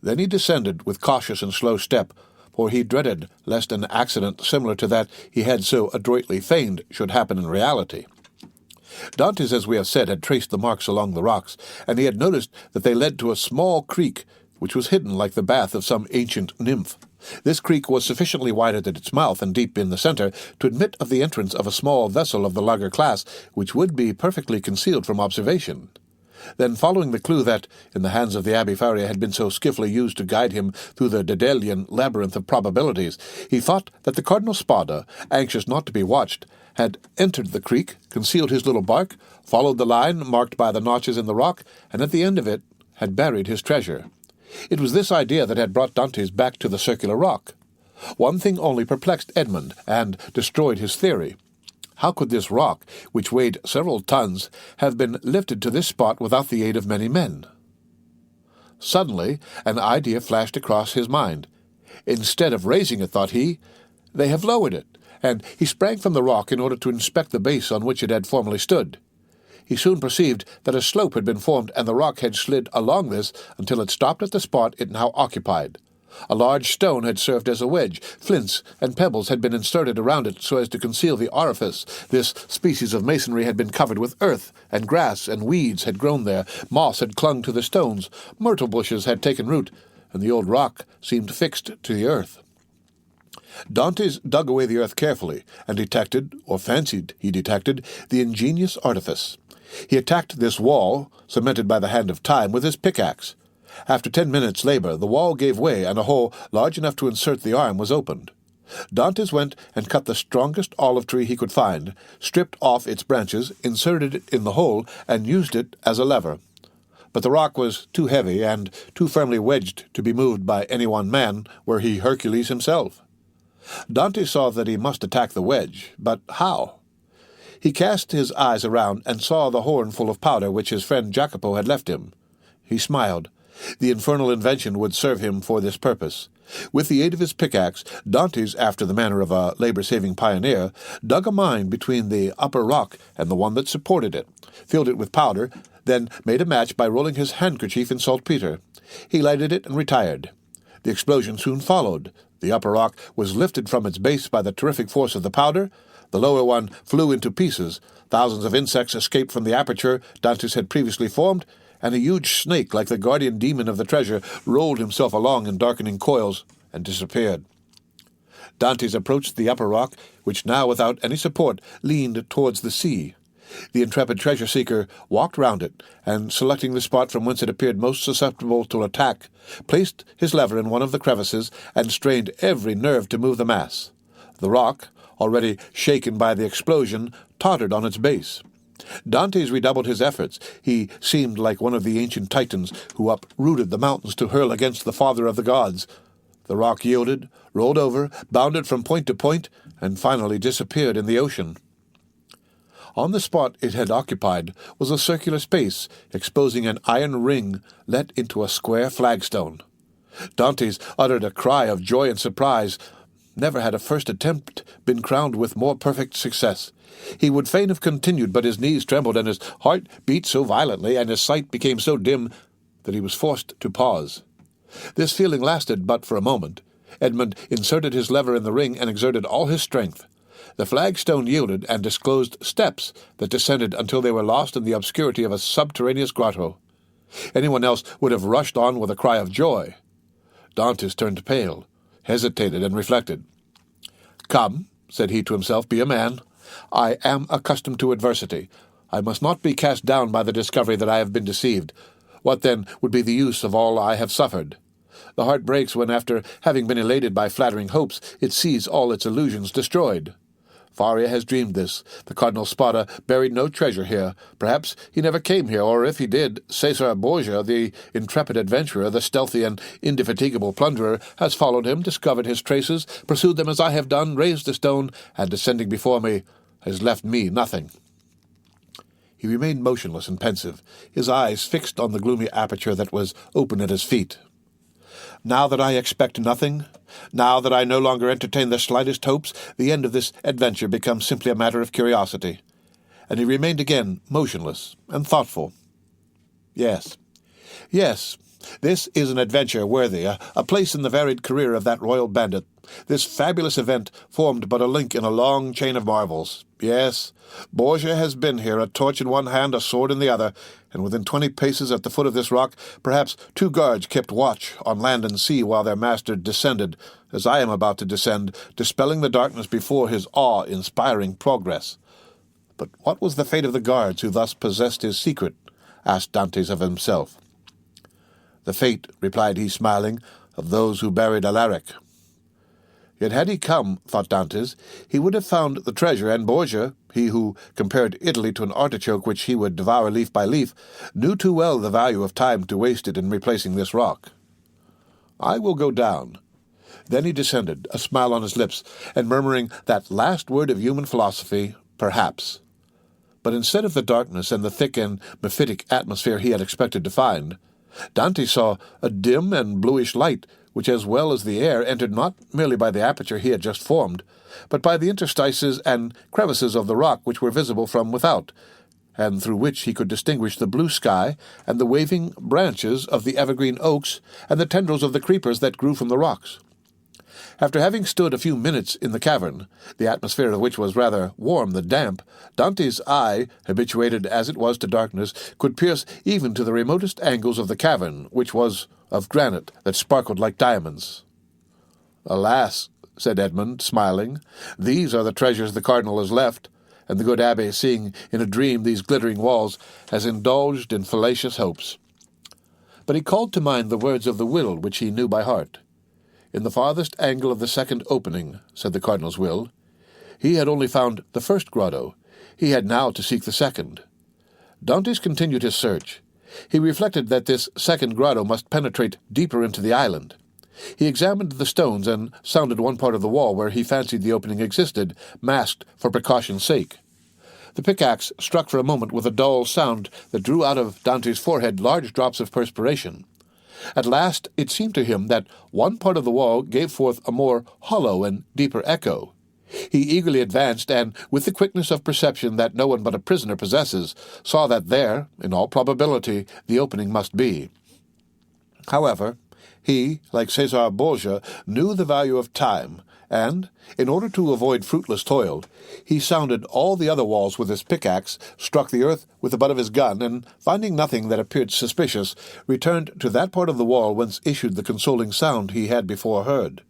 Then he descended with cautious and slow step, for he dreaded lest an accident similar to that he had so adroitly feigned should happen in reality. Dantès, as we have said, had traced the marks along the rocks, and he had noticed that they led to a small creek, which was hidden like the bath of some ancient nymph. This creek was sufficiently wide at its mouth and deep in the center to admit of the entrance of a small vessel of the lager class, which would be perfectly concealed from observation. Then, following the clue that, in the hands of the Abbé Faria, had been so skilfully used to guide him through the Daedalian labyrinth of probabilities, he thought that the Cardinal Spada, anxious not to be watched, had entered the creek, concealed his little bark, followed the line marked by the notches in the rock, and at the end of it had buried his treasure. It was this idea that had brought Dantès back to the circular rock. One thing only perplexed Edmund and destroyed his theory. How could this rock, which weighed several tons, have been lifted to this spot without the aid of many men? Suddenly, an idea flashed across his mind. Instead of raising it, thought he, they have lowered it, and he sprang from the rock in order to inspect the base on which it had formerly stood. He soon perceived that a slope had been formed, and the rock had slid along this until it stopped at the spot it now occupied. A large stone had served as a wedge. Flints and pebbles had been inserted around it so as to conceal the orifice. This species of masonry had been covered with earth, and grass and weeds had grown there. Moss had clung to the stones. Myrtle bushes had taken root, and the old rock seemed fixed to the earth. Dantès dug away the earth carefully, and detected, or fancied he detected, the ingenious artifice. He attacked this wall, cemented by the hand of time, with his pickaxe. After 10 minutes' labor, the wall gave way, and a hole large enough to insert the arm was opened. Dantès went and cut the strongest olive tree he could find, stripped off its branches, inserted it in the hole, and used it as a lever. But the rock was too heavy and too firmly wedged to be moved by any one man, were he Hercules himself. Dantès saw that he must attack the wedge, but how? He cast his eyes around and saw the horn full of powder which his friend Jacopo had left him. He smiled. The infernal invention would serve him for this purpose. With the aid of his pickaxe, Dantès, after the manner of a labor-saving pioneer, dug a mine between the upper rock and the one that supported it, filled it with powder, then made a match by rolling his handkerchief in saltpetre. He lighted it and retired. The explosion soon followed. The upper rock was lifted from its base by the terrific force of the powder. The lower one flew into pieces. Thousands of insects escaped from the aperture Dantès had previously formed, and a huge snake, like the guardian demon of the treasure, rolled himself along in darkening coils and disappeared. Dantès approached the upper rock, which now, without any support, leaned towards the sea. The intrepid treasure-seeker walked round it, and, selecting the spot from whence it appeared most susceptible to attack, placed his lever in one of the crevices and strained every nerve to move the mass. The rock, already shaken by the explosion, tottered on its base. Dantès redoubled his efforts. He seemed like one of the ancient Titans who uprooted the mountains to hurl against the father of the gods. The rock yielded, rolled over, bounded from point to point, and finally disappeared in the ocean. On the spot it had occupied was a circular space, exposing an iron ring let into a square flagstone. Dantès uttered a cry of joy and surprise. Never had a first attempt been crowned with more perfect success. He would fain have continued, but his knees trembled, and his heart beat so violently, and his sight became so dim, that he was forced to pause. This feeling lasted but for a moment. Edmund inserted his lever in the ring and exerted all his strength. The flagstone yielded and disclosed steps that descended until they were lost in the obscurity of a subterraneous grotto. Anyone else would have rushed on with a cry of joy. Dantès turned pale, hesitated, and reflected. "Come," said he to himself, "be a man. I am accustomed to adversity. I must not be cast down by the discovery that I have been deceived. What, then, would be the use of all I have suffered? The heart breaks when, after having been elated by flattering hopes, it sees all its illusions destroyed. Faria has dreamed this. The Cardinal Spada buried no treasure here. Perhaps he never came here, or if he did, Cesar Borgia, the intrepid adventurer, the stealthy and indefatigable plunderer, has followed him, discovered his traces, pursued them as I have done, raised the stone, and, descending before me, has left me nothing. He remained motionless and pensive, his eyes fixed on the gloomy aperture that was open at his feet. Now that I expect nothing, now that I no longer entertain the slightest hopes, the end of this adventure becomes simply a matter of curiosity. And he remained again motionless and thoughtful. Yes, this is an adventure worthy, a place in the varied career of that royal bandit. This fabulous event formed but a link in a long chain of marvels. Yes, Borgia has been here, a torch in one hand, a sword in the other, and within 20 paces at the foot of this rock, perhaps 2 guards kept watch on land and sea while their master descended, as I am about to descend, dispelling the darkness before his awe-inspiring progress. But what was the fate of the guards who thus possessed his secret? Asked Dantès of himself. The fate, replied he, smiling, of those who buried Alaric. Yet had he come, thought Dantès, he would have found the treasure, and Borgia, he who compared Italy to an artichoke which he would devour leaf by leaf, knew too well the value of time to waste it in replacing this rock. I will go down. Then he descended, a smile on his lips, and murmuring that last word of human philosophy, perhaps. But instead of the darkness and the thick and mephitic atmosphere he had expected to find, Dante saw a dim and bluish light, which, as well as the air, entered not merely by the aperture he had just formed, but by the interstices and crevices of the rock which were visible from without, and through which he could distinguish the blue sky and the waving branches of the evergreen oaks and the tendrils of the creepers that grew from the rocks. After having stood a few minutes in the cavern, the atmosphere of which was rather warm than damp, Dante's eye, habituated as it was to darkness, could pierce even to the remotest angles of the cavern, which was of granite that sparkled like diamonds. Alas, said Edmond, smiling, these are the treasures the cardinal has left, and the good abbé, seeing in a dream these glittering walls, has indulged in fallacious hopes. But he called to mind the words of the will which he knew by heart. In the farthest angle of the second opening, said the cardinal's will. He had only found the first grotto. He had now to seek the second. Dantès continued his search. He reflected that this second grotto must penetrate deeper into the island. He examined the stones and sounded one part of the wall where he fancied the opening existed, masked for precaution's sake. The pickaxe struck for a moment with a dull sound that drew out of Dante's forehead large drops of perspiration. At last it seemed to him that one part of the wall gave forth a more hollow and deeper echo. He eagerly advanced, and, with the quickness of perception that no one but a prisoner possesses, saw that there, in all probability, the opening must be. However, he, like Cesar Borgia, knew the value of time, and, in order to avoid fruitless toil, he sounded all the other walls with his pickaxe, struck the earth with the butt of his gun, and, finding nothing that appeared suspicious, returned to that part of the wall whence issued the consoling sound he had before heard.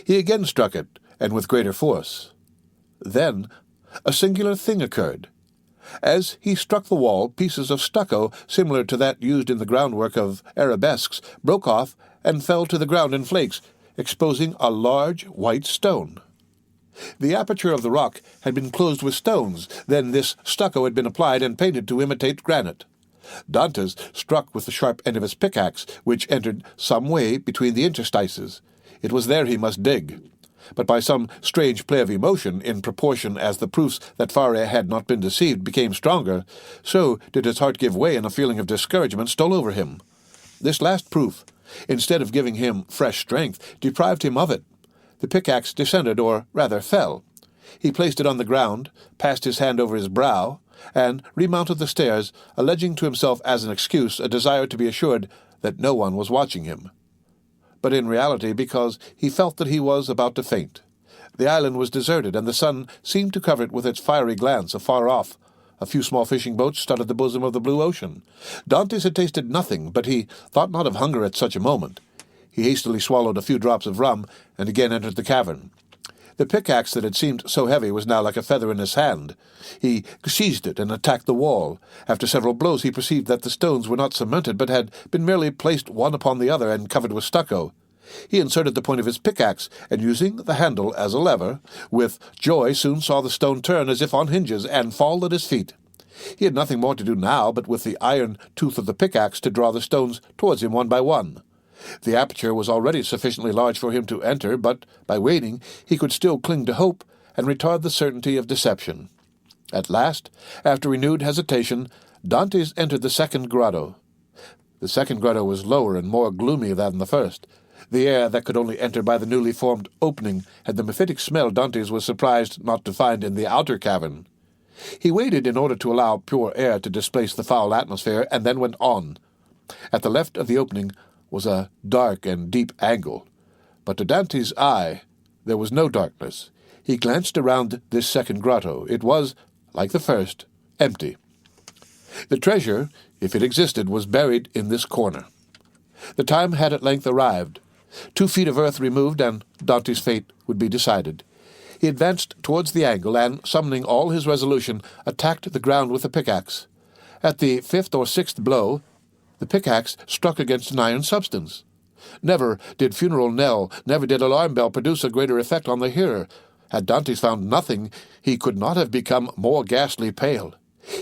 He again struck it, and with greater force. Then a singular thing occurred. As he struck the wall, pieces of stucco, similar to that used in the groundwork of arabesques, broke off and fell to the ground in flakes, exposing a large white stone. The aperture of the rock had been closed with stones, then this stucco had been applied and painted to imitate granite. Dantès struck with the sharp end of his pickaxe, which entered some way between the interstices. It was there he must dig. But by some strange play of emotion, in proportion as the proofs that Faria had not been deceived became stronger, so did his heart give way, and a feeling of discouragement stole over him. This last proof, instead of giving him fresh strength, deprived him of it. The pickaxe descended, or rather fell. He placed it on the ground, passed his hand over his brow, and remounted the stairs, alleging to himself as an excuse a desire to be assured that no one was watching him. But in reality because he felt that he was about to faint. The island was deserted, and the sun seemed to cover it with its fiery glance afar off. A few small fishing boats studded the bosom of the blue ocean. Dantès had tasted nothing, but he thought not of hunger at such a moment. He hastily swallowed a few drops of rum, and again entered the cavern. The pickaxe that had seemed so heavy was now like a feather in his hand. He seized it and attacked the wall. After several blows he perceived that the stones were not cemented, but had been merely placed one upon the other and covered with stucco. He inserted the point of his pickaxe, and using the handle as a lever, with joy soon saw the stone turn as if on hinges and fall at his feet. He had nothing more to do now but with the iron tooth of the pickaxe to draw the stones towards him one by one. The aperture was already sufficiently large for him to enter, but by waiting he could still cling to hope and retard the certainty of deception. At last, after renewed hesitation, Dantès entered the second grotto. The second grotto was lower and more gloomy than the first. The air that could only enter by the newly formed opening had the mephitic smell Dantès was surprised not to find in the outer cavern. He waited in order to allow pure air to displace the foul atmosphere, and then went on. At the left of the opening was a dark and deep angle, but to Dantès' eye there was no darkness. He glanced around this second grotto. It was, like the first, empty. The treasure, if it existed, was buried in this corner. The time had at length arrived. 2 feet of earth removed, and Dantès' fate would be decided. He advanced towards the angle, and, summoning all his resolution, attacked the ground with a pickaxe. At the 5th or 6th blow, the pickaxe struck against an iron substance. Never did funeral knell, never did alarm bell produce a greater effect on the hearer. Had Dantès found nothing, he could not have become more ghastly pale.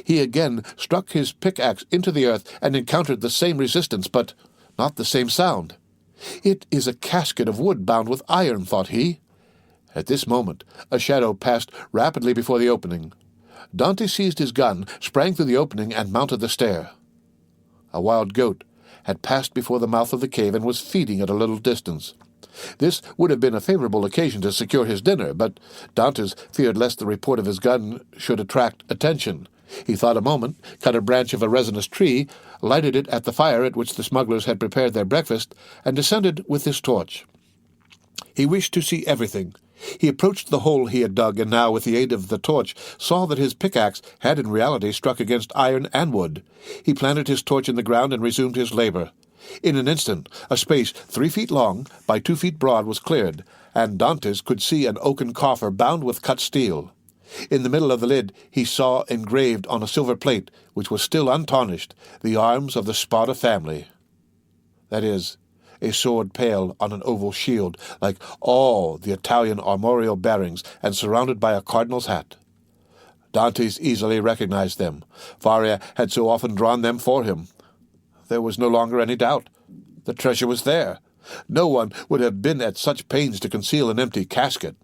He again struck his pickaxe into the earth and encountered the same resistance, but not the same sound. "It is a casket of wood bound with iron," thought he. At this moment a shadow passed rapidly before the opening. Dantès seized his gun, sprang through the opening, and mounted the stair. A wild goat had passed before the mouth of the cave and was feeding at a little distance. This would have been a favorable occasion to secure his dinner, but Dantès feared lest the report of his gun should attract attention. He thought a moment, cut a branch of a resinous tree, lighted it at the fire at which the smugglers had prepared their breakfast, and descended with his torch. He wished to see everything. He approached the hole he had dug, and now, with the aid of the torch, saw that his pickaxe had in reality struck against iron and wood. He planted his torch in the ground and resumed his labor. In an instant, a space 3 feet long by 2 feet broad was cleared, and Dantès could see an oaken coffer bound with cut steel. In the middle of the lid he saw engraved on a silver plate, which was still untarnished, the arms of the Sparta family. That is, a sword pale on an oval shield, like all the Italian armorial bearings, and surrounded by a cardinal's hat. Dantès easily recognized them. Faria had so often drawn them for him. There was no longer any doubt. The treasure was there. No one would have been at such pains to conceal an empty casket.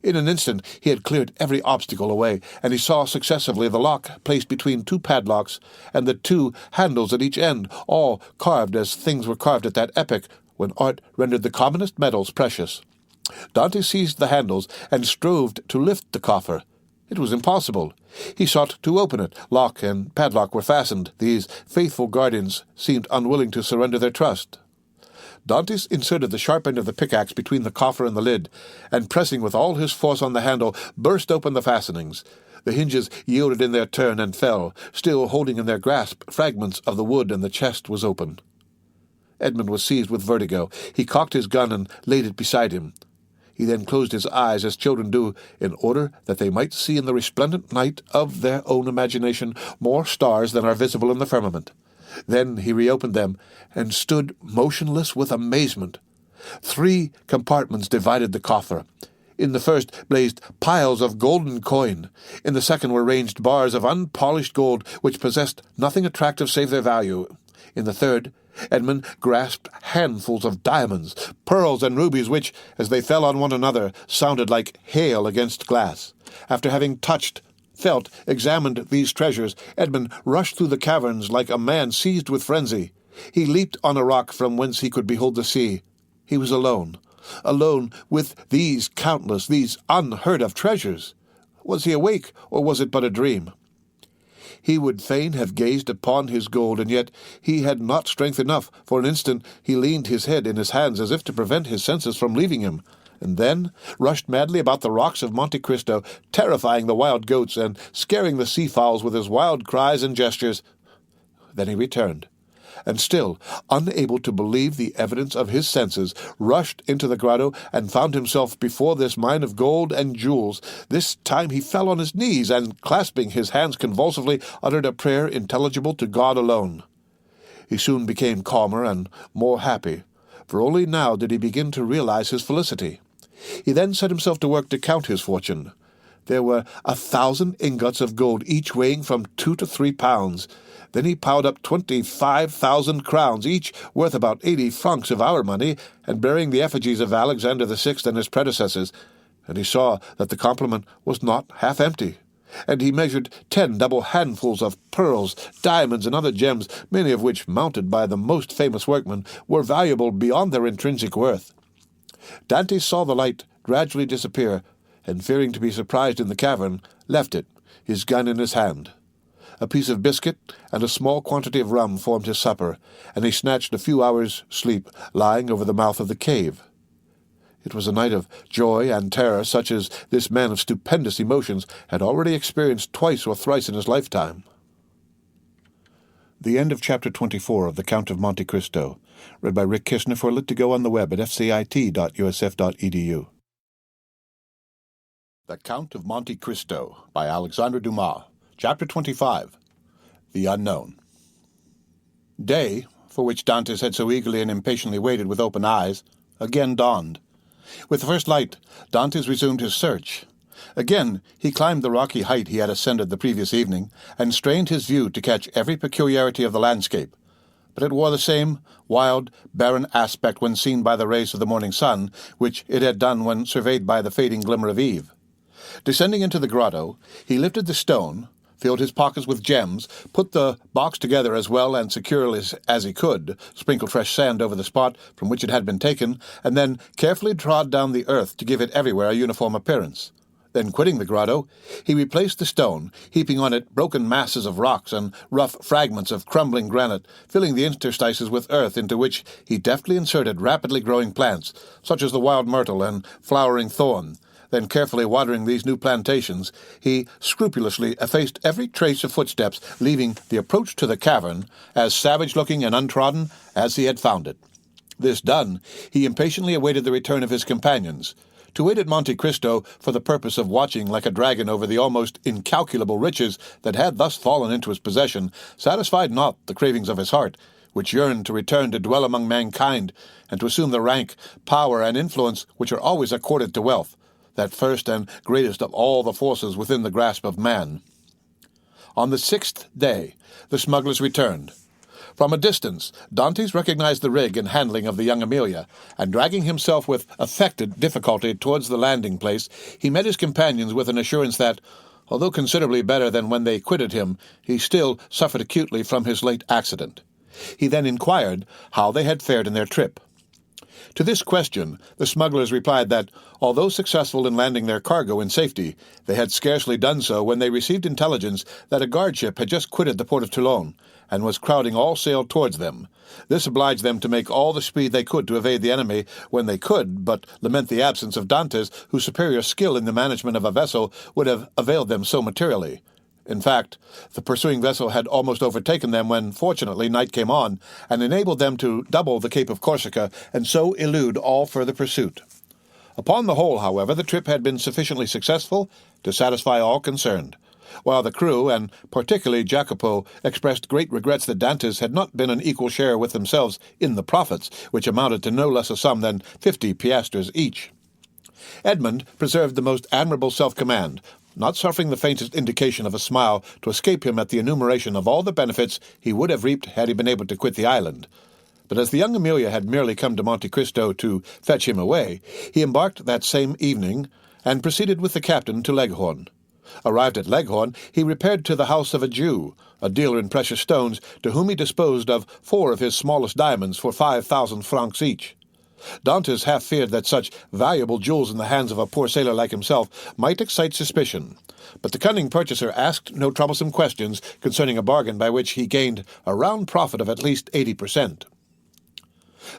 In an instant he had cleared every obstacle away, and he saw successively the lock placed between 2 padlocks, and the 2 handles at each end, all carved as things were carved at that epoch when art rendered the commonest metals precious. Dantès seized the handles and strove to lift the coffer. It was impossible. He sought to open it. Lock and padlock were fastened. These faithful guardians seemed unwilling to surrender their trust. Dantès inserted the sharp end of the pickaxe between the coffer and the lid, and pressing with all his force on the handle, burst open the fastenings. The hinges yielded in their turn and fell, still holding in their grasp fragments of the wood, and the chest was open. Edmond was seized with vertigo. He cocked his gun and laid it beside him. He then closed his eyes as children do, in order that they might see in the resplendent night of their own imagination more stars than are visible in the firmament. Then he reopened them, and stood motionless with amazement. 3 compartments divided the coffer. In the first blazed piles of golden coin. In the second were ranged bars of unpolished gold, which possessed nothing attractive save their value. In the third, Edmond grasped handfuls of diamonds, pearls, and rubies, which, as they fell on one another, sounded like hail against glass. After having touched, felt, examined these treasures, Edmond rushed through the caverns like a man seized with frenzy. He leaped on a rock from whence he could behold the sea. He was alone with these countless, these unheard-of treasures. Was he awake, or was it but a dream? He would fain have gazed upon his gold, and yet he had not strength enough. For an instant he leaned his head in his hands as if to prevent his senses from leaving him, and then rushed madly about the rocks of Monte Cristo, terrifying the wild goats and scaring the sea-fowls with his wild cries and gestures. Then he returned. and still, unable to believe the evidence of his senses, rushed into the grotto and found himself before this mine of gold and jewels. This time he fell on his knees and, clasping his hands convulsively, uttered a prayer intelligible to God alone. He soon became calmer and more happy, for only now did he begin to realize his felicity. He then set himself to work to count his fortune. There were 1,000 ingots of gold, each weighing from 2 to 3 pounds. Then he piled up 25,000 crowns, each worth about 80 francs of our money, and bearing the effigies of Alexander VI and his predecessors, and he saw that the complement was not half empty. And he measured 10 double handfuls of pearls, diamonds, and other gems, many of which, mounted by the most famous workmen, were valuable beyond their intrinsic worth. Dantès saw the light gradually disappear, and fearing to be surprised in the cavern, left it, his gun in his hand. A piece of biscuit and a small quantity of rum formed his supper, and he snatched a few hours' sleep, lying over the mouth of the cave. It was a night of joy and terror such as this man of stupendous emotions had already experienced twice or thrice in his lifetime. The end of Chapter 24 of The Count of Monte Cristo, read by Rick Kishner for Lit to Go on the web at fcit.usf.edu. The Count of Monte Cristo by Alexandre Dumas, Chapter 25, The Unknown. Day, for which Dantès had so eagerly and impatiently waited with open eyes, again dawned. With the first light, Dantès resumed his search. Again he climbed the rocky height he had ascended the previous evening, and strained his view to catch every peculiarity of the landscape. But it wore the same wild, barren aspect when seen by the rays of the morning sun, which it had done when surveyed by the fading glimmer of eve. Descending into the grotto, he lifted the stone, filled his pockets with gems, put the box together as well and securely as he could, sprinkled fresh sand over the spot from which it had been taken, and then carefully trod down the earth to give it everywhere a uniform appearance. Then, quitting the grotto, he replaced the stone, heaping on it broken masses of rocks and rough fragments of crumbling granite, filling the interstices with earth into which he deftly inserted rapidly growing plants, such as the wild myrtle and flowering thorn. Then, carefully watering these new plantations, he scrupulously effaced every trace of footsteps, leaving the approach to the cavern as savage-looking and untrodden as he had found it. This done, he impatiently awaited the return of his companions. To wait at Monte Cristo for the purpose of watching like a dragon over the almost incalculable riches that had thus fallen into his possession satisfied not the cravings of his heart, which yearned to return to dwell among mankind and to assume the rank, power, and influence which are always accorded to wealth, that first and greatest of all the forces within the grasp of man. On the 6th day, the smugglers returned. From a distance, Dantès recognized the rig and handling of the young Amelia, and dragging himself with affected difficulty towards the landing-place, he met his companions with an assurance that, although considerably better than when they quitted him, he still suffered acutely from his late accident. He then inquired how they had fared in their trip. To this question, the smugglers replied that, although successful in landing their cargo in safety, they had scarcely done so when they received intelligence that a guard-ship had just quitted the port of Toulon, and was crowding all sail towards them. This obliged them to make all the speed they could to evade the enemy when they could, but lament the absence of Dantès, whose superior skill in the management of a vessel would have availed them so materially. In fact, the pursuing vessel had almost overtaken them when, fortunately, night came on, and enabled them to double the Cape of Corsica, and so elude all further pursuit. Upon the whole, however, the trip had been sufficiently successful to satisfy all concerned. While the crew, and particularly Jacopo, expressed great regrets that Dantès had not been an equal share with themselves in the profits, which amounted to no less a sum than 50 piastres each. Edmond preserved the most admirable self-command, not suffering the faintest indication of a smile to escape him at the enumeration of all the benefits he would have reaped had he been able to quit the island. But as the young Amelia had merely come to Monte Cristo to fetch him away, he embarked that same evening, and proceeded with the captain to Leghorn. Arrived at Leghorn, he repaired to the house of a Jew, a dealer in precious stones, to whom he disposed of 4 of his smallest diamonds for 5,000 francs each. Dantès half feared that such valuable jewels in the hands of a poor sailor like himself might excite suspicion, but the cunning purchaser asked no troublesome questions concerning a bargain by which he gained a round profit of at least 80%.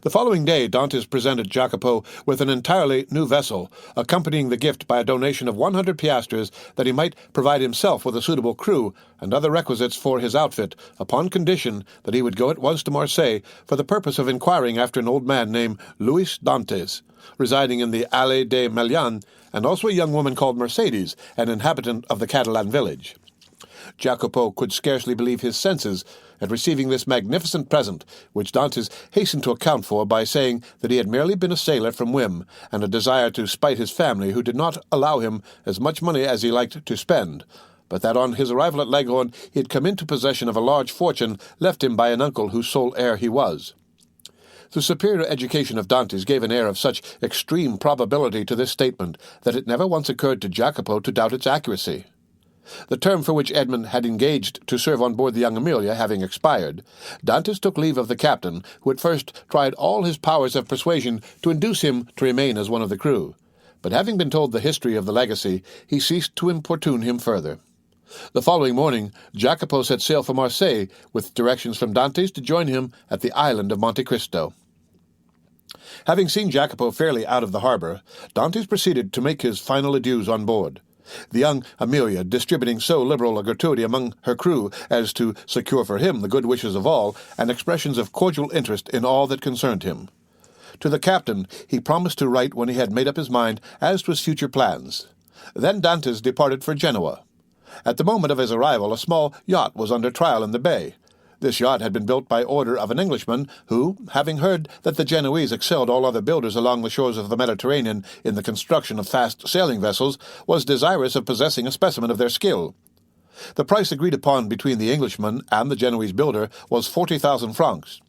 The following day, Dantès presented Jacopo with an entirely new vessel, accompanying the gift by a donation of 100 piastres that he might provide himself with a suitable crew and other requisites for his outfit, upon condition that he would go at once to Marseille for the purpose of inquiring after an old man named Louis Dantès, residing in the Allée des Melians, and also a young woman called Mercedes, an inhabitant of the Catalan village. Jacopo could scarcely believe his senses at receiving this magnificent present, which Dantès hastened to account for by saying that he had merely been a sailor from whim and a desire to spite his family, who did not allow him as much money as he liked to spend, but that on his arrival at Leghorn he had come into possession of a large fortune left him by an uncle whose sole heir he was. The superior education of Dantès gave an air of such extreme probability to this statement that it never once occurred to Jacopo to doubt its accuracy. The term for which Edmond had engaged to serve on board the young Amelia having expired, Dantès took leave of the captain, who at first tried all his powers of persuasion to induce him to remain as one of the crew. But having been told the history of the legacy, he ceased to importune him further. The following morning, Jacopo set sail for Marseille, with directions from Dantès to join him at the island of Monte Cristo. Having seen Jacopo fairly out of the harbor, Dantès proceeded to make his final adieus on board, the young Amelia distributing so liberal a gratuity among her crew as to secure for him the good wishes of all and expressions of cordial interest in all that concerned him. To the captain he promised to write when he had made up his mind as to his future plans. Then Dantès departed for Genoa. At the moment of his arrival, a small yacht was under trial in the bay. This yacht had been built by order of an Englishman who, having heard that the Genoese excelled all other builders along the shores of the Mediterranean in the construction of fast sailing vessels, was desirous of possessing a specimen of their skill. The price agreed upon between the Englishman and the Genoese builder was 40,000 francs.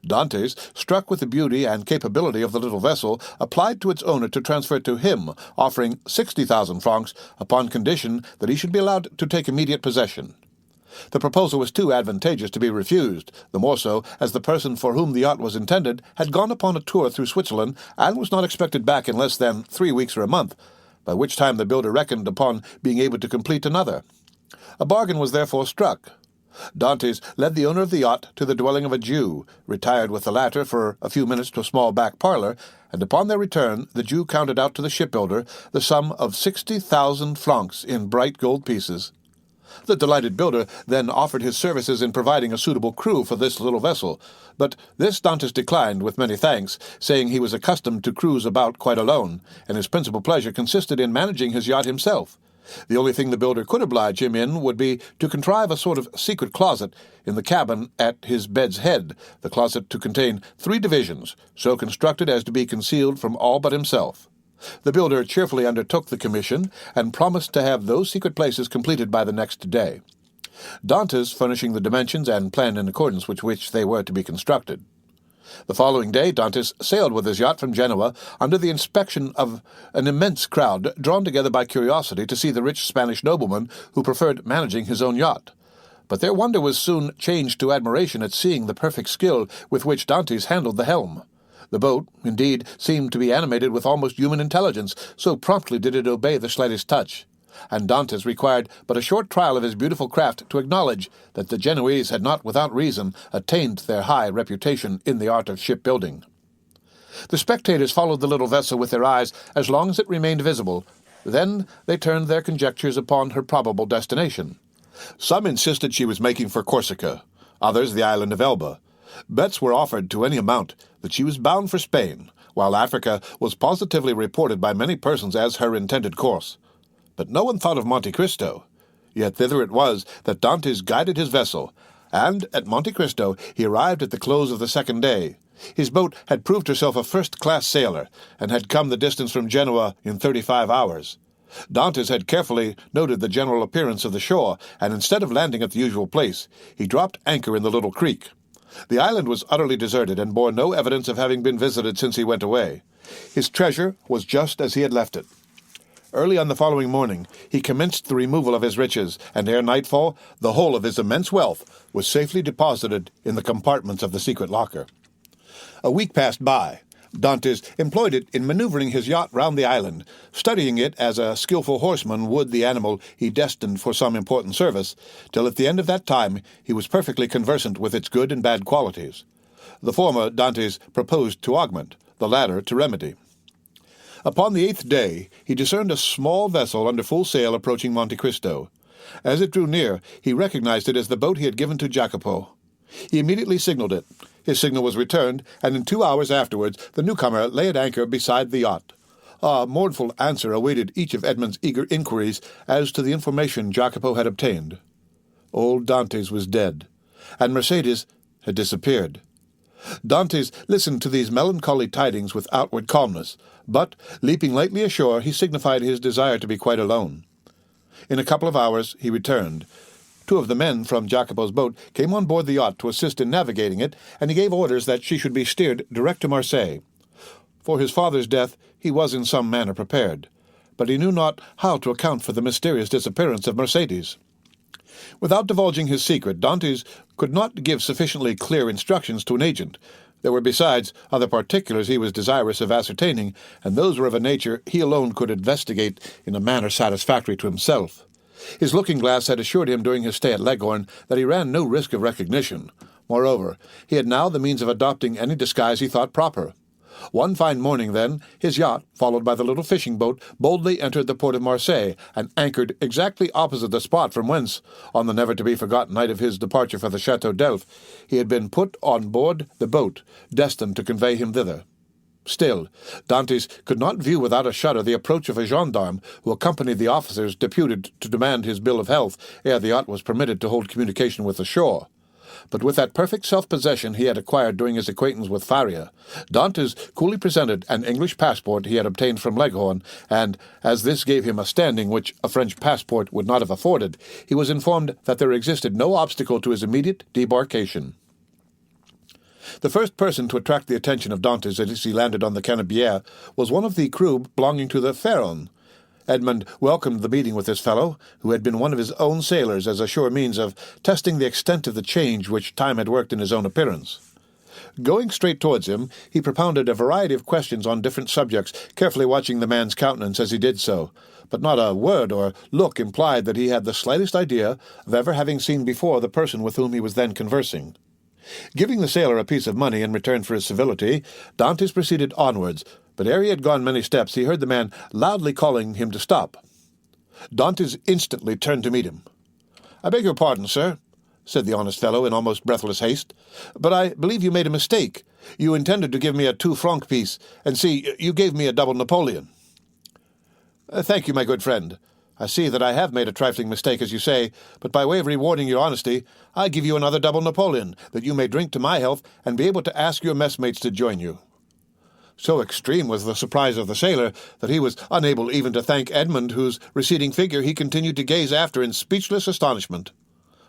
Dantès, struck with the beauty and capability of the little vessel, applied to its owner to transfer it to him, offering 60,000 francs upon condition that he should be allowed to take immediate possession. The proposal was too advantageous to be refused, the more so as the person for whom the yacht was intended had gone upon a tour through Switzerland and was not expected back in less than 3 weeks or a month, by which time the builder reckoned upon being able to complete another. A bargain was therefore struck. Dantès led the owner of the yacht to the dwelling of a Jew, retired with the latter for a few minutes to a small back parlour, and upon their return the Jew counted out to the shipbuilder the sum of 60,000 francs in bright gold pieces. The delighted builder then offered his services in providing a suitable crew for this little vessel, but this Dantès declined with many thanks, saying he was accustomed to cruise about quite alone, and his principal pleasure consisted in managing his yacht himself. The only thing the builder could oblige him in would be to contrive a sort of secret closet in the cabin at his bed's head, the closet to contain 3 divisions, so constructed as to be concealed from all but himself. The builder cheerfully undertook the commission, and promised to have those secret places completed by the next day, Dantès furnishing the dimensions and plan in accordance with which they were to be constructed. The following day Dantès sailed with his yacht from Genoa under the inspection of an immense crowd drawn together by curiosity to see the rich Spanish nobleman who preferred managing his own yacht. But their wonder was soon changed to admiration at seeing the perfect skill with which Dantès handled the helm. The boat, indeed, seemed to be animated with almost human intelligence, so promptly did it obey the slightest touch, and Dantès required but a short trial of his beautiful craft to acknowledge that the Genoese had not without reason attained their high reputation in the art of shipbuilding. The spectators followed the little vessel with their eyes as long as it remained visible. Then they turned their conjectures upon her probable destination. Some insisted she was making for Corsica, others the island of Elba. Bets were offered to any amount that she was bound for Spain, while Africa was positively reported by many persons as her intended course. But no one thought of Monte Cristo. Yet thither it was that Dantès guided his vessel, and at Monte Cristo he arrived at the close of the second day. His boat had proved herself a first-class sailor, and had come the distance from Genoa in 35 hours. Dantès had carefully noted the general appearance of the shore, and instead of landing at the usual place, he dropped anchor in the little creek. The island was utterly deserted, and bore no evidence of having been visited since he went away. His treasure was just as he had left it. Early on the following morning he commenced the removal of his riches, and ere nightfall the whole of his immense wealth was safely deposited in the compartments of the secret locker. A week passed by. Dantès employed it in maneuvering his yacht round the island, studying it as a skilful horseman would the animal he destined for some important service, till at the end of that time he was perfectly conversant with its good and bad qualities. The former Dantès proposed to augment, the latter to remedy. Upon the 8th day, he discerned a small vessel under full sail approaching Monte Cristo. As it drew near, he recognized it as the boat he had given to Jacopo. He immediately signaled it. His signal was returned, and in 2 hours afterwards the newcomer lay at anchor beside the yacht. A mournful answer awaited each of Edmond's eager inquiries as to the information Jacopo had obtained. Old Dantès was dead, and Mercedes had disappeared. Dantès listened to these melancholy tidings with outward calmness, but, leaping lightly ashore, he signified his desire to be quite alone. In a couple of hours he returned. 2 of the men from Jacopo's boat came on board the yacht to assist in navigating it, and he gave orders that she should be steered direct to Marseille. For his father's death he was in some manner prepared, but he knew not how to account for the mysterious disappearance of Mercedes. Without divulging his secret, Dantès could not give sufficiently clear instructions to an agent. There were, besides, other particulars he was desirous of ascertaining, and those were of a nature he alone could investigate in a manner satisfactory to himself. His looking-glass had assured him during his stay at Leghorn that he ran no risk of recognition. Moreover, he had now the means of adopting any disguise he thought proper. One fine morning, then, his yacht, followed by the little fishing boat, boldly entered the port of Marseille, and anchored exactly opposite the spot from whence, on the never-to-be-forgotten night of his departure for the Château d'Elf, he had been put on board the boat, destined to convey him thither. Still, Dantès could not view without a shudder the approach of a gendarme who accompanied the officers deputed to demand his bill of health ere the yacht was permitted to hold communication with the shore. But with that perfect self-possession he had acquired during his acquaintance with Faria, Dantès coolly presented an English passport he had obtained from Leghorn, and, as this gave him a standing which a French passport would not have afforded, he was informed that there existed no obstacle to his immediate debarkation. The first person to attract the attention of Dantès as he landed on the Canebière was one of the crew belonging to the Pharaon. Edmond welcomed the meeting with this fellow, who had been one of his own sailors, as a sure means of testing the extent of the change which time had worked in his own appearance. Going straight towards him, he propounded a variety of questions on different subjects, carefully watching the man's countenance as he did so, but not a word or look implied that he had the slightest idea of ever having seen before the person with whom he was then conversing. Giving the sailor a piece of money in return for his civility, Dantès proceeded onwards, but ere he had gone many steps he heard the man loudly calling him to stop. Dantès instantly turned to meet him. "I beg your pardon, sir," said the honest fellow in almost breathless haste, "but I believe you made a mistake. You intended to give me a 2-franc piece, and see, you gave me a double Napoleon." "Thank you, my good friend. I see that I have made a trifling mistake, as you say, but by way of rewarding your honesty, I give you another double Napoleon, that you may drink to my health and be able to ask your messmates to join you." So extreme was the surprise of the sailor that he was unable even to thank Edmond, whose receding figure he continued to gaze after in speechless astonishment.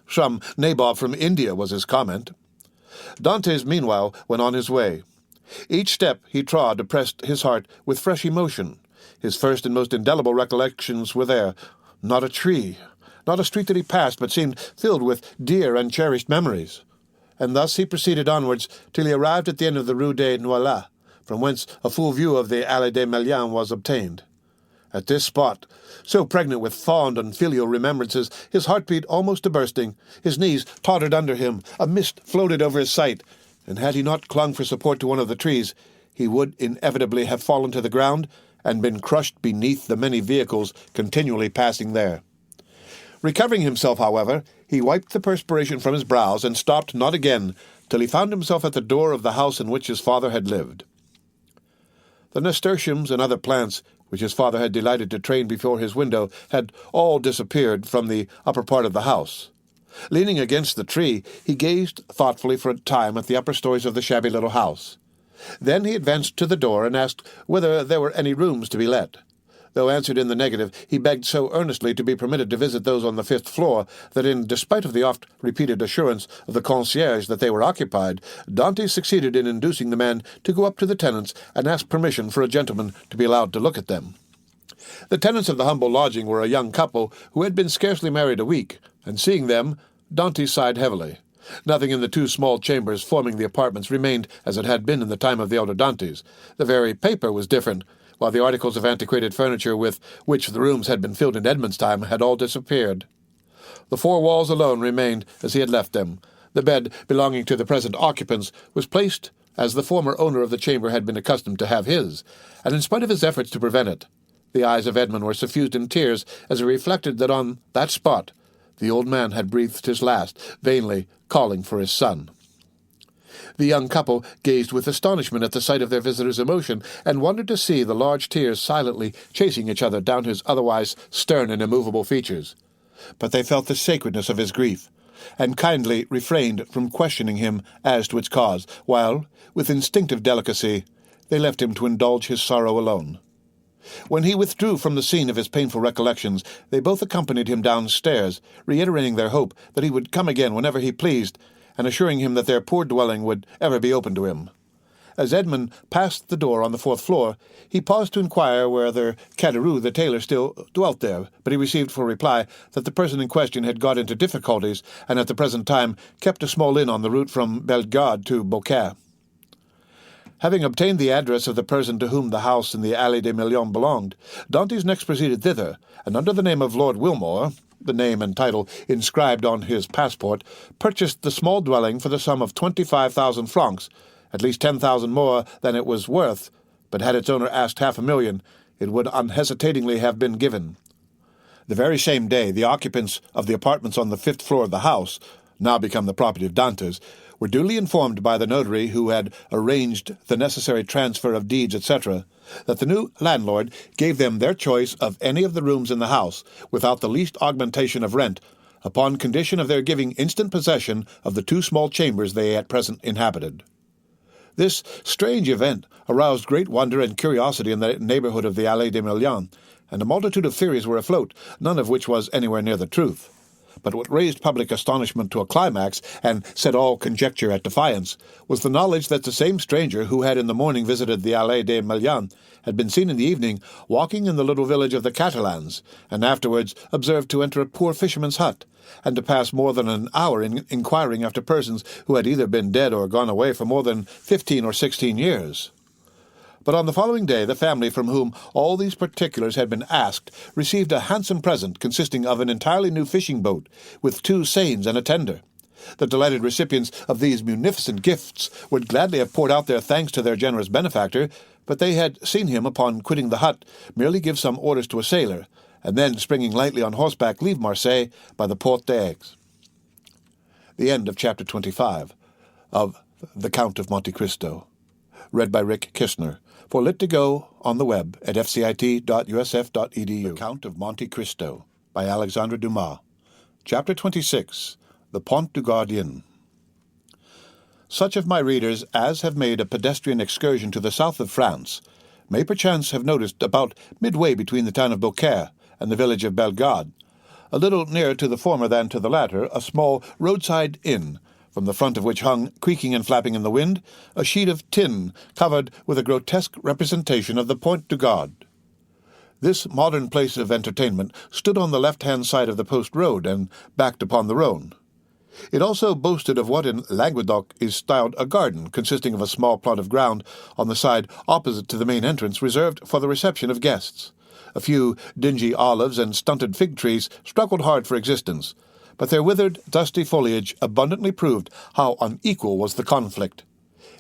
"Some nabob from India," was his comment. Dantès, meanwhile, went on his way. Each step he trod oppressed his heart with fresh emotion. His first and most indelible recollections were there. Not a tree, not a street that he passed, but seemed filled with dear and cherished memories. And thus he proceeded onwards till he arrived at the end of the Rue des Noailles, from whence a full view of the Allée des Melians was obtained. At this spot, so pregnant with fond and filial remembrances, his heart beat almost to bursting, his knees tottered under him, a mist floated over his sight, and had he not clung for support to one of the trees, he would inevitably have fallen to the ground and been crushed beneath the many vehicles continually passing there. Recovering himself, however, he wiped the perspiration from his brows and stopped not again till he found himself at the door of the house in which his father had lived. The nasturtiums and other plants which his father had delighted to train before his window had all disappeared from the upper part of the house. Leaning against the tree, he gazed thoughtfully for a time at the upper stories of the shabby little house. Then he advanced to the door and asked whether there were any rooms to be let. Though answered in the negative, he begged so earnestly to be permitted to visit those on the 5th floor that, in despite of the oft-repeated assurance of the concierge that they were occupied, Dantès succeeded in inducing the man to go up to the tenants and ask permission for a gentleman to be allowed to look at them. The tenants of the humble lodging were a young couple who had been scarcely married a week, and seeing them, Dantès sighed heavily. Nothing in the 2 small chambers forming the apartments remained as it had been in the time of the elder Dantès. The very paper was different, while the articles of antiquated furniture with which the rooms had been filled in Edmond's time had all disappeared. The 4 walls alone remained as he had left them, The bed belonging to the present occupants was placed as the former owner of the chamber had been accustomed to have his, and in spite of his efforts to prevent it, the eyes of Edmond were suffused in tears as he reflected that on that spot the old man had breathed his last, vainly calling for his son. The young couple gazed with astonishment at the sight of their visitor's emotion, and wondered to see the large tears silently chasing each other down his otherwise stern and immovable features. But they felt the sacredness of his grief, and kindly refrained from questioning him as to its cause, while, with instinctive delicacy, they left him to indulge his sorrow alone. When he withdrew from the scene of his painful recollections, they both accompanied him downstairs, reiterating their hope that he would come again whenever he pleased, and assuring him that their poor dwelling would ever be open to him. As Edmond passed the door on the 4th floor, he paused to inquire whether Caderousse the tailor still dwelt there, but he received for reply that the person in question had got into difficulties, and at the present time kept a small inn on the route from Bellegarde to Beaucaire. Having obtained the address of the person to whom the house in the Allée des Millions belonged, Dantès next proceeded thither, and under the name of Lord Wilmore, the name and title inscribed on his passport, purchased the small dwelling for the sum of 25,000 francs, at least 10,000 more than it was worth, but had its owner asked 500,000, it would unhesitatingly have been given. The very same day, the occupants of the apartments on the 5th floor of the house, now become the property of Dantès, were duly informed by the notary, who had arranged the necessary transfer of deeds, etc., that the new landlord gave them their choice of any of the rooms in the house, without the least augmentation of rent, upon condition of their giving instant possession of the 2 small chambers they at present inhabited. This strange event aroused great wonder and curiosity in the neighborhood of the Allée des Millions, and a multitude of theories were afloat, none of which was anywhere near the truth. But what raised public astonishment to a climax, and set all conjecture at defiance, was the knowledge that the same stranger who had in the morning visited the Allée des Millions had been seen in the evening walking in the little village of the Catalans, and afterwards observed to enter a poor fisherman's hut, and to pass more than an hour in inquiring after persons who had either been dead or gone away for more than 15 or 16 years. But on the following day the family from whom all these particulars had been asked received a handsome present consisting of an entirely new fishing boat, with 2 seines and a tender. The delighted recipients of these munificent gifts would gladly have poured out their thanks to their generous benefactor, but they had seen him, upon quitting the hut, merely give some orders to a sailor, and then, springing lightly on horseback, leave Marseille by the Porte d'Aix. The end of Chapter 25 of The Count of Monte Cristo. Read by Rick Kistner. For Lit to Go on the web at fcit.usf.edu. The Count of Monte Cristo by Alexandre Dumas. Chapter 26. The Pont du Gardien. Such of my readers as have made a pedestrian excursion to the south of France may perchance have noticed, about midway between the town of Beaucaire and the village of Bellegarde, a little nearer to the former than to the latter, a small roadside inn, from the front of which hung, creaking and flapping in the wind, a sheet of tin covered with a grotesque representation of the Pont du Gard. This modern place of entertainment stood on the left-hand side of the post road and backed upon the Rhone. It also boasted of what in Languedoc is styled a garden, consisting of a small plot of ground on the side opposite to the main entrance, reserved for the reception of guests. A few dingy olives and stunted fig trees struggled hard for existence, but their withered, dusty foliage abundantly proved how unequal was the conflict.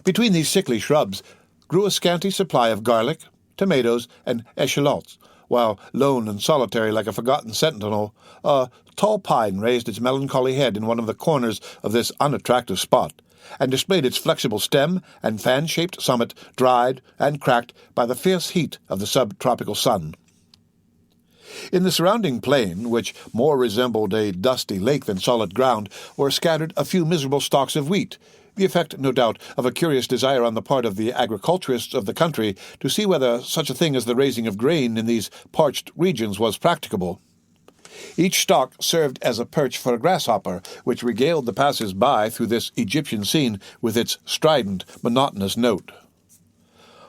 Between these sickly shrubs grew a scanty supply of garlic, tomatoes, and eschalots, while, lone and solitary like a forgotten sentinel, a tall pine raised its melancholy head in one of the corners of this unattractive spot, and displayed its flexible stem and fan-shaped summit, dried and cracked by the fierce heat of the subtropical sun. In the surrounding plain, which more resembled a dusty lake than solid ground, were scattered a few miserable stalks of wheat, the effect, no doubt, of a curious desire on the part of the agriculturists of the country to see whether such a thing as the raising of grain in these parched regions was practicable. Each stalk served as a perch for a grasshopper, which regaled the passers-by through this Egyptian scene with its strident, monotonous note.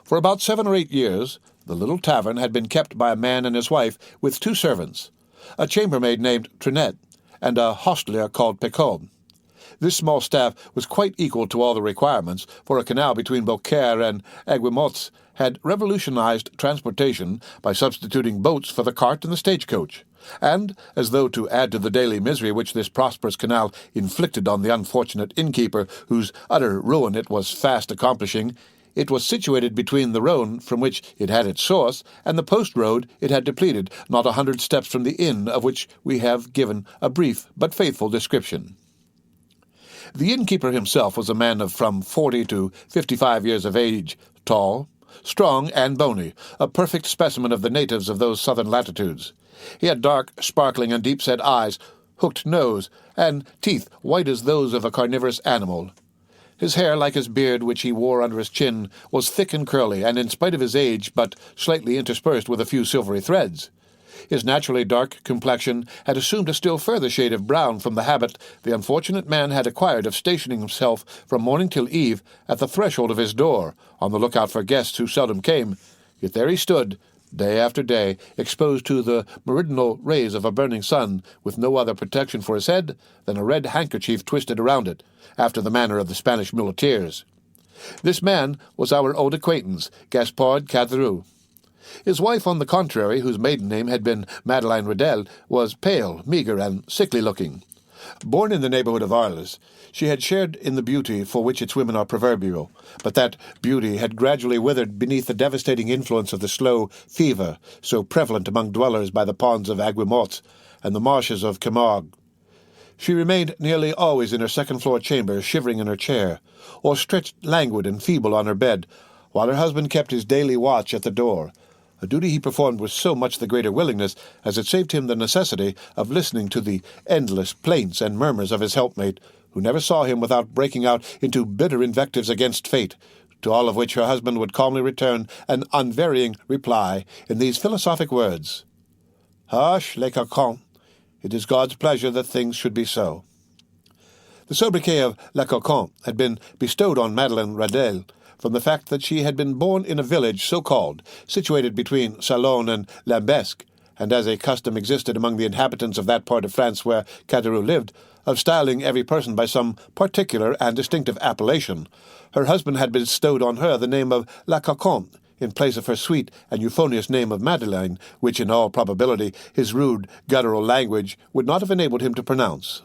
For about 7 or 8 years, the little tavern had been kept by a man and his wife with 2 servants, a chambermaid named Trinette, and a hostler called Picot. This small staff was quite equal to all the requirements, for a canal between Beaucaire and Aigues-Mortes had revolutionized transportation by substituting boats for the cart and the stagecoach. And, as though to add to the daily misery which this prosperous canal inflicted on the unfortunate innkeeper, whose utter ruin it was fast accomplishing, it was situated between the Rhone, from which it had its source, and the post-road it had depleted, not 100 steps from the inn of which we have given a brief but faithful description. The innkeeper himself was a man of from 40 to 55 years of age, tall, strong, and bony, a perfect specimen of the natives of those southern latitudes. He had dark, sparkling, and deep-set eyes, hooked nose, and teeth white as those of a carnivorous animal. His hair, like his beard, which he wore under his chin, was thick and curly, and in spite of his age, but slightly interspersed with a few silvery threads. His naturally dark complexion had assumed a still further shade of brown from the habit the unfortunate man had acquired of stationing himself from morning till eve at the threshold of his door, on the lookout for guests who seldom came. Yet there he stood, day after day, exposed to the meridional rays of a burning sun, with no other protection for his head than a red handkerchief twisted around it, after the manner of the Spanish muleteers. This man was our old acquaintance, Gaspard Caderousse. His wife, on the contrary, whose maiden name had been Madeleine Redel, was pale, meagre, and sickly-looking. Born in the neighborhood of Arles, she had shared in the beauty for which its women are proverbial, but that beauty had gradually withered beneath the devastating influence of the slow fever so prevalent among dwellers by the ponds of Aigues-Mortes and the marshes of Camargue. She remained nearly always in her second-floor chamber, shivering in her chair, or stretched languid and feeble on her bed, while her husband kept his daily watch at the door, a duty he performed with so much the greater willingness as it saved him the necessity of listening to the endless plaints and murmurs of his helpmate, who never saw him without breaking out into bitter invectives against fate, to all of which her husband would calmly return an unvarying reply in these philosophic words: "Hush, les coquins, it is God's pleasure that things should be so." The sobriquet of La Coquin had been bestowed on Madeleine Radel from the fact that she had been born in a village so called, situated between Salon and Lambesc, and as a custom existed among the inhabitants of that part of France where Caderousse lived, of styling every person by some particular and distinctive appellation, her husband had bestowed on her the name of La Coquin, in place of her sweet and euphonious name of Madeleine, which in all probability his rude, guttural language would not have enabled him to pronounce.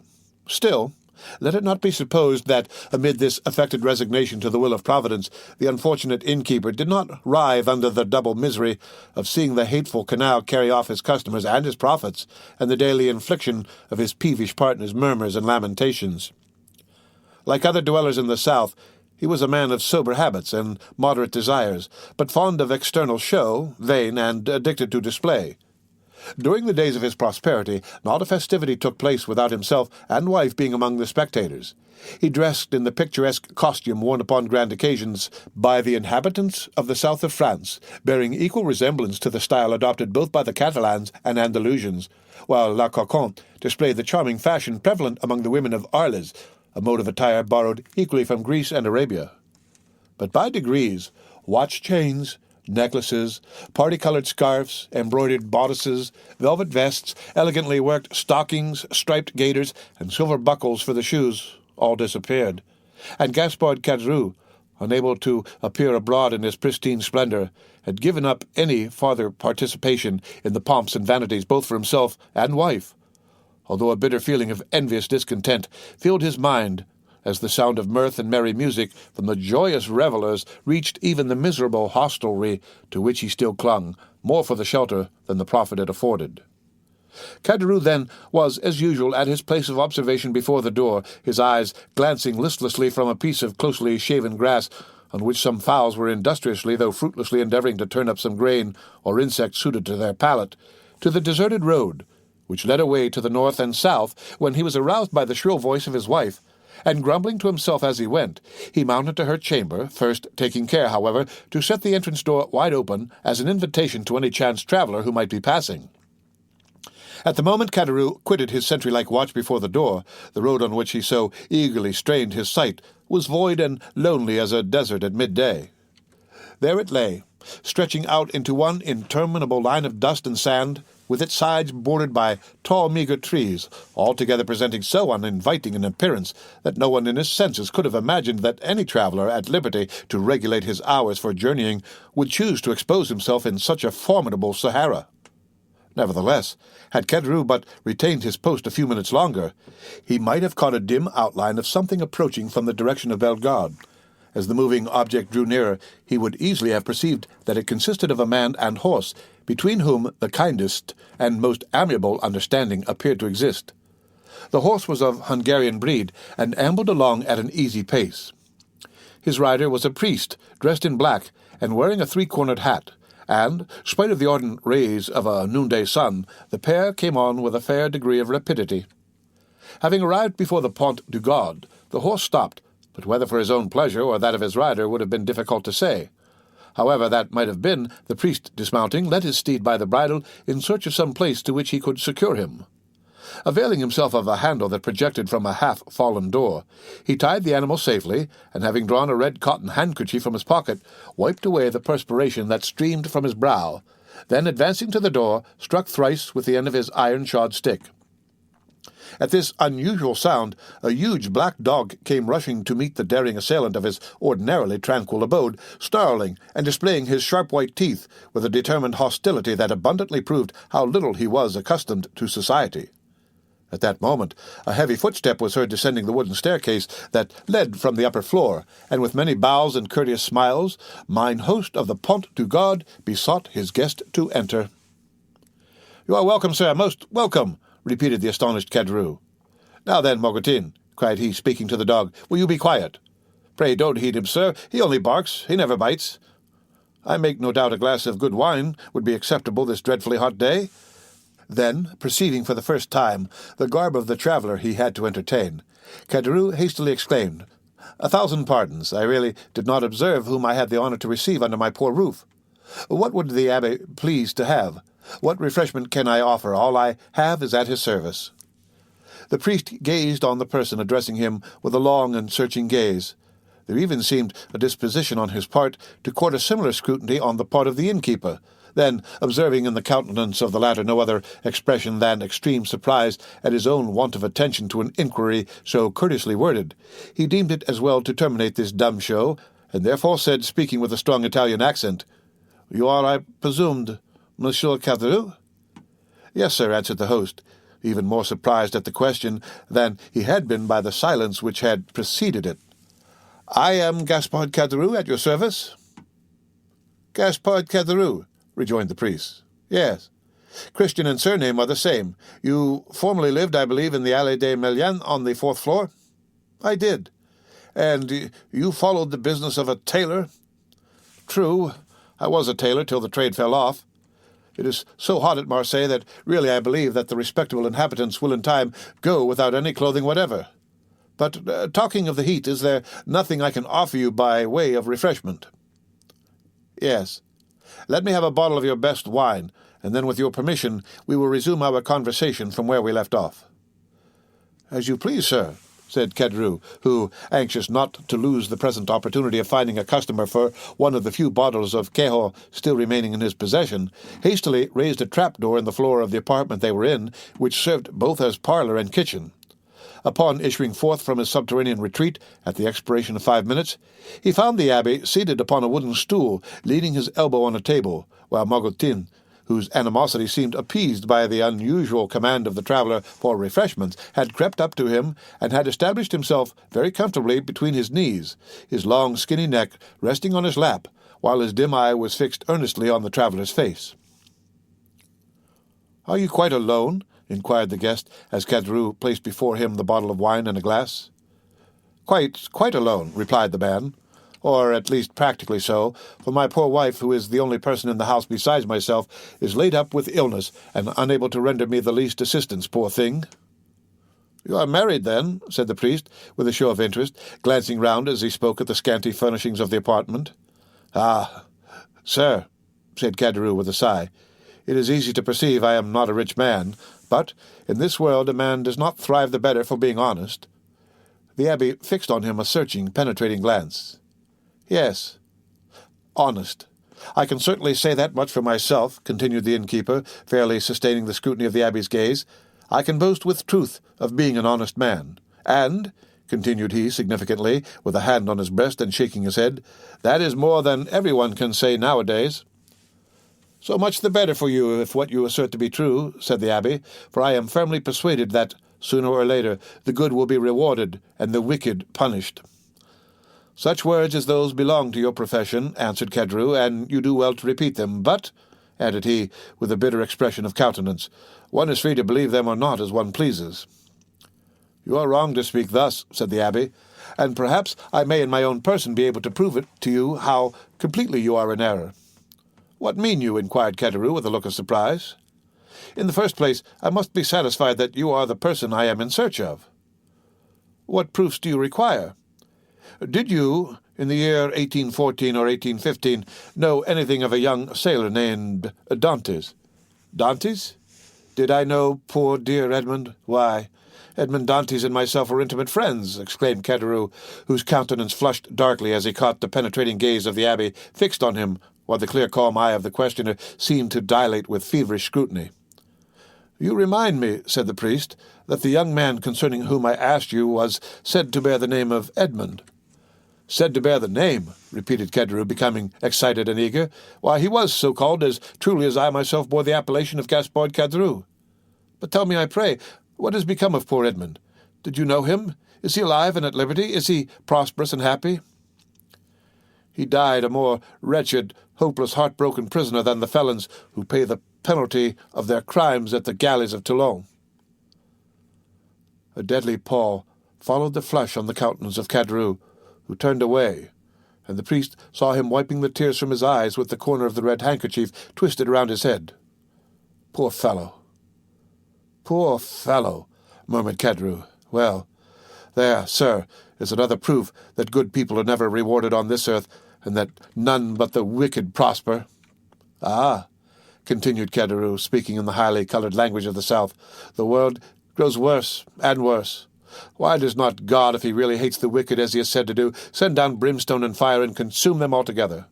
Still, let it not be supposed that, amid this affected resignation to the will of Providence, the unfortunate innkeeper did not writhe under the double misery of seeing the hateful canal carry off his customers and his profits, and the daily infliction of his peevish partner's murmurs and lamentations. Like other dwellers in the south, he was a man of sober habits and moderate desires, but fond of external show, vain, and addicted to display. During the days of his prosperity, not a festivity took place without himself and wife being among the spectators. He dressed in the picturesque costume worn upon grand occasions by the inhabitants of the south of France, bearing equal resemblance to the style adopted both by the Catalans and Andalusians, while La Coquin displayed the charming fashion prevalent among the women of Arles, a mode of attire borrowed equally from Greece and Arabia. But by degrees, watch chains, necklaces, party-colored scarfs, embroidered bodices, velvet vests, elegantly worked stockings, striped gaiters, and silver buckles for the shoes all disappeared, and Gaspard Caderousse, unable to appear abroad in his pristine splendor, had given up any farther participation in the pomps and vanities both for himself and wife, although a bitter feeling of envious discontent filled his mind as the sound of mirth and merry music from the joyous revellers reached even the miserable hostelry to which he still clung, more for the shelter than the profit it afforded. Caderousse, then, was, as usual, at his place of observation before the door, his eyes glancing listlessly from a piece of closely shaven grass on which some fowls were industriously, though fruitlessly, endeavouring to turn up some grain or insect suited to their palate, to the deserted road, which led away to the north and south, when he was aroused by the shrill voice of his wife, and grumbling to himself as he went, he mounted to her chamber, first taking care, however, to set the entrance door wide open as an invitation to any chance traveller who might be passing. At the moment Caderousse quitted his sentry-like watch before the door, the road on which he so eagerly strained his sight was void and lonely as a desert at midday. There it lay, stretching out into one interminable line of dust and sand, with its sides bordered by tall, meagre trees, altogether presenting so uninviting an appearance that no one in his senses could have imagined that any traveller at liberty to regulate his hours for journeying would choose to expose himself in such a formidable Sahara. Nevertheless, had Kedru but retained his post a few minutes longer, he might have caught a dim outline of something approaching from the direction of Bellegarde. As the moving object drew nearer, he would easily have perceived that it consisted of a man and horse, between whom the kindest and most amiable understanding appeared to exist. The horse was of Hungarian breed, and ambled along at an easy pace. His rider was a priest, dressed in black, and wearing a three-cornered hat, and, spite of the ardent rays of a noonday sun, the pair came on with a fair degree of rapidity. Having arrived before the Pont du Gard, the horse stopped, but whether for his own pleasure or that of his rider would have been difficult to say. However that might have been, the priest, dismounting, led his steed by the bridle in search of some place to which he could secure him. Availing himself of a handle that projected from a half-fallen door, he tied the animal safely, and having drawn a red cotton handkerchief from his pocket, wiped away the perspiration that streamed from his brow, then, advancing to the door, struck thrice with the end of his iron-shod stick. At this unusual sound, a huge black dog came rushing to meet the daring assailant of his ordinarily tranquil abode, snarling and displaying his sharp white teeth with a determined hostility that abundantly proved how little he was accustomed to society. At that moment, a heavy footstep was heard descending the wooden staircase that led from the upper floor, and with many bows and courteous smiles, mine host of the Pont du Gard besought his guest to enter. "You are welcome, sir, most welcome," repeated the astonished Kedru. "Now then, Mogotin," cried he, speaking to the dog, "will you be quiet? Pray don't heed him, sir. He only barks. He never bites. I make no doubt a glass of good wine would be acceptable this dreadfully hot day." Then, perceiving for the first time the garb of the traveller he had to entertain, Kedru hastily exclaimed, "1,000 pardons. I really did not observe whom I had the honour to receive under my poor roof. What would the abbé please to have? What refreshment can I offer? All I have is at his service." The priest gazed on the person addressing him with a long and searching gaze. There even seemed a disposition on his part to court a similar scrutiny on the part of the innkeeper. Then, observing in the countenance of the latter no other expression than extreme surprise at his own want of attention to an inquiry so courteously worded, he deemed it as well to terminate this dumb show, and therefore said, speaking with a strong Italian accent, "You are, I presumed, Monsieur Kedru?" "Yes, sir," answered the host, even more surprised at the question than he had been by the silence which had preceded it. "I am Gaspard Kedru, at your service." "Gaspard Kedru," rejoined the priest. "Yes. Christian and surname are the same. You formerly lived, I believe, in the Allée des Melians on the 4th floor?" "I did." "And you followed the business of a tailor?" "True. I was a tailor till the trade fell off. It is so hot at Marseille that really I believe that the respectable inhabitants will in time go without any clothing whatever. But talking of the heat, is there nothing I can offer you by way of refreshment?" "Yes. Let me have a bottle of your best wine, and then with your permission we will resume our conversation from where we left off." "As you please, sir," said Kedru, who, anxious not to lose the present opportunity of finding a customer for one of the few bottles of Quejo still remaining in his possession, hastily raised a trapdoor in the floor of the apartment they were in, which served both as parlour and kitchen. Upon issuing forth from his subterranean retreat, at the expiration of 5 minutes, he found the abbé seated upon a wooden stool, leaning his elbow on a table, while Mogotin, whose animosity seemed appeased by the unusual command of the traveller for refreshments, had crept up to him, and had established himself very comfortably between his knees, his long skinny neck resting on his lap, while his dim eye was fixed earnestly on the traveller's face. "Are you quite alone?" inquired the guest, as Kedru placed before him the bottle of wine and a glass. Quite alone," replied the man, "or at least practically so, for my poor wife, who is the only person in the house besides myself, is laid up with illness, and unable to render me the least assistance, poor thing." "You are married, then?" said the priest, with a show of interest, glancing round as he spoke at the scanty furnishings of the apartment. "Ah, sir," said Kedru with a sigh, "it is easy to perceive I am not a rich man, but in this world a man does not thrive the better for being honest." The abbé fixed on him a searching, penetrating glance. "Yes, honest," "I can certainly say that much for myself," continued the innkeeper, fairly sustaining the scrutiny of the abbé's gaze. "I can boast with truth of being an honest man. And," continued he significantly, with a hand on his breast and shaking his head, "that is more than everyone can say nowadays." "So much the better for you, if what you assert to be true," said the abbé, "for I am firmly persuaded that, sooner or later, the good will be rewarded and the wicked punished." "Such words as those belong to your profession," answered Kedru, "and you do well to repeat them. But," added he, with a bitter expression of countenance, "one is free to believe them or not as one pleases." "You are wrong to speak thus," said the abbé, "and perhaps I may in my own person be able to prove it to you how completely you are in error." "What mean you?" inquired Kedru, with a look of surprise. "In the first place, I must be satisfied that you are the person I am in search of." "What proofs do you require?" "Did you, in the year 1814 or 1815, know anything of a young sailor named Dantès?" "Dantès? Did I know poor dear Edmond? Why, Edmond Dantès and myself were intimate friends," exclaimed Kedru, whose countenance flushed darkly as he caught the penetrating gaze of the abbé fixed on him, while the clear, calm eye of the questioner seemed to dilate with feverish scrutiny. "You remind me," said the priest, "that the young man concerning whom I asked you was said to bear the name of Edmond." "Said to bear the name," repeated Kedru, becoming excited and eager. "Why, he was so called as truly as I myself bore the appellation of Gaspard Kedru. But tell me, I pray, what has become of poor Edmond? Did you know him? Is he alive and at liberty? Is he prosperous and happy?" "He died a more wretched, hopeless, heartbroken prisoner than the felons who pay the penalty of their crimes at the galleys of Toulon." A deadly pall followed the flush on the countenance of Kedru, who turned away, and the priest saw him wiping the tears from his eyes with the corner of the red handkerchief twisted around his head. "Poor fellow! Poor fellow!" murmured Kedru. "Well, there, sir, is another proof that good people are never rewarded on this earth, and that none but the wicked prosper." "Ah," continued Kedru, speaking in the highly colored language of the South, "the world grows worse and worse. Why does not God, if he really hates the wicked as he is said to do, send down brimstone and fire and consume them altogether?"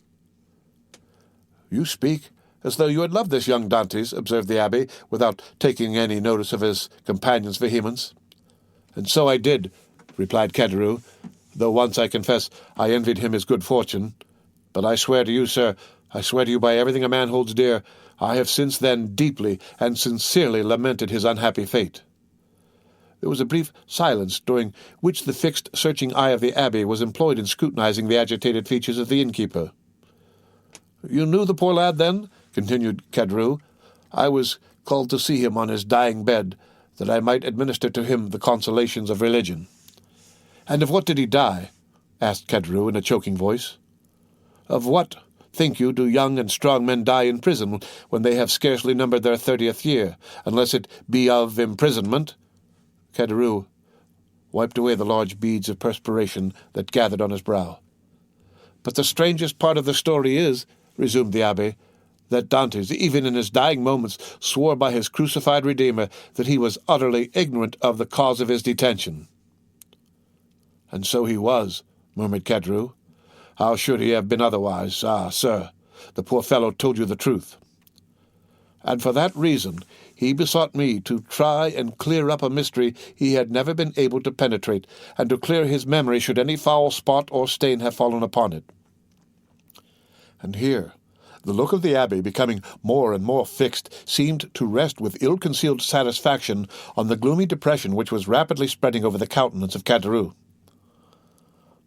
"You speak as though you had loved this young Dantès," observed the abbé, without taking any notice of his companion's vehemence. "And so I did," replied Kedru, "though once, I confess, I envied him his good fortune. But I swear to you, sir, I swear to you by everything a man holds dear, I have since then deeply and sincerely lamented his unhappy fate." There was a brief silence, during which the fixed, searching eye of the abbé was employed in scrutinizing the agitated features of the innkeeper. "You knew the poor lad, then?" continued Kedru. "I was called to see him on his dying bed, that I might administer to him the consolations of religion." "And of what did he die?" asked Kedru in a choking voice. "Of what, think you, do young and strong men die in prison when they have scarcely numbered their 30th year, unless it be of imprisonment?" Kedru wiped away the large beads of perspiration that gathered on his brow. "But the strangest part of the story is," resumed the abbé, "that Dantès, even in his dying moments, swore by his crucified Redeemer that he was utterly ignorant of the cause of his detention." "And so he was," murmured Kedru. "How should he have been otherwise? Ah, sir, the poor fellow told you the truth." "And for that reason he besought me to try and clear up a mystery he had never been able to penetrate, and to clear his memory should any foul spot or stain have fallen upon it." And here the look of the abbé, becoming more and more fixed, seemed to rest with ill-concealed satisfaction on the gloomy depression which was rapidly spreading over the countenance of Kedru.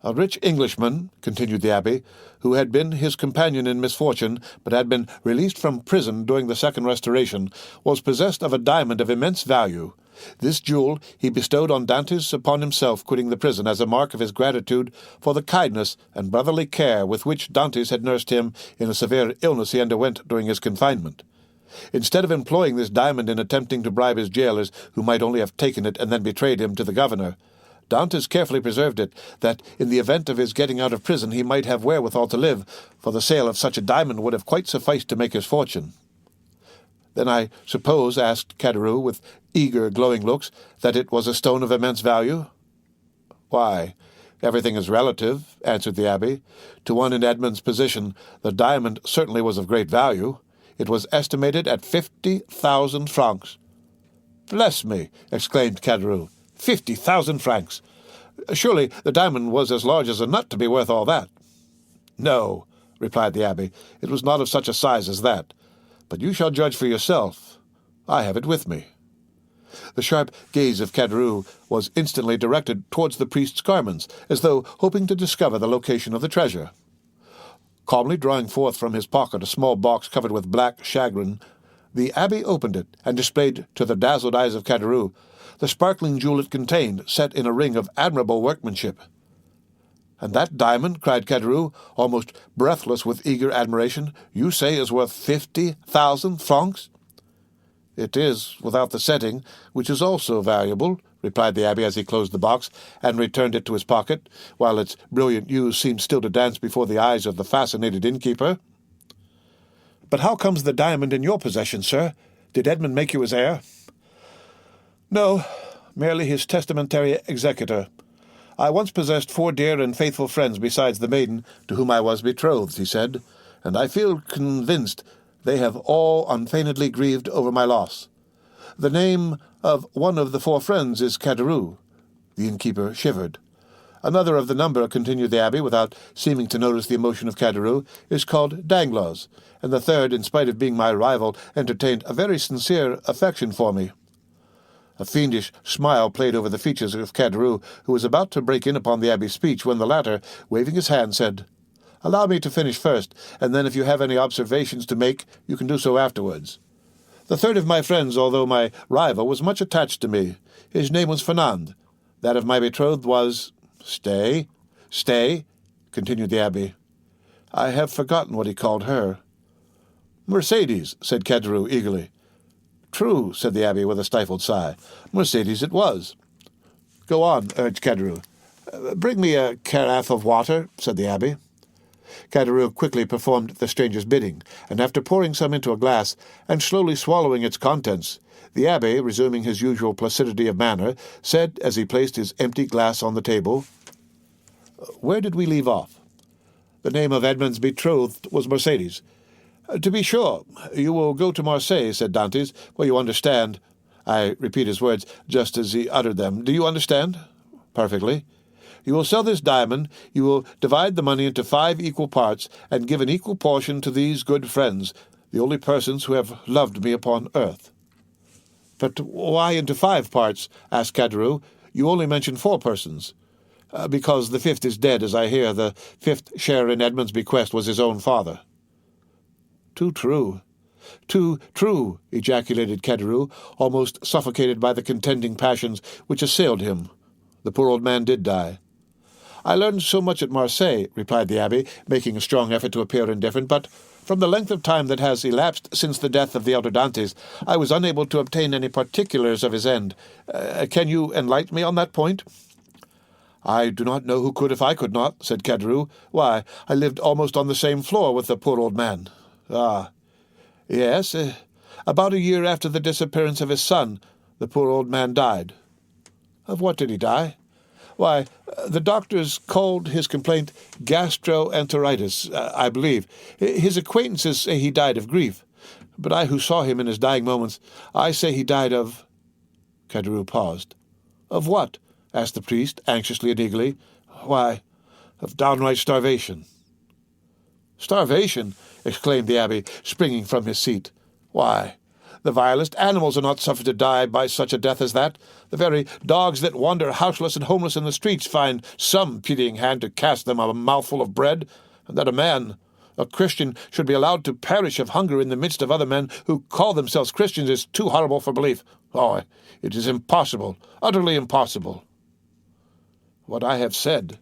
"A rich Englishman," continued the abbé, "who had been his companion in misfortune, but had been released from prison during the Second Restoration, was possessed of a diamond of immense value. This jewel he bestowed on Dantès upon himself, quitting the prison, as a mark of his gratitude for the kindness and brotherly care with which Dantès had nursed him in a severe illness he underwent during his confinement. Instead of employing this diamond in attempting to bribe his jailers, who might only have taken it and then betrayed him to the governor, Dantès carefully preserved it, that in the event of his getting out of prison he might have wherewithal to live, for the sale of such a diamond would have quite sufficed to make his fortune." "Then I suppose," asked Kedru, with eager, glowing looks, "that it was a stone of immense value?" "Why, "Everything is relative," answered the abbé. "To one in Edmond's position, the diamond certainly was of great value. It was estimated at 50,000 francs. "Bless me!" exclaimed Caderousse. 50,000 francs! Surely the diamond was as large as a nut to be worth all that." "No," replied the abbé, "it was not of such a size as that. But you shall judge for yourself. I have it with me." The sharp gaze of Caderousse was instantly directed towards the priest's garments, as though hoping to discover the location of the treasure. Calmly drawing forth from his pocket a small box covered with black shagreen, the abbé opened it and displayed to the dazzled eyes of Caderousse the sparkling jewel it contained, set in a ring of admirable workmanship. "And that diamond," cried Caderousse, almost breathless with eager admiration, "you say is worth 50,000 francs?" "It is, without the setting, which is also valuable," replied the abbé as he closed the box and returned it to his pocket, while its brilliant hues seemed still to dance before the eyes of the fascinated innkeeper. "But how comes the diamond in your possession, sir? Did Edmond make you his heir?" "No, merely his testamentary executor. I once possessed 4 dear and faithful friends besides the maiden to whom I was betrothed," he said, "and I feel convinced they have all unfeignedly grieved over my loss. The name of one of the 4 friends is Caderousse." The innkeeper shivered. "Another of the number," continued the abbé, without seeming to notice the emotion of Caderousse, "is called Danglars, and the third, in spite of being my rival, entertained a very sincere affection for me." A fiendish smile played over the features of Caderousse, who was about to break in upon the abbé's speech, when the latter, waving his hand, said, "Allow me to finish first, and then if you have any observations to make, you can do so afterwards. The third of my friends, although my rival, was much attached to me. His name was Fernand. That of my betrothed was— Stay, continued the abbé. "I have forgotten what he called her." "Mercedes," said Caderousse eagerly. "True," said the abbé with a stifled sigh. "Mercedes it was." "Go on," urged Caderousse. "Bring me a carafe of water," said the abbé. Caderousse quickly performed the stranger's bidding, and after pouring some into a glass, and slowly swallowing its contents, the abbé, resuming his usual placidity of manner, said, as he placed his empty glass on the table, "Where did we leave off?" "The name of Edmond's betrothed was Mercedes." "To be sure. You will go to Marseille," said Dantès, "where you understand—" I repeat his words just as he uttered them. "Do you understand?" "Perfectly." "You will sell this diamond, you will divide the money into 5 equal parts, and give an equal portion to these good friends, the only persons who have loved me upon earth." "But why into 5 parts?" asked Caderousse. "You only mention 4 persons." "Because the 5th is dead, as I hear. The 5th share in Edmond's bequest was his own father." "Too true, too true," ejaculated Caderousse, almost suffocated by the contending passions which assailed him. "The poor old man did die." "I learned so much at Marseille," replied the abbé, making a strong effort to appear indifferent, "but from the length of time that has elapsed since the death of the elder Dantès, I was unable to obtain any particulars of his end. Can you enlighten me on that point?" "I do not know who could if I could not," said Caderousse. "Why, I lived almost on the same floor with the poor old man." "Ah, yes. About a year after the disappearance of his son, the poor old man died." "Of what did he die?" "Why, the doctors called his complaint gastroenteritis, I believe. His acquaintances say he died of grief, but I who saw him in his dying moments, I say he died of—" Caderousse paused. "Of what?" asked the priest, anxiously and eagerly. "Why, of downright starvation." "Starvation!" exclaimed the abbé, springing from his seat. "Why, the vilest animals are not suffered to die by such a death as that. The very dogs that wander houseless and homeless in the streets find some pitying hand to cast them a mouthful of bread, and that a man, a Christian, should be allowed to perish of hunger in the midst of other men who call themselves Christians is too horrible for belief. Oh, it is impossible, utterly impossible." "What I have said,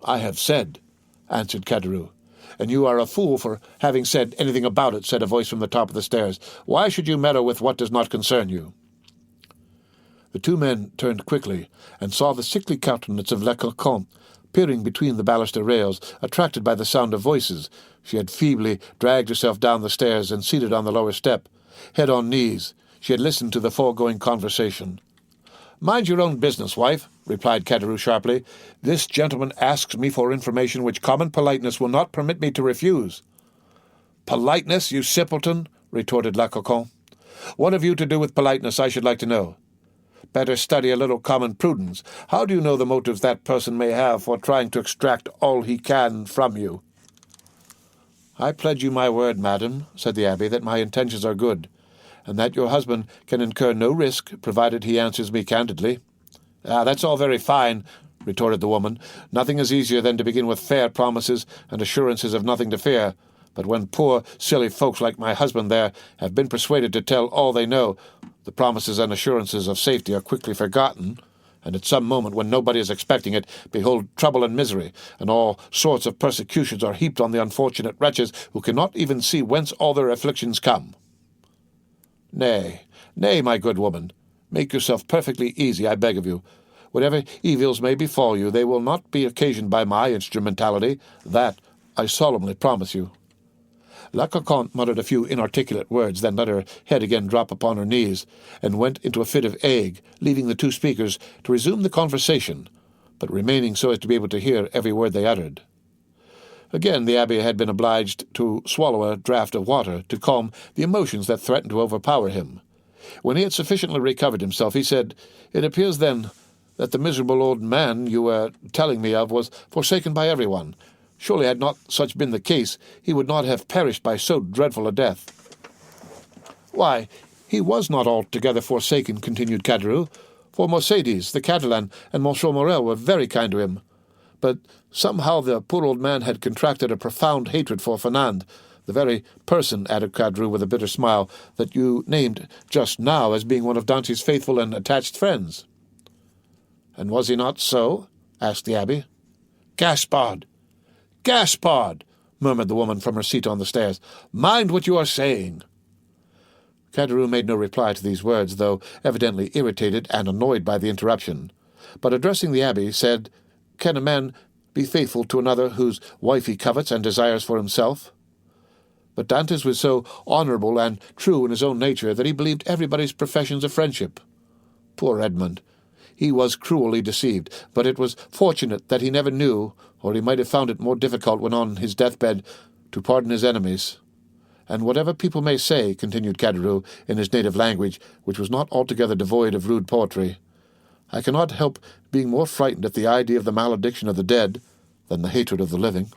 answered Caderousse. "And you are a fool for having said anything about it," said a voice from the top of the stairs. "Why should you meddle with what does not concern you?" The 2 men turned quickly, and saw the sickly countenance of Le Coquin peering between the baluster rails, attracted by the sound of voices. She had feebly dragged herself down the stairs and seated on the lower step. Head on knees, she had listened to the foregoing conversation. "Mind your own business, wife," replied Caderousse sharply. "This gentleman asks me for information which common politeness will not permit me to refuse." "Politeness, you simpleton!" retorted La Coquin. "What have you to do with politeness, I should like to know? Better study a little common prudence. How do you know the motives that person may have for trying to extract all he can from you?" "I pledge you my word, madam," said the abbé, "that my intentions are good, and that your husband can incur no risk, provided he answers me candidly." "Ah, that's all very fine," retorted the woman. "Nothing is easier than to begin with fair promises and assurances of nothing to fear. But when poor, silly folks like my husband there have been persuaded to tell all they know, the promises and assurances of safety are quickly forgotten, and at some moment when nobody is expecting it, behold, trouble and misery, and all sorts of persecutions are heaped on the unfortunate wretches who cannot even see whence all their afflictions come. Nay, nay, my good woman, make yourself perfectly easy, I beg of you. Whatever evils may befall you, they will not be occasioned by my instrumentality. That I solemnly promise you." La Coquin muttered a few inarticulate words, then let her head again drop upon her knees, and went into a fit of ague, leaving the two speakers to resume the conversation, but remaining so as to be able to hear every word they uttered. Again the abbé had been obliged to swallow a draught of water to calm the emotions that threatened to overpower him. When he had sufficiently recovered himself, he said, "It appears, then, that the miserable old man you were telling me of was forsaken by everyone. Surely, had not such been the case, he would not have perished by so dreadful a death." "Why, he was not altogether forsaken," continued Caderousse, "for Mercédès, the Catalan, and Monsieur Morel were very kind to him. But somehow the poor old man had contracted a profound hatred for Fernand, the very person," added Caderousse with a bitter smile, "that you named just now as being one of Dante's faithful and attached friends." "And was he not so?" asked the abbé. "Gaspard! Gaspard!" murmured the woman from her seat on the stairs. "Mind what you are saying." Caderousse made no reply to these words, though evidently irritated and annoyed by the interruption, but addressing the abbé, said, "Can a man be faithful to another whose wife he covets and desires for himself?" But Dantès was so honourable and true in his own nature that he believed everybody's professions of friendship. Poor Edmond! He was cruelly deceived, but it was fortunate that he never knew, or he might have found it more difficult when on his deathbed to pardon his enemies. "And whatever people may say," continued Caderousse in his native language, which was not altogether devoid of rude poetry, "I cannot help being more frightened at the idea of the malediction of the dead than the hatred of the living."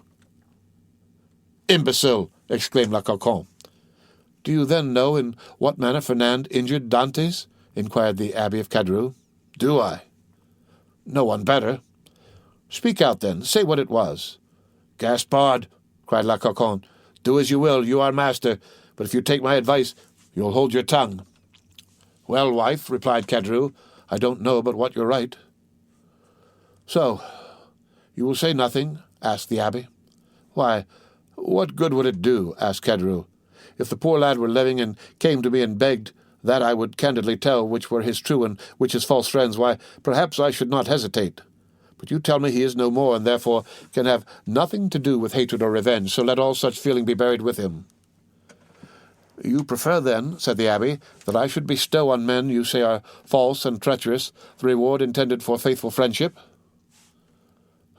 "Imbecile!" exclaimed La Coquin. "Do you then know in what manner Fernand injured Dantès?" inquired the abbé of Caderousse. "Do I? No one better." "Speak out, then. Say what it was." "Gaspard," cried La Coquin, "do as you will, you are master, but if you take my advice, you'll hold your tongue." "Well, wife," replied Caderousse, "I don't know but what you're right." "So, you will say nothing?" asked the abbé. "Why, what good would it do?" asked Caderousse. "If the poor lad were living and came to me and begged that I would candidly tell which were his true and which his false friends, why, perhaps I should not hesitate. But you tell me he is no more, and therefore can have nothing to do with hatred or revenge, so let all such feeling be buried with him." "You prefer, then," said the abbé, "that I should bestow on men you say are false and treacherous the reward intended for faithful friendship?"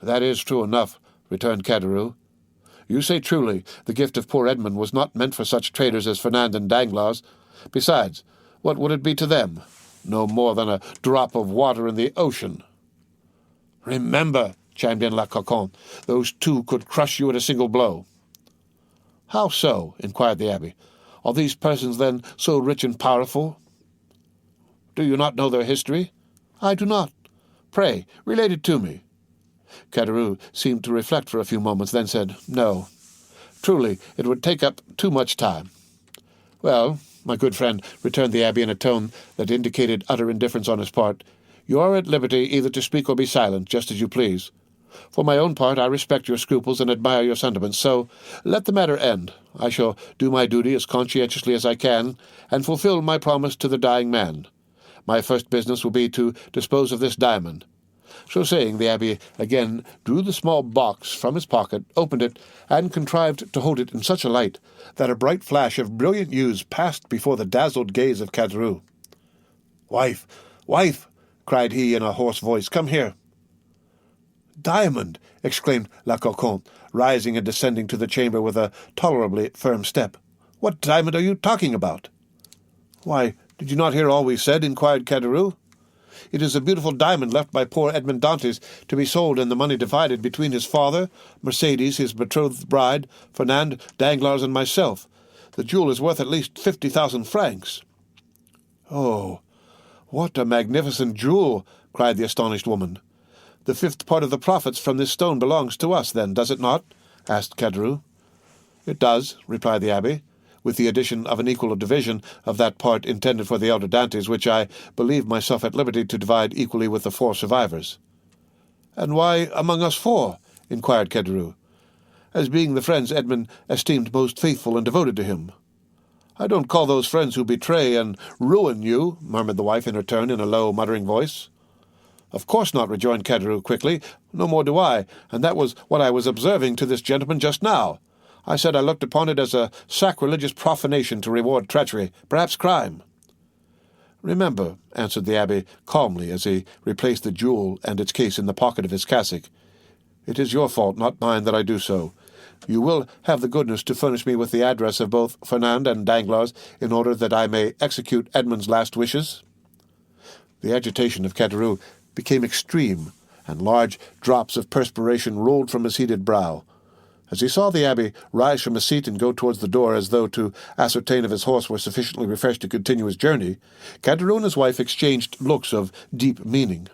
"That is true enough," returned Caderousse. "You say truly the gift of poor Edmond was not meant for such traitors as Fernand and Danglars. Besides, what would it be to them? No more than a drop of water in the ocean." "Remember," chimed in La Coquin, "those two could crush you at a single blow." "How so?" inquired the abbé. "Are these persons, then, so rich and powerful?" "Do you not know their history?" "I do not." "Pray, relate it to me." Caderousse seemed to reflect for a few moments, then said, "No. Truly, it would take up too much time." "Well, my good friend," returned the abbé in a tone that indicated utter indifference on his part, "you are at liberty either to speak or be silent, just as you please. For my own part, I respect your scruples and admire your sentiments, so let the matter end. I shall do my duty as conscientiously as I can, and fulfill my promise to the dying man. My first business will be to dispose of this diamond." So saying, the abbé again drew the small box from his pocket, opened it, and contrived to hold it in such a light that a bright flash of brilliant hues passed before the dazzled gaze of Caderousse. "Wife, wife!" cried he in a hoarse voice. "Come here." "Diamond!" exclaimed La Carconte, rising and descending to the chamber with a tolerably firm step. "What diamond are you talking about?" "Why, did you not hear all we said?" inquired Caderousse. "It is a beautiful diamond left by poor Edmond Dantès to be sold and the money divided between his father, Mercédès, his betrothed bride, Fernand, Danglars, and myself. The jewel is worth at least 50,000 francs. "Oh, what a magnificent jewel!" cried the astonished woman. "The fifth part of the profits from this stone belongs to us, then, does it not?" asked Caderousse. "It does," replied the abbé, "with the addition of an equal division of that part intended for the elder Dantès, which I believe myself at liberty to divide equally with the 4 survivors." "And why among us 4?" inquired Caderousse. "As being the friends Edmond esteemed most faithful and devoted to him." "I don't call those friends who betray and ruin you," murmured the wife in her turn in a low, muttering voice. "Of course not," rejoined Caderousse quickly. "No more do I, and that was what I was observing to this gentleman just now. I said I looked upon it as a sacrilegious profanation to reward treachery, perhaps crime." "Remember," answered the abbé calmly as he replaced the jewel and its case in the pocket of his cassock, "it is your fault, not mine, that I do so. You will have the goodness to furnish me with the address of both Fernand and Danglars in order that I may execute Edmond's last wishes?" The agitation of Caderousse became extreme, and large drops of perspiration rolled from his heated brow. As he saw the abbé rise from his seat and go towards the door as though to ascertain if his horse were sufficiently refreshed to continue his journey, Caderousse and his wife exchanged looks of deep meaning.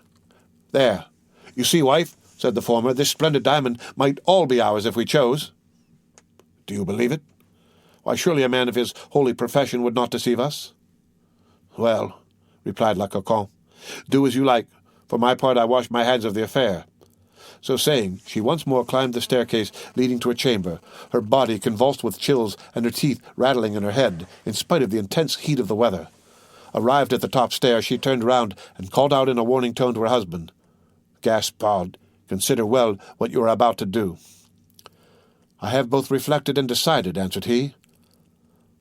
"There, you see, wife," said the former, "this splendid diamond might all be ours if we chose." "Do you believe it? Why, surely a man of his holy profession would not deceive us." "Well," replied La Carconte, "do as you like. For my part, I wash my hands of the affair." So saying, she once more climbed the staircase leading to a chamber, her body convulsed with chills and her teeth rattling in her head, in spite of the intense heat of the weather. Arrived at the top stair, she turned round and called out in a warning tone to her husband, "Gaspard, consider well what you are about to do." "I have both reflected and decided," answered he.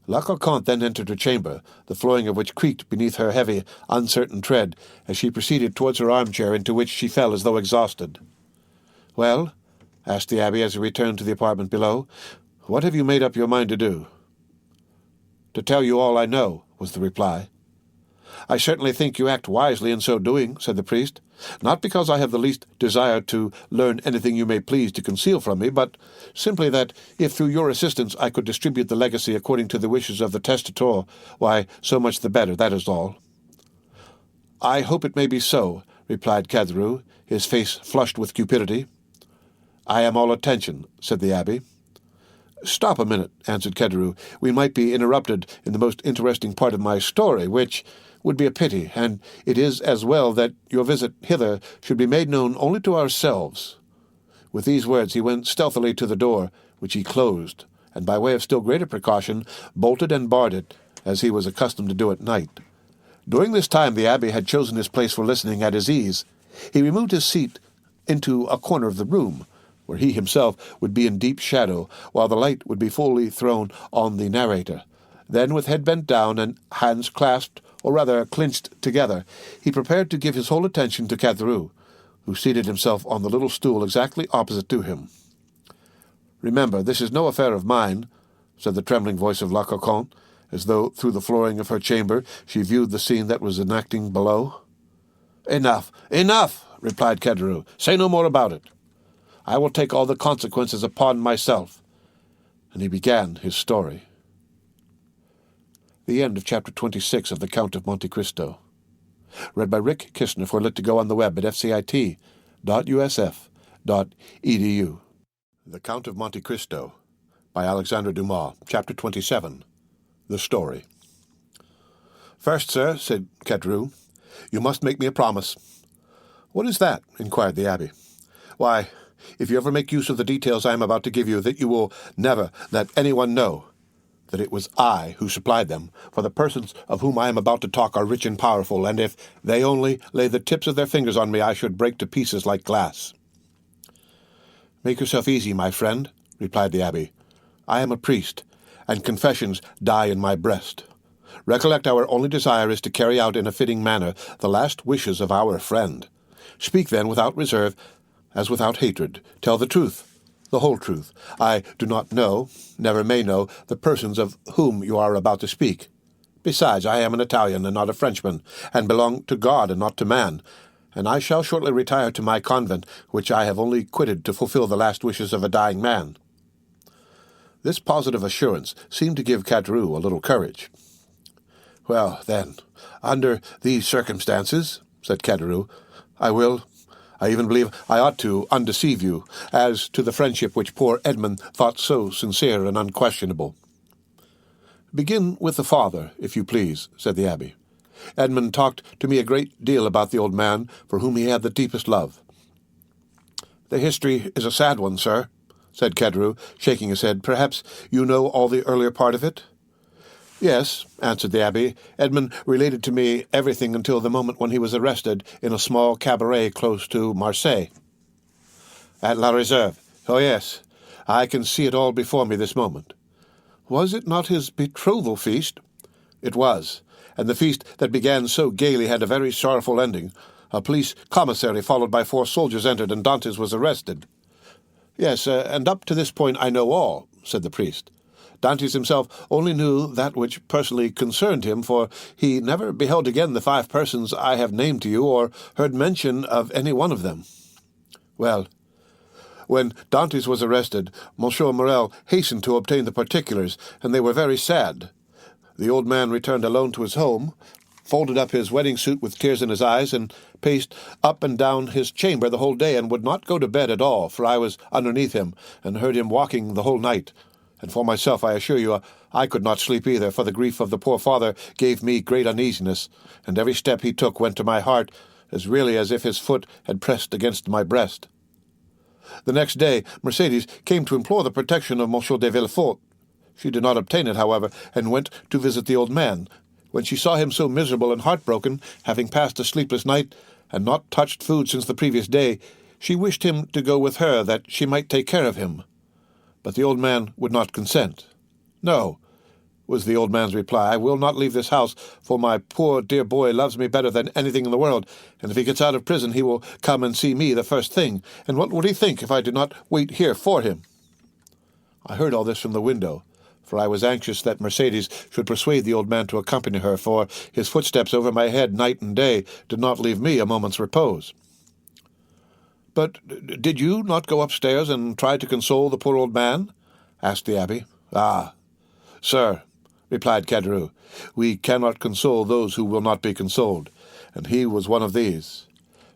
La Carconte then entered her chamber, the flooring of which creaked beneath her heavy, uncertain tread as she proceeded towards her armchair, into which she fell as though exhausted. "Well," asked the abbé as he returned to the apartment below, "what have you made up your mind to do?" "To tell you all I know," was the reply. "I certainly think you act wisely in so doing," said the priest, "not because I have the least desire to learn anything you may please to conceal from me, but simply that, if through your assistance I could distribute the legacy according to the wishes of the testator, why, so much the better, that is all." "I hope it may be so," replied Caderousse, his face flushed with cupidity. "I am all attention," said the abbé. "Stop a minute," answered Caderousse. "We might be interrupted in the most interesting part of my story, which would be a pity, and it is as well that your visit hither should be made known only to ourselves." With these words he went stealthily to the door, which he closed, and by way of still greater precaution bolted and barred it, as he was accustomed to do at night. During this time the abbé had chosen his place for listening at his ease. He removed his seat into a corner of the room, where he himself would be in deep shadow, while the light would be fully thrown on the narrator. Then, with head bent down and hands clasped, or rather clinched together, he prepared to give his whole attention to Caderousse, who seated himself on the little stool exactly opposite to him. "Remember, this is no affair of mine," said the trembling voice of La Carconte, as though through the flooring of her chamber she viewed the scene that was enacting below. "Enough, enough," replied Caderousse. "Say no more about it. I will take all the consequences upon myself." And he began his story. The end of Chapter 26 of The Count of Monte Cristo. Read by Rick Kishner for Lit to Go on the web at fcit.usf.edu. The Count of Monte Cristo by Alexandre Dumas. Chapter 27. The Story. "First, sir," said Caderousse, "you must make me a promise." "What is that?" inquired the abbé. "Why, if you ever make use of the details I am about to give you, that you will never let anyone know that it was I who supplied them, for the persons of whom I am about to talk are rich and powerful, and if they only lay the tips of their fingers on me, I should break to pieces like glass." "Make yourself easy, my friend," replied the abbé. "I am a priest, and confessions die in my breast. Recollect our only desire is to carry out in a fitting manner the last wishes of our friend. Speak then without reserve, as without hatred. Tell the truth, the whole truth. I do not know, never may know, the persons of whom you are about to speak. Besides, I am an Italian and not a Frenchman, and belong to God and not to man, and I shall shortly retire to my convent, which I have only quitted to fulfill the last wishes of a dying man." This positive assurance seemed to give Caderousse a little courage. "Well, then, under these circumstances," said Caderousse, I even believe I ought to undeceive you, as to the friendship which poor Edmond thought so sincere and unquestionable." "Begin with the father, if you please," said the abbé. "Edmond talked to me a great deal about the old man, for whom he had the deepest love." "The history is a sad one, sir," said Caderousse, shaking his head. "Perhaps you know all the earlier part of it?" "Yes," answered the abbé. "Edmond related to me everything until the moment when he was arrested in a small cabaret close to Marseille." "At La Réserve. Oh, yes. I can see it all before me this moment." "Was it not his betrothal feast?" "It was, and the feast that began so gaily had a very sorrowful ending. A police commissary followed by 4 soldiers entered, and Dantès was arrested." "Yes, and up to this point I know all," said the priest. "Dantès himself only knew that which personally concerned him, for he never beheld again the 5 persons I have named to you, or heard mention of any one of them." "Well, when Dantès was arrested, Monsieur Morel hastened to obtain the particulars, and they were very sad. The old man returned alone to his home, folded up his wedding suit with tears in his eyes, and paced up and down his chamber the whole day, and would not go to bed at all, for I was underneath him, and heard him walking the whole night. And for myself, I assure you, I could not sleep either, for the grief of the poor father gave me great uneasiness, and every step he took went to my heart, as really as if his foot had pressed against my breast. The next day, Mercédès came to implore the protection of Monsieur de Villefort. She did not obtain it, however, and went to visit the old man. When she saw him so miserable and heartbroken, having passed a sleepless night, and not touched food since the previous day, she wished him to go with her, that she might take care of him. But the old man would not consent. "No," was the old man's reply, "I will not leave this house, for my poor dear boy loves me better than anything in the world, and if he gets out of prison he will come and see me the first thing, and what would he think if I did not wait here for him?" I heard all this from the window, for I was anxious that Mercédès should persuade the old man to accompany her, for his footsteps over my head night and day did not leave me a moment's repose. "But did you not go upstairs and try to console the poor old man?" asked the abbé. "Ah, sir," replied Caderousse, "we cannot console those who will not be consoled, and he was one of these.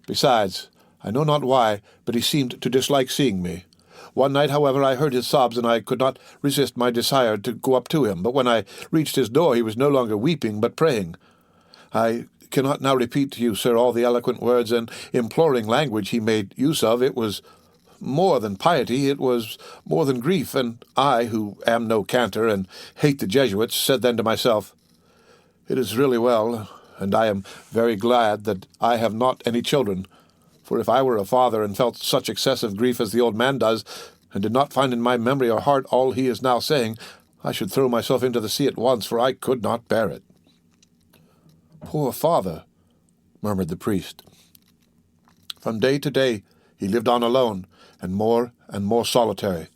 Besides, I know not why, but he seemed to dislike seeing me. One night, however, I heard his sobs, and I could not resist my desire to go up to him, but when I reached his door he was no longer weeping, but praying. I cannot now repeat to you, sir, all the eloquent words and imploring language he made use of. It was more than piety, it was more than grief, and I, who am no cantor and hate the Jesuits, said then to myself, 'It is really well, and I am very glad that I have not any children, for if I were a father and felt such excessive grief as the old man does, and did not find in my memory or heart all he is now saying, I should throw myself into the sea at once, for I could not bear it.'" "Poor father," murmured the priest. "From day to day he lived on alone, and more solitary.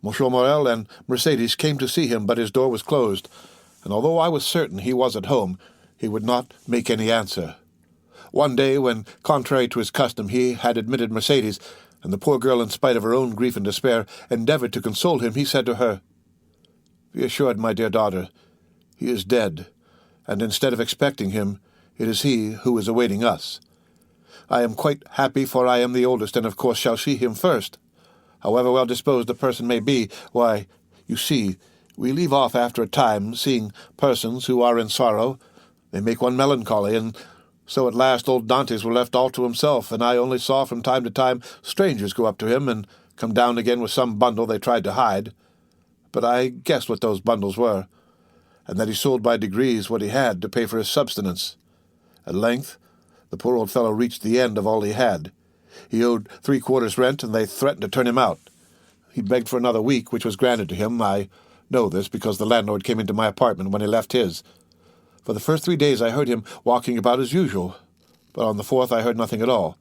Monsieur Morel and Mercédès came to see him, but his door was closed, and although I was certain he was at home, he would not make any answer. One day, when, contrary to his custom, he had admitted Mercédès, and the poor girl, in spite of her own grief and despair, endeavored to console him, he said to her, 'Be assured, my dear daughter, he is dead, and instead of expecting him, it is he who is awaiting us. I am quite happy, for I am the oldest, and of course shall see him first. However well disposed a person may be, why, you see, we leave off after a time seeing persons who are in sorrow. They make one melancholy, and so at last old Dantès was left all to himself, and I only saw from time to time strangers go up to him and come down again with some bundle they tried to hide. But I guessed what those bundles were, and that he sold by degrees what he had to pay for his subsistence. At length the poor old fellow reached the end of all he had. He owed 3/4 rent, and they threatened to turn him out. He begged for another week, which was granted to him. I know this, because the landlord came into my apartment when he left his. For the first 3 days I heard him walking about as usual, but on the fourth I heard nothing at all.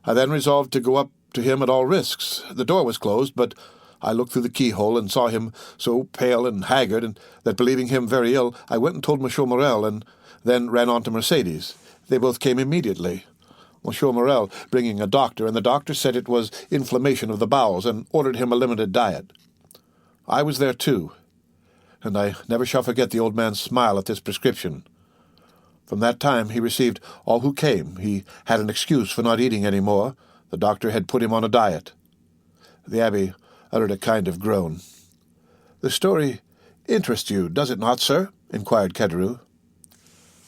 I then resolved to go up to him at all risks. The door was closed, but I looked through the keyhole and saw him so pale and haggard, and that, believing him very ill, I went and told Monsieur Morel, and then ran on to Mercedes. They both came immediately. Monsieur Morel bringing a doctor, and the doctor said it was inflammation of the bowels, and ordered him a limited diet. I was there too, and I never shall forget the old man's smile at this prescription. From that time he received all who came. He had an excuse for not eating any more. The doctor had put him on a diet. The abbé uttered a kind of groan. "The story interests you, does it not, sir?" inquired Caderousse.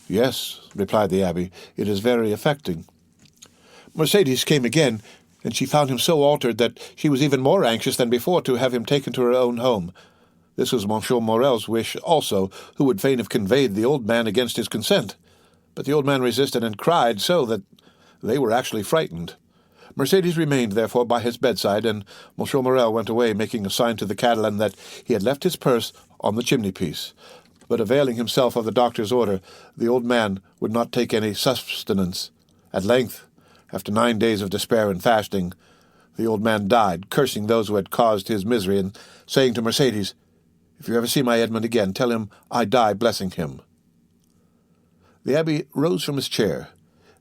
"Yes," replied the abbé, "it is very affecting." Mercedes came again, and she found him so altered that she was even more anxious than before to have him taken to her own home. This was Monsieur Morel's wish also, who would fain have conveyed the old man against his consent. But the old man resisted and cried so that they were actually frightened. Mercedes remained, therefore, by his bedside, and Monsieur Morel went away, making a sign to the Catalan that he had left his purse on the chimney-piece. But availing himself of the doctor's order, the old man would not take any sustenance. At length, after 9 days of despair and fasting, the old man died, cursing those who had caused his misery, and saying to Mercedes, "If you ever see my Edmond again, tell him I die blessing him." The abbé rose from his chair,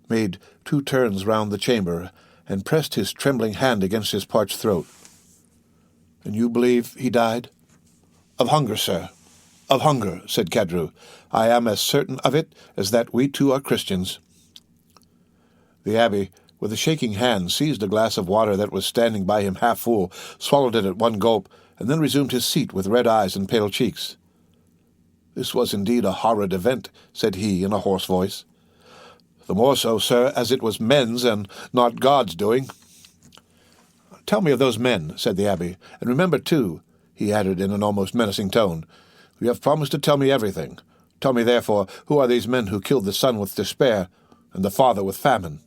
made 2 turns round the chamber, and pressed his trembling hand against his parched throat. "And you believe he died?" "Of hunger, sir. Of hunger," said Caderousse. "I am as certain of it as that we two are Christians." The abbé, with a shaking hand, seized a glass of water that was standing by him half full, swallowed it at one gulp, and then resumed his seat with red eyes and pale cheeks. "This was indeed a horrid event," said he in a hoarse voice. "The more so, sir, as it was men's and not God's doing." "Tell me of those men," said the abbé, "and remember, too," he added in an almost menacing tone, "you have promised to tell me everything. Tell me, therefore, who are these men who killed the son with despair and the father with famine?"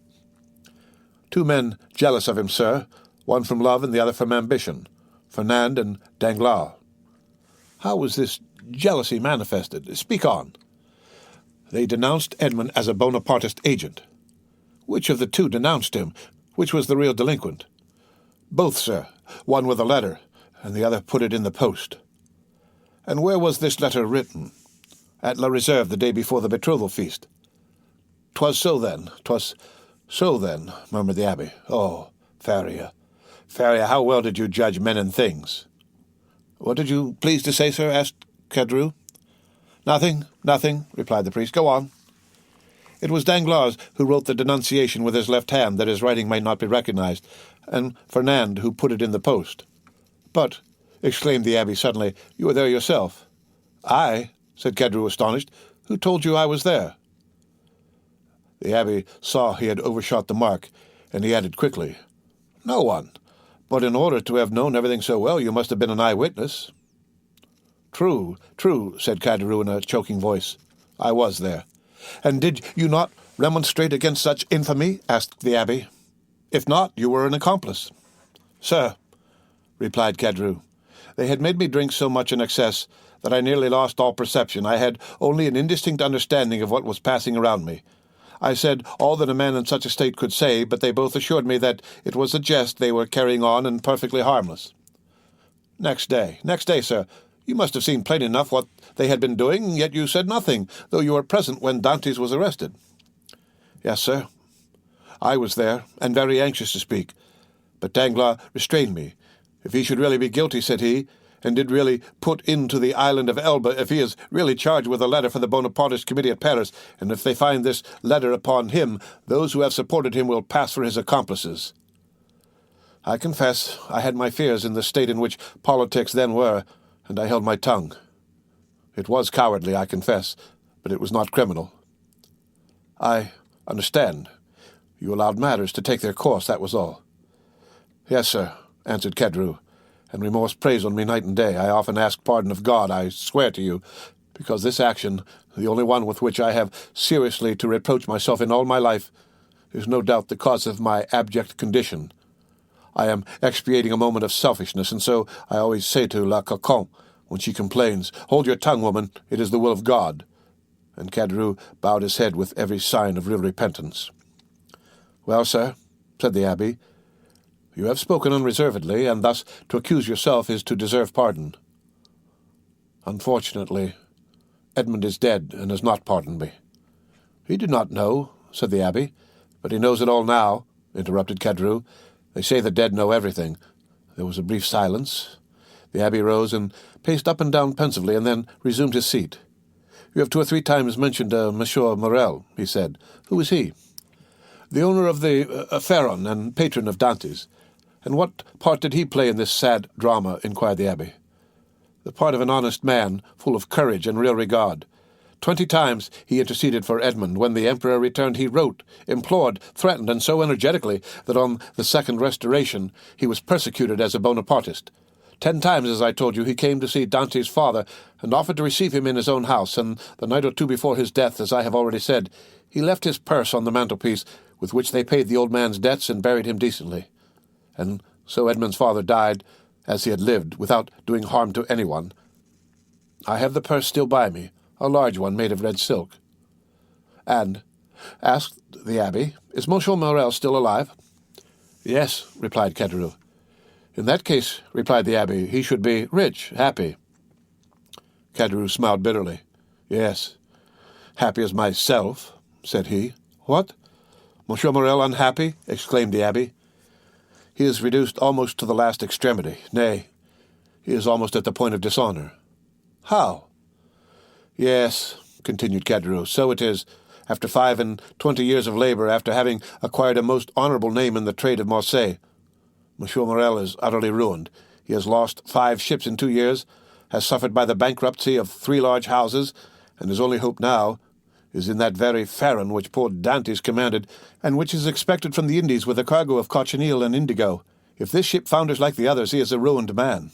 "2 men jealous of him, sir, one from love and the other from ambition, Fernand and Danglars." "How was this jealousy manifested? Speak on." "They denounced Edmond as a Bonapartist agent." "Which of the 2 denounced him? Which was the real delinquent?" "Both, sir. One with a letter, and the other put it in the post." "And where was this letter written?" "At La Réserve the day before the betrothal feast." "'Twas so then, 'twas so then," murmured the abbé. "Oh, Faria, Faria, how well did you judge men and things?" "What did you please to say, sir?" asked Caderousse. Nothing, replied the priest. "Go on." "It was Danglars who wrote the denunciation with his left hand, that his writing might not be recognized, and Fernand who put it in the post." "But," exclaimed the abbé suddenly, "you were there yourself." "I?" said Caderousse, astonished. "Who told you I was there?" The abbé saw he had overshot the mark, and he added quickly, "No one. But in order to have known everything so well, you must have been an eyewitness." True, said Caderousse in a choking voice. "I was there." "And did you not remonstrate against such infamy?" asked the abbé. "If not, you were an accomplice." "Sir," replied Caderousse, "they had made me drink so much in excess that I nearly lost all perception. I had only an indistinct understanding of what was passing around me. I said all that a man in such a state could say, but they both assured me that it was a jest they were carrying on and perfectly harmless." Next day, sir, you must have seen plain enough what they had been doing, yet you said nothing, though you were present when Dantès was arrested." "Yes, sir. I was there, and very anxious to speak. But Danglars restrained me. 'If he should really be guilty,' said he, 'and did really put into the island of Elba, if he is really charged with a letter for the Bonapartist committee at Paris, and if they find this letter upon him, those who have supported him will pass for his accomplices.' I confess I had my fears in the state in which politics then were, and I held my tongue. It was cowardly, I confess, but it was not criminal." "I understand. You allowed matters to take their course, that was all." "Yes, sir," answered Caderousse, "and remorse preys on me night and day. I often ask pardon of God, I swear to you, because this action, the only one with which I have seriously to reproach myself in all my life, is no doubt the cause of my abject condition. I am expiating a moment of selfishness, and so I always say to La Coquin, when she complains, 'Hold your tongue, woman, it is the will of God.' and Caderousse bowed his head with every sign of real repentance. "Well, sir," said the abbé, "you have spoken unreservedly, and thus to accuse yourself is to deserve pardon. Unfortunately, Edmond is dead and has not pardoned me." "He did not know," said the abbé. "But he knows it all now," interrupted Caderousse. "They say the dead know everything." There was a brief silence. The abbé rose and paced up and down pensively, and then resumed his seat. "You have 2 or 3 times mentioned Monsieur Morel," he said. "Who is he?" "The owner of the Pharaon and patron of Dantès." "And what part did he play in this sad drama?" inquired the abbé. "The part of an honest man, full of courage and real regard. 20 times he interceded for Edmond. When the emperor returned, he wrote, implored, threatened, and so energetically that on the second restoration he was persecuted as a Bonapartist. 10 times, as I told you, he came to see Dantès' father and offered to receive him in his own house, and the night or 2 before his death, as I have already said, he left his purse on the mantelpiece, with which they paid the old man's debts and buried him decently. And so Edmond's father died as he had lived, without doing harm to anyone. I have the purse still by me, a large one made of red silk." "And," asked the abbé, "is Monsieur Morel still alive?" "Yes," replied Caderousse. "In that case," replied the abbé, "he should be rich, happy." Caderousse smiled bitterly. "Yes, happy as myself," said he. "What? Monsieur Morel unhappy?" exclaimed the abbé. "He is reduced almost to the last extremity. Nay, he is almost at the point of dishonor." "How?" "Yes," continued Caderousse, "so it is. After 25 years of labor, after having acquired a most honorable name in the trade of Marseille, Monsieur Morel is utterly ruined. He has lost 5 ships in 2 years, has suffered by the bankruptcy of 3 large houses, and his only hope now is in that very Pharaon which poor Dantès commanded, and which is expected from the Indies with a cargo of cochineal and indigo. If this ship founders like the others, he is a ruined man."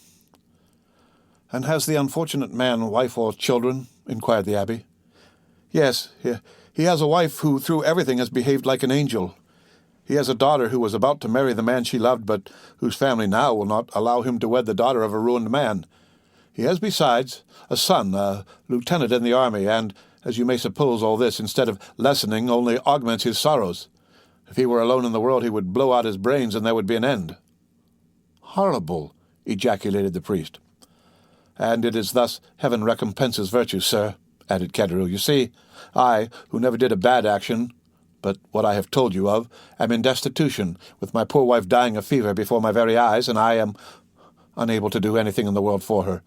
"And has the unfortunate man wife or children?" inquired the abbé. "Yes, he has a wife who through everything has behaved like an angel. He has a daughter who was about to marry the man she loved, but whose family now will not allow him to wed the daughter of a ruined man. He has besides a son, a lieutenant in the army, and, as you may suppose, all this, instead of lessening, only augments his sorrows. If he were alone in the world, he would blow out his brains, and there would be an end." "Horrible!" ejaculated the priest. "And it is thus heaven recompenses virtue, sir," added Caderousse. "You see, I, who never did a bad action, but what I have told you of, am in destitution, with my poor wife dying of fever before my very eyes, and I am unable to do anything in the world for her.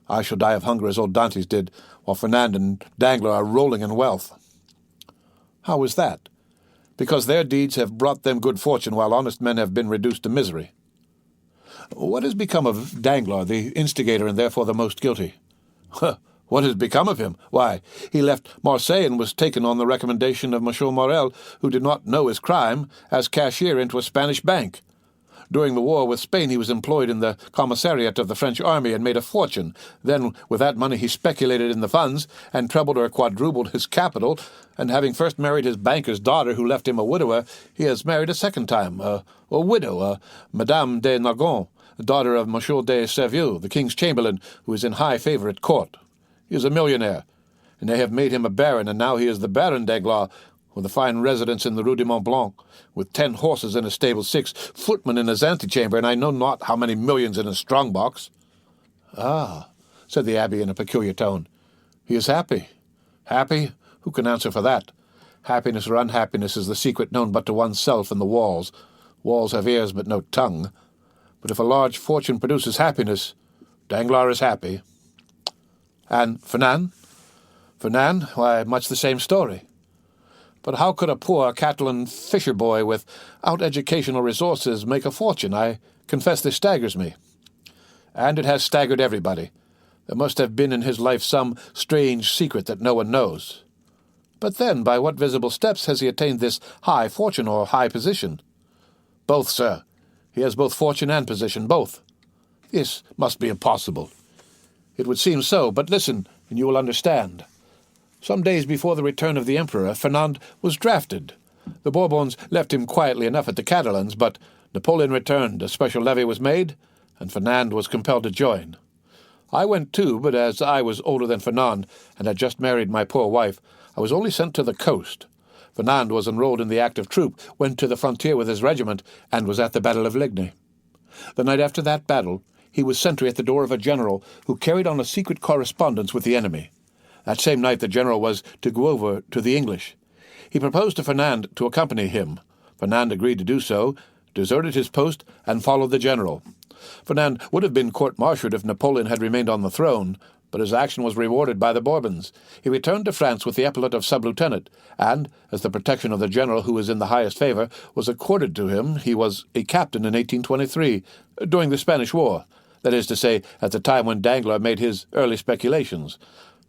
I shall die of hunger as old Dantès did, while Fernand and Danglars are rolling in wealth." "How is that?" "Because their deeds have brought them good fortune, while honest men have been reduced to misery." "What has become of Danglars, the instigator and therefore the most guilty?" "What has become of him? Why, he left Marseille and was taken on the recommendation of Monsieur Morel, who did not know his crime, as cashier into a Spanish bank. During the war with Spain he was employed in the commissariat of the French army and made a fortune. Then, with that money, he speculated in the funds and trebled or quadrupled his capital, and having first married his banker's daughter, who left him a widower, he has married a second time, a widow, Madame de Nargon, daughter of Monsieur de Servieux, the king's chamberlain, who is in high favor at court. He is a millionaire, and they have made him a baron, and now he is the Baron Danglars, with a fine residence in the Rue de Mont Blanc, with 10 horses in a stable, 6 footmen in his antechamber, and I know not how many millions in his strong-box." "Ah," said the abbé in a peculiar tone, "he is happy. Happy? Who can answer for that? Happiness or unhappiness is the secret known but to oneself and the walls. Walls have ears but no tongue. But if a large fortune produces happiness, Danglars is happy." "And Fernand?" "Fernand? Why, much the same story. But how could a poor Catalan fisher boy without educational resources make a fortune? I confess this staggers me." "And it has staggered everybody. There must have been in his life some strange secret that no one knows." "But then, by what visible steps has he attained this high fortune or high position?" "Both, sir. He has both fortune and position, both." "This must be impossible." "It would seem so, but listen, and you will understand. Some days before the return of the Emperor, Fernand was drafted. The Bourbons left him quietly enough at the Catalans, but Napoleon returned, a special levy was made, and Fernand was compelled to join. I went too, but as I was older than Fernand and had just married my poor wife, I was only sent to the coast. Fernand was enrolled in the active troop, went to the frontier with his regiment, and was at the Battle of Ligny. The night after that battle, he was sentry at the door of a general who carried on a secret correspondence with the enemy. That same night the general was to go over to the English. He proposed to Fernand to accompany him. Fernand agreed to do so, deserted his post, and followed the general. Fernand would have been court-martialed if Napoleon had remained on the throne, but his action was rewarded by the Bourbons. He returned to France with the epaulet of sub-lieutenant, and, as the protection of the general who was in the highest favour was accorded to him, he was a captain in 1823, during the Spanish War, that is to say, at the time when Danglars made his early speculations.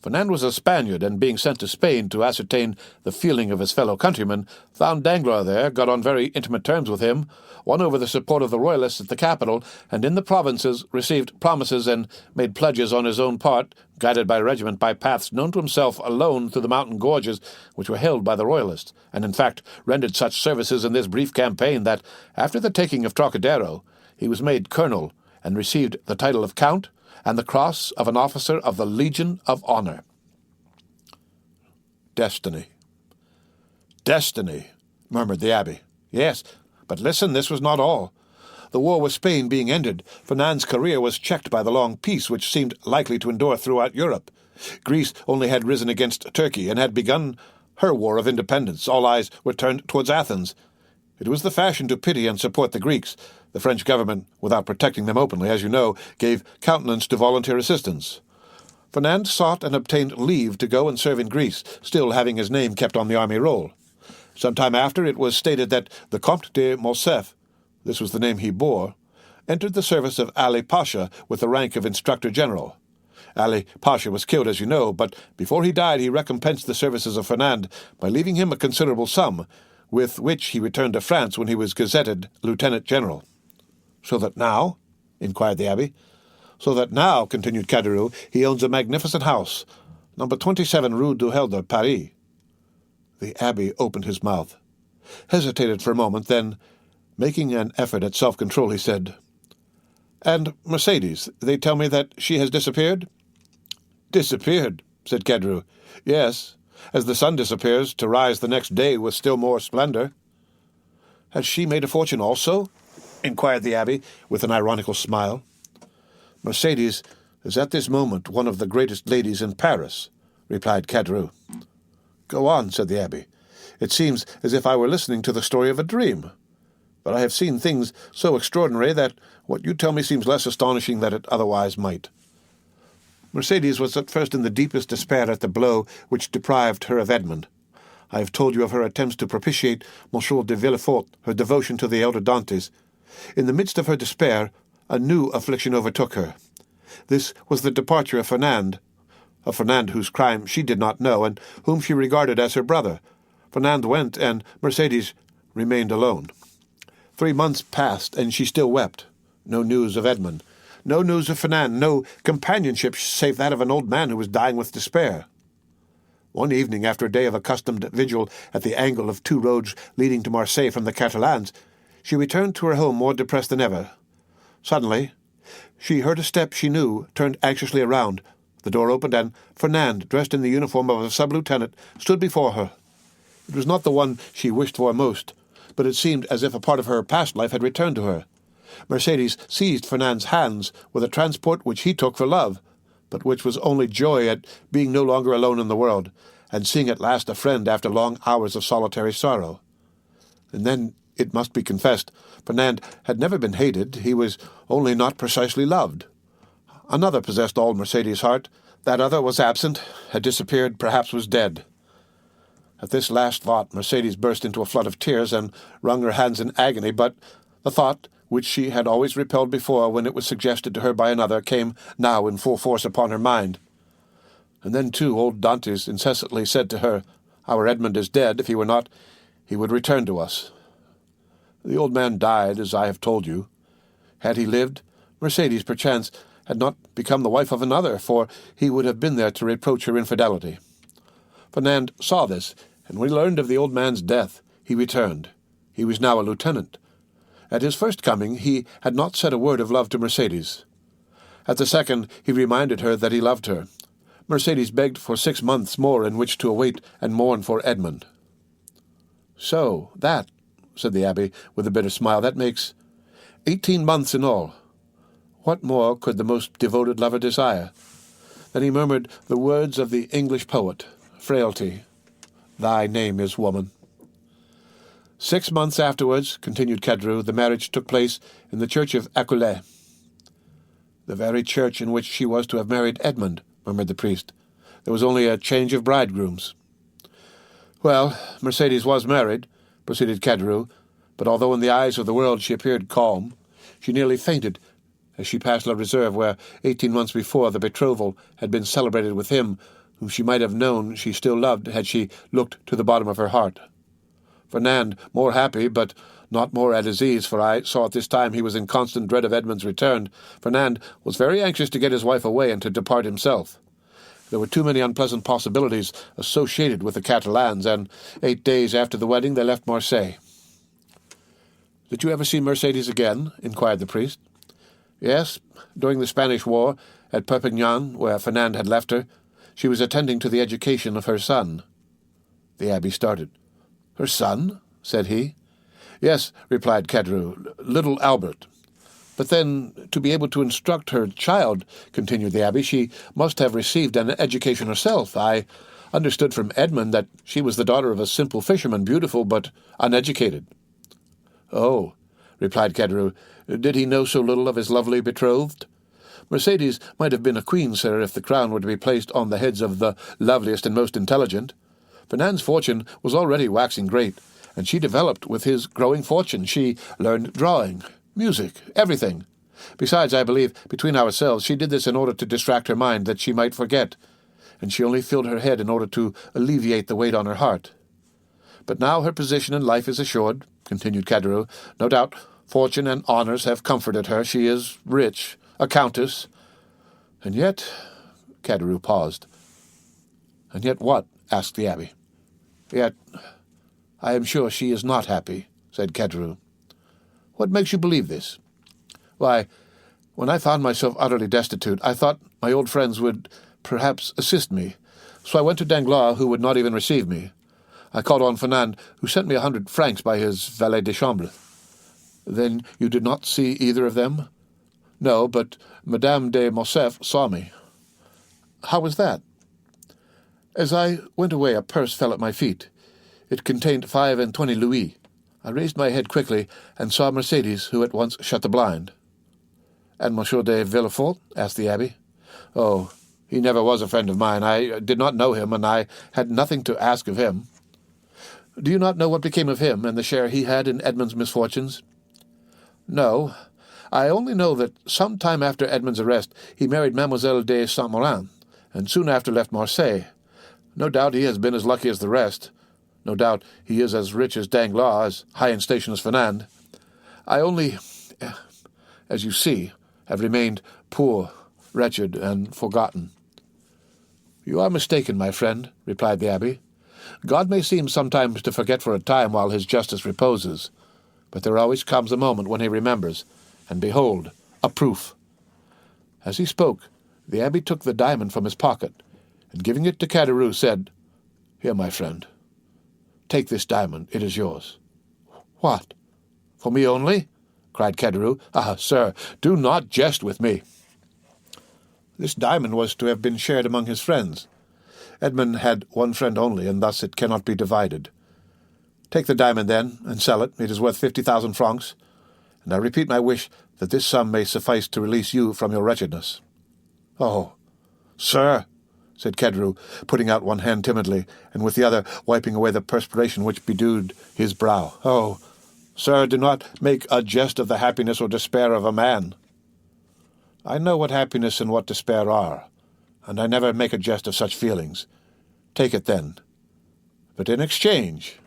Fernand was a Spaniard, and being sent to Spain to ascertain the feeling of his fellow countrymen, found Danglars there, got on very intimate terms with him, won over the support of the Royalists at the capital, and in the provinces received promises and made pledges on his own part, guided by a regiment by paths known to himself alone through the mountain gorges which were held by the Royalists, and in fact rendered such services in this brief campaign that, after the taking of Trocadero, he was made colonel and received the title of Count and the cross of an officer of the Legion of Honor. Destiny. Destiny, murmured the abbé. Yes, but listen, this was not all. The war with Spain being ended, Fernand's career was checked by the long peace which seemed likely to endure throughout Europe. Greece only had risen against Turkey and had begun her war of independence. All eyes were turned towards Athens. It was the fashion to pity and support the Greeks. The French government, without protecting them openly, as you know, gave countenance to volunteer assistance. Fernand sought and obtained leave to go and serve in Greece, still having his name kept on the army roll. Some time after, it was stated that the Comte de Morcerf, this was the name he bore, entered the service of Ali Pasha with the rank of Instructor General. Ali Pasha was killed, as you know, but before he died he recompensed the services of Fernand by leaving him a considerable sum, with which he returned to France when he was gazetted Lieutenant General. "So that now?" inquired the abbé. "So that now," continued Caderousse, "he owns a magnificent house, number 27 Rue du Helder, Paris." The abbé opened his mouth, hesitated for a moment, then, making an effort at self-control, he said, "And Mercedes, they tell me that she has disappeared?" "Disappeared," said Caderousse. "Yes, as the sun disappears, to rise the next day with still more splendor." "Has she made a fortune also?" inquired the abbé, with an ironical smile. "Mercedes is at this moment one of the greatest ladies in Paris," replied Caderousse. "Go on," said the abbé. "It seems as if I were listening to the story of a dream. But I have seen things so extraordinary that what you tell me seems less astonishing than it otherwise might." Mercedes was at first in the deepest despair at the blow which deprived her of Edmond. I have told you of her attempts to propitiate Monsieur de Villefort, her devotion to the elder Dantès. In the midst of her despair, a new affliction overtook her. This was the departure of Fernand whose crime she did not know, and whom she regarded as her brother. Fernand went, and Mercedes remained alone. 3 months passed, and she still wept. No news of Edmond, no news of Fernand, no companionship save that of an old man who was dying with despair. One evening, after a day of accustomed vigil at the angle of 2 roads leading to Marseille from the Catalans, she returned to her home more depressed than ever. Suddenly, she heard a step she knew, turned anxiously around. The door opened, and Fernand, dressed in the uniform of a sub-lieutenant, stood before her. It was not the one she wished for most, but it seemed as if a part of her past life had returned to her. Mercedes seized Fernand's hands with a transport which he took for love, but which was only joy at being no longer alone in the world, and seeing at last a friend after long hours of solitary sorrow. And then, it must be confessed, Fernand had never been hated, he was only not precisely loved. Another possessed all Mercedes' heart. That other was absent, had disappeared, perhaps was dead. At this last thought, Mercedes burst into a flood of tears and wrung her hands in agony, but the thought, which she had always repelled before when it was suggested to her by another, came now in full force upon her mind. And then, too, old Dantès incessantly said to her, "Our Edmond is dead. If he were not, he would return to us." The old man died, as I have told you. Had he lived, Mercedes, perchance, had not become the wife of another, for he would have been there to reproach her infidelity. Fernand saw this, and when he learned of the old man's death, he returned. He was now a lieutenant. At his first coming, he had not said a word of love to Mercedes. At the second, he reminded her that he loved her. Mercedes begged for 6 months more in which to await and mourn for Edmond. "So, that," said the abbé, with a bitter smile, "that makes 18 months in all. What more could the most devoted lover desire?" Then he murmured the words of the English poet, "Frailty, thy name is woman." 6 months afterwards, continued Caderousse, the marriage took place in the church of Aculais. "The very church in which she was to have married Edmond," murmured the priest. "There was only a change of bridegrooms." "Well, Mercedes was married," proceeded Caderousse, "but although in the eyes of the world she appeared calm, she nearly fainted as she passed La Reserve, where 18 months before the betrothal had been celebrated with him whom she might have known she still loved had she looked to the bottom of her heart. Fernand, more happy, but not more at his ease, for I saw at this time he was in constant dread of Edmond's return. Fernand was very anxious to get his wife away and to depart himself. There were too many unpleasant possibilities associated with the Catalans, and 8 days after the wedding they left Marseille." "Did you ever see Mercedes again?" inquired the priest. "Yes, during the Spanish War, at Perpignan, where Fernand had left her. She was attending to the education of her son." The abbé started. "Her son?" said he. "Yes," replied Caderousse, "little Albert." "But then, to be able to instruct her child," continued the abbé, "she must have received an education herself. I understood from Edmond that she was the daughter of a simple fisherman, beautiful but uneducated." "Oh," replied Caderousse, "did he know so little of his lovely betrothed? Mercedes might have been a queen, sir, if the crown were to be placed on the heads of the loveliest and most intelligent. Fernand's fortune was already waxing great, and she developed with his growing fortune. She learned drawing, music, everything. Besides, I believe, between ourselves, she did this in order to distract her mind, that she might forget, and she only filled her head in order to alleviate the weight on her heart. But now her position in life is assured," continued Caderousse. "No doubt fortune and honours have comforted her. She is rich, a countess. And yet—" Caderousse paused. "And yet what?" asked the abbé. "Yet I am sure she is not happy," said Caderousse. "What makes you believe this?" "Why, when I found myself utterly destitute, I thought my old friends would perhaps assist me. So I went to Danglars, who would not even receive me. I called on Fernand, who sent me 100 francs by his valet de chambre." "Then you did not see either of them?" "No, but Madame de Morcerf saw me." "How was that?" "As I went away, a purse fell at my feet. It contained 25 louis. I raised my head quickly and saw Mercedes, who at once shut the blind." "And Monsieur de Villefort?" asked the abbé. "Oh, he never was a friend of mine. I did not know him, and I had nothing to ask of him." "Do you not know what became of him and the share he had in Edmond's misfortunes?" "No. I only know that some time after Edmond's arrest he married Mademoiselle de Saint-Méran, and soon after left Marseille. No doubt he has been as lucky as the rest. No doubt he is as rich as Danglars, as high in station as Fernand. I only, as you see, have remained poor, wretched, and forgotten." "You are mistaken, my friend," replied the abbé. "God may seem sometimes to forget for a time while his justice reposes, but there always comes a moment when he remembers, and behold, a proof." As he spoke, the abbé took the diamond from his pocket, and giving it to Caderousse, said, "Here, my friend, take this diamond, it is yours." "What? For me only?" cried Caderousse. "Ah, sir, do not jest with me." "This diamond was to have been shared among his friends. Edmond had one friend only, and thus it cannot be divided. Take the diamond, then, and sell it. It is worth 50,000 francs, and I repeat my wish that this sum may suffice to release you from your wretchedness." "Oh, sir," said Caderousse, putting out one hand timidly, and with the other wiping away the perspiration which bedewed his brow. "Oh, sir, do not make a jest of the happiness or despair of a man." "I know what happiness and what despair are, and I never make a jest of such feelings. Take it, then. But in exchange—"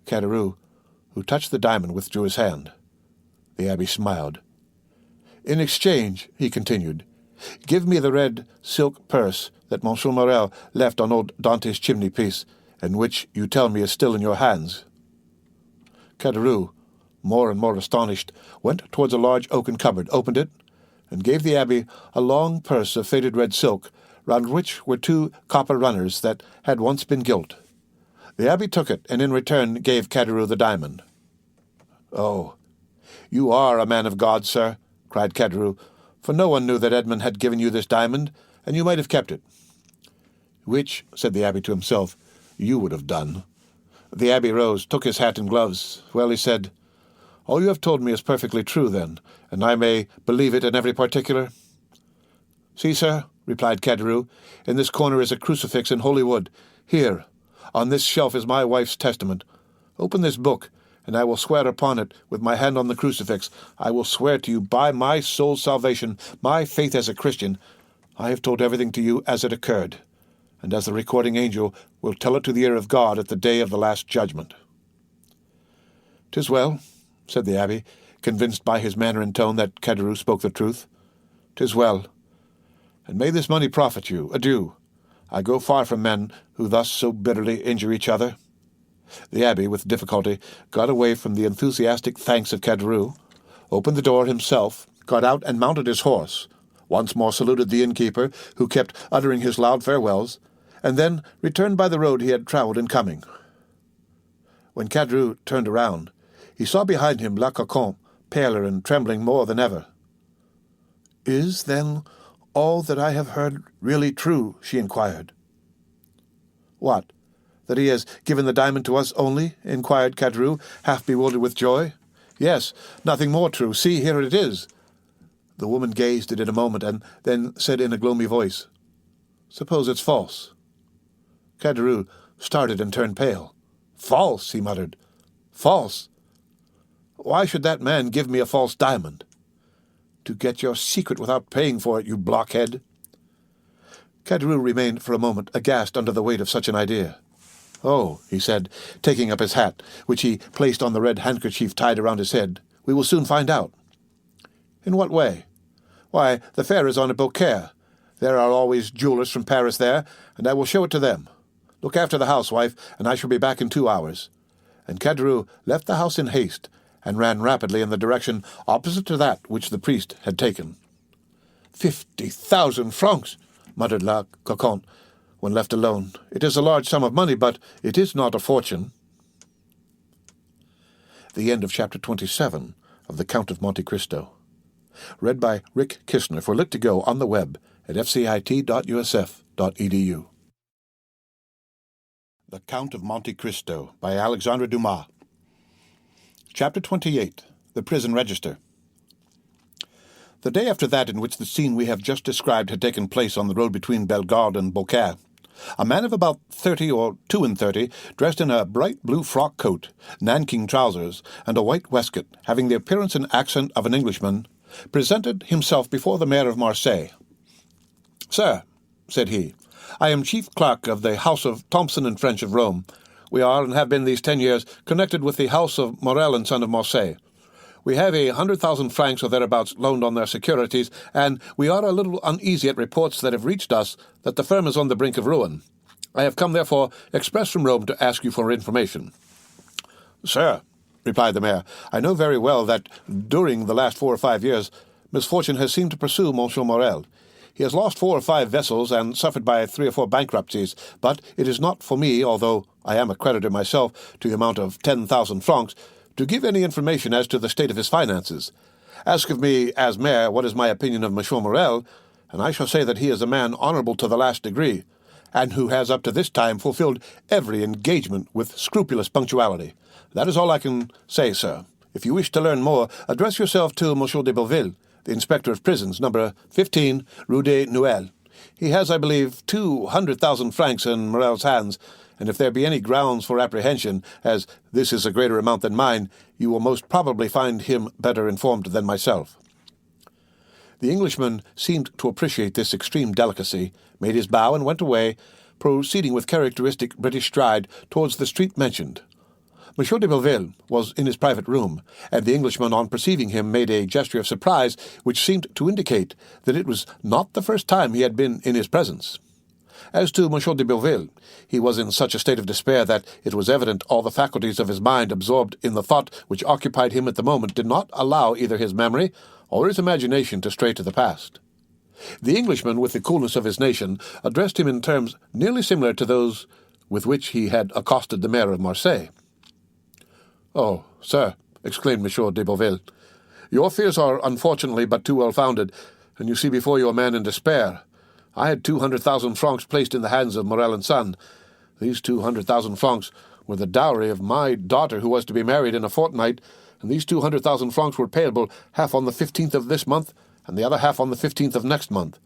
Caderousse, who touched the diamond, withdrew his hand. The abbé smiled. "In exchange," he continued, "give me the red silk purse that Monsieur Morel left on old Dantès' chimney-piece, and which you tell me is still in your hands." Caderousse, more and more astonished, went towards a large oaken cupboard, opened it, and gave the abbé a long purse of faded red silk, round which were 2 copper runners that had once been gilt. The abbé took it, and in return gave Caderousse the diamond. "Oh, you are a man of God, sir," cried Caderousse, "for no one knew that Edmond had given you this diamond, and you might have kept it." "Which," said the abbé to himself, "you would have done." The abbé rose, took his hat and gloves. "Well," he said, "all you have told me is perfectly true, then, and I may believe it in every particular?" "See, sir," replied Caderousse, "in this corner is a crucifix in holy wood. Here, on this shelf is my wife's testament. Open this book, and I will swear upon it, with my hand on the crucifix. I will swear to you by my soul's salvation, my faith as a Christian. I have told everything to you as it occurred, and as the recording angel will tell it to the ear of God at the day of the last judgment." "'Tis well," said the abbé, convinced by his manner and tone that Caderousse spoke the truth. "'Tis well. And may this money profit you. Adieu. I go far from men who thus so bitterly injure each other." The abbé, with difficulty, got away from the enthusiastic thanks of Caderousse, opened the door himself, got out and mounted his horse, once more saluted the innkeeper, who kept uttering his loud farewells, and then returned by the road he had travelled in coming. When Caderousse turned around, he saw behind him La Coquante, paler and trembling more than ever. "Is, then, all that I have heard really true?" she inquired. "What? That he has given the diamond to us only?" inquired Caderousse, half bewildered with joy. "Yes, nothing more true. See, here it is." The woman gazed at it a moment, and then said in a gloomy voice, "Suppose it's false?" Caderousse started and turned pale. "False," he muttered. "False? Why should that man give me a false diamond?" "To get your secret without paying for it, you blockhead." Caderousse remained for a moment aghast under the weight of such an idea. "Oh," he said, taking up his hat, which he placed on the red handkerchief tied around his head, "we will soon find out." "In what way?" "Why, the fair is on at Beaucaire. There are always jewellers from Paris there, and I will show it to them. Look after the house, wife, and I shall be back in 2 hours." And Caderousse left the house in haste, and ran rapidly in the direction opposite to that which the priest had taken. 50,000 francs, muttered La Coquante, when left alone. "It is a large sum of money, but it is not a fortune." The end of Chapter 27 of The Count of Monte Cristo. Read by Rick Kishner for Lit2Go on the web at fcit.usf.edu. The Count of Monte Cristo by Alexandre Dumas. Chapter 28. The Prison Register. The day after that in which the scene we have just described had taken place on the road between Bellegarde and Beaucaire, a man of about 30 or 32, dressed in a bright blue frock coat, nankeen trousers, and a white waistcoat, having the appearance and accent of an Englishman, presented himself before the mayor of Marseille. "Sir," said he, "I am chief clerk of the house of Thompson and French of Rome. We are, and have been these 10 years, connected with the house of Morel and Son of Marseille. We have 100,000 francs or thereabouts loaned on their securities, and we are a little uneasy at reports that have reached us that the firm is on the brink of ruin. I have come, therefore, express from Rome to ask you for information." "Sir," replied the mayor, "I know very well that, during the last 4 or 5 years, misfortune has seemed to pursue Monsieur Morel. He has lost 4 or 5 vessels and suffered by 3 or 4 bankruptcies, but it is not for me, although I am a creditor myself to the amount of 10,000 francs, to give any information as to the state of his finances. Ask of me, as mayor, what is my opinion of Monsieur Morel, and I shall say that he is a man honourable to the last degree, and who has up to this time fulfilled every engagement with scrupulous punctuality. That is all I can say, sir. If you wish to learn more, address yourself to Monsieur de Belleville, the inspector of prisons, number 15, Rue des Nouelles. He has, I believe, 200,000 francs in Morel's hands, and if there be any grounds for apprehension, as this is a greater amount than mine, you will most probably find him better informed than myself." The Englishman seemed to appreciate this extreme delicacy, made his bow, and went away, proceeding with characteristic British stride towards the street mentioned. Monsieur de Belleville was in his private room, and the Englishman, on perceiving him, made a gesture of surprise which seemed to indicate that it was not the first time he had been in his presence. As to Monsieur de Belleville, he was in such a state of despair that it was evident all the faculties of his mind, absorbed in the thought which occupied him at the moment, did not allow either his memory or his imagination to stray to the past. The Englishman, with the coolness of his nation, addressed him in terms nearly similar to those with which he had accosted the mayor of Marseille. "Oh, sir," exclaimed Monsieur de Beauville, "your fears are unfortunately but too well-founded, and you see before you a man in despair. I had 200,000 francs placed in the hands of Morel & Son. These 200,000 francs were the dowry of my daughter, who was to be married in a fortnight, and these 200,000 francs were payable half on the 15th of this month, and the other half on the 15th of next month.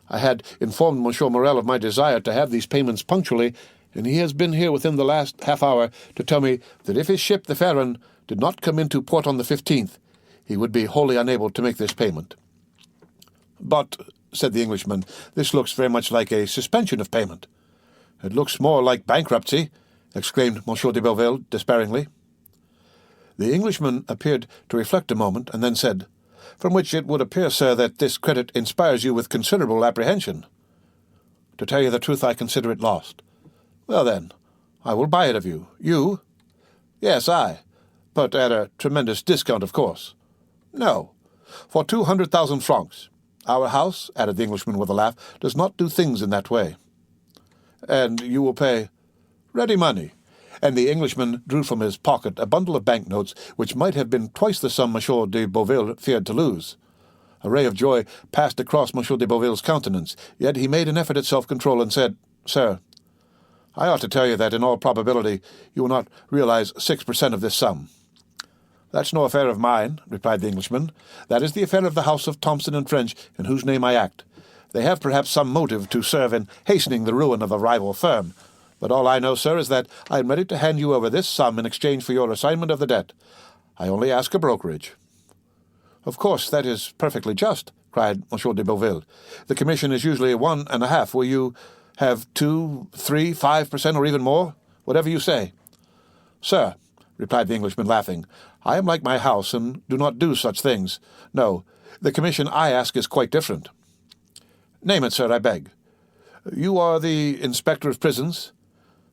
I had informed Monsieur Morel of my desire to have these payments punctually, and he has been here within the last half-hour to tell me that if his ship, the Pharaon, did not come into port on the 15th, he would be wholly unable to make this payment." "But," said the Englishman, "this looks very much like a suspension of payment." "It looks more like bankruptcy," exclaimed Monsieur de Beauville despairingly. The Englishman appeared to reflect a moment, and then said, "From which it would appear, sir, that this credit inspires you with considerable apprehension." "To tell you the truth, I consider it lost." "Well, then, I will buy it of you." "You?" "Yes, I. But at a tremendous discount, of course." "No. For 200,000 francs. Our house," added the Englishman with a laugh, "does not do things in that way." "And you will pay—" "Ready money." And the Englishman drew from his pocket a bundle of banknotes which might have been twice the sum Monsieur de Beauville feared to lose. A ray of joy passed across Monsieur de Beauville's countenance, yet he made an effort at self-control and said, "Sir, I ought to tell you that in all probability you will not realize 6% of this sum." "That's no affair of mine," replied the Englishman. "That is the affair of the house of Thomson and French, in whose name I act. They have perhaps some motive to serve in hastening the ruin of a rival firm. But all I know, sir, is that I am ready to hand you over this sum in exchange for your assignment of the debt. I only ask a brokerage." "Of course, that is perfectly just," cried Monsieur de Beauville. "The commission is usually 1.5. Will you have 2, 3, 5%, or even more? Whatever you say." "Sir," replied the Englishman, laughing, "I am like my house, and do not do such things. No, the commission I ask is quite different." "Name it, sir, I beg." "You are the inspector of prisons?"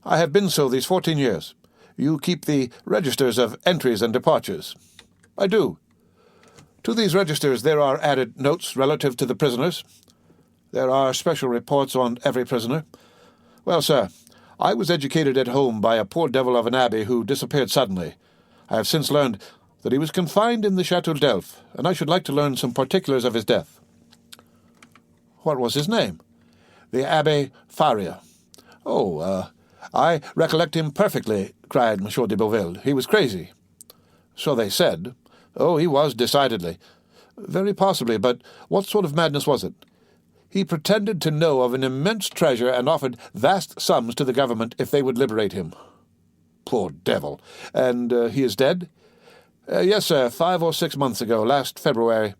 "I have been so these 14 years. You keep the registers of entries and departures?" "I do." "To these registers there are added notes relative to the prisoners?" "There are special reports on every prisoner." "Well, sir, I was educated at home by a poor devil of an abbé who disappeared suddenly. I have since learned that he was confined in the Château d'Elf, and I should like to learn some particulars of his death." "What was his name?" "The Abbé Faria." "Oh, I recollect him perfectly," cried Monsieur de Beauville. "He was crazy." "So they said." "Oh, he was, decidedly." "Very possibly, but what sort of madness was it?" "He pretended to know of an immense treasure and offered vast sums to the government if they would liberate him." "Poor devil! And he is dead?" "Yes, sir, 5 or 6 months ago, last February."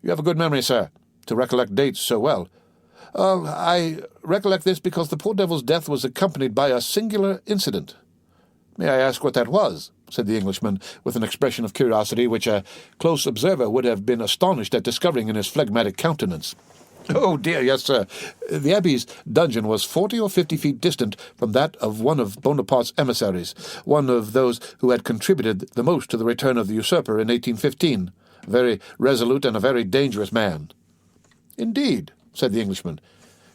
"You have a good memory, sir, to recollect dates so well." "I recollect this because the poor devil's death was accompanied by a singular incident." "May I ask what that was?" said the Englishman, with an expression of curiosity which a close observer would have been astonished at discovering in his phlegmatic countenance. "Oh, dear, yes, sir. The Abbey's dungeon was 40 or 50 feet distant from that of one of Bonaparte's emissaries, one of those who had contributed the most to the return of the usurper in 1815, a very resolute and a very dangerous man." "Indeed?" said the Englishman.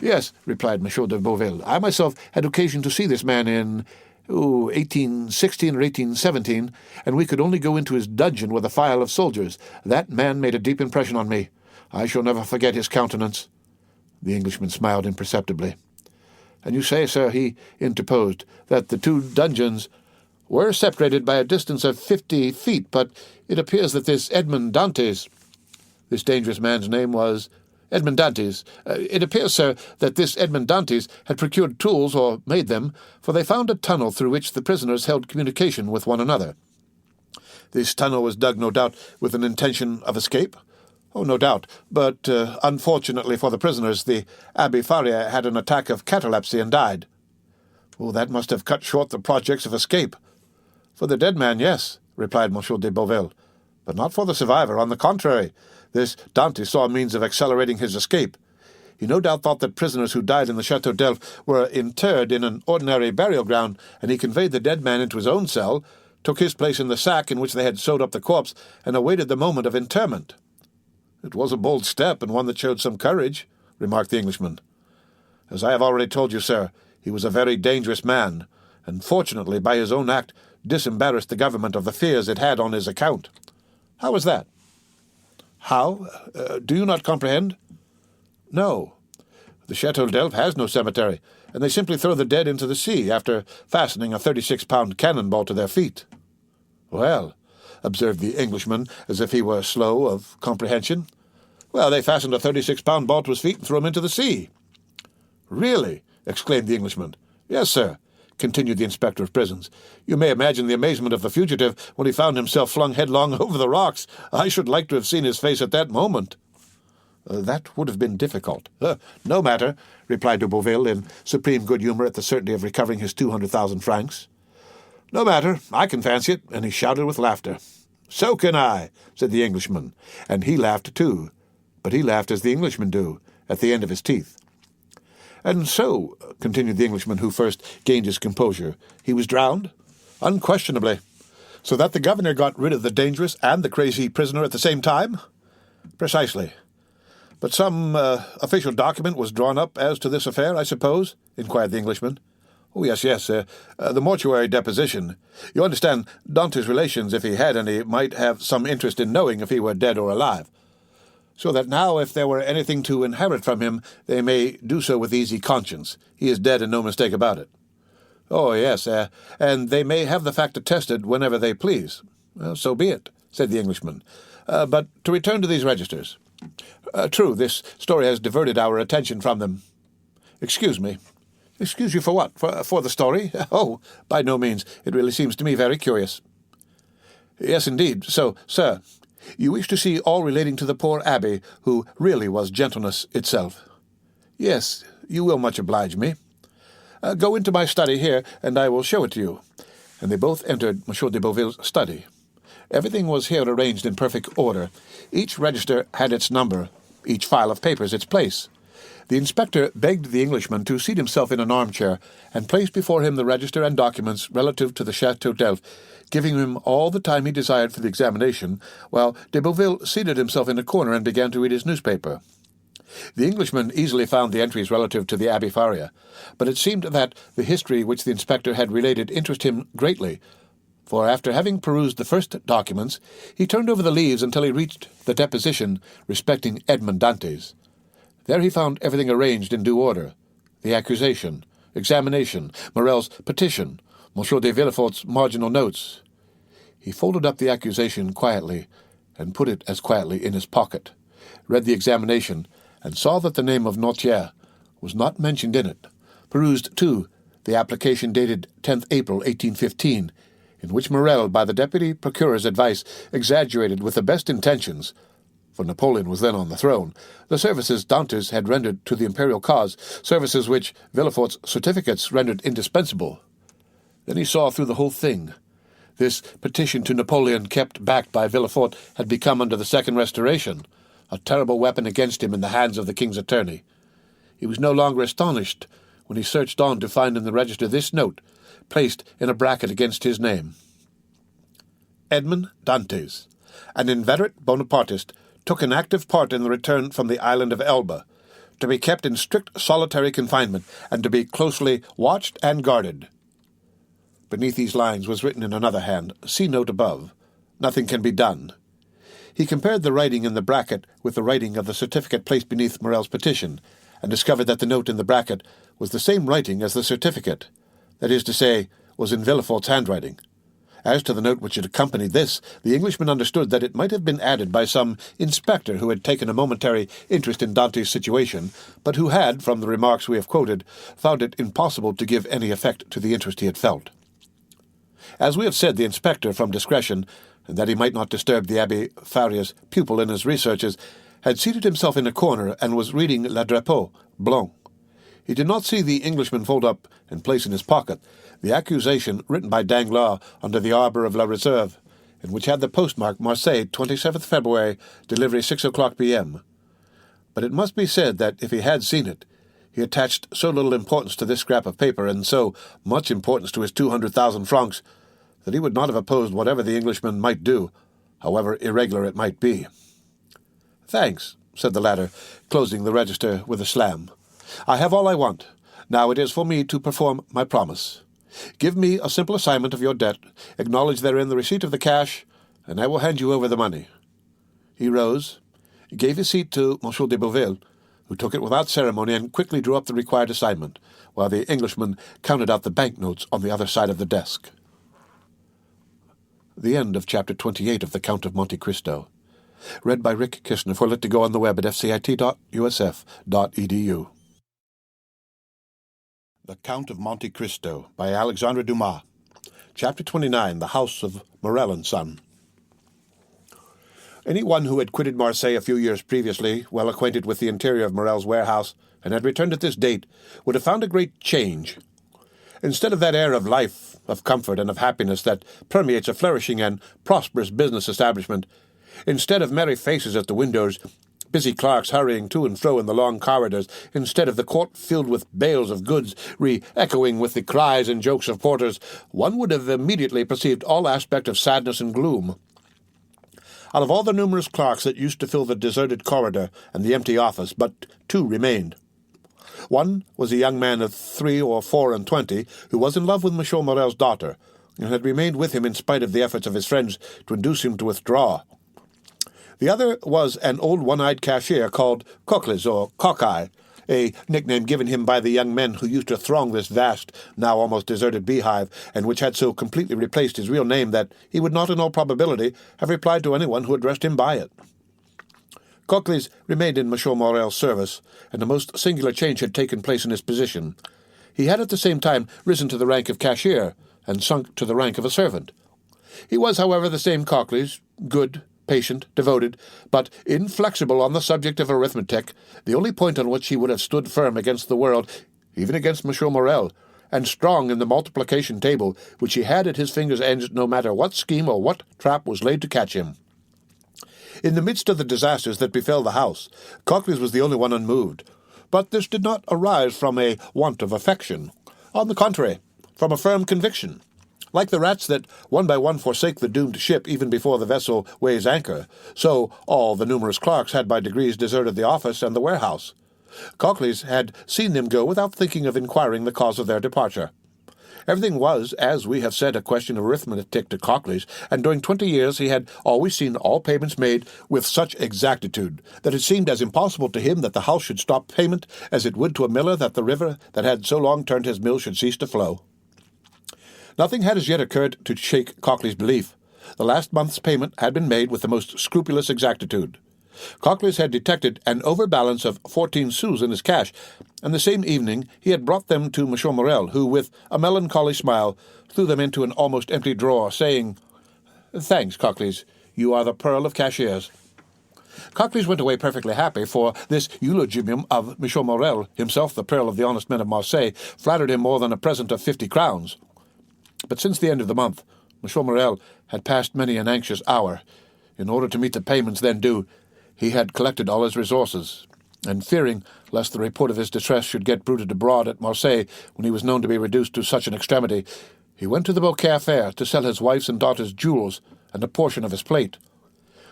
"Yes," replied Monsieur de Beauville. "I myself had occasion to see this man in 1816 or 1817, and we could only go into his dungeon with a file of soldiers. That man made a deep impression on me. I shall never forget his countenance." The Englishman smiled imperceptibly. "And you say, sir," he interposed, "that the two dungeons were separated by a distance of 50 feet, but it appears that this Edmond Dantès—" "This dangerous man's name was Edmond Dantès. It appears, sir, that this Edmond Dantès had procured tools, or made them, for they found a tunnel through which the prisoners held communication with one another." "This tunnel was dug, no doubt, with an intention of escape?" "Oh, no doubt, but unfortunately for the prisoners, the Abbé Faria had an attack of catalepsy and died." "Oh, that must have cut short the projects of escape." "For the dead man, yes," replied Monsieur de Beauville, "but not for the survivor. On the contrary, this Dante saw a means of accelerating his escape. He no doubt thought that prisoners who died in the Château d'Elf were interred in an ordinary burial ground, and he conveyed the dead man into his own cell, took his place in the sack in which they had sewed up the corpse, and awaited the moment of interment." "It was a bold step, and one that showed some courage," remarked the Englishman. "As I have already told you, sir, he was a very dangerous man, and fortunately, by his own act, disembarrassed the government of the fears it had on his account." "How was that?" "How? Do you not comprehend?" "No. The Chateau d'Elf has no cemetery, and they simply throw the dead into the sea after fastening a 36-pound cannonball to their feet." "Well," observed the Englishman, as if he were slow of comprehension, "well, they fastened a 36-pound ball to his feet and threw him into the sea." "Really?" exclaimed the Englishman. "Yes, sir," continued the inspector of prisons. "You may imagine the amazement of the fugitive when he found himself flung headlong over the rocks. I should like to have seen his face at that moment." "That would have been difficult." "No matter," replied de Beauville, in supreme good humour at the certainty of recovering his 200,000 francs. "No matter, I can fancy it," and he shouted with laughter. "So can I," said the Englishman, and he laughed too, but he laughed as the Englishmen do, at the end of his teeth. "And so," continued the Englishman who first gained his composure, "he was drowned?" "Unquestionably." "So that the governor got rid of the dangerous and the crazy prisoner at the same time?" "Precisely." "But some official document was drawn up as to this affair, I suppose?" inquired the Englishman. "Oh, yes, the mortuary deposition. You understand, Dante's relations, if he had any, might have some interest in knowing if he were dead or alive. So that now, if there were anything to inherit from him, they may do so with easy conscience. He is dead and no mistake about it." "Oh, yes, and they may have the fact attested whenever they please." "So be it," said the Englishman. "But to return to these registers. True, this story has diverted our attention from them." "Excuse me." "Excuse you for what? For the story? Oh, by no means. It really seems to me very curious." "Yes, indeed. So, sir, you wish to see all relating to the poor abbé, who really was gentleness itself?" "Yes, you will much oblige me." "Go into my study here, and I will show it to you." And they both entered M. de Beauville's study. Everything was here arranged in perfect order. Each register had its number, each file of papers its place. The inspector begged the Englishman to seat himself in an armchair, and placed before him the register and documents relative to the Chateau d'Elf, giving him all the time he desired for the examination, while de Beauville seated himself in a corner and began to read his newspaper. The Englishman easily found the entries relative to the Abbé Faria, but it seemed that the history which the inspector had related interested him greatly, for after having perused the first documents, he turned over the leaves until he reached the deposition respecting Edmond Dantès. There he found everything arranged in due order: the accusation, examination, Morel's petition, M. de Villefort's marginal notes. He folded up the accusation quietly, and put it as quietly in his pocket, read the examination, and saw that the name of Notier was not mentioned in it, perused, too, the application dated 10th April 1815, in which Morel, by the deputy procuror's advice, exaggerated with the best intentions, for Napoleon was then on the throne, the services Dantès had rendered to the imperial cause, services which Villefort's certificates rendered indispensable. Then he saw through the whole thing. This petition to Napoleon, kept back by Villefort, had become, under the Second Restoration, a terrible weapon against him in the hands of the king's attorney. He was no longer astonished when he searched on to find in the register this note, placed in a bracket against his name: Edmond Dantès, an inveterate Bonapartist, took an active part in the return from the island of Elba, to be kept in strict solitary confinement, and to be closely watched and guarded. Beneath these lines was written in another hand, "See note above. Nothing can be done." He compared the writing in the bracket with the writing of the certificate placed beneath Morel's petition, and discovered that the note in the bracket was the same writing as the certificate, that is to say, was in Villefort's handwriting. As to the note which had accompanied this, the Englishman understood that it might have been added by some inspector who had taken a momentary interest in Dante's situation, but who had, from the remarks we have quoted, found it impossible to give any effect to the interest he had felt. As we have said, the inspector, from discretion, and that he might not disturb the Abbé Faria's pupil in his researches, had seated himself in a corner and was reading Le Drapeau Blanc. He did not see the Englishman fold up and place in his pocket the accusation written by Danglars under the arbor of La Reserve, and which had the postmark Marseille, 27th February, delivery 6 o'clock p.m. But it must be said that if he had seen it, he attached so little importance to this scrap of paper, and so much importance to his 200,000 francs, that he would not have opposed whatever the Englishman might do, however irregular it might be. "Thanks," said the latter, closing the register with a slam. "I have all I want. Now it is for me to perform my promise. Give me a simple assignment of your debt, acknowledge therein the receipt of the cash, and I will hand you over the money." He rose, gave his seat to Monsieur de Beauville, who took it without ceremony and quickly drew up the required assignment, while the Englishman counted out the banknotes on the other side of the desk. The end of Chapter 28 of The Count of Monte Cristo. Read by Rick Kishner for Lit to Go on the web at fcit.usf.edu. The Count of Monte Cristo by Alexandre Dumas. Chapter 29, The House of Morel & Son. Anyone who had quitted Marseille a few years previously, well acquainted with the interior of Morel's warehouse, and had returned at this date, would have found a great change. Instead of that air of life, of comfort, and of happiness that permeates a flourishing and prosperous business establishment, instead of merry faces at the windows, busy clerks hurrying to and fro in the long corridors, instead of the court filled with bales of goods, re-echoing with the cries and jokes of porters, one would have immediately perceived all aspect of sadness and gloom. Out of all the numerous clerks that used to fill the deserted corridor and the empty office, but two remained. One was a young man of 3 or 24 who was in love with Monsieur Morel's daughter, and had remained with him in spite of the efforts of his friends to induce him to withdraw. The other was an old one-eyed cashier called Coquelis or Cockeye, a nickname given him by the young men who used to throng this vast, now almost deserted beehive, and which had so completely replaced his real name that he would not in all probability have replied to anyone who addressed him by it. Coquelis remained in Monsieur Morel's service, and a most singular change had taken place in his position. He had at the same time risen to the rank of cashier, and sunk to the rank of a servant. He was, however, the same Coquelis, good, patient, devoted, but inflexible on the subject of arithmetic, the only point on which he would have stood firm against the world, even against Monsieur Morel, and strong in the multiplication table, which he had at his fingers' ends no matter what scheme or what trap was laid to catch him. In the midst of the disasters that befell the house, Coquelis was the only one unmoved, but this did not arise from a want of affection. On the contrary, from a firm conviction. Like the rats that one by one forsake the doomed ship even before the vessel weighs anchor, so all the numerous clerks had by degrees deserted the office and the warehouse. Coquelis had seen them go without thinking of inquiring the cause of their departure. Everything was, as we have said, a question of arithmetic to Coquelis, and during 20 years he had always seen all payments made with such exactitude that it seemed as impossible to him that the house should stop payment as it would to a miller that the river that had so long turned his mill should cease to flow. Nothing had as yet occurred to shake Coquelis' belief. The last month's payment had been made with the most scrupulous exactitude. Coquelis had detected an overbalance of 14 sous in his cash, and the same evening he had brought them to Monsieur Morel, who, with a melancholy smile, threw them into an almost empty drawer, saying, "Thanks, Coquelis, you are the pearl of cashiers." Coquelis went away perfectly happy, for this eulogium of Monsieur Morel, himself the pearl of the honest men of Marseille, flattered him more than a present of 50 crowns. But since the end of the month, Monsieur Morel had passed many an anxious hour. In order to meet the payments then due, he had collected all his resources, and fearing lest the report of his distress should get bruited abroad at Marseille when he was known to be reduced to such an extremity, he went to the Beaucaire fair to sell his wife's and daughter's jewels and a portion of his plate.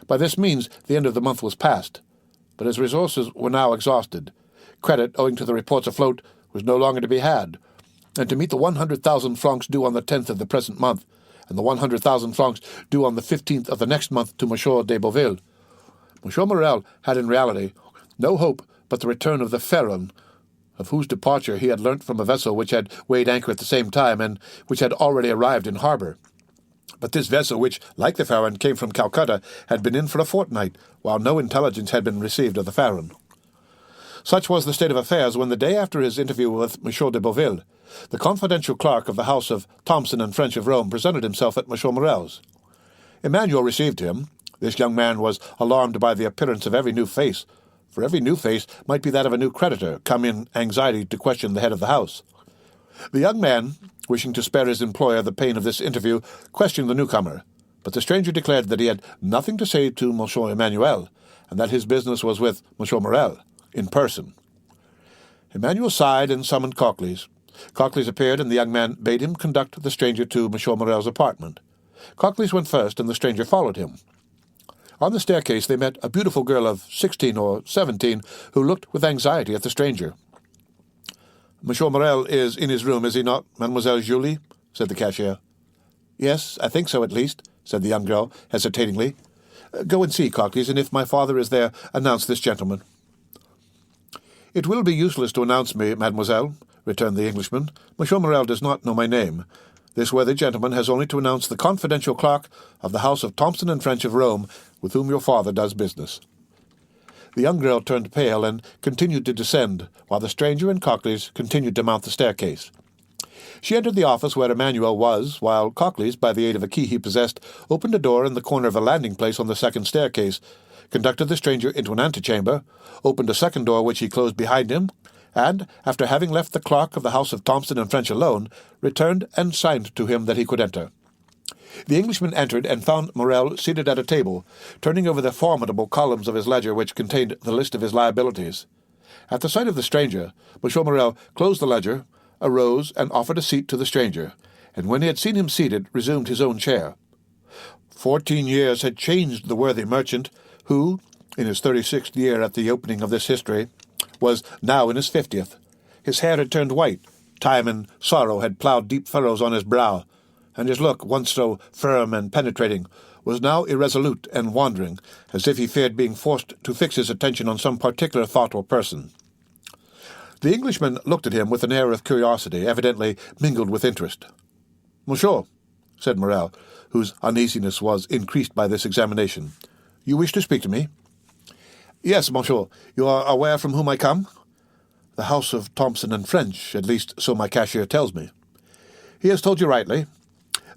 By this means the end of the month was past, but his resources were now exhausted. Credit, owing to the reports afloat, was no longer to be had, and to meet the 100,000 francs due on the 10th of the present month, and the 100,000 francs due on the 15th of the next month to Monsieur de Beauville, Monsieur Morel had in reality no hope but the return of the Pharaon, of whose departure he had learnt from a vessel which had weighed anchor at the same time, and which had already arrived in harbour. But this vessel, which, like the Pharaon, came from Calcutta, had been in for a fortnight, while no intelligence had been received of the Pharaon. Such was the state of affairs when, the day after his interview with Monsieur de Beauville, the confidential clerk of the house of Thomson and French of Rome presented himself at Monsieur Morel's. Emmanuel received him. This young man was alarmed by the appearance of every new face, for every new face might be that of a new creditor, come in anxiety to question the head of the house. The young man, wishing to spare his employer the pain of this interview, questioned the newcomer, but the stranger declared that he had nothing to say to Monsieur Emmanuel, and that his business was with Monsieur Morel, in person. Emmanuel sighed and summoned Coquelis. Coquelis appeared, and the young man bade him conduct the stranger to Monsieur Morel's apartment. Coquelis went first, and the stranger followed him. On the staircase they met a beautiful girl of 16 or 17 who looked with anxiety at the stranger. "Monsieur Morel is in his room, is he not, Mademoiselle Julie?" said the cashier. "Yes, I think so at least," said the young girl, hesitatingly. "Go and see, Cockleys, and if my father is there, announce this gentleman." "It will be useless to announce me, mademoiselle," returned the Englishman. "Monsieur Morel does not know my name. This worthy gentleman has only to announce the confidential clerk of the house of Thomson and French of Rome, with whom your father does business." The young girl turned pale and continued to descend, while the stranger and Cockleys continued to mount the staircase. She entered the office where Emmanuel was, while Cockleys, by the aid of a key he possessed, opened a door in the corner of a landing-place on the second staircase, conducted the stranger into an antechamber, opened a second door which he closed behind him, and, after having left the clerk of the house of Thomson and French alone, returned and signed to him that he could enter. The Englishman entered and found Morel seated at a table, turning over the formidable columns of his ledger which contained the list of his liabilities. At the sight of the stranger, Monsieur Morel closed the ledger, arose, and offered a seat to the stranger, and when he had seen him seated, resumed his own chair. 14 years had changed the worthy merchant, who, in his 36th year at the opening of this history, was now in his 50th. His hair had turned white, time and sorrow had ploughed deep furrows on his brow, and his look, once so firm and penetrating, was now irresolute and wandering, as if he feared being forced to fix his attention on some particular thought or person. The Englishman looked at him with an air of curiosity, evidently mingled with interest. "Monsieur," said Morel, whose uneasiness was increased by this examination, "you wish to speak to me?" "Yes, monsieur. You are aware from whom I come?" "The house of Thomson and French, at least so my cashier tells me." "He has told you rightly.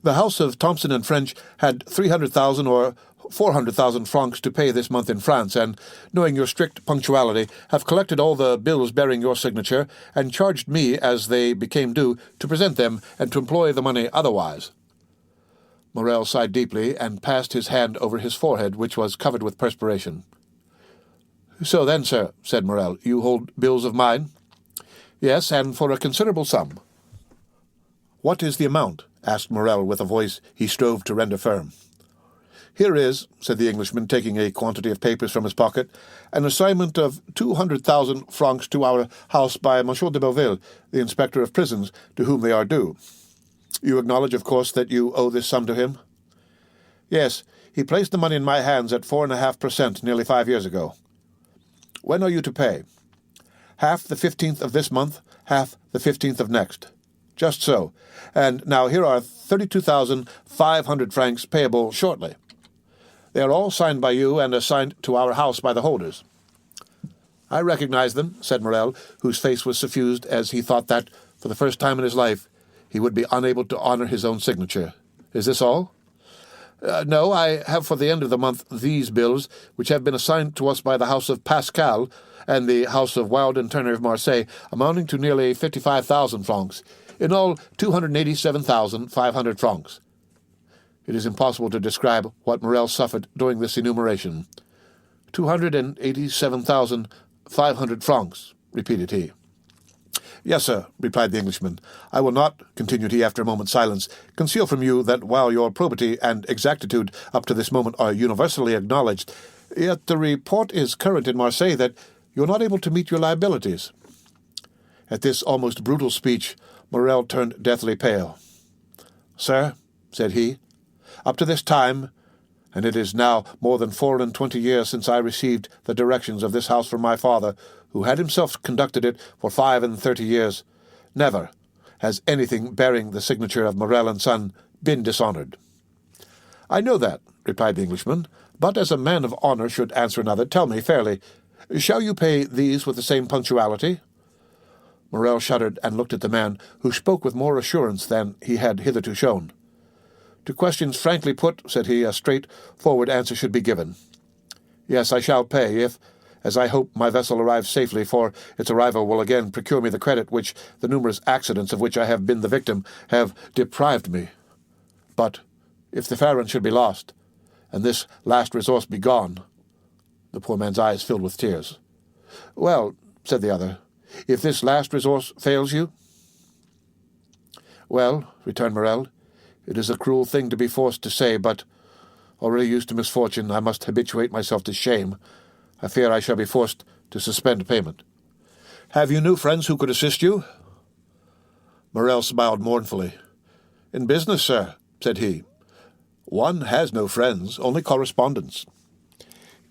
The house of Thomson and French had 300,000 or 400,000 francs to pay this month in France, and, knowing your strict punctuality, have collected all the bills bearing your signature, and charged me, as they became due, to present them and to employ the money otherwise." Morel sighed deeply, and passed his hand over his forehead, which was covered with perspiration. "So then, sir," said Morel, "you hold bills of mine?" "Yes, and for a considerable sum." "What is the amount?" asked Morel with a voice he strove to render firm. "Here is," said the Englishman, taking a quantity of papers from his pocket, "an assignment of 200,000 francs to our house by Monsieur de Beauville, the inspector of prisons, to whom they are due. You acknowledge, of course, that you owe this sum to him?" "Yes, he placed the money in my hands at 4.5% nearly 5 years ago." "When are you to pay?" "Half the 15th of this month, half the 15th of next." "Just so. And now here are 32,500 francs payable shortly. They are all signed by you and assigned to our house by the holders." "I recognize them," said Morel, whose face was suffused as he thought that, for the first time in his life, he would be unable to honor his own signature. "Is this all?" No, I have for the end of the month these bills, which have been assigned to us by the house of Pascal and the house of Wilde and Turner of Marseille, amounting to nearly 55,000 francs. In all, 287,500 francs. It is impossible to describe what Morel suffered during this enumeration. 287,500 francs, repeated he. "Yes, sir," replied the Englishman. "I will not," continued he after a moment's silence, "conceal from you that while your probity and exactitude up to this moment are universally acknowledged, yet the report is current in Marseille that you are not able to meet your liabilities." At this almost brutal speech, Morel turned deathly pale. "Sir," said he, "up to this time, and it is now more than 24 years since I received the directions of this house from my father, who had himself conducted it for 35 years, never has anything bearing the signature of Morel and Son been dishonored." "I know that," replied the Englishman, "but as a man of honor should answer another, tell me fairly, shall you pay these with the same punctuality?" Morel shuddered and looked at the man, who spoke with more assurance than he had hitherto shown. "To questions frankly put," said he, "a straightforward answer should be given. Yes, I shall pay, if, as I hope, my vessel arrives safely, for its arrival will again procure me the credit which the numerous accidents of which I have been the victim have deprived me. But if the Pharaon should be lost, and this last resource be gone—" The poor man's eyes filled with tears. "Well," said the other, "if this last resource fails you?" "Well," returned Morel, "it is a cruel thing to be forced to say, but Already used to misfortune, I must habituate myself to shame. I fear I shall be forced to suspend payment. Have you new friends who could assist you? Morel smiled mournfully. In business, sir, said he. One has no friends, only correspondents.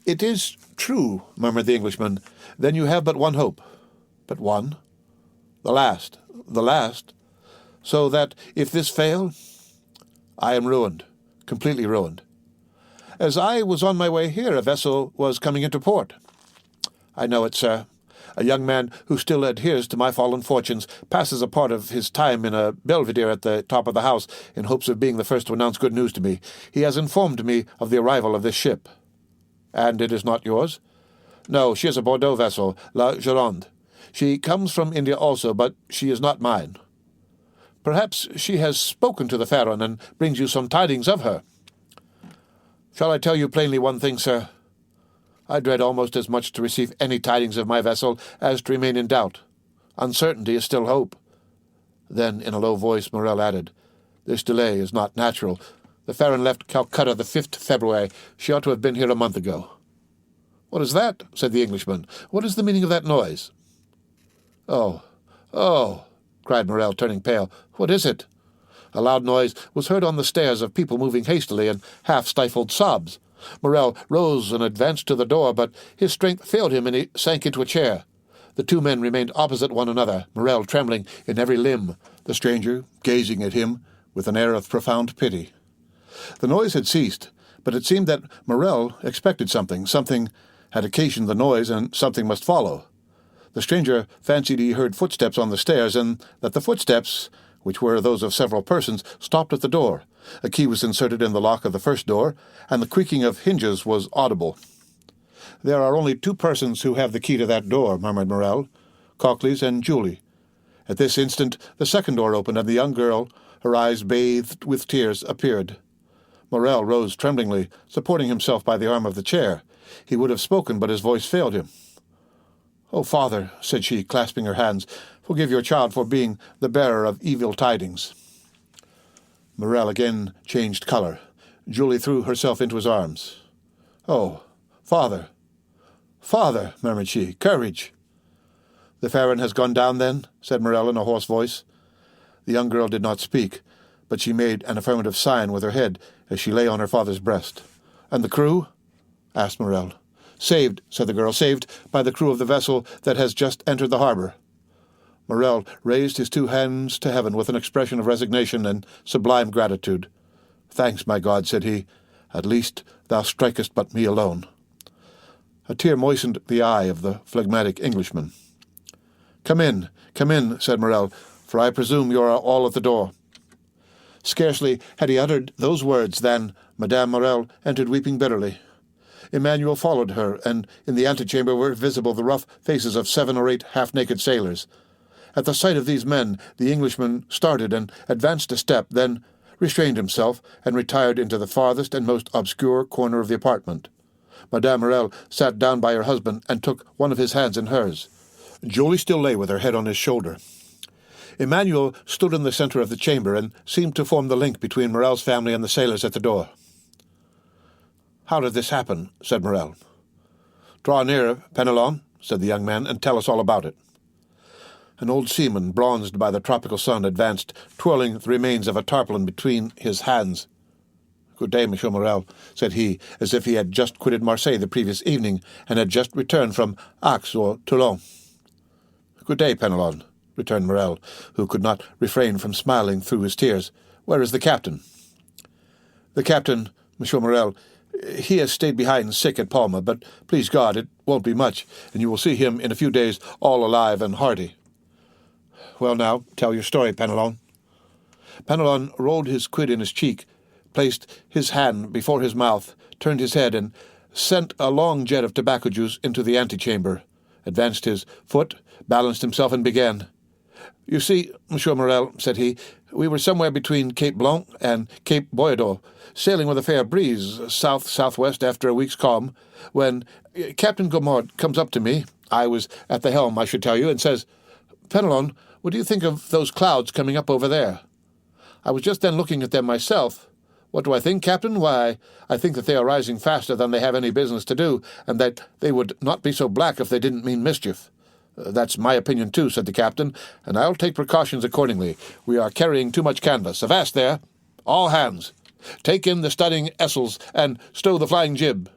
It is true, murmured the Englishman. Then you have but one hope. But one? The last. So that, if this fail, I am ruined, completely ruined. As I was on my way here, a vessel was coming into port. I know it, sir. A young man who still adheres to my fallen fortunes passes a part of his time in a belvedere at the top of the house in hopes of being the first to announce good news to me. He has informed me of the arrival of this ship. And it is not yours? No, she is a Bordeaux vessel, La Gironde. She comes from India also, but she is not mine. Perhaps she has spoken to the Pharaon and brings you some tidings of her. Shall I tell you plainly one thing, sir? I dread almost as much to receive any tidings of my vessel as to remain in doubt. Uncertainty is still hope. Then, in a low voice, Morel added, This delay is not natural. The Pharaon left Calcutta the 5th February. She ought to have been here a month ago. What is that? Said the Englishman. What is the meaning of that noise? Oh, cried Morel, turning pale. What is it? A loud noise was heard on the stairs of people moving hastily and half-stifled sobs. Morel rose and advanced to the door, but his strength failed him and he sank into a chair. The two men remained opposite one another, Morel trembling in every limb, the stranger gazing at him with an air of profound pity. The noise had ceased, but it seemed that Morel expected something. Something had occasioned the noise, and something must follow. The stranger fancied he heard footsteps on the stairs, and that the footsteps, which were those of several persons, stopped at the door. A key was inserted in the lock of the first door, and the creaking of hinges was audible. There are only two persons who have the key to that door, murmured Morel, Cocles and Julie. At this instant the second door opened, and the young girl, her eyes bathed with tears, appeared. Morel rose tremblingly, supporting himself by the arm of the chair. He would have spoken, but his voice failed him. "Oh, father," said she, clasping her hands, "forgive your child for being the bearer of evil tidings." Morel again changed colour. Julie threw herself into his arms. "Oh, father, father," murmured she, "courage." "The Pharaon has gone down, then?" said Morel in a hoarse voice. The young girl did not speak, but she made an affirmative sign with her head as she lay on her father's breast. "And the crew?" asked Morel. "Saved," said the girl, "saved by the crew of the vessel that has just entered the harbour." Morel raised his two hands to heaven with an expression of resignation and sublime gratitude. "Thanks, my God," said he. "At least thou strikest but me alone." A tear moistened the eye of the phlegmatic Englishman. Come in," said Morel, "for I presume you are all at the door." Scarcely had he uttered those words than Madame Morel entered weeping bitterly. Emmanuel followed her, and in the antechamber were visible the rough faces of 7 or 8 half-naked sailors. At the sight of these men, the Englishman started and advanced a step, then restrained himself and retired into the farthest and most obscure corner of the apartment. Madame Morel sat down by her husband and took one of his hands in hers. Julie still lay with her head on his shoulder. Emmanuel stood in the centre of the chamber and seemed to form the link between Morel's family and the sailors at the door. "How did this happen?" said Morel. "Draw nearer, Penelon," said the young man, "and tell us all about it." An old seaman, bronzed by the tropical sun, advanced, twirling the remains of a tarpaulin between his hands. "Good day, Monsieur Morel," said he, as if he had just quitted Marseille the previous evening and had just returned from Aix or Toulon. "Good day, Penelon," returned Morel, who could not refrain from smiling through his tears. "Where is the captain?" "The captain, Monsieur Morel, he has stayed behind sick at Palma, but please God it won't be much, and you will see him in a few days all alive and hearty." "Well now, tell your story, Penelon." Penelon rolled his quid in his cheek, placed his hand before his mouth, turned his head, and sent a long jet of tobacco juice into the antechamber, advanced his foot, balanced himself, and began. "You see, Monsieur Morel," said he, "we were somewhere between Cape Blanc and Cape Boyador, sailing with a fair breeze, south-southwest after a week's calm, when Captain Gaumard comes up to me, I was at the helm, I should tell you, and says, 'Penelon, what do you think of those clouds coming up over there?' I was just then looking at them myself, What do I think, Captain? Why, I think that they are rising faster than they have any business to do, and that they would not be so black if they didn't mean mischief." "That's my opinion too," said the captain, "and I'll take precautions accordingly. We are carrying too much canvas. Avast there! All hands! Take in the studding essels, and stow the flying jib."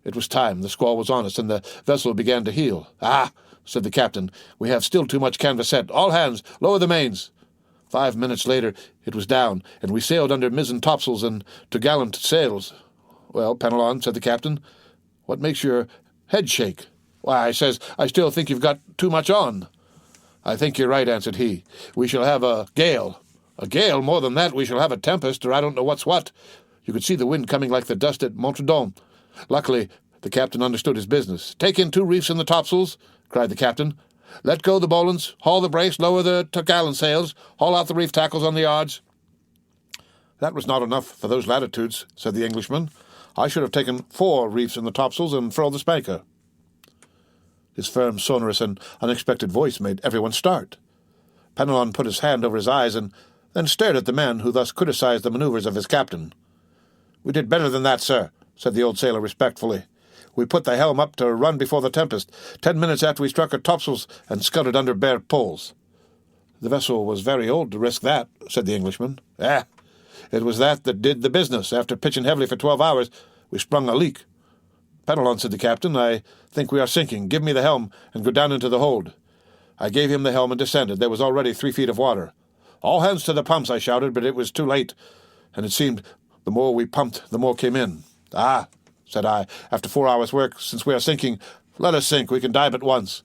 It was time. The squall was on us, and the vessel began to heel. "Ah," said the captain, "we have still too much canvas set. All hands, lower the mains." 5 minutes later it was down, and we sailed under mizzen topsails and topgallant sails. "Well, Penelon," said the captain, "what makes your head shake?" "Why," I says, "I still think you've got too much on." "I think you're right," answered he. "We shall have a gale. A gale? More than that, we shall have a tempest, or I don't know what's what." You could see the wind coming like the dust at Montredon. Luckily, the captain understood his business. "Take in 2 reefs in the topsails," cried the captain. "Let go the bowlines, haul the brace, lower the topgallant sails, haul out the reef tackles on the yards." "That was not enough for those latitudes," said the Englishman. "I should have taken 4 reefs in the topsails and furled the spanker." His firm, sonorous, and unexpected voice made everyone start. Penelon put his hand over his eyes and then stared at the man who thus criticized the manoeuvres of his captain. "We did better than that, sir," said the old sailor respectfully. "We put the helm up to run before the tempest, 10 minutes after we struck her topsails and scudded under bare poles." "The vessel was very old to risk that," said the Englishman. It was that did the business. After pitching heavily for 12 hours, we sprung a leak." "Penelon," said the captain, "I think we are sinking. Give me the helm and go down into the hold." I gave him the helm and descended. There was already 3 feet of water. "All hands to the pumps," I shouted, but it was too late, and it seemed the more we pumped, the more came in. "Ah," said I, "after 4 hours' work, since we are sinking, let us sink. We can dive at once."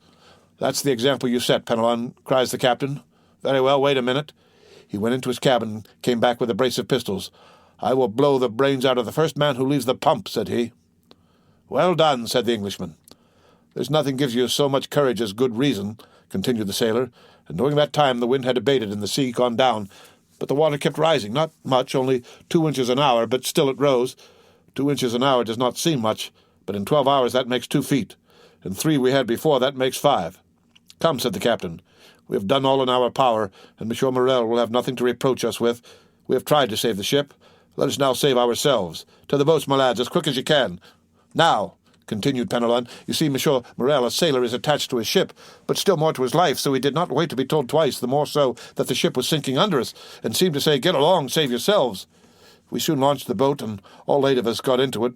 "That's the example you set, Penelon," cries the captain. "Very well, wait a minute." He went into his cabin and came back with a brace of pistols. "I will blow the brains out of the first man who leaves the pump," said he. "Well done," said the Englishman. "There's nothing gives you so much courage as good reason," continued the sailor, and during that time the wind had abated and the sea gone down, but the water kept rising, not much, only 2 inches an hour, but still it rose. 2 inches an hour does not seem much, but in 12 hours that makes 2 feet, and 3 we had before, that makes 5. "Come," said the captain, "we have done all in our power, and Monsieur Morel will have nothing to reproach us with. We have tried to save the ship. Let us now save ourselves. To the boats, my lads, as quick as you can. Now," continued Penelon, "you see, Monsieur Morel, a sailor, is attached to his ship, but still more to his life, so he did not wait to be told twice, the more so that the ship was sinking under us, and seemed to say, 'Get along, save yourselves.' We soon launched the boat, and all 8 of us got into it.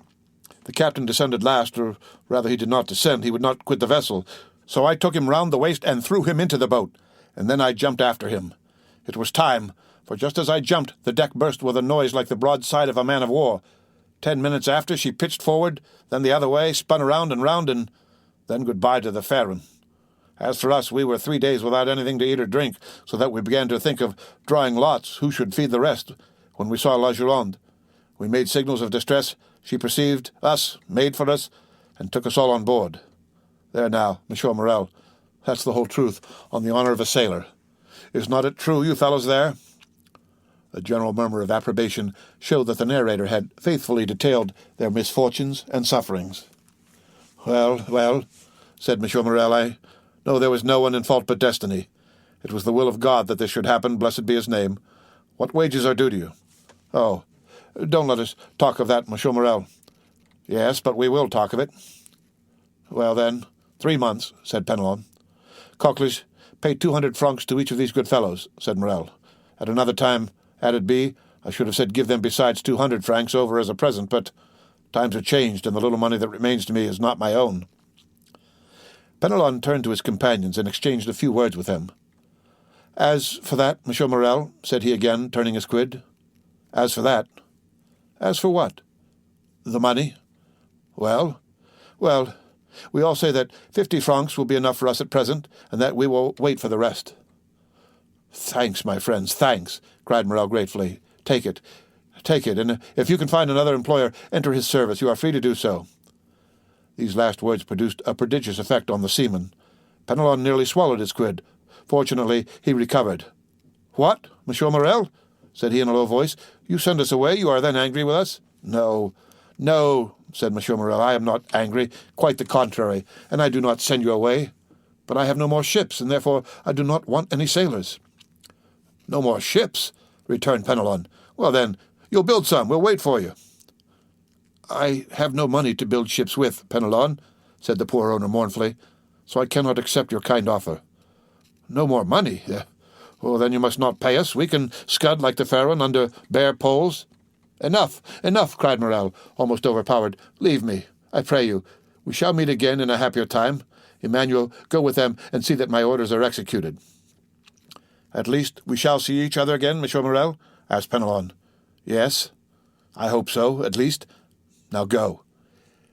The captain descended last, or rather he did not descend, he would not quit the vessel, so I took him round the waist and threw him into the boat, and then I jumped after him. It was time, for just as I jumped, the deck burst with a noise like the broadside of a man-of-war. 10 minutes after, she pitched forward, then the other way, spun around and round, and then goodbye to the Pharaon. As for us, we were 3 days without anything to eat or drink, so that we began to think of drawing lots who should feed the rest. When we saw La Gironde, we made signals of distress. She perceived us, made for us, and took us all on board. There now, Monsieur Morel, that's the whole truth, on the honour of a sailor. Is not it true, you fellows there?" A general murmur of approbation showed that the narrator had faithfully detailed their misfortunes and sufferings. "Well, well," said Monsieur Morel, "I know there was no one in fault but destiny. It was the will of God that this should happen, blessed be his name. What wages are due to you?" "Oh, don't let us talk of that, Monsieur Morel." "Yes, but we will talk of it." "Well, then, 3 months," said Penelon. "Coquelicot, pay 200 francs to each of these good fellows," said Morel. "At another time, added B, I should have said give them besides 200 francs over as a present, but times are changed, and the little money that remains to me is not my own." Penelon turned to his companions and exchanged a few words with them. "As for that, Monsieur Morel," said he again, turning his quid. "As for that." "As for what?" "The money." Well, we all say that 50 francs will be enough for us at present, and that we will wait for the rest." "Thanks, my friends, thanks," cried Morel gratefully. Take it, and if you can find another employer, enter his service. You are free to do so." These last words produced a prodigious effect on the seaman. Penelon nearly swallowed his quid. Fortunately, he recovered. "What, Monsieur Morel?" said he in a low voice. "You send us away? You are then angry with us?" No, said Monsieur Morel, "I am not angry, quite the contrary, and I do not send you away. But I have no more ships, and therefore I do not want any sailors." "No more ships?" returned Penelon. "Well, then, You'll build some. We'll wait for you." "I have no money to build ships with, Penelon," said the poor owner mournfully, "so I cannot accept your kind offer." "No more money? Oh, then you must not pay us. We can scud like the Pharaon under bare poles." "Enough, enough," cried Morel, almost overpowered. "Leave me, I pray you. We shall meet again in a happier time. Emmanuel, go with them and see that my orders are executed." "At least we shall see each other again, Monsieur Morel?" asked Penelon. "Yes, I hope so, at least. Now go."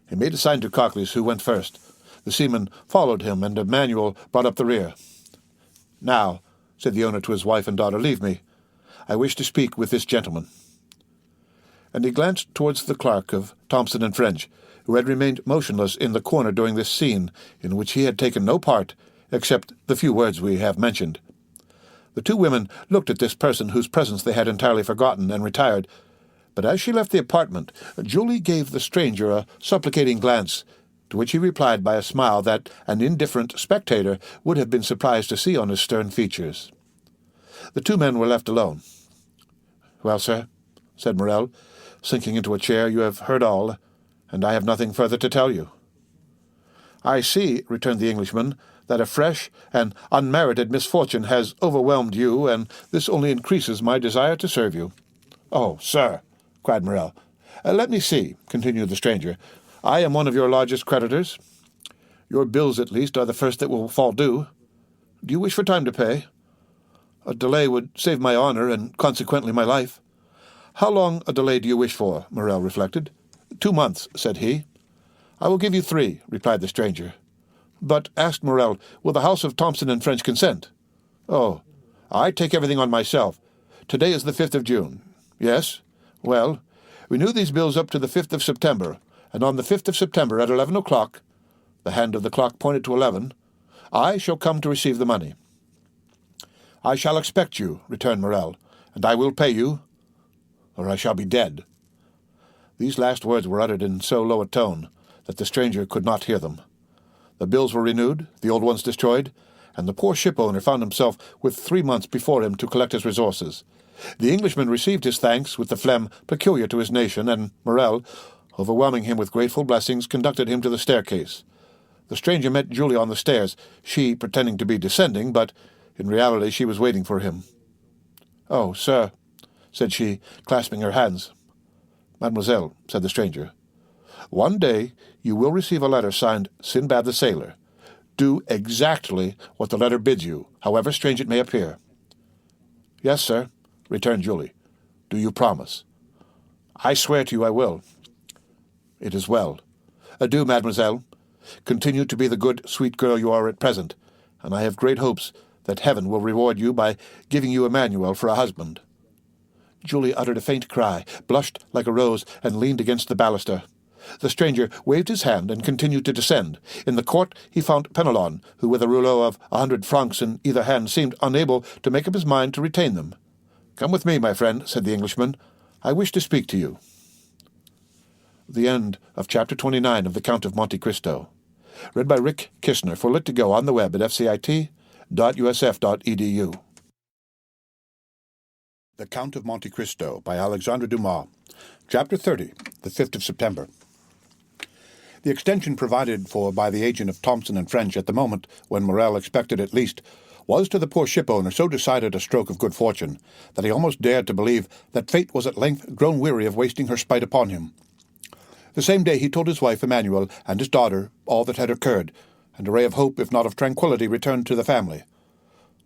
He made a sign to Cocles, who went first. The seaman followed him, and Emmanuel brought up the rear. "Now," said the owner to his wife and daughter, "leave me. I wish to speak with this gentleman." And he glanced towards the clerk of Thomson and French, who had remained motionless in the corner during this scene, in which he had taken no part, except the few words we have mentioned. The two women looked at this person whose presence they had entirely forgotten, and retired. But as she left the apartment, Julie gave the stranger a supplicating glance, to which he replied by a smile that an indifferent spectator would have been surprised to see on his stern features. The two men were left alone. "Well, sir," said Morel, sinking into a chair, "you have heard all, and I have nothing further to tell you." "I see," returned the Englishman, "that a fresh and unmerited misfortune has overwhelmed you, and this only increases my desire to serve you." "Oh, sir," cried Morel. "Let me see," continued the stranger. "I am one of your largest creditors. Your bills, at least, are the first that will fall due. Do you wish for time to pay? A delay would save my honor, and consequently my life." "How long a delay do you wish for?" Morel reflected. 2 months, said he. "I will give you 3, replied the stranger. "But," asked Morel, "will the house of Thomson and French consent?" "Oh, I take everything on myself. Today is the 5th of June. Yes? Well, renew these bills up to the 5th of September, and on the 5th of September at 11 o'clock, the hand of the clock pointed to 11, I shall come to receive the money." "I shall expect you," returned Morel, "and I will pay you, or I shall be dead." These last words were uttered in so low a tone that the stranger could not hear them. The bills were renewed, the old ones destroyed, and the poor ship-owner found himself with 3 months before him to collect his resources. The Englishman received his thanks with the phlegm peculiar to his nation, and Morel, overwhelming him with grateful blessings, conducted him to the staircase. The stranger met Julie on the stairs, she pretending to be descending, but in reality she was waiting for him. "Oh, sir," said she, clasping her hands. "Mademoiselle," said the stranger, "one day you will receive a letter signed Sinbad the Sailor. Do exactly what the letter bids you, however strange it may appear." "Yes, sir," returned Julie. "Do you promise?" "I swear to you I will." "It is well. Adieu, mademoiselle. Continue to be the good, sweet girl you are at present, and I have great hopes that heaven will reward you by giving you Emmanuel for a husband." Julie uttered a faint cry, blushed like a rose, and leaned against the baluster. The stranger waved his hand and continued to descend. In the court he found Penelon, who with a rouleau of 100 francs in either hand seemed unable to make up his mind to retain them. "Come with me, my friend," said the Englishman. "I wish to speak to you." The end of Chapter 29 of The Count of Monte Cristo. Read by Rick Kishner for Lit2Go on the web at fcit.usf.edu. The Count of Monte Cristo by Alexandre Dumas. Chapter 30, the 5th of September. The extension provided for by the agent of Thomson and French at the moment when Morel expected it least was to the poor ship-owner so decided a stroke of good fortune that he almost dared to believe that fate was at length grown weary of wasting her spite upon him. The same day he told his wife Emmanuel and his daughter all that had occurred, and a ray of hope, if not of tranquillity, returned to the family.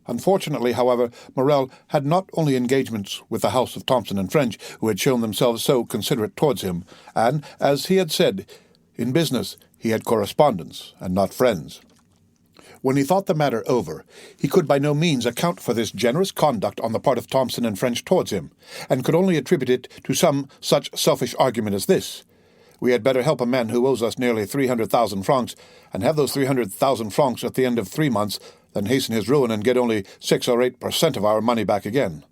Unfortunately, however, Morel had not only engagements with the house of Thomson and French, who had shown themselves so considerate towards him, and, as he had said, in business he had correspondents, and not friends. When he thought the matter over, he could by no means account for this generous conduct on the part of Thomson and French towards him, and could only attribute it to some such selfish argument as this: "We had better help a man who owes us nearly 300,000 francs, and have those 300,000 francs at the end of 3 months, than hasten his ruin and get only 6 or 8% of our money back again."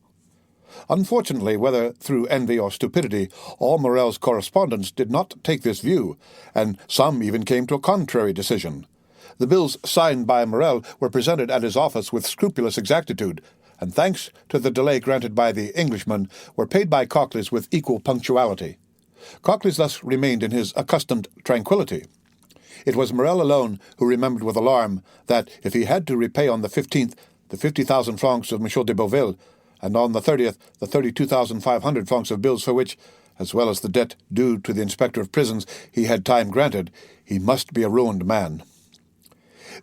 Unfortunately, whether through envy or stupidity, all Morel's correspondents did not take this view, and some even came to a contrary decision. The bills signed by Morel were presented at his office with scrupulous exactitude, and thanks to the delay granted by the Englishmen, were paid by Cocles with equal punctuality. Cocles thus remained in his accustomed tranquillity. It was Morel alone who remembered with alarm that, if he had to repay on the 15th the 50,000 francs of M. de Beauville, and on the 30th the 32,500 francs of bills for which, as well as the debt due to the inspector of prisons, he had time granted, he must be a ruined man.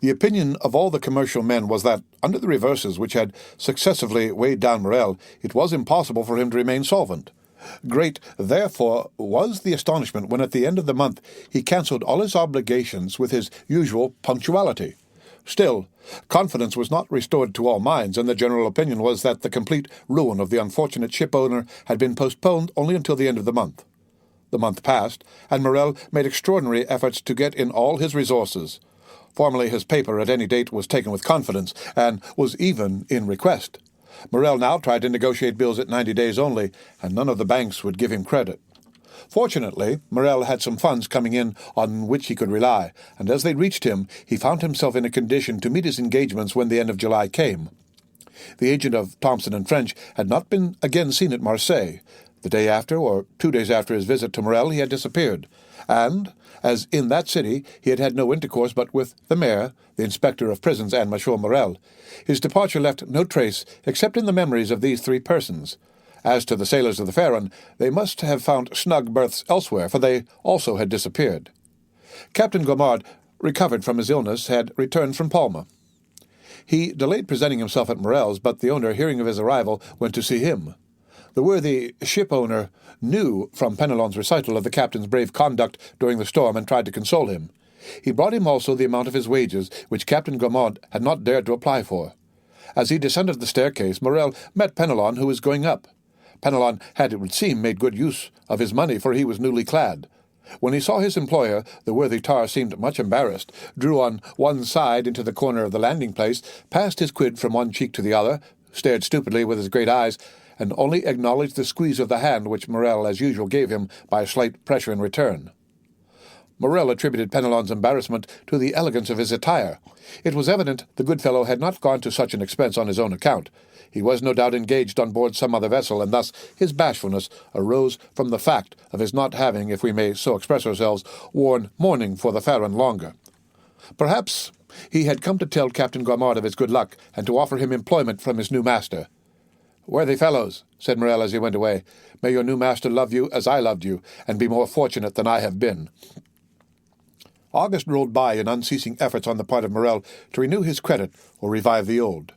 The opinion of all the commercial men was that, under the reverses which had successively weighed down Morel, it was impossible for him to remain solvent. Great, therefore, was the astonishment when at the end of the month he cancelled all his obligations with his usual punctuality. Still, confidence was not restored to all minds, and the general opinion was that the complete ruin of the unfortunate ship-owner had been postponed only until the end of the month. The month passed, and Morel made extraordinary efforts to get in all his resources. Formerly his paper at any date was taken with confidence, and was even in request. Morel now tried to negotiate bills at 90 days only, and none of the banks would give him credit. Fortunately, Morel had some funds coming in on which he could rely, and as they reached him, he found himself in a condition to meet his engagements when the end of July came. The agent of Thomson and French had not been again seen at Marseille. The day after, or 2 days after his visit to Morel, he had disappeared, and, as in that city he had had no intercourse but with the mayor, the inspector of prisons, and Monsieur Morel, his departure left no trace except in the memories of these three persons. As to the sailors of the Pharaon, they must have found snug berths elsewhere, for they also had disappeared. Captain Gaumard, recovered from his illness, had returned from Palma. He delayed presenting himself at Morel's, but the owner, hearing of his arrival, went to see him. The worthy ship-owner knew from Penelon's recital of the captain's brave conduct during the storm and tried to console him. He brought him also the amount of his wages, which Captain Gaumard had not dared to apply for. As he descended the staircase, Morel met Penelon, who was going up. Penelon had, it would seem, made good use of his money, for he was newly clad. When he saw his employer, the worthy tar seemed much embarrassed, drew on one side into the corner of the landing-place, passed his quid from one cheek to the other, stared stupidly with his great eyes, and only acknowledged the squeeze of the hand which Morel, as usual, gave him by a slight pressure in return. Morel attributed Penelon's embarrassment to the elegance of his attire. It was evident the good fellow had not gone to such an expense on his own account. He was no doubt engaged on board some other vessel, and thus his bashfulness arose from the fact of his not having, if we may so express ourselves, worn mourning for the Pharaon longer. Perhaps he had come to tell Captain Gaumard of his good luck, and to offer him employment from his new master. "Worthy fellows," said Morel as he went away, "may your new master love you as I loved you, and be more fortunate than I have been." August rolled by in unceasing efforts on the part of Morel to renew his credit or revive the old.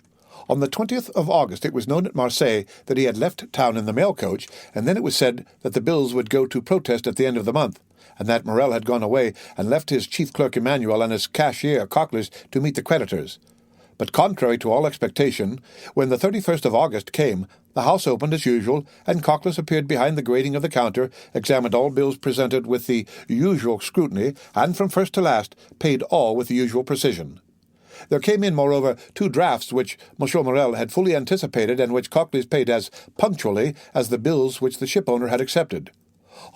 On the 20th of August it was known at Marseille that he had left town in the mail coach, and then it was said that the bills would go to protest at the end of the month, and that Morel had gone away and left his chief clerk Emmanuel and his cashier Cocles to meet the creditors. But contrary to all expectation, when the 31st of August came, the house opened as usual, and Cocles appeared behind the grating of the counter, examined all bills presented with the usual scrutiny, and from first to last paid all with the usual precision. There came in, moreover, 2 drafts which Monsieur Morel had fully anticipated, and which Cocles paid as punctually as the bills which the ship-owner had accepted.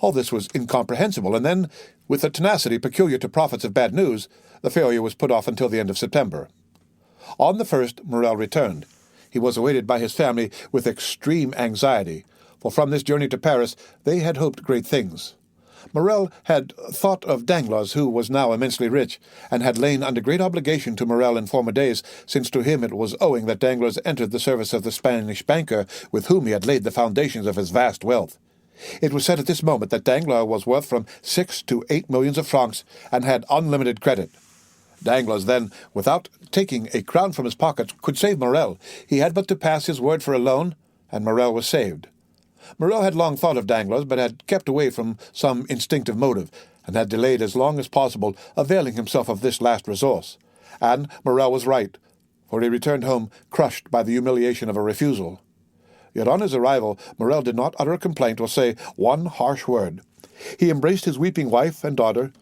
All this was incomprehensible, and then, with the tenacity peculiar to prophets of bad news, the failure was put off until the end of September. On the 1st, Morel returned. He was awaited by his family with extreme anxiety, for from this journey to Paris they had hoped great things. Morel had thought of Danglars, who was now immensely rich, and had lain under great obligation to Morel in former days, since to him it was owing that Danglars entered the service of the Spanish banker with whom he had laid the foundations of his vast wealth. It was said at this moment that Danglars was worth from 6 to 8 millions of francs, and had unlimited credit. Danglars then, without taking a crown from his pocket, could save Morel. He had but to pass his word for a loan, and Morel was saved. Morel had long thought of Danglars, but had kept away from some instinctive motive, and had delayed as long as possible, availing himself of this last resource. And Morel was right, for he returned home crushed by the humiliation of a refusal. Yet on his arrival, Morel did not utter a complaint or say one harsh word. He embraced his weeping wife and daughter,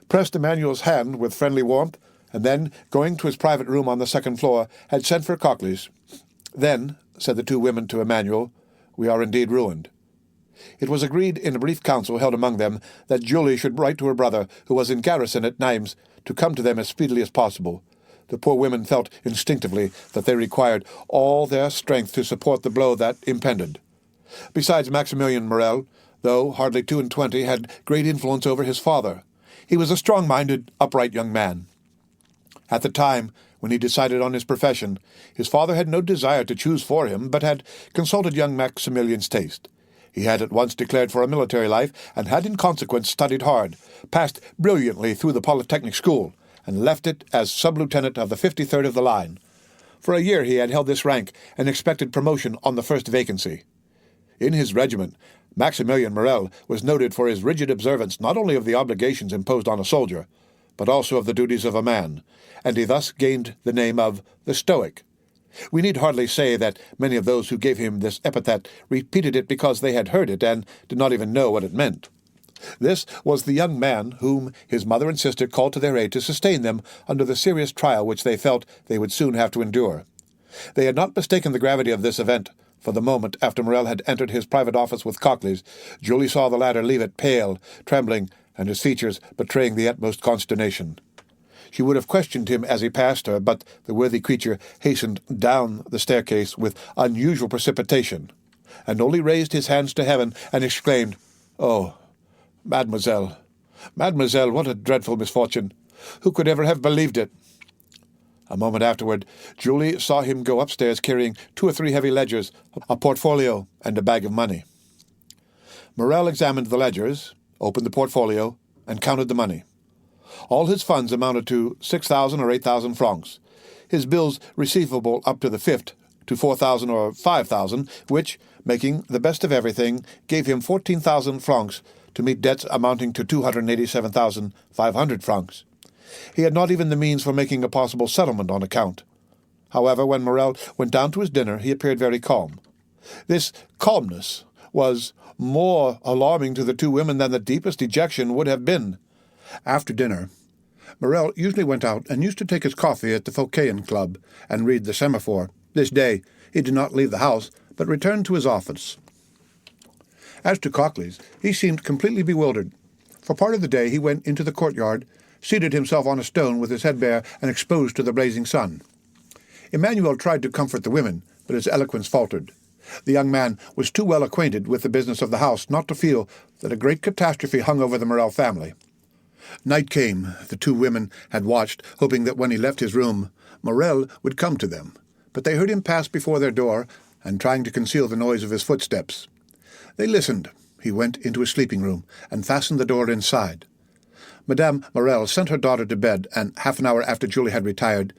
pressed Emmanuel's hand with friendly warmth, and then, going to his private room on the 2nd floor, had sent for Cocles. "Then," said the 2 women to Emmanuel, "we are indeed ruined." It was agreed in a brief council held among them that Julie should write to her brother, who was in garrison at Nimes, to come to them as speedily as possible. The poor women felt instinctively that they required all their strength to support the blow that impended. Besides, Maximilien Morel, though hardly 22, had great influence over his father. He was a strong-minded, upright young man. At the time when he decided on his profession, his father had no desire to choose for him, but had consulted young Maximilien's taste. He had at once declared for a military life, and had in consequence studied hard, passed brilliantly through the Polytechnic School, and left it as sub-lieutenant of the 53rd of the line. For a year he had held this rank, and expected promotion on the first vacancy. In his regiment, Maximilien Morel was noted for his rigid observance not only of the obligations imposed on a soldier, but also of the duties of a man, and he thus gained the name of the Stoic. We need hardly say that many of those who gave him this epithet repeated it because they had heard it and did not even know what it meant. This was the young man whom his mother and sister called to their aid to sustain them under the serious trial which they felt they would soon have to endure. They had not mistaken the gravity of this event, for the moment after Morel had entered his private office with Cochleys, Julie saw the latter leave it pale, trembling, and his features betraying the utmost consternation. She would have questioned him as he passed her, but the worthy creature hastened down the staircase with unusual precipitation, and only raised his hands to heaven and exclaimed, "Oh, Mademoiselle, Mademoiselle, what a dreadful misfortune! Who could ever have believed it?" A moment afterward, Julie saw him go upstairs carrying 2 or 3 heavy ledgers, a portfolio, and a bag of money. Morel examined the ledgers, opened the portfolio, and counted the money. All his funds amounted to 6,000 or 8,000 francs, his bills receivable up to the 5th to 4,000 or 5,000, which, making the best of everything, gave him 14,000 francs to meet debts amounting to 287,500 francs. He had not even the means for making a possible settlement on account. However, when Morel went down to his dinner, he appeared very calm. This calmness was more alarming to the 2 women than the deepest dejection would have been. After dinner, Morel usually went out and used to take his coffee at the Phocéen Club and read the Semaphore. This day he did not leave the house, but returned to his office. As to Cochleys, he seemed completely bewildered. For part of the day he went into the courtyard, seated himself on a stone with his head bare and exposed to the blazing sun. Emmanuel tried to comfort the women, but his eloquence faltered. The young man was too well acquainted with the business of the house not to feel that a great catastrophe hung over the Morel family. Night came. The 2 women had watched, hoping that when he left his room, Morel would come to them, but they heard him pass before their door, and trying to conceal the noise of his footsteps. They listened. He went into his sleeping room, and fastened the door inside. Madame Morel sent her daughter to bed, and half an hour after Julie had retired,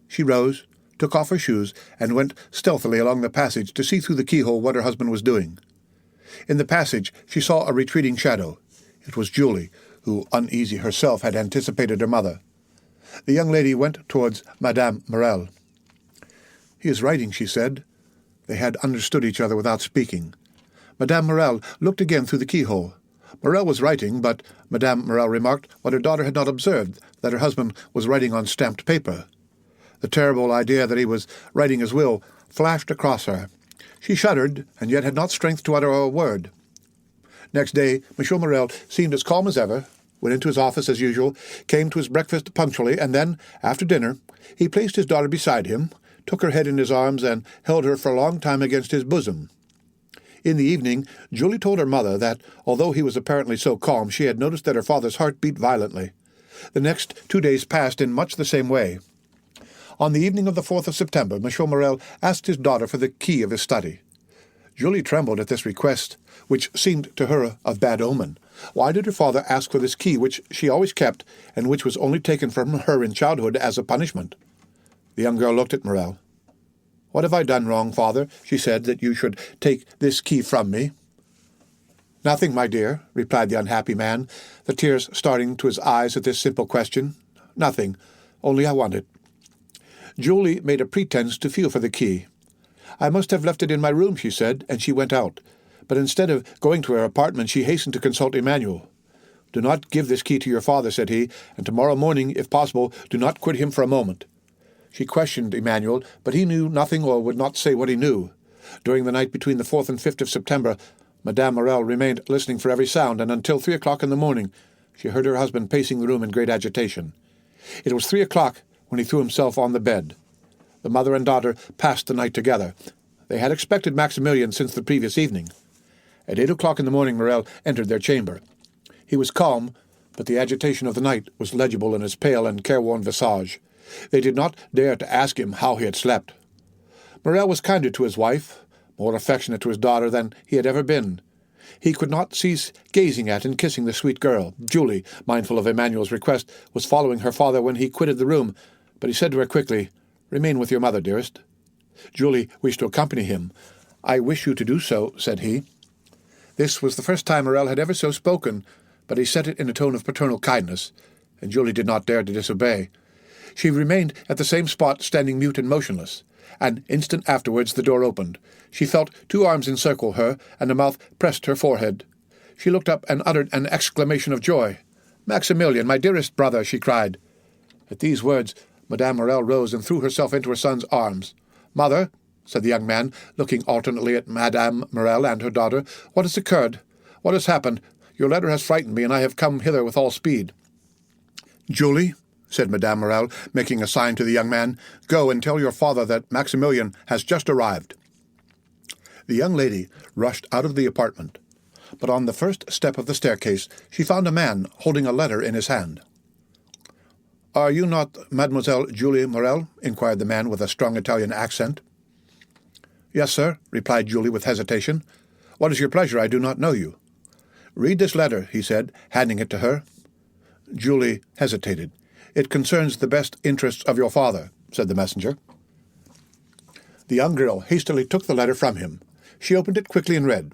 she rose, took off her shoes, and went stealthily along the passage to see through the keyhole what her husband was doing. In the passage she saw a retreating shadow. It was Julie, who, uneasy herself, had anticipated her mother. The young lady went towards Madame Morel. "He is writing," she said. They had understood each other without speaking. Madame Morel looked again through the keyhole. Morel was writing, but Madame Morel remarked what her daughter had not observed, that her husband was writing on stamped paper. The terrible idea that he was writing his will flashed across her. She shuddered, and yet had not strength to utter a word. Next day, Monsieur Morel seemed as calm as ever, went into his office as usual, came to his breakfast punctually, and then, after dinner, he placed his daughter beside him, took her head in his arms, and held her for a long time against his bosom. In the evening, Julie told her mother that, although he was apparently so calm, she had noticed that her father's heart beat violently. The next 2 days passed in much the same way. On the evening of the 4th of September, Monsieur Morel asked his daughter for the key of his study. Julie trembled at this request, which seemed to her of bad omen. Why did her father ask for this key, which she always kept, and which was only taken from her in childhood as a punishment? The young girl looked at Morel. "What have I done wrong, father," she said, "that you should take this key from me?" "Nothing, my dear," replied the unhappy man, the tears starting to his eyes at this simple question. "Nothing, only I want it." Julie made a pretense to feel for the key. "I must have left it in my room," she said, and she went out. But instead of going to her apartment, she hastened to consult Emmanuel. "Do not give this key to your father," said he, "and tomorrow morning, if possible, do not quit him for a moment." She questioned Emmanuel, but he knew nothing or would not say what he knew. During the night between the 4th and 5th of September, Madame Morel remained listening for every sound, and until 3 o'clock in the morning she heard her husband pacing the room in great agitation. It was 3 o'clock when he threw himself on the bed. The mother and daughter passed the night together. They had expected Maximilian since the previous evening. At 8 o'clock in the morning, Morel entered their chamber. He was calm, but the agitation of the night was legible in his pale and careworn visage. They did not dare to ask him how he had slept. Morel was kinder to his wife, more affectionate to his daughter than he had ever been. He could not cease gazing at and kissing the sweet girl. Julie, mindful of Emmanuel's request, was following her father when he quitted the room, but he said to her quickly, "Remain with your mother, dearest." Julie wished to accompany him. "I wish you to do so," said he. This was the first time Morel had ever so spoken, but he said it in a tone of paternal kindness, and Julie did not dare to disobey. She remained at the same spot, standing mute and motionless. An instant afterwards the door opened. She felt 2 arms encircle her, and a mouth pressed her forehead. She looked up and uttered an exclamation of joy. "Maximilian, my dearest brother," she cried. At these words, Madame Morel rose and threw herself into her son's arms. "Mother," said the young man, looking alternately at Madame Morel and her daughter, "what has occurred? What has happened? Your letter has frightened me, and I have come hither with all speed." "Julie," said Madame Morel, making a sign to the young man, "go and tell your father that Maximilian has just arrived." The young lady rushed out of the apartment, but on the first step of the staircase she found a man holding a letter in his hand. "Are you not Mademoiselle Julie Morel?" inquired the man with a strong Italian accent. "Yes, sir," replied Julie with hesitation. "What is your pleasure? I do not know you." "Read this letter," he said, handing it to her. Julie hesitated. "It concerns the best interests of your father," said the messenger. The young girl hastily took the letter from him. She opened it quickly and read,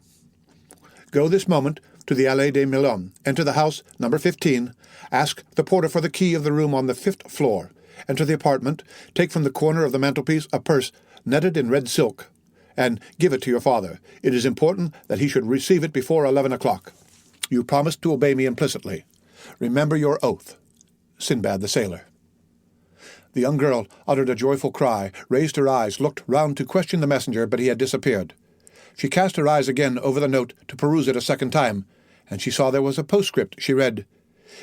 "Go this moment to the Allée des Milons. Enter the house, number 15. Ask the porter for the key of the room on the 5th floor. Enter the apartment. Take from the corner of the mantelpiece a purse netted in red silk, and give it to your father. It is important that he should receive it before 11 o'clock. You promised to obey me implicitly. Remember your oath. Sinbad the Sailor." The young girl uttered a joyful cry, raised her eyes, looked round to question the messenger, but he had disappeared. She cast her eyes again over the note to peruse it a second time, and she saw there was a postscript. She read,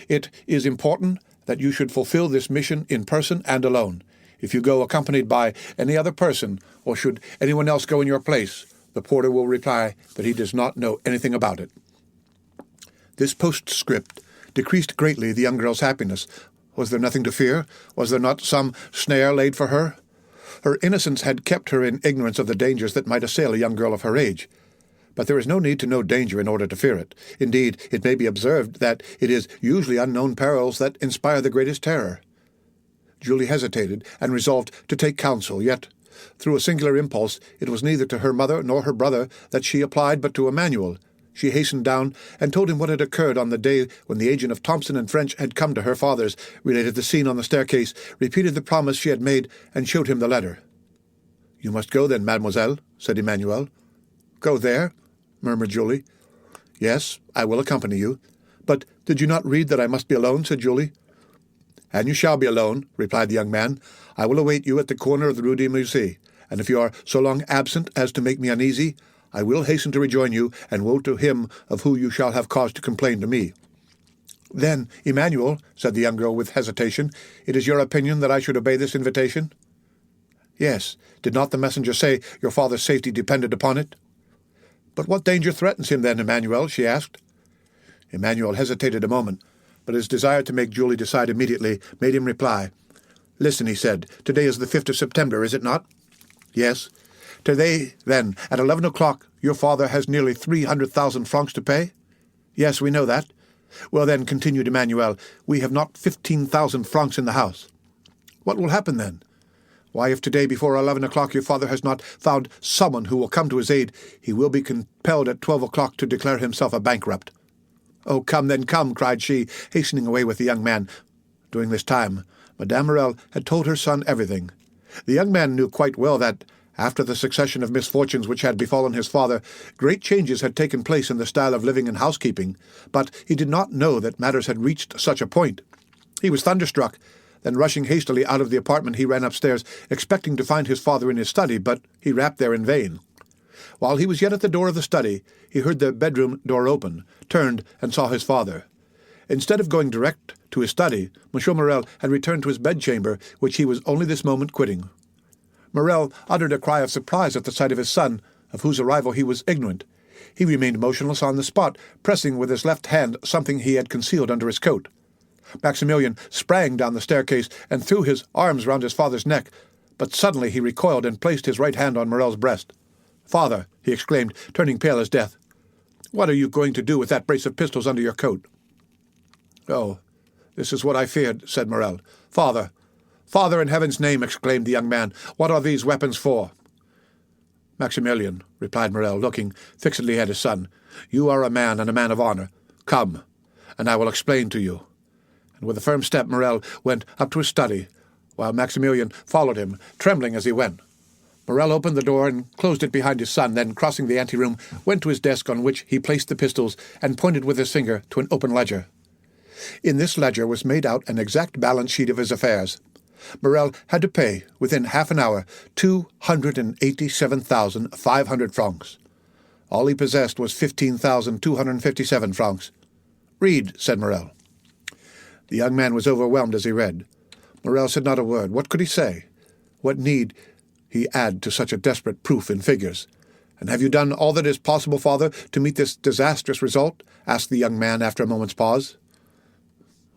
"It is important that you should fulfill this mission in person and alone. If you go accompanied by any other person, or should anyone else go in your place, the porter will reply that he does not know anything about it." This postscript decreased greatly the young girl's happiness. Was there nothing to fear? Was there not some snare laid for her? Her innocence had kept her in ignorance of the dangers that might assail a young girl of her age. But there is no need to know danger in order to fear it. Indeed, it may be observed that it is usually unknown perils that inspire the greatest terror. Julie hesitated and resolved to take counsel, yet, through a singular impulse, it was neither to her mother nor her brother that she applied, but to Emmanuel. She hastened down and told him what had occurred on the day when the agent of Thompson and French had come to her father's, related the scene on the staircase, repeated the promise she had made, and showed him the letter. "You must go then, mademoiselle," said Emmanuel. "Go there?" murmured Julie. "Yes, I will accompany you. But did you not read that I must be alone?" said Julie. "And you shall be alone," replied the young man. "I will await you at the corner of the Rue des Musées, and if you are so long absent as to make me uneasy, I will hasten to rejoin you, and woe to him of whom you shall have cause to complain to me." "Then, Emmanuel," said the young girl with hesitation, "it is your opinion that I should obey this invitation?" "Yes. Did not the messenger say your father's safety depended upon it?" "But what danger threatens him then, Emmanuel?" she asked. Emmanuel hesitated a moment, but his desire to make Julie decide immediately made him reply. "Listen," he said. "Today is the 5th of September, is it not?" "Yes." "Today, then, at 11 o'clock, your father has nearly 300,000 francs to pay?" "Yes, we know that." "Well, then," continued Emmanuel, "we have not 15,000 francs in the house." "What will happen then?" "Why, if today before 11 o'clock your father has not found someone who will come to his aid, he will be compelled at 12 o'clock to declare himself a bankrupt." "Oh, come, then, come," cried she, hastening away with the young man. During this time, Madame Morel had told her son everything. The young man knew quite well that, after the succession of misfortunes which had befallen his father, great changes had taken place in the style of living and housekeeping, but he did not know that matters had reached such a point. He was thunderstruck. Then, rushing hastily out of the apartment, he ran upstairs, expecting to find his father in his study, but he rapped there in vain. While he was yet at the door of the study, he heard the bedroom door open, turned, and saw his father. Instead of going direct to his study, Monsieur Morel had returned to his bedchamber, which he was only this moment quitting. Morel uttered a cry of surprise at the sight of his son, of whose arrival he was ignorant. He remained motionless on the spot, pressing with his left hand something he had concealed under his coat. Maximilian sprang down the staircase and threw his arms round his father's neck, but suddenly he recoiled and placed his right hand on Morel's breast. "Father," he exclaimed, turning pale as death, "what are you going to do with that brace of pistols under your coat?" "Oh, this is what I feared," said Morel. "Father, Father, in heaven's name," exclaimed the young man, "what are these weapons for?" "Maximilian," replied Morel, looking fixedly at his son, "you are a man and a man of honor. Come, and I will explain to you." And with a firm step Morel went up to his study, while Maximilian followed him, trembling as he went. Morel opened the door and closed it behind his son, then, crossing the anteroom, went to his desk, on which he placed the pistols, and pointed with his finger to an open ledger. In this ledger was made out an exact balance sheet of his affairs. Morel had to pay, within half an hour, 287,500 francs. All he possessed was 15,257 francs. "Read," said Morel. The young man was overwhelmed as he read. Morel said not a word. What could he say? What need he add to such a desperate proof in figures? "And have you done all that is possible, father, to meet this disastrous result?" asked the young man after a moment's pause.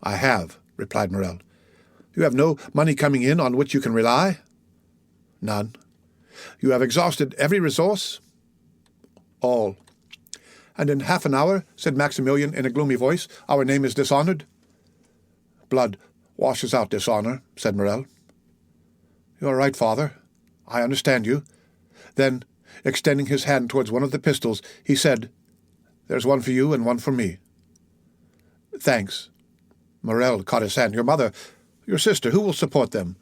"I have," replied Morel. "You have no money coming in on which you can rely?" "None." "You have exhausted every resource?" "All." "And in half an hour," said Maximilian in a gloomy voice, "our name is dishonored?" "Blood washes out dishonor," said Morel. "You are right, father. I understand you." Then, extending his hand towards one of the pistols, he said, "There's one for you and one for me." "Thanks." Morel caught his hand. "Your mother, your sister, who will support them?"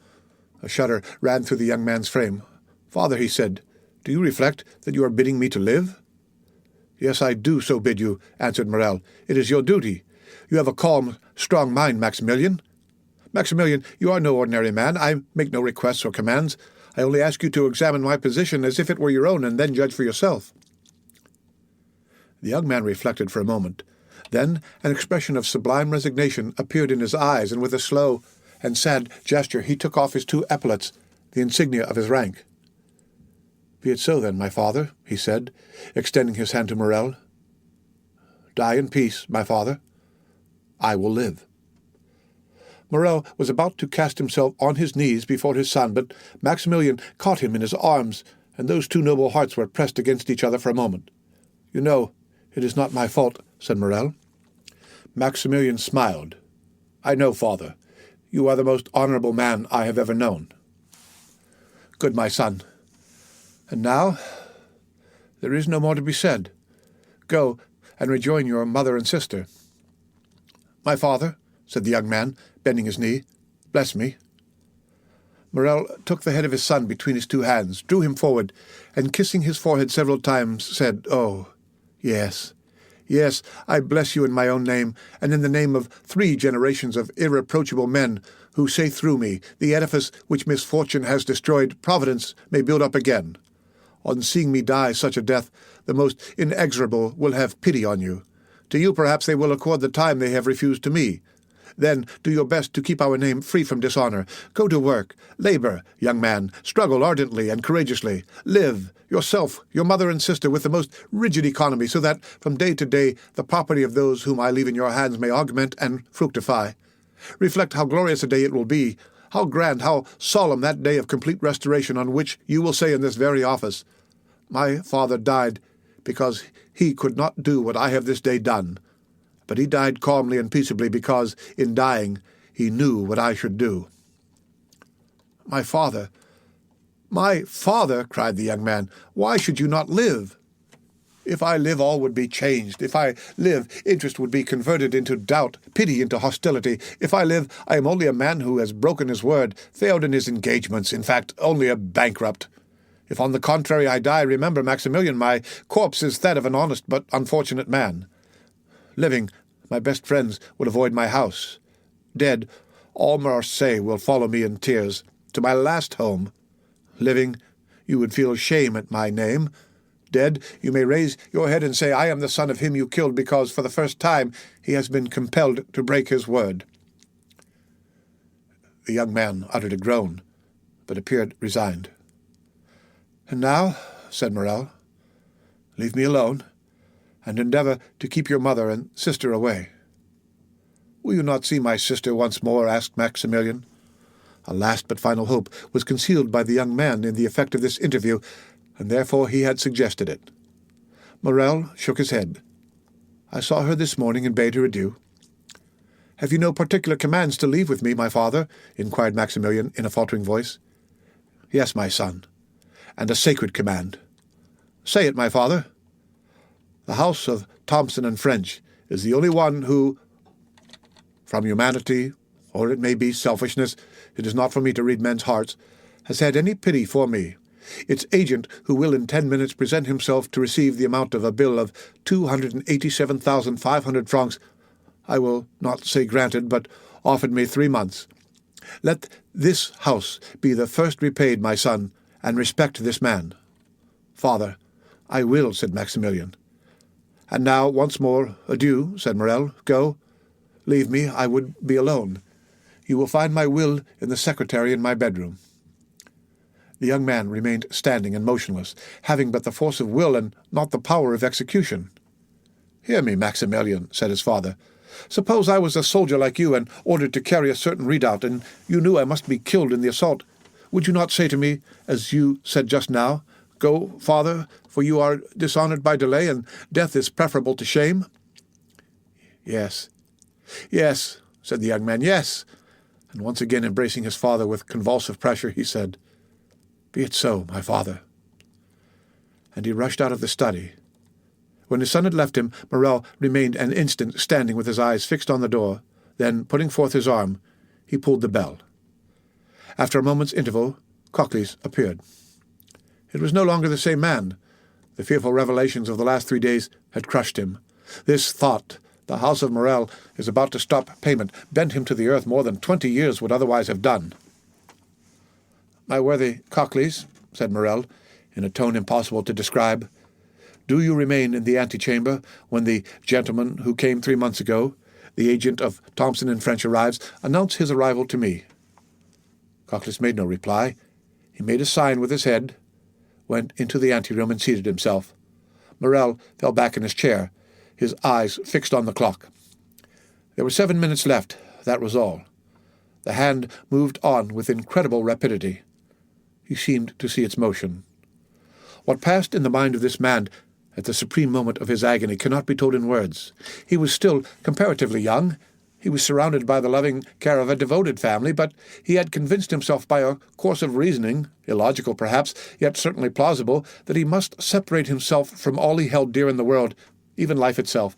A shudder ran through the young man's frame. "Father," he said, "do you reflect that you are bidding me to live?" "Yes, I do so bid you," answered Morel. "It is your duty. You have a calm, strong mind, Maximilian." "Maximilian, you are no ordinary man. I make no requests or commands. I only ask you to examine my position as if it were your own, and then judge for yourself." The young man reflected for a moment. Then an expression of sublime resignation appeared in his eyes, and with a slow and sad gesture he took off his 2 epaulets, the insignia of his rank. "Be it so, then, my father," he said, extending his hand to Morel. "Die in peace, my father. I will live." Morel was about to cast himself on his knees before his son, but Maximilian caught him in his arms, and those 2 noble hearts were pressed against each other for a moment. "You know, it is not my fault," said Morel. Maximilian smiled. "I know, father. You are the most honorable man I have ever known." "Good, my son. And now there is no more to be said. Go and rejoin your mother and sister." "My father," said the young man, bending his knee, "bless me." Morel took the head of his son between his 2 hands, drew him forward, and kissing his forehead several times, said, "Oh, yes, yes, I bless you in my own name, and in the name of 3 generations of irreproachable men who say through me, the edifice which misfortune has destroyed, Providence may build up again. On seeing me die such a death, the most inexorable will have pity on you. To you perhaps they will accord the time they have refused to me. Then do your best to keep our name free from dishonor. Go to work, labor, young man, struggle ardently and courageously. Live, yourself, your mother and sister, with the most rigid economy, so that from day to day the property of those whom I leave in your hands may augment and fructify. Reflect how glorious a day it will be, how grand, how solemn that day of complete restoration on which you will say in this very office, 'My father died because he could not do what I have this day done. But he died calmly and peaceably because, in dying, he knew what I should do.'" "My father, my father," cried the young man, "why should you not live?" "If I live, all would be changed. If I live, interest would be converted into doubt, pity into hostility. If I live, I am only a man who has broken his word, failed in his engagements, in fact, only a bankrupt. If, on the contrary, I die, remember, Maximilian, my corpse is that of an honest but unfortunate man. Living, my best friends will avoid my house. Dead, all Marseille will follow me in tears to my last home. Living, you would feel shame at my name. Dead, you may raise your head and say, I am the son of him you killed, because for the first time he has been compelled to break his word." The young man uttered a groan, but appeared resigned. "And now," said Morel, "leave me alone, and endeavour to keep your mother and sister away." "Will you not see my sister once more?" asked Maximilian. A last but final hope was concealed by the young man in the effect of this interview, and therefore he had suggested it. Morel shook his head. "I saw her this morning and bade her adieu." "Have you no particular commands to leave with me, my father?" inquired Maximilian in a faltering voice. "Yes, my son, and a sacred command." "Say it, my father." "The house of Thomson and French is the only one who, from humanity, or it may be selfishness, it is not for me to read men's hearts, has had any pity for me. Its agent, who will in 10 minutes present himself to receive the amount of a bill of 287,500 francs, I will not say granted, but offered me 3 months. Let this house be the first repaid, my son, and respect this man." "Father, I will," said Maximilian. "And now, once more, adieu," said Morel. "Go. Leave me, I would be alone. You will find my will in the secretary in my bedroom." The young man remained standing and motionless, having but the force of will and not the power of execution. "Hear me, Maximilian," said his father. "Suppose I was a soldier like you and ordered to carry a certain redoubt, and you knew I must be killed in the assault. Would you not say to me, as you said just now, 'Go, father, for you are dishonoured by delay, and death is preferable to shame'?" "Yes, yes," said the young man, "yes." And once again embracing his father with convulsive pressure, he said, "Be it so, my father." And he rushed out of the study. When his son had left him, Morel remained an instant standing with his eyes fixed on the door. Then, putting forth his arm, he pulled the bell. After a moment's interval, Cocles appeared. It was no longer the same man. The fearful revelations of the last 3 days had crushed him. This thought, the house of Morel is about to stop payment, bent him to the earth more than 20 years would otherwise have done. "My worthy Cocles," said Morel, in a tone impossible to describe, "do you remain in the antechamber when the gentleman who came 3 months ago, the agent of Thomson and French, arrives. Announce his arrival to me." Cocles made no reply. He made a sign with his head, went into the anteroom and seated himself. Morel fell back in his chair, his eyes fixed on the clock. There were 7 minutes left, that was all. The hand moved on with incredible rapidity. He seemed to see its motion. What passed in the mind of this man at the supreme moment of his agony cannot be told in words. He was still comparatively young. He was surrounded by the loving care of a devoted family, but he had convinced himself by a course of reasoning, illogical perhaps, yet certainly plausible, that he must separate himself from all he held dear in the world, even life itself.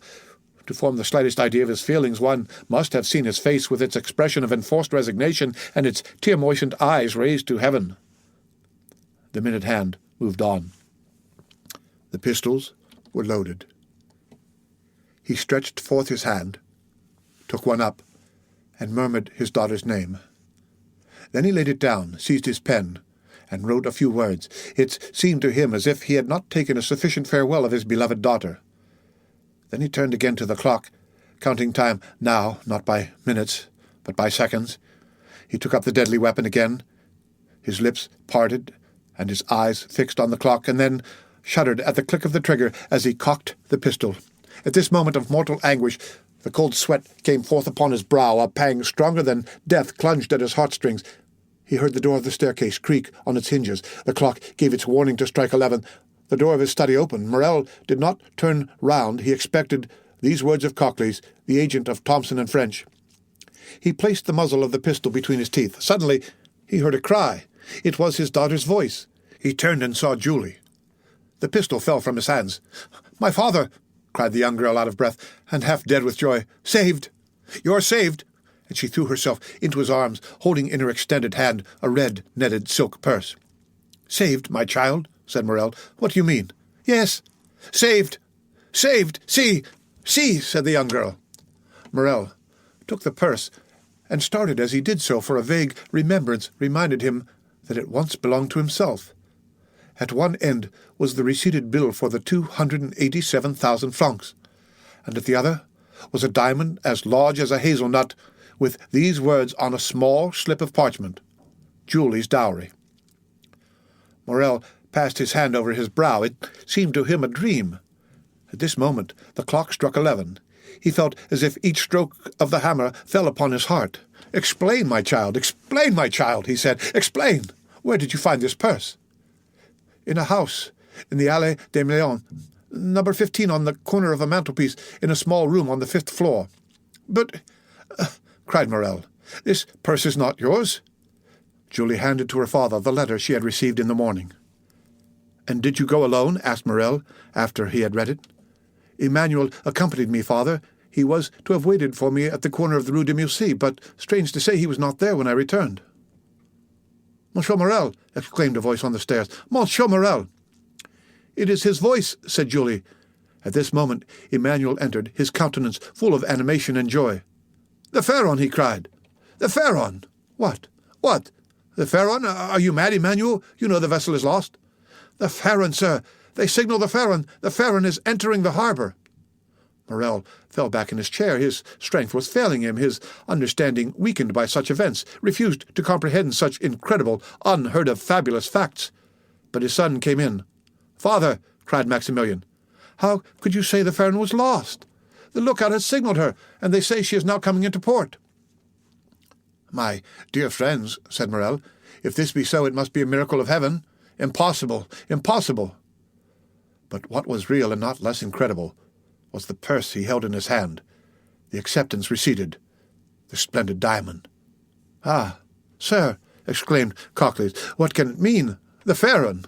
To form the slightest idea of his feelings, one must have seen his face with its expression of enforced resignation and its tear-moistened eyes raised to heaven. The minute hand moved on. The pistols were loaded. He stretched forth his hand, took one up, and murmured his daughter's name. Then he laid it down, seized his pen, and wrote a few words. It seemed to him as if he had not taken a sufficient farewell of his beloved daughter. Then he turned again to the clock, counting time now, not by minutes, but by seconds. He took up the deadly weapon again, his lips parted, and his eyes fixed on the clock, and then shuddered at the click of the trigger as he cocked the pistol. At this moment of mortal anguish, the cold sweat came forth upon his brow. A pang stronger than death clutched at his heartstrings. He heard the door of the staircase creak on its hinges. The clock gave its warning to strike 11. The door of his study opened. Morel did not turn round. He expected these words of Cocles, the agent of Thomson and French. He placed the muzzle of the pistol between his teeth. Suddenly he heard a cry. It was his daughter's voice. He turned and saw Julie. The pistol fell from his hands. "My father!" cried the young girl, out of breath, and half dead with joy. "Saved! You're saved!" And she threw herself into his arms, holding in her extended hand a red, netted silk purse. "Saved, my child?" said Morel. "What do you mean?" "Yes, saved! Saved! See! See!" said the young girl. Morel took the purse and started as he did so, for a vague remembrance reminded him that it once belonged to himself. At one end was the receipted bill for the 287,000 francs, and at the other was a diamond as large as a hazelnut, with these words on a small slip of parchment: Julie's dowry. Morel passed his hand over his brow. It seemed to him a dream. At this moment the clock struck 11. He felt as if each stroke of the hammer fell upon his heart. "Explain, my child, he said. "Explain! Where did you find this purse?" "In a house, in the Allée des Lions, number 15, on the corner of a mantelpiece, in a small room on the 5th floor." "But," cried Morel, "this purse is not yours." Julie handed to her father the letter she had received in the morning. "And did you go alone?" asked Morel, after he had read it. "Emmanuel accompanied me, father. He was to have waited for me at the corner of the Rue de Mussy, but, strange to say, he was not there when I returned." "Monsieur Morel!" exclaimed a voice on the stairs. "Monsieur Morel!" "It is his voice," said Julie. At this moment Emmanuel entered, his countenance full of animation and joy. "The Pharaon!" he cried. "The Pharaon!" "What? What? The Pharaon? Are you mad, Emmanuel? You know the vessel is lost." "The Pharaon, sir! They signal the Pharaon! The Pharaon is entering the harbour!" Morel fell back in his chair. His strength was failing him, his understanding weakened by such events, refused to comprehend such incredible, unheard-of, fabulous facts. But his son came in. "Father," cried Maximilian, "how could you say the Pharaon was lost? The lookout has signalled her, and they say she is now coming into port." "My dear friends," said Morel, "if this be so, it must be a miracle of heaven. Impossible, impossible." But what was real and not less incredible was the purse he held in his hand. The acceptance receded. The splendid diamond. "Ah, sir," exclaimed Cocles, "what can it mean? The Pharaon!"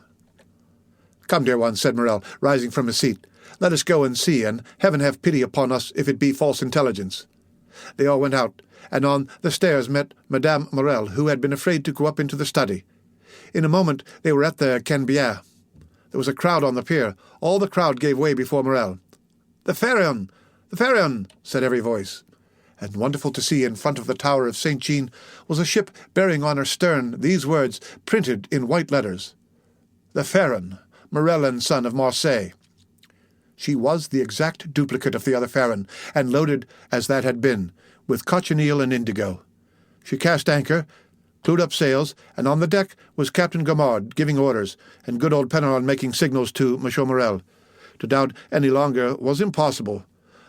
"Come, dear one," said Morel, rising from his seat. "Let us go and see, and heaven have pity upon us if it be false intelligence." They all went out, and on the stairs met Madame Morel, who had been afraid to go up into the study. In a moment they were at the Canebière. There was a crowd on the pier. All the crowd gave way before Morel. "The Pharaon! The Pharaon!" said every voice. And wonderful to see, in front of the tower of St. Jean was a ship bearing on her stern these words, printed in white letters: "The Pharaon, Morel and son of Marseille." She was the exact duplicate of the other Pharaon, and loaded, as that had been, with cochineal and indigo. She cast anchor, clewed up sails, and on the deck was Captain Gamard giving orders, and good old Penelon making signals to Monsieur Morel. To doubt any longer was impossible.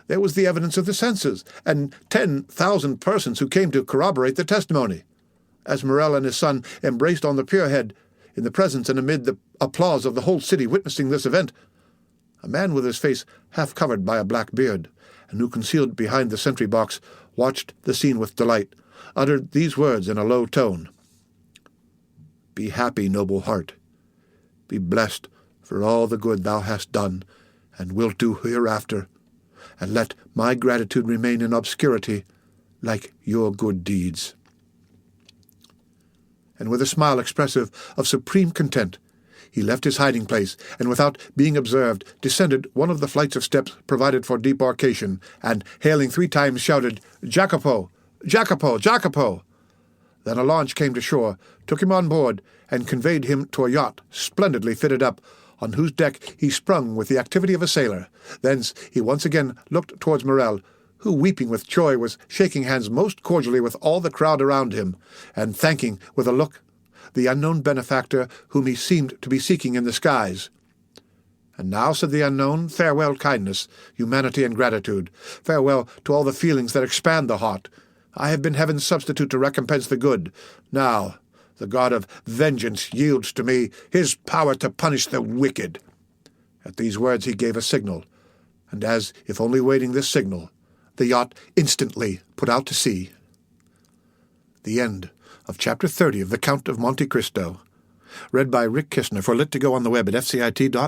There was the evidence of the senses, and 10,000 persons who came to corroborate the testimony. As Morel and his son embraced on the pier-head, in the presence and amid the applause of the whole city witnessing this event, a man with his face half covered by a black beard, and who, concealed behind the sentry-box, watched the scene with delight, uttered these words in a low tone: "Be happy, noble heart. Be blessed for all the good thou hast done, and wilt do hereafter, and let my gratitude remain in obscurity, like your good deeds." And with a smile expressive of supreme content, he left his hiding-place, and without being observed, descended one of the flights of steps provided for debarkation, and, hailing 3 times, shouted, "Jacopo! Jacopo! Jacopo!" Then a launch came to shore, took him on board, and conveyed him to a yacht splendidly fitted up, on whose deck he sprung with the activity of a sailor. Thence he once again looked towards Morel, who, weeping with joy, was shaking hands most cordially with all the crowd around him, and thanking, with a look, the unknown benefactor whom he seemed to be seeking in the skies. "And now," said the unknown, "farewell kindness, humanity, and gratitude. Farewell to all the feelings that expand the heart. I have been heaven's substitute to recompense the good. Now the God of vengeance yields to me his power to punish the wicked." At these words he gave a signal, and as if only waiting this signal, the yacht instantly put out to sea. The end of Chapter 30 of The Count of Monte Cristo. Read by Rick Kishner for Lit2Go on the web at fcit.usf.edu.